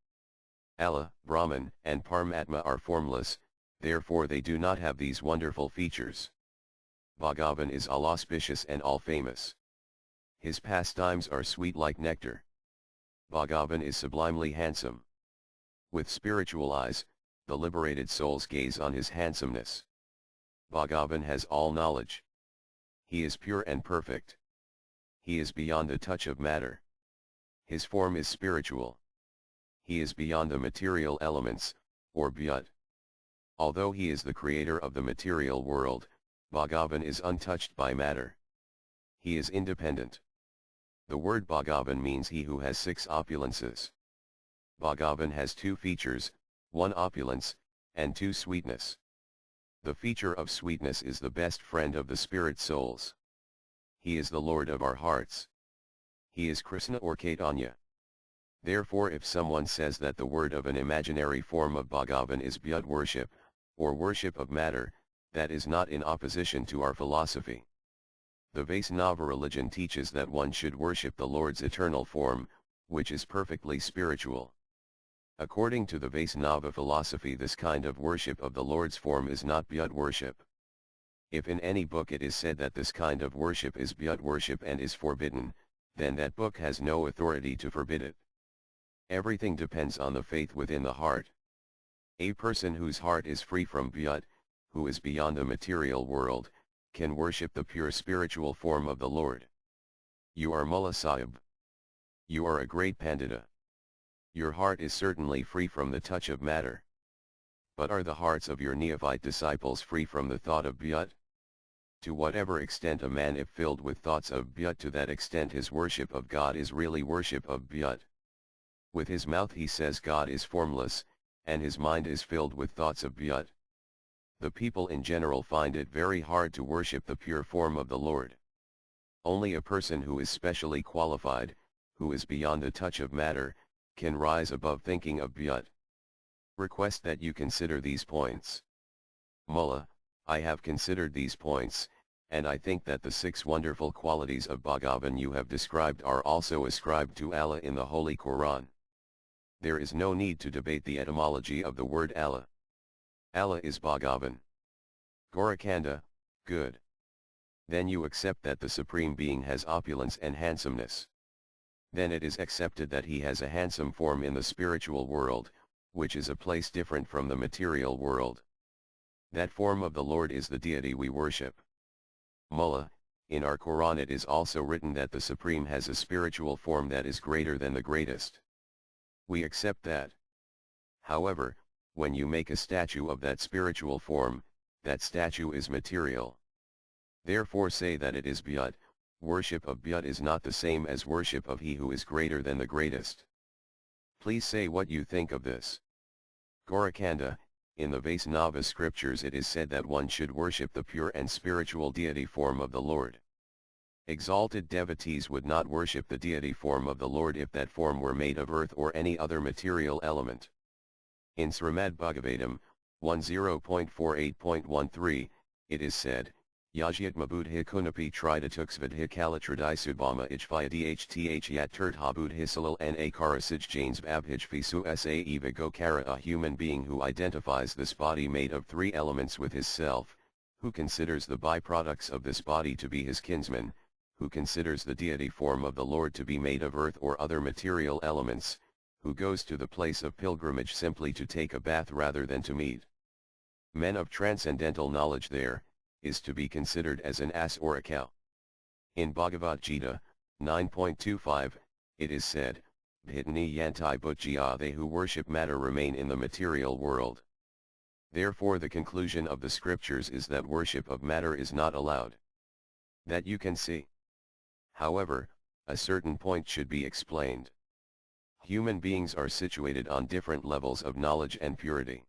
Speaker 1: Allah, Brahman, and Paramatma are formless, therefore they do not have these wonderful features. Bhagavan is all-auspicious and all-famous. His pastimes are sweet like nectar. Bhagavan is sublimely handsome. With spiritual eyes, the liberated souls gaze on his handsomeness. Bhagavan has all knowledge. He is pure and perfect. He is beyond the touch of matter. His form is spiritual. He is beyond the material elements, or Bhyut. Although he is the creator of the material world, Bhagavan is untouched by matter. He is independent. The word Bhagavan means he who has 6 opulences. Bhagavan has 2 features, 1 opulence, and 2 sweetness. The feature of sweetness is the best friend of the spirit souls. He is the Lord of our hearts. He is Krishna or Chaitanya. Therefore if someone says that the word of an imaginary form of Bhagavan is Bhyut worship, or worship of matter, that is not in opposition to our philosophy. The Vaisnava religion teaches that one should worship the Lord's eternal form, which is perfectly spiritual. According to the Vaisnava philosophy, this kind of worship of the Lord's form is not Bhyut worship. If in any book it is said that this kind of worship is Bhyut worship and is forbidden, then that book has no authority to forbid it. Everything depends on the faith within the heart. A person whose heart is free from Bhyut, who is beyond the material world, can worship the pure spiritual form of the Lord. You are Mullah Sahib. You are a great Pandita. Your heart is certainly free from the touch of matter. But are the hearts of your neophyte disciples free from the thought of Bhyut? To whatever extent a man is filled with thoughts of Bhyut, to that extent his worship of God is really worship of Bhyut. With his mouth he says God is formless, and his mind is filled with thoughts of Bhyut. The people in general find it very hard to worship the pure form of the Lord. Only a person who is specially qualified, who is beyond the touch of matter, can rise above thinking of Bhyut. Request that you consider these points. Mullah, I have considered these points, and I think that the 6 wonderful qualities of Bhagavan you have described are also ascribed to Allah in the Holy Quran. There is no need to debate the etymology of the word Allah. Allah is Bhagavan. Gorakanda, good. Then you accept that the Supreme Being has opulence and handsomeness. Then it is accepted that he has a handsome form in the spiritual world, which is a place different from the material world. That form of the Lord is the deity we worship. Mullah, in our Quran it is also written that the Supreme has a spiritual form that is greater than the greatest. We accept that. However, when you make a statue of that spiritual form, that statue is material. Therefore say that it is Bhyut. Worship of Bhyut is not the same as worship of he who is greater than the greatest. Please say what you think of this. Gorakanda, in the Vaisnava scriptures it is said that one should worship the pure and spiritual deity form of the Lord. Exalted devotees would not worship the deity form of the Lord if that form were made of earth or any other material element. In Srimad Bhagavatam, 10.48.13, it is said, Yajyatma buddha kunapi tridatuksvadha kalatradisubhama ichvayadhth yat turtha buddha salal na karasij jains abhijvisu sa gokara. A human being who identifies this body made of 3 elements with his self, who considers the byproducts of this body to be his kinsman, who considers the deity form of the Lord to be made of earth or other material elements, who goes to the place of pilgrimage simply to take a bath rather than to meet men of transcendental knowledge there, is to be considered as an ass or a cow. In Bhagavad Gita, 9.25, it is said, Bhitani yanti bhutjya, they who worship matter remain in the material world. Therefore the conclusion of the scriptures is that worship of matter is not allowed. That you can see. However, a certain point should be explained. Human beings are situated on different levels of knowledge and purity.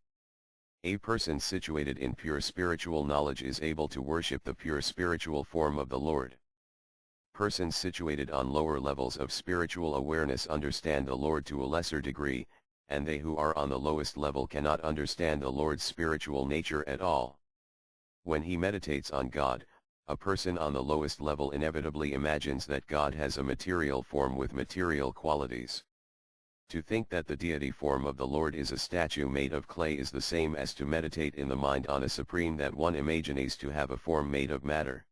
Speaker 1: A person situated in pure spiritual knowledge is able to worship the pure spiritual form of the Lord. Persons situated on lower levels of spiritual awareness understand the Lord to a lesser degree, and they who are on the lowest level cannot understand the Lord's spiritual nature at all. When he meditates on God, a person on the lowest level inevitably imagines that God has a material form with material qualities. To think that the deity form of the Lord is a statue made of clay is the same as to meditate in the mind on a supreme that one imagines to have a form made of matter.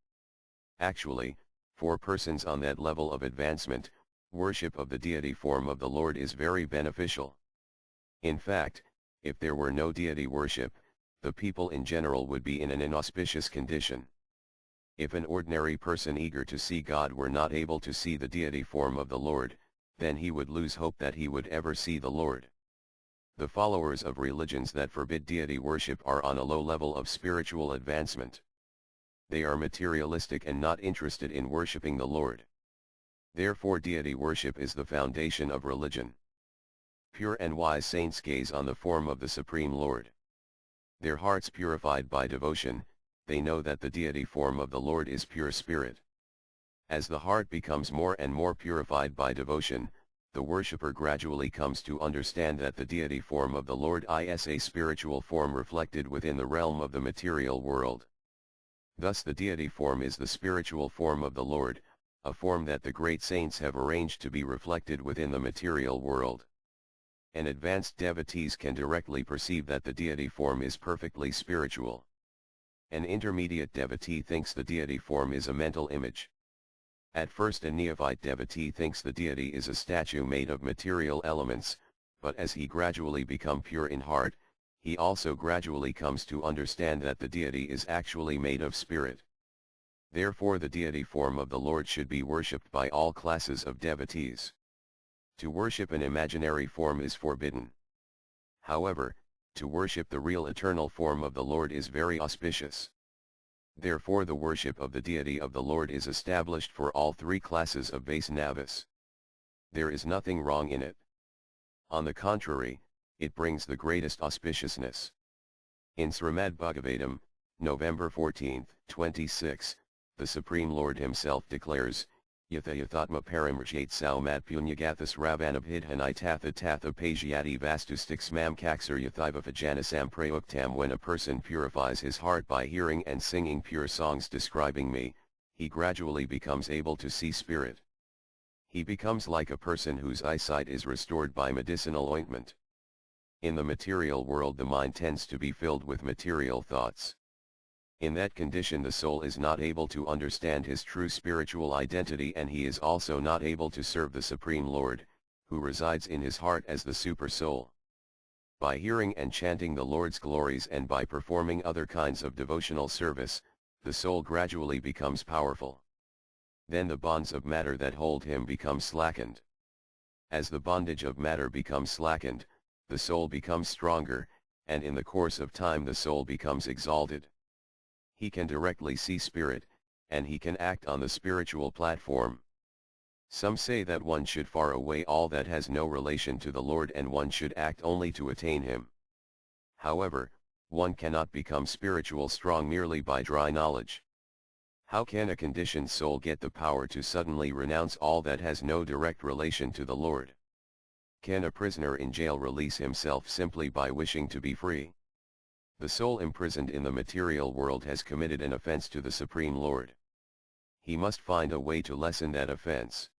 Speaker 1: Actually, for persons on that level of advancement, worship of the deity form of the Lord is very beneficial. In fact, if there were no deity worship, the people in general would be in an inauspicious condition. If an ordinary person eager to see God were not able to see the deity form of the Lord, then he would lose hope that he would ever see the Lord. The followers of religions that forbid deity worship are on a low level of spiritual advancement. They are materialistic and not interested in worshipping the Lord. Therefore deity worship is the foundation of religion. Pure and wise saints gaze on the form of the Supreme Lord. Their hearts purified by devotion, they know that the deity form of the Lord is pure spirit. As the heart becomes more and more purified by devotion, the worshipper gradually comes to understand that the deity form of the Lord is a spiritual form reflected within the realm of the material world. Thus the deity form is the spiritual form of the Lord, a form that the great saints have arranged to be reflected within the material world. And advanced devotees can directly perceive that the deity form is perfectly spiritual. An intermediate devotee thinks the deity form is a mental image. At first a neophyte devotee thinks the deity is a statue made of material elements, but as he gradually becomes pure in heart, he also gradually comes to understand that the deity is actually made of spirit. Therefore the deity form of the Lord should be worshipped by all classes of devotees. To worship an imaginary form is forbidden. However, to worship the real eternal form of the Lord is very auspicious. Therefore the worship of the deity of the Lord is established for all three classes of Vaisnavas. There is nothing wrong in it. On the contrary, it brings the greatest auspiciousness. In Srimad Bhagavatam, November 14, 26, the Supreme Lord himself declares, Yatha yathatma paramrjate saumat punyagathas ravanabhidhanai tatha tatha pajyati vastustiks mam kaksar yathiva fajanasam prayuktam. When a person purifies his heart by hearing and singing pure songs describing me, he gradually becomes able to see spirit. He becomes like a person whose eyesight is restored by medicinal ointment. In the material world the mind tends to be filled with material thoughts. In that condition the soul is not able to understand his true spiritual identity, and he is also not able to serve the Supreme Lord, who resides in his heart as the Super Soul. By hearing and chanting the Lord's glories and by performing other kinds of devotional service, the soul gradually becomes powerful. Then the bonds of matter that hold him become slackened. As the bondage of matter becomes slackened, the soul becomes stronger, and in the course of time the soul becomes exalted. He can directly see spirit, and he can act on the spiritual platform. Some say that one should far away all that has no relation to the Lord and one should act only to attain him. However, one cannot become spiritual strong merely by dry knowledge. How can a conditioned soul get the power to suddenly renounce all that has no direct relation to the Lord? Can a prisoner in jail release himself simply by wishing to be free? The soul imprisoned in the material world has committed an offense to the Supreme Lord. He must find a way to lessen that offense.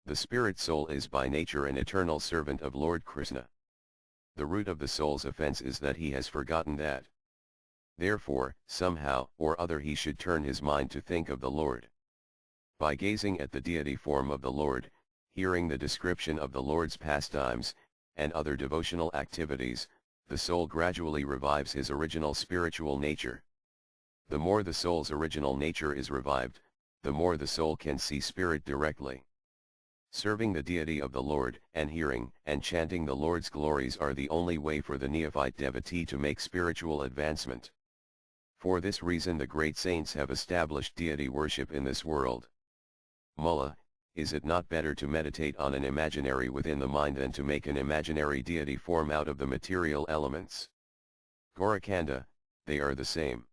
Speaker 1: The spirit soul is by nature an eternal servant of Lord Krishna. The root of the soul's offense is that he has forgotten that. Therefore, somehow or other he should turn his mind to think of the Lord. By gazing at the deity form of the Lord, hearing the description of the Lord's pastimes, and other devotional activities, the soul gradually revives his original spiritual nature. The more the soul's original nature is revived, the more the soul can see spirit directly. Serving the deity of the Lord, and hearing and chanting the Lord's glories are the only way for the neophyte devotee to make spiritual advancement. For this reason the great saints have established deity worship in this world. Mullah, is it not better to meditate on an imaginary within the mind than to make an imaginary deity form out of the material elements? Gorakanda, they are the same.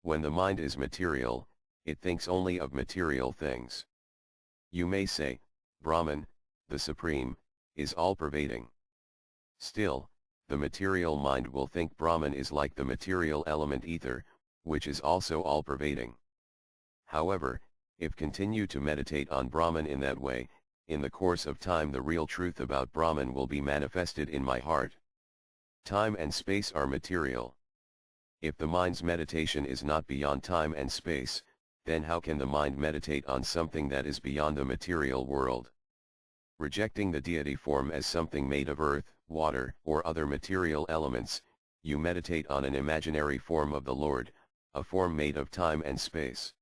Speaker 1: When the mind is material, it thinks only of material things. You may say, Brahman, the Supreme, is all-pervading. Still, the material mind will think Brahman is like the material element ether, which is also all-pervading. However, if continue to meditate on Brahman in that way, in the course of time the real truth about Brahman will be manifested in my heart. Time and space are material. If the mind's meditation is not beyond time and space, then how can the mind meditate on something that is beyond the material world? Rejecting the deity form as something made of earth, water, or other material elements, you meditate on an imaginary form of the Lord, a form made of time and space.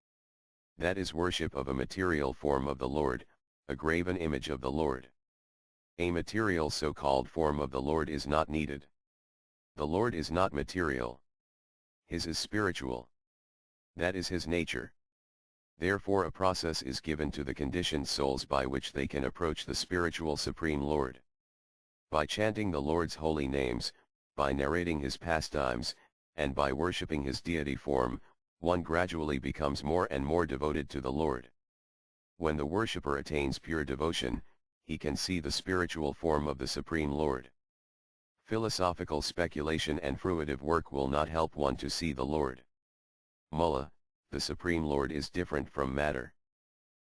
Speaker 1: That is worship of a material form of the Lord, a graven image of the Lord. A material so-called form of the Lord is not needed. The Lord is not material. His is spiritual. That is his nature. Therefore a process is given to the conditioned souls by which they can approach the spiritual Supreme Lord. By chanting the Lord's holy names, by narrating his pastimes, and by worshipping his deity form, one gradually becomes more and more devoted to the Lord. When the worshipper attains pure devotion, he can see the spiritual form of the Supreme Lord. Philosophical speculation and fruitive work will not help one to see the Lord. Mullah, the Supreme Lord is different from matter.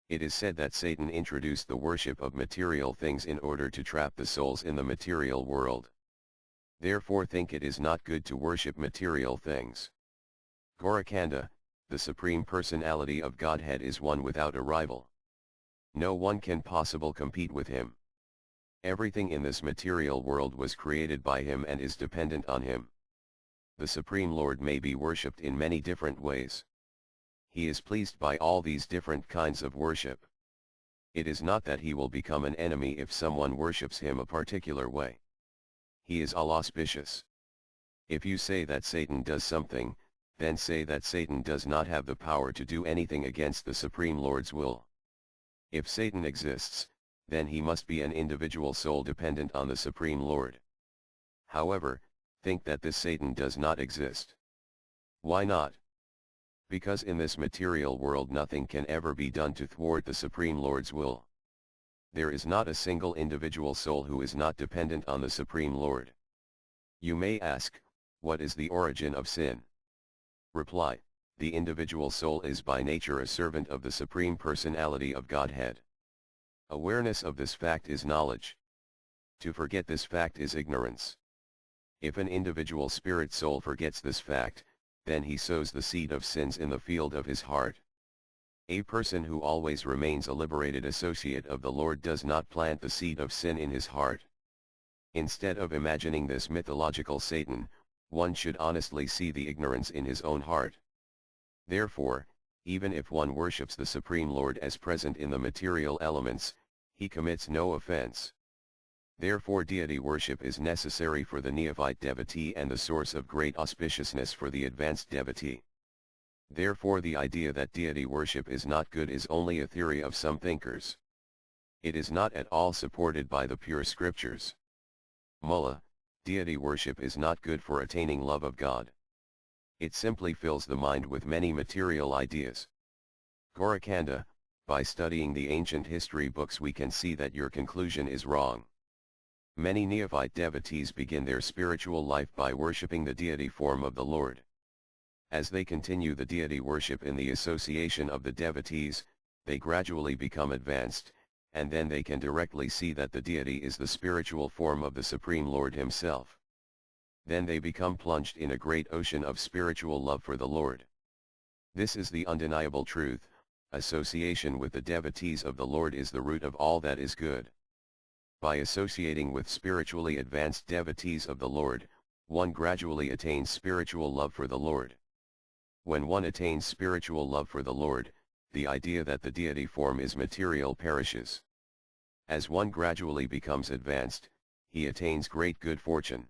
Speaker 1: It is said that Satan introduced the worship of material things in order to trap the souls in the material world. Therefore think it is not good to worship material things. Gorakanda, the Supreme Personality of Godhead is one without a rival. No one can possibly compete with him. Everything in this material world was created by him and is dependent on him. The Supreme Lord may be worshipped in many different ways. He is pleased by all these different kinds of worship. It is not that he will become an enemy if someone worships him a particular way. He is all auspicious. If you say that Satan does something, then say that Satan does not have the power to do anything against the Supreme Lord's will. If Satan exists, then he must be an individual soul dependent on the Supreme Lord. However, think that this Satan does not exist. Why not? Because in this material world nothing can ever be done to thwart the Supreme Lord's will. There is not a single individual soul who is not dependent on the Supreme Lord. You may ask, what is the origin of sin? Reply, the individual soul is by nature a servant of the Supreme Personality of Godhead. Awareness of this fact is knowledge. To forget this fact is ignorance. If an individual spirit soul forgets this fact, then he sows the seed of sins in the field of his heart. A person who always remains a liberated associate of the Lord does not plant the seed of sin in his heart. Instead of imagining this mythological Satan, one should honestly see the ignorance in his own heart. Therefore, even if one worships the Supreme Lord as present in the material elements, he commits no offense. Therefore deity worship is necessary for the neophyte devotee and the source of great auspiciousness for the advanced devotee. Therefore the idea that deity worship is not good is only a theory of some thinkers. It is not at all supported by the pure scriptures. Mullah, deity worship is not good for attaining love of God. It simply fills the mind with many material ideas. Gorakanda, by studying the ancient history books we can see that your conclusion is wrong. Many neophyte devotees begin their spiritual life by worshipping the deity form of the Lord. As they continue the deity worship in the association of the devotees, they gradually become advanced, and then they can directly see that the deity is the spiritual form of the Supreme Lord himself. Then they become plunged in a great ocean of spiritual love for the Lord. This is the undeniable truth. Association with the devotees of the Lord is the root of all that is good. By associating with spiritually advanced devotees of the Lord, one gradually attains spiritual love for the Lord. When one attains spiritual love for the Lord, the idea that the deity form is material perishes. As one gradually becomes advanced, he attains great good fortune.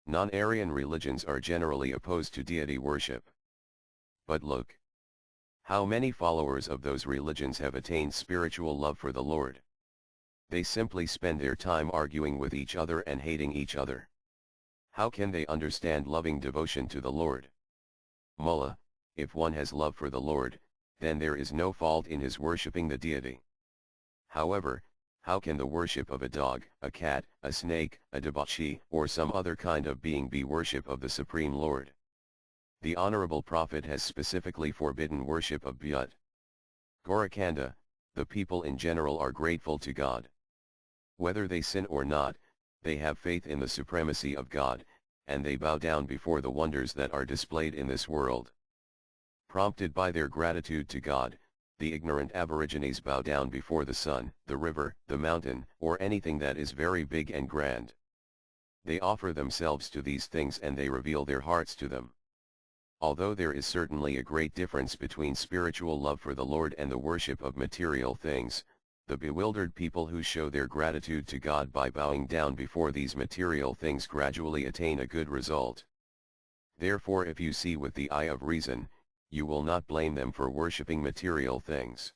Speaker 1: Non-Aryan religions are generally opposed to deity worship. But look, how many followers of those religions have attained spiritual love for the Lord. They simply spend their time arguing with each other and hating each other. How can they understand loving devotion to the Lord? Mullah, if one has love for the Lord, then there is no fault in his worshipping the deity. However, how can the worship of a dog, a cat, a snake, a debauchee, or some other kind of being be worship of the Supreme Lord? The Honorable Prophet has specifically forbidden worship of Bhut. Gorakanda, the people in general are grateful to God. Whether they sin or not, they have faith in the supremacy of God, and they bow down before the wonders that are displayed in this world. Prompted by their gratitude to God, the ignorant aborigines bow down before the sun, the river, the mountain, or anything that is very big and grand. They offer themselves to these things and they reveal their hearts to them. Although there is certainly a great difference between spiritual love for the Lord and the worship of material things, the bewildered people who show their gratitude to God by bowing down before these material things gradually attain a good result. Therefore, if you see with the eye of reason, you will not blame them for worshipping material things.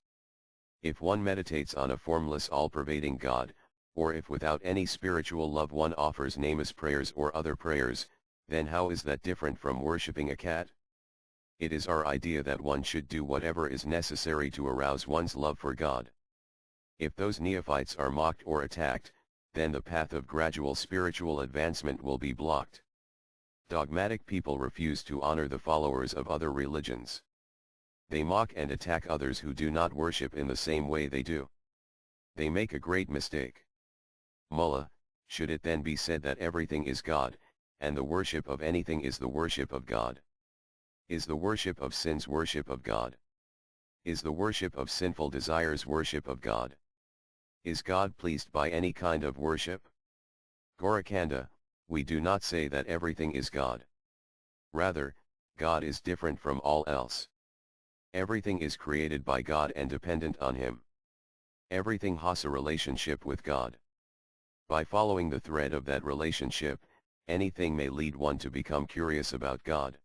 Speaker 1: If one meditates on a formless all-pervading God, or if without any spiritual love one offers nameless prayers or other prayers, then how is that different from worshipping a cat? It is our idea that one should do whatever is necessary to arouse one's love for God. If those neophytes are mocked or attacked, then the path of gradual spiritual advancement will be blocked. Dogmatic people refuse to honor the followers of other religions. They mock and attack others who do not worship in the same way they do. They make a great mistake. Mullah, should it then be said that everything is God, and the worship of anything is the worship of God? Is the worship of sins worship of God? Is the worship of sinful desires worship of God? Is God pleased by any kind of worship? Gorakanda, we do not say that everything is God. Rather, God is different from all else. Everything is created by God and dependent on Him. Everything has a relationship with God. By following the thread of that relationship, anything may lead one to become curious about God.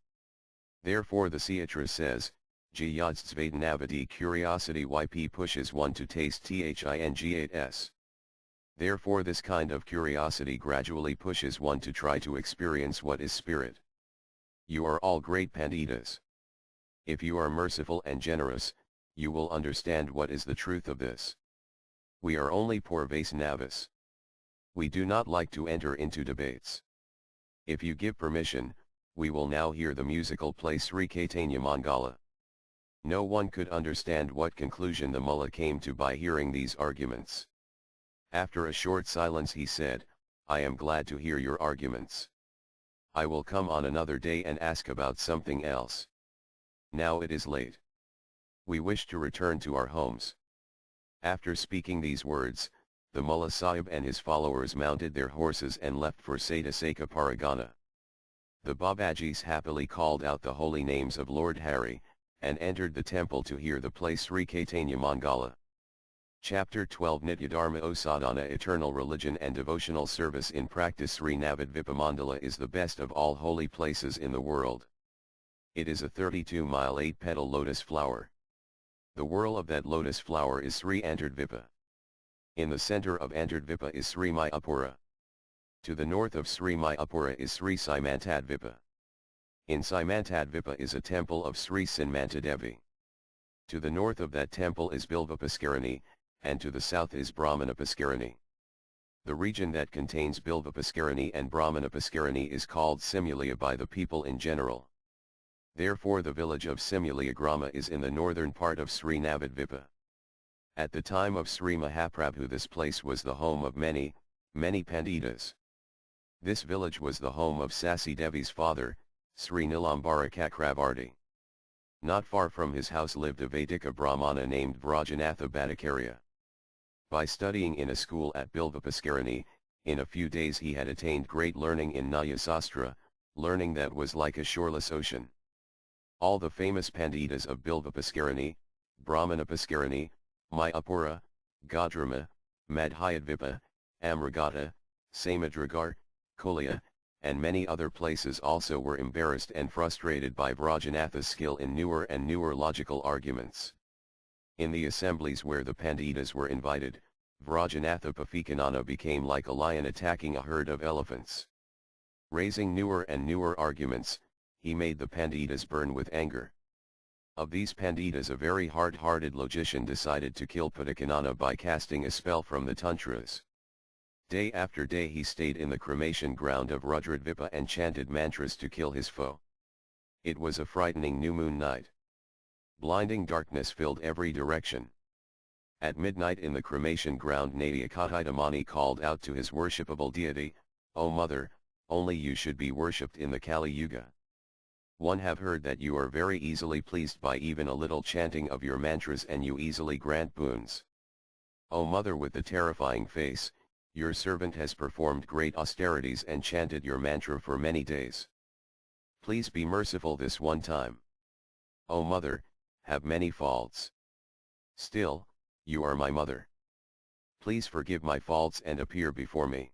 Speaker 1: Therefore the Sutra says, Jyadzvednavati curiosity YP pushes one to taste Thing8s. Therefore this kind of curiosity gradually pushes one to try to experience what is spirit. You are all great Panditas. If you are merciful and generous, you will understand what is the truth of this. We are only poor Vaisnavas. We do not like to enter into debates. If you give permission, we will now hear the musical play Sri Caitanya Mangala. No one could understand what conclusion the mullah came to by hearing these arguments. After a short silence he said, I am glad to hear your arguments. I will come on another day and ask about something else. Now it is late. We wish to return to our homes. After speaking these words, the Mullah Sahib and his followers mounted their horses and left for Sadaseka Paragana. The Babajis happily called out the holy names of Lord Hari, and entered the temple to hear the play Sri Caitanya Mangala. Chapter 12 Nityadharma O Sadhana Eternal Religion and Devotional Service in Practice Sri Navadvipa Mandala is the best of all holy places in the world. It is a 32-mile 8-petal lotus flower. The whorl of that lotus flower is Sri Antardvipa. In the center of Antardvipa is Sri Mayapura. To the north of Sri Mayapura is Sri Simantadvipa. In Simantadvipa is a temple of Sri Sinmantadevi. To the north of that temple is Bilvapaskarani, and to the south is Brahmanapaskarani. The region that contains Bilvapaskarani and Brahmanapaskarani is called Simulia by the people in general. Therefore the village of Simulia Grama is in the northern part of Sri Navadvipa. At the time of Sri Mahaprabhu this place was the home of many Panditas. This village was the home of Sasi Devi's father, Sri Nilambara Chakravarti. Not far from his house lived a Vedika Brahmana named Vrajanatha Bhattacharya. By studying in a school at Bilvapaskarani, in a few days he had attained great learning in Nyasastra, learning that was like a shoreless ocean. All the famous Panditas of Bilvapaskarani, Brahmanapaskarani, Mayapura, Gadrama, Madhyadvipa, Amragata, Samadragar, Kolya, and many other places also were embarrassed and frustrated by Vrajanatha's skill in newer and newer logical arguments. In the assemblies where the Panditas were invited, Vrajanatha Pafikanana became like a lion attacking a herd of elephants. Raising newer and newer arguments, he made the Panditas burn with anger. Of these Panditas, a very hard-hearted logician decided to kill Patikanana by casting a spell from the Tantras. Day after day he stayed in the cremation ground of Rudradvipa and chanted mantras to kill his foe. It was a frightening new moon night. Blinding darkness filled every direction. At midnight in the cremation ground, Nadyakatidamani called out to his worshipable deity, "O Mother, only you should be worshipped in the Kali Yuga. One have heard that you are very easily pleased by even a little chanting of your mantras and you easily grant boons. O Mother with the terrifying face, your servant has performed great austerities and chanted your mantra for many days. Please be merciful this one time. O Mother, have many faults. Still, you are my mother. Please forgive my faults and appear before me."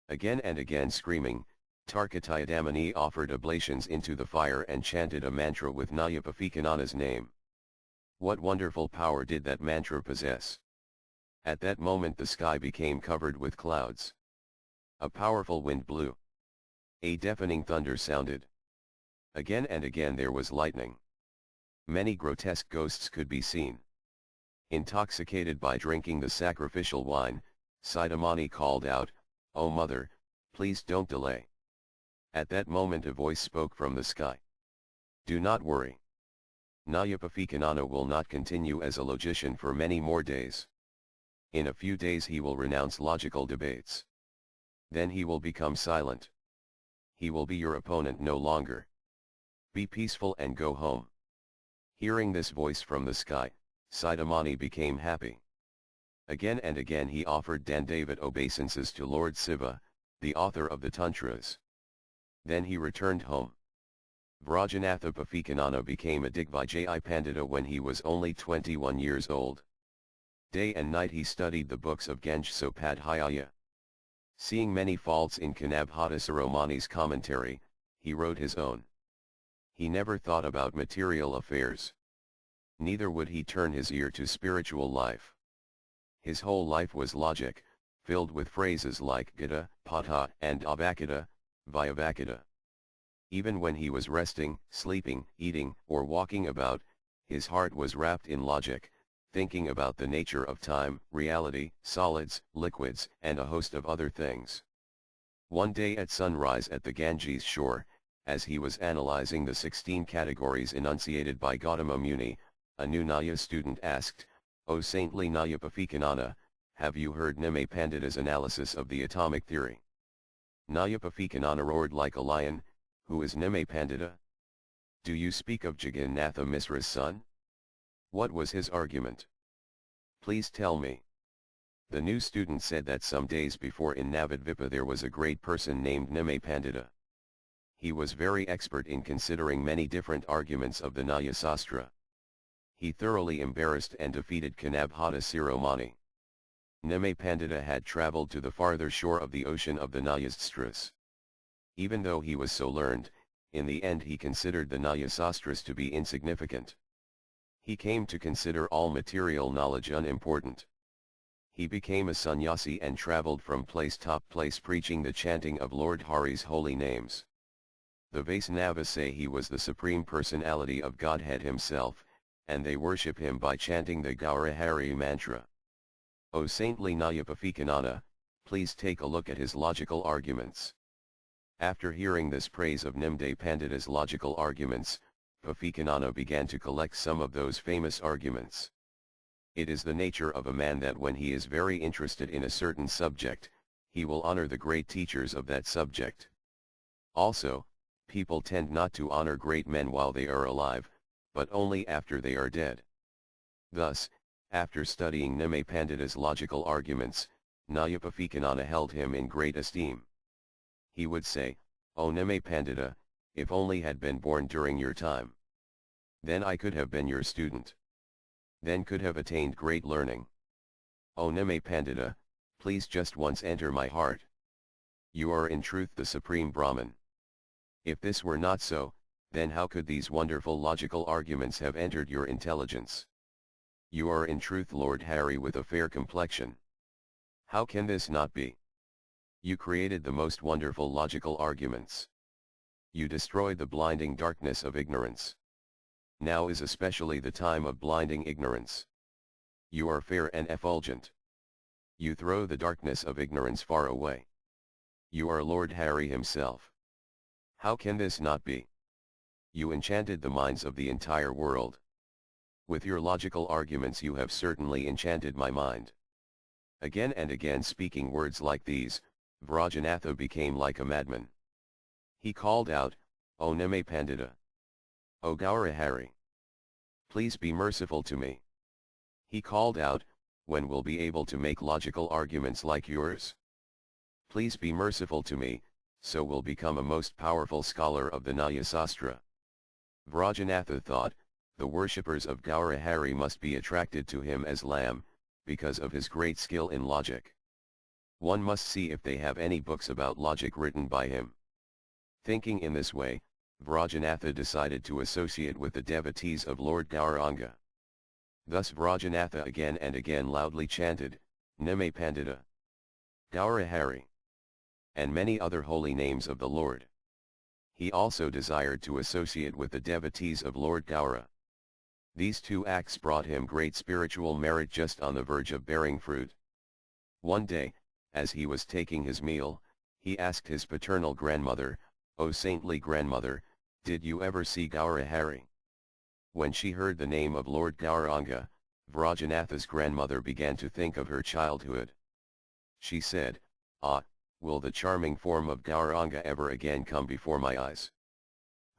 Speaker 1: Again and again screaming, Tarkatayadamani offered oblations into the fire and chanted a mantra with Nyapafikanana's name. What wonderful power did that mantra possess! At that moment the sky became covered with clouds. A powerful wind blew. A deafening thunder sounded. Again and again there was lightning. Many grotesque ghosts could be seen. Intoxicated by drinking the sacrificial wine, Sidamani called out, "O Mother, please don't delay." At that moment a voice spoke from the sky. "Do not worry. Nyapafikanana will not continue as a logician for many more days. In a few days he will renounce logical debates. Then he will become silent. He will be your opponent no longer. Be peaceful and go home." Hearing this voice from the sky, Sidamani became happy. Again and again he offered Dandavat obeisances to Lord Shiva, the author of the Tantras. Then he returned home. Vrajanatha Pafikanana became a Digvijaya Pandita when he was only 21 years old. Day and night he studied the books of Ganjsopadhyaya. Seeing many faults in Kanabhata Saromani's commentary, he wrote his own. He never thought about material affairs. Neither would he turn his ear to spiritual life. His whole life was logic, filled with phrases like Gita, Pata and Avakita, Vyavakita. Even when he was resting, sleeping, eating, or walking about, his heart was wrapped in logic, thinking about the nature of time, reality, solids, liquids, and a host of other things. One day at sunrise at the Ganges shore, as he was analyzing the 16 categories enunciated by Gautama Muni, a new Naya student asked, "O saintly Nyapafikanana, have you heard Nime Pandita's analysis of the atomic theory?" Nyapafikanana roared like a lion, "Who is Nime Pandita? Do you speak of Jagannatha Misra's son? What was his argument? Please tell me." The new student said that some days before in Navadvipa there was a great person named Nime Pandita. He was very expert in considering many different arguments of the Naya Sastra. He thoroughly embarrassed and defeated Kanabhata Siromani. Nime Pandita had travelled to the farther shore of the ocean of the Nyasastras. Even though he was so learned, in the end he considered the Nyasastras to be insignificant. He came to consider all material knowledge unimportant. He became a sannyasi and travelled from place to place preaching the chanting of Lord Hari's holy names. The Vaisnavas say he was the Supreme Personality of Godhead himself, and they worship him by chanting the Gaura Hari mantra. O saintly Nyapafikanana, please take a look at his logical arguments. After hearing this praise of Nimde Pandita's logical arguments, Pafikanana began to collect some of those famous arguments. It is the nature of a man that when he is very interested in a certain subject, he will honor the great teachers of that subject. Also, people tend not to honor great men while they are alive, but only after they are dead. Thus, After studying Nime Pandita's logical arguments, Nyayapavikanana held him in great esteem. He would say, "O Nime Pandita, if only had been born during your time. Then I could have been your student. Then could have attained great learning. O Nime Pandita, please just once enter my heart. You are in truth the Supreme Brahman. If this were not so, then how could these wonderful logical arguments have entered your intelligence? You are in truth Lord Hari with a fair complexion. How can this not be? You created the most wonderful logical arguments. You destroyed the blinding darkness of ignorance. Now is especially the time of blinding ignorance. You are fair and effulgent. You throw the darkness of ignorance far away. You are Lord Hari himself. How can this not be? You enchanted the minds of the entire world. With your logical arguments you have certainly enchanted my mind." Again and again speaking words like these, Vrajanatha became like a madman. He called out, "O Nime Pandita! O Gaura Hari! Please be merciful to me." He called out, "When will be able to make logical arguments like yours? Please be merciful to me, so will become a most powerful scholar of the Nyaya Sastra." Vrajanatha thought, the worshippers of Gaura Hari must be attracted to him as lamb, because of his great skill in logic. One must see if they have any books about logic written by him. Thinking in this way, Vrajanatha decided to associate with the devotees of Lord Gauranga. Thus Vrajanatha again and again loudly chanted, "Nime Pandita! Gaura Hari!" and many other holy names of the Lord. He also desired to associate with the devotees of Lord Gaura. These two acts brought him great spiritual merit just on the verge of bearing fruit. One day, as he was taking his meal, he asked his paternal grandmother, "O saintly grandmother, did you ever see Gaura Hari?" When she heard the name of Lord Gauranga, Vrajanatha's grandmother began to think of her childhood. She said, "Ah, will the charming form of Gauranga ever again come before my eyes?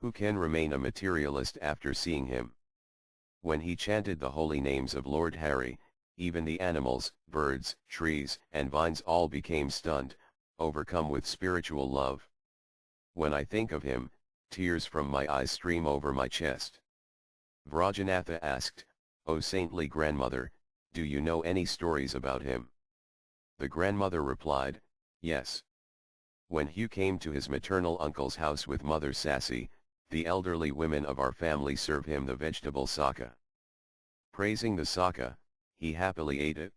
Speaker 1: Who can remain a materialist after seeing him?" When he chanted the holy names of Lord Hari, even the animals, birds, trees, and vines all became stunned, overcome with spiritual love. When I think of him, tears from my eyes stream over my chest. Vrajanatha asked, "O saintly grandmother, do you know any stories about him?" The grandmother replied, "Yes. When Hugh came to his maternal uncle's house with Mother Sassi, the elderly women of our family serve him the vegetable saka. Praising the saka, he happily ate it.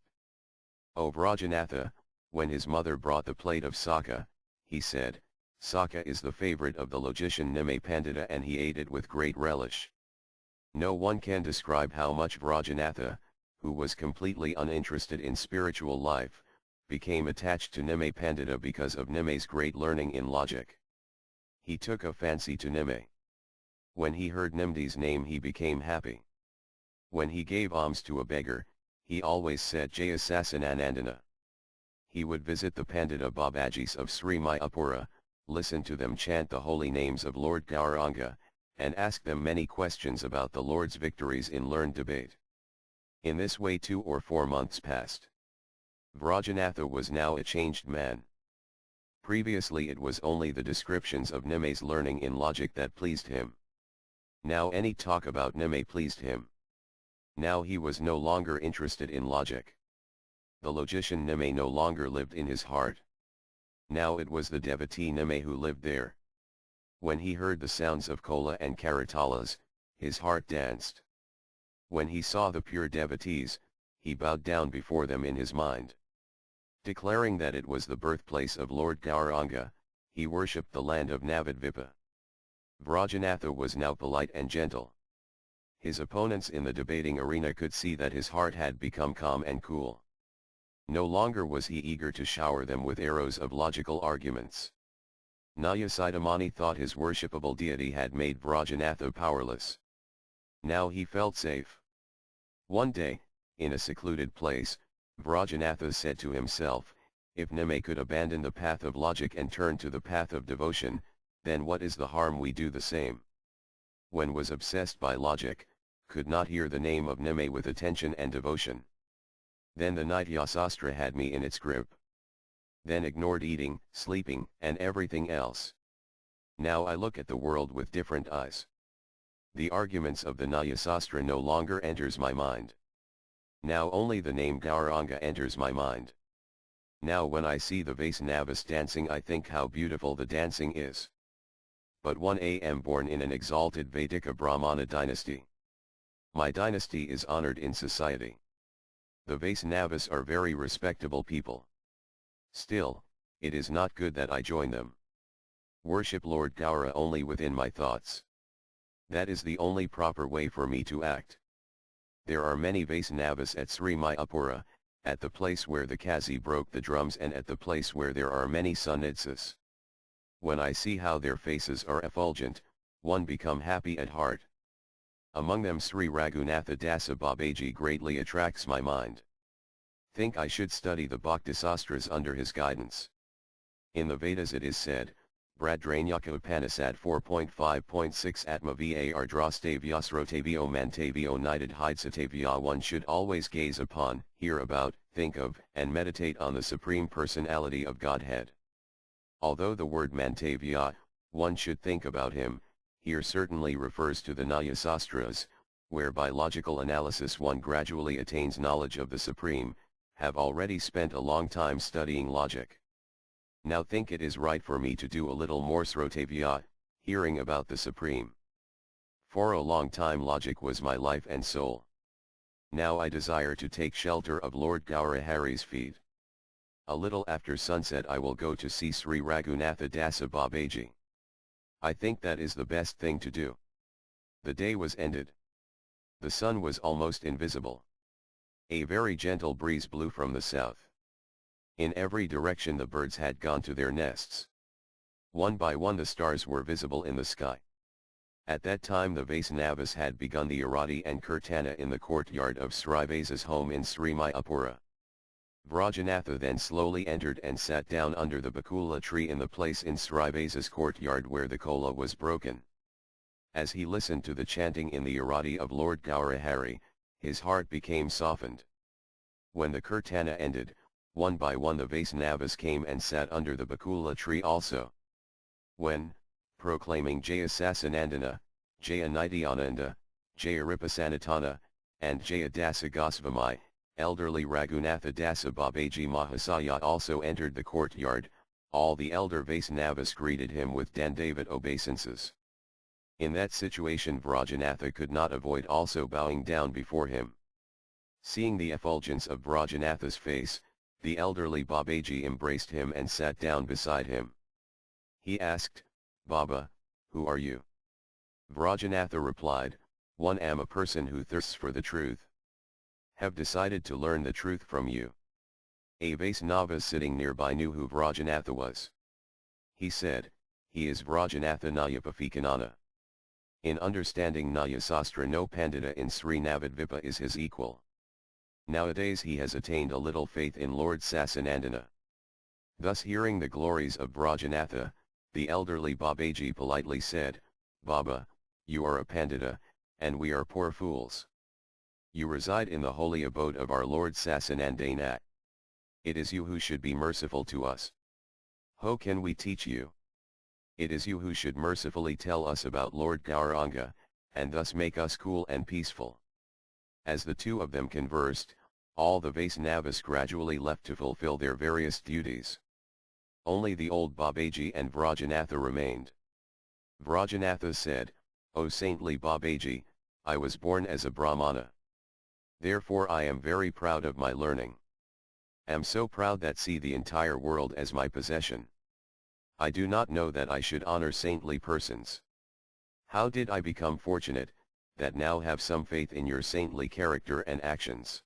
Speaker 1: O Vrajanatha, when his mother brought the plate of saka, he said, 'Saka is the favorite of the logician Nime Pandita,' and he ate it with great relish." No one can describe how much Vrajanatha, who was completely uninterested in spiritual life, became attached to Nime Pandita because of Nime's great learning in logic. He took a fancy to Nime. When he heard Nimdi's name he became happy. When he gave alms to a beggar, he always said Jaya Sasananandana. He would visit the Pandita Babajis of Sri Mayapura, listen to them chant the holy names of Lord Gauranga, and ask them many questions about the Lord's victories in learned debate. In this way 2 or 4 months passed. Vrajanatha was now a changed man. Previously it was only the descriptions of Nime's learning in logic that pleased him. Now any talk about Nime pleased him. Now he was no longer interested in logic. The logician Nime no longer lived in his heart. Now it was the devotee Nime who lived there. When he heard the sounds of kola and karatalas, his heart danced. When he saw the pure devotees, he bowed down before them in his mind. Declaring that it was the birthplace of Lord Gauranga, he worshipped the land of Navadvipa. Vrajanatha was now polite and gentle. His opponents in the debating arena could see that his heart had become calm and cool. No longer was he eager to shower them with arrows of logical arguments. Nayasiddhamani thought his worshipable deity had made Vrajanatha powerless. Now he felt safe. One day, in a secluded place, Vrajanatha said to himself, "If Nime could abandon the path of logic and turn to the path of devotion, then what is the harm we do the same?" When was obsessed by logic, could not hear the name of Nime with attention and devotion. Then the Nityasastra had me in its grip. Then ignored eating, sleeping, and everything else. Now I look at the world with different eyes. The arguments of the Nyasastra no longer enters my mind. Now only the name Gauranga enters my mind. Now when I see the Vaisnavas dancing I think how beautiful the dancing is. But I am born in an exalted Vedika Brahmana dynasty. My dynasty is honored in society. The Vaisnavas are very respectable people. Still, it is not good that I join them. Worship Lord Gaura only within my thoughts. That is the only proper way for me to act. There are many Vaisnavas at Sri Mayapura, at the place where the Kazi broke the drums and at the place where there are many Sannyasis. When I see how their faces are effulgent, one become happy at heart. Among them Sri Raghunatha Dasa Babaji greatly attracts my mind. Think I should study the Bhaktisastras under his guidance. In the Vedas it is said, Bradranyaka Upanishad 4.5.6 Atma var Drastavya Srotavyo Mantavyo Nidadhidesatavya. One should always gaze upon, hear about, think of, and meditate on the Supreme Personality of Godhead. Although the word Mantavya, one should think about him, here certainly refers to the Nyasastras, where by logical analysis one gradually attains knowledge of the Supreme, have already spent a long time studying logic. Now think it is right for me to do a little more Srotavya, hearing about the Supreme. For a long time logic was my life and soul. Now I desire to take shelter of Lord Gaura Hari's feet. A little after sunset I will go to see Sri Raghunatha Dasa Babaji. I think that is the best thing to do. The day was ended. The sun was almost invisible. A very gentle breeze blew from the south. In every direction the birds had gone to their nests. One by one the stars were visible in the sky. At that time the Vaisnavas had begun the Arati and Kirtana in the courtyard of Srivasa's home in Sri Mayapura. Vrajanatha then slowly entered and sat down under the Bakula tree in the place in Srivasa's courtyard where the kola was broken. As he listened to the chanting in the Arati of Lord Gaura Hari, his heart became softened. When the Kirtana ended, one by one the Vaisnavas came and sat under the Bakula tree also. When, proclaiming Jaya Sasanandana, Jaya Nityananda, Jaya Ripasanatana, and Jaya Dasa Gosvami, elderly Raghunatha Dasa Babaji Mahasaya also entered the courtyard, all the elder Vaisnavas greeted him with Dandavat obeisances. In that situation Vrajanatha could not avoid also bowing down before him. Seeing the effulgence of Vrajanatha's face, the elderly Babaji embraced him and sat down beside him. He asked, "Baba, who are you?" Vrajanatha replied, "One am a person who thirsts for the truth. Have decided to learn the truth from you." A Vaisnava sitting nearby knew who Vrajanatha was. He said, "He is Vrajanatha Nyapafikanana." In understanding Nyasastra no Pandita in Sri Navadvipa is his equal. Nowadays he has attained a little faith in Lord Sasanandana. Thus hearing the glories of Vrajanatha, the elderly Babaji politely said, "Baba, you are a Pandita, and we are poor fools. You reside in the holy abode of our Lord Sasanandana. It is you who should be merciful to us. How can we teach you? It is you who should mercifully tell us about Lord Gauranga, and thus make us cool and peaceful." As the two of them conversed, all the Vaisnavas gradually left to fulfill their various duties. Only the old Babaji and Vrajanatha remained. Vrajanatha said, "O saintly Babaji, I was born as a Brahmana. Therefore I am very proud of my learning. Am so proud that see the entire world as my possession. I do not know that I should honor saintly persons. How did I become fortunate, that now have some faith in your saintly character and actions?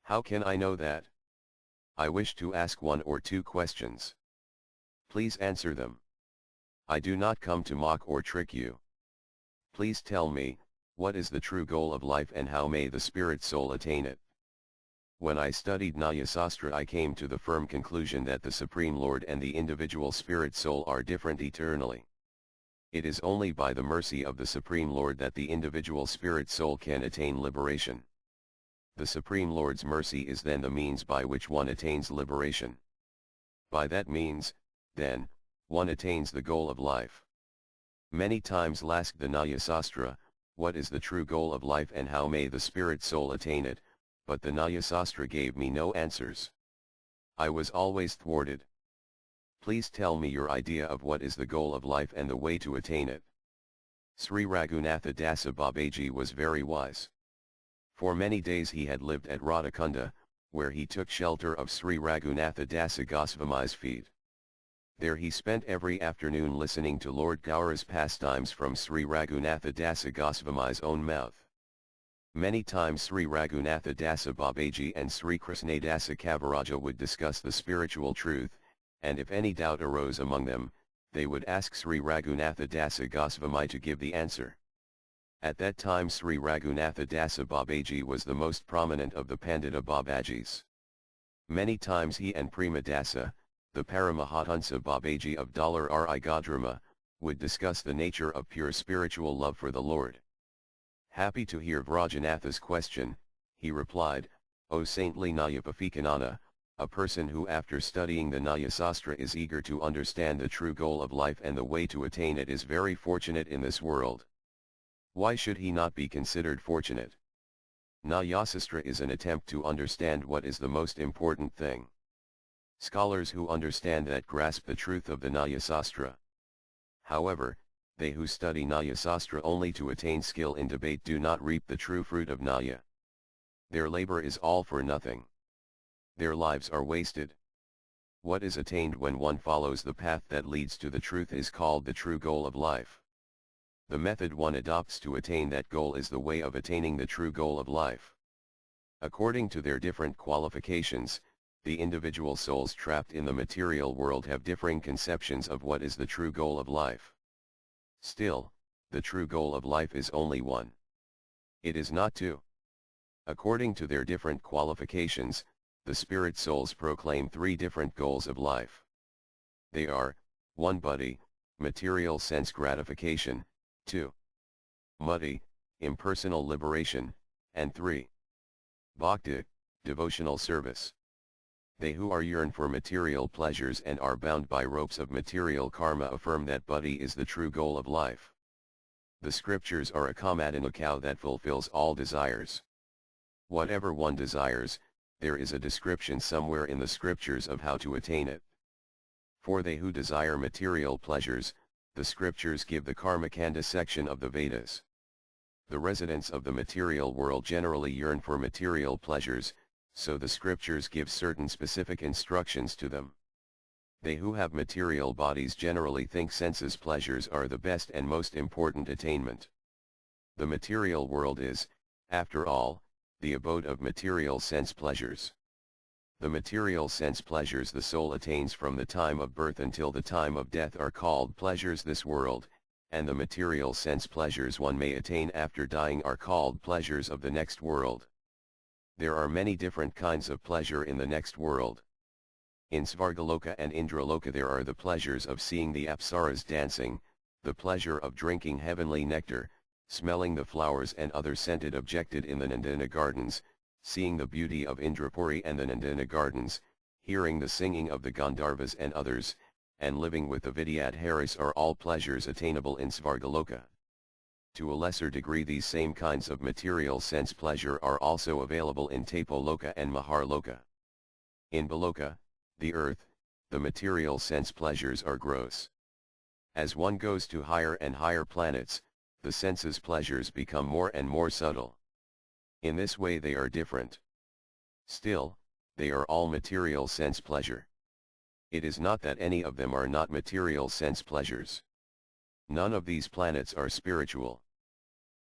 Speaker 1: How can I know that? I wish to ask one or two questions. Please answer them. I do not come to mock or trick you. Please tell me, what is the true goal of life and how may the spirit soul attain it?" When I studied Nyasastra I came to the firm conclusion that the Supreme Lord and the individual spirit soul are different eternally. It is only by the mercy of the Supreme Lord that the individual spirit soul can attain liberation. The Supreme Lord's mercy is then the means by which one attains liberation. By that means, then, one attains the goal of life. Many times asked the Nyaya Sastra, what is the true goal of life and how may the spirit soul attain it, but the Nyaya Sastra gave me no answers. I was always thwarted. Please tell me your idea of what is the goal of life and the way to attain it. Sri Raghunatha Dasa Babaji was very wise. For many days he had lived at Radhakunda, where he took shelter of Sri Raghunatha Dasa Goswami's feet. There he spent every afternoon listening to Lord Gaura's pastimes from Sri Raghunatha Dasa Goswami's own mouth. Many times Sri Raghunatha Dasa Babaji and Sri Krishnadasa Kavaraja would discuss the spiritual truth, and if any doubt arose among them, they would ask Sri Raghunatha Dasa Goswami to give the answer. At that time Sri Raghunatha Dasa Babaji was the most prominent of the Pandita Babajis. Many times he and Prema Dasa, the Paramahansa Babaji of Ri Godrama, would discuss the nature of pure spiritual love for the Lord. Happy to hear Vrajanatha's question, he replied, O saintly Nyayapafikanana, a person who after studying the Nyaya Sastra is eager to understand the true goal of life and the way to attain it is very fortunate in this world. Why should he not be considered fortunate? Nyayasastra is an attempt to understand what is the most important thing. Scholars who understand that grasp the truth of the Nyayasastra. However, they who study Nyayasastra only to attain skill in debate do not reap the true fruit of Nyaya. Their labor is all for nothing. Their lives are wasted. What is attained when one follows the path that leads to the truth is called the true goal of life. The method one adopts to attain that goal is the way of attaining the true goal of life. According to their different qualifications, the individual souls trapped in the material world have differing conceptions of what is the true goal of life. Still, the true goal of life is only one. It is not two. According to their different qualifications, the spirit souls proclaim three different goals of life. They are, 1. Buddhi, material sense gratification, 2. Mutti, impersonal liberation, and 3. Bhakti, devotional service. They who are yearn for material pleasures and are bound by ropes of material karma affirm that buddhi is the true goal of life. The scriptures are a kamadinakau that fulfills all desires. Whatever one desires, there is a description somewhere in the scriptures of how to attain it. For they who desire material pleasures, the scriptures give the Karmakanda section of the Vedas. The residents of the material world generally yearn for material pleasures, so the scriptures give certain specific instructions to them. They who have material bodies generally think senses pleasures are the best and most important attainment. The material world is, after all, the abode of material sense pleasures. The material sense pleasures the soul attains from the time of birth until the time of death are called pleasures this world, and the material sense pleasures one may attain after dying are called pleasures of the next world. There are many different kinds of pleasure in the next world. In Svargaloka and Indraloka there are the pleasures of seeing the Apsaras dancing, the pleasure of drinking heavenly nectar, smelling the flowers and other scented objected in the Nandana gardens, seeing the beauty of Indrapuri and the Nandana gardens, hearing the singing of the Gandharvas and others, and living with the Vidyadharis are all pleasures attainable in Svargaloka. To a lesser degree these same kinds of material sense pleasure are also available in Tapoloka and Maharloka. In Baloka, the earth, the material sense pleasures are gross. As one goes to higher and higher planets, the senses pleasures become more and more subtle. In this way they are different. Still, they are all material sense pleasure. It is not that any of them are not material sense pleasures. None of these planets are spiritual.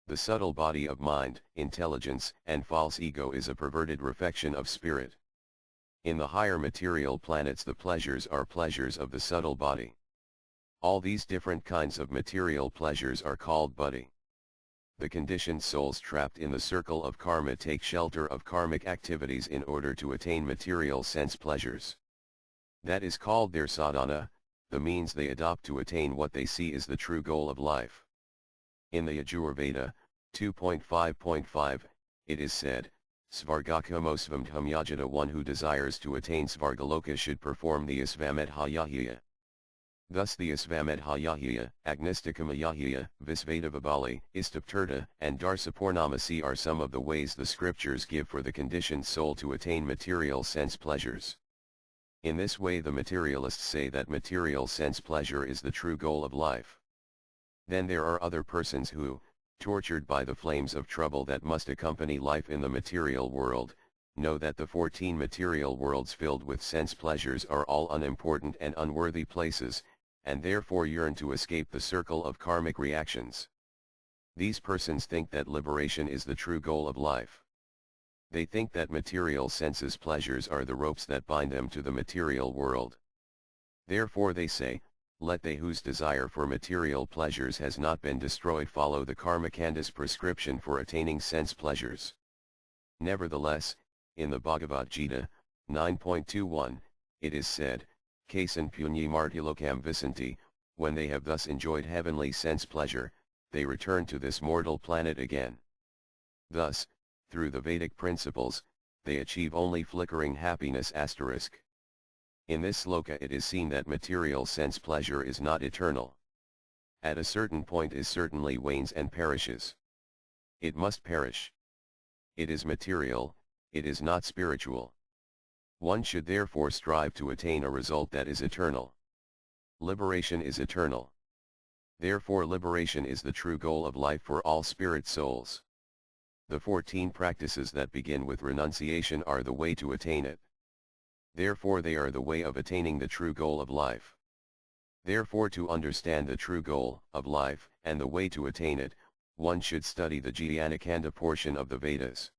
Speaker 1: The subtle body of mind, intelligence, and false ego is a perverted reflection of spirit. In the higher material planets the pleasures are pleasures of the subtle body. All these different kinds of material pleasures are called buddhi. The conditioned souls trapped in the circle of karma take shelter of karmic activities in order to attain material sense pleasures. That is called their sadhana, the means they adopt to attain what they see is the true goal of life. In the Yajurveda, 2.5.5, it is said, Svargakamosvam Yajata, one who desires to attain Svargaloka should perform the Isvamedhayahya. Thus the Isvamedhayahya, Agnistikamahya, Visvedavabali, Istaptirtha, and Darsapurnamasi are some of the ways the scriptures give for the conditioned soul to attain material sense pleasures. In this way the materialists say that material sense pleasure is the true goal of life. Then there are other persons who, tortured by the flames of trouble that must accompany life in the material world, know that the 14 material worlds filled with sense pleasures are all unimportant and unworthy places, and therefore yearn to escape the circle of karmic reactions. These persons think that liberation is the true goal of life. They think that material senses pleasures are the ropes that bind them to the material world. Therefore they say, let they whose desire for material pleasures has not been destroyed follow the Karmakanda's prescription for attaining sense pleasures. Nevertheless, in the Bhagavad Gita, 9.21, it is said, Kasan punyi martilokam visanti, when they have thus enjoyed heavenly sense pleasure, they return to this mortal planet again. Thus, through the Vedic principles, they achieve only flickering happiness *. In this sloka it is seen that material sense pleasure is not eternal. At a certain point it certainly wanes and perishes. It must perish. It is material, it is not spiritual. One should therefore strive to attain a result that is eternal. Liberation is eternal. Therefore liberation is the true goal of life for all spirit souls. The 14 practices that begin with renunciation are the way to attain it. Therefore they are the way of attaining the true goal of life. Therefore to understand the true goal of life and the way to attain it, one should study the Jnanakanda portion of the Vedas.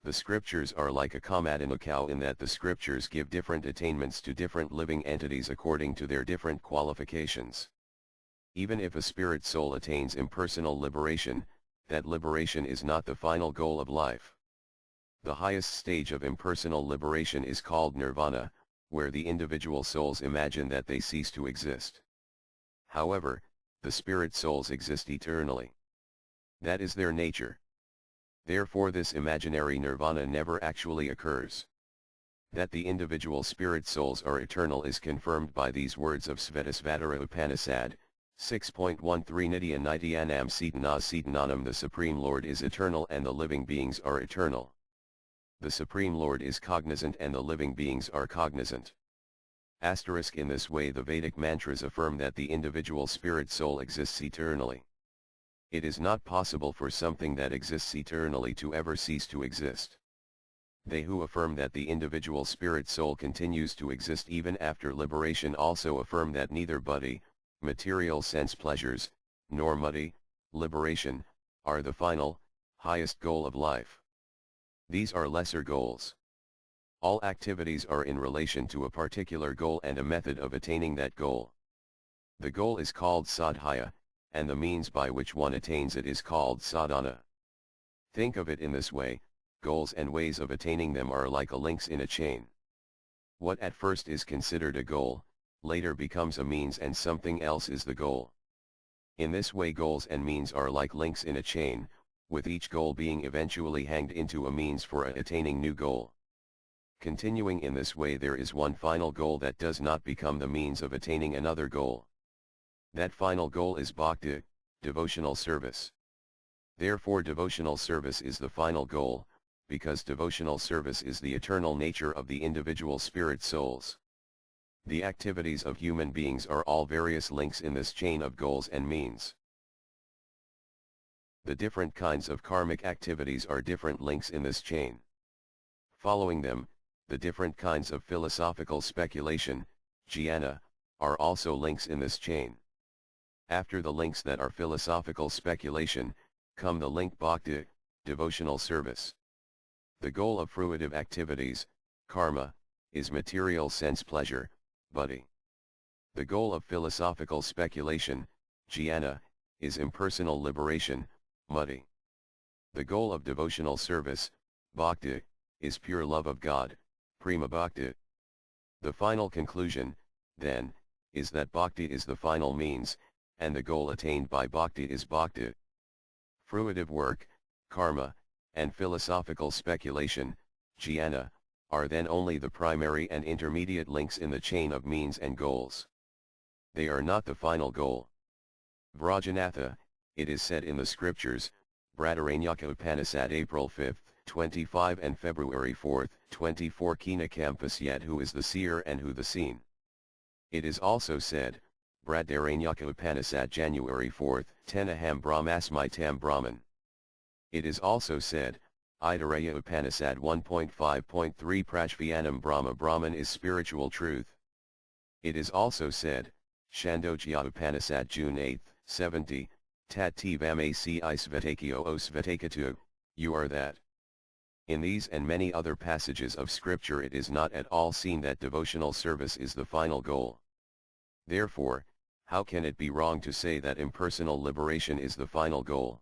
Speaker 1: The scriptures are like a comet in a cow in that the scriptures give different attainments to different living entities according to their different qualifications. Even if a spirit soul attains impersonal liberation, that liberation is not the final goal of life. The highest stage of impersonal liberation is called nirvana, where the individual souls imagine that they cease to exist. However, the spirit souls exist eternally. That is their nature. Therefore this imaginary nirvana never actually occurs. That the individual spirit souls are eternal is confirmed by these words of Svetasvatara Upanishad, 6.13 Nitya Nityanam Setana Setananam. The Supreme Lord is eternal and the living beings are eternal. The Supreme Lord is cognizant and the living beings are cognizant. * In this way the Vedic mantras affirm that the individual spirit soul exists eternally. It is not possible for something that exists eternally to ever cease to exist. They who affirm that the individual spirit soul continues to exist even after liberation also affirm that neither buddhi, material sense pleasures, nor muddhi, liberation, are the final, highest goal of life. These are lesser goals. All activities are in relation to a particular goal and a method of attaining that goal. The goal is called sadhya, and the means by which one attains it is called sadhana. Think of it in this way, goals and ways of attaining them are like links in a chain. What at first is considered a goal, later becomes a means and something else is the goal. In this way goals and means are like links in a chain, with each goal being eventually hanged into a means for attaining new goal. Continuing in this way there is one final goal that does not become the means of attaining another goal. That final goal is bhakti, devotional service. Therefore devotional service is the final goal, because devotional service is the eternal nature of the individual spirit souls. The activities of human beings are all various links in this chain of goals and means. The different kinds of karmic activities are different links in this chain. Following them, the different kinds of philosophical speculation, jnana, are also links in this chain. After the links that are philosophical speculation, come the link bhakti, devotional service. The goal of fruitive activities, karma, is material sense pleasure, buddhi. The goal of philosophical speculation, jnana, is impersonal liberation, muddhi. The goal of devotional service, bhakti, is pure love of God, prema bhakti. The final conclusion, then, is that bhakti is the final means, and the goal attained by bhakti is bhakti. Fruitive work, karma, and philosophical speculation, jnana, are then only the primary and intermediate links in the chain of means and goals. They are not the final goal. Vrajanatha, it is said in the scriptures, Bradaranyaka Upanishad April 5, 25 and February 4, 24 Kina Campus yet who is the seer and who the seen. It is also said, Bradaranyaka Upanishad January 4, 10 Aham Brahmasmi Tam Brahman. It is also said, Idaraya Upanishad 1.5.3 Prajvayanam Brahma Brahman is spiritual truth. It is also said, Chandogya Upanishad June 8, 70, Tat Tvam Ac Isvatakyo O Svatakatu, you are that. In these and many other passages of scripture it is not at all seen that devotional service is the final goal. Therefore, how can it be wrong to say that impersonal liberation is the final goal?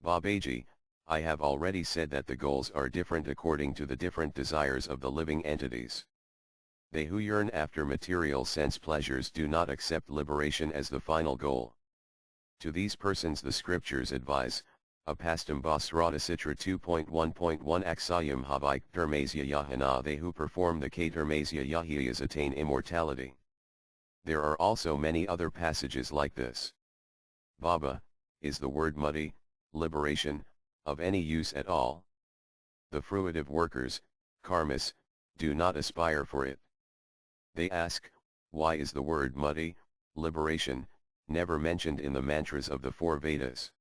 Speaker 1: Babaji, I have already said that the goals are different according to the different desires of the living entities. They who yearn after material sense pleasures do not accept liberation as the final goal. To these persons the scriptures advise, Apastam Basrata Citra 2.1.1 Aksayam Havaik Termasya Yahana they who perform the Katermasya Yahiyas attain immortality. There are also many other passages like this. Baba, is the word muddy, liberation, of any use at all? The fruitive workers, karmas, do not aspire for it. They ask, why is the word muddy, liberation, never mentioned in the mantras of the four Vedas?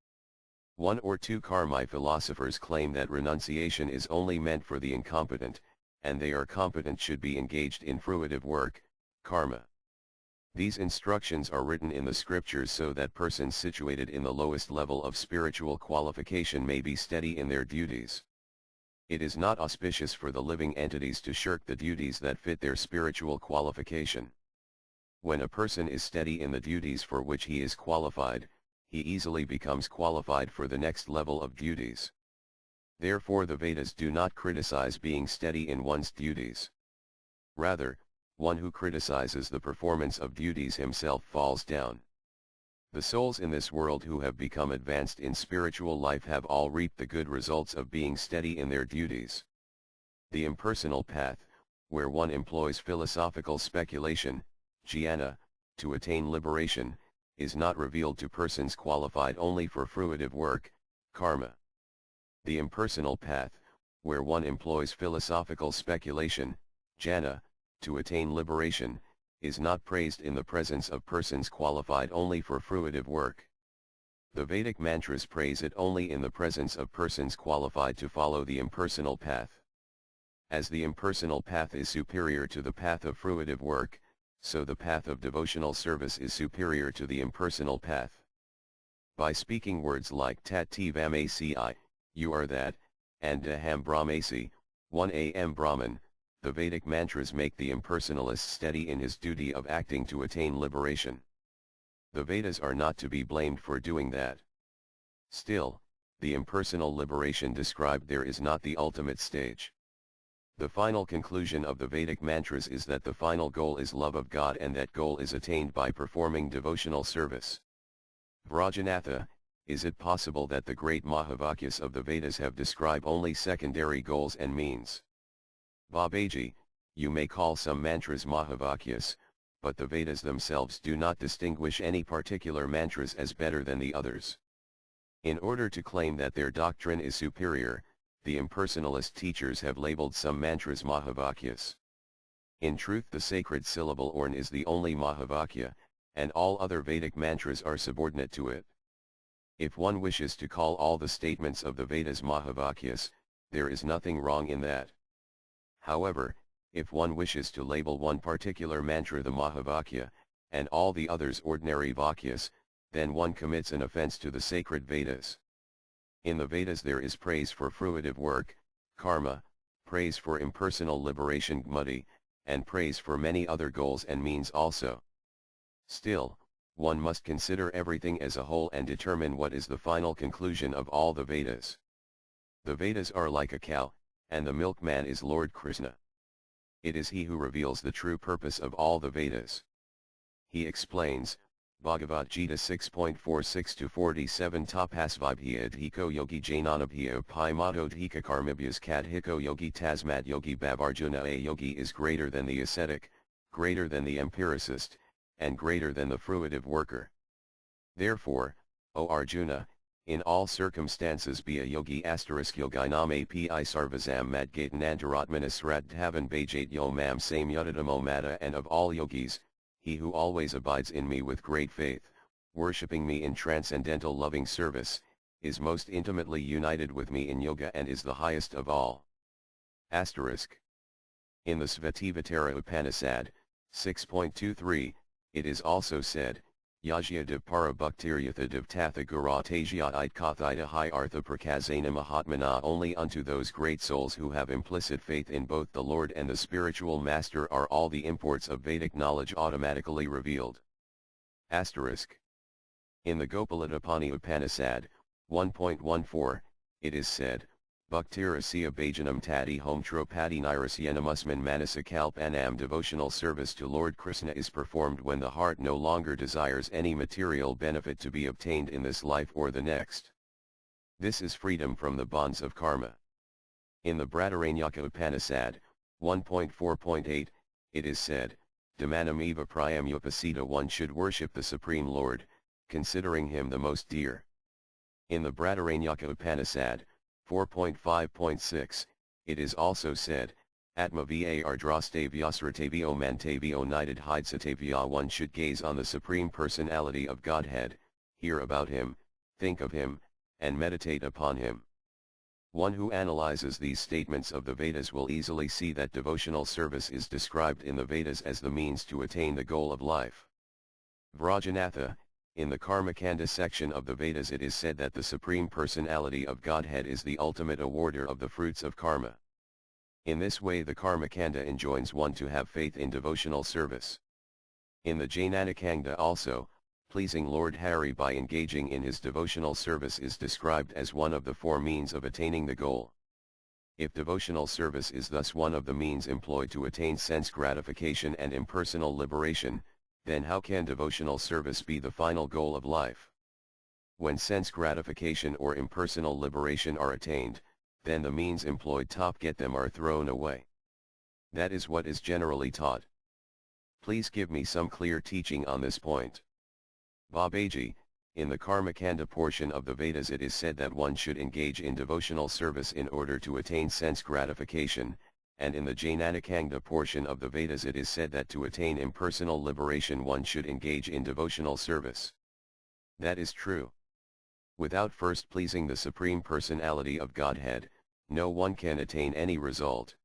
Speaker 1: One or two karmi philosophers claim that renunciation is only meant for the incompetent, and they are competent should be engaged in fruitive work, karma. These instructions are written in the scriptures so that persons situated in the lowest level of spiritual qualification may be steady in their duties. It is not auspicious for the living entities to shirk the duties that fit their spiritual qualification. When a person is steady in the duties for which he is qualified, he easily becomes qualified for the next level of duties. Therefore the Vedas do not criticize being steady in one's duties. Rather, one who criticizes the performance of duties himself falls down. The souls in this world who have become advanced in spiritual life have all reaped the good results of being steady in their duties. The impersonal path, where one employs philosophical speculation, jnana, to attain liberation, is not revealed to persons qualified only for fruitive work, karma. The impersonal path, where one employs philosophical speculation, jnana, to attain liberation, is not praised in the presence of persons qualified only for fruitive work. The Vedic mantras praise it only in the presence of persons qualified to follow the impersonal path. As the impersonal path is superior to the path of fruitive work, so the path of devotional service is superior to the impersonal path. By speaking words like Tat Tvam Ac, you are that, and Aham Brahmasi, 1 am Brahman, the Vedic mantras make the impersonalist steady in his duty of acting to attain liberation. The Vedas are not to be blamed for doing that. Still, the impersonal liberation described there is not the ultimate stage. The final conclusion of the Vedic mantras is that the final goal is love of God and that goal is attained by performing devotional service. Vrajanatha, is it possible that the great Mahavakyas of the Vedas have described only secondary goals and means? Babaji, you may call some mantras Mahavakyas, but the Vedas themselves do not distinguish any particular mantras as better than the others. In order to claim that their doctrine is superior, the impersonalist teachers have labeled some mantras Mahavakyas. In truth the sacred syllable Orn is the only Mahavakya, and all other Vedic mantras are subordinate to it. If one wishes to call all the statements of the Vedas Mahavakyas, there is nothing wrong in that. However, if one wishes to label one particular mantra the Mahavakya, and all the others ordinary Vakyas, then one commits an offense to the sacred Vedas. In the Vedas there is praise for fruitive work, karma, praise for impersonal liberation gmati, and praise for many other goals and means also. Still, one must consider everything as a whole and determine what is the final conclusion of all the Vedas. The Vedas are like a cow, and the milkman is Lord Krishna. It is he who reveals the true purpose of all the Vedas. He explains, Bhagavad Gita 6.46-47 Tapasvibhya adhiko yogi jananabhya upayamadodhika karmibhyas kadhiko yogi tasmat yogi bhavarjuna. A yogi is greater than the ascetic, greater than the empiricist, and greater than the fruitive worker. Therefore, O Arjuna, in all circumstances be a yogi. Yoginam api sarvazam madgatan antaratmanas radhavan bhajat yo mam samyudadamo mata. And of all yogis, he who always abides in me with great faith, worshipping me in transcendental loving service, is most intimately united with me in yoga and is the highest of all. In the Svativatara Upanishad, 6.23, it is also said, Yajya div para bhaktiryatha div tatha guratajya itkathita hi artha prakazana mahatmana. Only unto those great souls who have implicit faith in both the Lord and the spiritual master are all the imports of Vedic knowledge automatically revealed. In the Gopaladapani Upanishad, 1.14, it is said, Bhaktirasya bhajanam tadi hom tropadi nirasyenamusman manasakalpanam. Devotional service to Lord Krishna is performed when the heart no longer desires any material benefit to be obtained in this life or the next. This is freedom from the bonds of karma. In the Brataranyaka Upanishad, 1.4.8, it is said, Dhamanam eva prayam upasita. One should worship the Supreme Lord, considering him the most dear. In the Brataranyaka Upanishad, 4.5.6, it is also said, Atma var drastavyasaratavyo mantavyo nidadhidsatavya. One should gaze on the Supreme Personality of Godhead, hear about him, think of him, and meditate upon him. One who analyzes these statements of the Vedas will easily see that devotional service is described in the Vedas as the means to attain the goal of life. Vrajanatha, in the Karmakanda section of the Vedas, it is said that the Supreme Personality of Godhead is the ultimate awarder of the fruits of karma. In this way the Karmakanda enjoins one to have faith in devotional service. In the Jnanakanda also, pleasing Lord Hari by engaging in his devotional service is described as one of the four means of attaining the goal. If devotional service is thus one of the means employed to attain sense gratification and impersonal liberation, then how can devotional service be the final goal of life? When sense gratification or impersonal liberation are attained, then the means employed to get them are thrown away. That is what is generally taught. Please give me some clear teaching on this point. Babaji, in the Karmakanda portion of the Vedas it is said that one should engage in devotional service in order to attain sense gratification, and in the Jnanakanda portion of the Vedas it is said that to attain impersonal liberation one should engage in devotional service. That is true. Without first pleasing the Supreme Personality of Godhead, no one can attain any result.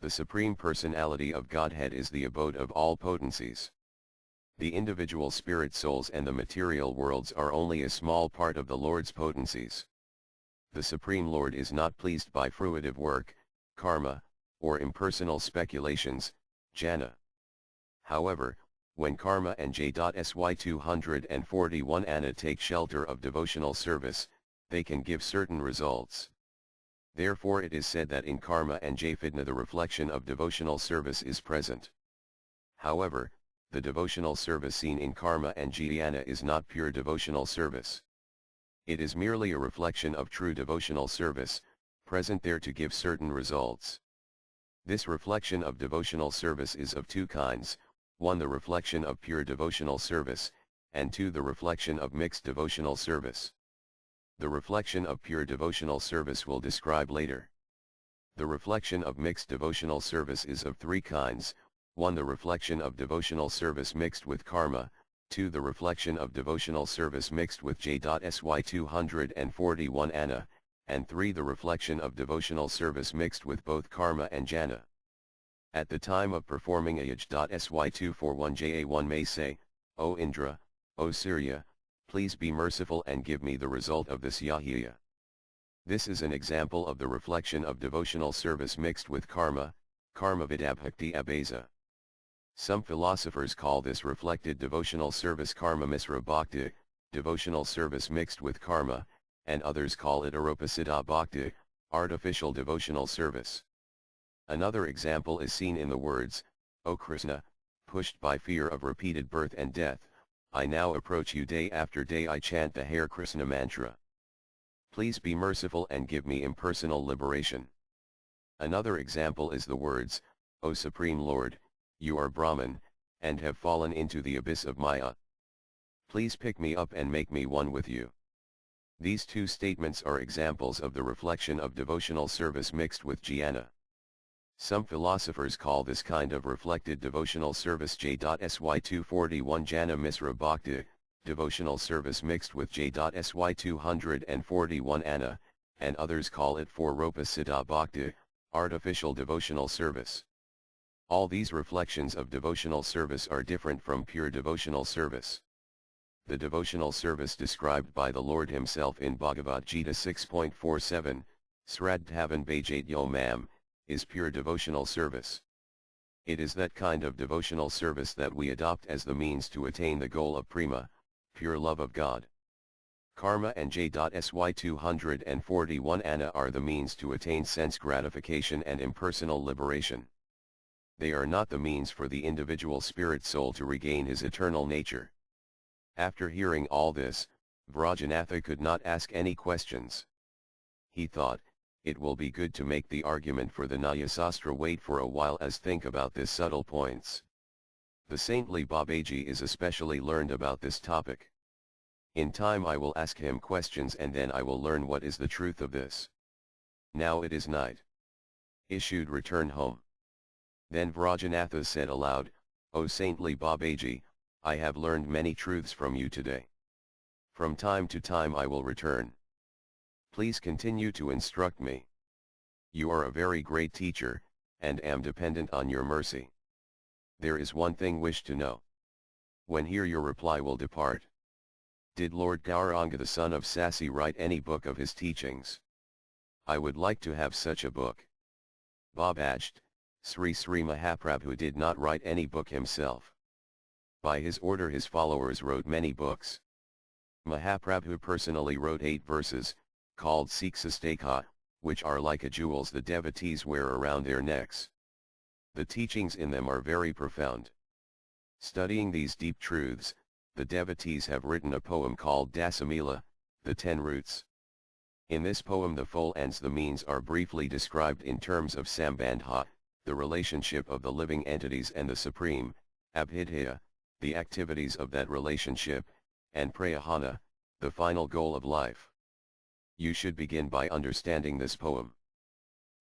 Speaker 1: The Supreme Personality of Godhead is the abode of all potencies. The individual spirit souls and the material worlds are only a small part of the Lord's potencies. The Supreme Lord is not pleased by fruitive work, karma, or impersonal speculations, jhana. However, when karma and J.sy 241 Anna take shelter of devotional service, they can give certain results. Therefore it is said that in karma and Jfidna the reflection of devotional service is present. However, the devotional service seen in karma and jnana is not pure devotional service. It is merely a reflection of true devotional service, present there to give certain results. This reflection of devotional service is of two kinds, one the reflection of pure devotional service, and two the reflection of mixed devotional service. The reflection of pure devotional service will describe later. The reflection of mixed devotional service is of three kinds, one the reflection of devotional service mixed with karma, two the reflection of devotional service mixed with J.sy 241 Anna, and three the reflection of devotional service mixed with both karma and jhana. At the time of performing Ayaj.sy 241 Ja one may say, O Indra, O Surya, please be merciful and give me the result of this yajna. This is an example of the reflection of devotional service mixed with karma, karma vidabhakti abhasa. Some philosophers call this reflected devotional service karma misra bhakti, devotional service mixed with karma, and others call it aropasiddha bhakti, artificial devotional service. Another example is seen in the words, O Krishna, pushed by fear of repeated birth and death, I now approach you day after day. I chant the Hare Krishna mantra. Please be merciful and give me impersonal liberation. Another example is the words, O Supreme Lord, you are Brahman, and have fallen into the abyss of Maya. Please pick me up and make me one with you. These two statements are examples of the reflection of devotional service mixed with jnana. Some philosophers call this kind of reflected devotional service J.sy 241 Jnana Misra Bhakti, devotional service mixed with J.sy 241 Anna, and others call it Ropa Siddha Bhakti, artificial devotional service. All these reflections of devotional service are different from pure devotional service. The devotional service described by the Lord himself in Bhagavad Gita 6.47, Sraddhavan Bhajat Yo Mam, is pure devotional service. It is that kind of devotional service that we adopt as the means to attain the goal of prema, pure love of God. Karma and J.sy 241 Anna are the means to attain sense gratification and impersonal liberation. They are not the means for the individual spirit soul to regain his eternal nature. After hearing all this, Vrajanatha could not ask any questions. He thought, it will be good to make the argument for the Nyayasastra wait for a while as think about this subtle points. The saintly Babaji is especially learned about this topic. In time I will ask him questions and then I will learn what is the truth of this. Now it is night. Issued return home. Then Vrajanatha said aloud, O saintly Babaji, I have learned many truths from you today. From time to time I will return. Please continue to instruct me. You are a very great teacher, and am dependent on your mercy. There is one thing wish to know. When here your reply will depart. Did Lord Gauranga the son of Sasi write any book of his teachings? I would like to have such a book. Babajt, Sri Mahaprabhu did not write any book himself. By his order his followers wrote many books. Mahaprabhu personally wrote 8 verses, called Siksastaka, which are like a jewels the devotees wear around their necks. The teachings in them are very profound. Studying these deep truths, the devotees have written a poem called Dasamila, the 10 roots. In this poem the full ends the means are briefly described in terms of Sambandha, the relationship of the living entities and the Supreme, Abhidhya, the activities of that relationship, and Prayahana, the final goal of life. You should begin by understanding this poem.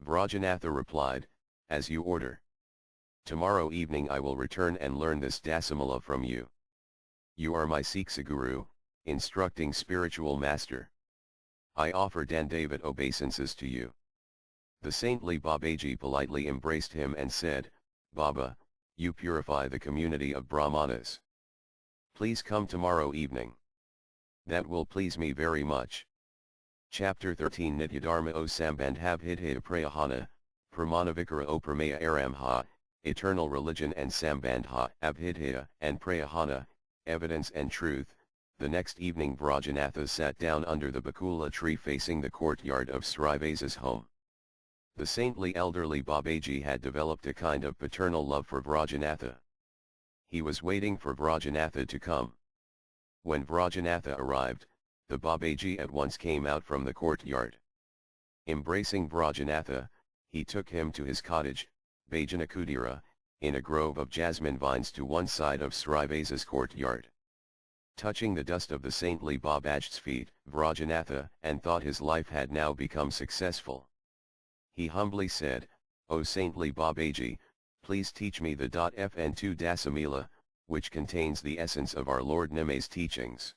Speaker 1: Vrajanatha replied, as you order. Tomorrow evening I will return and learn this Dasamala from you. You are my Siksaguru, instructing spiritual master. I offer Dandavat obeisances to you. The saintly Babaji politely embraced him and said, Baba, you purify the community of Brahmanas. Please come tomorrow evening. That will please me very much. Chapter 13 Nityadharma O Sambandhabhidhya Prayahana, Pramanavikara O Pramaya Aramha, Eternal Religion and Sambandha Abhidhya and Prayahana, Evidence and Truth. The next evening Vrajanatha sat down under the bakula tree facing the courtyard of Srivasa's home. The saintly elderly Babaji had developed a kind of paternal love for Vrajanatha. He was waiting for Vrajanatha to come. When Vrajanatha arrived, the Babaji at once came out from the courtyard. Embracing Vrajanatha, he took him to his cottage, Bhajanakudira, in a grove of jasmine vines to one side of Srivasa's courtyard. Touching the dust of the saintly Babaj's feet, Vrajanatha, and thought his life had now become successful. He humbly said, O saintly Babaji, please teach me the FN2 Dasamila, which contains the essence of our Lord Nimay's teachings.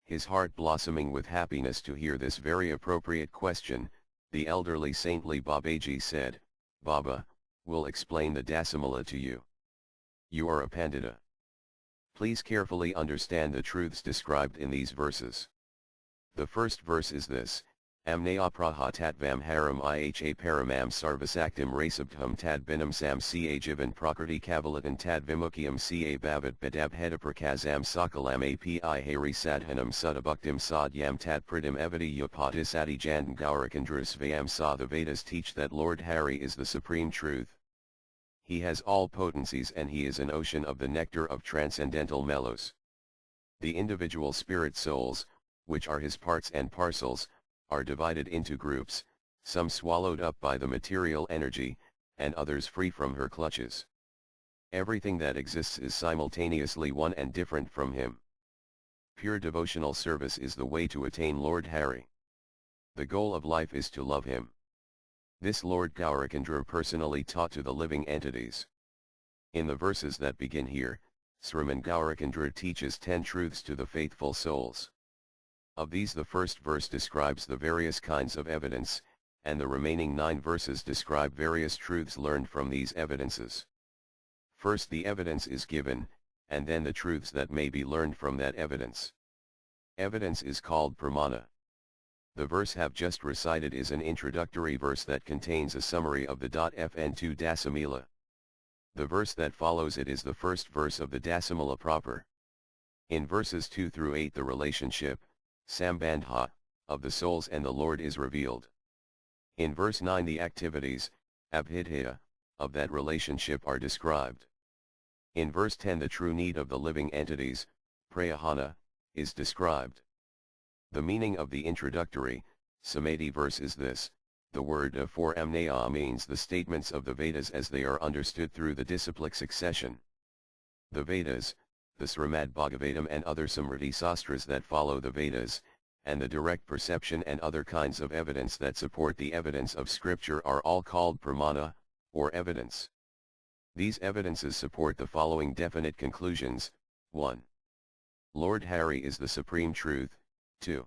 Speaker 1: His heart blossoming with happiness to hear this very appropriate question, the elderly saintly Babaji said, Baba, will explain the Dasamala to you. You are a Pandita. Please carefully understand the truths described in these verses. The first verse is this, Amnaya prahatatvam haram iha paramam sarvasaktam rasabdham tad binam sam ca jivan prakriti kavalatan tad vimukyam ca bhavat badabheda prakazam sakalam api hari sadhanam sudabhuktam sadyam tad pridam evadi yapatisadi jandan gaurakandras vayam sa. The Vedas teach that Lord Hari is the supreme truth. He has all potencies and he is an ocean of the nectar of transcendental mellows. The individual spirit souls, which are his parts and parcels, are divided into groups, some swallowed up by the material energy, and others free from her clutches. Everything that exists is simultaneously one and different from him. Pure devotional service is the way to attain Lord Hari. The goal of life is to love him. This Lord Gaurachandra personally taught to the living entities. In the verses that begin here, Sriman Gaurachandra teaches 10 truths to the faithful souls. Of these the first verse describes the various kinds of evidence, and the remaining 9 verses describe various truths learned from these evidences. First the evidence is given, and then the truths that may be learned from that evidence. Evidence is called pramana. The verse have just recited is an introductory verse that contains a summary of the FN2 Dasamila. The verse that follows it is the first verse of the Dasamila proper. In verses 2 through 8 the relationship, Sambandha, of the souls and the Lord is revealed. In verse 9 the activities, Abhidhya, of that relationship are described. In verse 10 the true need of the living entities, prayahana, is described. The meaning of the introductory, Samadhi verse is this: the word for amnaya means the statements of the Vedas as they are understood through the disciplic succession. The Vedas, the Srimad Bhagavatam and other Samriti Sastras that follow the Vedas, and the direct perception and other kinds of evidence that support the evidence of scripture are all called pramana, or evidence. These evidences support the following definite conclusions: 1. Lord Hari is the supreme truth. 2.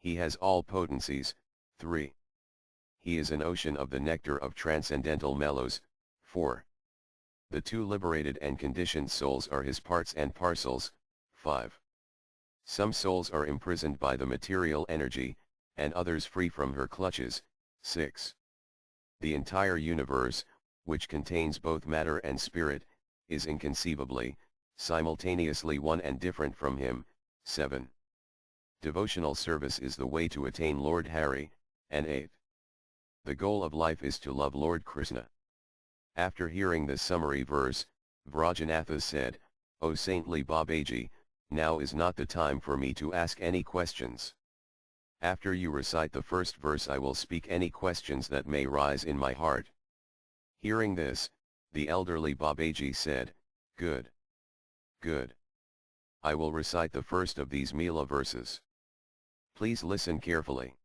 Speaker 1: He has all potencies. 3. He is an ocean of the nectar of transcendental mellows. 4. The 2 liberated and conditioned souls are his parts and parcels. 5. Some souls are imprisoned by the material energy, and others free from her clutches. 6. The entire universe, which contains both matter and spirit, is inconceivably, simultaneously one and different from him. 7. Devotional service is the way to attain Lord Hari. And 8. The goal of life is to love Lord Krishna. After hearing this summary verse, Vrajanatha said, "O saintly Babaji, now is not the time for me to ask any questions. After you recite the first verse I will speak any questions that may rise in my heart." Hearing this, the elderly Babaji said, "Good. Good. I will recite the first of these Mila verses. Please listen carefully.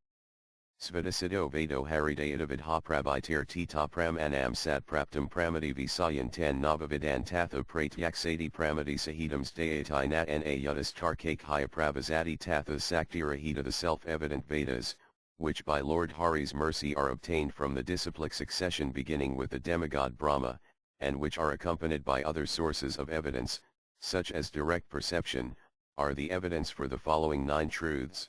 Speaker 1: Svadasiddho Vado Haridayadavidha Prabhiter Tita Pramanam Sat Praptam Pramati Visayantan Navavidantatha Pratyaksati Pramati Sahitams Dayatai Nat Na Yudhistarkake Haya Pravasati Tatha Saktirahita. The self-evident Vedas, which by Lord Hari's mercy are obtained from the disciplic succession beginning with the demigod Brahma, and which are accompanied by other sources of evidence, such as direct perception, are the evidence for the following 9 truths.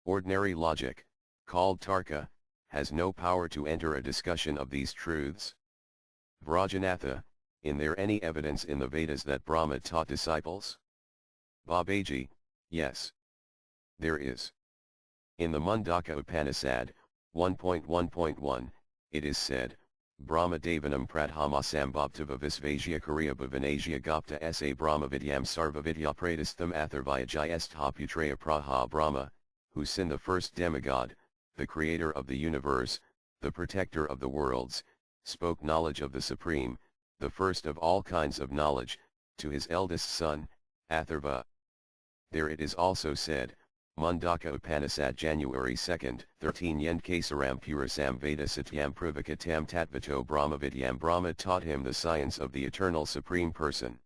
Speaker 1: Ordinary logic, called Tarka, has no power to enter a discussion of these truths. Vrajanatha, is there any evidence in the Vedas that Brahma taught disciples? Babaji, yes. There is. In the Mundaka Upanishad, 1.1.1, it is said, Brahma Devanam Pradhamasambhavtava Visvajya Kriya Bhavanajya Gopta Sa Brahmavidyam Sarvavidya Pradistham Atharvayajayastha Putraya Praha. Brahma, who sin the first demigod, the creator of the universe, the protector of the worlds, spoke knowledge of the Supreme, the first of all kinds of knowledge, to his eldest son, Atharva. There it is also said, Mundaka Upanishad January 2, 13 Yen Kesaram Purasam Veda Satyam Pravakatam Tatvato Brahmavidyam. Brahma taught him the science of the eternal Supreme Person.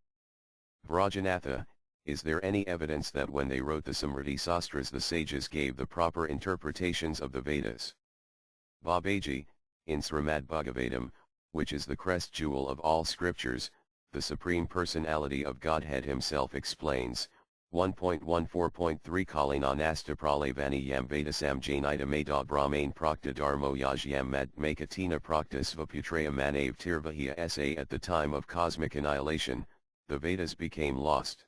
Speaker 1: Vrajanatha, is there any evidence that when they wrote the Samriti Sastras the sages gave the proper interpretations of the Vedas? Babaji, in Srimad Bhagavatam, which is the crest jewel of all scriptures, the Supreme Personality of Godhead himself explains, 1.14.3 Kalina Nasta Pralavani Yam Vedasam Jainita Meda Brahmain Prakta Dharmo Yajyam Mad Makatina Prakta Svaputraya Manav Tirvahya Sa. At the time of cosmic annihilation, the Vedas became lost.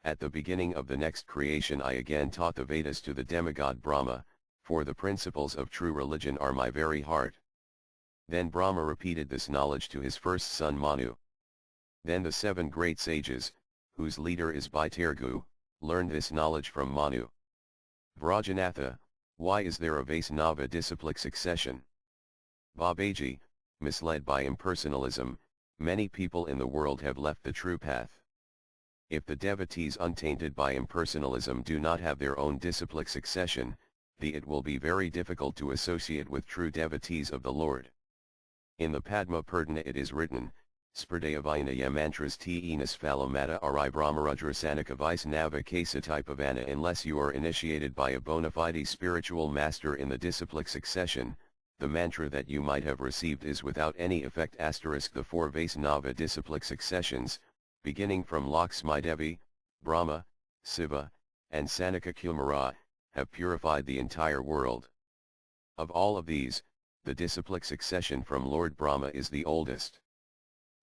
Speaker 1: At the beginning of the next creation I again taught the Vedas to the demigod Brahma, for the principles of true religion are my very heart. Then Brahma repeated this knowledge to his first son Manu. Then the 7 great sages, whose leader is Bhairgu, learned this knowledge from Manu. Vrajanatha, why is there a Vaisnava disciplic succession? Babaji, misled by impersonalism, many people in the world have left the true path. If the devotees untainted by impersonalism do not have their own disciplic succession, it will be very difficult to associate with true devotees of the Lord. In the Padma Purana it is written, Spradayavina mantras te enas phalamata ari brahmarudra sanika vaisnava kasatipavana. Unless you are initiated by a bona fide spiritual master in the disciplic succession, the mantra that you might have received is without any effect. The 4 Vaisnava disciplic successions, beginning from Lakshmi Devi, Brahma, Siva, and Sanaka Kumara, have purified the entire world. Of all of these, the disciplic succession from Lord Brahma is the oldest.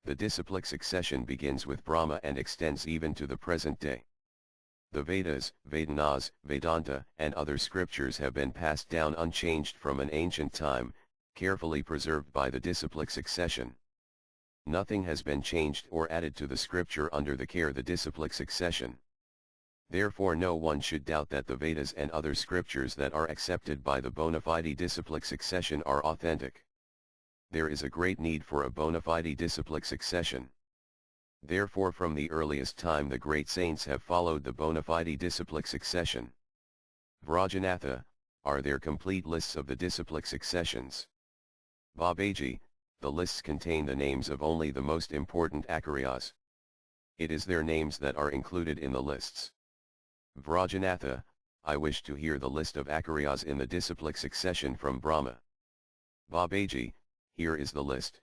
Speaker 1: The disciplic succession begins with Brahma and extends even to the present day. The Vedas, Vedanas, Vedanta, and other scriptures have been passed down unchanged from an ancient time, carefully preserved by the disciplic succession. Nothing has been changed or added to the scripture under the care of the disciplic succession. Therefore no one should doubt that the Vedas and other scriptures that are accepted by the bona fide disciplic succession are authentic. There is a great need for a bona fide disciplic succession. Therefore from the earliest time the great saints have followed the bona fide disciplic succession. Vrajanatha, are there complete lists of the disciplic successions? Babaji, the lists contain the names of only the most important acharyas. It is their names that are included in the lists. Vrajanatha, I wish to hear the list of acharyas in the disciplic succession from Brahma. Babaji, here is the list.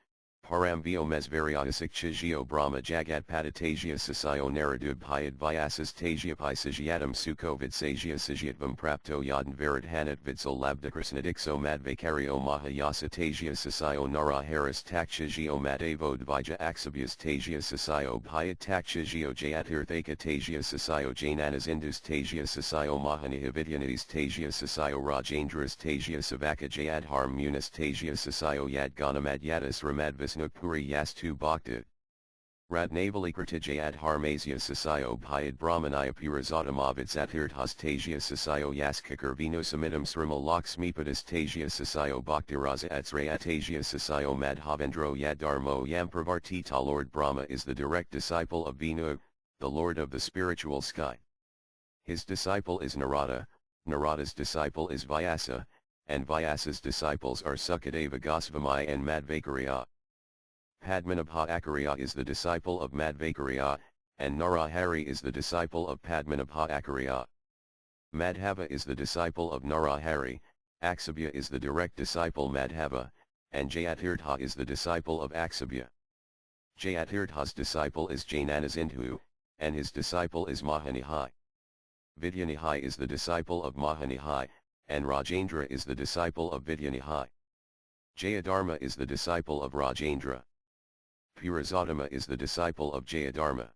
Speaker 1: Paramvyo Mesvaryasik Chijio Brahma Jagat Padatajya Sasayo Naradub Hyad Vyasas Tajya Pisajyatam Sukhovid Sajya Sajyatvam Prapto Yadan Varat Hanat Vidsal Labdakrisnadikso Madvakaryo Mahayasa Tajya Sasayo Nara Haris Takchijio Madavod Vija Aksabyas Tajya Sasayo Bhyat Takchijio Jayatirthaka Tajya Sasayo Jainanas Indus Tajya Sasayo Mahanihavidyanidis Tajya Sasayo Rajendras Tajya Savaka Jayadhar Munis Tajya Sasayo Yadganamad Yadis Ramadvis Nukpuri Yastu Bhakti. Radnavalikritijayad Harmasya Sasayo Bhyad Brahmanaya Purazatamavid Satirthas Tajya Sasayo Yaskakar Venusamidam Srimal Lakshmipadis Tajya Sasayo Bhaktiraza Atsraya Tajya Sasayo Madhavendro Yadarmo Yampravartita. Lord Brahma is the direct disciple of Venu, the Lord of the spiritual sky. His disciple is Narada, Narada's disciple is Vyasa, and Vyasa's disciples are Sukadeva Gosvami and Madvakarya. Padmanabha Acharya is the disciple of Madvakarya, and Narahari is the disciple of Padmanabha Acharya. Madhava is the disciple of Narahari, Aksabhya is the direct disciple Madhava, and Jayatirtha is the disciple of Aksabhya. Jayatirtha's disciple is Jainanasindhu, and his disciple is Mahanihai. Vidyanihai is the disciple of Mahanihai, and Rajendra is the disciple of Vidyanihai. Jayadharma is the disciple of Rajendra. Purazatama is the disciple of Jayadharma.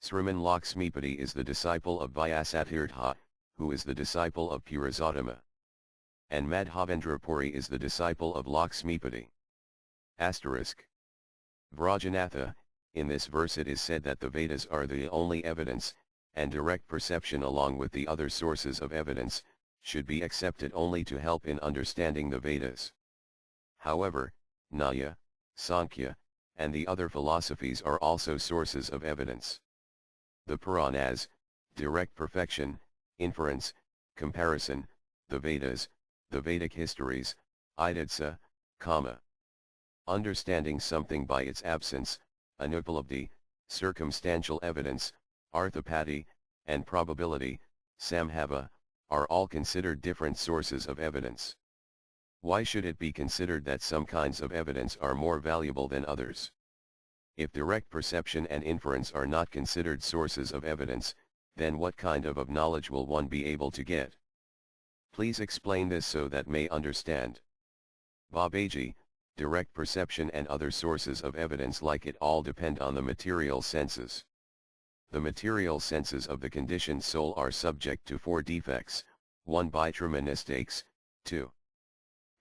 Speaker 1: Sriman Lakshmipati is the disciple of Vyasatirtha, who is the disciple of Purazatama. And Madhavendrapuri is the disciple of Lakshmipati. Asterisk. Vrajanatha, in this verse it is said that the Vedas are the only evidence, and direct perception along with the other sources of evidence, should be accepted only to help in understanding the Vedas. However, Nyaya, Sankhya, and the other philosophies are also sources of evidence. The Puranas, direct perfection, inference, comparison, the Vedas, the Vedic histories, Iditsa, Kama. Understanding something by its absence, anupalabdhi, circumstantial evidence, arthapati, and probability, samhava, are all considered different sources of evidence. Why should it be considered that some kinds of evidence are more valuable than others? If direct perception and inference are not considered sources of evidence, then what kind of knowledge will one be able to get? Please explain this so that may understand. Babaji, direct perception and other sources of evidence like it all depend on the material senses. The material senses of the conditioned soul are subject to 4 defects, 1 Bhitrama mistakes, 2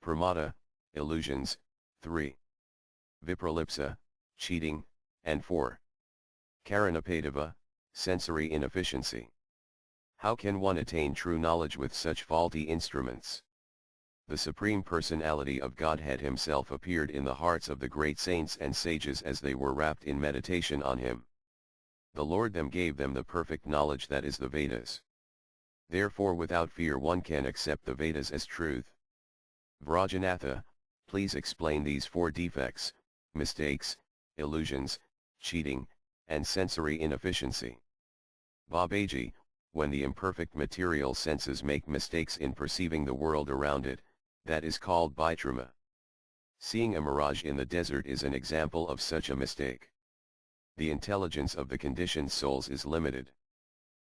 Speaker 1: Pramada, illusions, 3. Vipralipsa, cheating, and 4. Karanapadava, sensory inefficiency. How can one attain true knowledge with such faulty instruments? The Supreme Personality of Godhead Himself appeared in the hearts of the great saints and sages as they were wrapped in meditation on Him. The Lord them gave them the perfect knowledge that is the Vedas. Therefore without fear one can accept the Vedas as truth. Vrajanatha, please explain these 4 defects, mistakes, illusions, cheating, and sensory inefficiency. Babaji, when the imperfect material senses make mistakes in perceiving the world around it, that is called bhitrama. Seeing a mirage in the desert is an example of such a mistake. The intelligence of the conditioned souls is limited.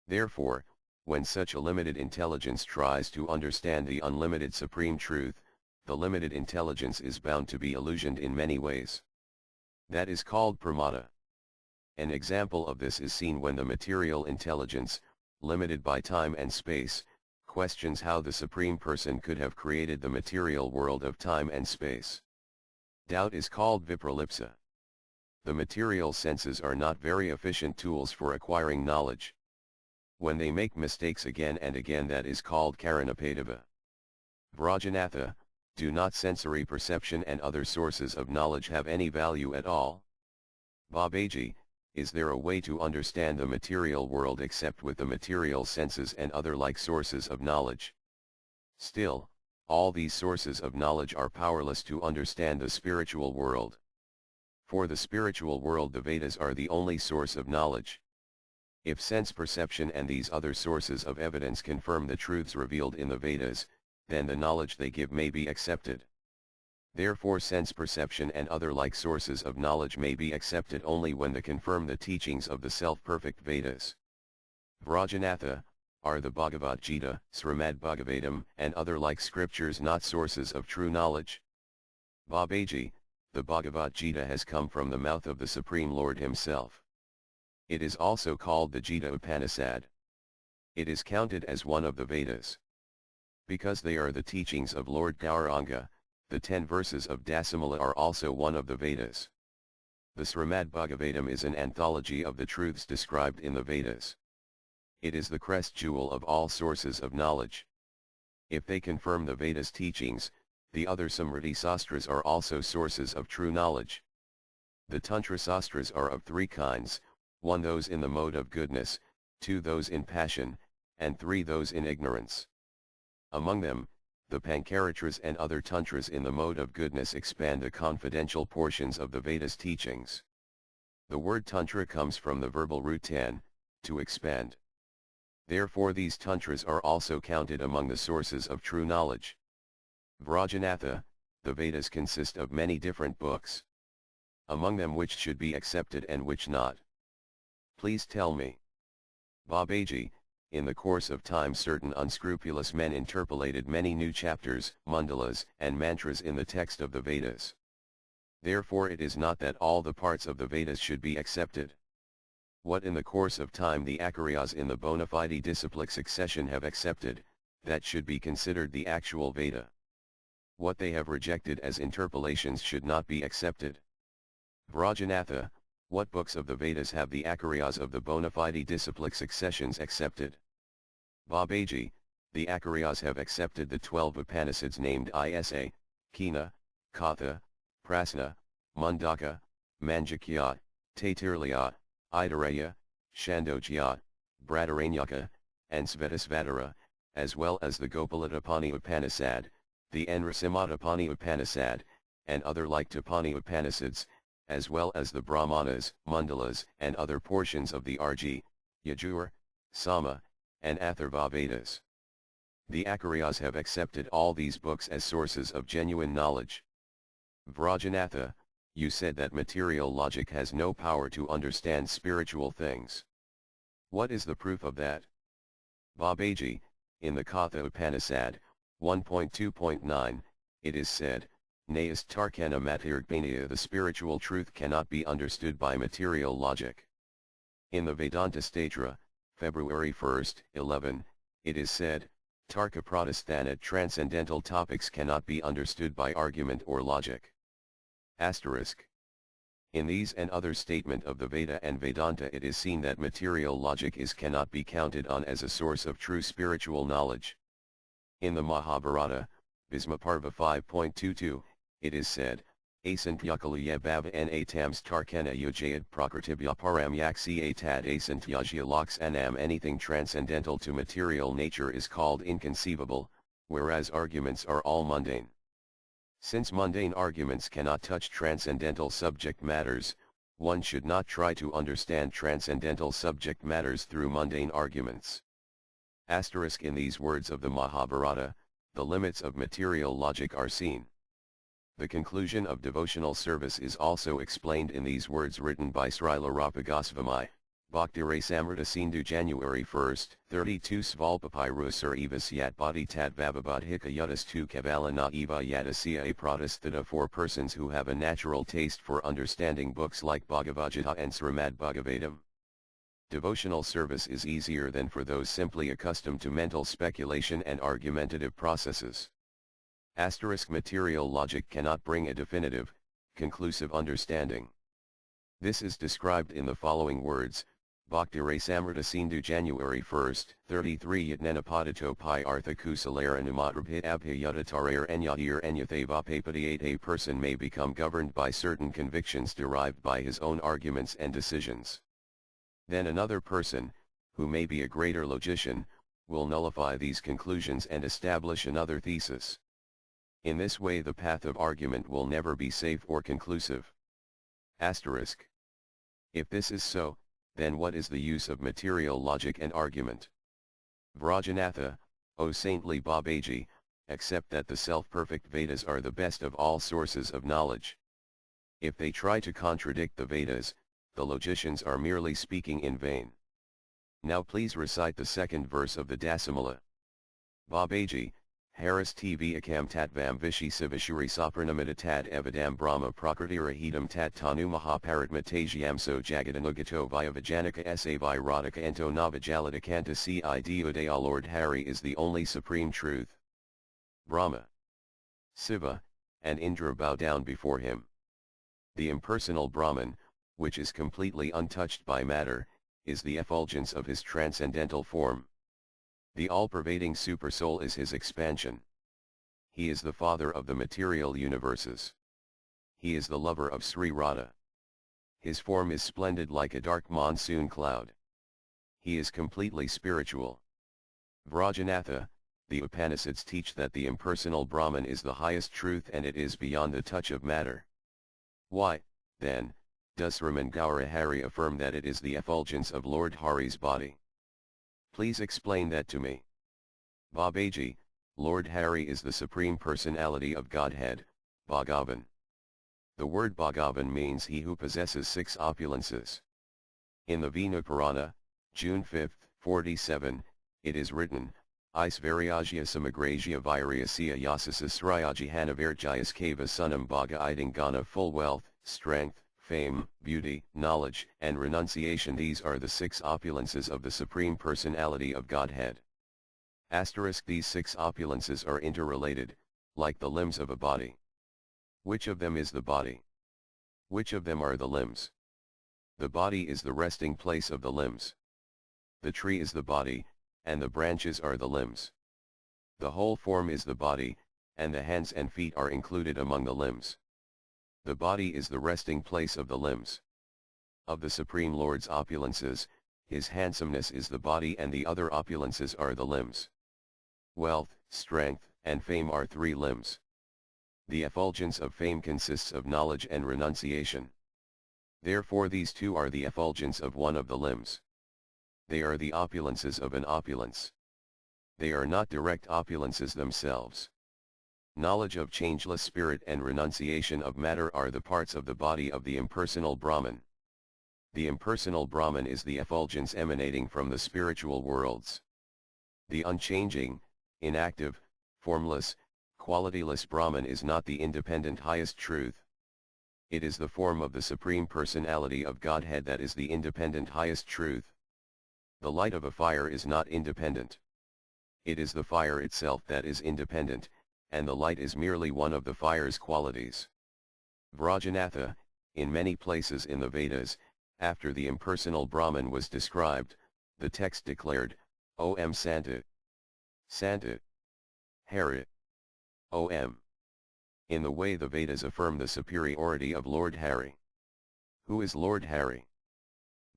Speaker 1: Therefore, when such a limited intelligence tries to understand the unlimited supreme truth, the limited intelligence is bound to be illusioned in many ways. That is called pramada. An example of this is seen when the material intelligence, limited by time and space, questions how the Supreme Person could have created the material world of time and space. Doubt is called vipralipsa. The material senses are not very efficient tools for acquiring knowledge. When they make mistakes again and again, that is called karanapadava. Vrajanatha, do not sensory perception and other sources of knowledge have any value at all? Babaji, is there a way to understand the material world except with the material senses and other like sources of knowledge? Still, all these sources of knowledge are powerless to understand the spiritual world. For the spiritual world the Vedas are the only source of knowledge. If sense perception and these other sources of evidence confirm the truths revealed in the Vedas, then the knowledge they give may be accepted. Therefore sense perception and other like sources of knowledge may be accepted only when they confirm the teachings of the self-perfect Vedas. Vrajanatha, are the Bhagavad Gita, Srimad Bhagavatam, and other like scriptures not sources of true knowledge? Babaji, the Bhagavad Gita has come from the mouth of the Supreme Lord Himself. It is also called the Gita Upanishad. It is counted as one of the Vedas. Because they are the teachings of Lord Gauranga, the 10 verses of Dasamala are also one of the Vedas. The Srimad Bhagavatam is an anthology of the truths described in the Vedas. It is the crest jewel of all sources of knowledge. If they confirm the Vedas teachings, the other Samriti Sastras are also sources of true knowledge. The Tantra Sastras are of 3 kinds, 1 those in the mode of goodness, 2 those in passion, and 3 those in ignorance. Among them, the Pancharatras and other Tantras in the mode of goodness expand the confidential portions of the Vedas teachings. The word Tantra comes from the verbal root tan, to expand. Therefore these Tantras are also counted among the sources of true knowledge. Vrajanatha, the Vedas consist of many different books. Among them which should be accepted and which not? Please tell me. Babaji, in the course of time certain unscrupulous men interpolated many new chapters, mandalas, and mantras in the text of the Vedas. Therefore it is not that all the parts of the Vedas should be accepted. What in the course of time the acharyas in the bona fide disciplic succession have accepted, that should be considered the actual Veda. What they have rejected as interpolations should not be accepted. Vrajanatha, what books of the Vedas have the acharyas of the bona fide disciplic successions accepted? Babaji, the acharyas have accepted the 12 Upanishads named Isa, Kena, Katha, Prasna, Mundaka, Manjakya, Taitirlya, Idareya, Shandogya, Brataranyaka, and Svetasvatara, as well as the Gopalatapani Upanishad, the Nrasimhatapani Upanishad, and other like Tapani Upanishads, as well as the Brahmanas, Mandalas, and other portions of the Arji, Yajur, Sama, and Atharva Vedas. The acharyas have accepted all these books as sources of genuine knowledge. Vrajanatha, you said that material logic has no power to understand spiritual things. What is the proof of that? Babaji, in the Katha Upanishad, 1.2.9, it is said, Nayas Tarkana Matirgbania, the spiritual truth cannot be understood by material logic. In the Vedanta Statra, February 1, 11, it is said, Tarka Pradasthanat transcendental topics cannot be understood by argument or logic. Asterisk. In these and other statement of the Veda and Vedanta it is seen that material logic cannot be counted on as a source of true spiritual knowledge. In the Mahabharata, Bhismaparva 5.22, it is said, Asantyakaluya bhava na tams tarkana yujayad prakritibhya param yaksi tad asantyajya loks anam. Anything transcendental to material nature is called inconceivable, whereas arguments are all mundane. Since mundane arguments cannot touch transcendental subject matters, one should not try to understand transcendental subject matters through mundane arguments. Asterisk. In these words of the Mahabharata, the limits of material logic are seen. The conclusion of devotional service is also explained in these words written by Srila Bhaktivinoda Thakura Sindhu January 1, 32 Svalpapirusar evasyat bhati tat vavabadhika yutas tu kavalana eva yadasya a pradesthita. For persons who have a natural taste for understanding books like Bhagavad Gita and Srimad Bhagavatam. Devotional service is easier than for those simply accustomed to mental speculation and argumentative processes. Asterisk. Material logic cannot bring a definitive, conclusive understanding. This is described in the following words, Bhakti Rasamrita Sindhu January 1, 33 Yatnanapadito pi artha kusalara namadrabhit abhyayutarar enyatir enyathavapapadiyate. A person may become governed by certain convictions derived by his own arguments and decisions. Then another person, who may be a greater logician, will nullify these conclusions and establish another thesis. In this way the path of argument will never be safe or conclusive. Asterisk. If this is so, then what is the use of material logic and argument? Vrajanatha, O saintly Babaji, accept that the self-perfect Vedas are the best of all sources of knowledge. If they try to contradict the Vedas, the logicians are merely speaking in vain. Now please recite the second verse of the Dasamala. Babaji, Haris TV Akam Tatvam Vishi Sivashuri Sapranamita Tat Evadam Brahma Prakritirahitam Tat Tanu Mahaparatmatajiamso Jagadanugito Vyavajanika Sa Viradika Ento Navajaladakanta Cid Udaya. Lord Hari is the only supreme truth. Brahma, Siva, and Indra bow down before him. The impersonal Brahman, which is completely untouched by matter, is the effulgence of his transcendental form. The all-pervading Supersoul is his expansion. He is the father of the material universes. He is the lover of Sri Radha. His form is splendid like a dark monsoon cloud. He is completely spiritual. Vrajanatha, the Upanishads teach that the impersonal Brahman is the highest truth and it is beyond the touch of matter. Why, then, does Sriman Gaura Hari affirm that it is the effulgence of Lord Hari's body? Please explain that to me. Babaji, Lord Hari is the Supreme Personality of Godhead, Bhagavan. The word Bhagavan means he who possesses 6 opulences. In the Vinu Purana, June 5, 47, it is written, Aisvaryajya samagrajya virayasya yasasa srayaji hanavarjayas kava sunam bhaga iding gana. Full wealth, strength, fame, beauty, knowledge, and renunciation. These are the 6 opulences of the Supreme Personality of Godhead. Asterisk. These 6 opulences are interrelated, like the limbs of a body. Which of them is the body? Which of them are the limbs? The body is the resting place of the limbs. The tree is the body, and the branches are the limbs. The whole form is the body, and the hands and feet are included among the limbs. The body is the resting place of the limbs. Of the Supreme Lord's opulences, his handsomeness is the body and the other opulences are the limbs. Wealth, strength, and fame are 3 limbs. The effulgence of fame consists of knowledge and renunciation. Therefore these 2 are the effulgence of one of the limbs. They are the opulences of an opulence. They are not direct opulences themselves. Knowledge of changeless spirit and renunciation of matter are the parts of the body of the impersonal Brahman. The impersonal Brahman is the effulgence emanating from the spiritual worlds. The unchanging, inactive, formless, qualityless Brahman is not the independent highest truth. It is the form of the Supreme Personality of Godhead that is the independent highest truth. The light of a fire is not independent. It is the fire itself that is independent, and the light is merely one of the fire's qualities. Vrajanatha, in many places in the Vedas, after the impersonal Brahman was described, the text declared, Om Santa, Santa, Hari, Om. In the way the Vedas affirm the superiority of Lord Hari. Who is Lord Hari?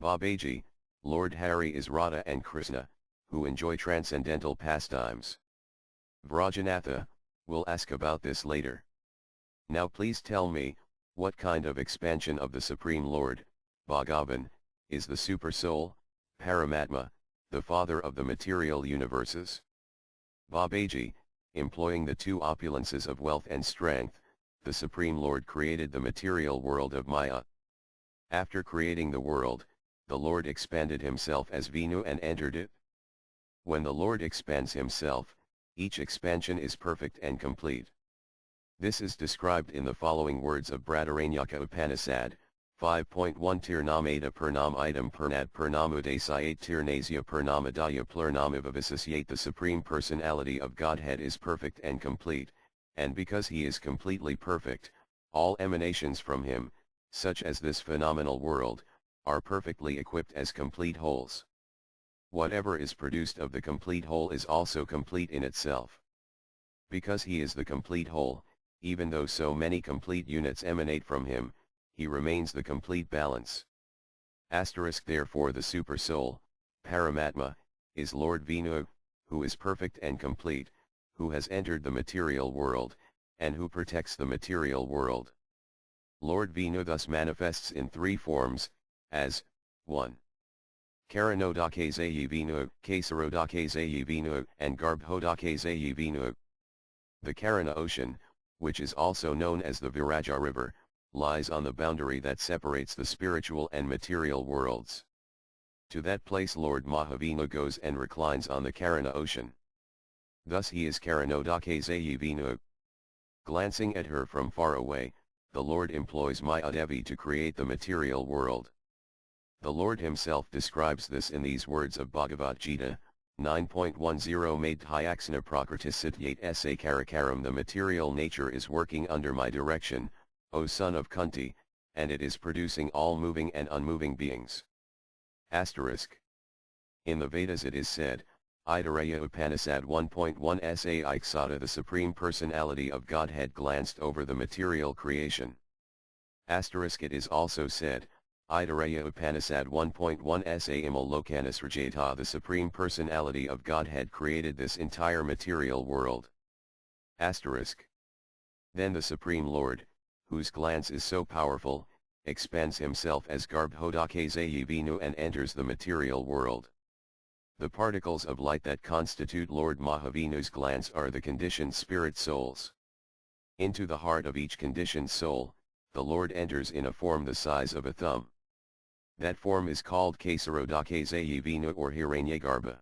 Speaker 1: Babaji, Lord Hari is Radha and Krishna, who enjoy transcendental pastimes. Vrajanatha, will ask about this later. Now please tell me, what kind of expansion of the Supreme Lord, Bhagavan, is the Super Soul, Paramatma, the Father of the material universes? Babaji, employing the two opulences of wealth and strength, the Supreme Lord created the material world of Maya. After creating the world, the Lord expanded himself as Venu and entered it. When the Lord expands himself, each expansion is perfect and complete. This is described in the following words of Bradaranyaka Upanishad, 5.1 Tirnamada Purnam Idam Purnad Purnamudasayate Tirnasya Purnamadaya Plurnamavavisasayate. The Supreme Personality of Godhead is perfect and complete, and because he is completely perfect, all emanations from him, such as this phenomenal world, are perfectly equipped as complete wholes. Whatever is produced of the complete whole is also complete in itself. Because he is the complete whole, even though so many complete units emanate from him, he remains the complete balance. Therefore the Super Soul, Paramatma, is Lord Vinu, who is perfect and complete, who has entered the material world, and who protects the material world. Lord Vinu thus manifests in three forms, as 1. Karanodakaseyi Vinu, Kasarodakaseyi Vinu, and Garbhodakaseyi Vinu. The Karana ocean, which is also known as the Viraja river, lies on the boundary that separates the spiritual and material worlds. To that place Lord Mahavinu goes and reclines on the Karana ocean. Thus he is Karanodakaseyi Vinu. Glancing at her from far away, the Lord employs Maya Devi to create the material world. The Lord himself describes this in these words of Bhagavad Gita, 9.10 Madhyaksana Prakrtisiddhyate sa Karakaram. The material nature is working under my direction, O son of Kunti, and it is producing all moving and unmoving beings. In the Vedas it is said, Idaraya Upanishad 1.1 sa Iksada. The Supreme Personality of Godhead glanced over the material creation. It is also said, Idaraya Upanishad 1.1 sa Imal Lokanis Rajata. The Supreme Personality of Godhead created this entire material world. Then the Supreme Lord, whose glance is so powerful, expands himself as Garbhodakaseyi Vinu and enters the material world. The particles of light that constitute Lord Mahavinu's glance are the conditioned spirit souls. Into the heart of each conditioned soul, the Lord enters in a form the size of a thumb. That form is called Kasarodakaseyi Vinu or Hiranyagarbha.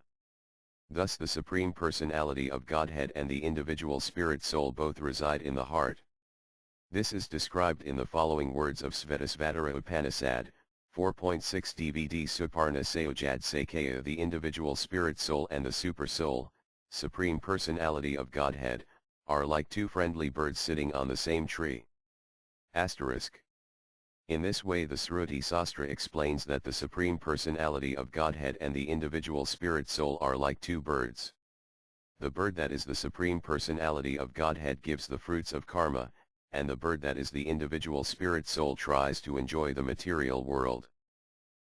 Speaker 1: Thus the Supreme Personality of Godhead and the individual spirit soul both reside in the heart. This is described in the following words of Svetasvatara Upanishad, 4.6 DVD Suparna Sayojad Sakaya. The individual spirit soul and the super soul, Supreme Personality of Godhead, are like two friendly birds sitting on the same tree. In this way the Sruti Sastra explains that the Supreme Personality of Godhead and the individual spirit soul are like two birds. The bird that is the Supreme Personality of Godhead gives the fruits of karma, and the bird that is the individual spirit soul tries to enjoy the material world.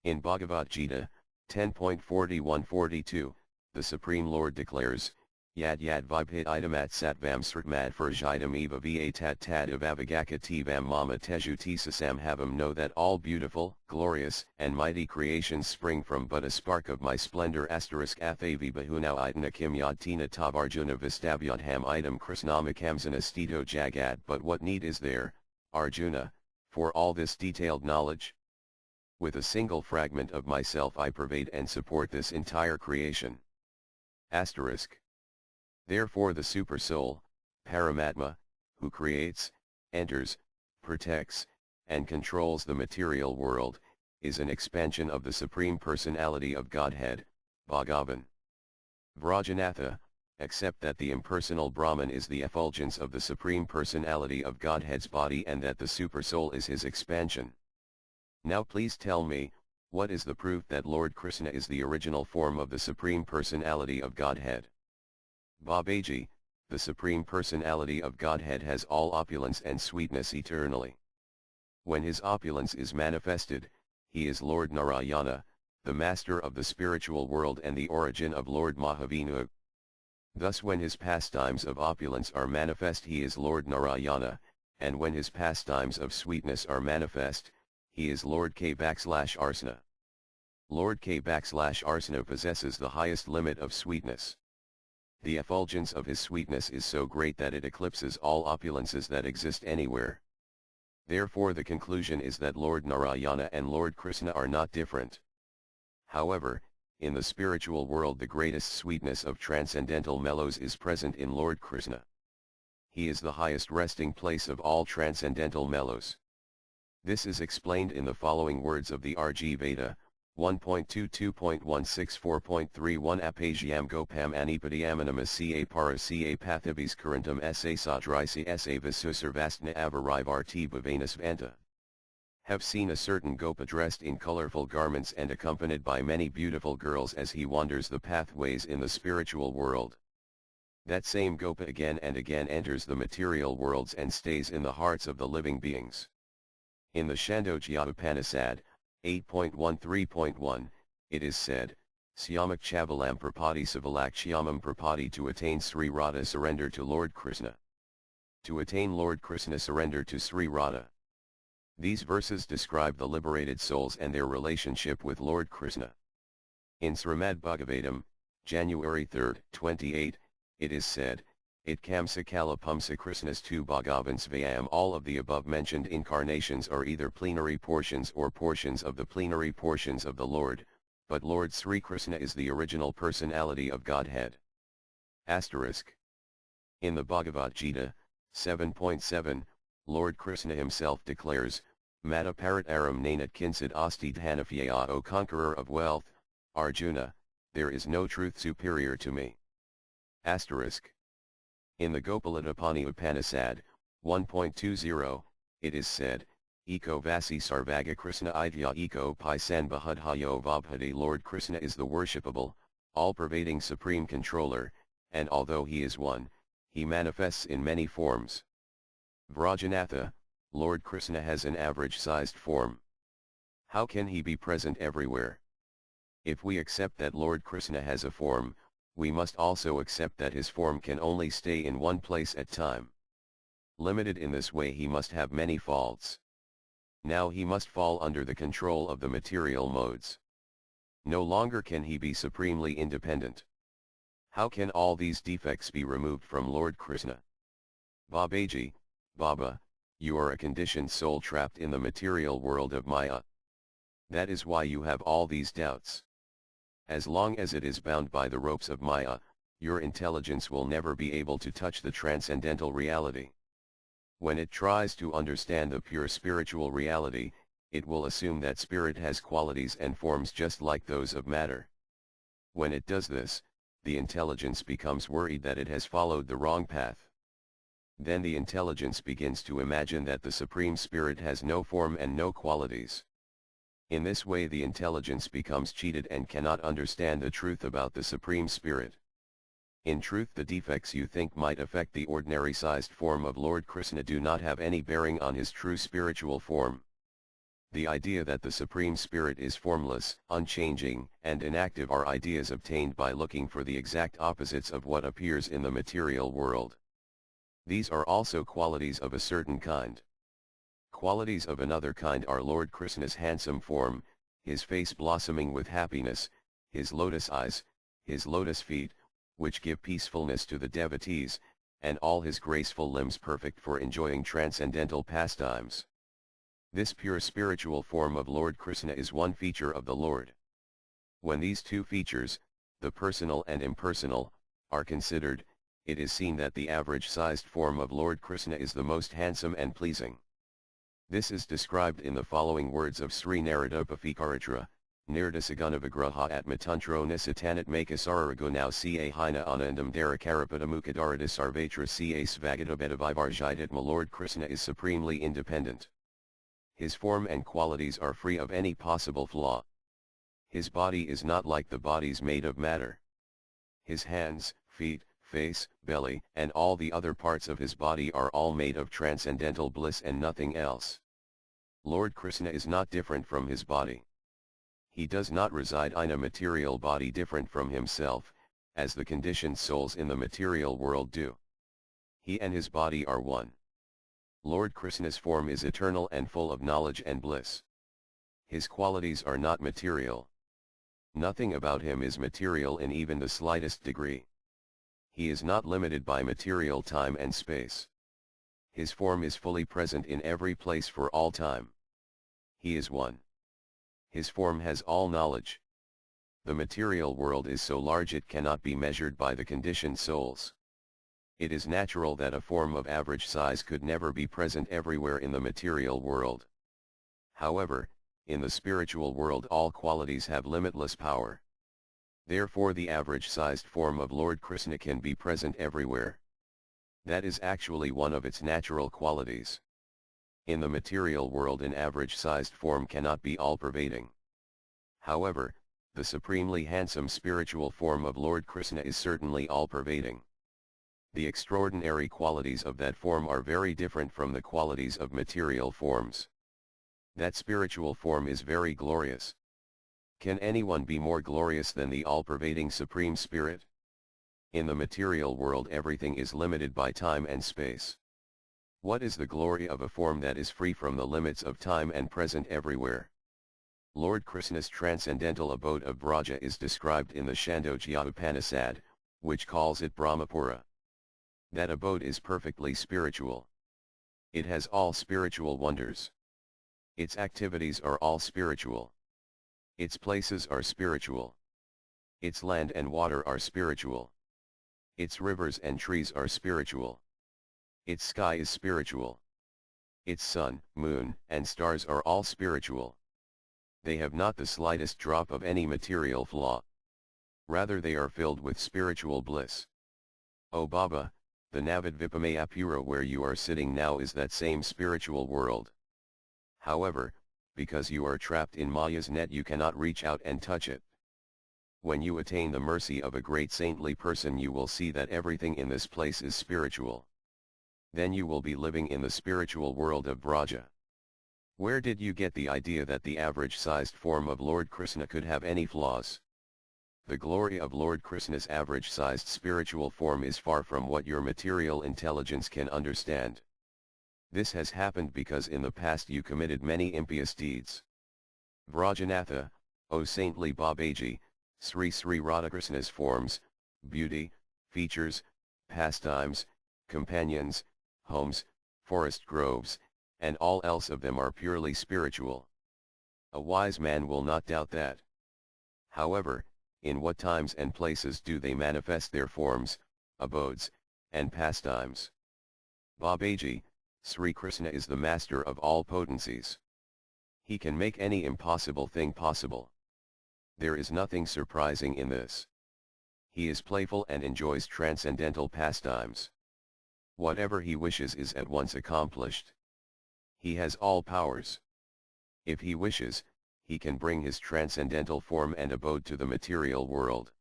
Speaker 1: In Bhagavad Gita, 10.41-42, the Supreme Lord declares, Yad yad vibhit idamat satvam sritmad furjidam eva va tat tad avavagakativam mama tejuti sasam havam. Know that all beautiful, glorious, and mighty creations spring from but a spark of my splendor. Athavi bahunau idana kim yadtina tavarjuna vistavyadham idam krishnamakamsana stito jagat. But what need is there, Arjuna, for all this detailed knowledge? With a single fragment of myself I pervade and support this entire creation. Therefore the Super Soul, Paramatma, who creates, enters, protects, and controls the material world, is an expansion of the Supreme Personality of Godhead, Bhagavan. Vrajanatha, accept that the impersonal Brahman is the effulgence of the Supreme Personality of Godhead's body and that the Supersoul is his expansion. Now please tell me, what is the proof that Lord Krishna is the original form of the Supreme Personality of Godhead? Babaji, the Supreme Personality of Godhead has all opulence and sweetness eternally. When his opulence is manifested, he is Lord Narayana, the master of the spiritual world and the origin of Lord Mahavinu. Thus when his pastimes of opulence are manifest he is Lord Narayana, and when his pastimes of sweetness are manifest, he is Lord K/Arsana. Lord K/Arsana possesses the highest limit of sweetness. The effulgence of his sweetness is so great that it eclipses all opulences that exist anywhere. Therefore the conclusion is that Lord Narayana and Lord Krishna are not different. However, in the spiritual world the greatest sweetness of transcendental mellows is present in Lord Krishna. He is the highest resting place of all transcendental mellows. This is explained in the following words of the RG Veda, 1.22.164.31 Apajiam Gopam Anipadiamanam Ca Para Ca Pathibis Kurantam Sa Sadrisi Sa Visusarvastna Avarivarti Bhavanus Vanta. Have seen a certain Gopa dressed in colorful garments and accompanied by many beautiful girls as he wanders the pathways in the spiritual world. That same Gopa again and again enters the material worlds and stays in the hearts of the living beings. In the Chandogya Upanishad, 8.13.1, it is said, Syamak Chavalam Prapati Savalakshyaman Prapati to attain Sri Radha surrender to Lord Krishna. To attain Lord Krishna surrender to Sri Radha. These verses describe the liberated souls and their relationship with Lord Krishna. In Srimad Bhagavatam, January 3, 28, it is said, Itkam Sakala Pumsa Krishnas tu Bhagavans Vayam. All of the above mentioned incarnations are either plenary portions or portions of the plenary portions of the Lord, but Lord Sri Krishna is the original personality of Godhead. Asterisk. In the Bhagavad Gita, 7.7, Lord Krishna himself declares, Mataparat aram nanat kinsid asti dhanafyaya. O conqueror of wealth, Arjuna, there is no truth superior to me. Asterisk. In the Gopaladapani Upanishad, 1.20, it is said, Eko Vasi Sarvaga Krishna Idya Eko Paisan Bahadhayo Vabhadi. Lord Krishna is the worshipable, all-pervading supreme controller, and although he is one, he manifests in many forms. Vrajanatha, Lord Krishna has an average-sized form. How can he be present everywhere? If we accept that Lord Krishna has a form, we must also accept that his form can only stay in one place at time. Limited in this way he must have many faults. Now he must fall under the control of the material modes. No longer can he be supremely independent. How can all these defects be removed from Lord Krishna? Babaji, Baba, you are a conditioned soul trapped in the material world of Maya. That is why you have all these doubts. As long as it is bound by the ropes of Maya, your intelligence will never be able to touch the transcendental reality. When it tries to understand the pure spiritual reality, it will assume that spirit has qualities and forms just like those of matter. When it does this, the intelligence becomes worried that it has followed the wrong path. Then the intelligence begins to imagine that the Supreme Spirit has no form and no qualities. In this way the intelligence becomes cheated and cannot understand the truth about the Supreme Spirit. In truth, the defects you think might affect the ordinary-sized form of Lord Krishna do not have any bearing on his true spiritual form. The idea that the Supreme Spirit is formless, unchanging, and inactive are ideas obtained by looking for the exact opposites of what appears in the material world. These are also qualities of a certain kind. Qualities of another kind are Lord Krishna's handsome form, his face blossoming with happiness, his lotus eyes, his lotus feet, which give peacefulness to the devotees, and all his graceful limbs perfect for enjoying transcendental pastimes. This pure spiritual form of Lord Krishna is one feature of the Lord. When these two features, the personal and impersonal, are considered, it is seen that the average-sized form of Lord Krishna is the most handsome and pleasing. This is described in the following words of Sri Naradopaphikaratra, Nirdasaguna atmatantro nisatanat makasararagunau ca hina anandam darakarapadamukadaradis sarvatra ca svagatabetavivarjitat. My Lord Krishna is supremely independent. His form and qualities are free of any possible flaw. His body is not like the bodies made of matter. His hands, feet, face, belly, and all the other parts of his body are all made of transcendental bliss and nothing else. Lord Krishna is not different from his body. He does not reside in a material body different from himself, as the conditioned souls in the material world do. He and his body are one. Lord Krishna's form is eternal and full of knowledge and bliss. His qualities are not material. Nothing about him is material in even the slightest degree. He is not limited by material time and space. His form is fully present in every place for all time. He is one. His form has all knowledge. The material world is so large it cannot be measured by the conditioned souls. It is natural that a form of average size could never be present everywhere in the material world. However, in the spiritual world all qualities have limitless power. Therefore the average-sized form of Lord Krishna can be present everywhere. That is actually one of its natural qualities. In the material world an average-sized form cannot be all-pervading. However, the supremely handsome spiritual form of Lord Krishna is certainly all-pervading. The extraordinary qualities of that form are very different from the qualities of material forms. That spiritual form is very glorious. Can anyone be more glorious than the all-pervading Supreme Spirit? In the material world everything is limited by time and space. What is the glory of a form that is free from the limits of time and present everywhere? Lord Krishna's transcendental abode of Braja is described in the Chandogya Upanishad, which calls it Brahmapura. That abode is perfectly spiritual. It has all spiritual wonders. Its activities are all spiritual. Its places are spiritual. Its land and water are spiritual. Its rivers and trees are spiritual. Its sky is spiritual. Its sun, moon, and stars are all spiritual. They have not the slightest drop of any material flaw. Rather they are filled with spiritual bliss. O Baba, the Navadvipamaya where you are sitting now is that same spiritual world. However, because you are trapped in Maya's net you cannot reach out and touch it. When you attain the mercy of a great saintly person you will see that everything in this place is spiritual. Then you will be living in the spiritual world of Braja. Where did you get the idea that the average-sized form of Lord Krishna could have any flaws? The glory of Lord Krishna's average-sized spiritual form is far from what your material intelligence can understand. This has happened because in the past you committed many impious deeds. Vrajanatha, O saintly Babaji, Sri Sri Radhakrishna's forms, beauty, features, pastimes, companions, homes, forest groves, and all else of them are purely spiritual. A wise man will not doubt that. However, in what times and places do they manifest their forms, abodes, and pastimes? Babaji, Sri Krishna is the master of all potencies. He can make any impossible thing possible. There is nothing surprising in this. He is playful and enjoys transcendental pastimes. Whatever he wishes is at once accomplished. He has all powers. If he wishes, he can bring his transcendental form and abode to the material world.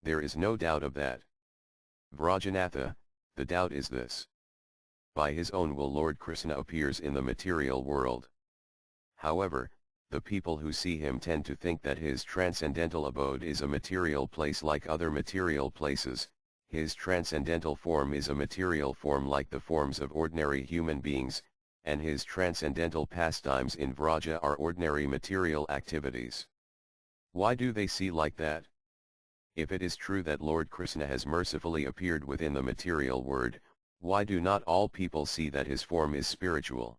Speaker 1: There is no doubt of that. Vrajanatha, the doubt is this. By his own will Lord Krishna appears in the material world. However, the people who see him tend to think that his transcendental abode is a material place like other material places. His transcendental form is a material form like the forms of ordinary human beings, and his transcendental pastimes in Vraja are ordinary material activities. Why do they see like that? If it is true that Lord Krishna has mercifully appeared within the material world, why do not all people see that his form is spiritual?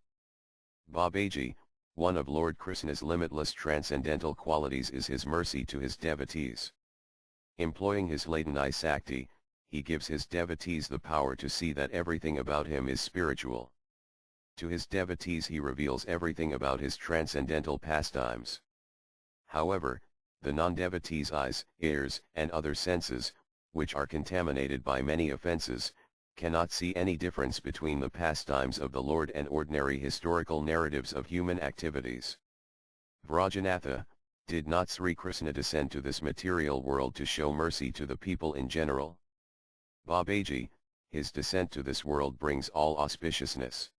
Speaker 1: Babaji, one of Lord Krishna's limitless transcendental qualities is his mercy to his devotees. Employing his Ladani Sakti, he gives his devotees the power to see that everything about him is spiritual. To his devotees he reveals everything about his transcendental pastimes. However, the non-devotee's eyes, ears, and other senses, which are contaminated by many offenses, cannot see any difference between the pastimes of the Lord and ordinary historical narratives of human activities. Vrajanatha, did not Sri Krishna descend to this material world to show mercy to the people in general? Babaji, his descent to this world brings all auspiciousness.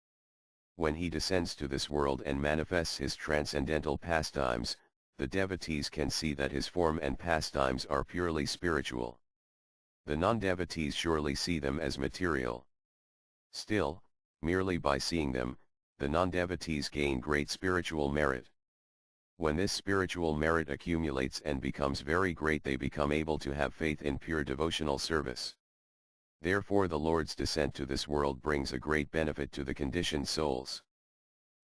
Speaker 1: When he descends to this world and manifests his transcendental pastimes, the devotees can see that his form and pastimes are purely spiritual. The non-devotees surely see them as material. Still, merely by seeing them, the non-devotees gain great spiritual merit. When this spiritual merit accumulates and becomes very great, they become able to have faith in pure devotional service. Therefore the Lord's descent to this world brings a great benefit to the conditioned souls.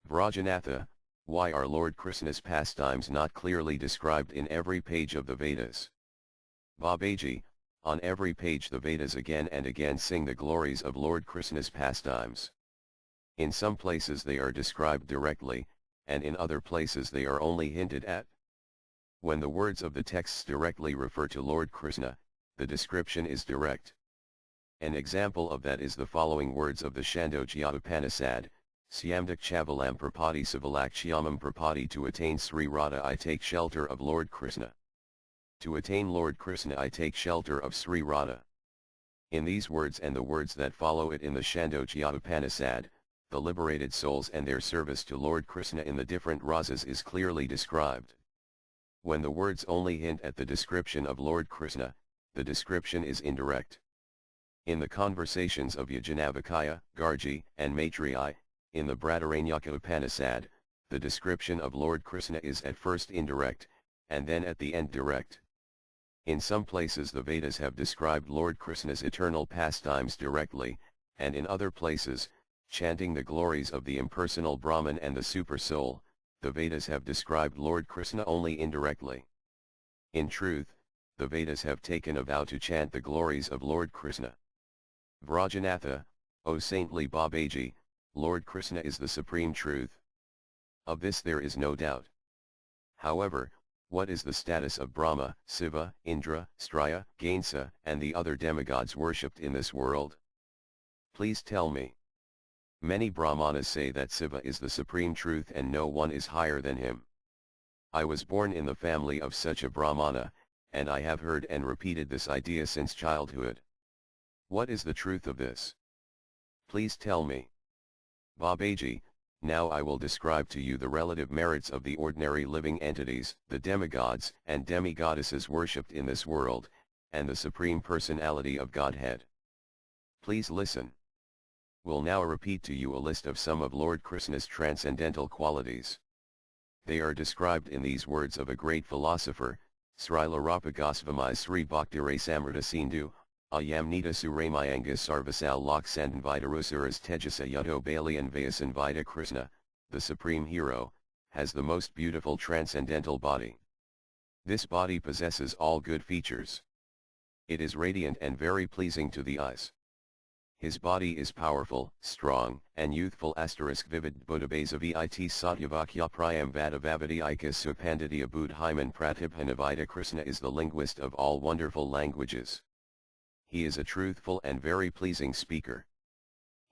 Speaker 1: Vrajanatha, why are Lord Krishna's pastimes not clearly described in every page of the Vedas? Babaji, on every page the Vedas again and again sing the glories of Lord Krishna's pastimes. In some places they are described directly, and in other places they are only hinted at. When the words of the texts directly refer to Lord Krishna, the description is direct. An example of that is the following words of the Chandogya Upanishad, Syamdak Chavalam Prapati Sivalakshyaman Prapati. To attain Sri Radha I take shelter of Lord Krishna. To attain Lord Krishna I take shelter of Sri Radha. In these words and the words that follow it in the Chandogya Upanishad, the liberated souls and their service to Lord Krishna in the different rasas is clearly described. When the words only hint at the description of Lord Krishna, the description is indirect. In the conversations of Yajnavalkya, Gargi, and Maitreyi, in the Brataranyaka Upanishad, the description of Lord Krishna is at first indirect, and then at the end direct. In some places the Vedas have described Lord Krishna's eternal pastimes directly, and in other places, chanting the glories of the impersonal Brahman and the Super-Soul, the Vedas have described Lord Krishna only indirectly. In truth, the Vedas have taken a vow to chant the glories of Lord Krishna. Vrajanatha, O saintly Babaji, Lord Krishna is the supreme truth. Of this there is no doubt. However, what is the status of Brahma, Siva, Indra, Straya, Gainsa, and the other demigods worshipped in this world? Please tell me. Many Brahmanas say that Siva is the supreme truth and no one is higher than him. I was born in the family of such a Brahmana, and I have heard and repeated this idea since childhood. What is the truth of this? Please tell me. Babaji, now I will describe to you the relative merits of the ordinary living entities, the demigods and demigoddesses worshipped in this world, and the Supreme Personality of Godhead. Please listen. Will now repeat to you a list of some of Lord Krishna's transcendental qualities. They are described in these words of a great philosopher, Srila Goswami Sri Bhakti-rasamrita Sindhu, Ayamnita Suramayanga Sarvasal Loksandvidarusuras Tejasa Yuddho Balian Vayasanvida. Krishna, the supreme hero, has the most beautiful transcendental body. This body possesses all good features. It is radiant and very pleasing to the eyes. His body is powerful, strong, and youthful. Vivid Buddhabhasavi it Satyavakya Prayam Vadavavadi Ikas Supanditya Buddhaiman Pratibhanavida. Krishna is the linguist of all wonderful languages. He is a truthful and very pleasing speaker.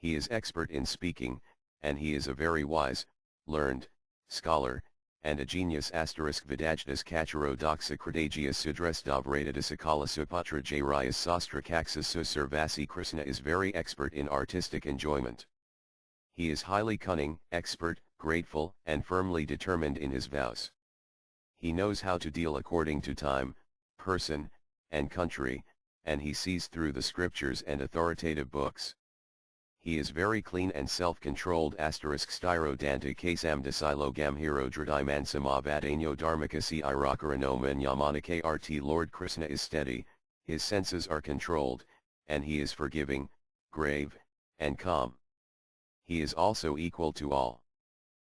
Speaker 1: He is expert in speaking, and he is a very wise, learned, scholar, and a genius. Vidajnas Kacharo Daksa Kradagia Sudresdavrata Sakala Supatra Jairaya Sastra Kaksas Susarvasi. Krishna is very expert in artistic enjoyment. He is highly cunning, expert, grateful, and firmly determined in his vows. He knows how to deal according to time, person, and country, and he sees through the scriptures and authoritative books. He is very clean and self-controlled. Styro Danta Kasam Dasilo Gamhiro Dradiman Samavadaino Dharmakasi Irakaranoma Yamanake RT. Lord Krishna is steady, his senses are controlled, and he is forgiving, grave, and calm. He is also equal to all.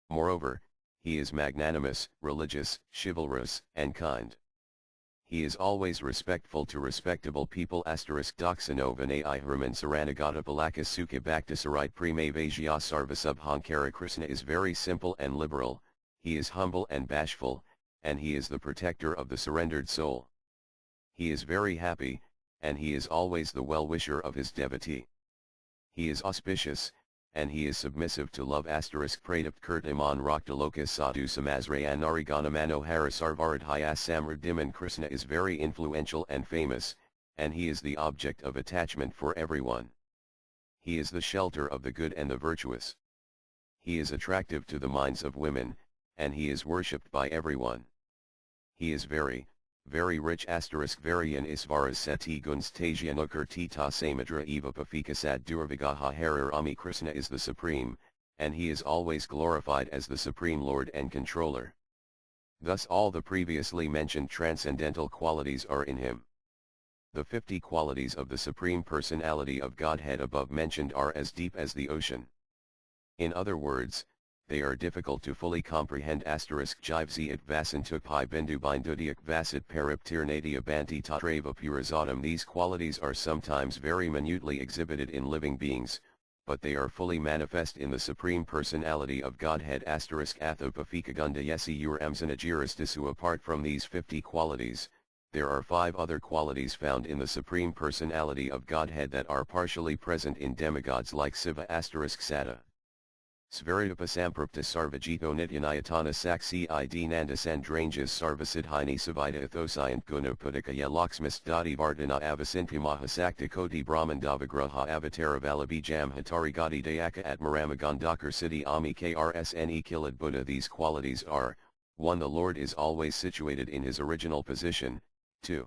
Speaker 1: Moreover, he is magnanimous, religious, chivalrous, and kind. He is always respectful to respectable people. Doxanovane Ihraman Saranagata Palaka Sukha Bhaktisarite Premavajya Sarvasubhankara. Krishna is very simple and liberal, he is humble and bashful, and he is the protector of the surrendered soul. He is very happy, and he is always the well-wisher of his devotee. He is auspicious, and he is submissive to love. Pratapt Kirtaman Raktalokas Sadhu Samasrayan Narigana Manohara Sarvaradhyas Samradhiman. Krishna is very influential and famous, and he is the object of attachment for everyone. He is the shelter of the good and the virtuous. He is attractive to the minds of women, and he is worshipped by everyone. He is very rich. Varian Isvaras Sati Guns Tajyanukar Tita Samadra Eva Pafikasad Durvagaha Harar Ami. Krishna is the Supreme, and he is always glorified as the Supreme Lord and Controller. Thus all the previously mentioned transcendental qualities are in him. The 50 qualities of the Supreme Personality of Godhead above mentioned are as deep as the ocean. In other words, they are difficult to fully comprehend. Jivziat Vasantukpai Bindu Bindudiak Vasit Pariptirnadia Banti Tatrava Purazatam. These qualities are sometimes very minutely exhibited in living beings, but they are fully manifest in the Supreme Personality of Godhead. Athopafikagunda Yesi Ur Amzanagirisdisu. Apart from these 50 qualities, there are 5 other qualities found in the Supreme Personality of Godhead that are partially present in demigods like Siva. Sada. Svaritapasamprapta Sarvajito Nityanayatana Saksi Id Nandasandranjas Sarvasidhini Savita Athosayant Gunapadikaya Laxmis Dadi Vardana Avasintimahasakta Koti Brahmandavagraha Avataravalavijam Hatari Gadi Dayaka Atmaramagandakar Siddhi Ami Krsne Kilad Buddha. These qualities are: 1. The Lord is always situated in his original position. 2.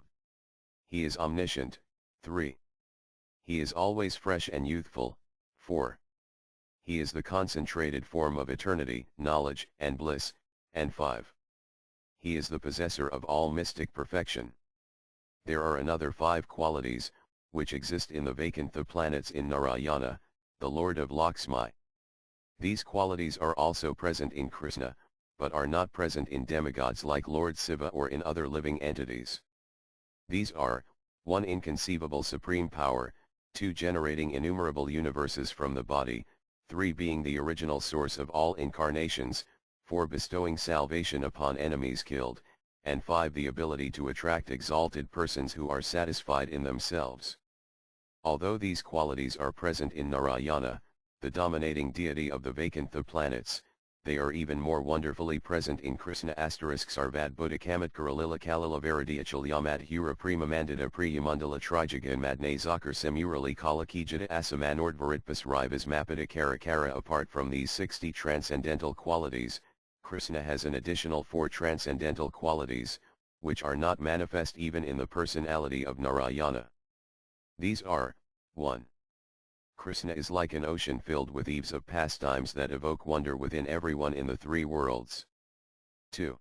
Speaker 1: He is omniscient. 3. He is always fresh and youthful. 4. He is the concentrated form of eternity, knowledge, and bliss. And 5. He is the possessor of all mystic perfection. There are another 5 qualities, which exist in the Vaikuntha planets in Narayana, the Lord of Lakshmi. These qualities are also present in Krishna, but are not present in demigods like Lord Shiva or in other living entities. These are: 1. Inconceivable supreme power, 2. Generating innumerable universes from the body, 3. Being the original source of all incarnations, 4. Bestowing salvation upon enemies killed, and 5. The ability to attract exalted persons who are satisfied in themselves. Although these qualities are present in Narayana, the dominating deity of the Vaikuntha planets, they are even more wonderfully present in Krishna. Sarvad Buddhakamat Karalila Kalila Varadiachal Yamad Hura Prima Mandita Priyamandala Trijaga Madne Zakar Semurali Kalakijita Asamanordvaritpas Rivas Mapita Karakara. Apart from these 60 transcendental qualities, Krishna has an additional 4 transcendental qualities, which are not manifest even in the personality of Narayana. These are: 1. Krishna is like an ocean filled with eaves of pastimes that evoke wonder within everyone in the 3 worlds. 2.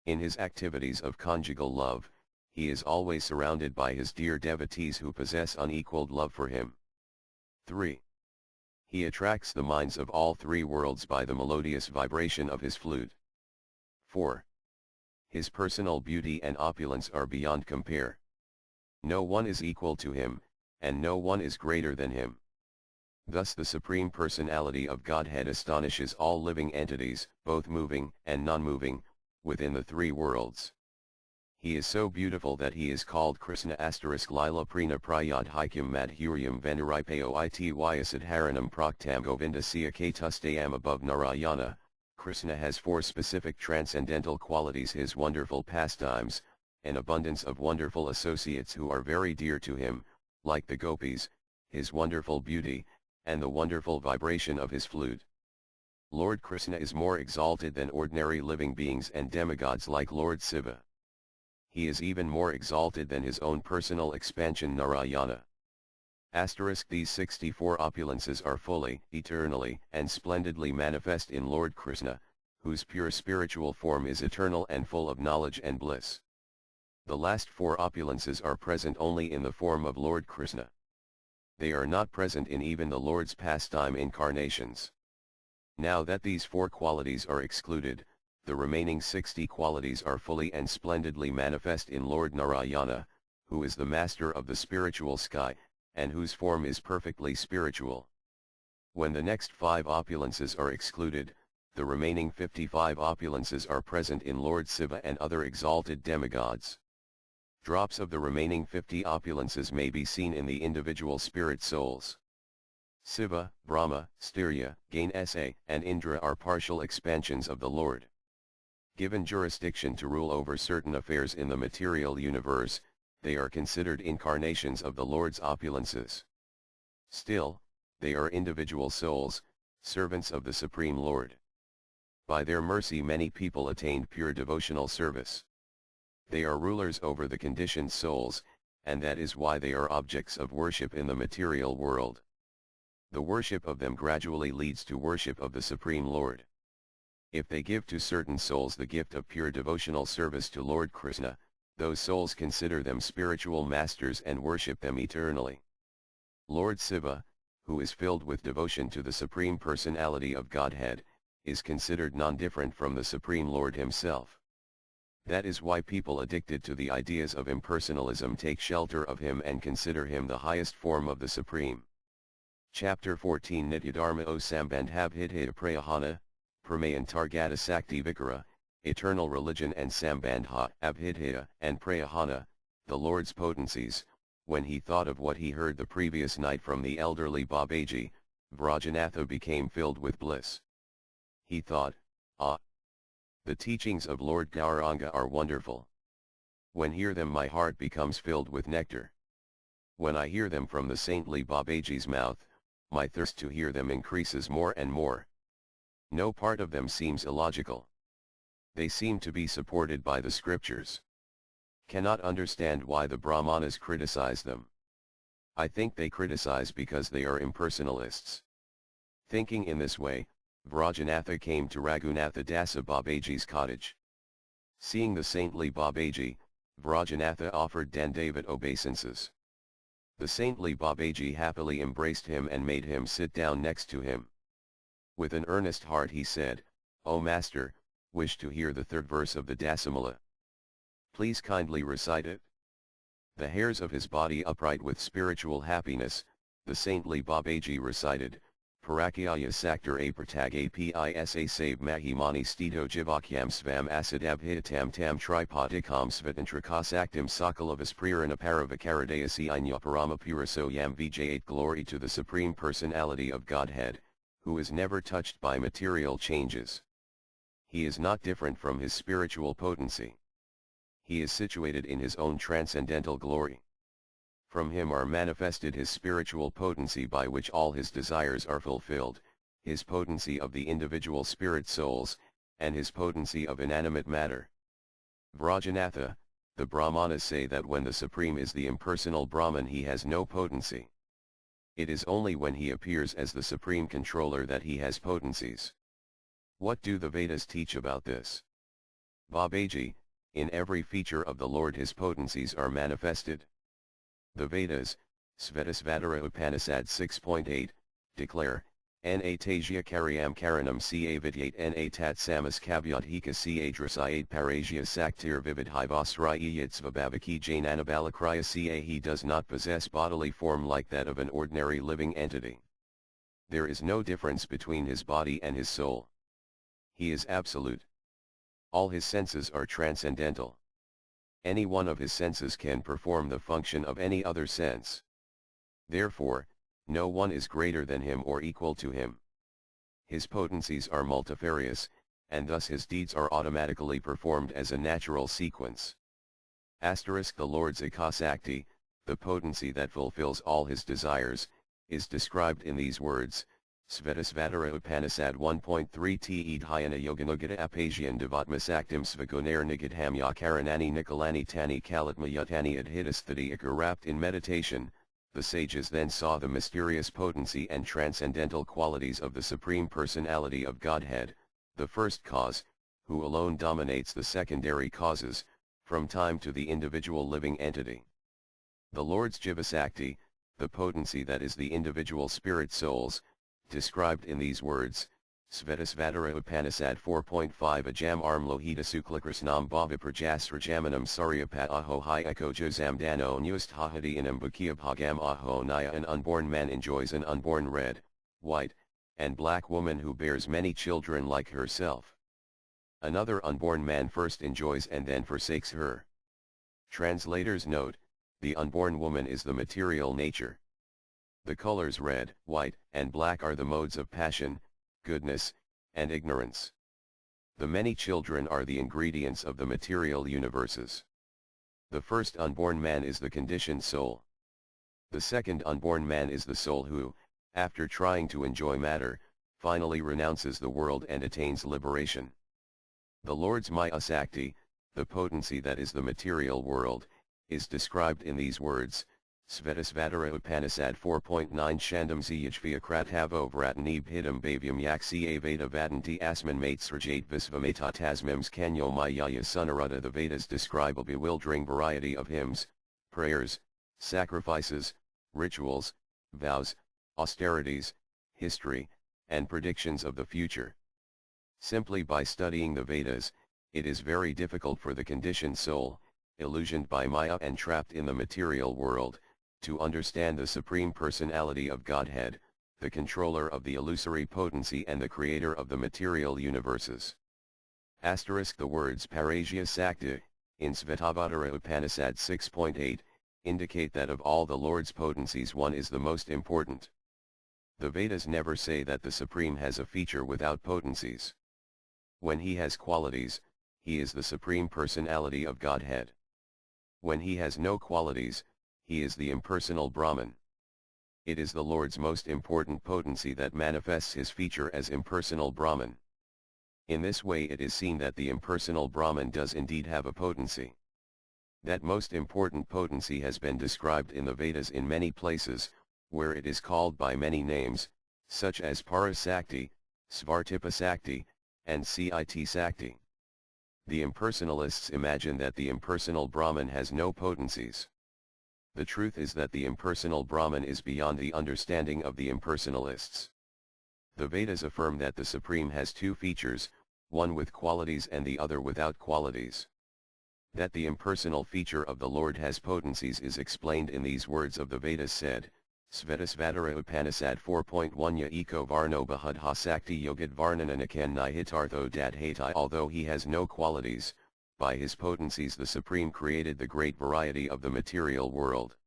Speaker 1: In his activities of conjugal love, he is always surrounded by his dear devotees who possess unequaled love for him. 3. He attracts the minds of all 3 worlds by the melodious vibration of his flute. 4. His personal beauty and opulence are beyond compare. No one is equal to him, and no one is greater than him. Thus the Supreme Personality of Godhead astonishes all living entities, both moving and non-moving, within the 3 worlds. He is so beautiful that he is called Krishna. Lila Prina Prayad Hikyam Madhuryam Venuripayo Ityasad Praktam Govinda Siakatustayam. Above Narayana, Krishna has 4 specific transcendental qualities: his wonderful pastimes, an abundance of wonderful associates who are very dear to him, like the gopis, his wonderful beauty, and the wonderful vibration of his flute. Lord Krishna is more exalted than ordinary living beings and demigods like Lord Shiva. He is even more exalted than his own personal expansion Narayana. These 64 opulences are fully, eternally, and splendidly manifest in Lord Krishna, whose pure spiritual form is eternal and full of knowledge and bliss. The last 4 opulences are present only in the form of Lord Krishna. They are not present in even the Lord's pastime incarnations. Now that these 4 qualities are excluded, the remaining 60 qualities are fully and splendidly manifest in Lord Narayana, who is the master of the spiritual sky, and whose form is perfectly spiritual. When the next 5 opulences are excluded, the remaining 55 opulences are present in Lord Shiva and other exalted demigods. Drops of the remaining 50 opulences may be seen in the individual spirit souls. Shiva, Brahma, Sterya, Ganesha, and Indra are partial expansions of the Lord. Given jurisdiction to rule over certain affairs in the material universe, they are considered incarnations of the Lord's opulences. Still, they are individual souls, servants of the Supreme Lord. By their mercy many people attained pure devotional service. They are rulers over the conditioned souls, and that is why they are objects of worship in the material world. The worship of them gradually leads to worship of the Supreme Lord. If they give to certain souls the gift of pure devotional service to Lord Krishna, those souls consider them spiritual masters and worship them eternally. Lord Shiva, who is filled with devotion to the Supreme Personality of Godhead, is considered non-different from the Supreme Lord himself. That is why people addicted to the ideas of impersonalism take shelter of him and consider him the highest form of the Supreme. Chapter 14 Nityadharma O Sambandhabhidhaya Prayahana, Pramayan Targata Sakti Vikara, Eternal Religion and Sambandha Abhidhaya and Prayahana, the Lord's potencies. When he thought of what he heard the previous night from the elderly Babaji, Vrajanatha became filled with bliss. He thought, ah! The teachings of Lord Gauranga are wonderful. When hear them my heart becomes filled with nectar. When I hear them from the saintly Babaji's mouth, my thirst to hear them increases more and more. No part of them seems illogical. They seem to be supported by the scriptures. Cannot understand why the Brahmanas criticize them. I think they criticize because they are impersonalists. Thinking in this way, Vrajanatha came to Raghunatha Dasa Babaji's cottage. Seeing the saintly Babaji, Vrajanatha offered Dandavat obeisances. The saintly Babaji happily embraced him and made him sit down next to him. With an earnest heart he said, "O Master, wish to hear the third verse of the Dasamala. Please kindly recite it." The hairs of his body upright with spiritual happiness, the saintly Babaji recited, Parakyaya Saktar A Pratag Apisa Save Mahimani Stito Jivakyam Svam Asidabhitam Tam Tripodikam Svatantrakasaktam Sakalavas Prirana Paravakaradayasi Inyaparama Puraso Yam Vijayat. Glory to the Supreme Personality of Godhead, who is never touched by material changes. He is not different from his spiritual potency. He is situated in his own transcendental glory. From him are manifested his spiritual potency by which all his desires are fulfilled, his potency of the individual spirit souls, and his potency of inanimate matter. Vrajanatha, the Brahmanas say that when the Supreme is the impersonal Brahman he has no potency. It is only when he appears as the Supreme Controller that he has potencies. What do the Vedas teach about this? Babaji, in every feature of the Lord his potencies are manifested. The Vedas, Svetasvatara Upanishad 6.8, declare, Natasya Karyam Karanam Ca Vidyate Na Tat Samas Kavyadhika Ca Drasayate Parasya Saktir Vividhivasraya Yitzvabhavaki Jainanabalakraya Ca. He does not possess bodily form like that of an ordinary living entity. There is no difference between his body and his soul. He is absolute. All his senses are transcendental. Any one of his senses can perform the function of any other sense. Therefore, no one is greater than him or equal to him. His potencies are multifarious, and thus his deeds are automatically performed as a natural sequence. Asterisk the Lord's Akasakti, the potency that fulfills all his desires, is described in these words, Svetasvatara Upanishad 1.3 Te Dhyana Yoganugata Apasian Devatmasaktim Svagunair Nigadhamya Karanani Nikalani Tani Kalitma Yutani Adhitasthati Ikar. Wrapped in meditation, the sages then saw the mysterious potency and transcendental qualities of the Supreme Personality of Godhead, the first cause, who alone dominates the secondary causes, from time to the individual living entity. The Lord's Jivasakti, the potency that is the individual spirit souls, described in these words, Svetasvatara Upanishad 4.5 Ajam Armlohita Suklakrisnam Bhava Prajasrajamanam Saryapat Aho Hi Eko Jozamdano Nust Hahadi Inam Bhakia Bhagam Aho Naya. An unborn man enjoys an unborn red, white, and black woman who bears many children like herself. Another unborn man first enjoys and then forsakes her. Translator's note, the unborn woman is the material nature. The colors red, white, and black are the modes of passion, goodness, and ignorance. The many children are the ingredients of the material universes. The first unborn man is the conditioned soul. The second unborn man is the soul who, after trying to enjoy matter, finally renounces the world and attains liberation. The Lord's Maya Sakti, the potency that is the material world, is described in these words, Svetasvatara Upanishad 4.9 Shandam Ziyajvyakratavo Vratani Bhidam Bhavyam Yaksi Aveda Vadanti Asman Matesrajate Visvamata Tasmims Kanyo Mayaya Sunarada. The Vedas describe a bewildering variety of hymns, prayers, sacrifices, rituals, vows, austerities, history, and predictions of the future. Simply by studying the Vedas, it is very difficult for the conditioned soul, illusioned by Maya and trapped in the material world, to understand the Supreme Personality of Godhead, the controller of the illusory potency and the creator of the material universes. Asterisk. The words Parajya Sakti, in Svetabhadara Upanishad 6.8, indicate that of all the Lord's potencies one is the most important. The Vedas never say that the Supreme has a feature without potencies. When he has qualities, he is the Supreme Personality of Godhead. When he has no qualities, he is the impersonal Brahman. It is the Lord's most important potency that manifests his feature as impersonal Brahman. In this way it is seen that the impersonal Brahman does indeed have a potency. That most important potency has been described in the Vedas in many places, where it is called by many names, such as Parasakti, Svartipa Sakti, and Cit Sakti. The impersonalists imagine that the impersonal Brahman has no potencies. The truth is that the impersonal Brahman is beyond the understanding of the impersonalists. The Vedas affirm that the Supreme has two features, one with qualities and the other without qualities. That the impersonal feature of the Lord has potencies is explained in these words of the Vedas said, Svetasvatara Upanishad 4.1 Ya Eko Varno Bahudha Sakti Yogad Varnananakan Nihitartho Dadhati. Although he has no qualities, by his potencies the Supreme created the great variety of the material world.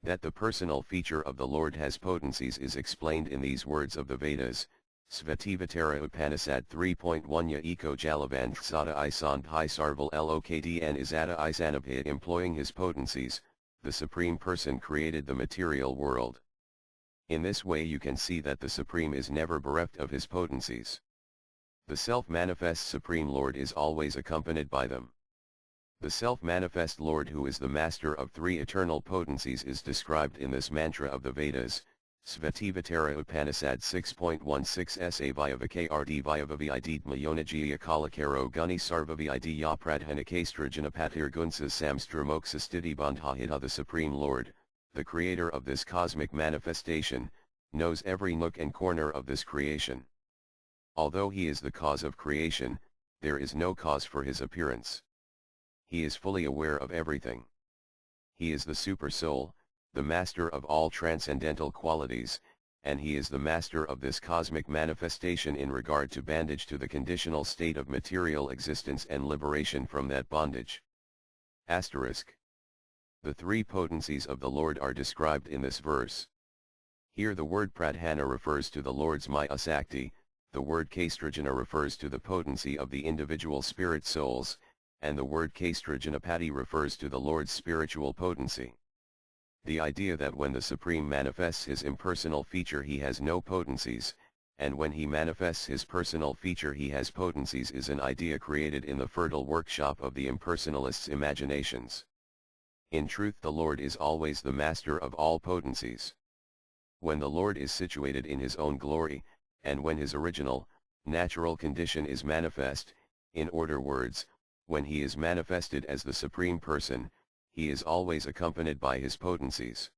Speaker 1: That the personal feature of the Lord has potencies is explained in these words of the Vedas, Svetivatara Upanishad 3.1 Ya Eko Jalavanthsada Isan Pi Sarval Lokdn Isada Isanabhid. Employing his potencies, the Supreme Person created the material world. In this way you can see that the Supreme is never bereft of his potencies. The self-manifest Supreme Lord is always accompanied by them. The self-manifest Lord who is the master of three eternal potencies is described in this mantra of the Vedas, Svetivatara Upanishad 6.16 Sa Vyavakrd Vyavavidid Mayonajiya Kalakaro Guni Sarvavidya Pradhanakastrajanapatir Gunsas Samstramoksa Bandhahida. The Supreme Lord, the creator of this cosmic manifestation, knows every nook and corner of this creation. Although he is the cause of creation, there is no cause for his appearance. He is fully aware of everything. He is the Super Soul, the master of all transcendental qualities, and he is the master of this cosmic manifestation in regard to bondage to the conditional state of material existence and liberation from that bondage. Asterisk. The three potencies of the Lord are described in this verse. Here the word pradhana refers to the Lord's Maya Sakti, the word Kaistrajana refers to the potency of the individual spirit souls, and the word Kaistrajanapati refers to the Lord's spiritual potency. The idea that when the Supreme manifests his impersonal feature he has no potencies, and when he manifests his personal feature he has potencies is an idea created in the fertile workshop of the impersonalists' imaginations. In truth the Lord is always the master of all potencies. When the Lord is situated in his own glory, and when his original, natural condition is manifest, in other words, when he is manifested as the Supreme Person, he is always accompanied by his potencies.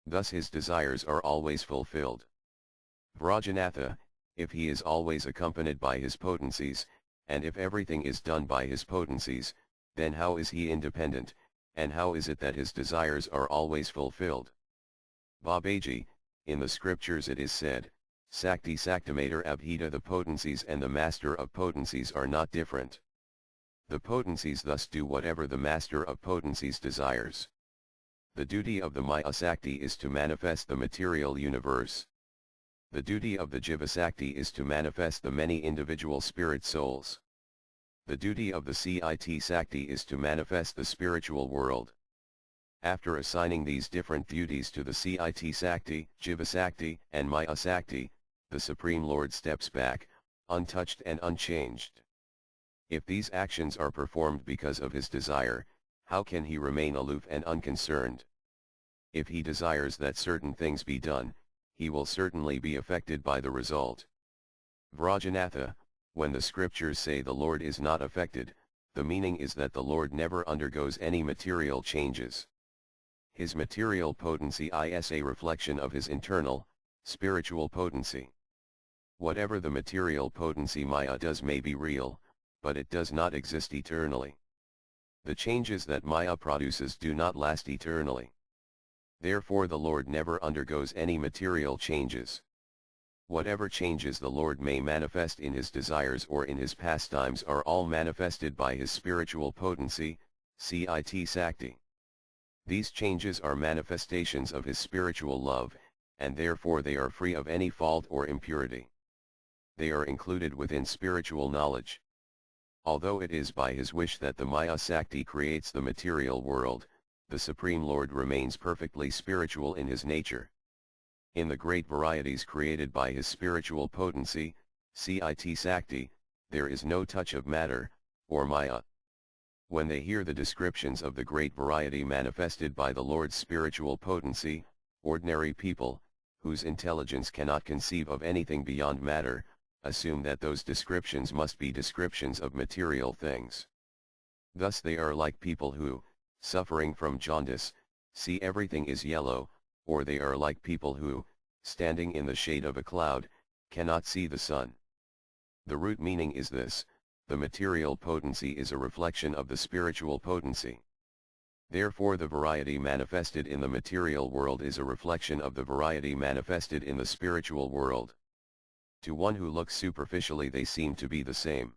Speaker 1: Thus his desires are always fulfilled. Vrajanatha, if he is always accompanied by his potencies, and if everything is done by his potencies, then how is he independent, and how is it that his desires are always fulfilled? Babaji, in the scriptures it is said, Sakti Saktimator Abhita. The potencies and the master of potencies are not different. The potencies thus do whatever the master of potencies desires. The duty of the Maya Sakti is to manifest the material universe. The duty of the Jiva Sakti is to manifest the many individual spirit souls. The duty of the Cit Sakti is to manifest the spiritual world. After assigning these different duties to the Cit Sakti, Jiva Sakti, and Maya Sakti, the Supreme Lord steps back, untouched and unchanged. If these actions are performed because of his desire, how can he remain aloof and unconcerned? If he desires that certain things be done, he will certainly be affected by the result. Vrajanatha, when the scriptures say the Lord is not affected, the meaning is that the Lord never undergoes any material changes. His material potency is a reflection of his internal, spiritual potency. Whatever the material potency Maya does may be real, but it does not exist eternally. The changes that Maya produces do not last eternally. Therefore the Lord never undergoes any material changes. Whatever changes the Lord may manifest in his desires or in his pastimes are all manifested by his spiritual potency, Cit Sakti. These changes are manifestations of his spiritual love, and therefore they are free of any fault or impurity. They are included within spiritual knowledge. Although it is by his wish that the Maya Sakti creates the material world, the Supreme Lord remains perfectly spiritual in his nature. In the great varieties created by his spiritual potency, Cit Sakti, there is no touch of matter, or Maya. When they hear the descriptions of the great variety manifested by the Lord's spiritual potency, ordinary people, whose intelligence cannot conceive of anything beyond matter, assume that those descriptions must be descriptions of material things. Thus they are like people who, suffering from jaundice, see everything is yellow, or they are like people who, standing in the shade of a cloud, cannot see the sun. The root meaning is this: the material potency is a reflection of the spiritual potency. Therefore the variety manifested in the material world is a reflection of the variety manifested in the spiritual world. To one who looks superficially they seem to be the same.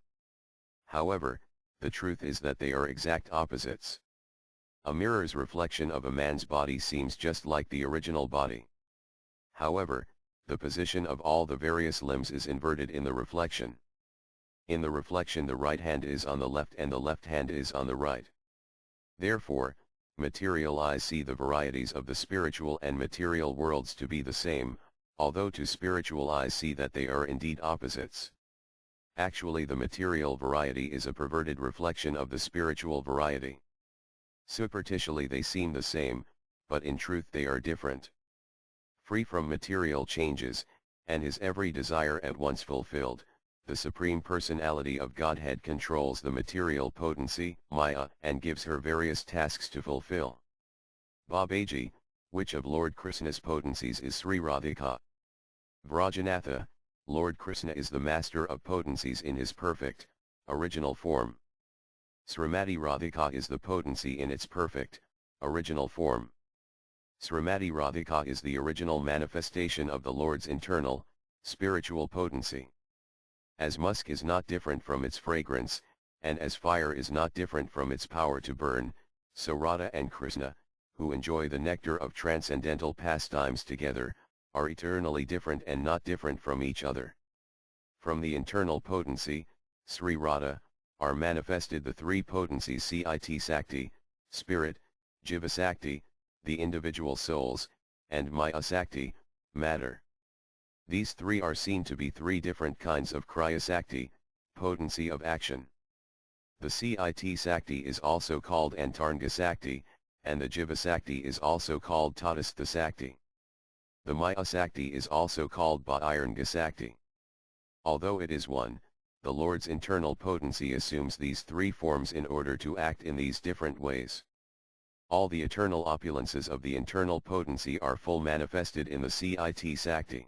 Speaker 1: However, the truth is that they are exact opposites. A mirror's reflection of a man's body seems just like the original body. However, the position of all the various limbs is inverted in the reflection. In the reflection the right hand is on the left and the left hand is on the right. Therefore, material eyes see the varieties of the spiritual and material worlds to be the same, although to spiritual eyes see that they are indeed opposites. Actually the material variety is a perverted reflection of the spiritual variety. Superficially they seem the same, but in truth they are different. Free from material changes, and his every desire at once fulfilled, the Supreme Personality of Godhead controls the material potency, Maya, and gives her various tasks to fulfill. Babaji, which of Lord Krishna's potencies is Sri Radhika? Vrajanatha, Lord Krishna is the master of potencies in his perfect, original form. Srimati Radhika is the potency in its perfect, original form. Srimati Radhika is the original manifestation of the Lord's internal, spiritual potency. As musk is not different from its fragrance, and as fire is not different from its power to burn, so Radha and Krishna, who enjoy the nectar of transcendental pastimes together, are eternally different and not different from each other. From the internal potency, Sri Radha, are manifested the three potencies Cit Sakti, spirit, Jiva Sakti, the individual souls, and Maya Sakti, matter. These three are seen to be three different kinds of Kriya Sakti, potency of action. The Cit Sakti is also called Antaranga Sakti, and the Jiva Sakti is also called Tatastha Sakti. The Maya Sakti is also called Bhairanga Sakti. Although it is one, the Lord's internal potency assumes these three forms in order to act in these different ways. All the eternal opulences of the internal potency are full manifested in the Cit Sakti.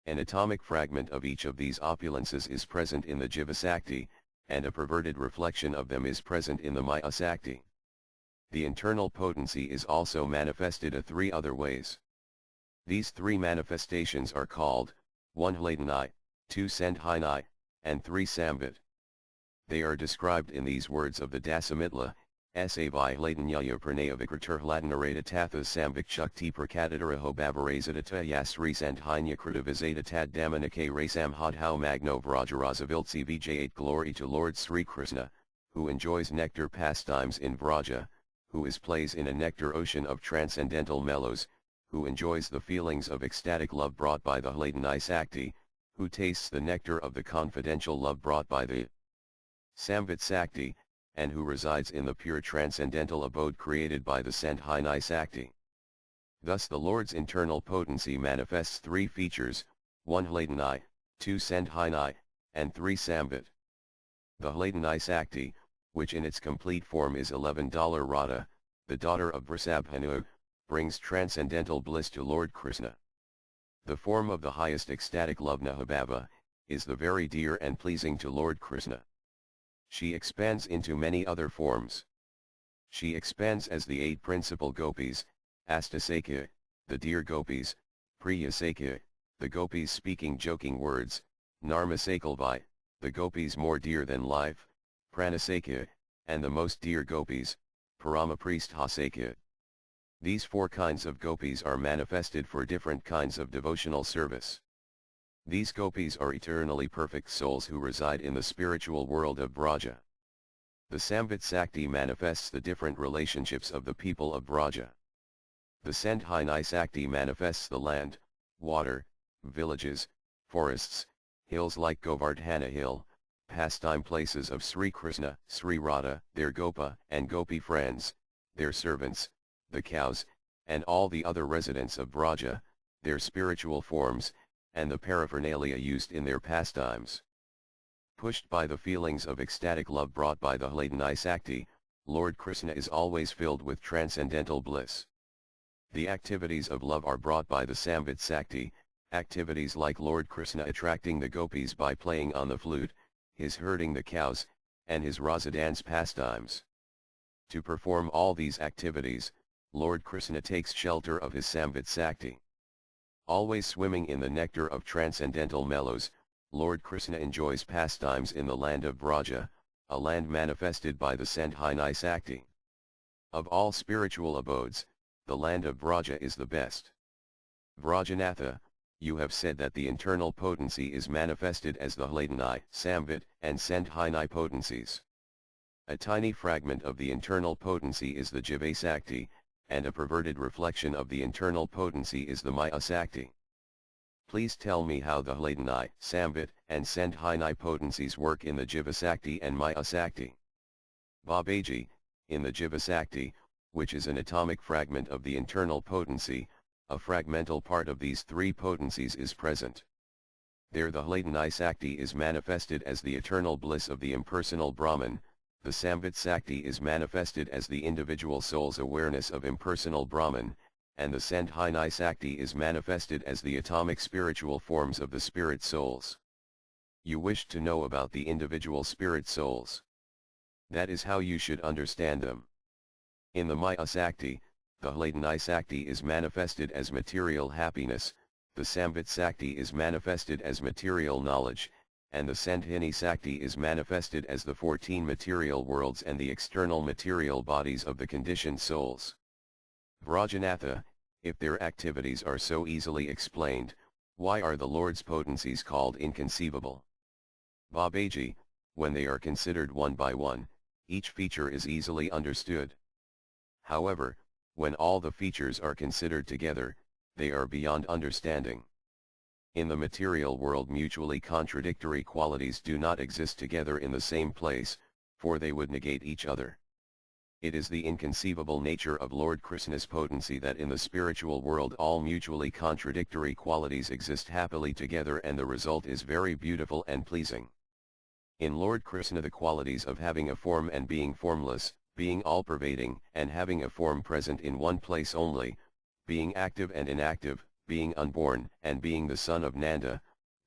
Speaker 1: An atomic fragment of each of these opulences is present in the Jiva Sakti, and a perverted reflection of them is present in the Maya Sakti. The internal potency is also manifested in three other ways. These three manifestations are called 1 Hladani, 2 Sandhini, and 3 Sambit. They are described in these words of the Dasamitla, Savai Hladanyaya Pranayavakritur Hladinarata Tatha Sambik Shakti Prakatitaraho Bavarazadata Yasri Sandhinya Kritavizata Tad Damanake Rasam Hadhau Magno Vrajarasaviltsi Vijayat. Glory to Lord Sri Krishna, who enjoys nectar pastimes in Vraja, who is plays in a nectar ocean of transcendental mellows, who enjoys the feelings of ecstatic love brought by the Hladani Sakti, who tastes the nectar of the confidential love brought by the Sambit Sakti, and who resides in the pure transcendental abode created by the Sandhini Sakti. Thus the Lord's internal potency manifests three features, 1 Hladani, 2 Sandhini, and 3 Sambit. The Hladani Sakti, which in its complete form is 11 Radha, the daughter of Vrasabhanu, brings transcendental bliss to Lord Krishna. The form of the highest ecstatic love Nahabhava, is the very dear and pleasing to Lord Krishna. She expands into many other forms. She expands as the 8 principal gopis, Astasakya, the dear gopis, Priyasakya, the gopis speaking joking words, Narmasakalvi, the gopis more dear than life, Pranasakya, and the most dear gopis, Paramapristha. These 4 kinds of gopis are manifested for different kinds of devotional service. These gopis are eternally perfect souls who reside in the spiritual world of Braja. The Sambit Sakti manifests the different relationships of the people of Braja. The Sandhini Sakti manifests the land, water, villages, forests, hills like Govardhana Hill, pastime places of Sri Krishna, Sri Radha, their Gopa and Gopi friends, their servants, the cows, and all the other residents of Braja, their spiritual forms, and the paraphernalia used in their pastimes. Pushed by the feelings of ecstatic love brought by the Hladani Sakti, Lord Krishna is always filled with transcendental bliss. The activities of love are brought by the Sambit Sakti, activities like Lord Krishna attracting the gopis by playing on the flute, his herding the cows, and his rasa dance pastimes. To perform all these activities, Lord Krishna takes shelter of his Sambit Sakti. Always swimming in the nectar of transcendental mellows, Lord Krishna enjoys pastimes in the land of Braja, a land manifested by the Sandhini Sakti. Of all spiritual abodes, the land of Braja is the best. Vrajanatha, you have said that the internal potency is manifested as the Hladani, Sambit, and Sandhini potencies. A tiny fragment of the internal potency is the Jiva Sakti, and a perverted reflection of the internal potency is the Maya Sakti. Please tell me how the Hladani, Sambit, and Sandhini potencies work in the Jiva Sakti and Maya Sakti. Babaji, in the Jiva Sakti, which is an atomic fragment of the internal potency, a fragmental part of these 3 potencies is present. There the Hladani Sakti is manifested as the eternal bliss of the impersonal Brahman, the Sambit Sakti is manifested as the individual soul's awareness of impersonal Brahman, and the Sandhini Sakti is manifested as the atomic spiritual forms of the spirit souls. You wish to know about the individual spirit souls. That is how you should understand them. In the Maya Sakti, the Hladani Sakti is manifested as material happiness, the Sambit Sakti is manifested as material knowledge, and the Sandhini Sakti is manifested as the 14 material worlds and the external material bodies of the conditioned souls. Vrajanatha, if their activities are so easily explained, why are the Lord's potencies called inconceivable? Babaji, when they are considered one by one, each feature is easily understood. However, when all the features are considered together, they are beyond understanding. In the material world mutually contradictory qualities do not exist together in the same place, for they would negate each other. It is the inconceivable nature of Lord Krishna's potency that in the spiritual world all mutually contradictory qualities exist happily together and the result is very beautiful and pleasing. In Lord Krishna the qualities of having a form and being formless, being all-pervading and having a form present in one place only, being active and inactive, being unborn and being the son of Nanda,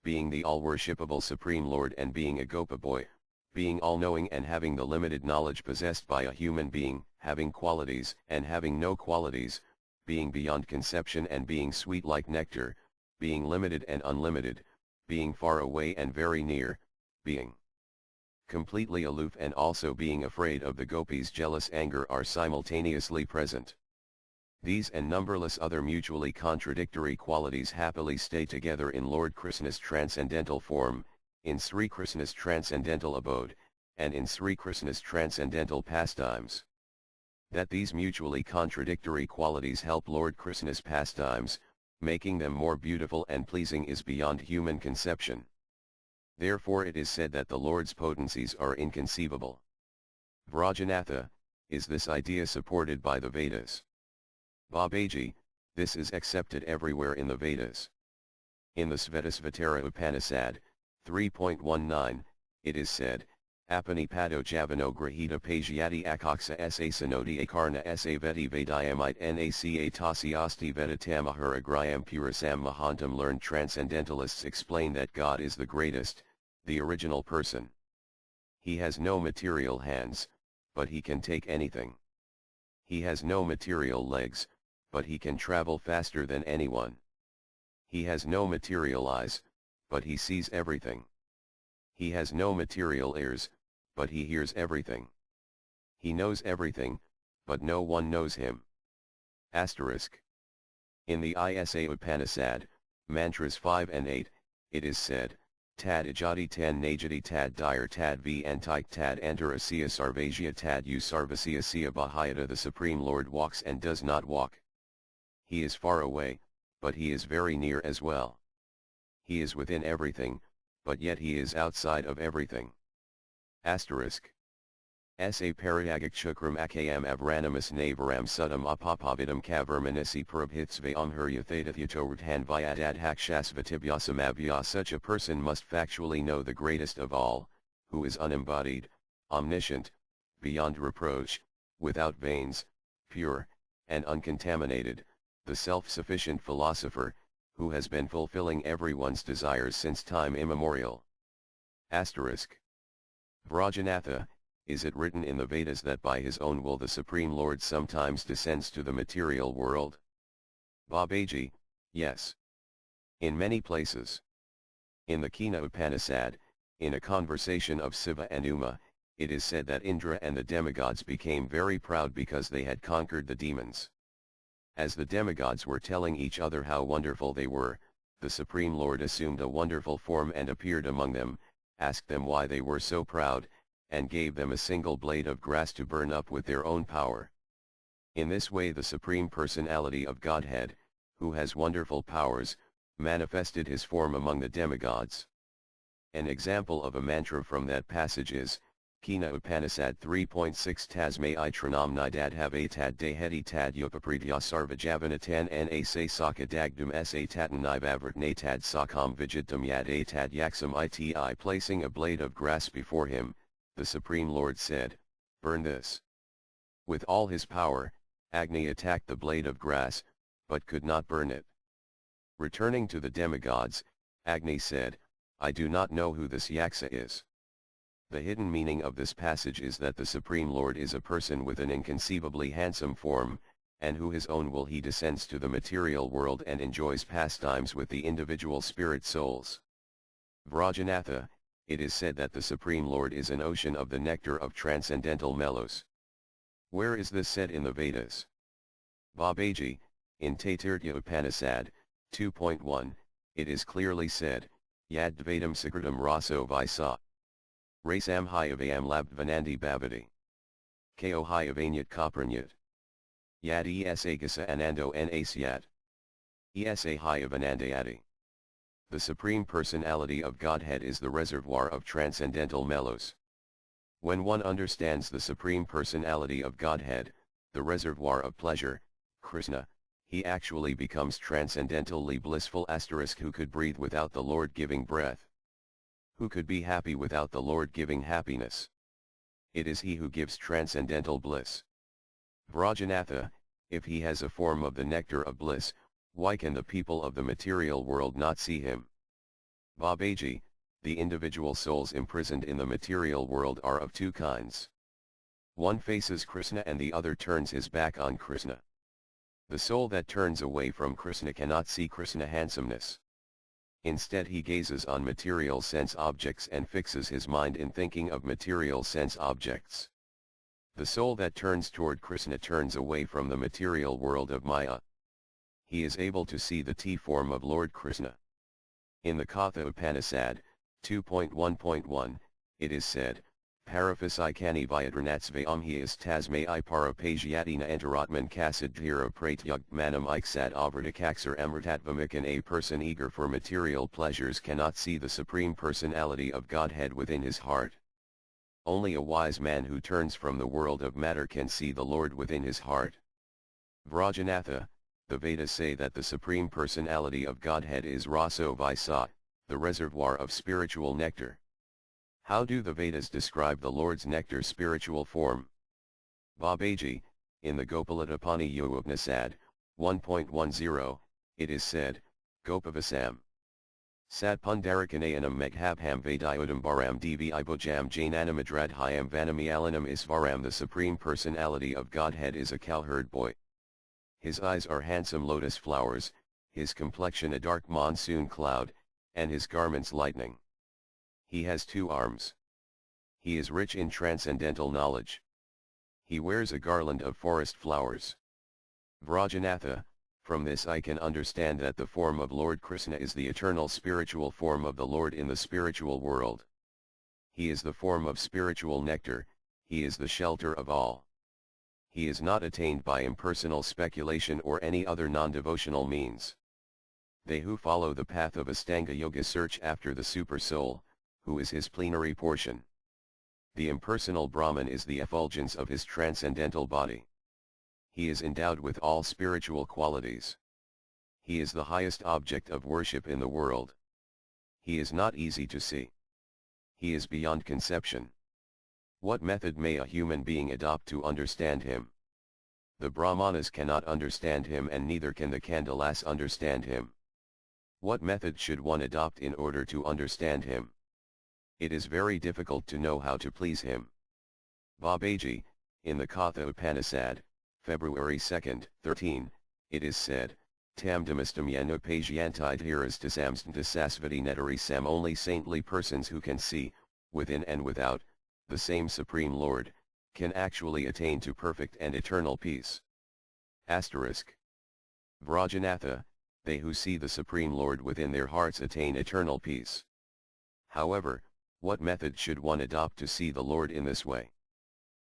Speaker 1: being the all-worshipable Supreme Lord and being a Gopa boy, being all-knowing and having the limited knowledge possessed by a human being, having qualities and having no qualities, being beyond conception and being sweet like nectar, being limited and unlimited, being far away and very near, being completely aloof and also being afraid of the gopis' jealous anger are simultaneously present. These and numberless other mutually contradictory qualities happily stay together in Lord Krishna's transcendental form, in Sri Krishna's transcendental abode, and in Sri Krishna's transcendental pastimes. That these mutually contradictory qualities help Lord Krishna's pastimes, making them more beautiful and pleasing, is beyond human conception. Therefore it is said that the Lord's potencies are inconceivable. Vrajanatha, is this idea supported by the Vedas? Babaji, this is accepted everywhere in the Vedas. In the Svetasvatara Upanishad, 3.19, it is said, Apanipado Javano Grahita Pajyati Akaksa sa Sanoti Akarna sa Veti Vedayamite Naca Tasyasti Vedatamahara Grayam Purasam Mahantam. Learned transcendentalists explain that God is the greatest, the original person. He has no material hands, but he can take anything. He has no material legs, but he can travel faster than anyone. He has no material eyes, but he sees everything. He has no material ears, but he hears everything. He knows everything, but no one knows him. Asterisk. In the Isa Upanishad, mantras 5 and 8, it is said, Tad ijati tan najati tad dire tad v antik tad antarasiya sarvasya tad u sarvasya siya bahayata. The Supreme Lord walks and does not walk. He is far away, but he is very near as well. He is within everything, but yet he is outside of everything. Asterisk. Sa parayagak chukram akam avranamas navaram sudam apapavidam kavermanisi prabhitsve amhuryathadathyatoradhan vyadad hakshasvatibyasamabhya. Such a person must factually know the greatest of all, who is unembodied, omniscient, beyond reproach, without veins, pure, and uncontaminated, the self-sufficient philosopher, who has been fulfilling everyone's desires since time immemorial. Asterisk. Vrajanatha, is it written in the Vedas that by his own will the Supreme Lord sometimes descends to the material world? Babaji, yes. In many places. In the Kena Upanishad, in a conversation of Siva and Uma, it is said that Indra and the demigods became very proud because they had conquered the demons. As the demigods were telling each other how wonderful they were, the Supreme Lord assumed a wonderful form and appeared among them, asked them why they were so proud, and gave them a single blade of grass to burn up with their own power. In this way the Supreme Personality of Godhead, who has wonderful powers, manifested his form among the demigods. An example of a mantra from that passage is, Kena Upanishad 3.6 Tasmai Itranam Nidad Have Tad Deheti Tad Yupapritya Sarvajavanatan Nasa Saka Dagdum Sa Tatan Nivavrat Natad Sakam Vijitam Yad Atad Yaksam Iti. Placing a blade of grass before him, the Supreme Lord said, burn this. With all his power, Agni attacked the blade of grass, but could not burn it. Returning to the demigods, Agni said, I do not know who this Yaksa is. The hidden meaning of this passage is that the Supreme Lord is a person with an inconceivably handsome form, and who his own will he descends to the material world and enjoys pastimes with the individual spirit souls. Vrajanatha, it is said that the Supreme Lord is an ocean of the nectar of transcendental mellows. Where is this said in the Vedas? Babaji, in Taitirtya Upanishad, 2.1, it is clearly said, Yad Dvaitam Sakritam Raso Vaisa. Rasam Hyavayam Labdvanandi Bhavati. Ko Hyavanyat Kapranyat. Yad Esagasa Anando Nasyat. Esa Hyavanandayati. The Supreme Personality of Godhead is the reservoir of transcendental mellows. When one understands the Supreme Personality of Godhead, the reservoir of pleasure, Krishna, he actually becomes transcendentally blissful. Asterisk. Who could breathe without the Lord giving breath? Who could be happy without the Lord giving happiness? It is he who gives transcendental bliss. Vrajanatha, if he has a form of the nectar of bliss, why can the people of the material world not see him? Babaji, the individual souls imprisoned in the material world are of two kinds. One faces Krishna and the other turns his back on Krishna. The soul that turns away from Krishna cannot see Krishna handsomeness. Instead he gazes on material sense objects and fixes his mind in thinking of material sense objects. The soul that turns toward Krishna turns away from the material world of Maya. He is able to see the T-form of Lord Krishna. In the Katha Upanishad, 2.1.1, it is said, Parafasikani Vyadranatsvayamhias tasmai parapajyatina antaratman kasidhira pratyugmanam iksad avradikaksar amritatvamikan. A person eager for material pleasures cannot see the Supreme Personality of Godhead within his heart. Only a wise man who turns from the world of matter can see the Lord within his heart. Vrajanatha, the Vedas say that the Supreme Personality of Godhead is Raso Vaisa, the reservoir of spiritual nectar. How do the Vedas describe the Lord's nectar spiritual form? Babaji, in the Gopalotapani Upanishad, 1.10, it is said, Gopavasam Satpundarakanayanam Meghabham Vedayodambaram Devi Ibojam Jainanamadradhyam Vanamialanam Isvaram. The Supreme Personality of Godhead is a cowherd boy. His eyes are handsome lotus flowers, his complexion a dark monsoon cloud, and his garments lightning. He has 2 arms. He is rich in transcendental knowledge. He wears a garland of forest flowers. Vrajanatha, from this I can understand that the form of Lord Krishna is the eternal spiritual form of the Lord in the spiritual world. He is the form of spiritual nectar, he is the shelter of all. He is not attained by impersonal speculation or any other non-devotional means. They who follow the path of Astanga Yoga search after the Super Soul, who is his plenary portion. The impersonal Brahman is the effulgence of his transcendental body. He is endowed with all spiritual qualities. He is the highest object of worship in the world. He is not easy to see. He is beyond conception. What method may a human being adopt to understand him? The Brahmanas cannot understand him and neither can the Kandalas understand him. What method should one adopt in order to understand him? It is very difficult to know how to please him. Babaji, in the Katha Upanishad, February 2, 13, it is said, Tam Damistam Yanupajyantidhiras Tasamstasasvati Netari Sam. Only saintly persons who can see, within and without, the same Supreme Lord, can actually attain to perfect and eternal peace. Asterisk. Vrajanatha, they who see the Supreme Lord within their hearts attain eternal peace. However, what method should one adopt to see the Lord in this way?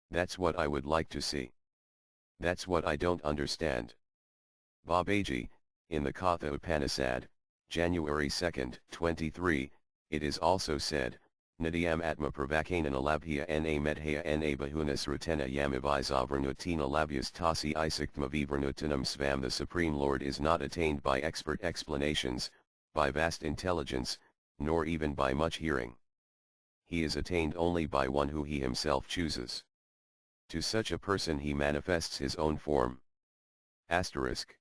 Speaker 1: That's what I would like to see. That's what I don't understand. Babaji, in the Katha Upanishad, January 2, 23, it is also said, Nidiyam Atma Pravakanan Alabhya Na Medhaya Na Bahunas Rutena Yamavizavranutina Labhyas Tasi Isaktmavivarnutanam Svam. The Supreme Lord is not attained by expert explanations, by vast intelligence, nor even by much hearing. He is attained only by one who he himself chooses. To such a person he manifests his own form. Asterisk.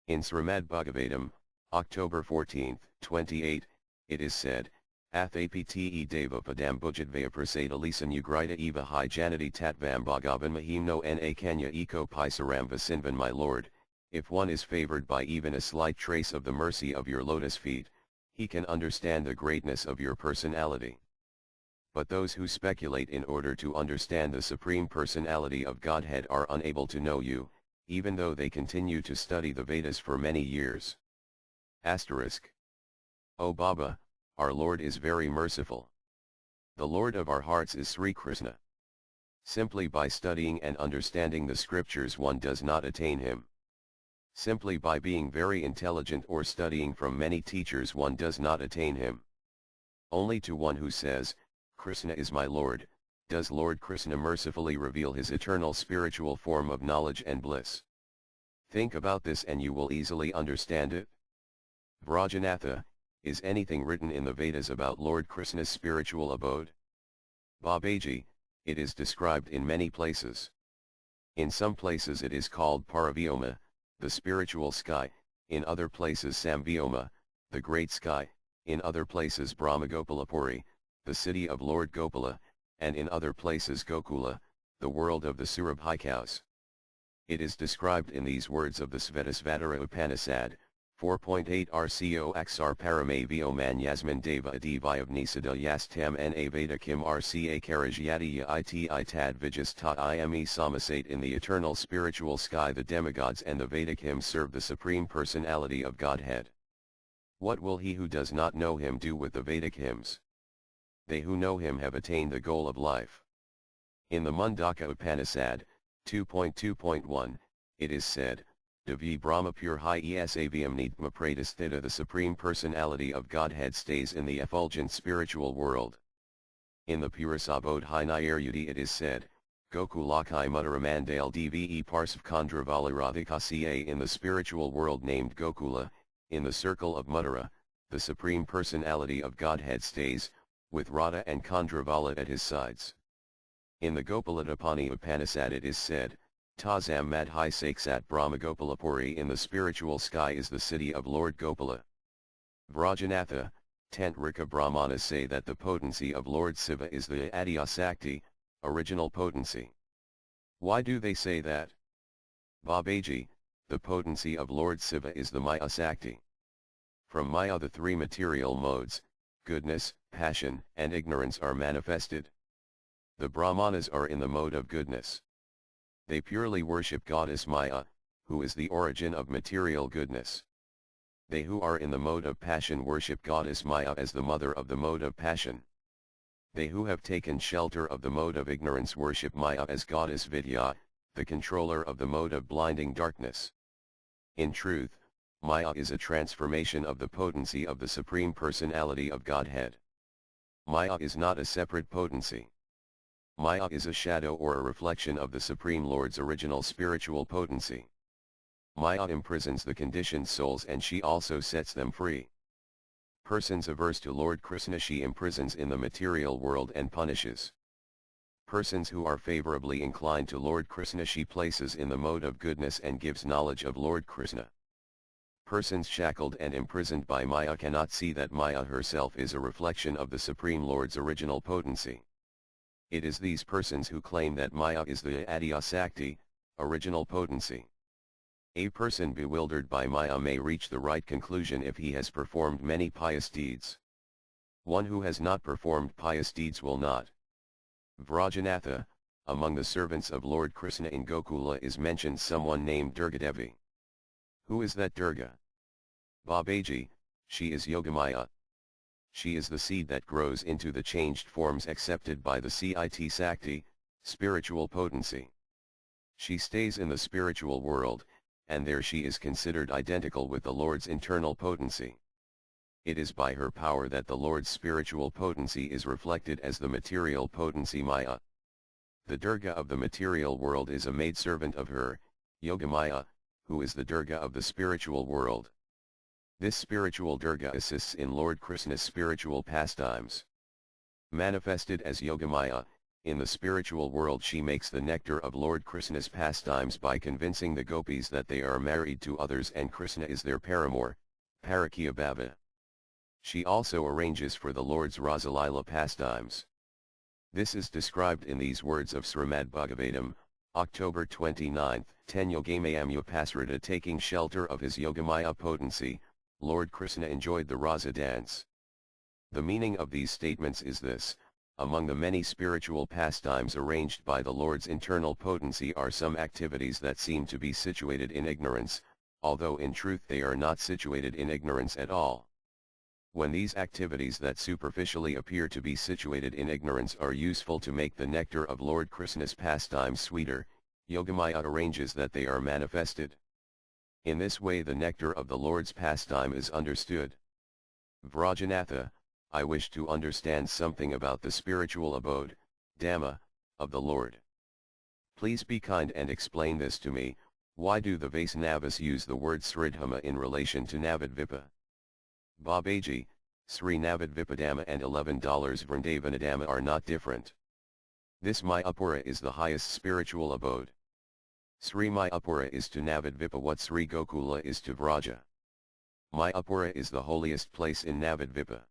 Speaker 1: In Srimad Bhagavatam, October 14, 28, it is said, Athapte deva padam bujadvaya prasada lisan ugrita eva hi janati tatvam bhagavan mahimno na kanya eko pisaram vasinvan. My Lord, if one is favored by even a slight trace of the mercy of your lotus feet, he can understand the greatness of your personality. But those who speculate in order to understand the Supreme Personality of Godhead are unable to know you, even though they continue to study the Vedas for many years. Asterisk. O Baba, our Lord is very merciful. The Lord of our hearts is Sri Krishna. Simply by studying and understanding the scriptures one does not attain him. Simply by being very intelligent or studying from many teachers one does not attain him. Only to one who says, Krishna is my Lord, does Lord Krishna mercifully reveal his eternal spiritual form of knowledge and bliss. Think about this and you will easily understand it. Vrajanatha, is anything written in the Vedas about Lord Krishna's spiritual abode? Babaji, it is described in many places. In some places it is called Paravyoma, the spiritual sky, in other places Samvyoma, the great sky, in other places Brahmagopalapuri, the city of Lord Gopala, and in other places Gokula, the world of the Surabhi cows. It is described in these words of the Svetasvatara Upanishad, 4.8 RCO XR Paramavio Man Yasmin Deva Adivayavnisada Yastam Na Vedakim RCA Karajyatiya Iti Tad Vijas Ta Ime Samasate. In the eternal spiritual sky the demigods and the Vedic hymns serve the Supreme Personality of Godhead. What will he who does not know him do with the Vedic hymns? They who know him have attained the goal of life. In the Mundaka Upanishad, 2.2.1, it is said, Devi Brahma Pure Hi Esaviam Nidma Pradisthita. The Supreme Personality of Godhead stays in the effulgent spiritual world. In the Purasabodh Hi Nayarudi it is said, Gokulakai Muttaramandale Dve Parsav Kandravali. In the spiritual world named Gokula, in the circle of Mathura, the Supreme Personality of Godhead stays, with Radha and Kandravala at his sides. In the Gopaladapani Upanishad it is said, Tazam Madhai Saksat Brahmagopalapuri. In the spiritual sky is the city of Lord Gopala. Vrajanatha, Tantrika Brahmanas say that the potency of Lord Siva is the Adiyasakti, original potency. Why do they say that? Babaji, the potency of Lord Siva is the Maya Sakti. From Maya the three material modes, goodness, passion, and ignorance are manifested. The Brahmanas are in the mode of goodness. They purely worship goddess Maya, who is the origin of material goodness. They who are in the mode of passion worship goddess Maya as the mother of the mode of passion. They who have taken shelter of the mode of ignorance worship Maya as goddess Vidya, the controller of the mode of blinding darkness. In truth, Maya is a transformation of the potency of the Supreme Personality of Godhead. Maya is not a separate potency. Maya is a shadow or a reflection of the Supreme Lord's original spiritual potency. Maya imprisons the conditioned souls and she also sets them free. Persons averse to Lord Krishna she imprisons in the material world and punishes. Persons who are favorably inclined to Lord Krishna she places in the mode of goodness and gives knowledge of Lord Krishna. Persons shackled and imprisoned by Maya cannot see that Maya herself is a reflection of the Supreme Lord's original potency. It is these persons who claim that Maya is the Adiyasakti, original potency. A person bewildered by Maya may reach the right conclusion if he has performed many pious deeds. One who has not performed pious deeds will not. Vrajanatha, among the servants of Lord Krishna in Gokula is mentioned someone named Durga Devi. Who is that Durga? Babaji, she is Yogamaya. She is the seed that grows into the changed forms accepted by the Cit Sakti, spiritual potency. She stays in the spiritual world, and there she is considered identical with the Lord's internal potency. It is by her power that the Lord's spiritual potency is reflected as the material potency Maya. The Durga of the material world is a maidservant of her, Yogamaya, who is the Durga of the spiritual world. This spiritual Durga assists in Lord Krishna's spiritual pastimes. Manifested as Yogamaya, in the spiritual world she makes the nectar of Lord Krishna's pastimes by convincing the gopis that they are married to others and Krishna is their paramour, Parakya Bhava. She also arranges for the Lord's Rasalila pastimes. This is described in these words of Srimad Bhagavatam, October 29, 10 Yogamayam Upasrita. Taking shelter of his Yogamaya potency, Lord Krishna enjoyed the Rasa dance. The meaning of these statements is this: among the many spiritual pastimes arranged by the Lord's internal potency are some activities that seem to be situated in ignorance, although in truth they are not situated in ignorance at all. When these activities that superficially appear to be situated in ignorance are useful to make the nectar of Lord Krishna's pastimes sweeter, Yogamaya arranges that they are manifested. In this way the nectar of the Lord's pastime is understood. Vrajanatha, I wish to understand something about the spiritual abode, Dhamma, of the Lord. Please be kind and explain this to me. Why do the Vaisnavas use the word Sridhama in relation to Navadvipa? Babaji, Sri Navadvipadhamma and $11 Vrindavanadhamma are not different. This Mayapura is the highest spiritual abode. Sri Mayapura is to Navadvipa what Sri Gokula is to Vraja. Mayapura is the holiest place in Navadvipa.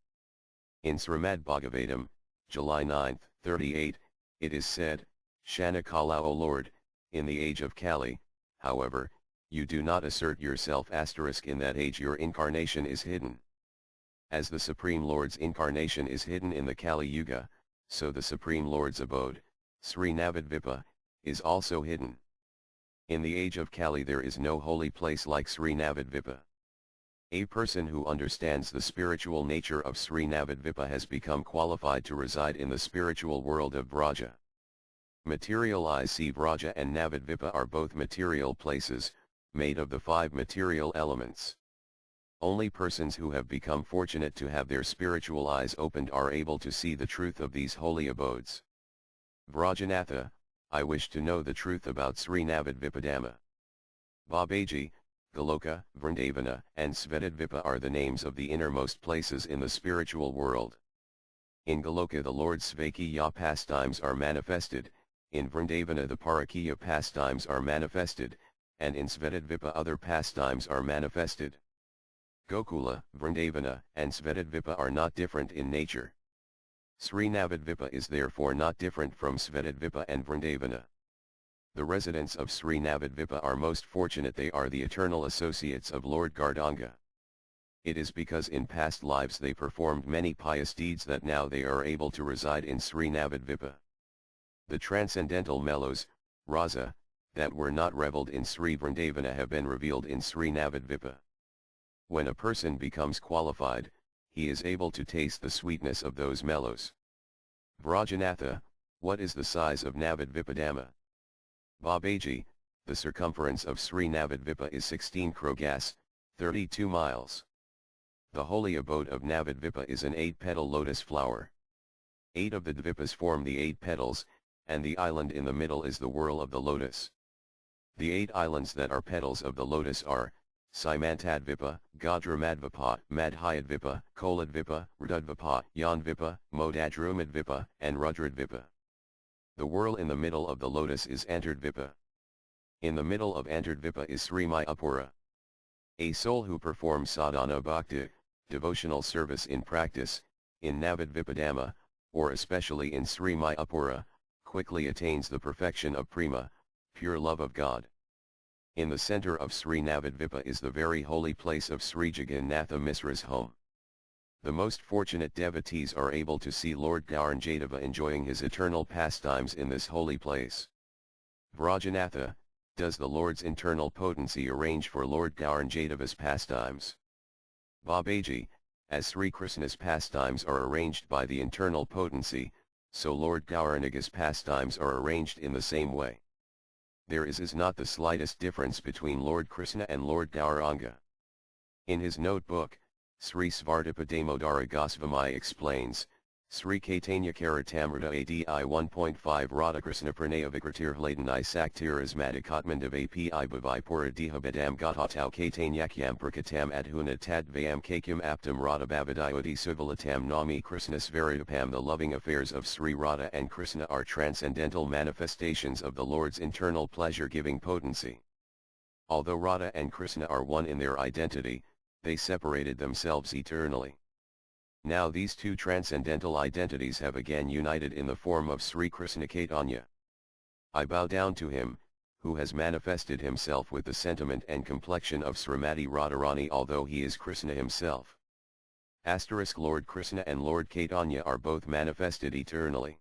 Speaker 1: In Srimad Bhagavatam, July 9, 38, it is said, Shanakala O Lord, in the age of Kali, however, you do not assert yourself ** in that age your incarnation is hidden. As the Supreme Lord's incarnation is hidden in the Kali Yuga, so the Supreme Lord's abode, Sri Navadvipa, is also hidden. In the age of Kali there is no holy place like Sri Navadvipa. A person who understands the spiritual nature of Sri Navadvipa has become qualified to reside in the spiritual world of Braja. Materialized Braja and Navadvipa are both material places, made of the 5 material elements. Only persons who have become fortunate to have their spiritual eyes opened are able to see the truth of these holy abodes. Vrajanatha, I wish to know the truth about Sri Navadvipadama. Babaji, Goloka, Vrindavana, and Svetadvipa are the names of the innermost places in the spiritual world. In Goloka the Lord's Svaikiya pastimes are manifested, in Vrindavana the Parakiya pastimes are manifested, and in Svetadvipa other pastimes are manifested. Gokula, Vrindavana, and Svetadvipa are not different in nature. Sri Navadvipa is therefore not different from Svetadvipa and Vrindavana. The residents of Sri Navadvipa are most fortunate, they are the eternal associates of Lord Gardanga. It is because in past lives they performed many pious deeds that now they are able to reside in Sri Navadvipa. The transcendental mellows, rasa, that were not reveled in Sri Vrindavana have been revealed in Sri Navadvipa. When a person becomes qualified, he is able to taste the sweetness of those mellows. Vrajanatha, what is the size of Navadvipadama? Babaji, the circumference of Sri Navadvipa is 16 krogas, 32 miles. The holy abode of Navadvipa is an 8-petal lotus flower. 8 of the dvipas form the 8 petals, and the island in the middle is the whirl of the lotus. The 8 islands that are petals of the lotus are Simantadvipa, Godramadvipa, Madhyadvipa, Koladvipa, Rudadvipa, Yanvipa, Modadrumadvipa, and Rudradvipa. The whirl in the middle of the lotus is Antardvipa. In the middle of Antardvipa is Sri Mayapura. A soul who performs sadhana bhakti, devotional service in practice, in Navadvipadama, or especially in Sri Mayapura, quickly attains the perfection of prema, pure love of God. In the center of Sri Navadvipa is the very holy place of Sri Jagannatha Misra's home. The most fortunate devotees are able to see Lord Gauranjadeva enjoying his eternal pastimes in this holy place. Vrajanatha, does the Lord's internal potency arrange for Lord Gauranjadeva's pastimes? Babaji, as Sri Krishna's pastimes are arranged by the internal potency, so Lord Gauranaga's pastimes are arranged in the same way. There is not the slightest difference between Lord Krishna and Lord Gauranga. In his notebook, Sri Svartapa Damodara Goswami explains, Sri Caitanya Karatamrita Adi 1.5 Radhakrishna Pranaya Vikratirhladan I Saktirasmadikatmandav Api Bhavai Pura Dihabadam Gathatau Caitanyakyam Prakatam Adhuna Tadvayam Kakyam Aptam Radha Bhavadayodi Suvalatam Nami Krishnas Veridapam. The loving affairs of Sri Radha and Krishna are transcendental manifestations of the Lord's internal pleasure-giving potency. Although Radha and Krishna are one in their identity, they separated themselves eternally. Now these two transcendental identities have again united in the form of Sri Krishna Caitanya. I bow down to him, who has manifested himself with the sentiment and complexion of Srimati Radharani although he is Krishna himself. Lord Krishna and Lord Caitanya are both manifested eternally.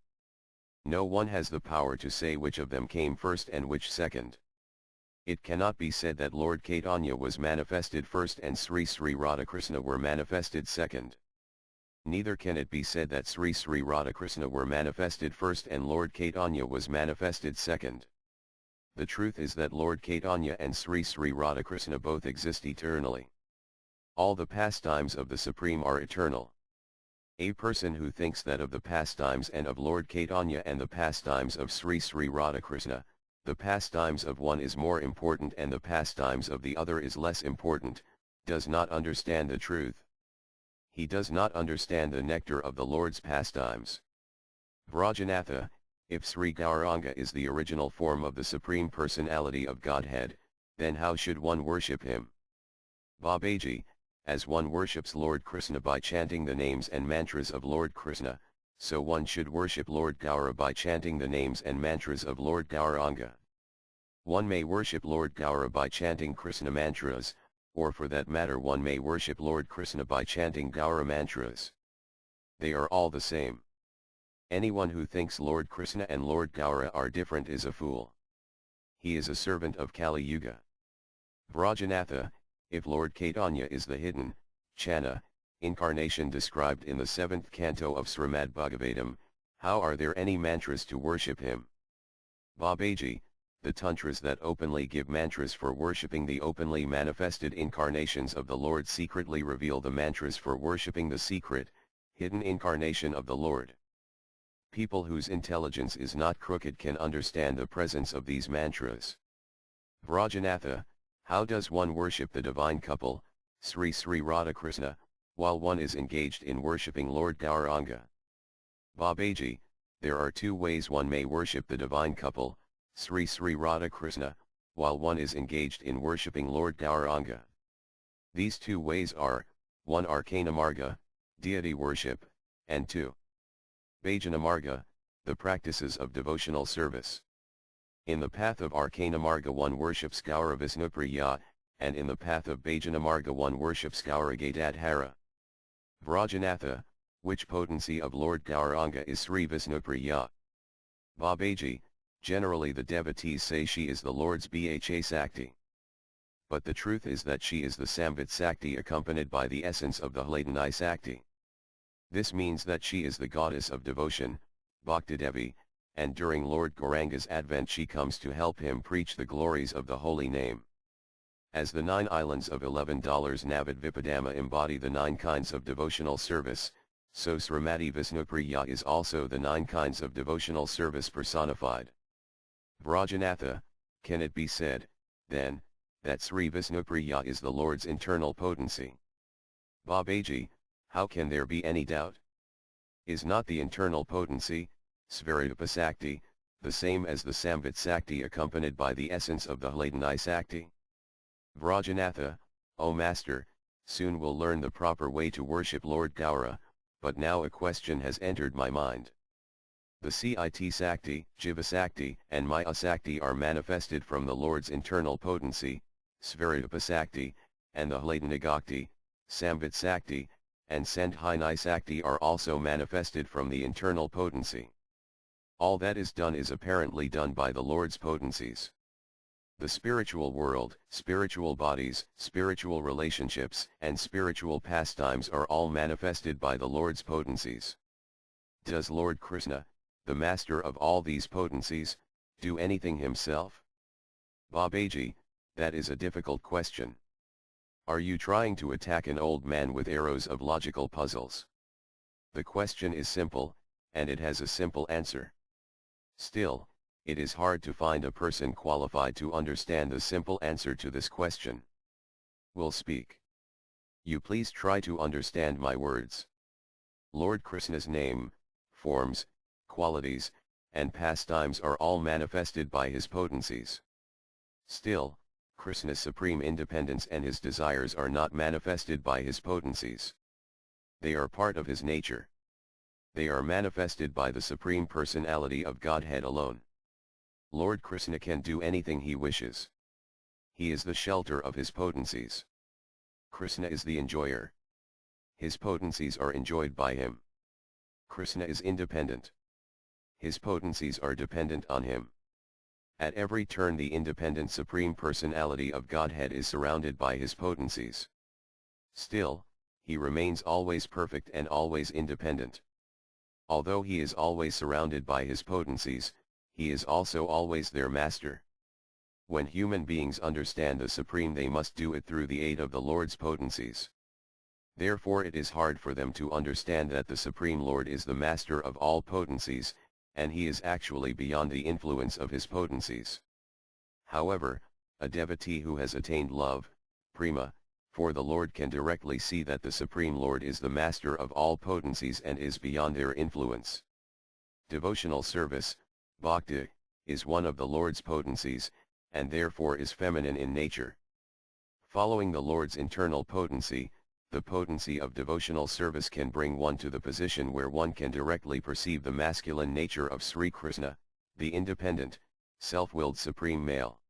Speaker 1: No one has the power to say which of them came first and which second. It cannot be said that Lord Caitanya was manifested first and Sri Radhakrishna were manifested second. Neither can it be said that Sri Radhakrishna were manifested first and Lord Caitanya was manifested second. The truth is that Lord Caitanya and Sri Radhakrishna both exist eternally. All the pastimes of the Supreme are eternal. A person who thinks that of the pastimes and of Lord Caitanya and the pastimes of Sri Radhakrishna, the pastimes of one is more important and the pastimes of the other is less important, does not understand the truth. He does not understand the nectar of the Lord's pastimes. Vrajanatha, if Sri Gauranga is the original form of the Supreme Personality of Godhead, then how should one worship him? Babaji, as one worships Lord Krishna by chanting the names and mantras of Lord Krishna, so one should worship Lord Gaura by chanting the names and mantras of Lord Gauranga. One may worship Lord Gaura by chanting Krishna mantras, or for that matter one may worship Lord Krishna by chanting Gaura mantras. They are all the same. Anyone who thinks Lord Krishna and Lord Gaura are different is a fool. He is a servant of Kali Yuga. Vrajanatha, if Lord Chaitanya is the hidden, Chana, incarnation described in the 7th canto of Srimad Bhagavatam, how are there any mantras to worship him? Babaji, the tantras that openly give mantras for worshipping the openly manifested incarnations of the Lord secretly reveal the mantras for worshipping the secret, hidden incarnation of the Lord. People whose intelligence is not crooked can understand the presence of these mantras. Vrajanatha, how does one worship the divine couple, Sri Sri Radhakrishna, while one is engaged in worshipping Lord Gauranga? Babaji, there are two ways one may worship the divine couple, Sri Sri Radhakrishna, while one is engaged in worshipping Lord Gauranga. These two ways are, 1. Arcana Marga, deity worship, and 2. Bhajana Marga, the practices of devotional service. In the path of Arcana Marga one worships Gaura Visnupriya, and in the path of Bhajana Marga one worships Gaura Gadadhara. Vrajanatha, which potency of Lord Gauranga is Sri Visnupriya? Babaji, generally the devotees say she is the Lord's Bha Sakti. But the truth is that she is the Samvit Sakti accompanied by the essence of the Hladani Sakti. This means that she is the goddess of devotion, Bhakti Devi, and during Lord Gauranga's advent she comes to help him preach the glories of the holy name. As the 9 islands of $11 Navadvipadama embody the 9 kinds of devotional service, so Srimati Visnupriya is also the 9 kinds of devotional service personified. Vrajanatha, can it be said, then, that Sri Visnupriya is the Lord's internal potency? Babaji, how can there be any doubt? Is not the internal potency, Svarupa Sakti, the same as the Samvit Sakti accompanied by the essence of the Hladani Sakti? Vrajanatha, O Master, soon we'll learn the proper way to worship Lord Gaura, but now a question has entered my mind. The Cit Sakti, Jiva Sakti, and Maya Sakti are manifested from the Lord's internal potency, Svarupa Sakti, and the Hladani Samvit Sakti, and Sandhini Sakti are also manifested from the internal potency. All that is done is apparently done by the Lord's potencies. The spiritual world, spiritual bodies, spiritual relationships, and spiritual pastimes are all manifested by the Lord's potencies. Does Lord Krishna, the master of all these potencies, do anything himself? Babaji, that is a difficult question. Are you trying to attack an old man with arrows of logical puzzles? The question is simple, and it has a simple answer. Still, it is hard to find a person qualified to understand the simple answer to this question. Will speak. You please try to understand my words. Lord Krishna's name, forms, qualities, and pastimes are all manifested by his potencies. Still, Krishna's supreme independence and his desires are not manifested by his potencies. They are part of his nature. They are manifested by the Supreme Personality of Godhead alone. Lord Krishna can do anything he wishes. He is the shelter of his potencies. Krishna is the enjoyer. His potencies are enjoyed by him. Krishna is independent. His potencies are dependent on him. At every turn the independent Supreme Personality of Godhead is surrounded by his potencies. Still, he remains always perfect and always independent. Although he is always surrounded by his potencies, he is also always their master. When human beings understand the Supreme they must do it through the aid of the Lord's potencies. Therefore it is hard for them to understand that the Supreme Lord is the master of all potencies, and he is actually beyond the influence of his potencies. However, a devotee who has attained love, prema, for the Lord can directly see that the Supreme Lord is the master of all potencies and is beyond their influence. Devotional service, bhakti, is one of the Lord's potencies, and therefore is feminine in nature. Following the Lord's internal potency, the potency of devotional service can bring one to the position where one can directly perceive the masculine nature of Sri Krishna, the independent, self-willed supreme male.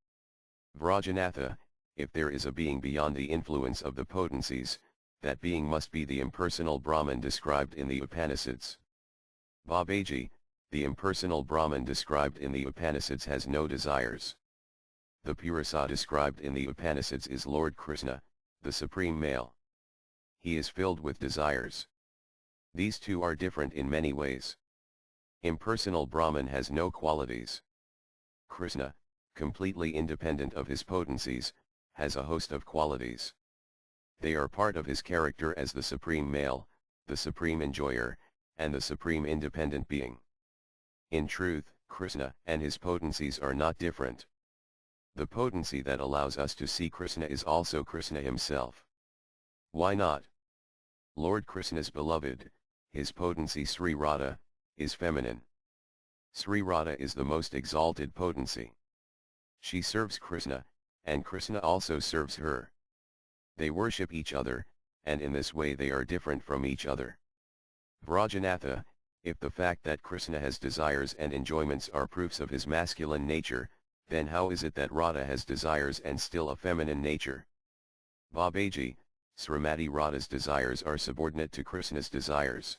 Speaker 1: Vrajanatha, if there is a being beyond the influence of the potencies, that being must be the impersonal Brahman described in the Upanishads. Babaji, the impersonal Brahman described in the Upanishads has no desires. The Purusha described in the Upanishads is Lord Krishna, the supreme male. He is filled with desires. These two are different in many ways. Impersonal Brahman has no qualities. Krishna, completely independent of his potencies, has a host of qualities. They are part of his character as the supreme male, the supreme enjoyer, and the supreme independent being. In truth, Krishna and his potencies are not different. The potency that allows us to see Krishna is also Krishna himself. Why not? Lord Krishna's beloved, his potency Sri Radha, is feminine. Sri Radha is the most exalted potency. She serves Krishna, and Krishna also serves her. They worship each other, and in this way they are different from each other. Vrajanatha, if the fact that Krishna has desires and enjoyments are proofs of his masculine nature, then how is it that Radha has desires and still a feminine nature? Babaji, Srimati Radha's desires are subordinate to Krishna's desires.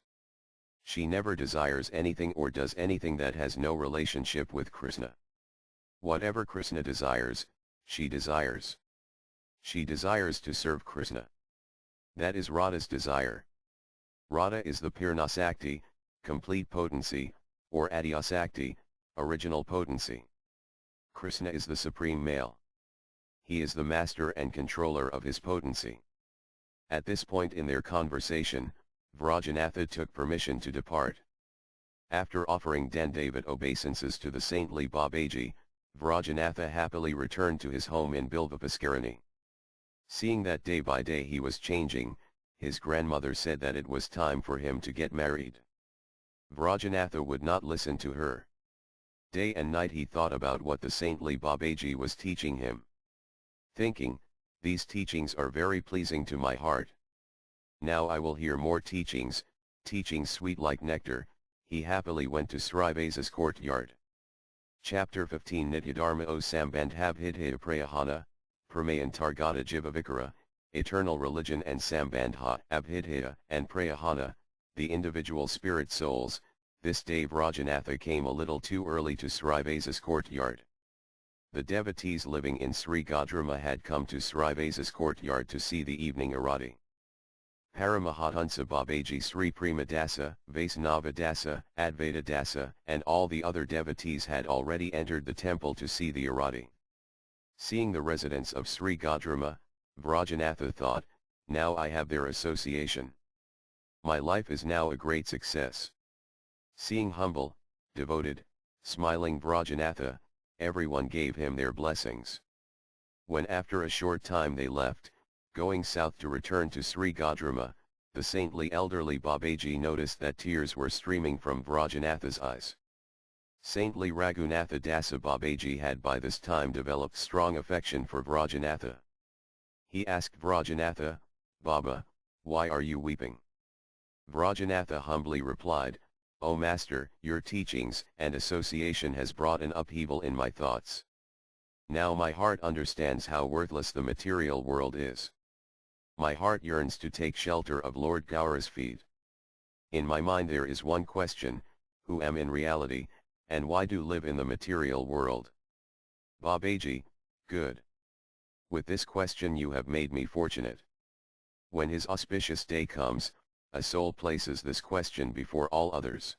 Speaker 1: She never desires anything or does anything that has no relationship with Krishna. Whatever Krishna desires, she desires. She desires to serve Krishna. That is Radha's desire. Radha is the Purnasakti, complete potency, or Adhyasakti, original potency. Krishna is the supreme male. He is the master and controller of his potency. At this point in their conversation, Vrajanatha took permission to depart. After offering Dandavat obeisances to the saintly Babaji, Vrajanatha happily returned to his home in Bilvapaskarani. Seeing that day by day he was changing, his grandmother said that it was time for him to get married. Vrajanatha would not listen to her. Day and night he thought about what the saintly Babaji was teaching him. Thinking, these teachings are very pleasing to my heart. Now I will hear more teachings, teachings sweet like nectar. He happily went to Srivasa's courtyard. Chapter 15 Nityadharma O Sambandhabhidhaya Prayahana, Pramayan Targata Jivavikara, Eternal Religion and Sambandha Abhidhaya and Prayahana, the individual spirit souls. This day Vrajanatha came a little too early to Srivasa's courtyard. The devotees living in Sri Gadrama had come to Srivasa's courtyard to see the evening arati. Paramahansa Babaji Sri Premadasa, Vaisnavadasa, Advaitadasa, and all the other devotees had already entered the temple to see the arati. Seeing the residents of Sri Gadrama, Vrajanatha thought, now I have their association. My life is now a great success. Seeing humble, devoted, smiling Vrajanatha, everyone gave him their blessings. When after a short time they left, going south to return to Sri Gadrama, the saintly elderly Babaji noticed that tears were streaming from Vrajanatha's eyes. Saintly Raghunatha Dasa Babaji had by this time developed strong affection for Vrajanatha. He asked Vrajanatha, Baba, why are you weeping? Vrajanatha humbly replied, O Master, your teachings and association has brought an upheaval in my thoughts. Now my heart understands how worthless the material world is. My heart yearns to take shelter of Lord Gaura's feet. In my mind there is one question, who am in reality, and why do live in the material world? Babaji, good. With this question you have made me fortunate. When his auspicious day comes, a soul places this question before all others.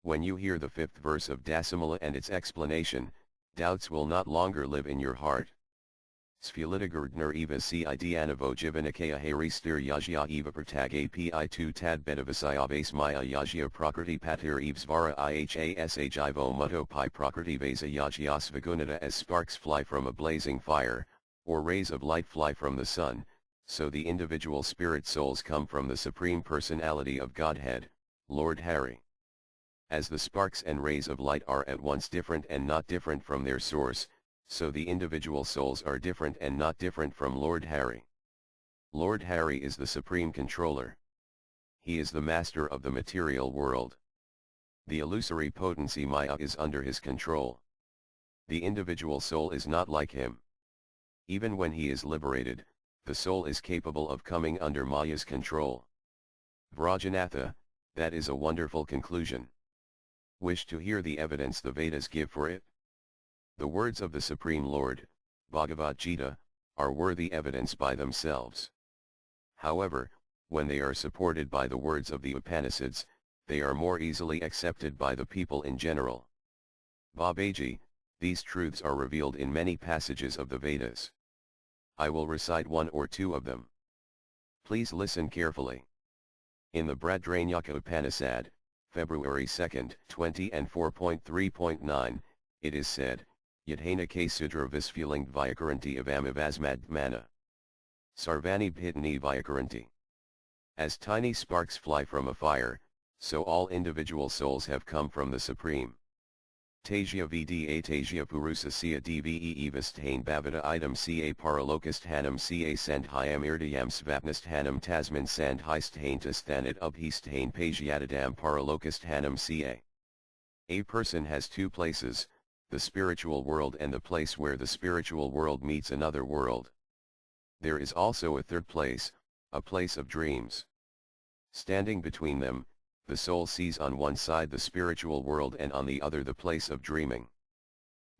Speaker 1: When you hear the 5th verse of Dasamala and its explanation, doubts will not longer live in your heart. Sphulitagurdner eva cidyanavo jivanakaya haristir yajya eva pertag api2 tadbedavasayabase maya yajya prakriti patir evsvara ihasa jivo mutto pi prakriti vasa yajyas vagunata as sparks fly from a blazing fire, or rays of light fly from the sun, so the individual spirit souls come from the Supreme Personality of Godhead, Lord Hari. As the sparks and rays of light are at once different and not different from their source, so the individual souls are different and not different from Lord Hari. Lord Hari is the supreme controller. He is the master of the material world. The illusory potency Maya is under his control. The individual soul is not like him. Even when he is liberated, the soul is capable of coming under Maya's control. Vrajanatha, that is a wonderful conclusion. Wish to hear the evidence the Vedas give for it? The words of the Supreme Lord, Bhagavad Gita, are worthy evidence by themselves. However, when they are supported by the words of the Upanishads, they are more easily accepted by the people in general. Babaji, these truths are revealed in many passages of the Vedas. I will recite one or two of them. Please listen carefully. In the Bradranyaka Upanishad, February 2, 20 and 4.3.9, it is said, Yadhana ke sudra visfuling vyakaranti avamavasmadmana. Sarvani bhitani vyakaranti. As tiny sparks fly from a fire, so all individual souls have come from the Supreme. Tajya vda tajya purusasya dve evasthain bhavata idam ca paralokasthanam ca sandhyam irdayam svapnasthanam tasman sandhysthaintasthanath ubhisthain pajyatadam paralokasthanam ca. A person has two places, the spiritual world and the place where the spiritual world meets another world. There is also a third place, a place of dreams. Standing between them, the soul sees on one side the spiritual world and on the other the place of dreaming.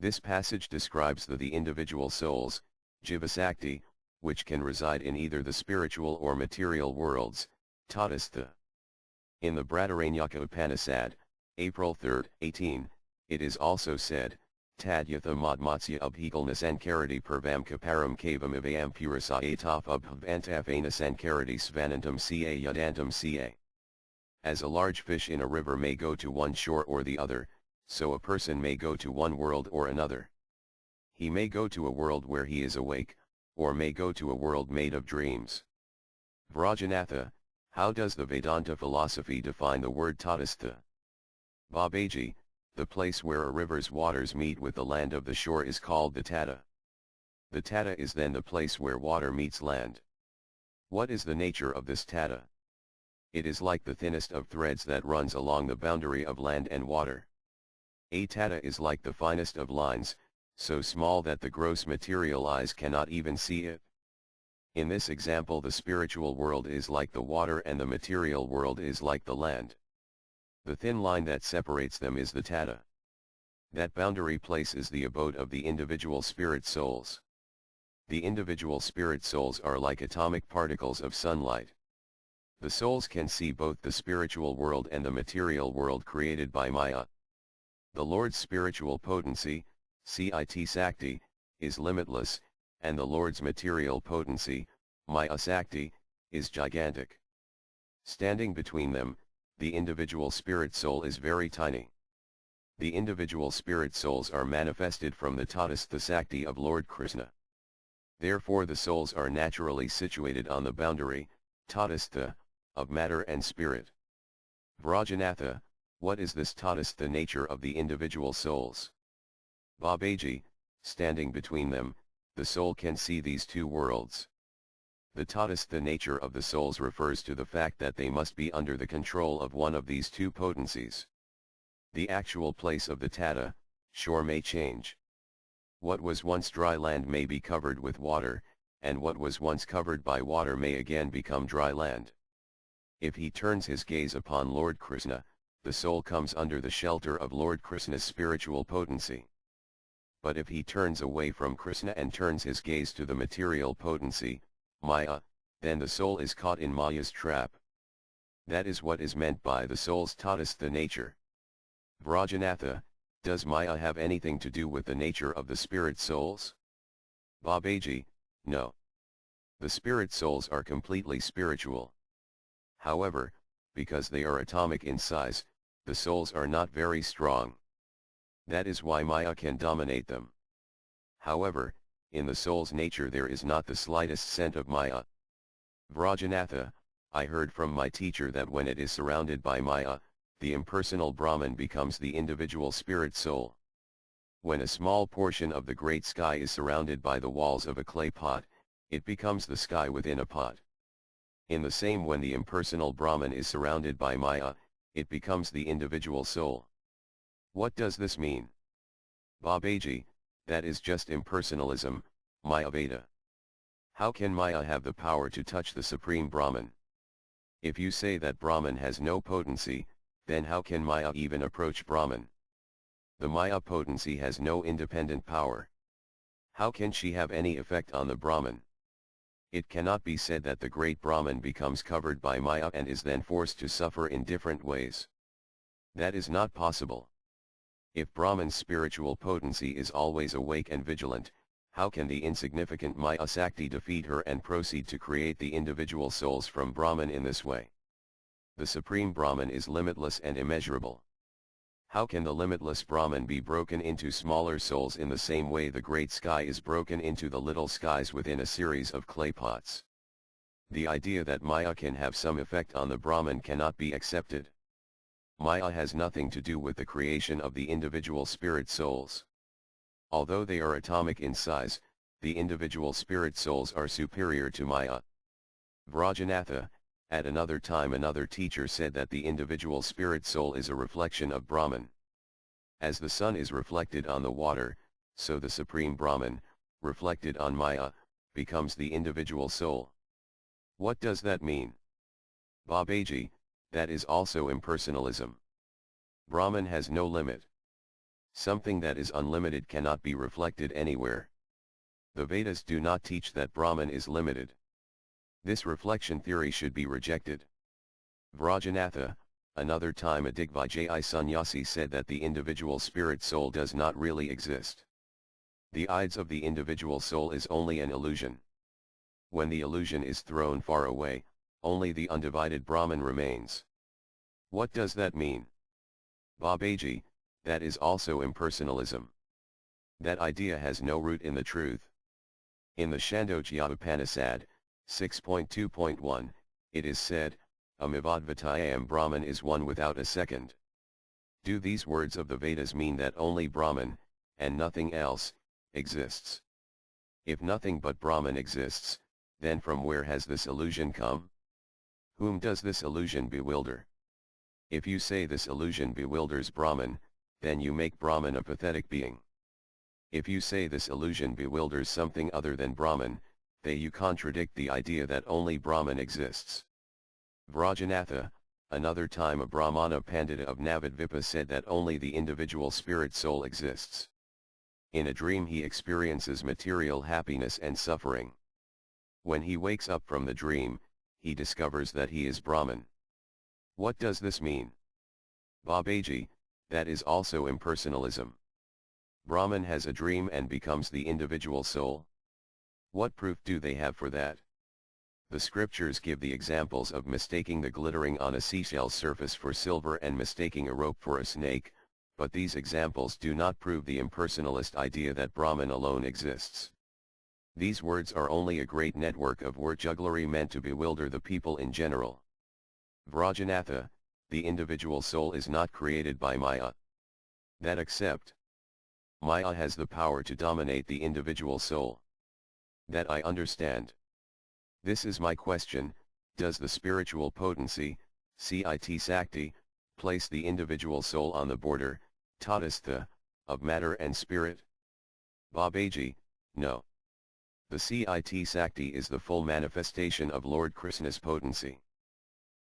Speaker 1: This passage describes the individual souls, Jivasakti, which can reside in either the spiritual or material worlds, Tatastha. In the Bradaranyaka Upanishad, April 3, 18, it is also said, Tadyatha madmatsya ubhikalna sankarati purvam kaparam kavam ivayam purasayataf ubhavantafana sankarati svanantam ca yadantam ca. As a large fish in a river may go to one shore or the other, so a person may go to one world or another. He may go to a world where he is awake, or may go to a world made of dreams. Vrajanatha, how does the Vedanta philosophy define the word Tatastha? Babaji, the place where a river's waters meet with the land of the shore is called the Tata. The Tata is then the place where water meets land. What is the nature of this Tata? It is like the thinnest of threads that runs along the boundary of land and water. A Tata is like the finest of lines, so small that the gross material eyes cannot even see it. In this example, the spiritual world is like the water and the material world is like the land. The thin line that separates them is the Tata. That boundary place is the abode of the individual spirit souls. The individual spirit souls are like atomic particles of sunlight. The souls can see both the spiritual world and the material world created by Maya. The Lord's spiritual potency, Cit Sakti, is limitless, and the Lord's material potency, Maya Sakti, is gigantic. Standing between them, the individual spirit soul is very tiny. The individual spirit souls are manifested from the Tatastha Sakti of Lord Krishna. Therefore the souls are naturally situated on the boundary, Tatastha, of matter and spirit. Vrajanatha, what is this Tatastha nature of the individual souls? Babaji, standing between them, the soul can see these two worlds. The Tatastha nature of the souls refers to the fact that they must be under the control of one of these two potencies. The actual place of the Tata, shore may change. What was once dry land may be covered with water, and what was once covered by water may again become dry land. If he turns his gaze upon Lord Krishna, the soul comes under the shelter of Lord Krishna's spiritual potency. But if he turns away from Krishna and turns his gaze to the material potency, Maya, then the soul is caught in Maya's trap. That is what is meant by the soul's Tatastha nature. Vrajanatha, does Maya have anything to do with the nature of the spirit souls? Babaji, no. The spirit souls are completely spiritual. However, because they are atomic in size, the souls are not very strong. That is why Maya can dominate them. However, in the soul's nature there is not the slightest scent of Maya. Vrajanatha, I heard from my teacher that when it is surrounded by Maya, the impersonal Brahman becomes the individual spirit soul. When a small portion of the great sky is surrounded by the walls of a clay pot, it becomes the sky within a pot. In the same, when the impersonal Brahman is surrounded by Maya, it becomes the individual soul. What does this mean? Babaji, that is just impersonalism, Maya Veda. How can Maya have the power to touch the Supreme Brahman? If you say that Brahman has no potency, then how can Maya even approach Brahman? The Maya potency has no independent power. How can she have any effect on the Brahman? It cannot be said that the great Brahman becomes covered by Maya and is then forced to suffer in different ways. That is not possible. If Brahman's spiritual potency is always awake and vigilant, how can the insignificant Maya Sakti defeat her and proceed to create the individual souls from Brahman in this way? The Supreme Brahman is limitless and immeasurable. How can the limitless Brahman be broken into smaller souls in the same way the great sky is broken into the little skies within a series of clay pots? The idea that Maya can have some effect on the Brahman cannot be accepted. Maya has nothing to do with the creation of the individual spirit souls. Although they are atomic in size, the individual spirit souls are superior to Maya. Vrajanatha, at another time another teacher said that the individual spirit soul is a reflection of Brahman. As the sun is reflected on the water, so the Supreme Brahman, reflected on Maya, becomes the individual soul. What does that mean? Babaji, that is also impersonalism. Brahman has no limit. Something that is unlimited cannot be reflected anywhere. The Vedas do not teach that Brahman is limited. This reflection theory should be rejected. Vrajanatha, another time a Digvijay sannyasi said that the individual spirit soul does not really exist. The Ides of the individual soul is only an illusion. When the illusion is thrown far away, only the undivided Brahman remains. What does that mean? Babaji, that is also impersonalism. That idea has no root in the truth. In the Chandogya Upanishad, 6.2.1, it is said, Amivadvatayam Brahman is one without a second. Do these words of the Vedas mean that only Brahman, and nothing else, exists? If nothing but Brahman exists, then from where has this illusion come? Whom does this illusion bewilder? If you say this illusion bewilders Brahman, then you make Brahman a pathetic being. If you say this illusion bewilders something other than Brahman, then you contradict the idea that only Brahman exists. Vrajanatha, another time a Brahmana Pandita of Navadvipa said that only the individual spirit soul exists. In a dream he experiences material happiness and suffering. When he wakes up from the dream, he discovers that he is Brahman. What does this mean? Babaji, that is also impersonalism. Brahman has a dream and becomes the individual soul. What proof do they have for that? The scriptures give the examples of mistaking the glittering on a seashell surface for silver and mistaking a rope for a snake, but these examples do not prove the impersonalist idea that Brahman alone exists. These words are only a great network of word jugglery meant to bewilder the people in general. Vrajanatha, the individual soul is not created by Maya. That accept. Maya has the power to dominate the individual soul. That I understand. This is my question: does the spiritual potency, Cit Sakti, place the individual soul on the border, Tatastha, of matter and spirit? Babaji, no. The Cit Sakti is the full manifestation of Lord Krishna's potency.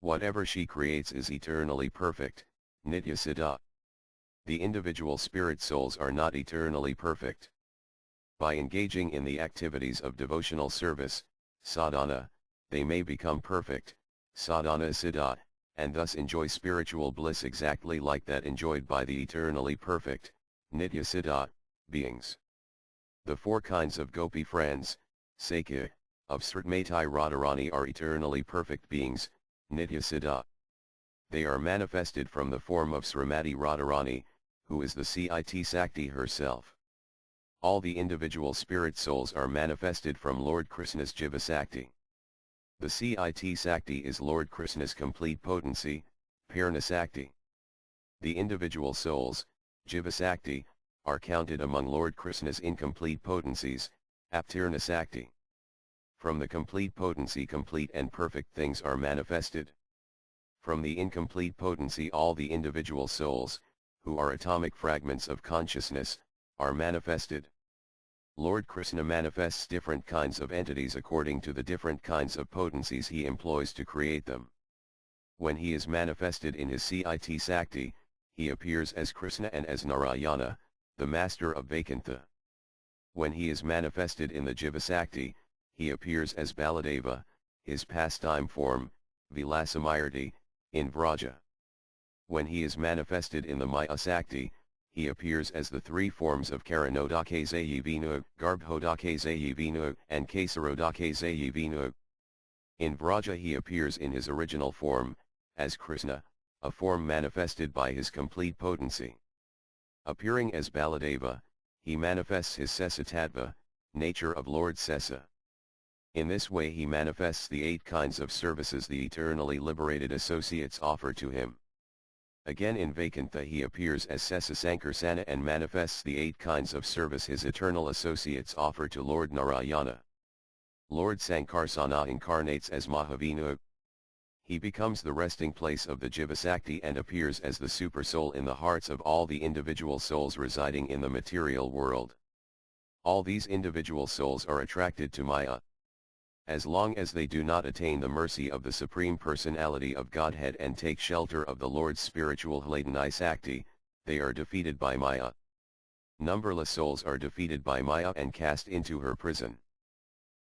Speaker 1: Whatever she creates is eternally perfect, Nitya Siddha. The individual spirit souls are not eternally perfect. By engaging in the activities of devotional service, sadhana, they may become perfect, sadhana siddha, and thus enjoy spiritual bliss exactly like that enjoyed by the eternally perfect, nitya siddha, beings. The four kinds of gopi friends, Sakhya, of Srimati Radharani are eternally perfect beings, nitya siddha. They are manifested from the form of Srimati Radharani, who is the Cit Sakti herself. All the individual spirit souls are manifested from Lord Krishna's Jiva Sakti. The Cit Sakti is Lord Krishna's complete potency, Purna Sakti. The individual souls, Jiva Sakti, are counted among Lord Krishna's incomplete potencies, Aptirna Sakti. From the complete potency complete and perfect things are manifested. From the incomplete potency all the individual souls, who are atomic fragments of consciousness, are manifested. Lord Krishna manifests different kinds of entities according to the different kinds of potencies he employs to create them. When he is manifested in his Cit Sakti, he appears as Krishna and as Narayana, the master of Vaikuntha. When he is manifested in the Jiva Sakti, he appears as Baladeva, his pastime form, Vilasamayurti, in Vraja. When he is manifested in the Maya Sakti, he appears as the three forms of Karanodakazayivinu, Garbhodakazayivinu, and Kasarodakazayivinu. In Vraja he appears in his original form, as Krishna, a form manifested by his complete potency. Appearing as Baladeva, he manifests his Sesatattva, nature of Lord Sesa. In this way he manifests the 8 kinds of services the eternally liberated associates offer to him. Again in Vaikuntha he appears as Sesa Sankarsana and manifests the 8 kinds of service his eternal associates offer to Lord Narayana. Lord Sankarsana incarnates as Mahavinu. He becomes the resting place of the Jiva Sakti and appears as the supersoul in the hearts of all the individual souls residing in the material world. All these individual souls are attracted to Maya. As long as they do not attain the mercy of the Supreme Personality of Godhead and take shelter of the Lord's spiritual Hladani Sakti, they are defeated by Maya. Numberless souls are defeated by Maya and cast into her prison.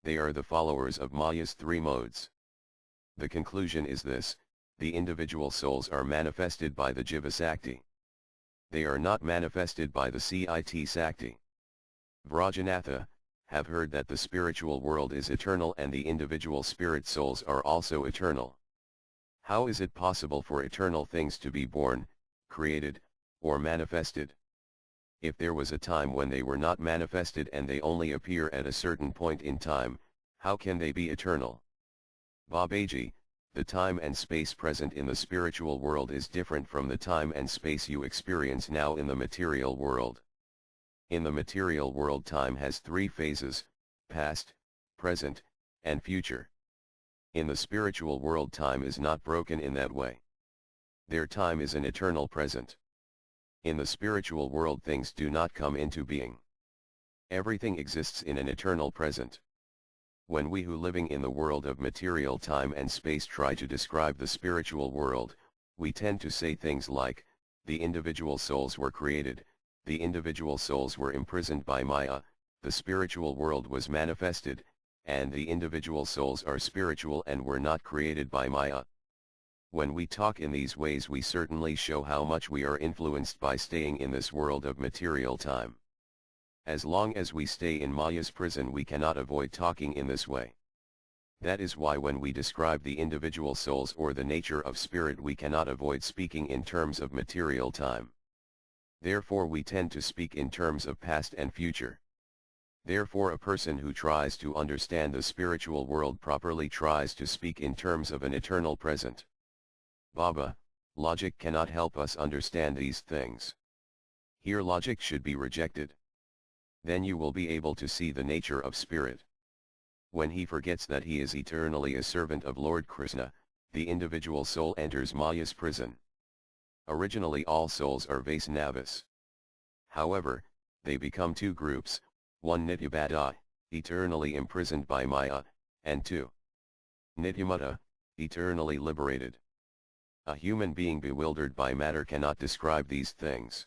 Speaker 1: They are the followers of Maya's 3 modes. The conclusion is this: the individual souls are manifested by the Jiva Sakti. They are not manifested by the Cit Sakti. Vrajanatha have heard that the spiritual world is eternal and the individual spirit souls are also eternal. How is it possible for eternal things to be born, created, or manifested? If there was a time when they were not manifested and they only appear at a certain point in time, how can they be eternal? Babaji, the time and space present in the spiritual world is different from the time and space you experience now in the material world. In the material world time has 3 phases: past, present, and future. In the spiritual world time is not broken in that way. Their time is an eternal present. In the spiritual world things do not come into being. Everything exists in an eternal present. When we who living in the world of material time and space try to describe the spiritual world, we tend to say things like, the individual souls were created, the individual souls were imprisoned by Maya, the spiritual world was manifested, and the individual souls are spiritual and were not created by Maya. When we talk in these ways we certainly show how much we are influenced by staying in this world of material time. As long as we stay in Maya's prison we cannot avoid talking in this way. That is why when we describe the individual souls or the nature of spirit we cannot avoid speaking in terms of material time. Therefore we tend to speak in terms of past and future. Therefore a person who tries to understand the spiritual world properly tries to speak in terms of an eternal present. Baba, logic cannot help us understand these things. Here logic should be rejected. Then you will be able to see the nature of spirit. When he forgets that he is eternally a servant of Lord Krishna, the individual soul enters Maya's prison. Originally all souls are Vaisnavas. However, they become 2 groups, 1 Nityabada, eternally imprisoned by Maya, and 2 Nityamutta, eternally liberated. A human being bewildered by matter cannot describe these things.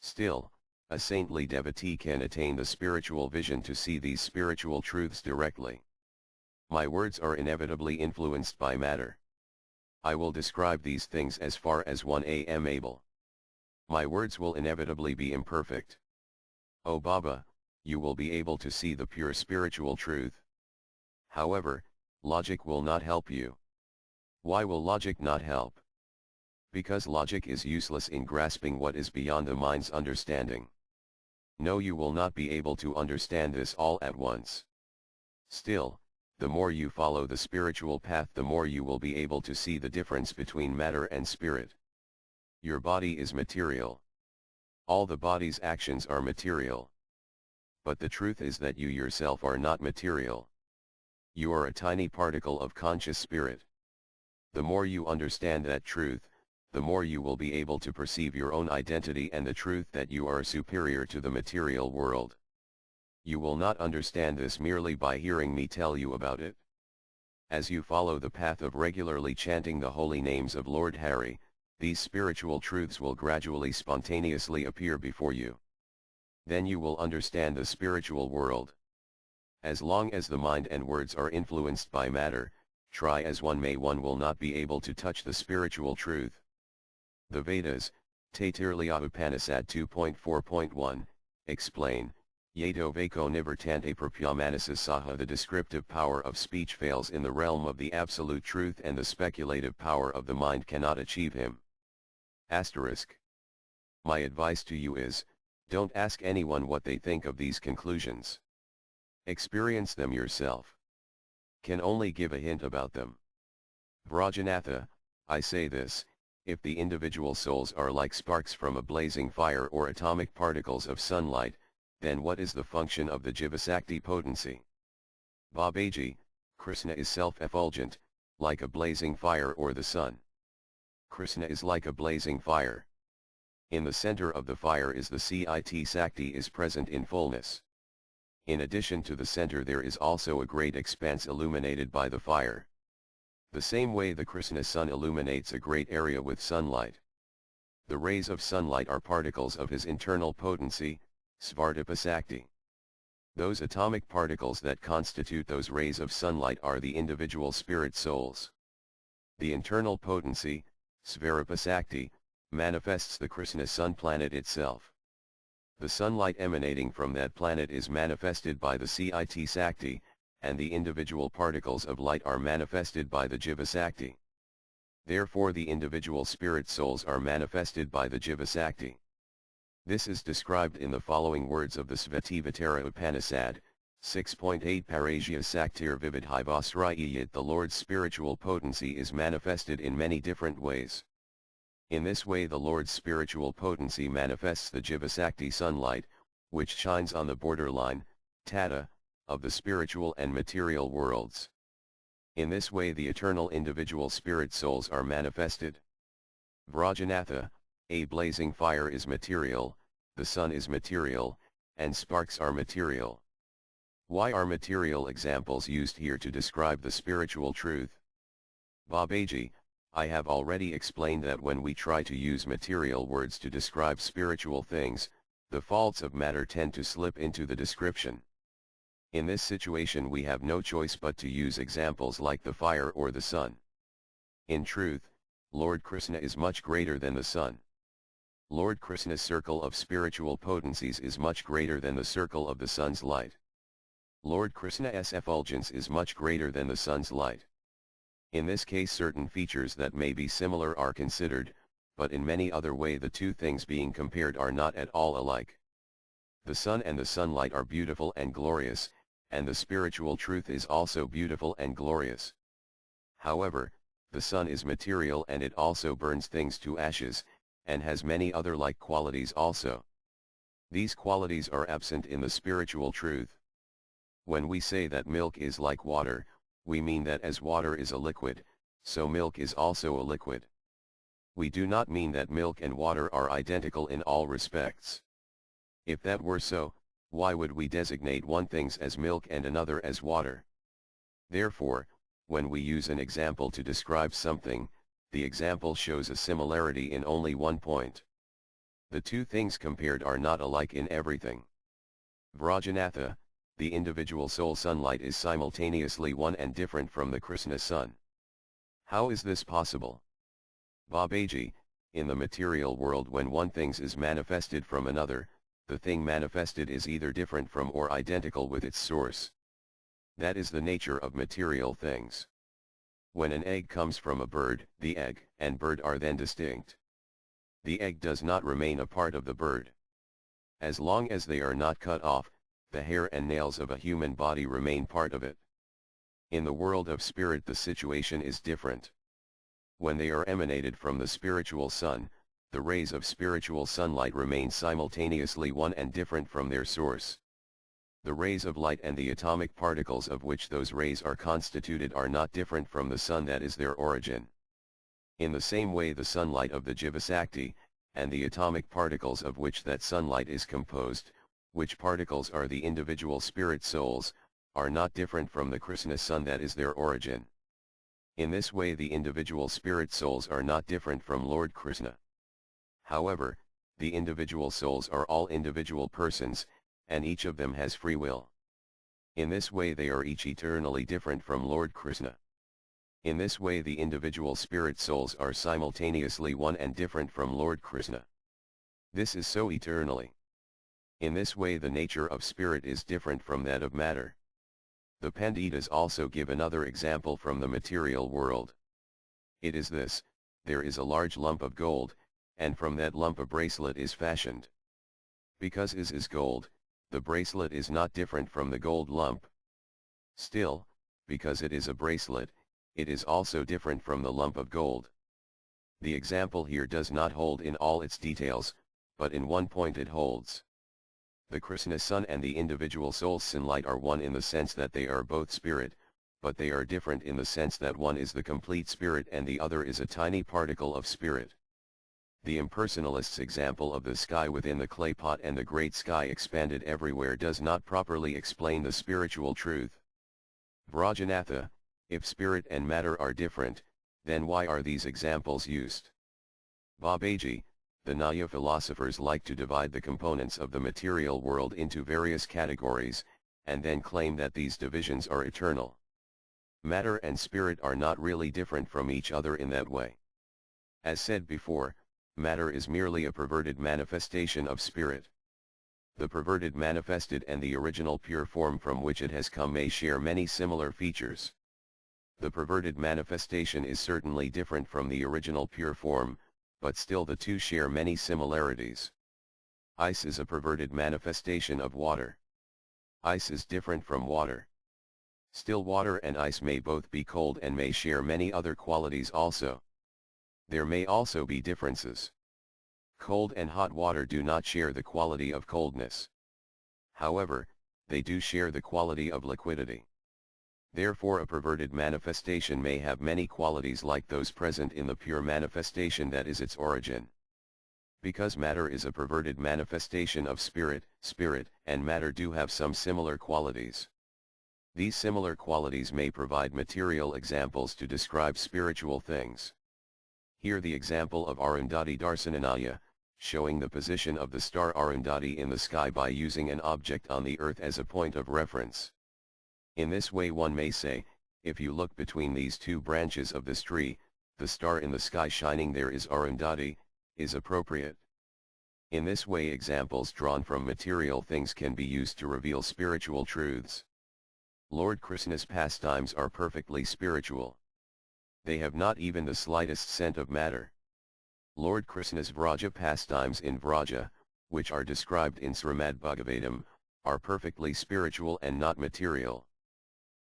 Speaker 1: Still, a saintly devotee can attain the spiritual vision to see these spiritual truths directly. My words are inevitably influenced by matter. I will describe these things as far as one am able. My words will inevitably be imperfect. O Baba, you will be able to see the pure spiritual truth. However, logic will not help you. Why will logic not help? Because logic is useless in grasping what is beyond the mind's understanding. No, you will not be able to understand this all at once. Still, the more you follow the spiritual path the more you will be able to see the difference between matter and spirit. Your body is material. All the body's actions are material. But the truth is that you yourself are not material. You are a tiny particle of conscious spirit. The more you understand that truth, the more you will be able to perceive your own identity and the truth that you are superior to the material world. You will not understand this merely by hearing me tell you about it. As you follow the path of regularly chanting the holy names of Lord Hari, these spiritual truths will gradually spontaneously appear before you. Then you will understand the spiritual world. As long as the mind and words are influenced by matter, try as one may, one will not be able to touch the spiritual truth. The Vedas, Taitirlya Upanishad 2.4.1, explain, Yato Vako Nivartante Prapyamanasa Saha. The descriptive power of speech fails in the realm of the absolute truth, and the speculative power of the mind cannot achieve him. Asterisk. My advice to you is, don't ask anyone what they think of these conclusions. Experience them yourself. Can only give a hint about them. Vrajanatha, I say this, if the individual souls are like sparks from a blazing fire or atomic particles of sunlight, then what is the function of the Jivasakti potency? Babaji, Krishna is self-effulgent, like a blazing fire or the sun. Krishna is like a blazing fire. In the center of the fire is the Cit Sakti is present in fullness. In addition to the center there is also a great expanse illuminated by the fire. The same way the Krishna sun illuminates a great area with sunlight. The rays of sunlight are particles of his internal potency, Svartapasakti. Those atomic particles that constitute those rays of sunlight are the individual spirit souls. The internal potency, Svarapasakti, manifests the Krishna sun planet itself. The sunlight emanating from that planet is manifested by the Cit Sakti, and the individual particles of light are manifested by the Jiva Sakti. Therefore the individual spirit souls are manifested by the Jiva Sakti. This is described in the following words of the Svativatara Upanishad, 6.8 Parajya Saktir Vividhivasrayat. The Lord's spiritual potency is manifested in many different ways. In this way the Lord's spiritual potency manifests the Jiva Sakti sunlight, which shines on the borderline, Tata, of the spiritual and material worlds. In this way the eternal individual spirit souls are manifested. Vrajanatha, a blazing fire is material, the sun is material, and sparks are material. Why are material examples used here to describe the spiritual truth? Babaji, I have already explained that when we try to use material words to describe spiritual things, the faults of matter tend to slip into the description. In this situation we have no choice but to use examples like the fire or the sun. In truth, Lord Krishna is much greater than the sun. Lord Krishna's circle of spiritual potencies is much greater than the circle of the sun's light. Lord Krishna's effulgence is much greater than the sun's light. In this case certain features that may be similar are considered, but in many other way the two things being compared are not at all alike. The sun and the sunlight are beautiful and glorious, and the spiritual truth is also beautiful and glorious. However, the sun is material and it also burns things to ashes, and has many other like qualities also. These qualities are absent in the spiritual truth. When we say that milk is like water, we mean that as water is a liquid, so milk is also a liquid. We do not mean that milk and water are identical in all respects. If that were so, why would we designate one thing as milk and another as water? Therefore, when we use an example to describe something, the example shows a similarity in only one point. The two things compared are not alike in everything. Vrajanatha, the individual soul sunlight is simultaneously one and different from the Krishna sun. How is this possible? Babaji, in the material world when one thing is manifested from another, the thing manifested is either different from or identical with its source. That is the nature of material things. When an egg comes from a bird, the egg and bird are then distinct. The egg does not remain a part of the bird. As long as they are not cut off, the hair and nails of a human body remain part of it. In the world of spirit the situation is different. When they are emanated from the spiritual sun, the rays of spiritual sunlight remain simultaneously one and different from their source. The rays of light and the atomic particles of which those rays are constituted are not different from the sun that is their origin. In the same way the sunlight of the Jiva Sakti, and the atomic particles of which that sunlight is composed, which particles are the individual spirit souls, are not different from the Krishna Sun that is their origin. In this way the individual spirit souls are not different from Lord Krishna. However, the individual souls are all individual persons, and each of them has free will. In this way they are each eternally different from Lord Krishna. In this way the individual spirit souls are simultaneously one and different from Lord Krishna. This is so eternally. In this way the nature of spirit is different from that of matter. The Panditas also give another example from the material world. It is this: there is a large lump of gold, and from that lump a bracelet is fashioned. Because is gold, the bracelet is not different from the gold lump. Still, because it is a bracelet, it is also different from the lump of gold. The example here does not hold in all its details, but in one point it holds. The Krishna Sun and the individual soul sunlight are one in the sense that they are both spirit, but they are different in the sense that one is the complete spirit and the other is a tiny particle of spirit. The impersonalist's example of the sky within the clay pot and the great sky expanded everywhere does not properly explain the spiritual truth. Vrajanatha, if spirit and matter are different, then why are these examples used? Babaji, the Nyaya philosophers like to divide the components of the material world into various categories, and then claim that these divisions are eternal. Matter and spirit are not really different from each other in that way. As said before, matter is merely a perverted manifestation of spirit. The perverted manifested and the original pure form from which it has come may share many similar features. The perverted manifestation is certainly different from the original pure form, but still the two share many similarities. Ice is a perverted manifestation of water. Ice is different from water. Still water and ice may both be cold and may share many other qualities also. There may also be differences. Cold and hot water do not share the quality of coldness. However, they do share the quality of liquidity. Therefore a perverted manifestation may have many qualities like those present in the pure manifestation that is its origin. Because matter is a perverted manifestation of spirit, spirit and matter do have some similar qualities. These similar qualities may provide material examples to describe spiritual things. Here the example of Arundhati Darsananaya, showing the position of the star Arundhati in the sky by using an object on the earth as a point of reference. In this way one may say, if you look between these two branches of this tree, the star in the sky shining there is Arundhati, is appropriate. In this way examples drawn from material things can be used to reveal spiritual truths. Lord Krishna's pastimes are perfectly spiritual. They have not even the slightest scent of matter. Lord Krishna's Vraja pastimes in Vraja, which are described in Srimad Bhagavatam, are perfectly spiritual and not material.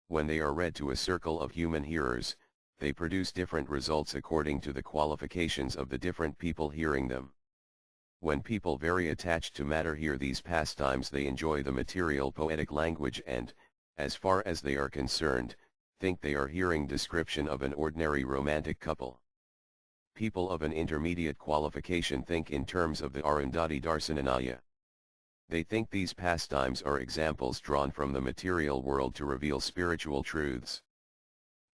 Speaker 1: When they are read to a circle of human hearers, they produce different results according to the qualifications of the different people hearing them. When people very attached to matter hear these pastimes they enjoy the material poetic language and, as far as they are concerned, think they are hearing description of an ordinary romantic couple. People of an intermediate qualification think in terms of the Arundhati Darsananaya. They think these pastimes are examples drawn from the material world to reveal spiritual truths.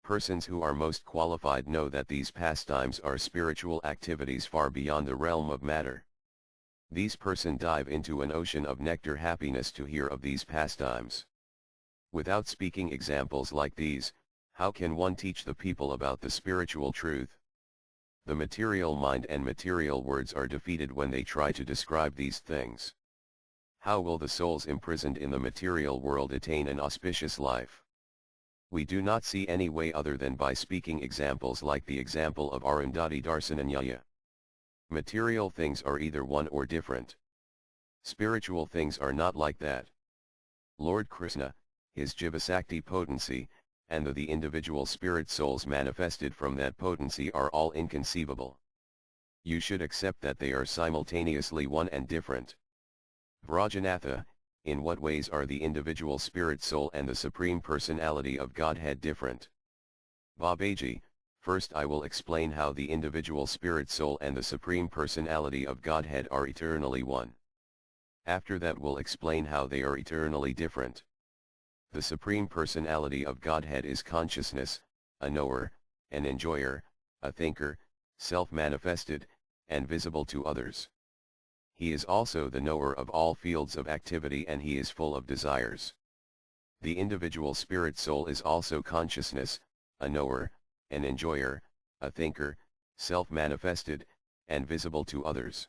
Speaker 1: Persons who are most qualified know that these pastimes are spiritual activities far beyond the realm of matter. These persons dive into an ocean of nectar happiness to hear of these pastimes. Without speaking examples like these, how can one teach the people about the spiritual truth? The material mind and material words are defeated when they try to describe these things. How will the souls imprisoned in the material world attain an auspicious life? We do not see any way other than by speaking examples like the example of Arundhati Darsananaya. Material things are either one or different. Spiritual things are not like that. Lord Krishna, his Jivasakti potency, and the individual spirit souls manifested from that potency are all inconceivable. You should accept that they are simultaneously one and different. Vrajanatha, in what ways are the individual spirit soul and the Supreme Personality of Godhead different? Babaji, first I will explain how the individual spirit soul and the Supreme Personality of Godhead are eternally one. After that we'll explain how they are eternally different. The Supreme Personality of Godhead is consciousness, a knower, an enjoyer, a thinker, self-manifested, and visible to others. He is also the knower of all fields of activity and he is full of desires. The individual spirit soul is also consciousness, a knower, an enjoyer, a thinker, self-manifested, and visible to others.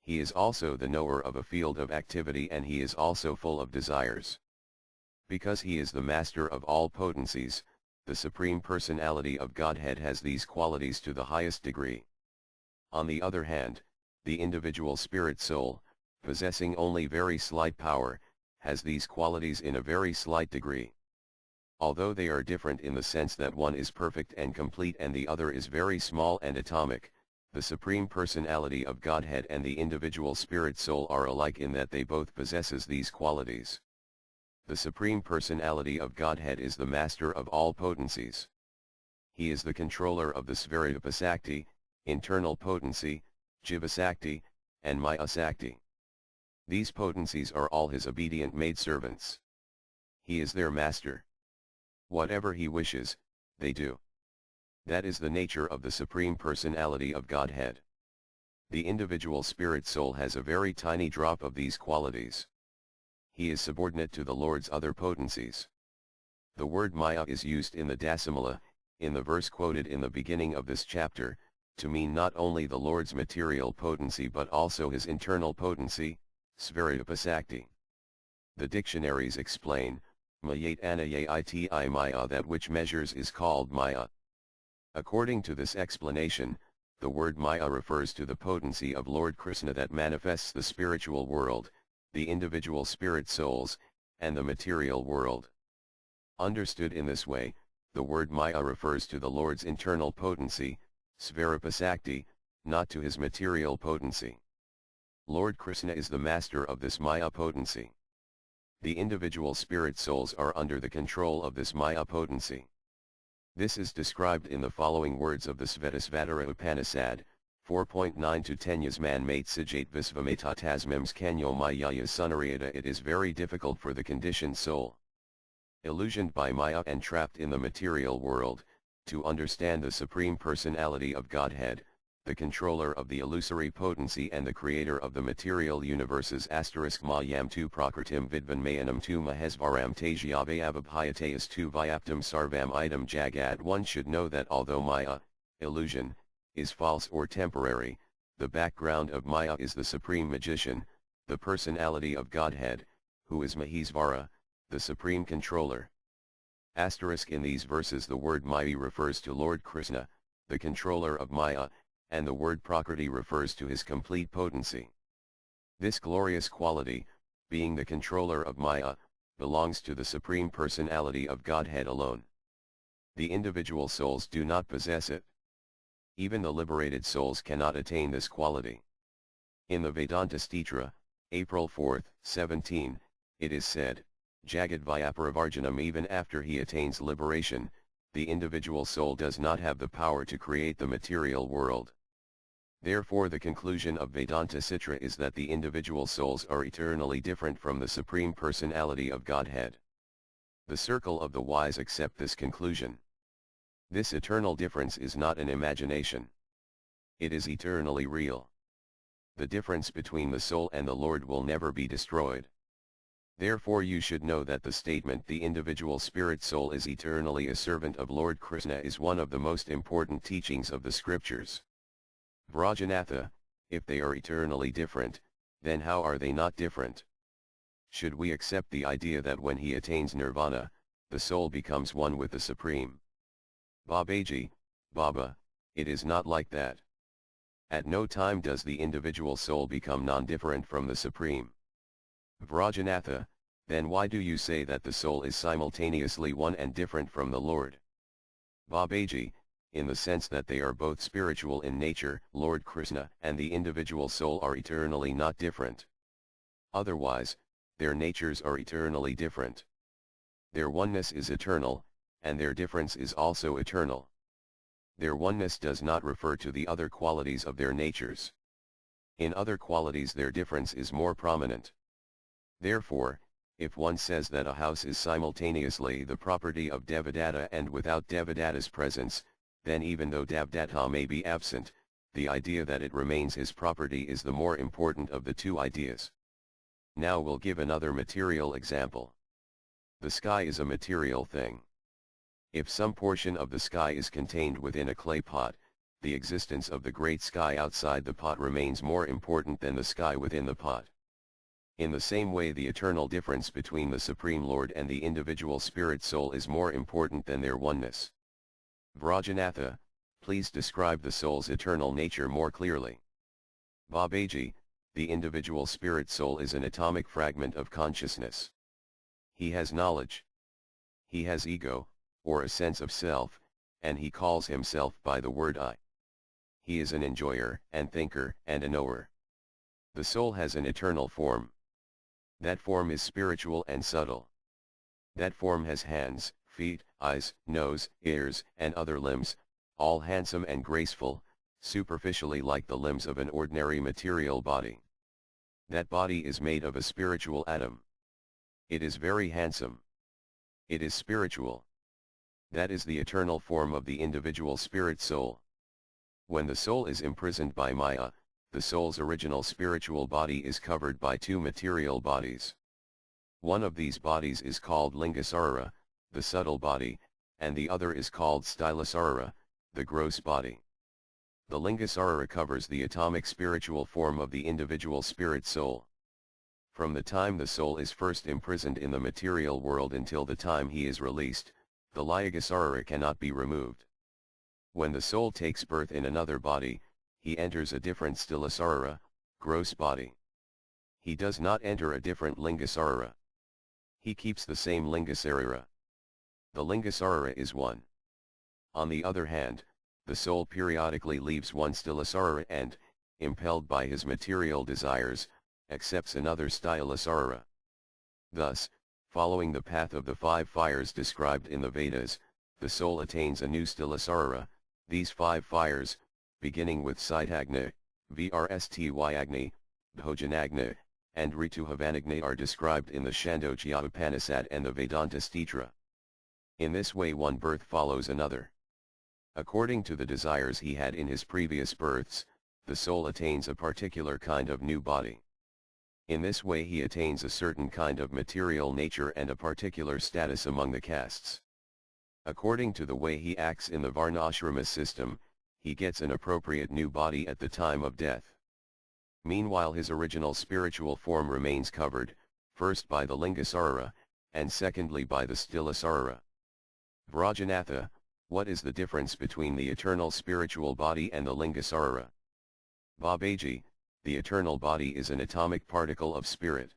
Speaker 1: He is also the knower of a field of activity and he is also full of desires. Because he is the master of all potencies, the Supreme Personality of Godhead has these qualities to the highest degree. On the other hand, the individual spirit soul, possessing only very slight power, has these qualities in a very slight degree. Although they are different in the sense that one is perfect and complete and the other is very small and atomic, the Supreme Personality of Godhead and the individual spirit soul are alike in that they both possesses these qualities. The Supreme Personality of Godhead is the master of all potencies. He is the controller of the Svarupa-sakti, internal potency, Jiva-sakti, and Maya-sakti. These potencies are all his obedient maidservants. He is their master. Whatever he wishes, they do. That is the nature of the Supreme Personality of Godhead. The individual spirit soul has a very tiny drop of these qualities. He is subordinate to the Lord's other potencies. The word Maya is used in the Dasamala, in the verse quoted in the beginning of this chapter, to mean not only the Lord's material potency but also his internal potency, Svarupa-sakti. The dictionaries explain, Mayat anayati Maya, that which measures is called Maya. According to this explanation, the word Maya refers to the potency of Lord Krishna that manifests the spiritual world, the individual spirit souls, and the material world. Understood in this way, the word Maya refers to the Lord's internal potency, Svarupa-sakti, not to his material potency. Lord Krishna is the master of this Maya potency. The individual spirit souls are under the control of this Maya potency. This is described in the following words of the Svetasvatara Upanishad, 4.9-10 Yasman mate sijate visvamatatasmims kanyo mayaya sunariyata. It is very difficult for the conditioned soul, illusioned by Maya and trapped in the material world, to understand the Supreme Personality of Godhead, the controller of the illusory potency and the creator of the material universes. *Mayam tu prakritim vidvan mayanam tu mahesvaram tajyavayavabhayatayas tu vyaptam sarvam idam jagat. One should know that although Maya, illusion, is false or temporary, the background of Maya is the supreme magician, the personality of Godhead, who is Mahesvara, the supreme controller. In these verses the word Maya refers to Lord Krishna, the controller of Maya, and the word Prakriti refers to his complete potency. This glorious quality, being the controller of Maya, belongs to the Supreme Personality of Godhead alone. The individual souls do not possess it. Even the liberated souls cannot attain this quality. In the Vedanta Stitra, April 4, 17, it is said, Jagad Vyaparavarjanam. Even after he attains liberation, the individual soul does not have the power to create the material world. Therefore the conclusion of Vedanta Sitra is that the individual souls are eternally different from the Supreme Personality of Godhead. The circle of the wise accept this conclusion. This eternal difference is not an imagination. It is eternally real. The difference between the soul and the Lord will never be destroyed. Therefore you should know that the statement the individual spirit soul is eternally a servant of Lord Krishna is one of the most important teachings of the scriptures. Vrajanatha, if they are eternally different, then how are they not different? Should we accept the idea that when he attains nirvana, the soul becomes one with the Supreme? Babaji, Baba, it is not like that. At no time does the individual soul become non-different from the Supreme. Vrajanatha, then why do you say that the soul is simultaneously one and different from the Lord? Babaji, in the sense that they are both spiritual in nature. Lord Krishna and the individual soul are eternally not different. Otherwise, their natures are eternally different. Their oneness is eternal, and their difference is also eternal. Their oneness does not refer to the other qualities of their natures. In other qualities their difference is more prominent. Therefore, if one says that a house is simultaneously the property of Devadatta and without Devadatta's presence, then even though Devadatta may be absent, the idea that it remains his property is the more important of the two ideas. Now we'll give another material example. The sky is a material thing. If some portion of the sky is contained within a clay pot, the existence of the great sky outside the pot remains more important than the sky within the pot. In the same way, the eternal difference between the Supreme Lord and the individual spirit soul is more important than their oneness. Vrajanatha, please describe the soul's eternal nature more clearly. Babaji, the individual spirit soul is an atomic fragment of consciousness. He has knowledge. He has ego, or a sense of self, and he calls himself by the word I. He is an enjoyer, and thinker, and a knower. The soul has an eternal form. That form is spiritual and subtle. That form has hands, feet, eyes, nose, ears, and other limbs, all handsome and graceful, superficially like the limbs of an ordinary material body. That body is made of a spiritual atom. It is very handsome. It is spiritual. That is the eternal form of the individual spirit soul. When the soul is imprisoned by Maya, the soul's original spiritual body is covered by two material bodies. One of these bodies is called Lingasarara, the subtle body, and the other is called Stilasarara, the gross body. The Lingasarara covers the atomic spiritual form of the individual spirit soul. From the time the soul is first imprisoned in the material world until the time he is released, the Lyagasarara cannot be removed. When the soul takes birth in another body, he enters a different Stilasarara, gross body. He does not enter a different Lingasarara. He keeps the same Lingasarara. The Lingasarara is one. On the other hand, the soul periodically leaves one Stilasarara and, impelled by his material desires, accepts another Stilasarara. Thus, following the path of the 5 fires described in the Vedas, the soul attains a new Stilasarara. These 5 fires, beginning with Saitagni, Vrstyagni, Bhojanagni, and Rituhavanagni, are described in the Chandogya Upanishad and the Vedanta Stitra. In this way one birth follows another. According to the desires he had in his previous births, the soul attains a particular kind of new body. In this way he attains a certain kind of material nature and a particular status among the castes. According to the way he acts in the Varnashrama system, he gets an appropriate new body at the time of death. Meanwhile his original spiritual form remains covered, first by the Lingasarara, and secondly by the Stilasarara. Vrajanatha, what is the difference between the eternal spiritual body and the Lingasarara? Babaji, the eternal body is an atomic particle of spirit.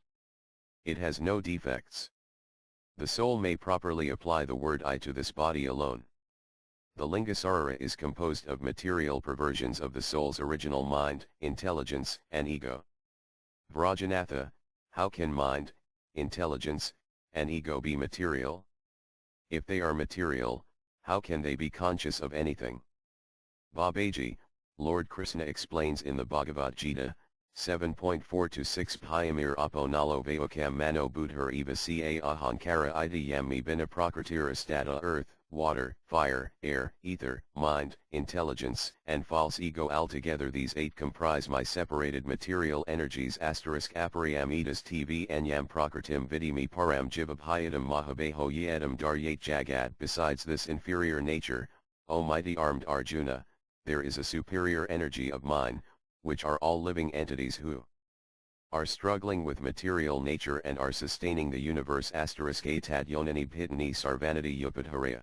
Speaker 1: It has no defects. The soul may properly apply the word I to this body alone. The Lingasarara is composed of material perversions of the soul's original mind, intelligence, and ego. Vrajanatha, how can mind, intelligence, and ego be material? If they are material, how can they be conscious of anything? Babaji, Lord Krishna explains in the Bhagavad Gita, 7.4-6 Payamir apo nalo vayokam mano buddhar eva ca ahankara idayami bina prakritira stata earth, water, fire, air, ether, mind, intelligence, and false ego. Altogether these 8 comprise my separated material energies. Apariyam edas tv enyam prakritim vidimi param jivabhayatam mahabeho yedam daryat jagat. Besides this inferior nature, O mighty armed Arjuna, there is a superior energy of mine, which are all living entities who are struggling with material nature and are sustaining the universe. Atadyonani bhitani sarvanati yupadharaya.